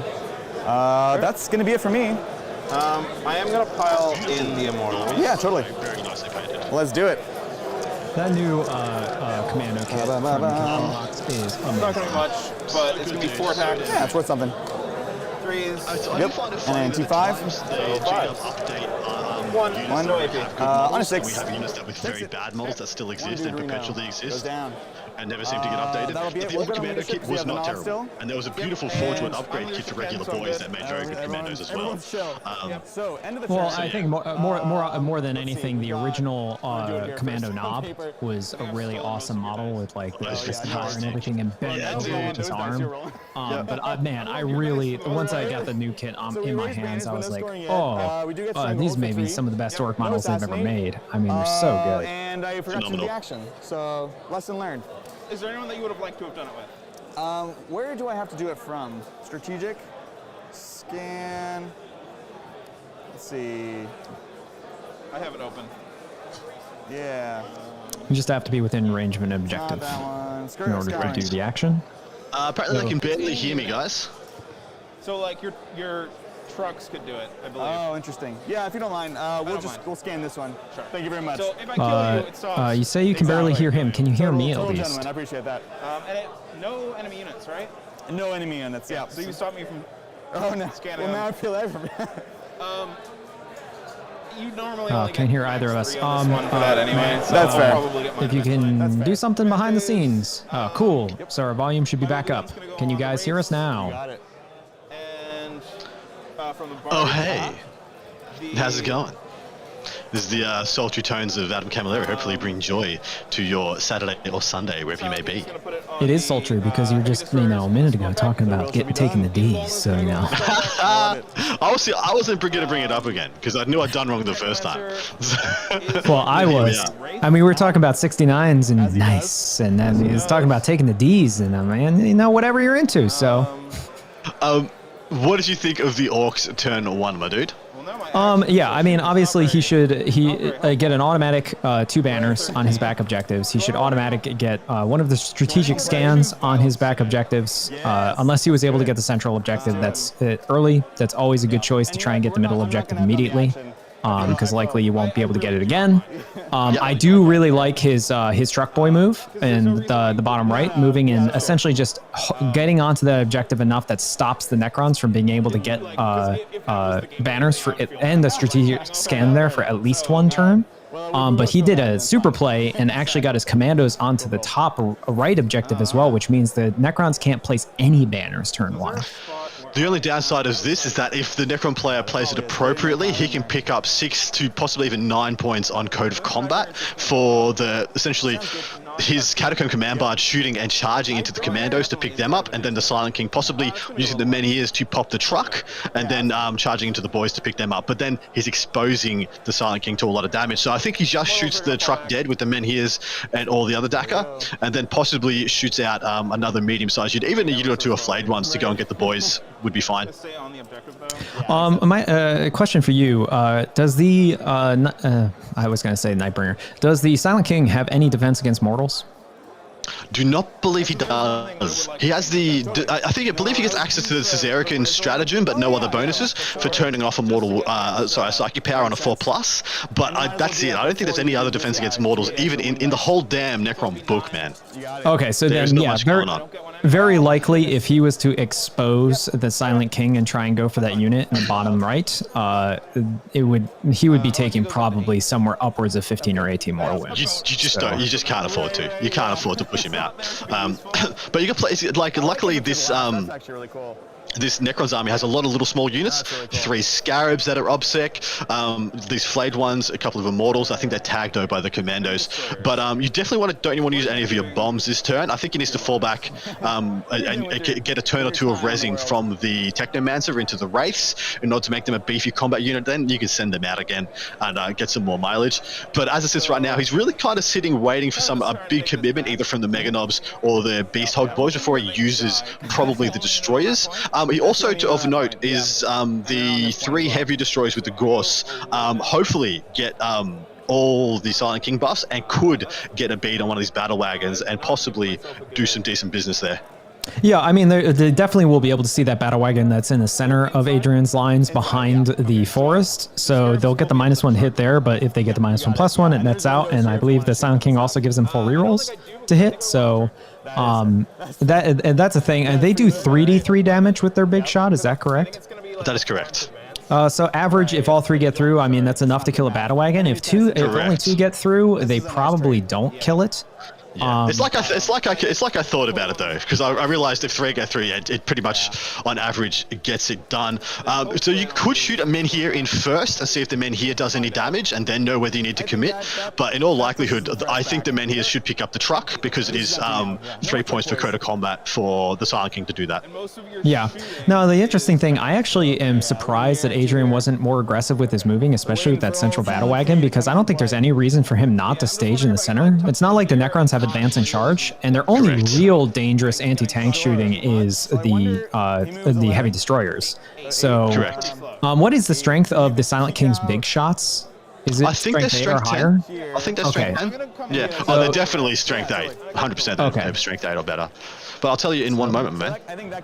That's gonna be it for me. I am gonna pile in the Immortal. Yeah, totally. Very nicely painted. Let's do it. That new commando kit from Box is It's not going to be much, but it's going to be 4 attacks. Yeah, it's worth something. 3s. Yep. And then 2-5. One. No AP. On a 6. We have units that with very bad models that still exist and perpetually exist and never seem to get updated. That'll be But it. the We're old gonna commando leave it kit was to the not knob terrible. still. And there was a beautiful Forge One upgrade kit for regular boys that made very good commandos as well. So, end of the Well, turn. I think more than anything, the original commando knob was a really awesome model with like the power and everything embedded over with his arm. But man, I really once I got the new kit in my hands, I was like, these may be some of the best orc models they've ever made. I mean, they're so good. And I forgot to do the action. So, lesson learned. Is there anyone that you would have liked to have done it with? Where do I have to do it from? Strategic? Scan? Let's see. I have it open. Yeah. You just have to be within range of an objective in order to do the action. Apparently they can barely hear me, guys. So like your trucks could do it, I believe. Oh, interesting. Yeah, if you don't mind, we'll scan this one. Sure. Thank you very much. So if I kill you, it stops. You say you can barely hear him. Can you hear me at least? Gentlemen, I appreciate that. And no enemy units, right? No enemy units. Yeah. So you can stop me from scanning. Well, now I feel that from you normally only can't hear either of us. for that anyway. So That's fair. Probably get If you can do something behind the scenes. Cool. So our volume should be back up. Can you guys hear us now? Got it. And from the bar. Oh, hey. How's it going? This is the sultry tones of Adam Camilleri. Hopefully bring joy to your Saturday or Sunday, wherever you may be. It is sultry because you were just, a minute ago talking about taking the D's, so, I wasn't going to bring it up again, because I knew I'd done wrong the first time. Well, I was. I mean, we were talking about 69s and nice, and then he was talking about taking the D's, and whatever you're into, so. What did you think of the Orcs turn 1, my dude? Yeah, I mean, obviously he should get an automatic 2 banners on his back objectives. He should automatic get one of the strategic scans on his back objectives, unless he was able to get the central objective. That's early. That's always a good choice to try and get the middle objective immediately, because likely you won't be able to get it again. I do really like his truck boy move in the bottom right, moving and essentially just getting onto the objective enough that stops the Necrons from being able to get banners for it and the strategic scan there for at least 1 turn. But he did a super play and actually got his commandos onto the top right objective as well, which means the Necrons can't place any banners turn 1. The only downside of this is that if the Necron player plays it appropriately, he can pick up 6 to possibly even 9 points on Code of Combat for essentially his Catacomb Command Barge shooting and charging into the commandos to pick them up, and then the Silent King possibly using the Menhirs to pop the truck, and then charging into the boys to pick them up. But then he's exposing the Silent King to a lot of damage. So I think he just shoots the truck dead with the Menhirs and all the other Dakar, and then possibly shoots out another medium-sized unit. Even a unit or 2 of flayed ones to go and get the boys would be fine. My question for you, does the I was going to say Nightbringer, does the Silent King have any defense against mortals? Do not believe he does. He has I believe he gets access to the Caesarican stratagem, but no other bonuses for turning off a mortal, a psychic power on a 4+. But that's it. I don't think there's any other defense against mortals, even in the whole damn Necron book, man. Okay, so There's then, not yeah, much going on. very likely if he was to expose the Silent King and try and go for that unit in the bottom right, he would be taking probably somewhere upwards of 15 or 18 mortal wins. You just can't afford to. You can't afford to push him out. But you can play, luckily this actually really cool. This Necron's army has a lot of little small units, 3 Scarabs that are obsec, these flayed ones, a couple of Immortals. I think they're tagged though by the Commandos. But you definitely don't want to use any of your bombs this turn. I think he needs to fall back and get a turn or 2 of rezzing from the Technomancer into the Wraiths in order to make them a beefy combat unit. Then you can send them out again and get some more mileage. But as it sits right now, he's really kind of sitting waiting for a big commitment either from the Mega Knobs or the Beast Hog boys before he uses probably the Destroyers. He also, of note, is the 3 heavy destroyers with the Gorse hopefully get all the Silent King buffs and could get a beat on one of these battle wagons and possibly do some decent business there. Yeah, I mean, they definitely will be able to see that battle wagon that's in the center of Adrian's lines behind the forest. So they'll get the -1 hit there, but if they get the -1/+1, it nets out. And I believe the Silent King also gives them full rerolls to hit. So that's a thing. And they do 3d3 damage with their big shot. Is that correct? That is correct. So average, if all 3 get through, I mean, that's enough to kill a battle wagon. If only 2 get through, they probably don't kill it. Yeah. It's like I thought about it though, because I realized if 3 go through, it pretty much on average gets it done. So you could shoot a Menhir in first and see if the Menhir does any damage, and then know whether you need to commit. But in all likelihood, I think the Menhir should pick up the truck because it is 3 points per code of combat for the Silent King to do that. Yeah. Now the interesting thing, I actually am surprised that Adrian wasn't more aggressive with his moving, especially with that central battle wagon, because I don't think there's any reason for him not to stage in the center. It's not like the Necrons have advance and charge, and their only real dangerous anti-tank shooting is the heavy destroyers. So, what is the strength of the Silent King's big shots? Is it I think they're strength 8 or 10. higher? I think they're strength 10. Yeah. They're definitely strength 8. 100% they're strength 8 or better. But I'll tell you in one moment, man.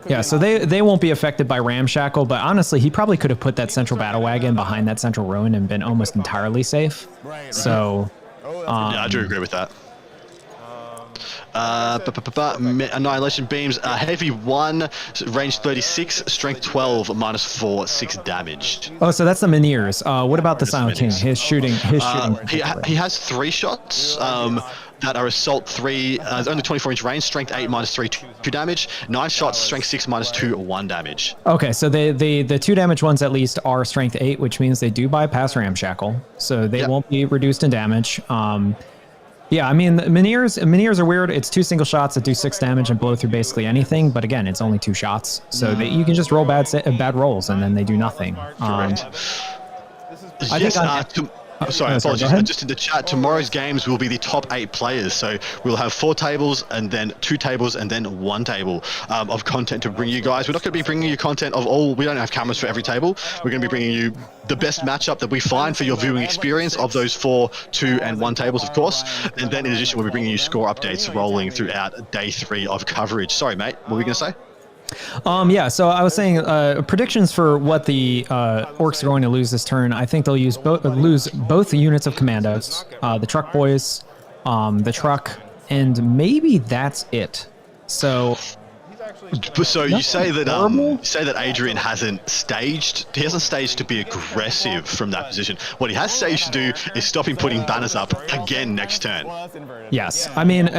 Yeah, so they won't be affected by Ramshackle, but honestly, he probably could have put that central battle wagon behind that central ruin and been almost entirely safe. So, yeah, I do agree with that. Annihilation beams, heavy 1, range 36, strength 12, -4, 6 damage. Oh, so that's the Menhirs. What about the Silent King? His shooting. He has 3 shots that are assault 3, only 24-inch range, strength 8, -3, 2 damage. 9 shots, strength 6, -2, 1 damage. Okay, so the 2 damage ones at least are strength 8, which means they do bypass Ramshackle, so they won't be reduced in damage. Yeah, I mean, Menhirs are weird. It's 2 single shots that do 6 damage and blow through basically anything. But again, it's only 2 shots, so you can just roll bad rolls and then they do nothing. Sorry, apologies. Just in the chat, tomorrow's games will be the top 8 players. So we'll have 4 tables and then 2 tables and then 1 table of content to bring you guys. We're not going to be bringing you content of all. We don't have cameras for every table. We're going to be bringing you the best matchup that we find for your viewing experience of those 4, 2, and 1 tables, of course. And then in addition, we'll be bringing you score updates rolling throughout day 3 of coverage. Sorry, mate. What were we going to say? Yeah, so I was saying predictions for what the orcs are going to lose this turn. I think they'll lose both the units of commandos, the truck boys, the truck, and maybe that's it. So you say that Adrian hasn't staged. He hasn't staged to be aggressive from that position. What he has staged to do is stop him putting banners up again next turn. Yes, I mean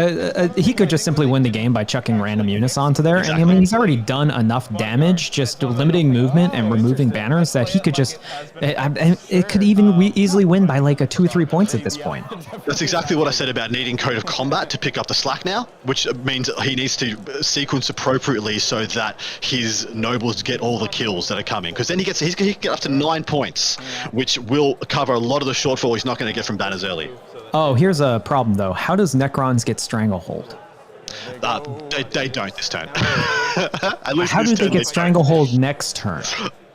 he could just simply win the game by chucking random units onto there. Exactly. And I mean he's already done enough damage just limiting movement and removing banners that he could just it could even easily win by like a 2 or 3 points at this point. That's exactly what I said about needing Code of Combat to pick up the slack now, which means he needs to sequence appropriately so that his nobles get all the kills that are coming, because then he can get up to 9 points, which will cover a lot of the shortfall he's not going to get from banners early. Oh, here's a problem though. How does Necrons get Stranglehold? They don't this turn. How do they get Stranglehold next turn?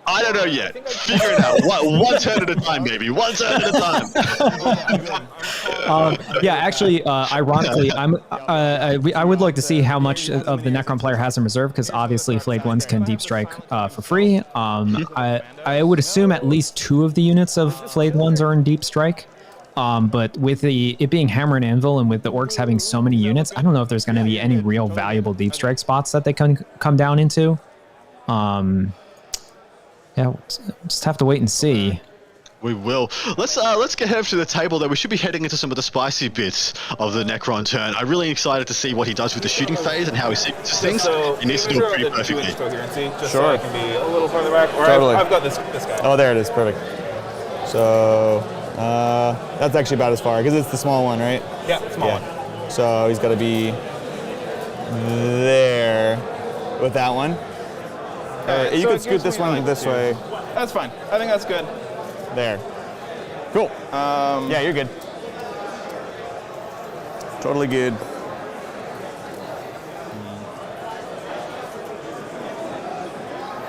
I don't know yet. Figure it out. One turn at a time, baby. One turn at a time. Yeah, actually, ironically, I would like to see how much of the Necron player has in reserve, because obviously Flayed Ones can deep strike for free. I would assume at least 2 of the units of Flayed Ones are in deep strike. But with it being Hammer and Anvil and with the orcs having so many units, I don't know if there's going to be any real valuable deep strike spots that they can come down into. Yeah, we'll just have to wait and see. We will. Let's get head to the table though. We should be heading into some of the spicy bits of the Necron turn. I'm really excited to see what he does with the shooting phase and how he sequences things. He needs to do it pretty perfectly. Just so I can be a little further back. Or totally. I've got this guy. Oh, there it is. Perfect. So that's actually about as far, because it's the small one, right? Yeah, small one. So he's got to be there with that one. You could scoot this one this way. That's fine. I think that's good. There. Cool. Yeah, you're good. Totally good.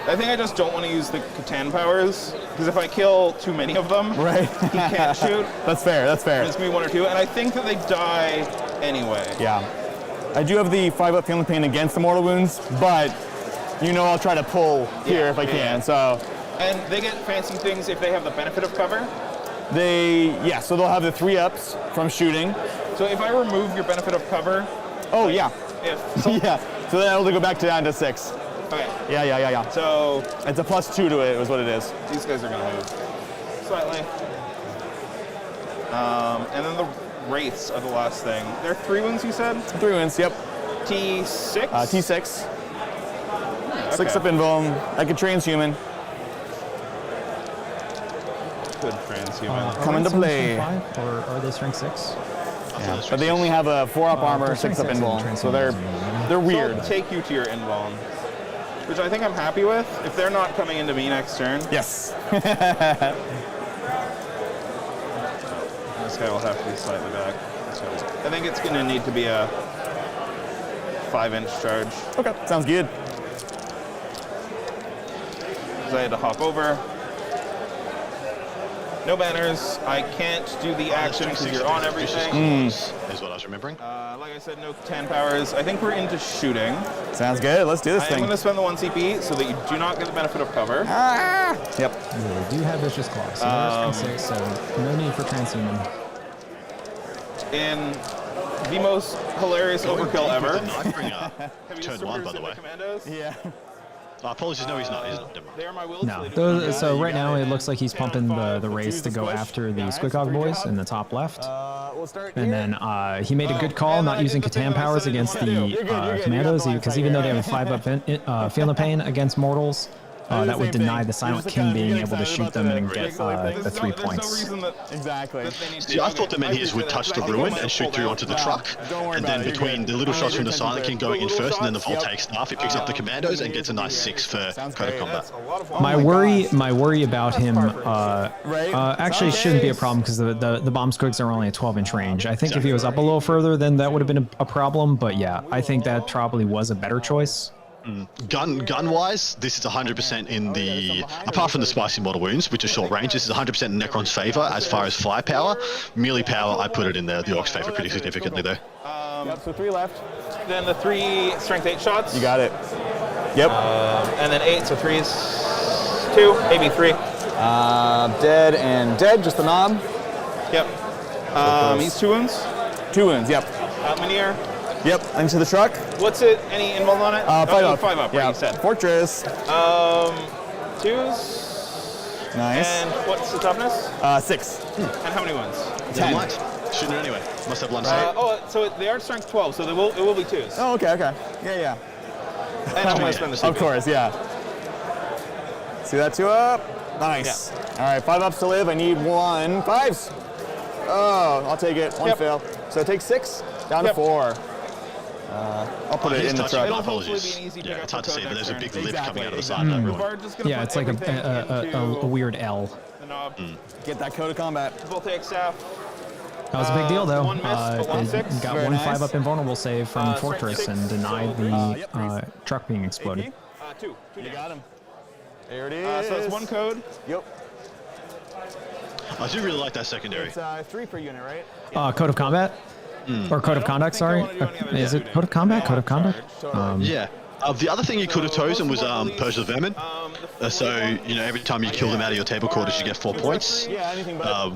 I think I just don't want to use the Catan powers, because if I kill too many of them, right, he can't shoot. That's fair, that's fair. It's going to be 1 or 2, and I think that they die anyway. Yeah. I do have the 5-up feeling pain against the mortal wounds, but you know I'll try to pull here if I can. So. And they get fancy things if they have the benefit of cover? So they'll have the 3-ups from shooting. So if I remove your benefit of cover? Oh, yeah. Yeah. So then I'll go back down to 6. Okay. Yeah. So it's a +2 to it, is what it is. These guys are going to move slightly. And then the wraiths are the last thing. They're 3 wounds, you said? 3 wounds, yep. T6? T6. Okay. 6-up invuln. I can transhuman. Good transhuman. Come into play. 5, or are they strength 6? Yeah. But they only have a 4-up armor, 6-up invuln, so they're weird. So I'll take you to your invuln, which I think I'm happy with. If they're not coming into me next turn. Yes. This guy will have to be slightly back. So I think it's going to need to be a 5-inch charge. Okay, sounds good. So I had to hop over. No banners. I can't do the action because you're on everything. Is what I was remembering. Like I said, no 10 powers. I think we're into shooting. Sounds good. Let's do this thing. I'm going to spend the 1 CP so that you do not get the benefit of cover. Yep. Yeah, we do have vicious claws, so there's strength 6, so no need for transhuman. In the most hilarious overkill ever. Turn 1, by the way. Commandos? Yeah. Apologies, no, he's not. They are my will. No, so right now it looks like he's pumping the race to go after the Squidcog boys in the top left. And then he made a good call not using Catan powers against the commandos, because even though they have a 5-up feel no pain against mortals, that would deny the Silent King being able to shoot them and get the 3 points. Exactly. See, I thought the Menhirs would touch the ruin and shoot through onto the truck, and then between the little shots from the Silent King going in first and then the Voltaic Staff, it picks up the commandos and gets a nice 6 for Code of Combat. My worry about him actually shouldn't be a problem because the bomb squigs are only a 12-inch range. I think if he was up a little further, then that would have been a problem, but yeah, I think that probably was a better choice. Gun-wise, this is 100% in the, apart from the spicy mortal wounds, which are short range, this is 100% in Necron's favor as far as firepower. Melee power, I put it in the Orc's favor pretty significantly though. So 3 left. Then the 3 strength 8 shots. You got it. Yep. And then 8, so 3 is 2, maybe 3. Dead and dead, just the knob. Yep. He's 2 wounds. 2 wounds, yep. Menhir. Yep, into the truck. What's it? Any invuln on it? 5-up. 5-up, right, you said. Fortress. 2s. Nice. And what's the toughness? 6. And how many wounds? 10. Shooting it anyway. Must have line sight. So they are strength 12, so it will be 2s. Oh, okay. Yeah. And I'm going to spend the CP. Of course, yeah. See that 2-up? Nice. Yeah. All right, 5-ups to live. I need 1. 5s. Oh, I'll take it. 1 fail. So it takes 6, down to 4. I'll put it in the truck. Apologies. Yeah, it's hard to see, but there's a big lip coming out of the side of that ruin. Yeah, it's like a weird L. Get that Code of Combat. Voltaic Staff. That was a big deal, though. One miss, but 1 6. Got one 5-up invulnerable save from Fortress and denied the truck being exploded. 2. You got him. There it is. So that's 1 code. Yep. I do really like that secondary. It's 3 per unit, right? Code of Combat? Or Code of Conduct, sorry. Is it Code of Combat? Code of Conduct? Yeah. The other thing you could have chosen was Purge the Vermin. So, every time you kill them out of your table quarters, you get 4 points. Yeah, anything but.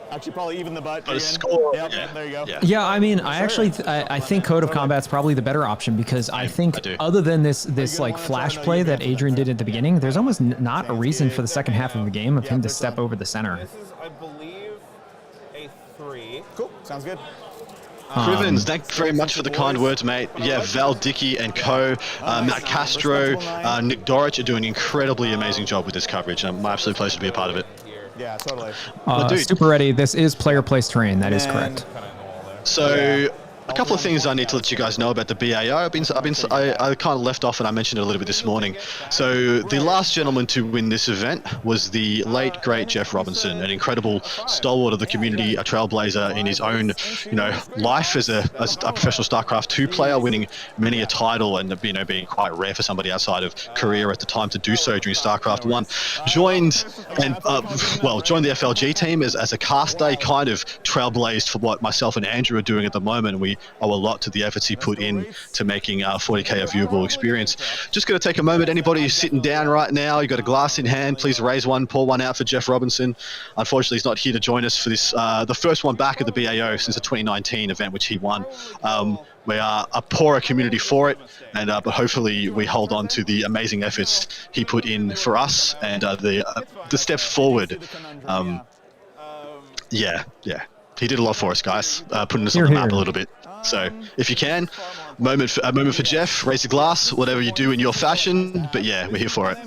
Actually, probably even the butt. But a score. Yep, there you go. Yeah, I mean, I think Code of Combat's probably the better option because I think other than this like flash play that Adrian did at the beginning, there's almost not a reason for the second half of the game of him to step over the center. This is, I believe, a 3. Cool. Sounds good. Crivens, thank you very much for the kind words, mate. Yeah, Val Dickey and co, Matt Castro, Nick Dorich are doing an incredibly amazing job with this coverage. My absolute pleasure to be a part of it. Yeah, totally. Super ready. This is player place terrain. That is correct. So, a couple of things I need to let you guys know about the BAO. I kind of left off and I mentioned it a little bit this morning. So the last gentleman to win this event was the late great Geoff Robinson, an incredible stalwart of the community, a trailblazer in his own, life as a professional StarCraft 2 player, winning many a title and being quite rare for somebody outside of career at the time to do so during StarCraft 1. Joined the FLG team as a caster, kind of trailblazed for what myself and Andrew are doing at the moment. We definitely owe a lot to the efforts he put in to making 40K a viewable experience. Just going to take a moment. Anybody who's sitting down right now, you got a glass in hand, please raise one, pour one out for Geoff Robinson. Unfortunately, he's not here to join us for this, the first one back at the BAO since the 2019 event, which he won. We are a poorer community for it, and but hopefully we hold on to the amazing efforts he put in for us and the steps forward. Yeah, he did a lot for us, guys, putting us on the map a little bit. So if you can, a moment for Geoff, raise a glass, whatever you do in your fashion. But yeah, we're here for it.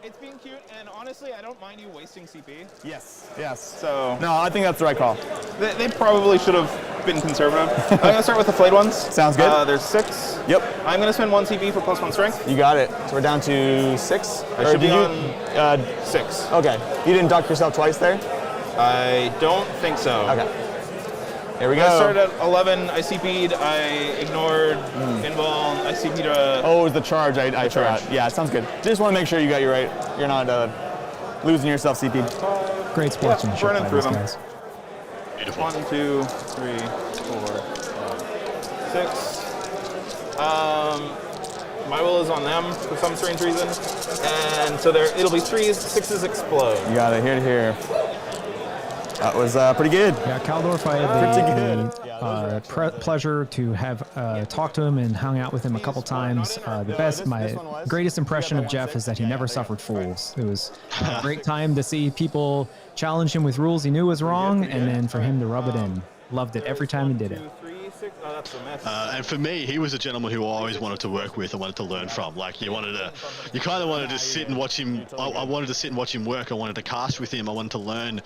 It's being cute, and honestly, I don't mind you wasting CP. Yes. So no, I think that's the right call. They probably should have been conservative. I'm gonna start with the flayed ones. Sounds good. There's 6. Yep. I'm gonna spend 1 CP for +1 strength. You got it. So we're down to 6. I should be on 6. Okay. You didn't duck yourself twice there? I don't think so. Okay. Here we go. I started at 11. I CP'd. I ignored invuln. I CP'd a... Oh, it was the charge I forgot. Yeah, sounds good. Just want to make sure you got you right. You're not losing yourself CP. Great sportsmanship. Burning through them. Guys. Beautiful. 1, 2, 3, 4, 5, 6. My will is on them for some strange reason. And so it'll be 3s, 6s explode. You got it. Here to here. That was pretty good. Yeah, Kaldorf, I had the pleasure to have talked to him and hung out with him a couple times. My greatest impression of Geoff is that he never suffered fools. It was a great time to see people challenge him with rules he knew was wrong, and then for him to rub it in. Loved it every time he did it. And for me, he was a gentleman who I always wanted to work with and wanted to learn from. Like you kind of wanted to sit and watch him. I wanted to sit and watch him work. I wanted to cast with him. I wanted to learn.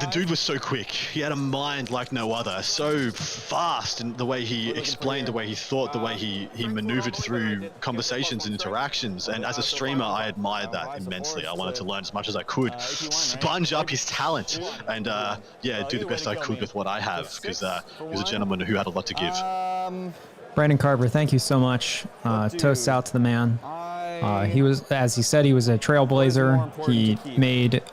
The dude was so quick. He had a mind like no other. So fast in the way he explained, the way he thought, the way he maneuvered through conversations and interactions. And as a streamer, I admired that immensely. I wanted to learn as much as I could, sponge up his talent, and do the best I could with what I have, because he was a gentleman who had a lot to give. Brandon Carver, thank you so much. Toast out to the man. He was, as he said, he was a trailblazer. He made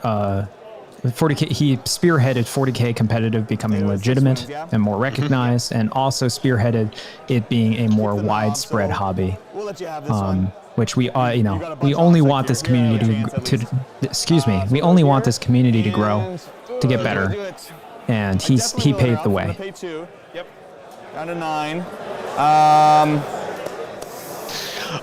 40K. He spearheaded 40K competitive becoming legitimate and more recognized, and also spearheaded it being a more widespread hobby. Which we only want this community we only want this community to grow, to get better, and he paved the way. Yep. Down to 9.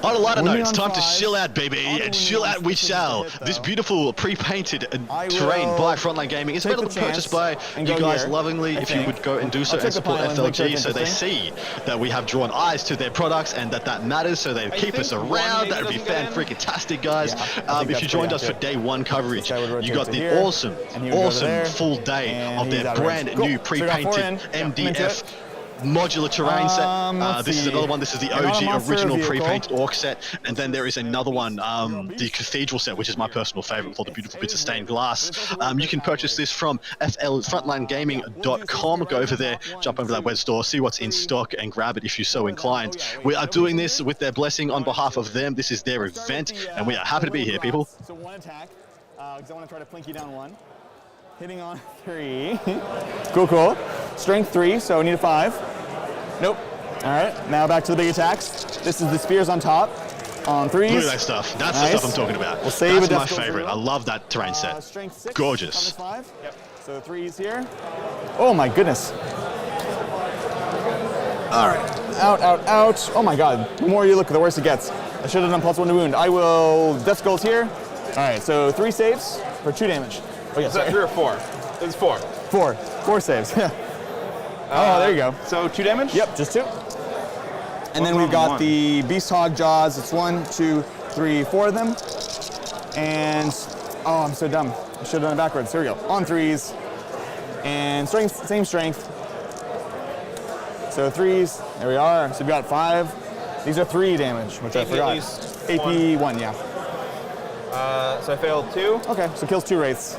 On a lighter note, it's time to chill out, baby, and chill out we shall. This beautiful pre-painted terrain by Frontline Gaming is available to purchase by you guys lovingly if you would go and do so and support FLG so they see that we have drawn eyes to their products and that matters, so they keep us around. That would be fan-freaking-tastic, guys. If you joined us for day 1 coverage, you got the awesome full day of their brand new pre-painted MDF modular terrain set. This is another one. This is the OG original pre-painted orc set, and then there is another one, the cathedral set, which is my personal favorite, for the beautiful bits of stained glass. You can purchase this from frontlinegaming.com. Go over there, jump over to that web store, see what's in stock, and grab it if you're so inclined. We are doing this with their blessing on behalf of them. This is their event, and we are happy to be here, people. So 1 attack, because I want to try to plink you down 1. Hitting on 3. Cool. Strength 3, so we need a 5. Nope. All right, now back to the big attacks. This is the spears on top, on 3s. Look at that stuff. That's the stuff I'm talking about. We'll save That's my favorite. I love that terrain set. Strength 6. Gorgeous. 5. Yep. So 3s here. Oh my goodness. All right. Out. Oh my god. The more you look, the worse it gets. I should have done +1 to wound. I will Death Skulls here. All right, so 3 saves for 2 damage. Oh, yeah, sorry. 3 or 4? It was 4. 4 saves. Oh, there you go. So 2 damage? Yep, just 2. And then we've got the Beast Hog Jaws. It's 1, 2, 3, 4 of them. And, oh, I'm so dumb. I should have done it backwards. Here we go. On 3s. And strength, same strength. So 3s, there we are. So we've got 5. These are 3 damage, which I forgot. AP 1, yeah. So I failed 2. Okay, so kills 2 wraiths.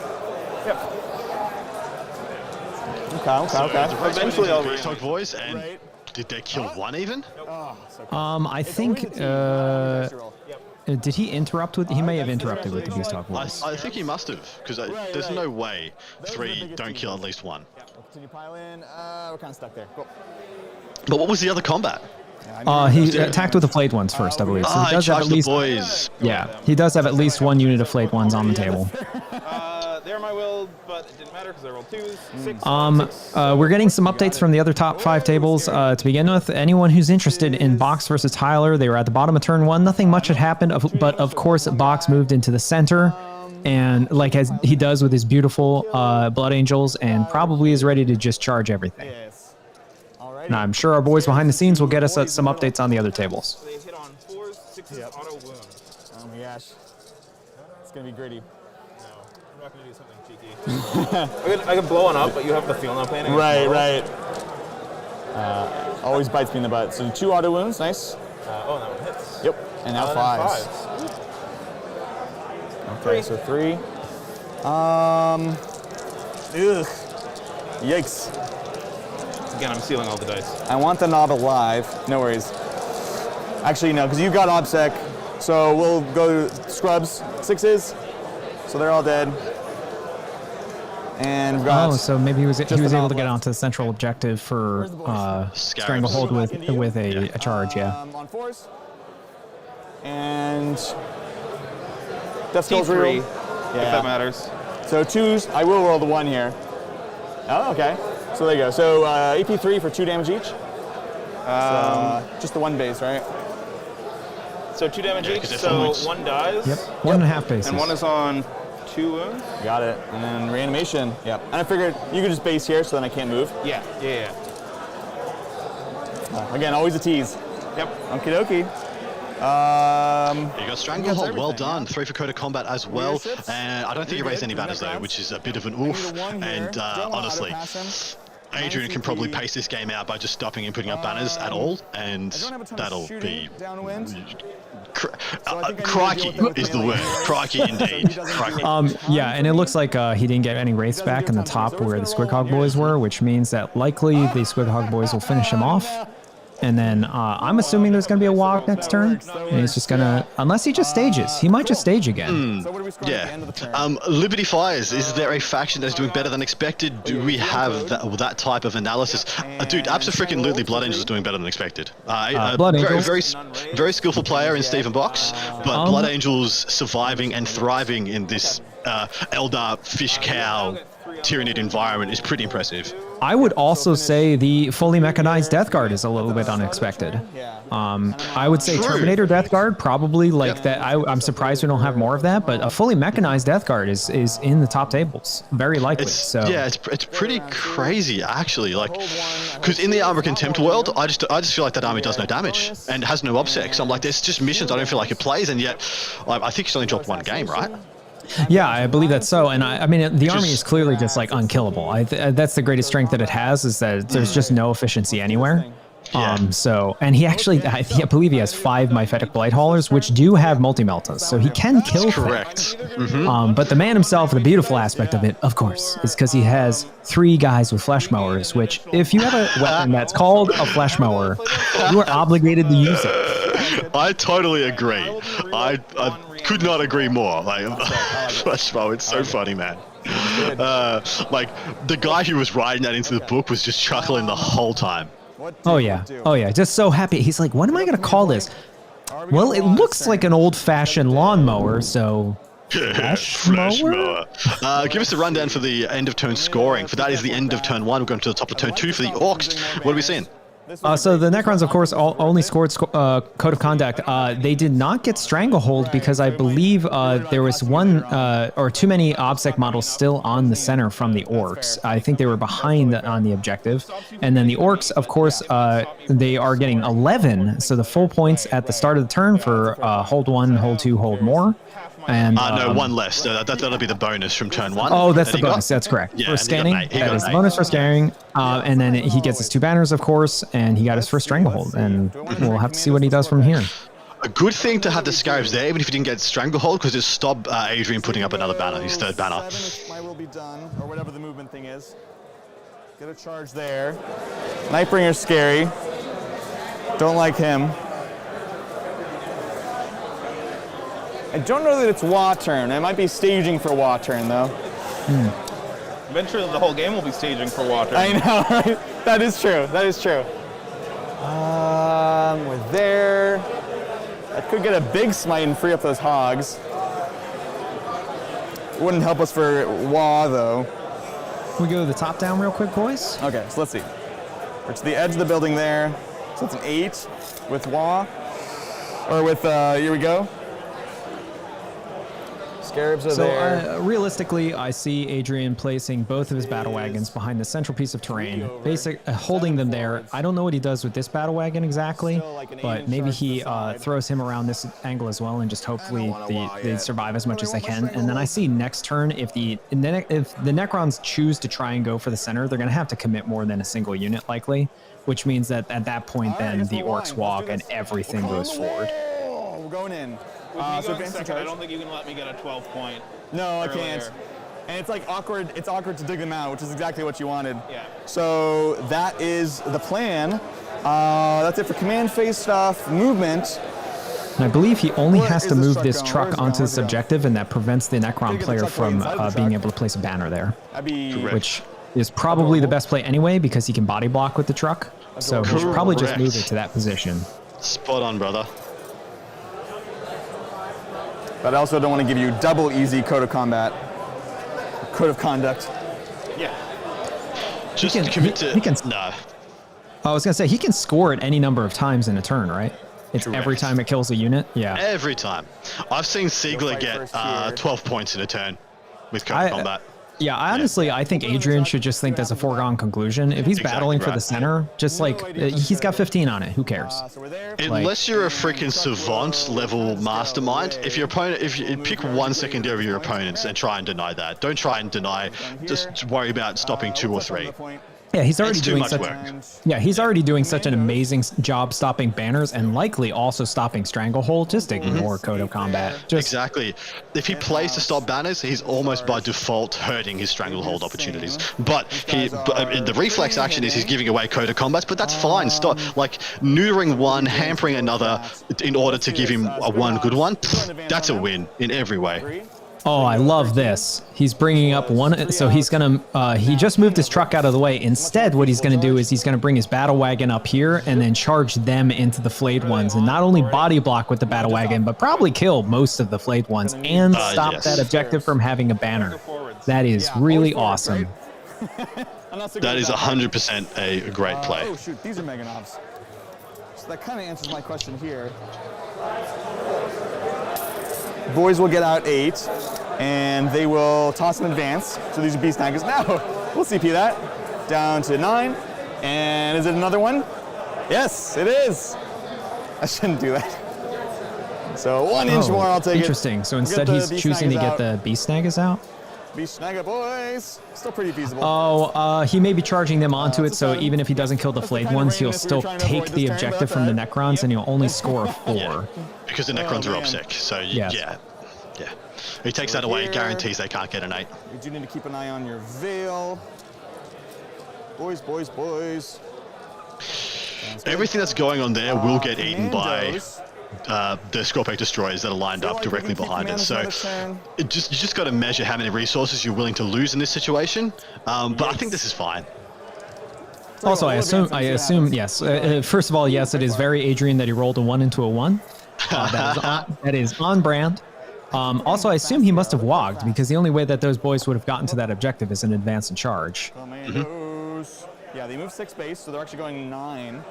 Yep. Okay. Eventually I'll talk voice, and did they kill 1 even? I think did he interrupt with? He may have interrupted with the Beast Hog voice. I think he must have, because there's no way 3 don't kill at least 1. We'll continue pile in. We're kind of stuck there. Cool. But what was the other combat? He attacked with the flayed ones first, I believe. So he does have at least, boys. Yeah, he does have at least one unit of flayed ones on the table. They're my will, but it didn't matter because I rolled 2s. 6. We're getting some updates from the other top 5 tables. To begin with, anyone who's interested in Box versus Tyler, they were at the bottom of turn 1. Nothing much had happened, but of course, Box moved into the center. And like as he does with his beautiful Blood Angels, and probably is ready to just charge everything. And I'm sure our boys behind the scenes will get us some updates on the other tables. They hit on 4s, 6s, auto wound. Oh my gosh. It's going to be gritty. No, I'm not going to do something cheeky. I can blow one up, but you have to feel no pain. Right. Always bites me in the butt. So 2 auto wounds, nice. Oh, that one hits. Yep, and now 5s. Okay, so 3. Ugh. Yikes. Again, I'm sealing all the dice. I want the knob alive. No worries. Actually, no, because you got OBSEC. So we'll go scrubs, 6s. So they're all dead. And we've got. Oh, so maybe he was able to get onto the central objective for Stranglehold with a charge, yeah. On 4s. And Death Skull's reroll. If that matters. So 2s, I will roll the 1 here. Oh, okay. So there you go. So AP3 for 2 damage each. Just the 1 base, right? So 2 damage each. So 1 dies. Yep. 1.5 bases. And 1 is on 2 wounds. Got it. And then reanimation. Yep. And I figured you could just base here, so then I can't move. Yeah. Again, always a tease. Yep. Okie dokie. You got Stranglehold, well done. 3 for Code of Combat as well. And I don't think you raised any banners though, which is a bit of an oof. And honestly, Adrian can probably pace this game out by just stopping and putting up banners at all, and that'll be... crikey is the word. Crikey indeed. Crikey. Yeah, and it looks like he didn't get any wraiths back in the top where the Squighog boys were, which means that likely the Squighog boys will finish him off. And then I'm assuming there's going to be a walk next turn. And he's just going to, unless he just stages. He might just stage again. Yeah. Liberty Fires, is there a faction that's doing better than expected? Do we have that type of analysis? Dude, absolutely Blood Angels is doing better than expected. Blood Angels. Very skillful player in Stephen Box, but Blood Angels surviving and thriving in this Eldar Fish Cow Tyranid environment is pretty impressive. I would also say the fully mechanized Death Guard is a little bit unexpected. I would say Terminator Death Guard, probably like that. I'm surprised we don't have more of that, but a fully mechanized Death Guard is in the top tables, very likely. Yeah, it's pretty crazy actually. Like, because in the Armor Contempt world, I just feel like that army does no damage and has no obsec. So I'm like, there's just missions I don't feel like it plays, and yet I think it's only dropped 1 game, right? Yeah, I believe that's so. And I mean, the army is clearly just like unkillable. That's the greatest strength that it has, is that there's just no efficiency anywhere. So, and he actually, I believe he has 5 Myphetic Blight Haulers, which do have multi-meltas, so he can kill correct. But the man himself, the beautiful aspect of it, of course, is because he has 3 guys with flesh mowers, which if you have a weapon that's called a flesh mower, you are obligated to use it. I totally agree. I could not agree more. Like, flesh mower, it's so funny, man. Like, the guy who was writing that into the book was just chuckling the whole time. Oh yeah, just so happy. He's like, what am I gonna call this? Well, it looks like an old-fashioned lawnmower, so flesh mower? Give us a rundown for the end of turn scoring. For that is the end of turn 1. We're going to the top of turn 2 for the Orcs. What are we seeing? So the Necrons, of course, only scored Code of Conduct. They did not get Stranglehold because I believe there was 1 or too many OBSEC models still on the center from the Orcs. I think they were behind on the objective. And then the Orcs, of course, they are getting 11. So the full points at the start of the turn for hold 1, hold 2, hold more. And no, 1 less. That'll be the bonus from turn 1. Oh, that's the bonus. That's correct. Yeah, for scanning, that is the bonus for scanning. And then he gets his 2 banners, of course, and he got his first Stranglehold. And we'll have to see what he does from here. A good thing to have the Scarabs there, even if he didn't get Stranglehold, because it stopped Adrian putting up another banner, his 3rd banner. My will be done, or whatever the movement thing is. Get a charge there. Nightbringer's scary. Don't like him. I don't know that it's Wa turn. It might be staging for Wa turn, though. Eventually, the whole game will be staging for water. I know, right? That is true. That is true. We're there. I could get a big smite and free up those hogs. Wouldn't help us for Wa, though. Can we go to the top down real quick, boys? Okay, so let's see. We're to the edge of the building there. So it's an 8 with Wa. Or with, here we go. Scarabs are there. So realistically, I see Adrian placing both of his battle wagons behind the central piece of terrain, holding them there. I don't know what he does with this battle wagon exactly, but maybe he throws him around this angle as well, and just hopefully they survive as much as they can. And then I see next turn, if the Necrons choose to try and go for the center, they're going to have to commit more than a single unit likely, which means that at that point then the Orcs walk and everything goes forward. We're going in. With me going second, I don't think you can let me get a 12-point. No, I can't. And it's like awkward. It's awkward to dig them out, which is exactly what you wanted. Yeah. So that is the plan. That's it for command phase stuff. Movement. And I believe he only has to move this truck onto this objective, and that prevents the Necron player from being able to place a banner there, which is probably the best play anyway because he can body block with the truck. So he should probably just move it to that position. Spot on, brother. But I also don't want to give you double easy code of combat, code of conduct. Yeah. Just commit to. He can. No. I was gonna say he can score it any number of times in a turn, right? It's every time it kills a unit. Yeah. Every time. I've seen Siegler get 12 points in a turn with code of combat. Yeah, I think Adrian should just think that's a foregone conclusion. If he's battling for the center, just like he's got 15 on it, who cares? Unless you're a freaking savant level mastermind, if you pick one secondary of your opponents and try and deny that. Don't try and deny. Just worry about stopping 2 or 3. Yeah, he's already doing such work. Yeah, he's already doing such an amazing job stopping banners and likely also stopping Stranglehold. Just ignore Code of Combat. Exactly. If he plays to stop banners, he's almost by default hurting his Stranglehold opportunities. But the reflex action is he's giving away Code of Combats, but that's fine. Stop neutering one, hampering another in order to give him a one good one. That's a win in every way. Oh, I love this. He's bringing up one, so he's gonna, he just moved his truck out of the way. Instead, what he's gonna do is he's gonna bring his battle wagon up here and then charge them into the flayed ones, and not only body block with the battle wagon, but probably kill most of the flayed ones and stop that objective from having a banner. That is really awesome. That is 100% a great play. Oh shoot, these are Meganovs. So that kind of answers my question here. Boys will get out 8, and they will toss in advance. So these are beast snaggers. Now, we'll CP that. Down to 9. And is it another one? Yes, it is. I shouldn't do that. So 1 inch more, I'll take it. Interesting. So instead he's choosing to get the beast snaggers out? Beast snagger boys. Still pretty feasible. Oh, he may be charging them onto it, so even if he doesn't kill the flayed ones, he'll still take the objective from the Necrons, and he'll only score a 4. Yeah, because the Necrons are OPSEC, so yeah. He takes that away, guarantees they can't get an 8. You do need to keep an eye on your Veil. Boys. Everything that's going on there will get eaten by the Scorpion destroyers that are lined up directly behind it. So you just got to measure how many resources you're willing to lose in this situation. But I think this is fine. Also, I assume yes. First of all, yes, it is very Adrian that he rolled a 1 into a 1. That is on brand. Also, I assume he must have wogged, because the only way that those boys would have gotten to that objective is an advance and charge. Yeah, they move 6 base, so they're actually going 9.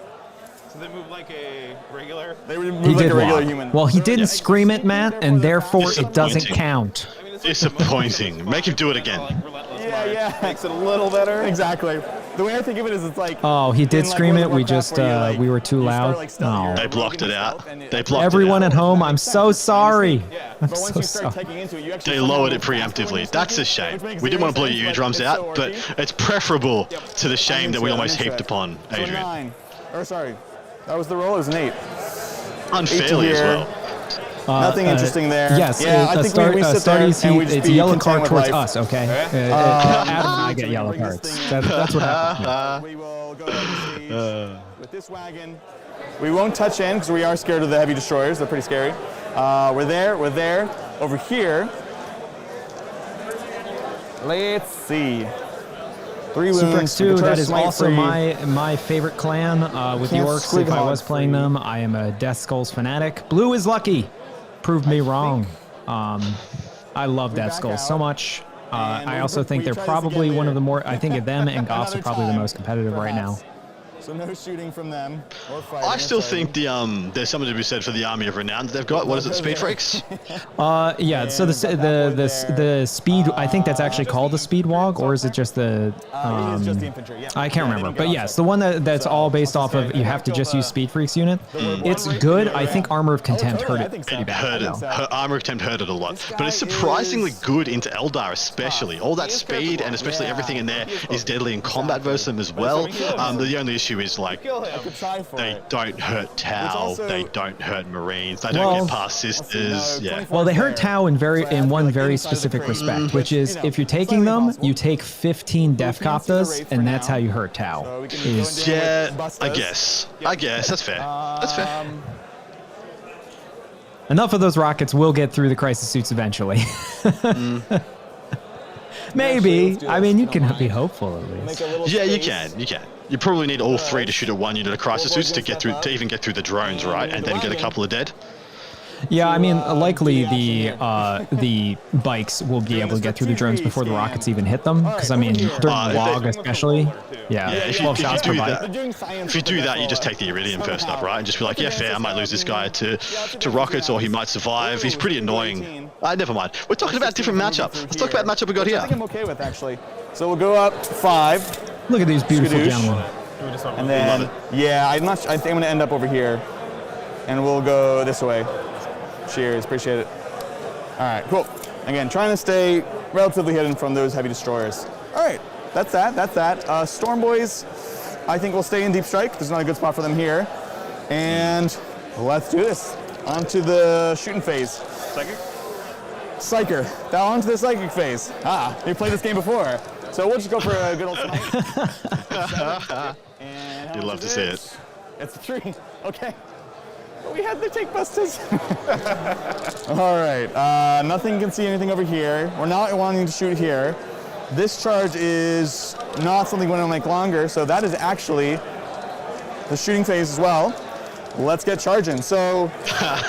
So they move like a regular? They would move like a regular human. Well, he didn't scream it, Matt, and therefore it doesn't count. Disappointing. Make him do it again. Yeah. Makes it a little better. Exactly. The way I think of it is it's like... Oh, he did scream it. We just, we were too loud. Oh. They blocked it out. They blocked Everyone it out. at home, I'm so sorry. I'm so sorry. They lowered it preemptively. That's a shame. We didn't want to blow your eardrums out, but it's preferable to the shame that we almost heaped upon Adrian. Sorry. That was the roll. It was an 8. Unfairly as well. Nothing interesting there. Yes, I think we sit there and we just it's a yellow card towards us, okay? Adam and I get yellow cards. That's what happens. We will go down the stage with this wagon. We won't touch in because we are scared of the heavy destroyers. They're pretty scary. We're there. Over here. Let's see. 3 Super wounds. X2, that is also my favorite clan with the Can't orcs. squig If I hog was playing free. them, I am a Death Skulls fanatic. Blue is lucky. Proved me wrong. I love Death Skulls so much. I also think they're probably one of the more. I think them and Goths are probably the most competitive right now. So no shooting from them or fighting. I still think there's something to be said for the army of renown that they've got. What is it, speed freaks? Yeah. So the speed. I think that's actually called the speed wog, or is it just the? It is just the infantry. Yeah. I can't remember, but yes, the one that's all based off of you have to just use speed freaks unit. It's good. I think Armor of Contempt hurt it pretty bad. Armor of Contempt hurt it a lot, but it's surprisingly good into Eldar, especially. All that speed and especially everything in there is deadly in combat versus them as well. The only issue is like they don't hurt Tau, they don't hurt Marines, they don't get past sisters. Yeah. Well, they hurt Tau in one very specific respect, which is if you're taking them, you take 15 Death Coptas, and that's how you hurt Tau. Yeah, I guess that's fair. That's fair. Enough of those rockets will get through the crisis suits eventually. Maybe. I mean, you can be hopeful at least. Yeah, you can. You probably need all 3 to shoot at 1 unit of crisis suits to even get through the drones, right? And then get a couple of dead. Yeah, I mean, likely the bikes will be able to get through the drones before the rockets even hit them. Because I mean, during WOG especially, yeah 12 shots per bike. If you do that, you just take the Iridium first up, right? And just be like, yeah, fair, I might lose this guy to rockets, or he might survive. He's pretty annoying. Never mind. We're talking about different matchup. Let's talk about matchup we got here. I think I'm okay with actually. So we'll go up 5. Look at these beautiful gentlemen. And then, yeah, I think I'm going to end up over here. And we'll go this way. Cheers, appreciate it. All right, cool. Again, trying to stay relatively hidden from those heavy destroyers. All right, that's that. Storm Boys, I think we'll stay in deep strike. There's not a good spot for them here. And let's do this. On to the shooting phase. Psyker. Now on to the psychic phase. We played this game before. So we'll just go for a good old tonight. You'd love to see it. It's 3. Okay. But we had the take busters. All right. Nothing can see anything over here. We're not wanting to shoot here. This charge is not something we want to make longer, so that is actually the shooting phase as well. Let's get charging. So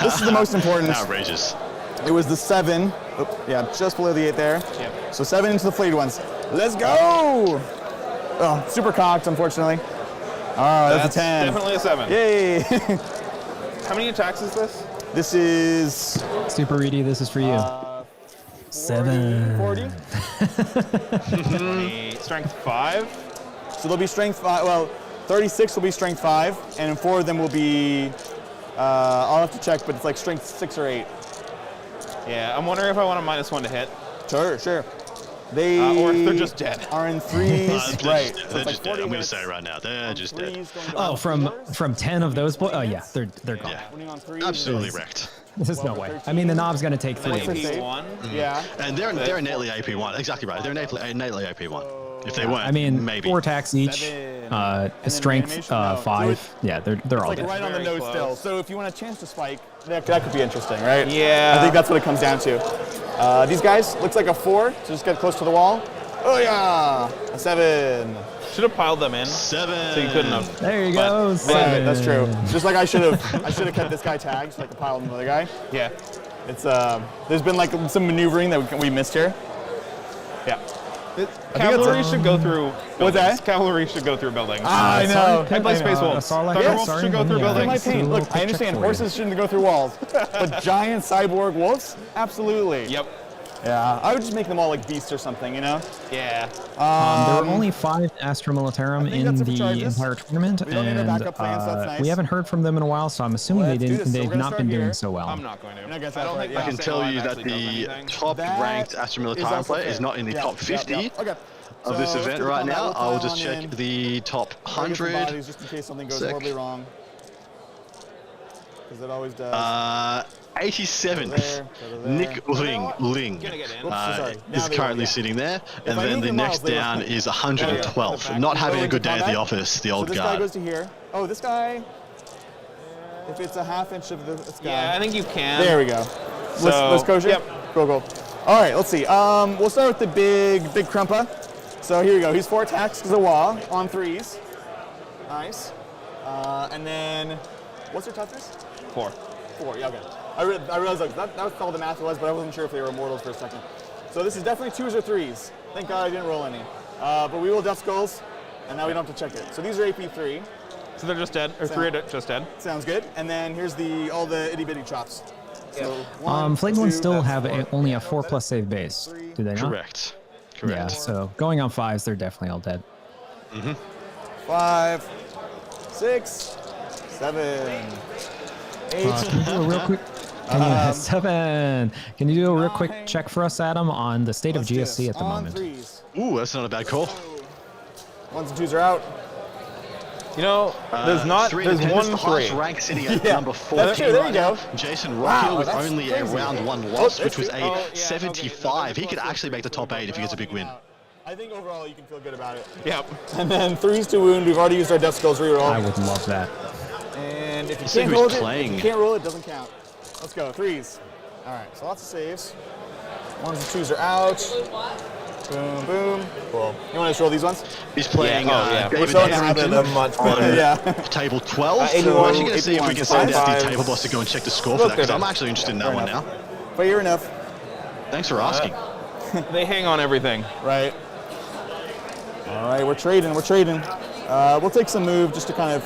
this is the most important. Outrageous. It was the 7. Yeah, just below the 8 there. Yep. So 7 into the flayed ones. Let's go! Oh, super cocked, unfortunately. Oh, that's a 10. Definitely a 7. Yay! How many attacks is this? This is... Super Reedy, this is for you. 7. 40? Strength 5? So there'll be strength 5. Well, 36 will be strength 5, and 4 of them will be... I'll have to check, but it's like strength 6 or 8. Yeah, I'm wondering if I want a -1 to hit. Sure. They or if they're just dead. Are in 3s, right? They're just dead. I'm going to say right now, they're just dead. Oh, from 10 of those boys? Oh yeah, they're gone. Yeah. Absolutely wrecked. There's no way. I mean, the knob's going to take 3 of these. AP1? Yeah. And they're innately AP1. Exactly right. They're innately AP1. If they weren't, I mean, maybe 4 attacks each, strength 5. Yeah, they're all like dead. right on the nose still. So if you want a chance to spike, that could be interesting, right? Yeah. I think that's what it comes down to. These guys, looks like a 4, so just get close to the wall. Oh yeah, a 7. Should have piled them in. 7. So you couldn't have. There you go. 7. Right, that's true. Just like I should have kept this guy tagged, so I could pile on another guy. Yeah. It's there's been like some maneuvering that we missed here. Yeah. Cavalry should go through buildings. What's that? Cavalry should go through buildings. I know. I play Space Wolves. Thunderwolves should go through My buildings. pain. Look, I understand horses shouldn't go through walls, but giant cyborg wolves, absolutely. Yep. Yeah, I would just make them all like beasts or something, you know? Yeah. There were only 5 Astra Militarum in the entire tournament, We don't need our backup plans, so that's nice. we haven't heard from them in a while, so I'm assuming Let's do this. So we're they've gonna not start been here. doing so well. I'm not going to. I guess I don't that's think right, I can tell you that the top-ranked Astra Militarum player is not in the top 50 of this event right now. I will just check the top 100. Just in case something goes horribly wrong. Because it always does. 87th, Nick Ling is currently sitting there, and then the next down is 112th. Not having a good day at the office, the old guy. guard. This guy goes to here. Oh, this guy. If it's a ½ inch of this guy. Yeah, I think you can. There we go. Let's kosher. Yep. Go. All right, let's see. We'll start with the big Krumpa. So here we go. He's 4 attacks because of Wah on 3s. Nice. And then, what's your toughness? 4. 4, yeah, okay. I realized that was all the math was, but I wasn't sure if they were immortals for a second. So this is definitely 2s or 3s. Thank God I didn't roll any. But we will Death Skulls, and now we don't have to check it. So these are AP 3. So they're just dead, or 3 are just dead. Sounds good. And then here's all the itty bitty chops. So Flgn still have only a 4+ save base. Do they not? Correct. Yeah. So going on 5s, they're definitely all dead. 5, 6, 7, 8. Can you do a real quick? 7. Can you do a real quick check for us, Adam, on the state of GSC at the moment? Ooh, that's not a bad call. 1s and 2s are out. You know, there's one the 3. highest rank sitting at number 14. That's true, there you go. Jason Rockhill with that's only crazy. a round 1 loss, which was a 75. He could actually make the top 8 if he gets a big win. I think overall you can feel good about it. Yep. And then 3s to wound. We've already used our Death Skulls reroll. I would love that. And if you see can't who's hold it, playing. if you can't roll it, doesn't count. Let's go. 3s. All right. So lots of saves. 1s and 2s are out. Boom, boom. Cool. You want to just roll these ones? He's playing David so Harrington much on yeah. table 12. So we're actually going to see if we can send out the table boss to go and check the score for that, because I'm actually interested in that one now. But you're enough. Thanks for asking. They hang on everything. Right. All right, we're trading. We'll take some move just to kind of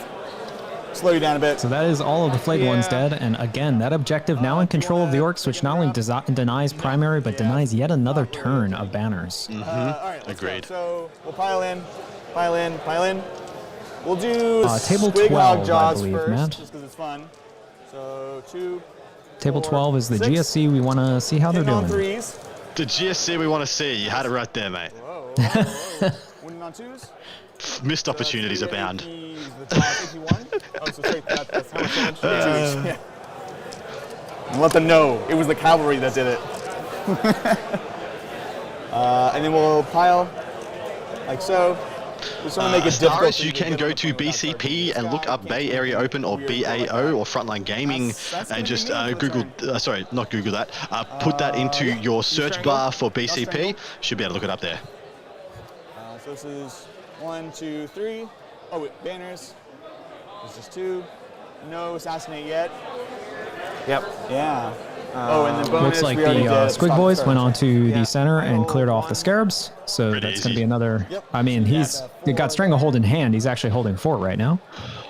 slow you down a bit. So that is all of the Flgn ones dead, and again, that objective now in control of the Orcs, which not only denies primary, but denies yet another turn of banners. All right, agreed. Go. So we'll pile in. We'll do table Squig 12, Hog Jaws I believe, first, Matt. just because it's fun. So 2. Table 4, 12 is the 6. GSC. We want to see how they're Hitting on doing. 3s. The GSC we want to see. You had it right there, mate. Whoa. Winning on 2s. Missed opportunities abound. The top 51. Oh, so straight, that's how much damage? Yeah. And let them know it was the cavalry that did it. And then we'll pile like so. Just want to make it difficult. Staris, you can go to BCP and look up Bay Area Open or BAO or Frontline Gaming and just put that into your search bar for BCP. Should be able to look it up there. So this is 1, 2, 3. Oh, wait, banners. This is 2. No assassinate yet. Yep. Yeah. And then bonus. Looks like we the already did. Squig Stop Boys first. went on to the center and cleared off the Scarabs. So Pretty that's going easy. to be another. Yep. I mean, he's got Stranglehold in hand. He's actually holding fort right now.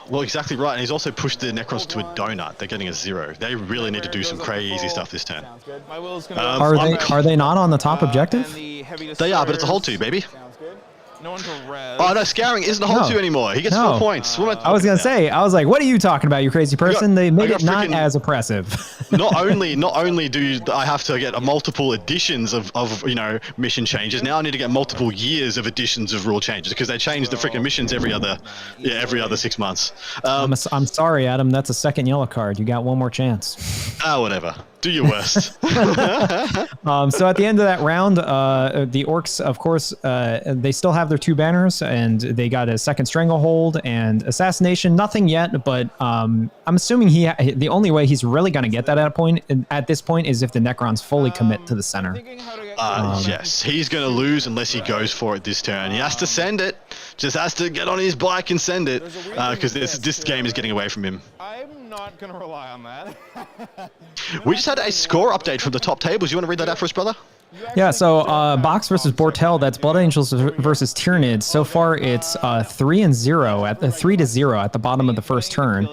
Well, exactly right. And he's also pushed the Necrons to a donut. They're getting a 0. They really need to do some crazy stuff this turn. Sounds good. My will's gonna Are they not on the top objective? They are, but it's a hold 2, baby. Sounds good. No one to res. Oh, no, Scouring isn't a hold No. 2 anymore. He gets 4 points. What am I was going to say, I was like, what are you talking about, you crazy person? They made got it not freaking- as oppressive. not only do I have to get multiple editions of mission changes, now I need to get multiple years of editions of rule changes because they change the freaking missions every other 6 months. I'm sorry, Adam. That's a second yellow card. You got one more chance. Whatever. Do your worst. So at the end of that round, the Orcs, of course, they still have their 2 banners, and they got a second Stranglehold and Assassination. Nothing yet, but I'm assuming the only way he's really going to get that at this point is if the Necrons fully commit to the center. Yes, he's going to lose unless he goes for it this turn. He has to send it. Just has to get on his bike and send it because this game is getting away from him. I'm not gonna rely on that. We just had a score update from the top tables. You want to read that out for us, brother? Yeah, so Box versus Bortel, that's Blood Angels versus Tyranids. So far, it's 3-0 at 3-0 at the bottom of the first turn.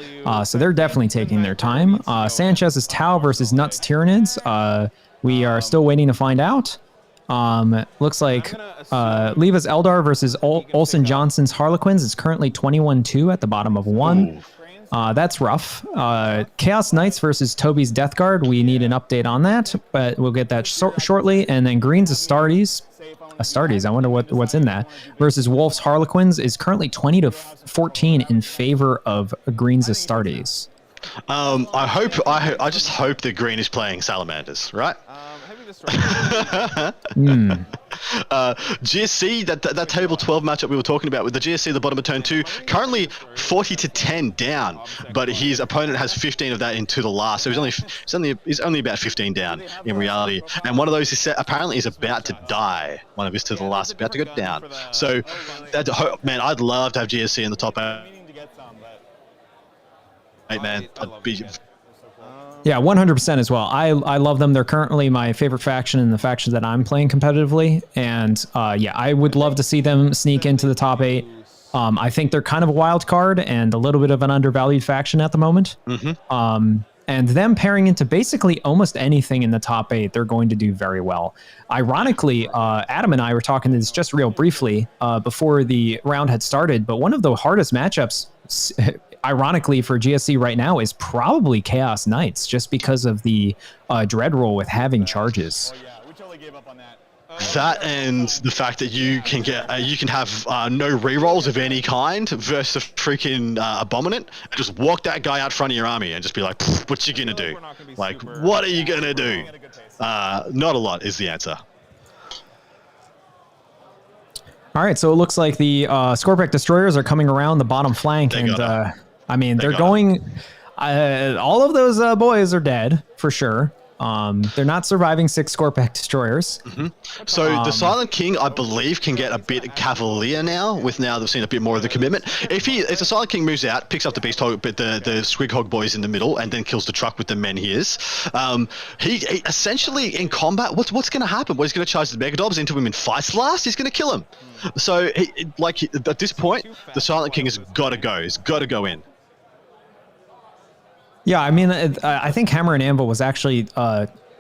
So they're definitely taking their time. Sanchez's Tau versus Nuts Tyranids. We are still waiting to find out. Looks like Leva's Eldar versus Olsen Johnson's Harlequins is currently 21-2 at the bottom of 1. That's rough. Chaos Knights versus Toby's Death Guard. We need an update on that, but we'll get that shortly. And then Green's Astartes. I wonder what's in that. Versus Wolf's Harlequins is currently 20-14 in favor of Green's Astartes. I just hope that Green is playing Salamanders, right? GSC, that table 12 matchup we were talking about with the GSC, the bottom of turn 2, currently 40 to 10 down, but his opponent has 15 of that into the last, so he's only about 15 down in reality. And one of those is apparently is about to die. One of his to the last is about to go down. So, man, I'd love to have GSC in the top 8, man. I'd be. Yeah, 100% as well. I love them. They're currently my favorite faction in the factions that I'm playing competitively. And yeah, I would love to see them sneak into the top 8. I think they're kind of a wild card and a little bit of an undervalued faction at the moment. And them pairing into basically almost anything in the top 8, they're going to do very well. Ironically, Adam and I were talking this just real briefly before the round had started, but one of the hardest matchups ironically for GSC right now is probably Chaos Knights, just because of the dread roll with having charges. That and the fact that you can have no rerolls of any kind versus a freaking abominant, and just walk that guy out front of your army and just be like, what you gonna do? Like, what are you gonna do? Not a lot is the answer. All right, so it looks like the Scorpec destroyers are coming around the bottom flank, and I mean, they're going. All of those boys are dead for sure. They're not surviving 6 Scorpec destroyers. So the Silent King, I believe, can get a bit cavalier now. Now they've seen a bit more of the commitment. If the Silent King moves out, picks up the Beast Hog, but the Squig Hog boys in the middle, and then kills the truck with the men he is, he essentially in combat, what's going to happen? Well, he's going to charge the Megadobs into him in Feist Blast. He's going to kill him. So at this point, the Silent King has got to go. He's got to go in. Yeah, I mean, I think Hammer and Anvil was actually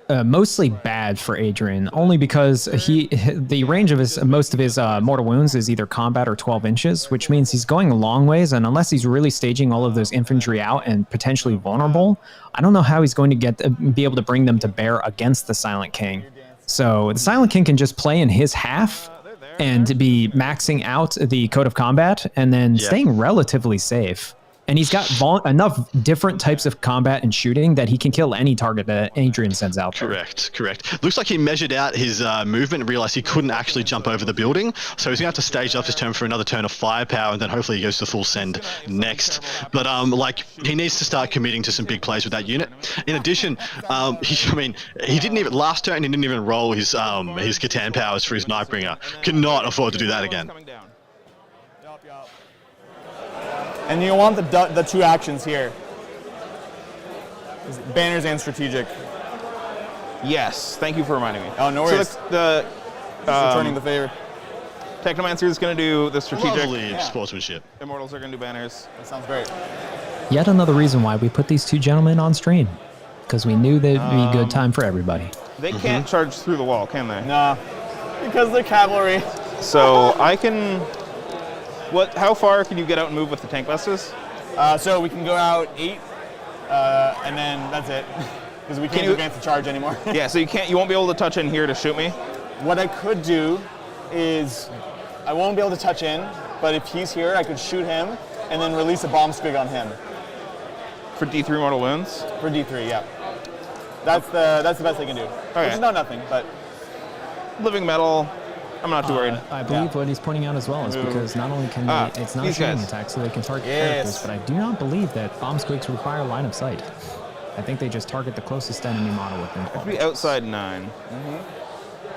mostly bad for Adrian, only because the range of most of his mortal wounds is either combat or 12 inches, which means he's going a long ways, and unless he's really staging all of those infantry out and potentially vulnerable, I don't know how he's going to be able to bring them to bear against the Silent King. So the Silent King can just play in his half and be maxing out the Code of Combat and then staying relatively safe. And he's got enough different types of combat and shooting that he can kill any target that Adrian sends out there. Correct. Looks like he measured out his movement and realized he couldn't actually jump over the building. So he's going to have to stage up his turn for another turn of firepower, and then hopefully he goes to full send next. But he needs to start committing to some big plays with that unit. In addition, he didn't even last turn. He didn't even roll his Catan powers for his Nightbringer. Cannot afford to do that again. And you want the 2 actions here. Banners and strategic. Yes, thank you for reminding me. Oh, no worries. So the returning the favor. Technomancer is going to do the strategic. Lovely sportsmanship. Immortals are going to do banners. That sounds great. Yet another reason why we put these 2 gentlemen on stream, because we knew they'd be a good time for everybody. They can't charge through the wall, can they? Nah, because they're cavalry. So I can... How far can you get out and move with the tank buses? So we can go out 8, and then that's it. Because we can't advance the charge anymore. Yeah, so you won't be able to touch in here to shoot me? What I could do is, I won't be able to touch in, but if he's here, I could shoot him, and then release a bomb squig on him. For D3 mortal wounds? For D3, yeah. That's the best I can do. Okay. Which is not nothing, but... Living metal... I'm not too worried. I believe what he's pointing out as well is because not only can it's not a shooting attack, so they can target characters, but I do not believe that bomb squigs require line of sight. I think they just target the closest enemy model within 12. It could be outside 9.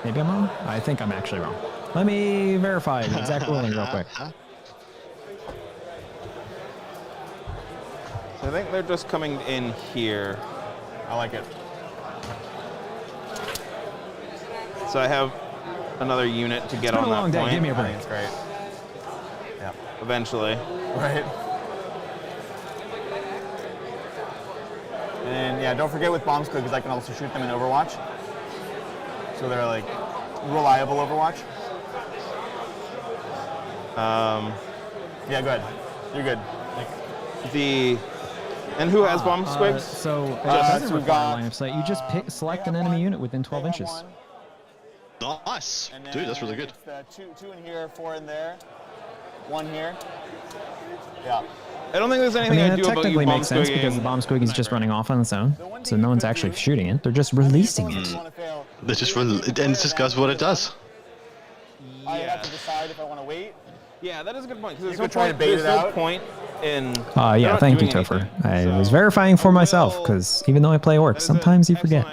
Maybe I'm wrong? I think I'm actually wrong. Let me verify the exact ruling real quick. So I think they're just coming in here. I like it. So I have another unit to get on that point. It's been a long day. Give me a break. It's great. Yeah. Eventually. Right. And yeah, don't forget with bomb squigs, I can also shoot them in Overwatch. So they're like reliable Overwatch. Yeah, go ahead. You're good. And who has bomb squigs? So we've got line of sight. You just select an enemy unit within 12 inches. Nice. Dude, that's really good. It's 2 in here, 4 in there, 1 here. Yeah. I don't think there's I anything mean, I that do about you technically bomb makes sense because the squigging. bomb squig is just running off on its own, so no one's actually shooting it. They're just releasing it. They just and it just does what it does. I have to decide if I want to wait. Yeah, that is a good point. Because You could try to bait it out. point in. Yeah, they're not thank you, doing Topher. anything, I was verifying for myself because even though I play orcs, sometimes you forget.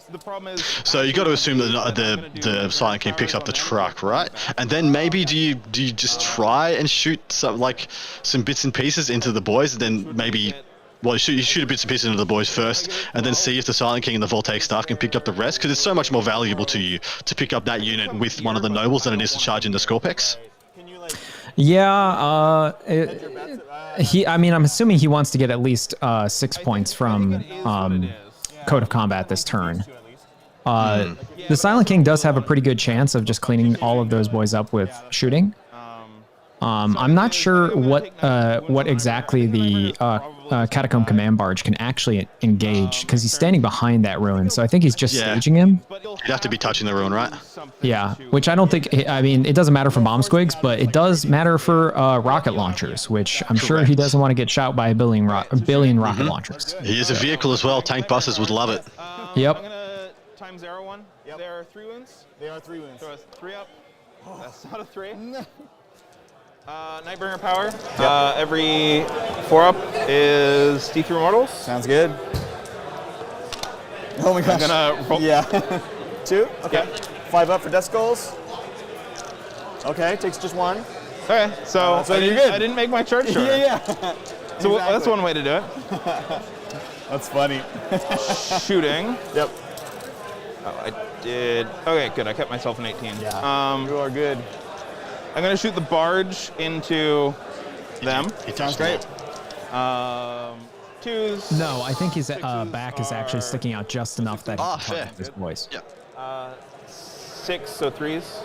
The problem is. So you got to assume that the Silent King picks up the truck, right? And then maybe do you just try and shoot some bits and pieces into the boys, and then maybe. Well, you shoot a bits and pieces into the boys first, and then see if the Silent King and the Voltaic staff can pick up the rest, because it's so much more valuable to you to pick up that unit with one of the nobles than it is to charge into Scorpex. Yeah, I mean, I'm assuming he wants to get at least 6 points from Code of Combat this turn. The Silent King does have a pretty good chance of just cleaning all of those boys up with shooting. I'm not sure what exactly the Catacomb Command Barge can actually engage, because he's standing behind that ruin, so I think he's just staging him. You'd have to be touching the ruin, right? Yeah, which I don't think, I mean, it doesn't matter for bomb squigs, but it does matter for rocket launchers, which I'm sure he doesn't want to get shot by a billion rocket launchers. He is a vehicle as well. Tank buses would love it. Yep. I'm gonna times arrow one. Yep. There are 3 wounds. They are 3 wounds. So it's 3 up. That's not a 3. Nightbringer power. Every 4 up is D3 Immortals. Sounds good. Oh my gosh. I'm gonna roll. Yeah. 2? Okay. Yep. 5 up for death skulls. Okay, takes just 1. Okay, so, so you're good. I didn't make my charge short. Yeah. So that's one way to do it. That's funny. Shooting. Yep. Oh, I did. Okay, good. I kept myself an 18. Yeah. You are good. I'm gonna shoot the barge into them. It sounds great. 2s. No, I think his back is actually sticking out just enough that he can target his boys. Yep. 6, so 3s.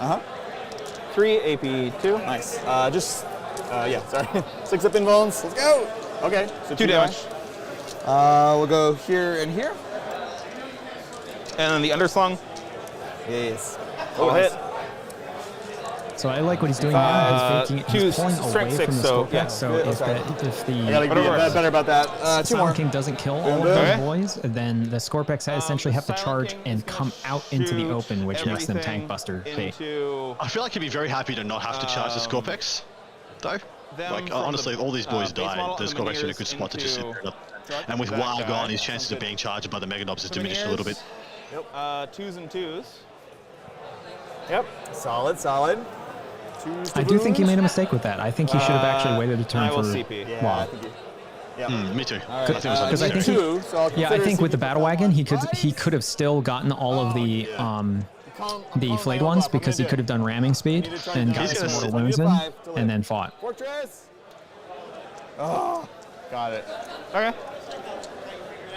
3 AP 2. Nice. Yeah, sorry. 6 up invulns. Let's go. Okay, so 2 damage. We'll go here and here. And then the underslung. Yes. Oh, hit. So I like what he's doing now. He's pulling away strength from 6, the so, Scorpex. yeah. So if the I gotta get better about that. 2 more. Silent King doesn't kill all of those boys, then the Scorpex essentially have to charge and come out into the open, which makes them tank buster bait. I feel like he'd be very happy to not have to charge the Scorpex, though. Like, honestly, all these boys died. The Scorpex are in a good spot to just sit there. And with WAR gone, his chances of being charged by the Meganobs has diminished a little bit. Yep. 2s and 2s. Yep. Solid. I do think he made a mistake with that. I think he should have actually waited a turn for CP. WAR. Me too. Because I think with the battle wagon, he could have still gotten all of the flayed ones, because he could have done ramming speed and got some mortal wounds in and then fought. Fortress. Oh, got it. Okay.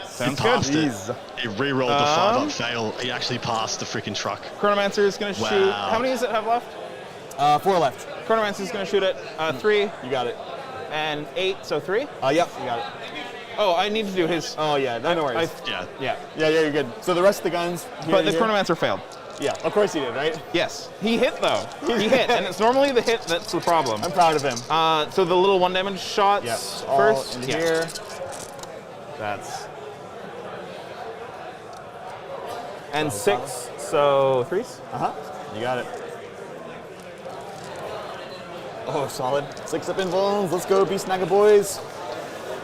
Sounds good. He re-rolled the 5-up fail. He actually passed the freaking truck. Chronomancer is going to shoot. How many does it have left? 4 left. Chronomancer is going to shoot it. 3. You got it. And 8, so 3? Yep, you got it. Oh, I need to do his. Oh, yeah, no worries. Yeah, you're good. So the rest of the guns. But the Chronomancer failed. Yeah, of course he did, right? Yes. He hit, though. He hit, and it's normally the hit that's the problem. I'm proud of him. So the little 1 damage shots first. In here. That's. And 6, so 3s? You got it. Oh, solid. 6 up invulns. Let's go, Beast Naga boys.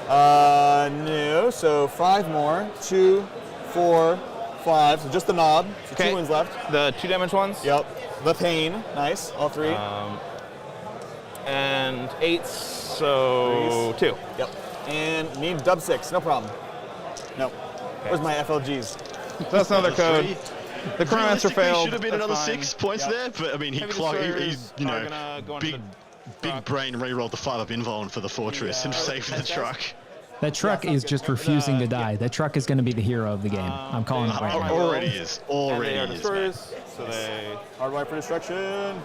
No, so 5 more. 2, 4, 5. So just the knob. So 2 wins left. The 2 damage ones? Yep. The pain. Nice. All 3. And 8, so 2. Yep. And need dub 6. No problem. No. Where's my FLGs? That's another code. The Chronomancer failed. Should have been another 6 points there, but I mean, he big brain re-rolled the 5-up invuln for the fortress and saved the truck. That truck is just refusing to die. That truck is going to be the hero of the game. I'm calling it right now. Already is. Already is. So they hardwire for destruction.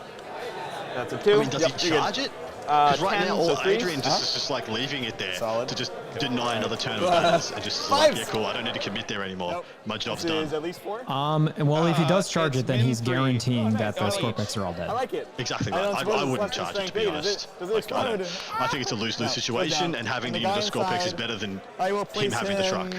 That's a 2. I mean, does he charge it? Because right 10, now, so all three. Adrian is just like leaving it there to just deny another turn of Go banners ahead. and just 5. like, yeah, cool, I don't need to commit there anymore. My job's This done. is at least 4. Well, if he does charge it's it, then min he's 3. guaranteeing that the Each. Scorpex are all dead. I like it. Exactly I right. don't suppose I it's wouldn't less than charge it, to be strength 8, honest. does it Like, explode? I think it's a lose-lose situation, and having to use the Scorpex is better than I will him place having the truck.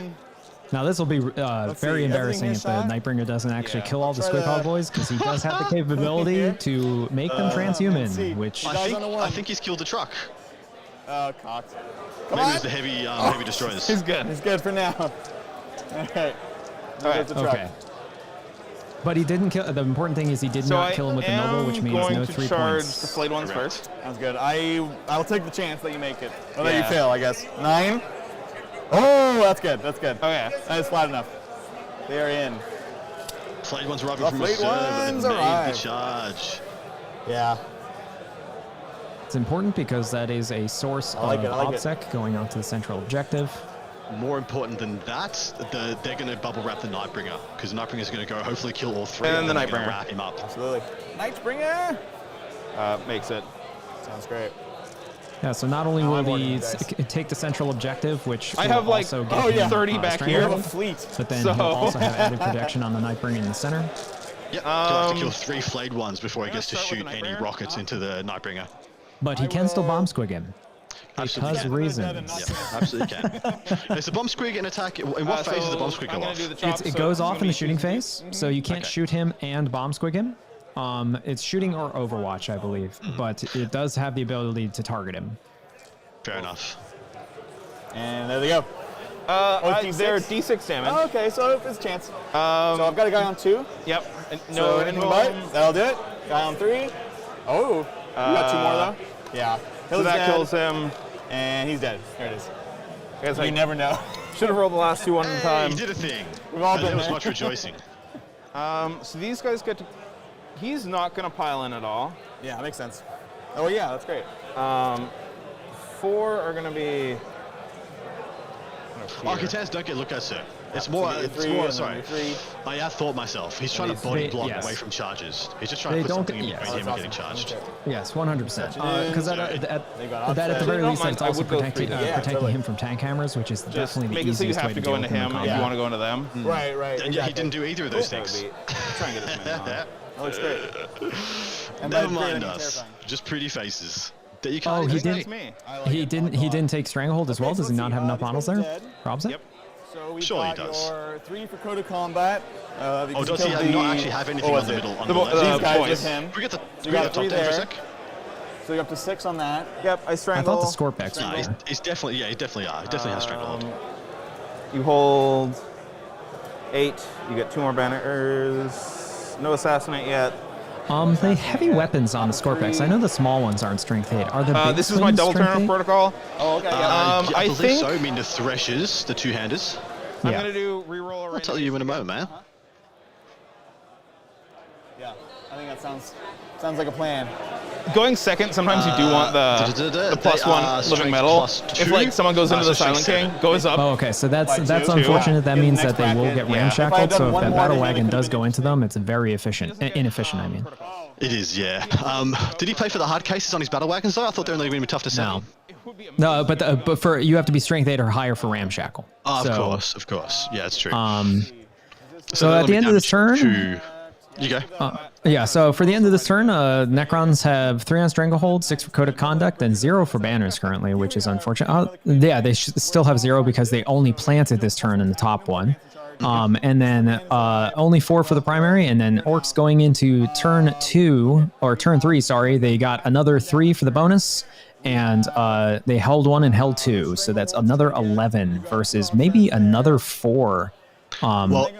Now this will be see, very embarrassing if the everything Nightbringer doesn't actually kill all the Try Squid Hog the- boys, because he does have the capability to make them let's see. transhuman, which I think he's killed the truck. Cocked. Come Maybe on. it was the heavy destroyers. He's good. He's good for now. All right. There's the truck. okay. But he didn't kill. The important thing is he did So not I kill him with the noble, which am means going no to 3 charge points. the flayed ones first. Sounds good. I'll take the chance that you make it. Or that Yeah. you fail, I guess. 9. Oh, that's good. That's good. Okay. That's flat enough. They are in. Flayed ones arriving The from flayed reserve and ones then made arrive. the charge. Yeah. It's important because that is a source I like of it, I like it. OBSEC going onto the central objective. More important than that, they're going to bubble wrap the Nightbringer, because the Nightbringer is going to go hopefully kill all 3 And then the they're gonna Nightbringer. wrap him up. Absolutely. Nightbringer. Makes it. Sounds great. Yeah, so not only Oh, will I'm he ordering dice. take the central objective, which I will have, like, also get him, 30 back We here. have a stranglehold, fleet. but then So- he'll also have added protection on the Nightbringer in the center. Yep, he'll have to kill 3 flayed ones before he Can I gets to start with shoot the any Nightbringer? rockets into the Nightbringer. But he can still bomb squig him. Absolutely Because can. reasons. Yeah, absolutely can. Is the bomb squig an attack? In what phase does the bomb squig go off? It goes off in the shooting phase, so you can't shoot him and bomb squig him. It's shooting or Overwatch, I believe, but it does have the ability to target him. Fair enough. And there they go. They're D6 damage. Oh, okay, so there's a chance. So I've got a guy on 2. Yep. And So anything but, that'll do it. Guy on 3. Oh, we got 2 more though. Yeah. So that kills him. And he's dead. There it is. I guess You never know. should have rolled the last 2 one at a time. He did a thing. We've all There been was there. much rejoicing. So these guys get to. He's not going to pile in at all. Yeah, that makes sense. Oh yeah, that's great. 4 are going to be. Architects don't get looked at, sir. It's So more, you get it's 3 more, and sorry. then 3. I outthought myself. He's trying to They- body block yes. away from charges. He's just trying They to put don't something in get- between yes. him and getting charged. Yes, 100%. Because They got at the offset. very Don't least, mind, it's I also would go protecting, 3. Yeah, protecting totally. him from tank hammers, which is Just definitely the make it so you easiest way have to to go deal into with him in him if you combat. want to go into them. Right, right. And yet he didn't do either of those things. Try and get as many on. That looks great. And Never that's great, mind I mean, us. terrifying. Just pretty faces. That you can't Oh, he even didn't. make. me. He didn't take Stranglehold as well. Okay, Does so he let's not see. have enough This models one's there? dead. Robson? Yep. So we've Surely he got does. your 3 for code of combat. Oh, because does you he killed not actually have anything what on the was it? middle? On The the bo- left? These guys boys. with him. Can we get the, You can we got get the top 3 10 for a there. sec? So you're up to 6 on that. Yep, I I strangle. thought the Scorpex Nah, was there. he's definitely, yeah, he definitely has stranglehold. You hold 8. You get 2 more banners. No assassinate yet. The heavy weapons on the Scorpex. I know the small ones aren't strength 8. Are the big This is my swings double strength turn 8? protocol. Oh, okay. Yeah. I I believe think so. I mean, the threshers, the two-handers. I'm Yeah. going to do reroll. I'll tell you in a moment, man. Yeah. I think that sounds like a plan. Going second, sometimes you do want the plus They 1 are living strength metal. plus If 2. like someone goes into So the strength Silent King, 7. goes up. Oh, okay. So that's By 2. unfortunate. That Yeah. means Next that they will bracket, get yeah. ramshackled. If I had So done if one that more, battle then it wagon could've does been go into them, it's very efficient. Inefficient, I mean. It is, yeah. Did he pay for the hard cases on his battle wagons though? I thought they were only going to be tough to sell. No, but for you have to be strength 8 or higher for ramshackle. Oh, So, of course. Yeah, it's true. So that'll at the be end of this damage turn, You go. yeah. So for the end of this turn, Necrons have 3 on Stranglehold, 6 for Code of Conduct, and 0 for banners currently, which is unfortunate. Yeah, they still have 0 because they only planted this turn in the top one. And then only 4 for the primary, and then Orcs going into turn 2 or turn 3. Sorry, they got another 3 for the bonus, and they held 1 and held 2, so that's another 11 versus maybe another 4. Well,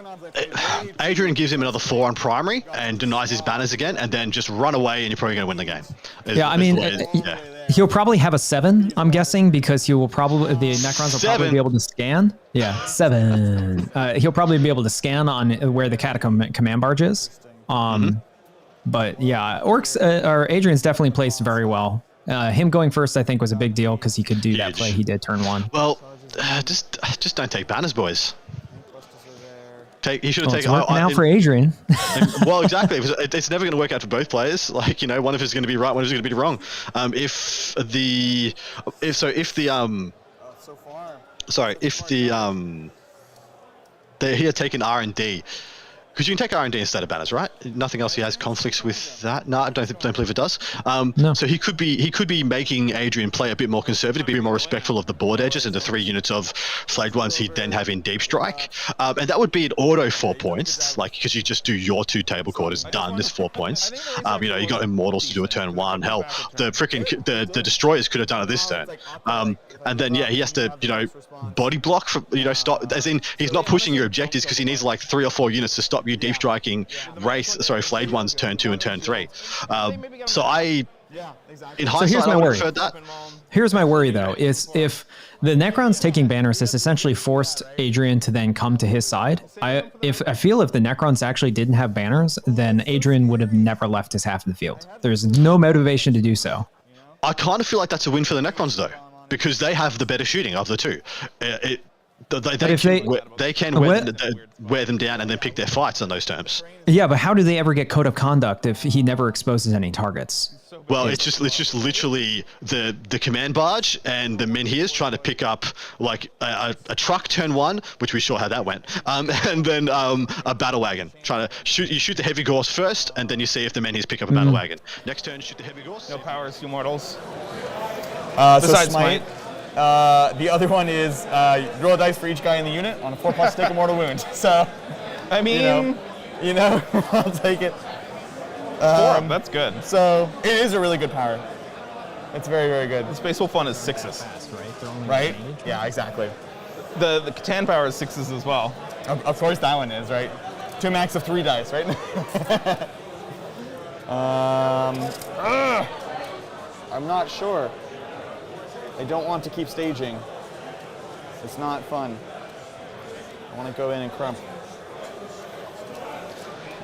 Adrian gives him another 4 on primary and denies his banners again, and then just run away, and you're probably going to win the game. Yeah, I mean, he'll probably have a 7, I'm guessing, because he will probably the Necrons will probably 7. be able to scan. Yeah, 7. He'll probably be able to scan on where the Catacomb command barge is. But yeah, Orcs or Adrian's definitely placed very well. Him going first, I think, was a big deal because he could do that play he did turn 1. Well, just don't take banners, boys. He should have taken. It's working out for Adrian. Well, exactly. It's never going to work out for both players. Like, you know, one of us is going to be right, one of us is going to be wrong. If he had taken R&D. Because you can take R&D instead of banners, right? Nothing else he has conflicts with that. No, I don't believe it does. No. So he could be making Adrian play a bit more conservative, be more respectful of the board edges and the 3 units of flagged ones he'd then have in deep strike, and that would be an auto 4 points, like because you just do your 2 table quarters done. There's 4 points. You know, you got Immortals to do a turn 1. Hell, the the destroyers could have done it this turn. And then he has to body block from stop. As in, he's not pushing your objectives because he needs like 3 or 4 units to stop you deep striking flayed ones turn 2 and turn 3. So in hindsight, I would have preferred that. Here's my worry though, is if the Necrons taking banners has essentially forced Adrian to then come to his side. I feel if the Necrons actually didn't have banners, then Adrian would have never left his half of the field. There's no motivation to do so. I kind of feel like that's a win for the Necrons though, because they have the better shooting of the two. They can wear them down and then pick their fights on those terms. Yeah, but how do they ever get code of conduct if he never exposes any targets? Well, it's just literally the command barge and the menhirs trying to pick up like a truck turn 1, which we saw how that went, and then a battle wagon trying to shoot. You shoot the heavy gorse first, and then you see if the menhirs pick up a battle wagon. Next turn, shoot the heavy gorse. No powers, 2 mortals. Besides smite. The other one is roll a dice for each guy in the unit. On a 4+ take a mortal wound. So, I mean, I'll take it. 4, that's good. So it is a really good power. It's very, very good. The Space Wolf one is 6s. Right? Yeah, exactly. The Catan power is 6s as well. Of course that one is, right? 2 max of 3 dice, right? I'm not sure. I don't want to keep staging. It's not fun. I want to go in and crump.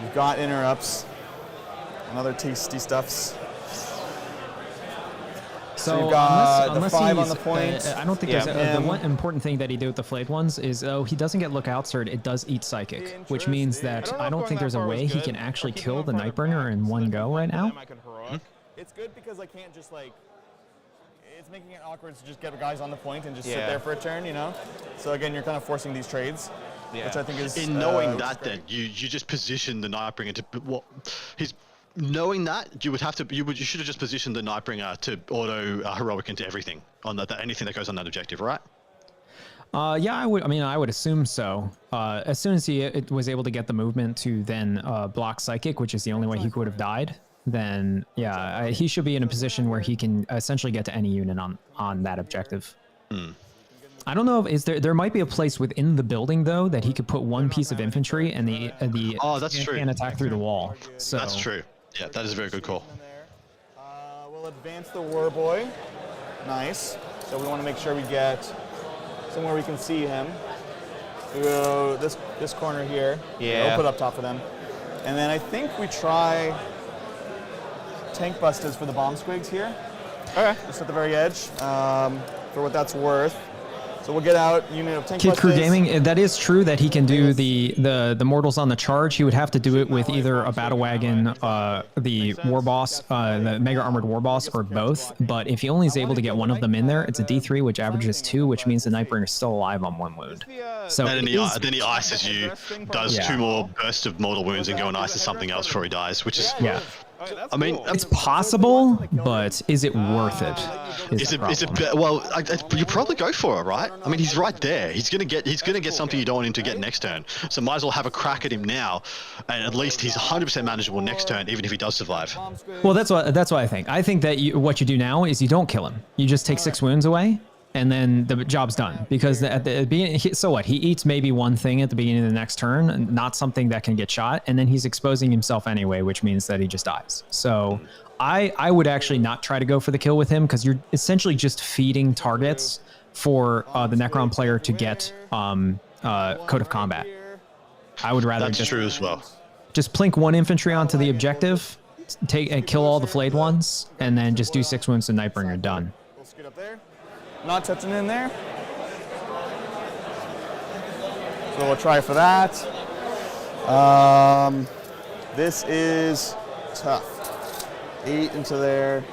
You've got interrupts and other tasty stuffs. So you've got unless the 5 on the point. I don't think there's the one important thing that he did with the flayed ones is he doesn't get lookouts, or it does eat psychic, which means that I don't think there's a way he can actually kill the Nightbringer in one go right now. It's good because I can't just it's making it awkward to just get guys on the point and just sit there for a turn, So again, you're kind of forcing these trades, which I think is in knowing that. Then you just position the Nightbringer to knowing that you should have just positioned the Nightbringer to auto heroic into everything on anything that goes on that objective, right? Yeah, I would. I mean, I would assume so. As soon as he was able to get the movement to then block psychic, which is the only way he could have died, then he should be in a position where he can essentially get to any unit on that objective. I don't know if there might be a place within the building though that he could put 1 piece of infantry and that's true. Can attack through the wall. So that's true. Yeah, that is a very good call. We'll advance the war boy. Nice. So we want to make sure we get somewhere we can see him. We go this corner here. Yeah. We'll put up top for them. And then I think we try tank busters for the bomb squigs here. Okay. Just at the very edge, for what that's worth. So we'll get out unit of tank Kid Crew busters. Gaming, that is true that he can do the mortals on the charge. He would have to do it with either a battle wagon, the war boss, the mega armored war boss, or both. But if he only is able to get one of them in there, it's a D3, which averages 2, which means the Nightbringer is still alive on 1 wound. So and then he ices you, does 2 more bursts of mortal wounds, and go and ices something else before he dies, which is I mean, it's possible, but is it worth it? Well, you probably go for it, right? I mean, he's right there. He's gonna get something you don't want him to get next turn. So might as well have a crack at him now, and at least he's 100% manageable next turn, even if he does survive. Well, that's what I think. I think that what you do now is you don't kill him. You just take 6 wounds away, and then the job's done. Because at the beginning, so what? He eats maybe 1 thing at the beginning of the next turn, not something that can get shot, and then he's exposing himself anyway, which means that he just dies. So I would actually not try to go for the kill with him, because you're essentially just feeding targets for the Necron player to get Code of Combat. I would rather That's true as well. Just plink 1 infantry onto the objective, kill all the flayed ones, and then just do 6 wounds to Nightbringer. Done. We'll scoot up there. Not touching in there. So we'll try for that. This is tough. 8 into there.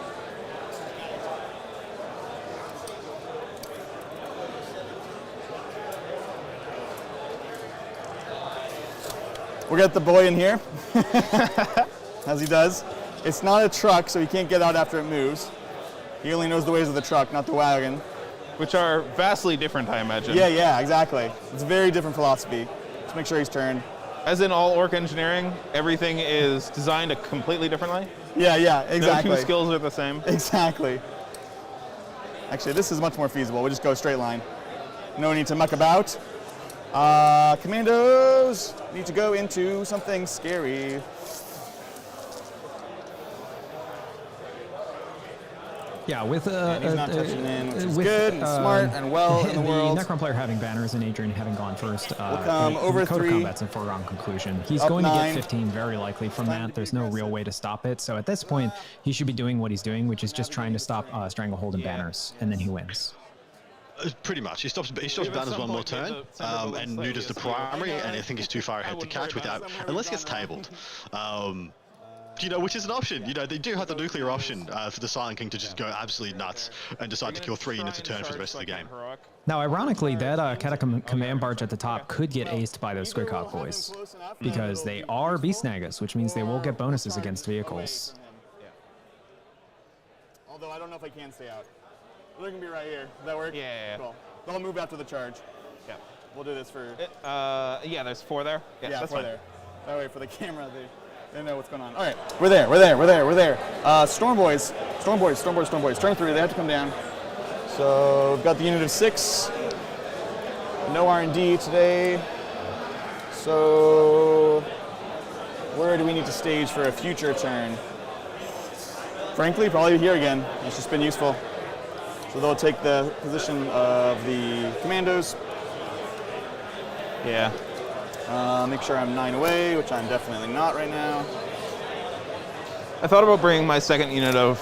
We'll get the boy in here, as he does. It's not a truck, so he can't get out after it moves. He only knows the ways of the truck, not the wagon. Which are vastly different, I imagine. Yeah, exactly. It's a very different philosophy. Let's make sure he's turned. As in all orc engineering, everything is designed completely differently? Yeah, exactly. No two skills are the same? Exactly. Actually, this is much more feasible. We'll just go straight line. No need to muck about. Commandos need to go into something scary. Yeah, with he's not touching in, which is good and smart and well in the world. The Necron player having banners and Adrian having gone first. We'll come over Code 3. of Combat's a foregone conclusion. He's Up going 9. to get 15 very likely from that. There's no real way to stop it. So at this point, he should be doing what he's doing, which is just trying to stop Stranglehold and banners, and then he wins. Pretty much. He stops banners one more turn, and neuters the primary, and I think he's too far ahead to catch unless he gets tabled. Which is an option. They do have the nuclear option for the Silent King to just go absolutely nuts and decide to kill 3 units a turn for the rest of the game. Now, ironically, that Catacomb command barge at the top could get aced by those Squidcock boys, because they are Beast Nagas, which means they will get bonuses against vehicles. Although I don't know if I can stay out. They're going to be right here. Does that work? Yeah. Cool. They'll move after the charge. Yeah. We'll do this for... yeah, there's 4 there. Yeah, that's 4 fine. there. That way for the camera, they know what's going on. All right, we're there. Storm Boys. Turn 3, they have to come down. So we've got the unit of 6. No R&D today. So where do we need to stage for a future turn? Frankly, probably here again. It's just been useful. So they'll take the position of the commandos. Yeah. Make sure I'm 9 away, which I'm definitely not right now. I thought about bringing my second unit of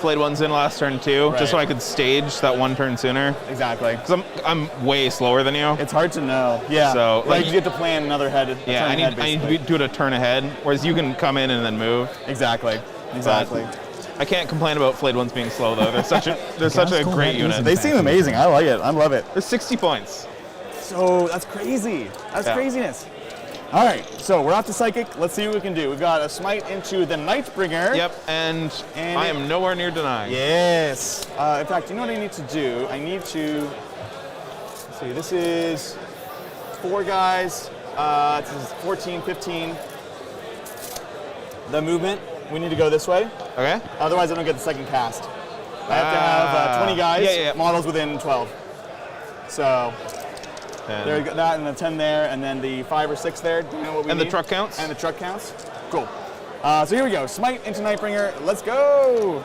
flayed ones in last turn too, just so I could stage that 1 turn sooner. Exactly. Because I'm way slower than you. It's hard to know. Yeah. So you get to plan another head. Yeah, I need to do it a turn ahead, whereas you can come in and then move. Exactly. I can't complain about flayed ones being slow though. They're such a great unit. They seem amazing. I like it. I love it. There's 60 points. So that's crazy. That's craziness. All right, so we're off to Psychic. Let's see what we can do. We've got a smite into the Nightbringer. Yep, and I am nowhere near denying. Yes. In fact, you know what I need to do? I need to, let's see, this is 4 guys. This is 14, 15. The movement, we need to go this way. Okay. Otherwise, I don't get the second cast. I have to have 20 guys, models within 12. So, there we go, that and the 10 there, and then the 5 or 6 there. Do you know what we need? And the truck counts? And the truck counts. Cool. So here we go. Smite into Nightbringer. Let's go.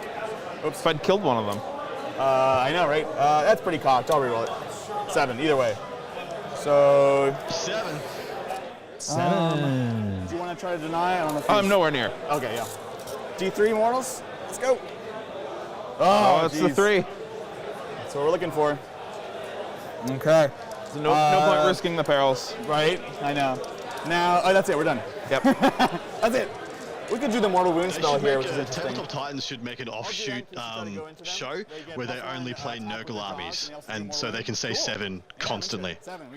Oops, if I'd killed one of them. I know, right? That's pretty cocked. I'll reroll it. 7, either way. So 7. 7. Do you want to try to deny? I don't know if I'm nowhere near. Okay, yeah. D3 Mortals. Let's go. Oh, it's the 3. That's what we're looking for. Okay. So no point risking the perils. Right, I know. Now, that's it, we're done. Yep. That's it. We could do the Mortal Wound spell here, which is interesting. Tabletop Titans should make an offshoot show where they only play Nurgle armies, and so they can say 7 constantly. 7.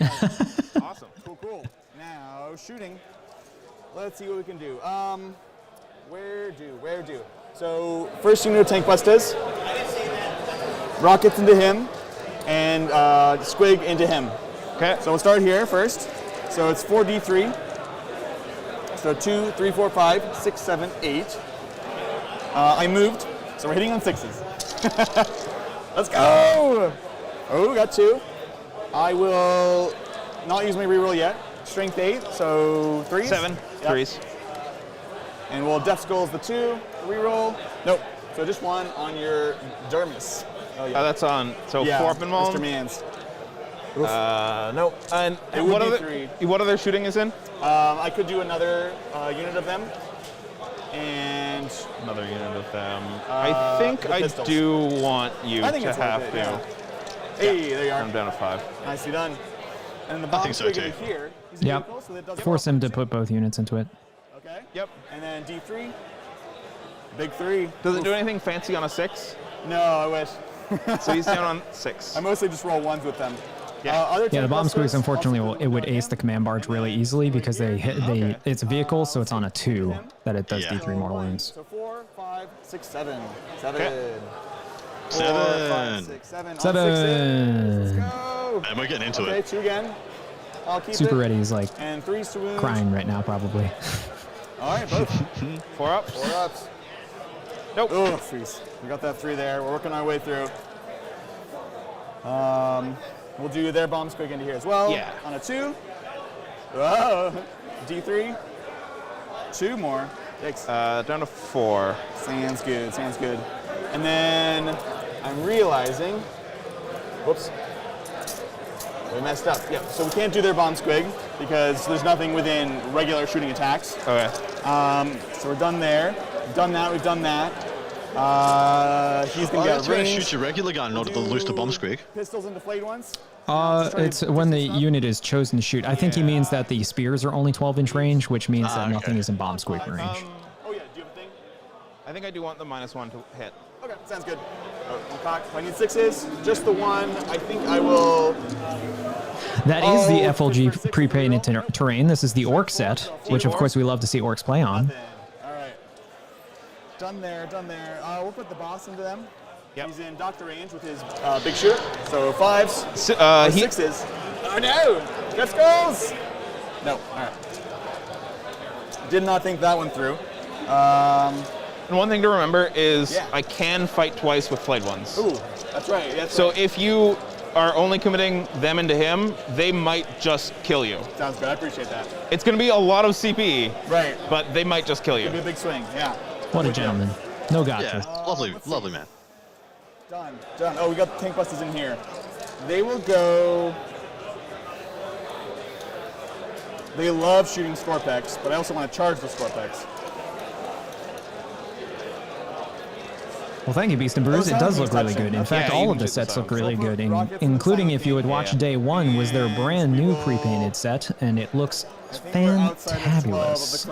Awesome. Cool. Now, shooting. Let's see what we can do. Where do? So, first unit of Tank Bustas. Rockets into him, and Squig into him. Okay. So we'll start here first. So it's 4d3. So 2, 3, 4, 5, 6, 7, 8. I moved, so we're hitting on 6s. Let's go! Oh, got 2. I will not use my reroll yet. Strength 8, so 3s. 7. Yep. 3s. And we'll Death Skulls the 2. Reroll. Nope. So just 1 on your Dermis. Oh, yeah. That's on. So yeah, 4 up in Mons. Mr. Mans. Nope. And what other shooting is in? I could do another unit of them. And another unit of them. I think I do want you to have to. Hey, there you are. I'm down to 5. Nicely done. And the bomb so too. here He's a Yep. vehicle, so that does Force him to put both units into it. Okay. Yep. And then D3. Big 3. Does it do anything fancy on a 6? No, I wish. So he's down on 6. I mostly just roll 1s with them. Yeah. Yeah, the bomb squigs, unfortunately, it would ace the command barge really easily because it's a vehicle, so it's on a 2 that it does D3 mortal wounds. So 4, 5, 6, 7. 7. Okay. 4, 5, 6, 7. 7. Let's go. And we're getting into Okay, it. 2 again. I'll keep Super it. Ready is like And 3s to wound. crying right now, probably. All right, both. 4 ups. 4 ups. Nope. Oh, freeze. We got that 3 there. We're working our way through. We'll do their bomb squig into here as well. Yeah. On a 2. Whoa. D3. 2 more. Thanks. Down to 4. Sounds good. Sounds good. And then I'm realizing. Whoops. We messed up. Yep. So we can't do their bomb squig because there's nothing within regular shooting attacks. Okay. So we're done there. We've done that. We've done that. He's gonna get That's going to range. shoot your regular gun in order to lose the bomb squig. Pistols and deflate ones. It's when the unit is chosen to shoot. I think he means that the spears are only 12-inch range, which means that nothing is in bomb squig range. Oh yeah. Do you have a thing? I think I do want the -1 to hit. Okay. Sounds good. I'm cocked. I need 6s. Just the 1. I think I will. That is the FLG pre-painted terrain. This is the orc set, which of course we love to see orcs play on. All right. Done there. Done there. We'll put the boss into them. Yep. He's in Doctor range with his big shoot. So 5s. 6s. Oh no! Get skulls! No. All right. Did not think that one through. And one thing to remember is I can fight twice with flayed ones. Ooh, that's right. That's so right. if you are only committing them into him, they might just kill you. Sounds good. I appreciate that. It's going to be a lot of CP. Right. But they might just kill you. It'll be a big swing. Yeah. What a gentleman. No gotcha. Yeah, lovely man. Done. Done. Oh, we got the tank busters in here. They will go. They love shooting Scorpex, but I also want to charge the Scorpex. Well, thank you, Beast and Bruce. It does look really good. In fact, all of the sets look really good, including if you would watch day 1 was their brand new pre-painted set, and it looks fantabulous.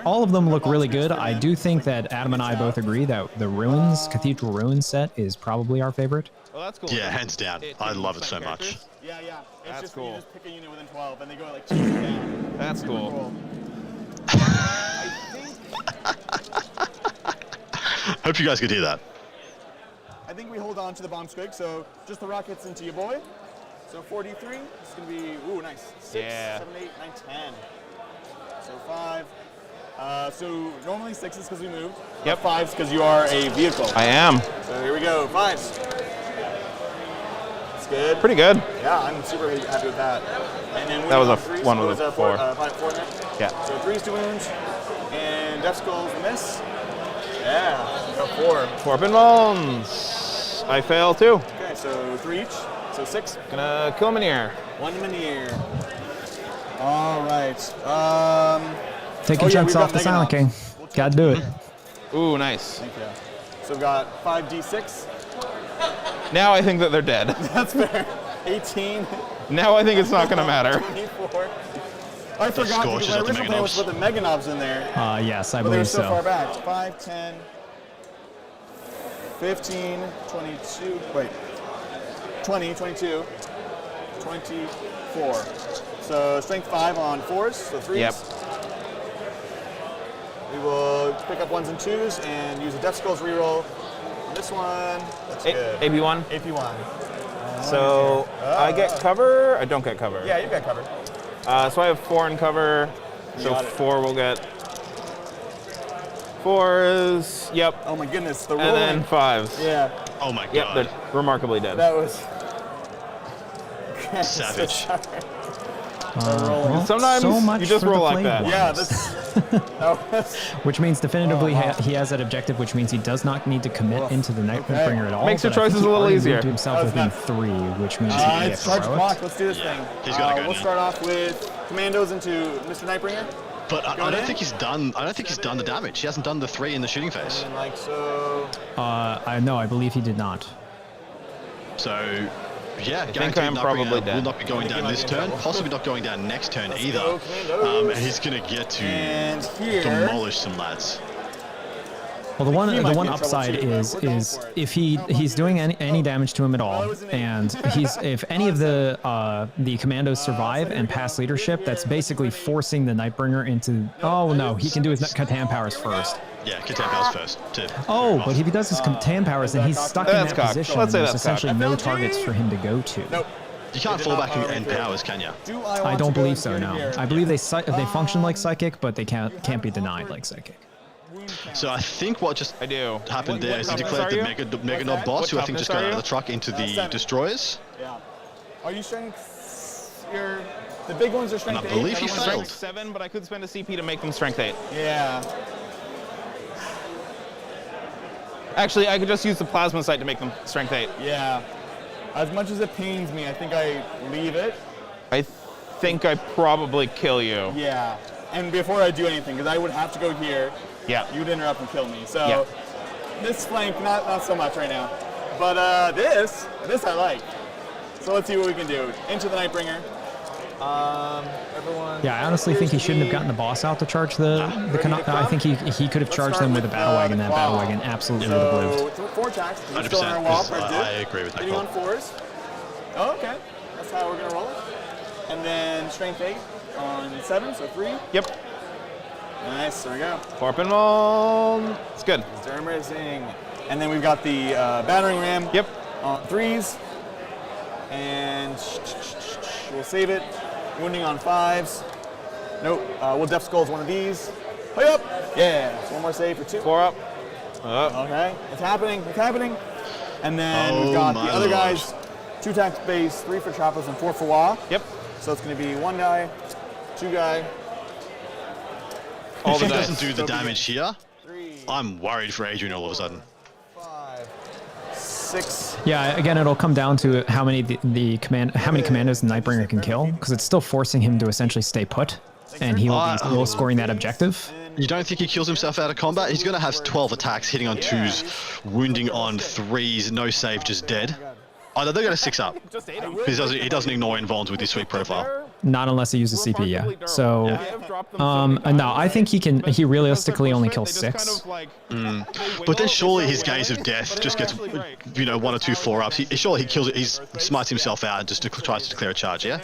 All of them look really good. I do think that Adam and I both agree that the Ruins, Cathedral Ruins set is probably our favorite. Well, that's cool. Yeah, hands down. I love it so much. Yeah, yeah. It's That's just cool. You just pick a unit within 12, and they go like 2 down. That's Super cool. Hope you guys could hear that. I think we hold on to the bomb squig, so just the rockets into your boy. So 43, it's gonna be, ooh, nice. 6, Yeah. 7, 8, 9, 10. So 5. So normally 6s because we moved. Yep. 5s because you are a vehicle. I am. So here we go, 5s. It's good. Pretty good. Yeah, I'm super happy with that. And then That was a threes, one what with was a that, 4. 4 there? Yeah. So 3s to wounds, and death skulls miss. Yeah, got 4. 4 pinballs. I fail too. Okay, so 3 each. So 6. Gonna kill him in the air. 1 Minier. All right. Taking chunks off the Silent King. Gotta do it. Ooh, nice. Thank you. So we've got 5d6. Now I think that they're dead. That's fair. 18. Now I think it's not gonna matter. 24. I forgot because my original plan was to put the Meganobs in there. Yes, I but they were believe so far so. back. 5, 10, 15, 22. Wait. 20, 22, 24. So strength 5 on 4s, so 3s. Yep. We will pick up 1s and 2s and use a Death Skulls reroll. This one, that's good. AP1? AP1. So I get cover? I don't get cover. Yeah, you got cover. So I have 4 in cover. So 4 will get 4s. Yep. Oh my goodness, the rolling. And then 5s. Yeah. Oh my god. Yep, they're remarkably dead. That was savage. Well, sometimes so much you just for the roll like Flame that. ones. Yeah, that's Which means definitively he has that objective, which means he does not need to commit into the Nightbringer at all. Makes your but I think choices he a little already easier. moved himself within 3, which means he can it's get charge heroics. clock. Let's do this thing. He's gotta go We'll now. start off with commandos into Mr. Nightbringer. But I Going don't in? think he's done. I don't think he's done the damage. He hasn't done the 3 in the shooting phase. And like so. I believe he did not. So Yeah, I think I'm probably dead. Will not be going down this turn, possibly not going down next turn either. And he's going to get to demolish some lads. Well, the one upside is if he's doing any damage to him at all, and if any of the commandos survive and pass leadership, that's basically forcing the Nightbringer into. Oh no, he can do his Catan powers first. Yeah, Catan powers first. Oh, but if he does his Catan powers, then he's stuck in that position. Let's say there's that's essentially no targets for him to go to. Nope. You can't fall back and powers, can you? I don't believe so. No, I believe they function like psychic, but they can't be denied like psychic. So I think what just happened there is he declared the Mega Knob boss, who I think just got out of the truck into the destroyers. Yeah. Are you strength? The big ones are strength 8. I believe he failed. Strength 7, but I could spend a CP to make them strength 8. Yeah. Actually, I could just use the plasma sight to make them strength 8. Yeah. As much as it pains me, I think I leave it. I think I probably kill you. Yeah. And before I do anything, because I would have to go here. Yeah. You would interrupt and kill me. So this flank, not so much right now. But this I like. So let's see what we can do. Into the Nightbringer. Everyone. Yeah, I honestly think he shouldn't have gotten the boss out to charge the I think he could have charged them with a battle wagon. That battle wagon absolutely would have lived. 4 attacks. 100%. I agree with that Hitting call. on 4s. Oh, okay. That's how we're gonna roll it. And then strength 8 on 7, so 3. Yep. Nice, there we go. 4 pinball. It's good. Dermizing. And then we've got the battering ram. Yep. On 3s. And we'll save it. Wounding on 5s. Nope. We'll Death Skulls one of these. Play up. Yeah. So one more save for 2. 4 up. Okay. It's happening. It's happening. And then we've got the other guys. 2 attack base, 3 for Chappos, and 4 for Wah. Yep. So it's going to be 1 guy, 2 guy. If he doesn't do the damage here, I'm worried for Adrian all of a sudden. 5, 6. Yeah, again, it'll come down to how many commandos the Nightbringer can kill, because it's still forcing him to essentially stay put, and he will be low scoring that objective. You don't think he kills himself out of combat? He's going to have 12 attacks, hitting on 2s, wounding on 3s, no save, just dead. Oh, no, they're going to 6 up. He doesn't ignore invulns with his sweet profile. Not unless he uses CP, yeah. So, no, I think he realistically only kills 6. But then surely his Gaze of Death just gets, 1 or 2 4-ups. Surely he smites himself out and just tries to declare a charge, yeah?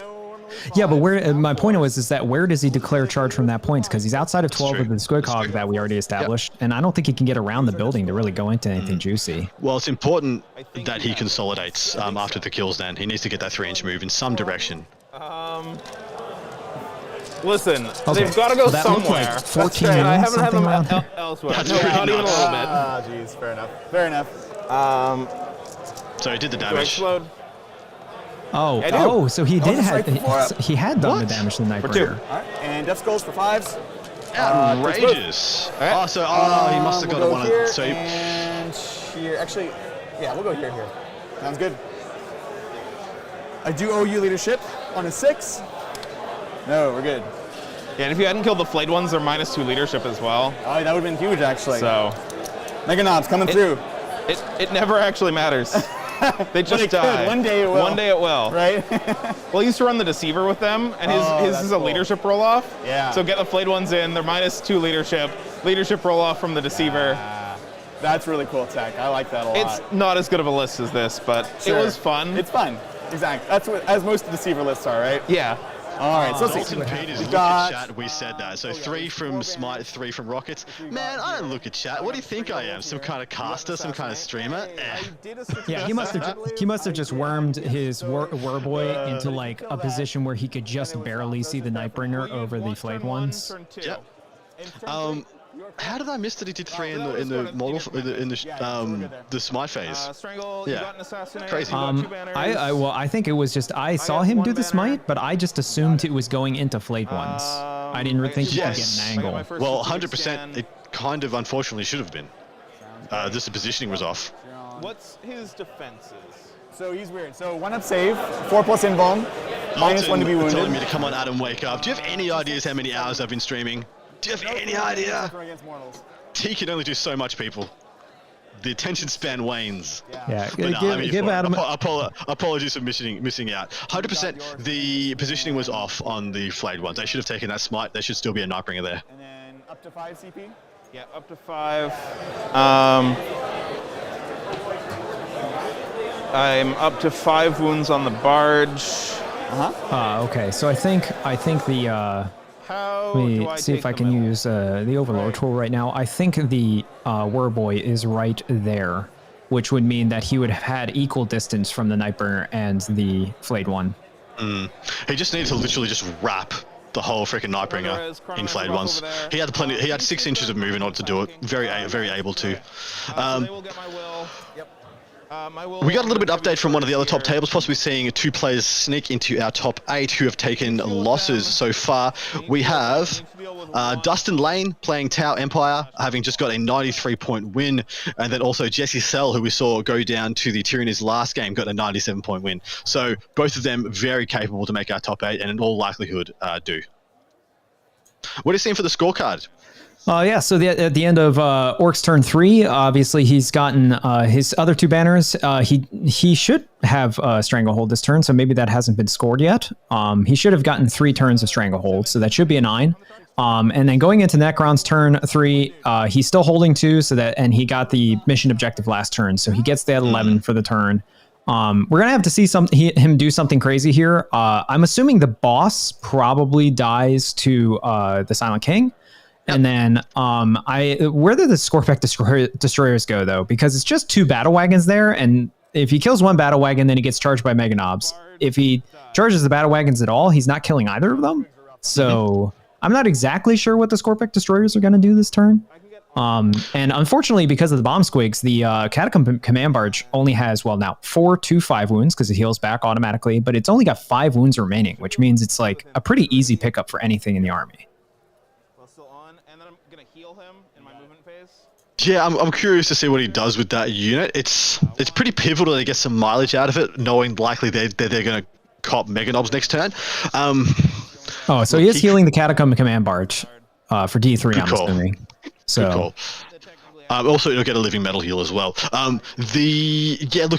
Yeah, but my point is that where does he declare charge from that point? Because he's outside of 12 of the Squidcog that we already established, and I don't think he can get around the building to really go into anything juicy. Well, it's important that he consolidates after the kills then. He needs to get that 3-inch move in some direction. Listen, they've got to go somewhere. Like 14 minutes, I haven't had them around elsewhere. That's no, pretty not even a nuts. little bit. Jeez, fair enough. Fair enough. So he did the Do I damage. explode? Oh, so he did he had done the damage to the Nightbringer. All right, and Death Skulls for 5s. Outrageous. He must have got one of. So and here, actually, yeah, we'll go here. Sounds good. I do owe you leadership on a 6. No, we're good. Yeah, and if you hadn't killed the flayed ones, they're -2 leadership as well. Oh, that would have been huge, actually. So, Mega Knobs coming through. It never actually matters. They just die. One day it will. One day it will. Right? Well, I used to run the Deceiver with them, and his is a leadership roll-off. Yeah. So get the flayed ones in, they're -2 leadership roll-off from the Deceiver. That's really cool tech. I like that a lot. It's not as good of a list as this, but it was fun. It's fun. Exactly. That's what, as most Deceiver lists are, right? Yeah. All right, so let's see. Dalton Peters, look at chat, we said that. So 3 from Smite, 3 from Rockets. Man, I don't look at chat. What do you think I am? Some kind of caster, some kind of streamer? Yeah, he must have just wormed his Warboy into like a position where he could just barely see the Nightbringer over the flayed ones. Yep. How did I miss that he did 3 in the model in the Smite phase? Yeah, crazy. I think it was just I saw him do the Smite, but I just assumed it was going into flayed ones. I didn't think he could get an angle. Well, 100%. It kind of unfortunately should have been. Just the positioning was off. What's his defenses? So he's weird. So 1-up save, 4+ invuln, -1 to be wounded. Telling me to come on, Adam, wake up. Do you have any ideas how many hours I've been streaming? Do you have any idea? He can only do so much, people. the attention span wanes. Yeah, give Adam. Apologies for missing out. 100%. The positioning was off on the flayed ones. They should have taken that smite. There should still be a Nightbringer there. And then up to 5 CP. Yeah, up to 5. I'm up to 5 wounds on the barge. Okay, so I think the let me see if I can use the Overlord tool right now. I think the Warboy is right there, which would mean that he would have had equal distance from the Nightbringer and the flayed one. He just needed to literally just wrap the whole freaking Nightbringer in flayed ones. He had plenty. He had 6 inches of move in order to do it. Very able to. We got a little bit of update from one of the other top tables, possibly seeing 2 players sneak into our top 8 who have taken losses so far. We have Dustin Lane playing Tau Empire, having just got a 93-point win, and then also Jesse Sell, who we saw go down to the Tyranids last game, got a 97-point win. So both of them very capable to make our top 8, and in all likelihood do. What are you seeing for the scorecard? Yeah, so at the end of Orc's turn 3, obviously he's gotten his other 2 banners. He should have Stranglehold this turn, so maybe that hasn't been scored yet. He should have gotten 3 turns of Stranglehold, so that should be a 9. And then going into Necron's turn 3, he's still holding 2, and he got the mission objective last turn, so he gets that 11 for the turn. We're gonna have to see him do something crazy here. I'm assuming the boss probably dies to the Silent King. And then where did the Scorpec destroyers go though? Because it's just 2 battle wagons there, and if he kills 1 battle wagon, then he gets charged by Mega Knobs. If he charges the battle wagons at all, he's not killing either of them. So I'm not exactly sure what the Scorpec destroyers are going to do this turn. And unfortunately, because of the bomb squigs, the Catacomb Command Barge only has, well, now 4 2-5 wounds because it heals back automatically, but it's only got 5 wounds remaining, which means it's like a pretty easy pickup for anything in the army. Yeah, I'm curious to see what he does with that unit. It's pretty pivotal to get some mileage out of it, knowing likely they're going to cop Mega Knobs next turn. So he is healing the Catacomb Command Barge for D3, I'm assuming. So. Also, you'll get a living metal heal as well. Look,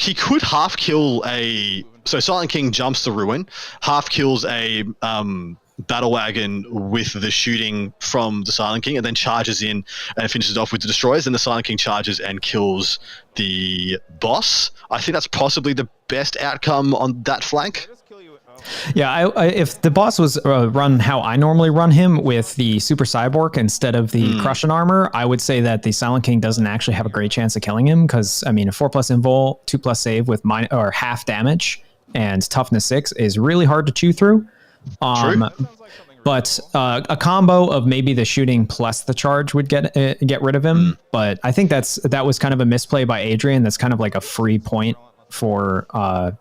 he could half kill so Silent King jumps the ruin, half kills a battle wagon with the shooting from the Silent King, and then charges in and finishes off with the destroyers. Then the Silent King charges and kills the boss. I think that's possibly the best outcome on that flank. Yeah, if the boss was run how I normally run him with the Super Cyborg instead of the Crushing Armor, I would say that the Silent King doesn't actually have a great chance of killing him, because I mean a 4+ invul, 2+ save with half damage and toughness 6 is really hard to chew through. But a combo of maybe the shooting plus the charge would get rid of him. But I think that was kind of a misplay by Adrian. That's kind of like a free point for Code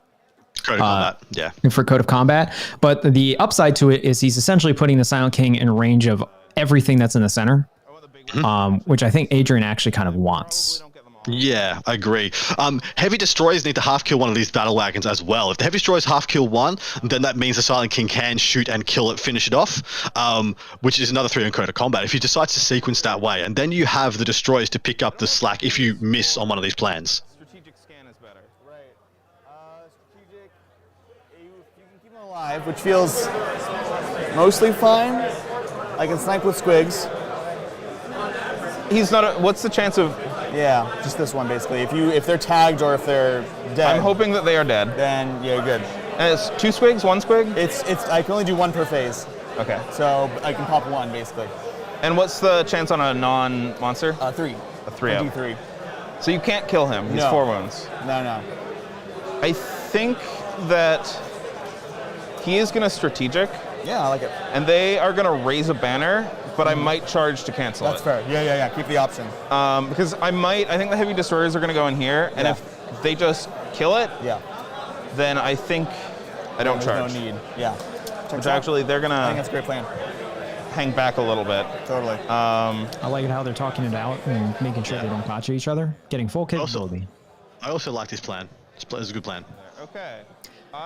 of Combat. Yeah, for Code of Combat. But the upside to it is he's essentially putting the Silent King in range of everything that's in the center, which I think Adrian actually kind of wants. Yeah, I agree. Heavy destroyers need to half kill one of these battle wagons as well. If the heavy destroyers half kill one, then that means the Silent King can shoot and kill it, finish it off, which is another 3 on Code of Combat. If he decides to sequence that way, and then you have the destroyers to pick up the slack if you miss on one of these plans. Strategic scan is better. Right. Strategic, you can keep him alive, which feels mostly fine. I can snipe with squigs. He's not. What's the chance of? Yeah, just this one basically. If they're tagged or if they're dead. I'm hoping that they are dead. Then yeah, good. And it's 2 squigs, 1 squig? It's I can only do 1 per phase. Okay. So I can pop 1 basically. And what's the chance on a non-monster? 3. A 3 up. D3. So you can't kill him. He's 4 wounds. No. I think that he is going to strategic. Yeah, I like it. And they are going to raise a banner, but I might charge to cancel That's fair. Yeah. Keep the option. Because I think the heavy destroyers are going to go in here, and if they just kill it, then I think I don't charge. No need. Yeah. Which actually they're going to. I think that's a great plan. Hang back a little bit. Totally. I like how they're talking it out and making sure they don't gotcha each other, getting full capability. I also like this plan. It's a good plan. Okay.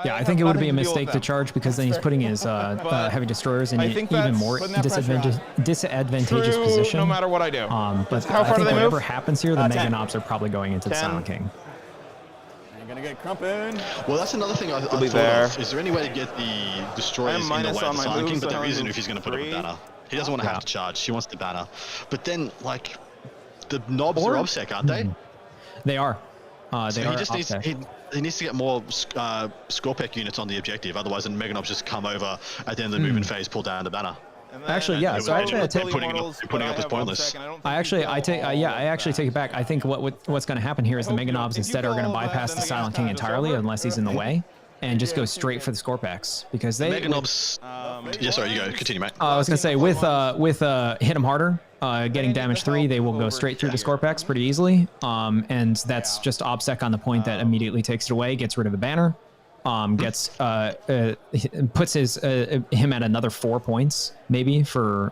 Yeah, I think it would be a mistake to charge because then he's putting his heavy destroyers in an even more disadvantageous position. No matter what I do. But how far I think do they whatever move? happens here, the 10. Mega Knobs are probably going into the 10. Silent King. I'm gonna get crumping. Well, that's another thing I thought there. of. Is there any way to get the destroyers in the way minus of on the my Silent King? moves, But so there I isn't move if he's going to put up a 3. banner. He doesn't want to have to charge. He wants the banner. But then, like, the knobs are obsec, aren't they? They are. So They he are just needs offset. he needs to get more Scorpec units on the objective. Otherwise, the Mega Knobs just come over at the end of the movement phase, pull down the banner. Actually, yeah. So actually, I take putting up is pointless. I actually take it back. I think what's going to happen here is the Mega Knobs instead are going to bypass the Silent King entirely unless he's in the way, and just go straight for the Scorpex because they. Mega Knobs. Yeah, sorry, you go. Continue, mate. I was going to say with hit them harder, getting damage 3, they will go straight through the Scorpex pretty easily, and that's just OBSEC on the point that immediately takes it away, gets rid of the banner. Puts him at another 4 points maybe for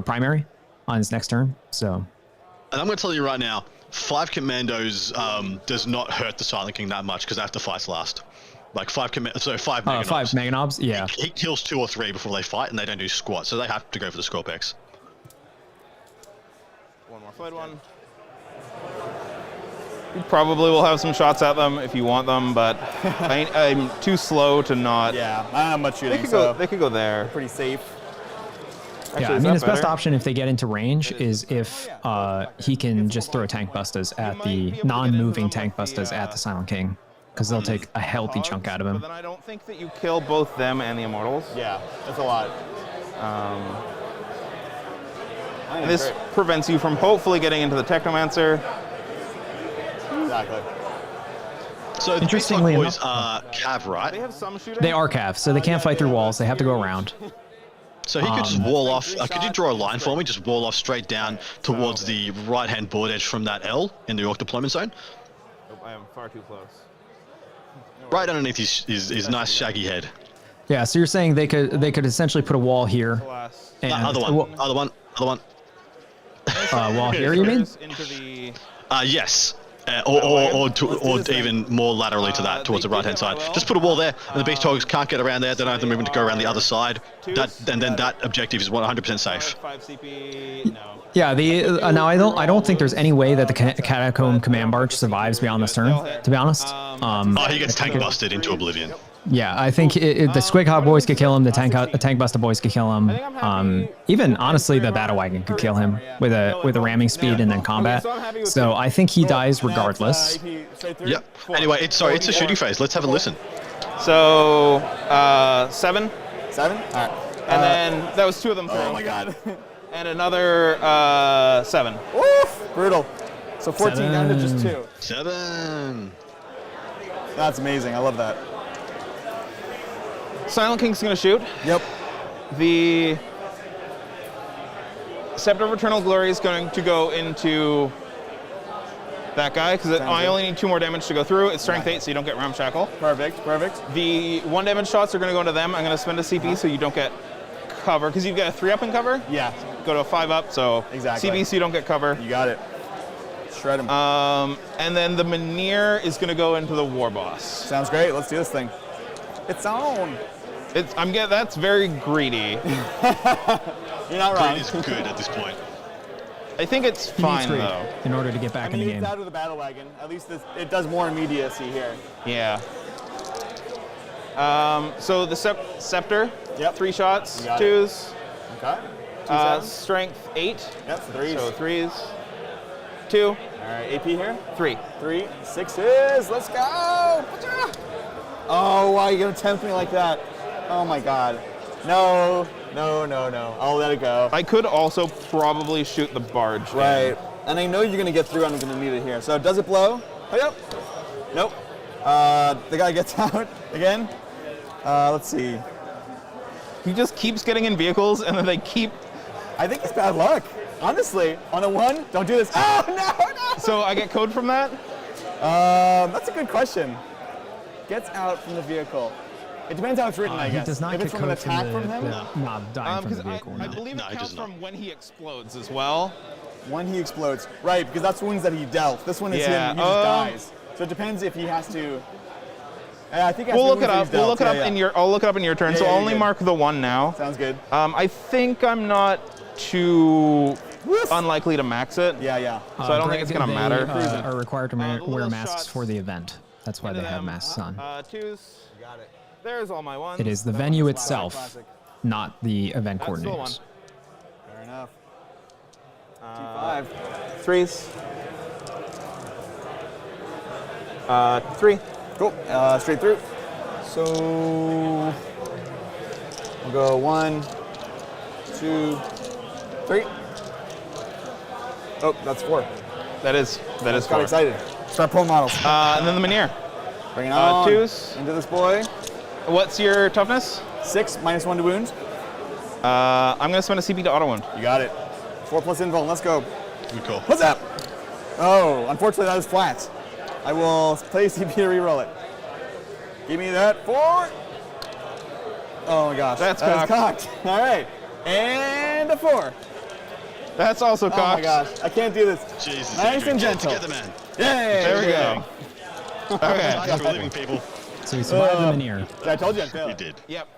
primary on his next turn. So, and I'm going to tell you right now, 5 commandos does not hurt the Silent King that much because they have to fight last. Like 5 Mega Knobs. 5 Mega Knobs, yeah. He kills 2 or 3 before they fight, and they don't do squat, so they have to go for the Scorpex. One more flight one. You probably will have some shots at them if you want them, but I'm too slow to not. Yeah, I don't have much shooting. They could go there. Pretty safe. Actually, yeah, I mean his best option if they get into range is if he can just throw tank bustas at the non-moving tank bustas at the Silent King, because they'll take a healthy chunk out of him. But then I don't think that you kill both them and the Immortals. Yeah, that's a lot. And this prevents you from hopefully getting into the Technomancer. Exactly. So interestingly the boys are Cav, right? They have some shooting. They are Cav, so they can't fight through walls. They have to go around. So he could just wall off. Could you draw a line for me? Just wall off straight down towards the right-hand board edge from that L in the Orc deployment zone. Nope, I am far too close. Right underneath his nice shaggy head. Yeah, so you're saying they could essentially put a wall here. And Other one. Wall here, you mean? Yes. Or even more laterally to that, towards the right-hand side. Just put a wall there, and the Beast Hogs can't get around there. They don't have the movement to go around the other side. And then that objective is 100% safe. Yeah, now I don't think there's any way that the Catacomb Command Barge survives beyond this turn, to be honest. He gets tank busted into oblivion. Yeah, I think the Squig Hog boys could kill him, the Tank Buster boys could kill him. Even honestly, the Battle Wagon could kill him with a ramming speed and then combat. So I think he dies regardless. Yep. Anyway, it's a shooting phase. Let's have a listen. So 7. 7. All right. And then that was 2 of them. Oh my God. And another 7. Oof! Brutal. So 14 down to just 2. 7. That's amazing. I love that. Silent King's gonna shoot. Yep. The Scepter of Eternal Glory is going to go into that guy because I only need 2 more damage to go through. It's strength 8, so you don't get Ramshackle. Perfect. The 1 damage shots are going to go into them. I'm going to spend a CP so you don't get cover because you've got a 3-up in cover. Yeah. Go to a 5-up, so exactly. CP so you don't get cover. You got it. Shred him. And then the Menhir is going to go into the War Boss. Sounds great. Let's do this thing. It's on. That's very greedy. You're not wrong. Greed is good at this point. I think it's fine though. In order to get back in the game. It's out of the Battle Wagon. At least it does more immediacy here. Yeah. So the Scepter. Yep. 3 shots. 2s. Okay. Strength 8. Yep. 3s. So 3s. 2. All right. AP here. 3. 3. 6s. Let's go. Oh, why are you gonna tempt me like that? Oh my God. No. I'll let it go. I could also probably shoot the barge. Right. And I know you're gonna get through. I'm gonna need it here. So does it blow? Oh, yep. Nope. The guy gets out again. Let's see. He just keeps getting in vehicles, and then they keep. I think it's bad luck. Honestly, on a 1, don't do this. Oh no! So I get code from that? That's a good question. Gets out from the vehicle. It depends how it's written, I guess. He does not if it's get from an code from attack from him? Not dying from the vehicle. I believe it counts from when he explodes as well. When he explodes. Right, because that's wounds that he dealt. This one is him, he just dies. So it depends if he has to... I think we'll look it up. We'll look it up in your. I'll look it up in your turn. So I'll only mark the one now. Sounds good. I think I'm not too unlikely to max it. Yeah. So I don't think it's gonna matter. Are required to wear masks for the event. That's why they have masks on. Twos. You got it. There's all my ones. It is the venue itself, not the event coordinators. Fair enough. 5. Threes. 3. Cool. Straight through. So we'll go 1, 2, 3. Oh, that's 4. That is Got 4. excited. Start pulling models. And then the Minier. Bring it on. Twos. Into this boy. What's your toughness? 6, -1 to wound. I'm gonna spend a CP to auto wound. You got it. 4 plus invuln. Let's go. Good call. What's up? Oh, unfortunately that is flat. I will play CP to reroll it. Give me that 4. Oh my gosh. That's cocked. All right. And a 4. That's also cocked. Oh my gosh. I can't do this. Jesus. Nice Adrian, and get it gentle. together, man. Yay. There we go. Okay. Thanks for living, people. So you survived the Minier. I told you I'd fail. You did. Yep.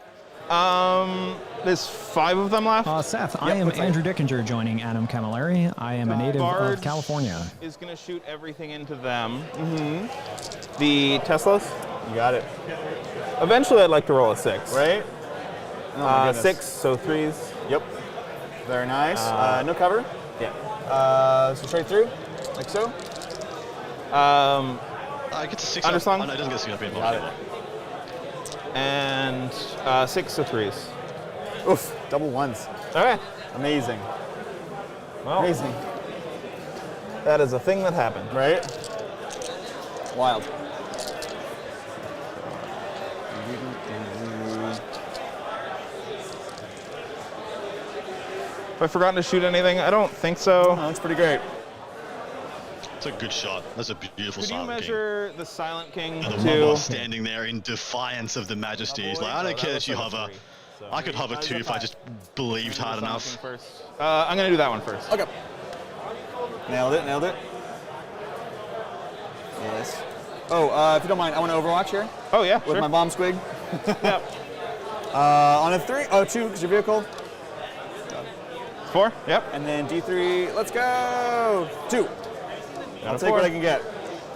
There's 5 of them left. Seth, I am Andrew Dickinger joining Adam Camilleri. I am a native of California. Is going to shoot everything into them. The Teslas. You got it. Eventually, I'd like to roll a 6. Right? Oh my goodness. 6, so 3s. Yep. Very nice. No cover. Yeah. So straight through, like so. I get to 6 Underslung? Oh, no, it doesn't get 6 up in. Got it. And 6, so 3s. Oof, double 1s. Okay. Amazing. Well, Amazing. that is a thing that happened. Right? Wild. Have I forgotten to shoot anything? I don't think so. No, that's pretty great. It's a good shot. That's a beautiful Could you Silent King. measure the Silent King And the to... one standing there in defiance of the majesty. He's like, I don't care that you hover. I could hover too if I just believed hard enough. I'm going to do that one first. Okay. Nailed it, nailed it. Yes. Oh, if you don't mind, I want to Overwatch here. Oh, yeah, With sure. my bomb squig. Yep. On a 3, 2, because your vehicle. 4, yep. And then D3, let's go. 2. I'll a take 4. what I can get.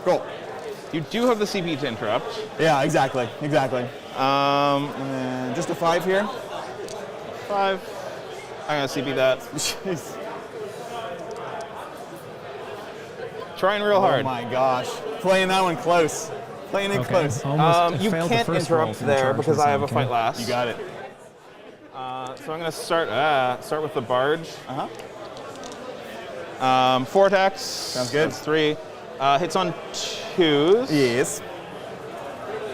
Cool. You do have the CP to interrupt. Yeah, exactly. And then just a 5 here. 5. I'm going to CP that. Jeez. Trying real hard. Oh my gosh. Playing that one close. Playing it close. You can't interrupt there because I have a fight last. You got it. So I'm going to start with the barge. 4 attacks. Sounds good. That's 3. Hits on 2s. Yes.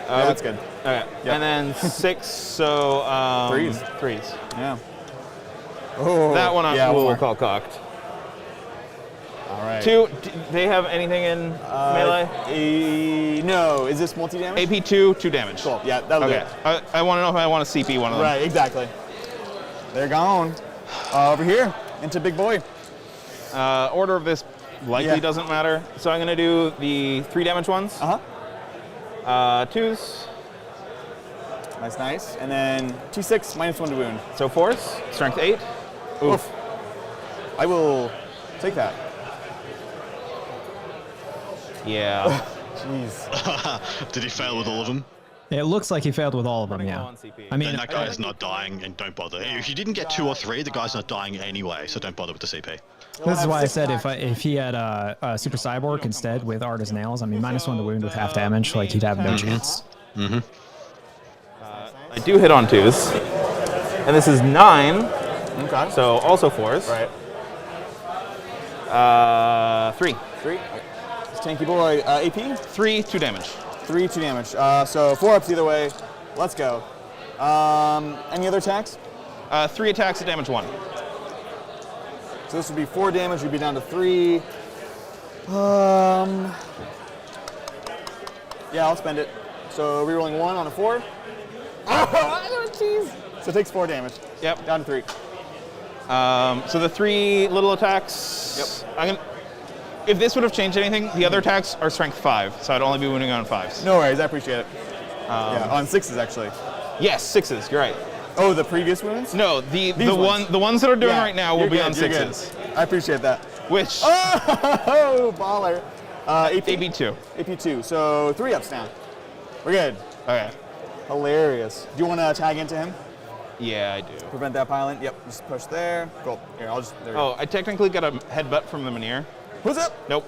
Yeah, that's good. Okay. Yep. And then 6, so 3s. Yeah. Oh, That one yeah, we'll call cocked. All right. 2, do they have anything in melee? No. Is this multi-damage? AP 2 damage. Cool. Yeah, that'll do Okay. it. I want to know if I want to CP one of them. Right, exactly. They're gone. Over here, into big boy. Order of this likely doesn't matter. So I'm going to do the 3 damage ones. 2s. Nice, nice. And then T6, -1 to wound. So 4s, strength 8. Oof. I will take that. Yeah. Jeez. Did he fail with all of them? It looks like he failed with all of them, yeah. I mean, then that guy is not dying, and don't bother. If you didn't get 2 or 3, the guy's not dying anyway, so don't bother with the CP. this is why I said if he had a Super Cyborg instead with Art as Nails, I mean, -1 to wound with half damage, like he'd have no chance. I do hit on 2s. And this is 9. Okay. So also 4s. Right. 3. 3. This tanky boy, AP? 3, 2 damage. 3, 2 damage. So 4 ups either way. Let's go. Any other attacks? 3 attacks at damage 1. So this would be 4 damage. We'd be down to 3. Yeah, I'll spend it. So rerolling 1 on a 4. Oh, jeez. So it takes 4 damage. Yep. Down to 3. So the 3 little attacks. Yep. If this would have changed anything, the other attacks are strength 5, so I'd only be wounding on 5s. No worries, I appreciate it. Yeah, on 6s actually. Yes, 6s. You're right. Oh, the previous wounds? No, the ones that are doing right now will be on 6s. I appreciate that. Which? Oh, baller. AP2. AP2. So 3 ups now. We're good. Okay. Hilarious. Do you want to tag into him? Yeah, I do. Prevent that piling. Yep. Just push there. Cool. Here, I'll just. There you Oh, go. I technically got a headbutt from the Minear. Who's up? Nope.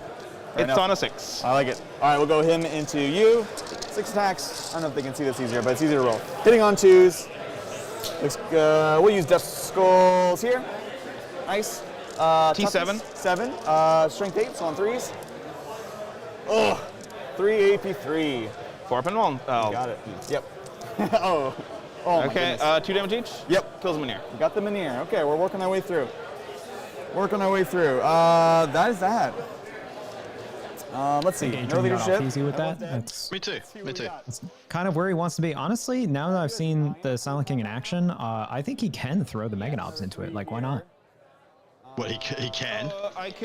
Fair It's enough. on a 6. I like it. All right, we'll go him into you. 6 attacks. I don't know if they can see this easier, but it's easier to roll. Hitting on 2s. We'll use Death Skulls here. Nice. T7. 7. Strength 8, so on 3s. Oh, 3 AP3. 4 up and 1. Oh. Got it. Yep. Oh. Oh, okay, my 2 damage each? Yep. Kills the Minear. We got the Minear. Okay, we're working our way through. That is that. Let's see. Adrian No got leadership. off easy with that. That's Me too. Me too. kind of where he wants to be. Honestly, now that I've seen the Silent King in action, I think he can throw the Mega Knobs into it. Like, why not? What, he can?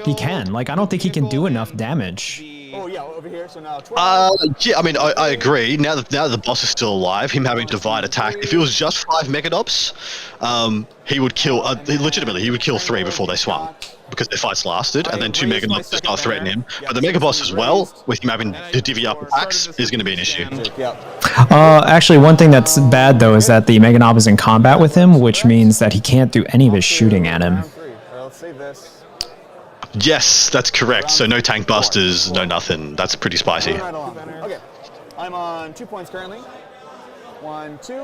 He can. Like, I don't think he can do enough damage. Oh, yeah, over here. So now 12. Yeah, I mean, I agree. Now that the boss is still alive, him having divide attack, if it was just 5 Megadobs, he would kill, legitimately, he would kill 3 before they swung, because their fights lasted, and then 2 Megadobs to start threatening him. But the Mega Boss as well, with him having to divvy up attacks, is going to be an issue. Actually, one thing that's bad, though, is that the Mega Knob is in combat with him, which means that he can't do any of his shooting at him. Let's save this. Yes, that's correct. So no tank busters, no nothing. That's pretty spicy. Right along. Okay, I'm on 2 points currently. 1, 2.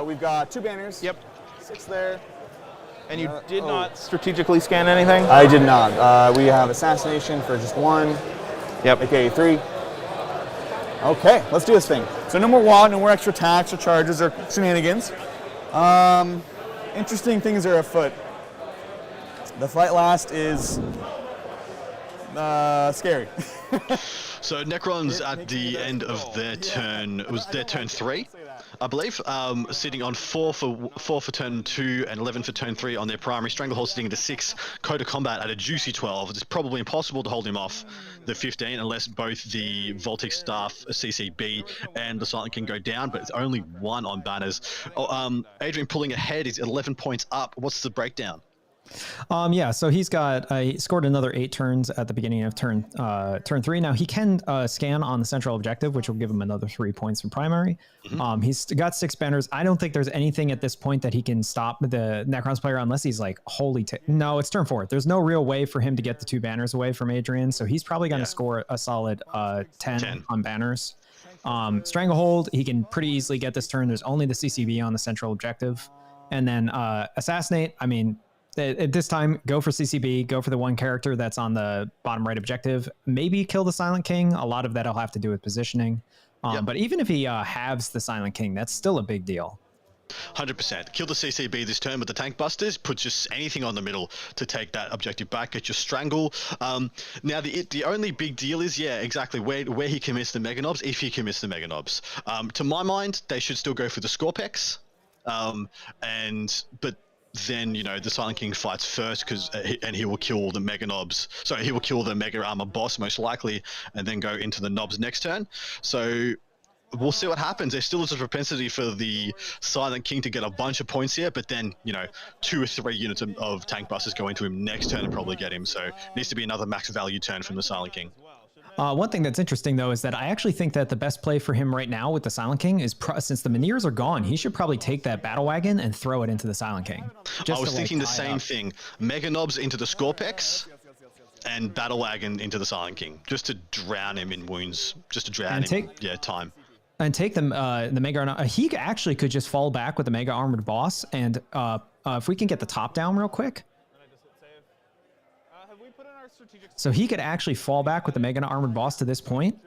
We've got 2 banners. Yep. 6 there. And you did not strategically scan anything? I did not. We have assassination for just 1. Yep. AKA 3. Okay, let's do this thing. So no more WAD, no more extra attacks or charges or shenanigans. Interesting things are afoot. The fight last is scary. So Necrons at the end of their turn, it was their turn 3, I believe, sitting on 4 for turn 2 and 11 for turn 3 on their primary. Stranglehold sitting at a 6, Code of Combat at a juicy 12. It's probably impossible to hold him off the 15 unless both the Voltic Staff, CCB, and the Silent King go down, but it's only 1 on banners. Adrian pulling ahead is 11 points up. What's the breakdown? Yeah, so he's got he scored another 8 turns at the beginning of turn 3. Now he can scan on the central objective, which will give him another 3 points from primary. He's got 6 banners. I don't think there's anything at this point that he can stop the Necrons player unless he's like, no, it's turn 4. There's no real way for him to get the 2 banners away from Adrian, so he's probably going to score a solid 10 on banners. Stranglehold, he can pretty easily get this turn. There's only the CCB on the central objective. And then Assassinate, I mean, at this time, go for CCB, go for the 1 character that's on the bottom right objective. Maybe kill the Silent King. A lot of that'll have to do with positioning. But even if he halves the Silent King, that's still a big deal. 100%. Kill the CCB this turn with the tank busters. Put just anything on the middle to take that objective back. Get your strangle. Now the only big deal is, yeah, exactly where he can miss the Mega Knobs. If he can miss the Mega Knobs, to my mind, they should still go for the Scorpex. But then, you know, the Silent King fights first and he will kill the Mega Knobs. So he will kill the Mega Armor boss most likely, and then go into the Knobs next turn. So we'll see what happens. There still is a propensity for the Silent King to get a bunch of points here, but then, you know, 2 or 3 units of tank busters go into him next turn and probably get him. So it needs to be another max value turn from the Silent King. One thing that's interesting, though, is that I actually think that the best play for him right now with the Silent King is, since the Minears are gone, he should probably take that Battle Wagon and throw it into the Silent King. I was thinking the same thing. Mega Knobs into the Scorpex and Battle Wagon into the Silent King, just to drown him in wounds, just to drown him. Time. And take them, the Mega he actually could just fall back with the Mega Armored Boss, and if we can get the top down real quick. So he could actually fall back with the Mega Armored Boss to this point,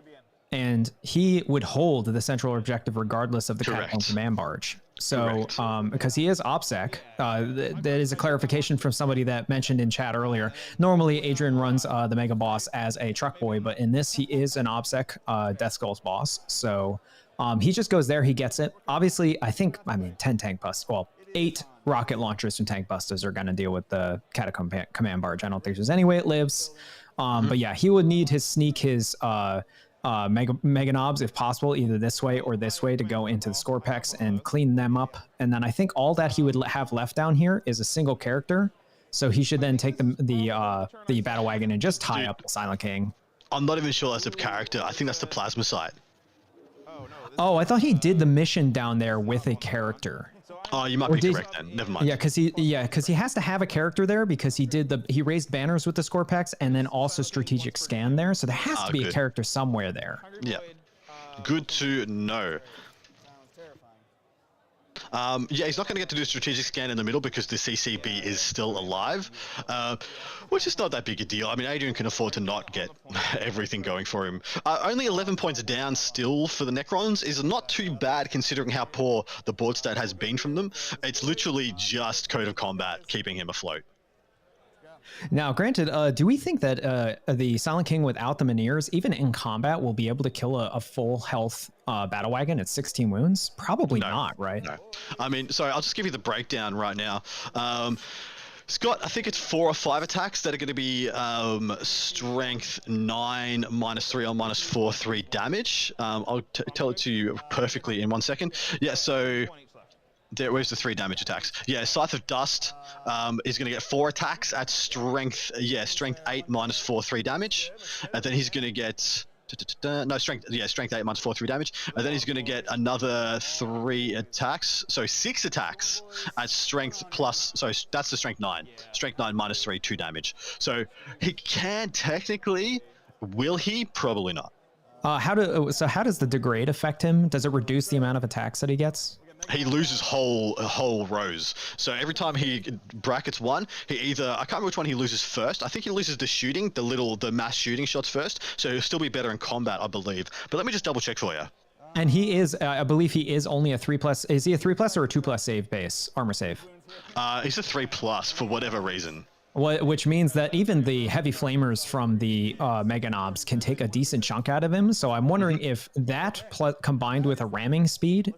and he would hold the central objective regardless of the Catacomb Command Barge. So, because he is OPSEC, that is a clarification from somebody that mentioned in chat earlier. Normally, Adrian runs the Mega Boss as a truck boy, but in this, he is an OPSEC Death Skulls boss. So he just goes there, he gets it. Obviously, I mean, 10 tank busts. Well, 8 rocket launchers from tank busters are going to deal with the Catacomb Command Barge. I don't think there's any way it lives. But yeah, he would need his sneak, his Mega Knobs, if possible, either this way or this way to go into the Scorpex and clean them up. And then I think all that he would have left down here is a single character. So he should then take the battle wagon and just tie up the Silent King. I'm not even sure that's a character. I think that's the plasma site. Oh, I thought he did the mission down there with a character. Oh, you might be correct then. Never mind. Yeah, because he has to have a character there because he raised banners with the Scorpex and then also strategic scan there. So there has to be a character somewhere there. Yeah. Good to know. Yeah, he's not going to get to do a strategic scan in the middle because the CCB is still alive, which is not that big a deal. I mean, Adrian can afford to not get everything going for him. Only 11 points down still for the Necrons is not too bad considering how poor the board state has been from them. It's literally just Code of Combat keeping him afloat. Now, granted, do we think that the Silent King without the Minears, even in combat, will be able to kill a full health battle wagon at 16 wounds? Probably not, right? No. I mean, sorry, I'll just give you the breakdown right now. Scott, I think it's 4 or 5 attacks that are going to be strength 9, -3 or -4, 3 damage. I'll tell it to you perfectly in 1 second. Yeah, so... where's the 3 damage attacks? Yeah, Scythe of Dust is going to get 4 attacks at strength 8 -4, 3 damage. And then he's going to get... strength 8 -4, 3 damage. And then he's going to get another 3 attacks. So 6 attacks at strength plus... So that's the strength 9. Strength 9 -3, 2 damage. So he can technically... Will he? Probably not. How does the degrade affect him? Does it reduce the amount of attacks that he gets? He loses whole rows. So every time he brackets one, he either, I can't remember which one he loses first. I think he loses the shooting, the mass shooting shots first. So he'll still be better in combat, I believe. But let me just double check for you. And he is, I believe he is only a 3+. Is he a 3+ or a 2+ save base, armor save? He's a 3+ for whatever reason. Which means that even the heavy flamers from the Mega Knobs can take a decent chunk out of him. So I'm wondering if that combined with a ramming speed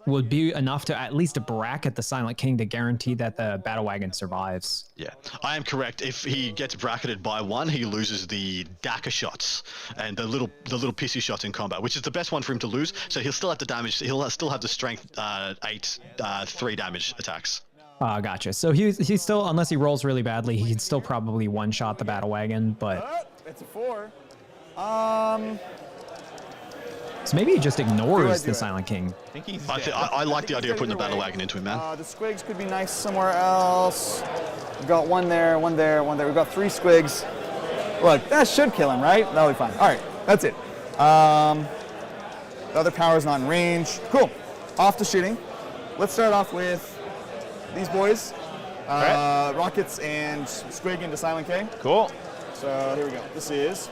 would be enough to at least bracket the Silent King to guarantee that the battle wagon survives. Yeah, I am correct. If he gets bracketed by 1, he loses the Daka shots and the little pissy shots in combat, which is the best one for him to lose. So he'll still have the damage. He'll still have the strength 8 3 damage attacks. Gotcha. So he's still, unless he rolls really badly, he can still probably one-shot the battle wagon. But it's a 4. So maybe he just ignores the Silent King. I like the idea of putting the battle wagon into him, man. The squigs could be nice somewhere else. We've got 1 there, 1 there, 1 there. We've got 3 squigs. Look, that should kill him, right? That'll be fine. All right, that's it. The other power's not in range. Cool. Off to shooting. Let's start off with these boys. Rockets and squig into Silent King. Cool. So here we go. This is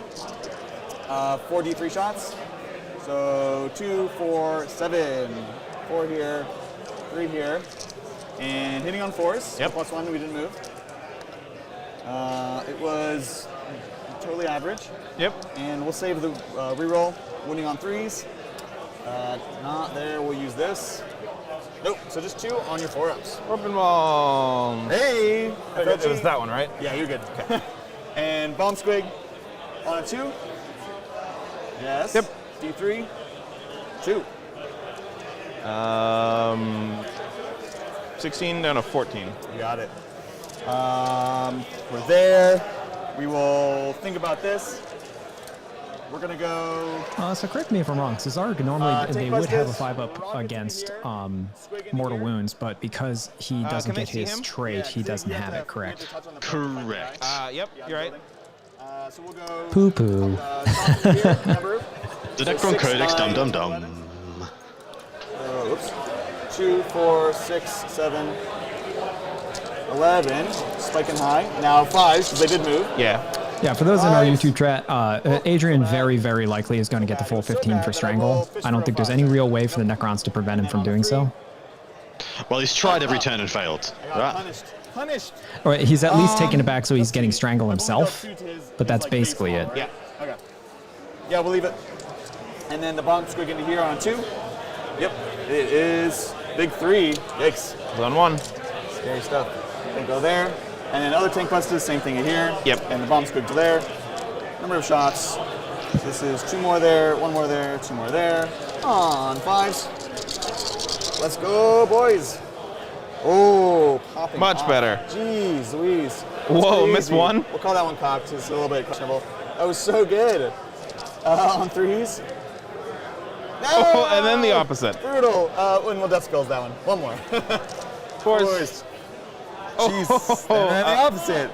4d3 shots. So 2, 4, 7. 4 here, 3 here. And hitting on 4s. Yep. +1, we didn't move. It was totally average. Yep. And we'll save the reroll. Winning on 3s. Not there, we'll use this. Nope, so just 2 on your 4-ups. Open bomb. Hey! It was that one, right? Yeah, you're good. Okay. And bomb squig on a 2. Yes. Yep. D3. 2. 16 down to 14. You got it. We're there. We will think about this. We're gonna go. So correct me if I'm wrong. Cesarg normally they would have a 5-up against mortal wounds, but because he doesn't get his trait, he doesn't have it. Correct. Correct. Yep, you're right. So we'll go. Poo poo. The Necron Codex, dum dum dum. Oops. 2, 4, 6, 7, 11. Spiking high. Now 5 because they did move. Yeah. Yeah, for those in our YouTube chat, Adrian very, very likely is going to get the full 15 for Strangle. I don't think there's any real way for the Necrons to prevent him from doing so. Well, he's tried every turn and failed. Right. Punished. Or he's at least taken it back so he's getting Strangle himself, but that's basically it. Yeah. Okay. Yeah, we'll leave it. And then the bomb squig into here on 2. Yep. It is big 3. Yikes. On 1. Scary stuff. They go there. And then other tank busters, same thing in here. Yep. And the bomb squig to there. Number of shots. This is 2 more there, 1 more there, 2 more there. On 5s. Let's go, boys. Oh, popping Much off. better. Jeez Louise. Whoa, missed one? We'll call that one cocked. It's a little bit questionable. That was so good. On 3s. No! Oh, and then the opposite. Brutal. When will death skulls that one? One more. Of course. Jeez. And then the opposite.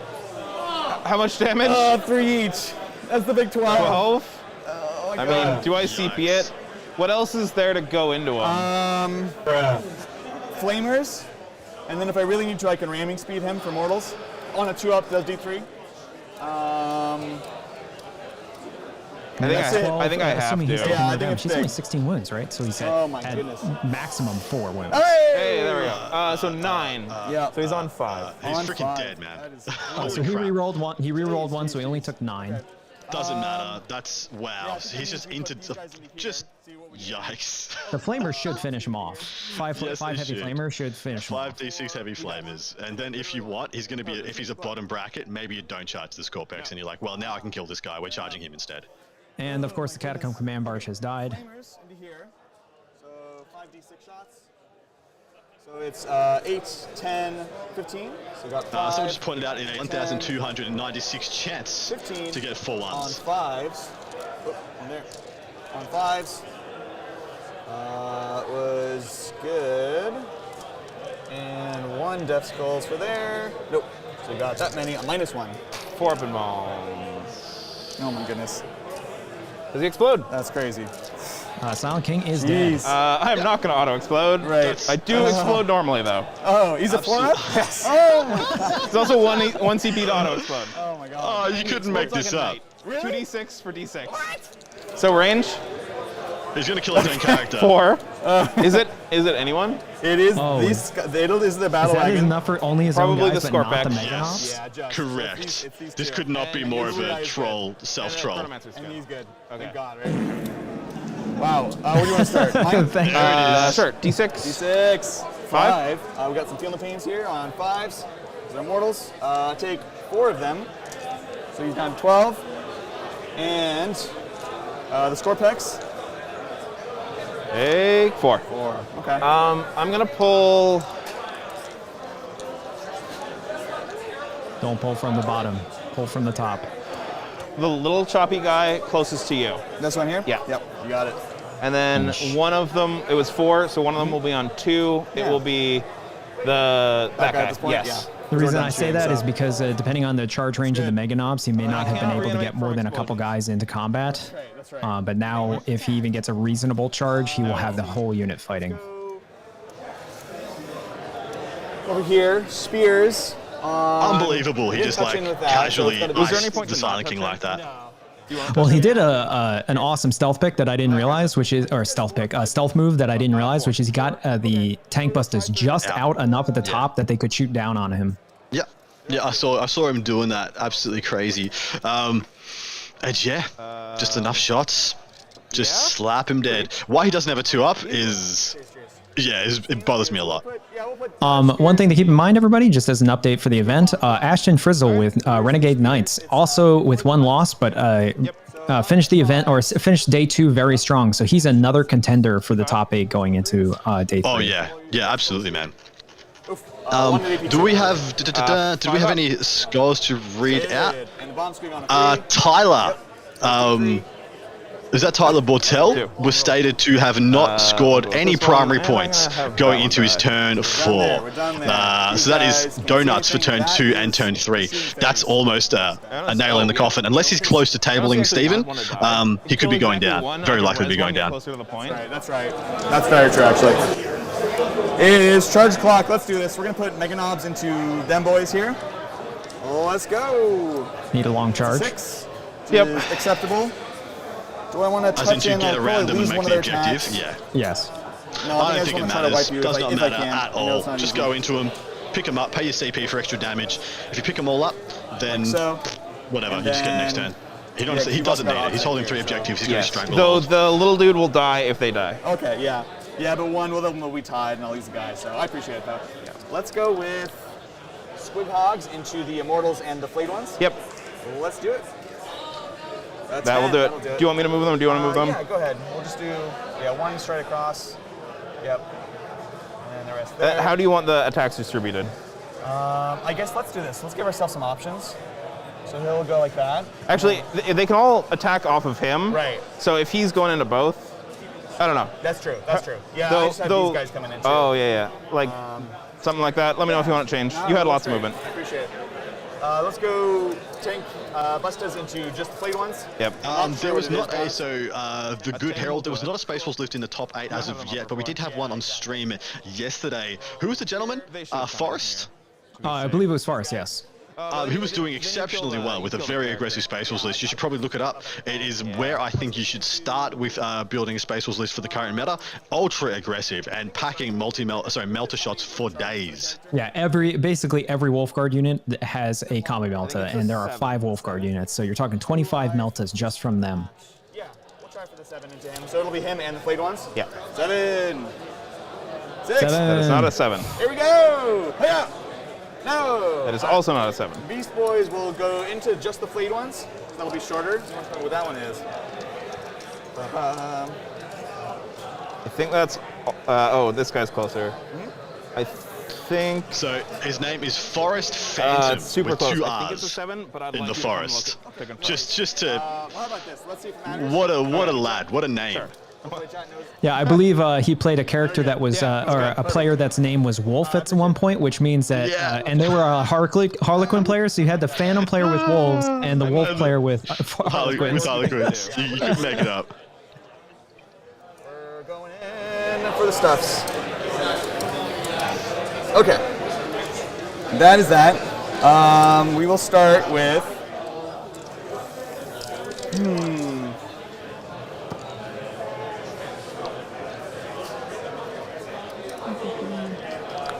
How much damage? 3 each. That's the big 12. 12? Oh my I God. mean, do I CP it? What else is there to go into him? Flamers. And then if I really need to, I can ramming speed him for mortals. On a 2-up, does D3. I think I have assuming to. He's taking Yeah, I more think damage. it's He's big. only 16 wounds, right? So he's Oh my at goodness. maximum 4 wounds. Hey, there we go. So 9. Yeah. So he's on 5. He's On freaking 5. dead, man. So he re-rolled one. He re-rolled one, so he only took 9. Doesn't matter. That's wow. He's just into just yikes. The flamers should finish him off. Five Yes, they heavy should. flamers should finish him off. 5d6 heavy flamers, and then if you want, he's going to be. If he's a bottom bracket, maybe you don't charge the Scorpex, and you're like, well, now I can kill this guy. We're charging him instead. And of course, the Catacomb Command Barge has died. Flamers into here. So 5d6 shots. So it's 8, 10, 15. So we got 5. Someone just pointed out in a 1,296 chance 15 to get 4 on ones. 5s. Oh, on there. On 5s. Was good. And 1 Death Skulls for there. Nope. So we got that many. A -1. 4 up in bombs. Oh my goodness. Does he explode? That's crazy. Silent King is dead. I'm not going to auto-explode. Right. I do explode normally, though. Oh, he's a 4-up? Yes. Oh my God. It's also 1 CP to auto-explode. Oh my God. Oh, you couldn't make this up. Really? 2d6 for d6. What? So range? He's going to kill his own character. 4. Is it anyone? It is. Oh. It is the battle Is that his wagon. enough for only his Probably own the guys, but not the Scorpex. Meganops? Yeah, just. Correct. It's these This two. could not be And more of this a guy is troll, good. self-troll. And he's good. Okay. Thank God, right? Wow. Where do you want to start? Thank you. Sure. D6. D6. 5. We got some Feel the Pains here on 5s. These are mortals. Take 4 of them. So he's down to 12. And the Scorpex. Take 4. 4. Okay. I'm gonna pull. Don't pull from the bottom. Pull from the top. The little choppy guy closest to you. This one here? Yeah. Yep. You got it. And then one of them, it was 4, so one of them will be on 2. It Yeah. will be that guy guy. at this point? Yes. Yeah. The reason Jordan I say Chain, that so. is because depending on the charge range of the Meganobs, he may not have been able to reanimate get more from than a couple explosion. guys into combat. That's right. But now, if he even gets a reasonable charge, he will have the whole unit fighting. Over here, spears. Unbelievable. He didn't just touch like in with that, so casually it's gotta be- Was there any point the to not Silent touch King him? like that. Well, he did an awesome stealth pick that I didn't realize, which is, or stealth pick, stealth move that I didn't realize, which is he got the tank busters just out enough at the top that they could shoot down on him. Yeah, yeah. I saw him doing that. Absolutely crazy. And yeah, just enough shots. Just slap him dead. Why he doesn't have a 2-up is, yeah, it bothers me a lot. One thing to keep in mind, everybody, just as an update for the event, Ashton Frizzle with Renegade Knights, also with 1 loss, but finished the event, or finished day 2 very strong. So he's another contender for the top 8 going into day 3. Oh yeah, yeah, absolutely, man. Do we have did we have any scores to read out? And the bomb screen on a 3. Tyler, is that Tyler Bortel? Was stated to have not scored any primary points going into his turn 4. So that is donuts for turn 2 and turn 3. That's almost a nail in the coffin. Unless he's close to tabling Steven, he could be going down. Very likely to be going down. That's right. That's very true, actually. It is charge clock. Let's do this. We're going to put Meganobs into them boys here. Let's go. Need a long charge. 6 is acceptable. Do I want to touch in? Get I'll around probably them and lose make one of the their objective. attacks. Yeah. Yes. No, I don't just think it wanna try to matters. wipe you Does if not I matter can. at I know all. it's not Just easy. go into him, pick him up, pay your CP for extra damage. If you pick them all up, then whatever, you just get next turn. He doesn't need it. He's holding 3 objectives. He's going to strangle Though all. the little dude will die if they die. Okay, yeah. Yeah, but one of them will be tied, and I'll use the guy, so I appreciate that. Yeah. Let's go with Squig Hogs into the Immortals and the Flayed ones. Yep. Let's do it. That will do it. Do you want me to move them, or do you want to move them? Yeah, go ahead. We'll just do one straight across. Yep. And then the rest there. How do you want the attacks distributed? I guess let's do this. Let's give ourselves some options. So he'll go like that. Actually, they can all attack off of him. Right. So if he's going into both, I don't know. That's true. That's true. Yeah, I just have these guys coming in too. Oh, yeah. Like something like that. Let me know if you want to change. You had lots of movement. I appreciate it. Let's go tank Bustas into just the flayed ones. Yep. There was not the Good Herald, there was not a Space Force lift in the top 8 as of yet, but we did have one on stream yesterday. Who was the gentleman? Forrest? I believe it was Forrest, yes. He was doing exceptionally well with a very aggressive Space Force list. You should probably look it up. It is where I think you should start with building a Space Force list for the current meta. Ultra aggressive and packing melter shots for days. Yeah, basically every Wolfguard unit has a combi melta, and there are 5 Wolfguard units, so you're talking 25 meltas just from them. Yeah, we'll try for the 7 into him. So it'll be him and the flayed ones? Yeah. 7. 6. That is not a 7. Here we go! Hiya! No! That is also not a 7. Beast Boys will go into just the flayed ones. That'll be shorter. What that one is. I think that's... oh, this guy's closer. I think... So his name is Forest Phantom super with close. 2 I think R's it's a 7, but I'd in like the you to forest. Just to... Well, how about this? Let's see if it matters. What a lad. What a name. Sure. Yeah, I believe he played a character that was, or a player that's name was Wolf at one point, which means that, and they were a Harlequin player, so you had the Phantom player with wolves and the Wolf player with Harlequins. You couldn't make it up. We're going in for the stuffs. Okay. That is that. We will start with...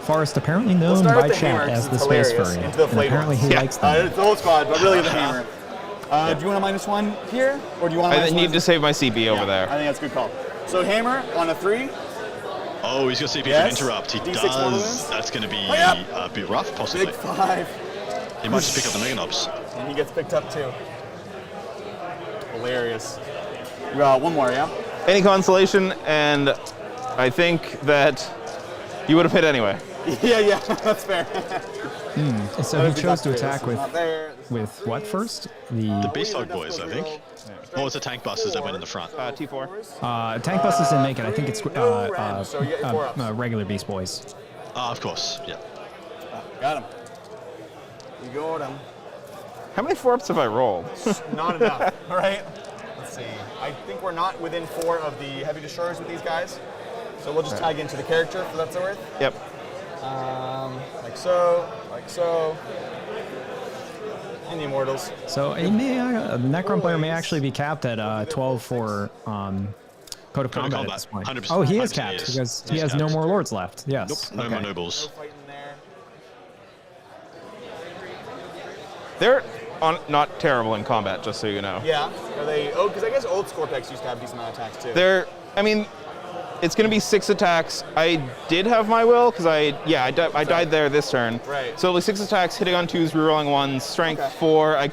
Forrest, apparently known by chat as the Space Furry, and apparently he likes them. It's the whole squad, but really the hammer. Do you want a -1 here, or do you want a I need to save my CB over there. I think that's a good call. So hammer on a 3. Oh, he's got CP for interrupt. He does. That's going to be a bit rough, possibly. Big 5. He might just pick up the Mega Knobs. And he gets picked up too. Hilarious. We got one more, yeah? Any consolation, and I think that you would have hit anyway. Yeah, that's fair. So he chose to attack with what first? The Beast Hog Boys, I think. Or it's the Tank Busters that went in the front. T4. Tank Busters didn't make it. I think it's regular Beast Boys. Of course, yeah. Got him. You got him. How many 4-ups have I rolled? Not enough, right? Let's see. I think we're not within 4 of the heavy destroyers with these guys. So we'll just tag into the character for that's worth. Yep. Like so. And the Immortals. So a Necron player may actually be capped at 12 for Code of Combat at this point. 100%, oh, he is capped because he has no more Lords left. Yes. Nope, no more Nobles. They're not terrible in combat, just so you know. Yeah. Are they? Oh, because I guess old Scorpex used to have a decent amount of attacks too. I mean, it's going to be 6 attacks. I did have my will because I died there this turn. Right. So it'll be 6 attacks, hitting on 2s, rerolling 1s, strength 4. I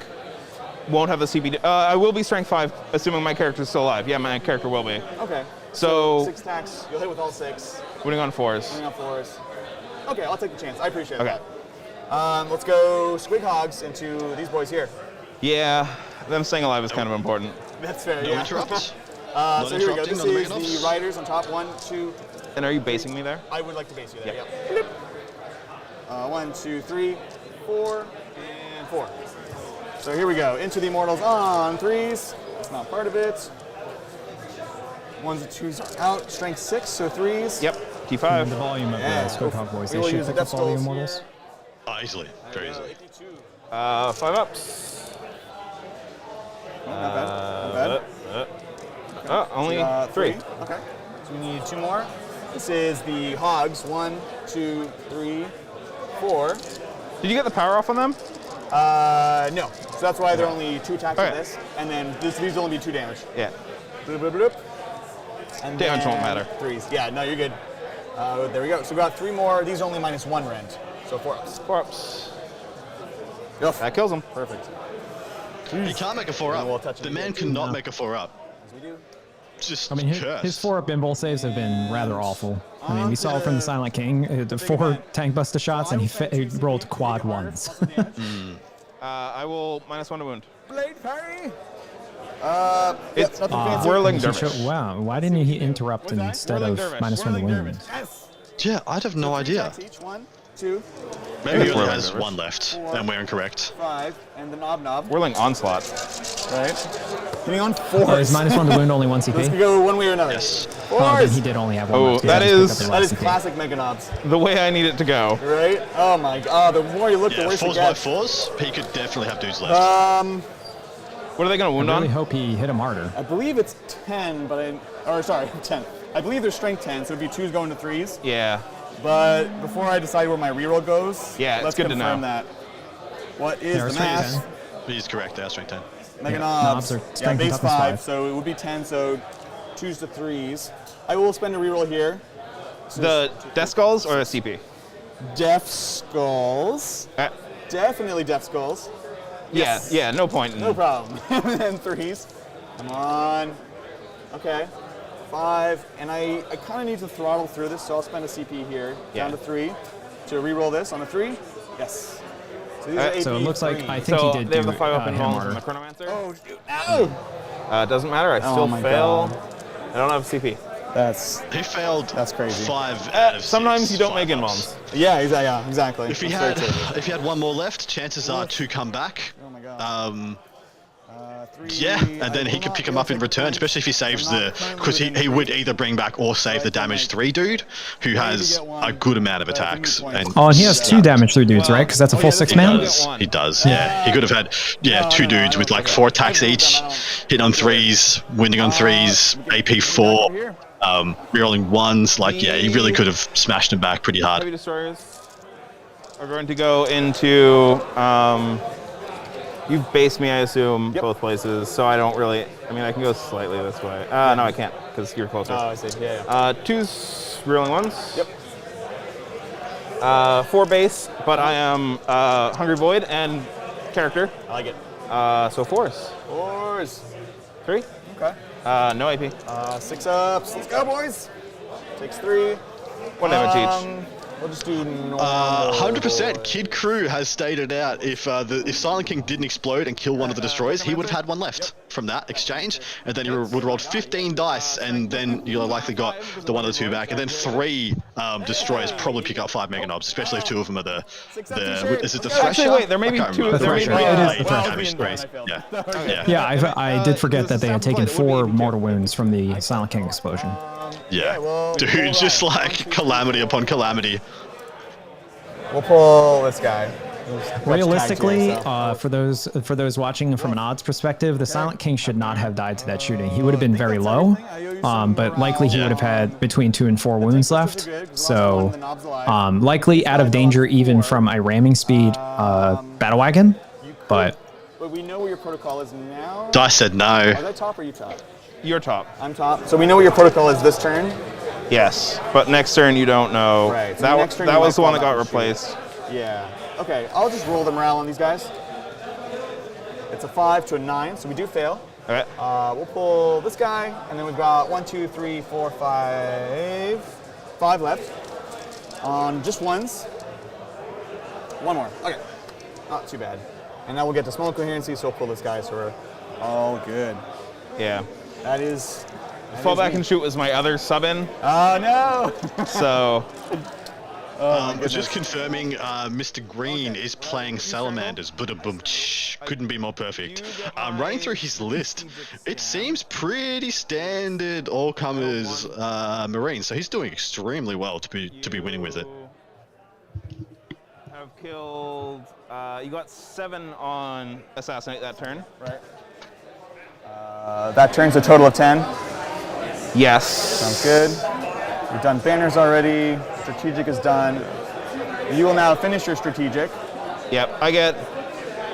won't have the CB. I will be strength 5, assuming my character's still alive. Yeah, my character will be. Okay. So 6 attacks. You'll hit with all 6. Winning on 4s. Winning on 4s. Okay, I'll take the chance. I appreciate that. Let's go Squig Hogs into these boys here. Yeah, them staying alive is kind of important. That's fair. No yeah. interrupts. So here we go. This is the riders on top. 1, 2. And are you basing me there? I would like to base you there. Yep. 1, 2, 3, 4, and 4. So here we go. Into the Immortals on 3s. That's not part of it. 1s and 2s are out. Strength 6, so 3s. Yep. T5. The volume of the Squig Hog Boys. They should pick up all the Immortals. Easily. Very easily. 5-ups. Not bad. Only 3. Okay. So we need 2 more. This is the Hogs. 1, 2, 3, 4. Did you get the power off on them? No. So that's why there are only 2 attacks on this. And then these will only be 2 damage. Yeah. Bloop, bloop, bloop. And damage won't matter. 3s. Yeah, no, you're good. There we go. So we got 3 more. These are only -1 rend. So 4-ups. 4-ups. Geoff. That kills them. Perfect. He can't make a 4-up. The man cannot make a 4-up. Just I mean, his 4-up Bimbal saves have been rather awful. I mean, we saw from the Silent King, the 4 tank buster shots, and he rolled quad 1s. I will -1 to wound. Blade parry. It's whirling dervish. Wow, why didn't he interrupt instead of -1 to wound? Yeah, I'd have no idea. Each 1, 2, Maybe he only has 1 left, and we're incorrect. 5, and the knob. Whirling onslaught. Right. Hitting on 4. Is -1 to wound only 1 CP? Let's go one way or another. Yes. Oh, then he did only have 1 left. That is classic Mega Knobs. the way I need it to go. Right? Oh my god, the more you look, the worse it 4s gets. by 4s, he could definitely have dudes left. What are they going to wound I on? really hope he hit him harder. I believe it's 10, but 10. I believe they're strength 10, so it'd be 2s going to 3s. Yeah. But before I decide where my reroll goes, Yeah, it's let's good to confirm know. that. What is There's the math? 10. He's correct, that's strength 10. Mega Yeah, knobs. knobs are Yeah, strength base toughness 5, 5. so it would be 10, so 2s to 3s. I will spend a reroll here. So The Death Skulls or a CP? Death Skulls. Definitely Death Skulls. Yes. Yeah, no point. No problem. And 3s. Come on. Okay. 5, and I kind of need to throttle through this, so I'll spend a CP here. Down to 3 to re-roll this on a 3. Yes. So, these are AP So it looks like 3s. I think he did they have do the 5-up him involves and harder. the Chronomancer. Oh, shoot. Ow! It doesn't matter. I still my fail. God. I don't have CP. He failed. That's crazy. 5 out of 6. Sometimes you don't make inbounds. Yeah, exactly. If he That's very had, true. if he had 1 more left, chances are to come back. Oh my god. 3, Yeah, and then he could pick him up in return, especially if he saves because he would either bring back or save the damage 3 dude, who has a good amount of attacks. And he has 2 damage 3 dudes, right? Because that's a full 6 man. He does. Yeah, he could have had 2 dudes with like 4 attacks each, hit on 3s, winding on 3s, AP 4, rerolling 1s. Like he really could have smashed him back pretty hard. Heavy destroyers are going to go into. You've based me, I assume, both places, so I don't really. I mean, I can go slightly this way. No, I can't because you're closer. Oh, I see. Yeah. 2s, rerolling 1s. Yep. 4 base, but I am Hungry Void and character. I like it. So 4s. 4s. 3. Okay. No AP. 6 ups. Let's go, boys. Takes 3. 1 damage each. We'll just do 100%. Kid Crew has stated out if Silent King didn't explode and kill one of the destroyers, he would have had 1 left from that exchange, and then you would have rolled 15 dice, and then you likely got the 1 or 2 back, and then 3 destroyers probably pick up 5 Mega Knobs, especially if 2 of them are the is it the Thresher? Actually, wait, there may be 2. The There may Thresher. be It is the damage Thresher. 3s. Yeah, I did forget that they had taken 4 mortal wounds from the Silent King explosion. Yeah, dude, just like calamity upon calamity. We'll pull this guy. Realistically, for those watching from an odds perspective, the Silent King should not have died to that shooting. He would have been very low, but likely he would have had between 2 and 4 wounds left. So likely out of danger even from a ramming speed battle wagon. But we know where your protocol is now. Dice said no. Are they top or you top? You're top. I'm top. So we know what your protocol is this turn. Yes, but next turn you don't know. Right. So that was the one that got replaced. Yeah. Okay, I'll just roll the morale on these guys. It's a 5 to a 9, so we do fail. Okay. We'll pull this guy, and then we've got 1, 2, 3, 4, 5. 5 left. On just 1s. 1 more. Okay. Not too bad. And now we'll get to small coherency, so we'll pull this guy, so we're all good. Yeah. That is. Fall back and shoot was my other sub in. Oh no! So. Just confirming, Mr. Green is playing Salamanders. Boom, couldn't be more perfect. Running through his list, it seems pretty standard all-comers Marine, so he's doing extremely well to be winning with it. Have killed. You got 7 on assassinate that turn. Right. That turns a total of 10. Yes. Sounds good. We've done banners already. Strategic is done. You will now finish your strategic. Yep. I get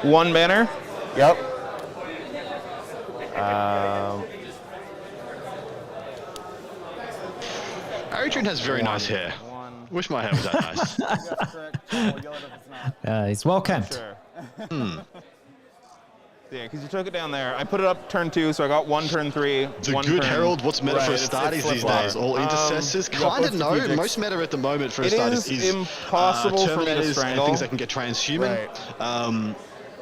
1 banner. Yep. Adrian has very nice hair. Wish my hair was that nice. he's well kept. Sure. Yeah, because you took it down there. I put it up turn 2, so I got 1 turn 3. The good Herald, what's meta for Astartes these days? All intercessors? Kind of no. Most meta at the moment for Astartes is impossible for me to strangle. Things that can get transhuman. Right.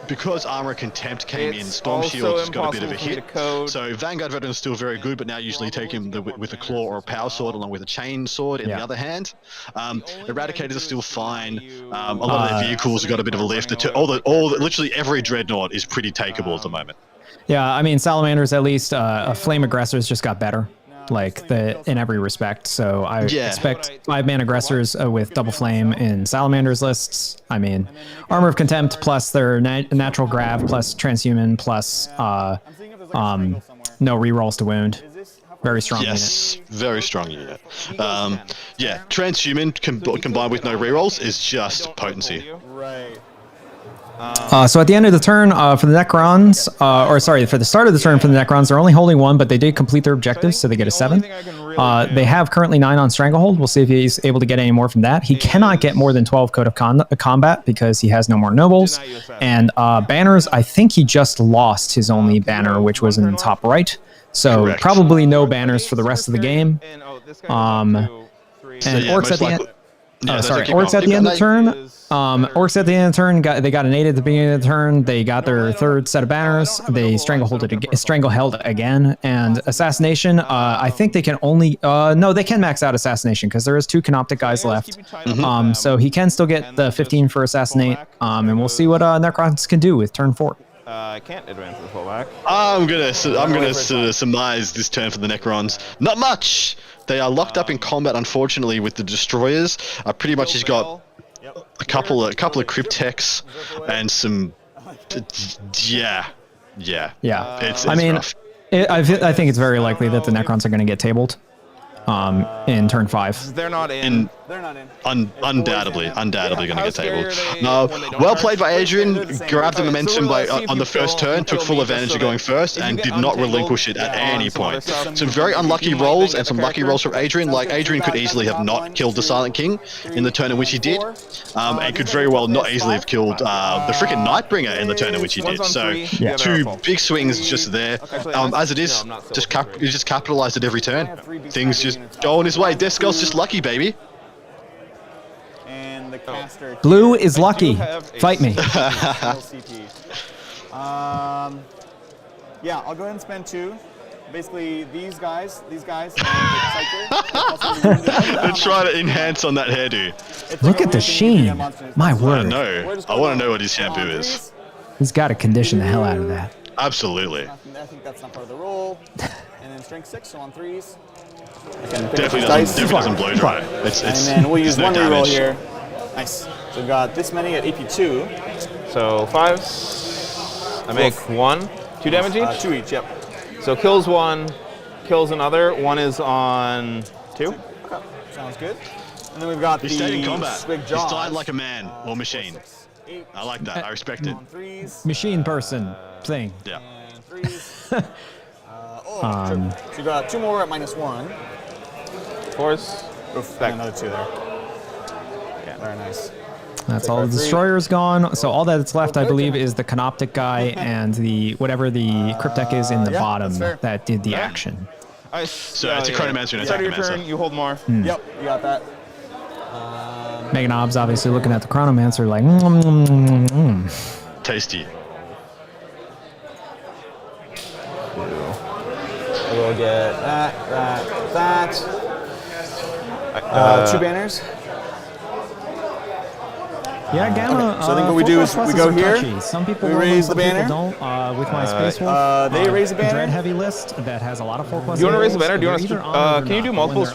Because Armor Contempt came in, Storm Shield's got a bit of a hit. So Vanguard Veteran's still very good, but now usually take him with a claw or a power sword along with a chain sword in the other hand. Eradicators are still fine. A lot of their vehicles have got a bit of a lift. Literally every Dreadnought is pretty takeable at the moment. Yeah, I mean, Salamanders at least, Flame Aggressors just got better. Like in every respect. So I expect 5-man aggressors with double flame in Salamanders lists. I mean, Armor of Contempt plus their natural grav plus transhuman plus no rerolls to wound. Very strong unit. Very strong unit. Yeah, transhuman combined with no rerolls is just potency. Right. So at the end of the turn for the Necrons, for the start of the turn for the Necrons, they're only holding 1, but they did complete their objectives, so they get a 7. They have currently 9 on Stranglehold. We'll see if he's able to get any more from that. He cannot get more than 12 Code of Combat because he has no more Nobles. And Banners, I think he just lost his only banner, which was in the top right. So probably no banners for the rest of the game. And Orcs at the end... Orcs at the end of the turn. Orcs at the end of the turn they got an 8 at the beginning of the turn. They got their 3rd set of banners. They stranglehold again. And assassination. I think they can only no, they can max out assassination because there is 2 Canoptic guys left. So he can still get the 15 for assassinate. And we'll see what Necrons can do with turn 4. I can't advance the fullback. I'm gonna surmise this turn for the Necrons. Not much. They are locked up in combat, unfortunately, with the destroyers. Pretty much he's got a couple of Cryptex and some. Yeah. It's rough. I think it's very likely that the Necrons are going to get tabled. In turn 5. They're not in. Undoubtedly going to get tabled. Well played by Adrian. Grabbed the momentum on the first turn, took full advantage of going first, and did not relinquish it at any point. Some very unlucky rolls and some lucky rolls from Adrian. Like Adrian could easily have not killed the Silent King in the turn in which he did, and could very well not easily have killed the freaking Nightbringer in the turn in which he did. So 2 big swings just there. As it is, he just capitalized at every turn. Things just go on his way. Death Skull's just lucky, baby. And the caster. Blue is lucky. Fight me. Yeah, I'll go ahead and spend 2. Basically, these guys. And They're trying to enhance on that hairdo. Look at the sheen. My word. I want to know what his shampoo is. He's got to condition the hell out of that. Absolutely. I think that's not part of the roll. And then strength 6, so on 3s. Definitely doesn't blow dry. And then we'll use 1 reroll here. Nice. So we've got this many at AP 2. So 5s. I make 1. 2 damage each? 2 each, yep. So kills 1, kills another. 1 is on 2. Okay. Sounds good. And then we've got He stayed in combat. Big He's jaws. So like a man or machine. 8. I like that. I respect it. Machine person thing. Yeah. And 3s. So you got 2 more at -1. 4s. Oof, another 2 there. Yeah, very nice. That's all the destroyers gone. So all that's left, I believe, is the Canoptic guy and the whatever the Cryptek is in the bottom that did the action. So it's a Chronomancer and Start your turn, you hold more. Yep, you got that. Megan Hobbs obviously looking at the Chronomancer like, Tasty. We'll get that. 2 banners. Yeah, Gamma. Okay, so I think what we do is we go here. Some people we raise the banner. Don't. With my Space Wolf, they raise the banner. Dread heavy list that has a lot of 4+. Do you want to raise the banner? Do you want to? Can you do multiple?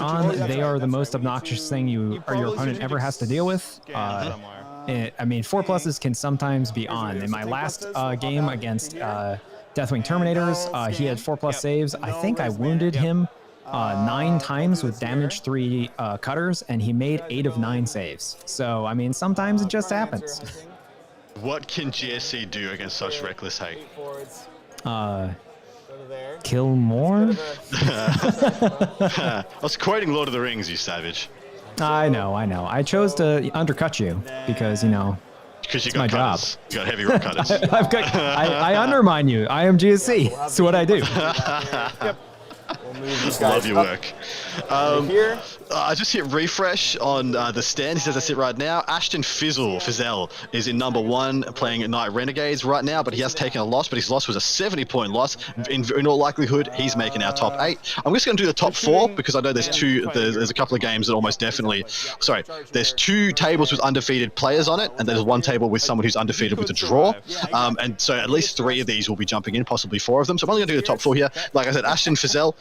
They are the most obnoxious thing your opponent ever has to deal with. I mean, 4+s can sometimes be on. In my last game against Deathwing Terminators, he had 4+ saves. I think I wounded him 9 times with damage 3 cutters, and he made 8 of 9 saves. So, I mean, sometimes it just happens. What can GSC do against such reckless hate? Kill more? I was quoting Lord of the Rings, you savage. I know. I chose to undercut you because, you know, Because you my got job. cutters. You got heavy rock cutters. I undermine you. I am GSC. That's what I do. Yep. We'll move these guys Love your up work. here. I just hit refresh on the stand. He says that's it right now. Ashton Fizzell is in number 1 playing Knight Renegades right now, but he has taken a loss, but his loss was a 70-point loss. In all likelihood, he's making our top 8. I'm just going to do the top 4 because I know there's a couple of games that almost definitely, sorry, there's 2 tables with undefeated players on it, and there's 1 table with someone who's undefeated with a draw. And so at least 3 of these will be jumping in, possibly 4 of them. So I'm only going to do the top 4 here. Like I said, Ashton Fizzell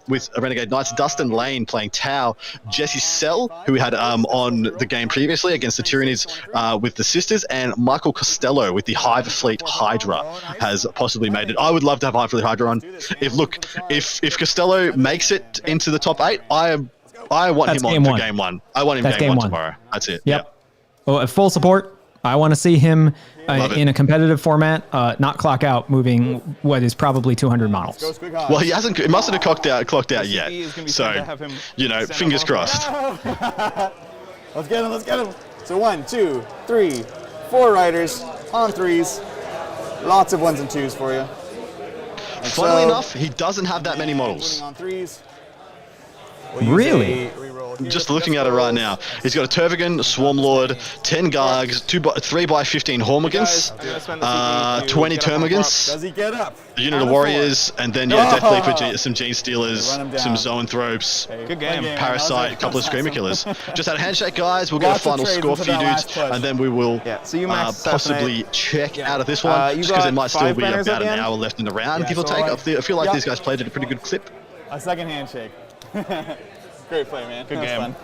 with Renegade Knights, Dustin Lane playing Tau, Jesse Sell, who we had on the game previously against the Tyranids with the Sisters, and Michael Costello with the Hive Fleet Hydra has possibly made it. I would love to have Hive Fleet Hydra on. If Costello makes it into the top 8, I want him on for game 1. I want him game 1 tomorrow. That's it. Yep. Well, full support. I want to see him in a competitive format, not clock out, moving what is probably 200 models. Well, he hasn't. It mustn't have clocked out yet. So, fingers crossed. Let's get him. Let's get him. So 1, 2, 3, 4 riders on 3s. Lots of 1s and 2s for you. Funnily enough, he doesn't have that many models. On 3s. Really? Just looking at it right now, he's got a Tervigan, Swarmlord, 10 Gargs, 3x15 Hormigans, 20 Termagants, Does he get up? a unit of Warriors, and then Death Leap, some Gene Stealers, some Zoanthropes, Good game. Parasite, a couple of Screamer Killers. Just had a handshake, guys. We'll get a final score for you dudes, and then we will possibly check out of this one, just because there might still be about an hour left in the round, give or take. I feel like these guys played at a pretty good clip. A second handshake. Great play, man. Good game.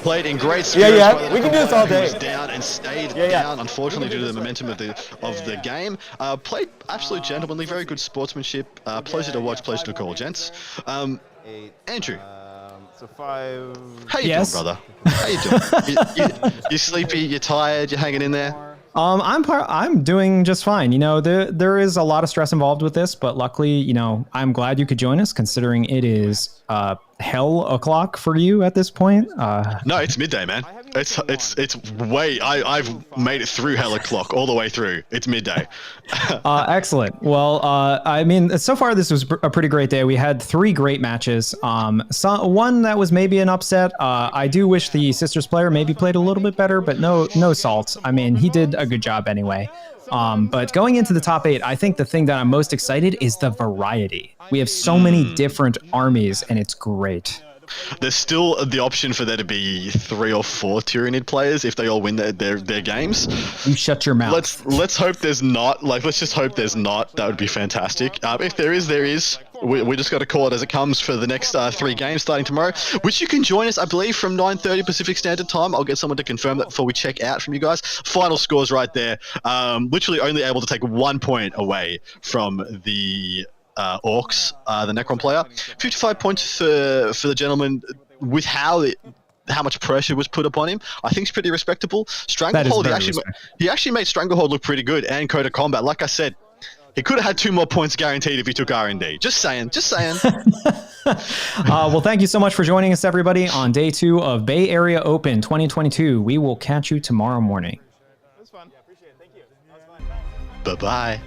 Played in great spirits. We can do this all day. He was down and stayed down, unfortunately, due to the momentum of the game. Played absolute gentlemanly, very good sportsmanship. Pleasure to watch, pleasure to call, gents. Andrew. So 5. How you doing, brother? How you doing? You sleepy? You tired? You hanging in there? I'm doing just fine. There is a lot of stress involved with this, but luckily, I'm glad you could join us, considering it is hell o'clock for you at this point. No, it's midday, man. It's way. I've made it through hell o'clock all the way through. It's midday. Excellent. Well, so far this was a pretty great day. We had 3 great matches. One that was maybe an upset. I do wish the Sisters player maybe played a little bit better, but no salt. He did a good job anyway. But going into the top 8, I think the thing that I'm most excited is the variety. We have so many different armies, and it's great. There's still the option for there to be 3 or 4 Tyranid players if they all win their games. You shut your mouth. Let's hope there's not. Let's just hope there's not. That would be fantastic. If there is, there is. We just got to call it as it comes for the next 3 games starting tomorrow, which you can join us, I believe, from 9:30 Pacific Standard Time. I'll get someone to confirm that before we check out from you guys. Final scores right there. Literally only able to take 1 point away from the Orcs, the Necron player. 55 points for the gentleman with how much pressure was put upon him. I think it's pretty respectable. Stranglehold, he actually made Stranglehold look pretty good, and Code of Combat. Like I said, he could have had 2 more points guaranteed if he took R&D. Just saying. Well, thank you so much for joining us, everybody, on day 2 of Bay Area Open 2022. We will catch you tomorrow morning. It was fun. Appreciate it. Thank you. That was fun. Bye-bye.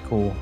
Cool.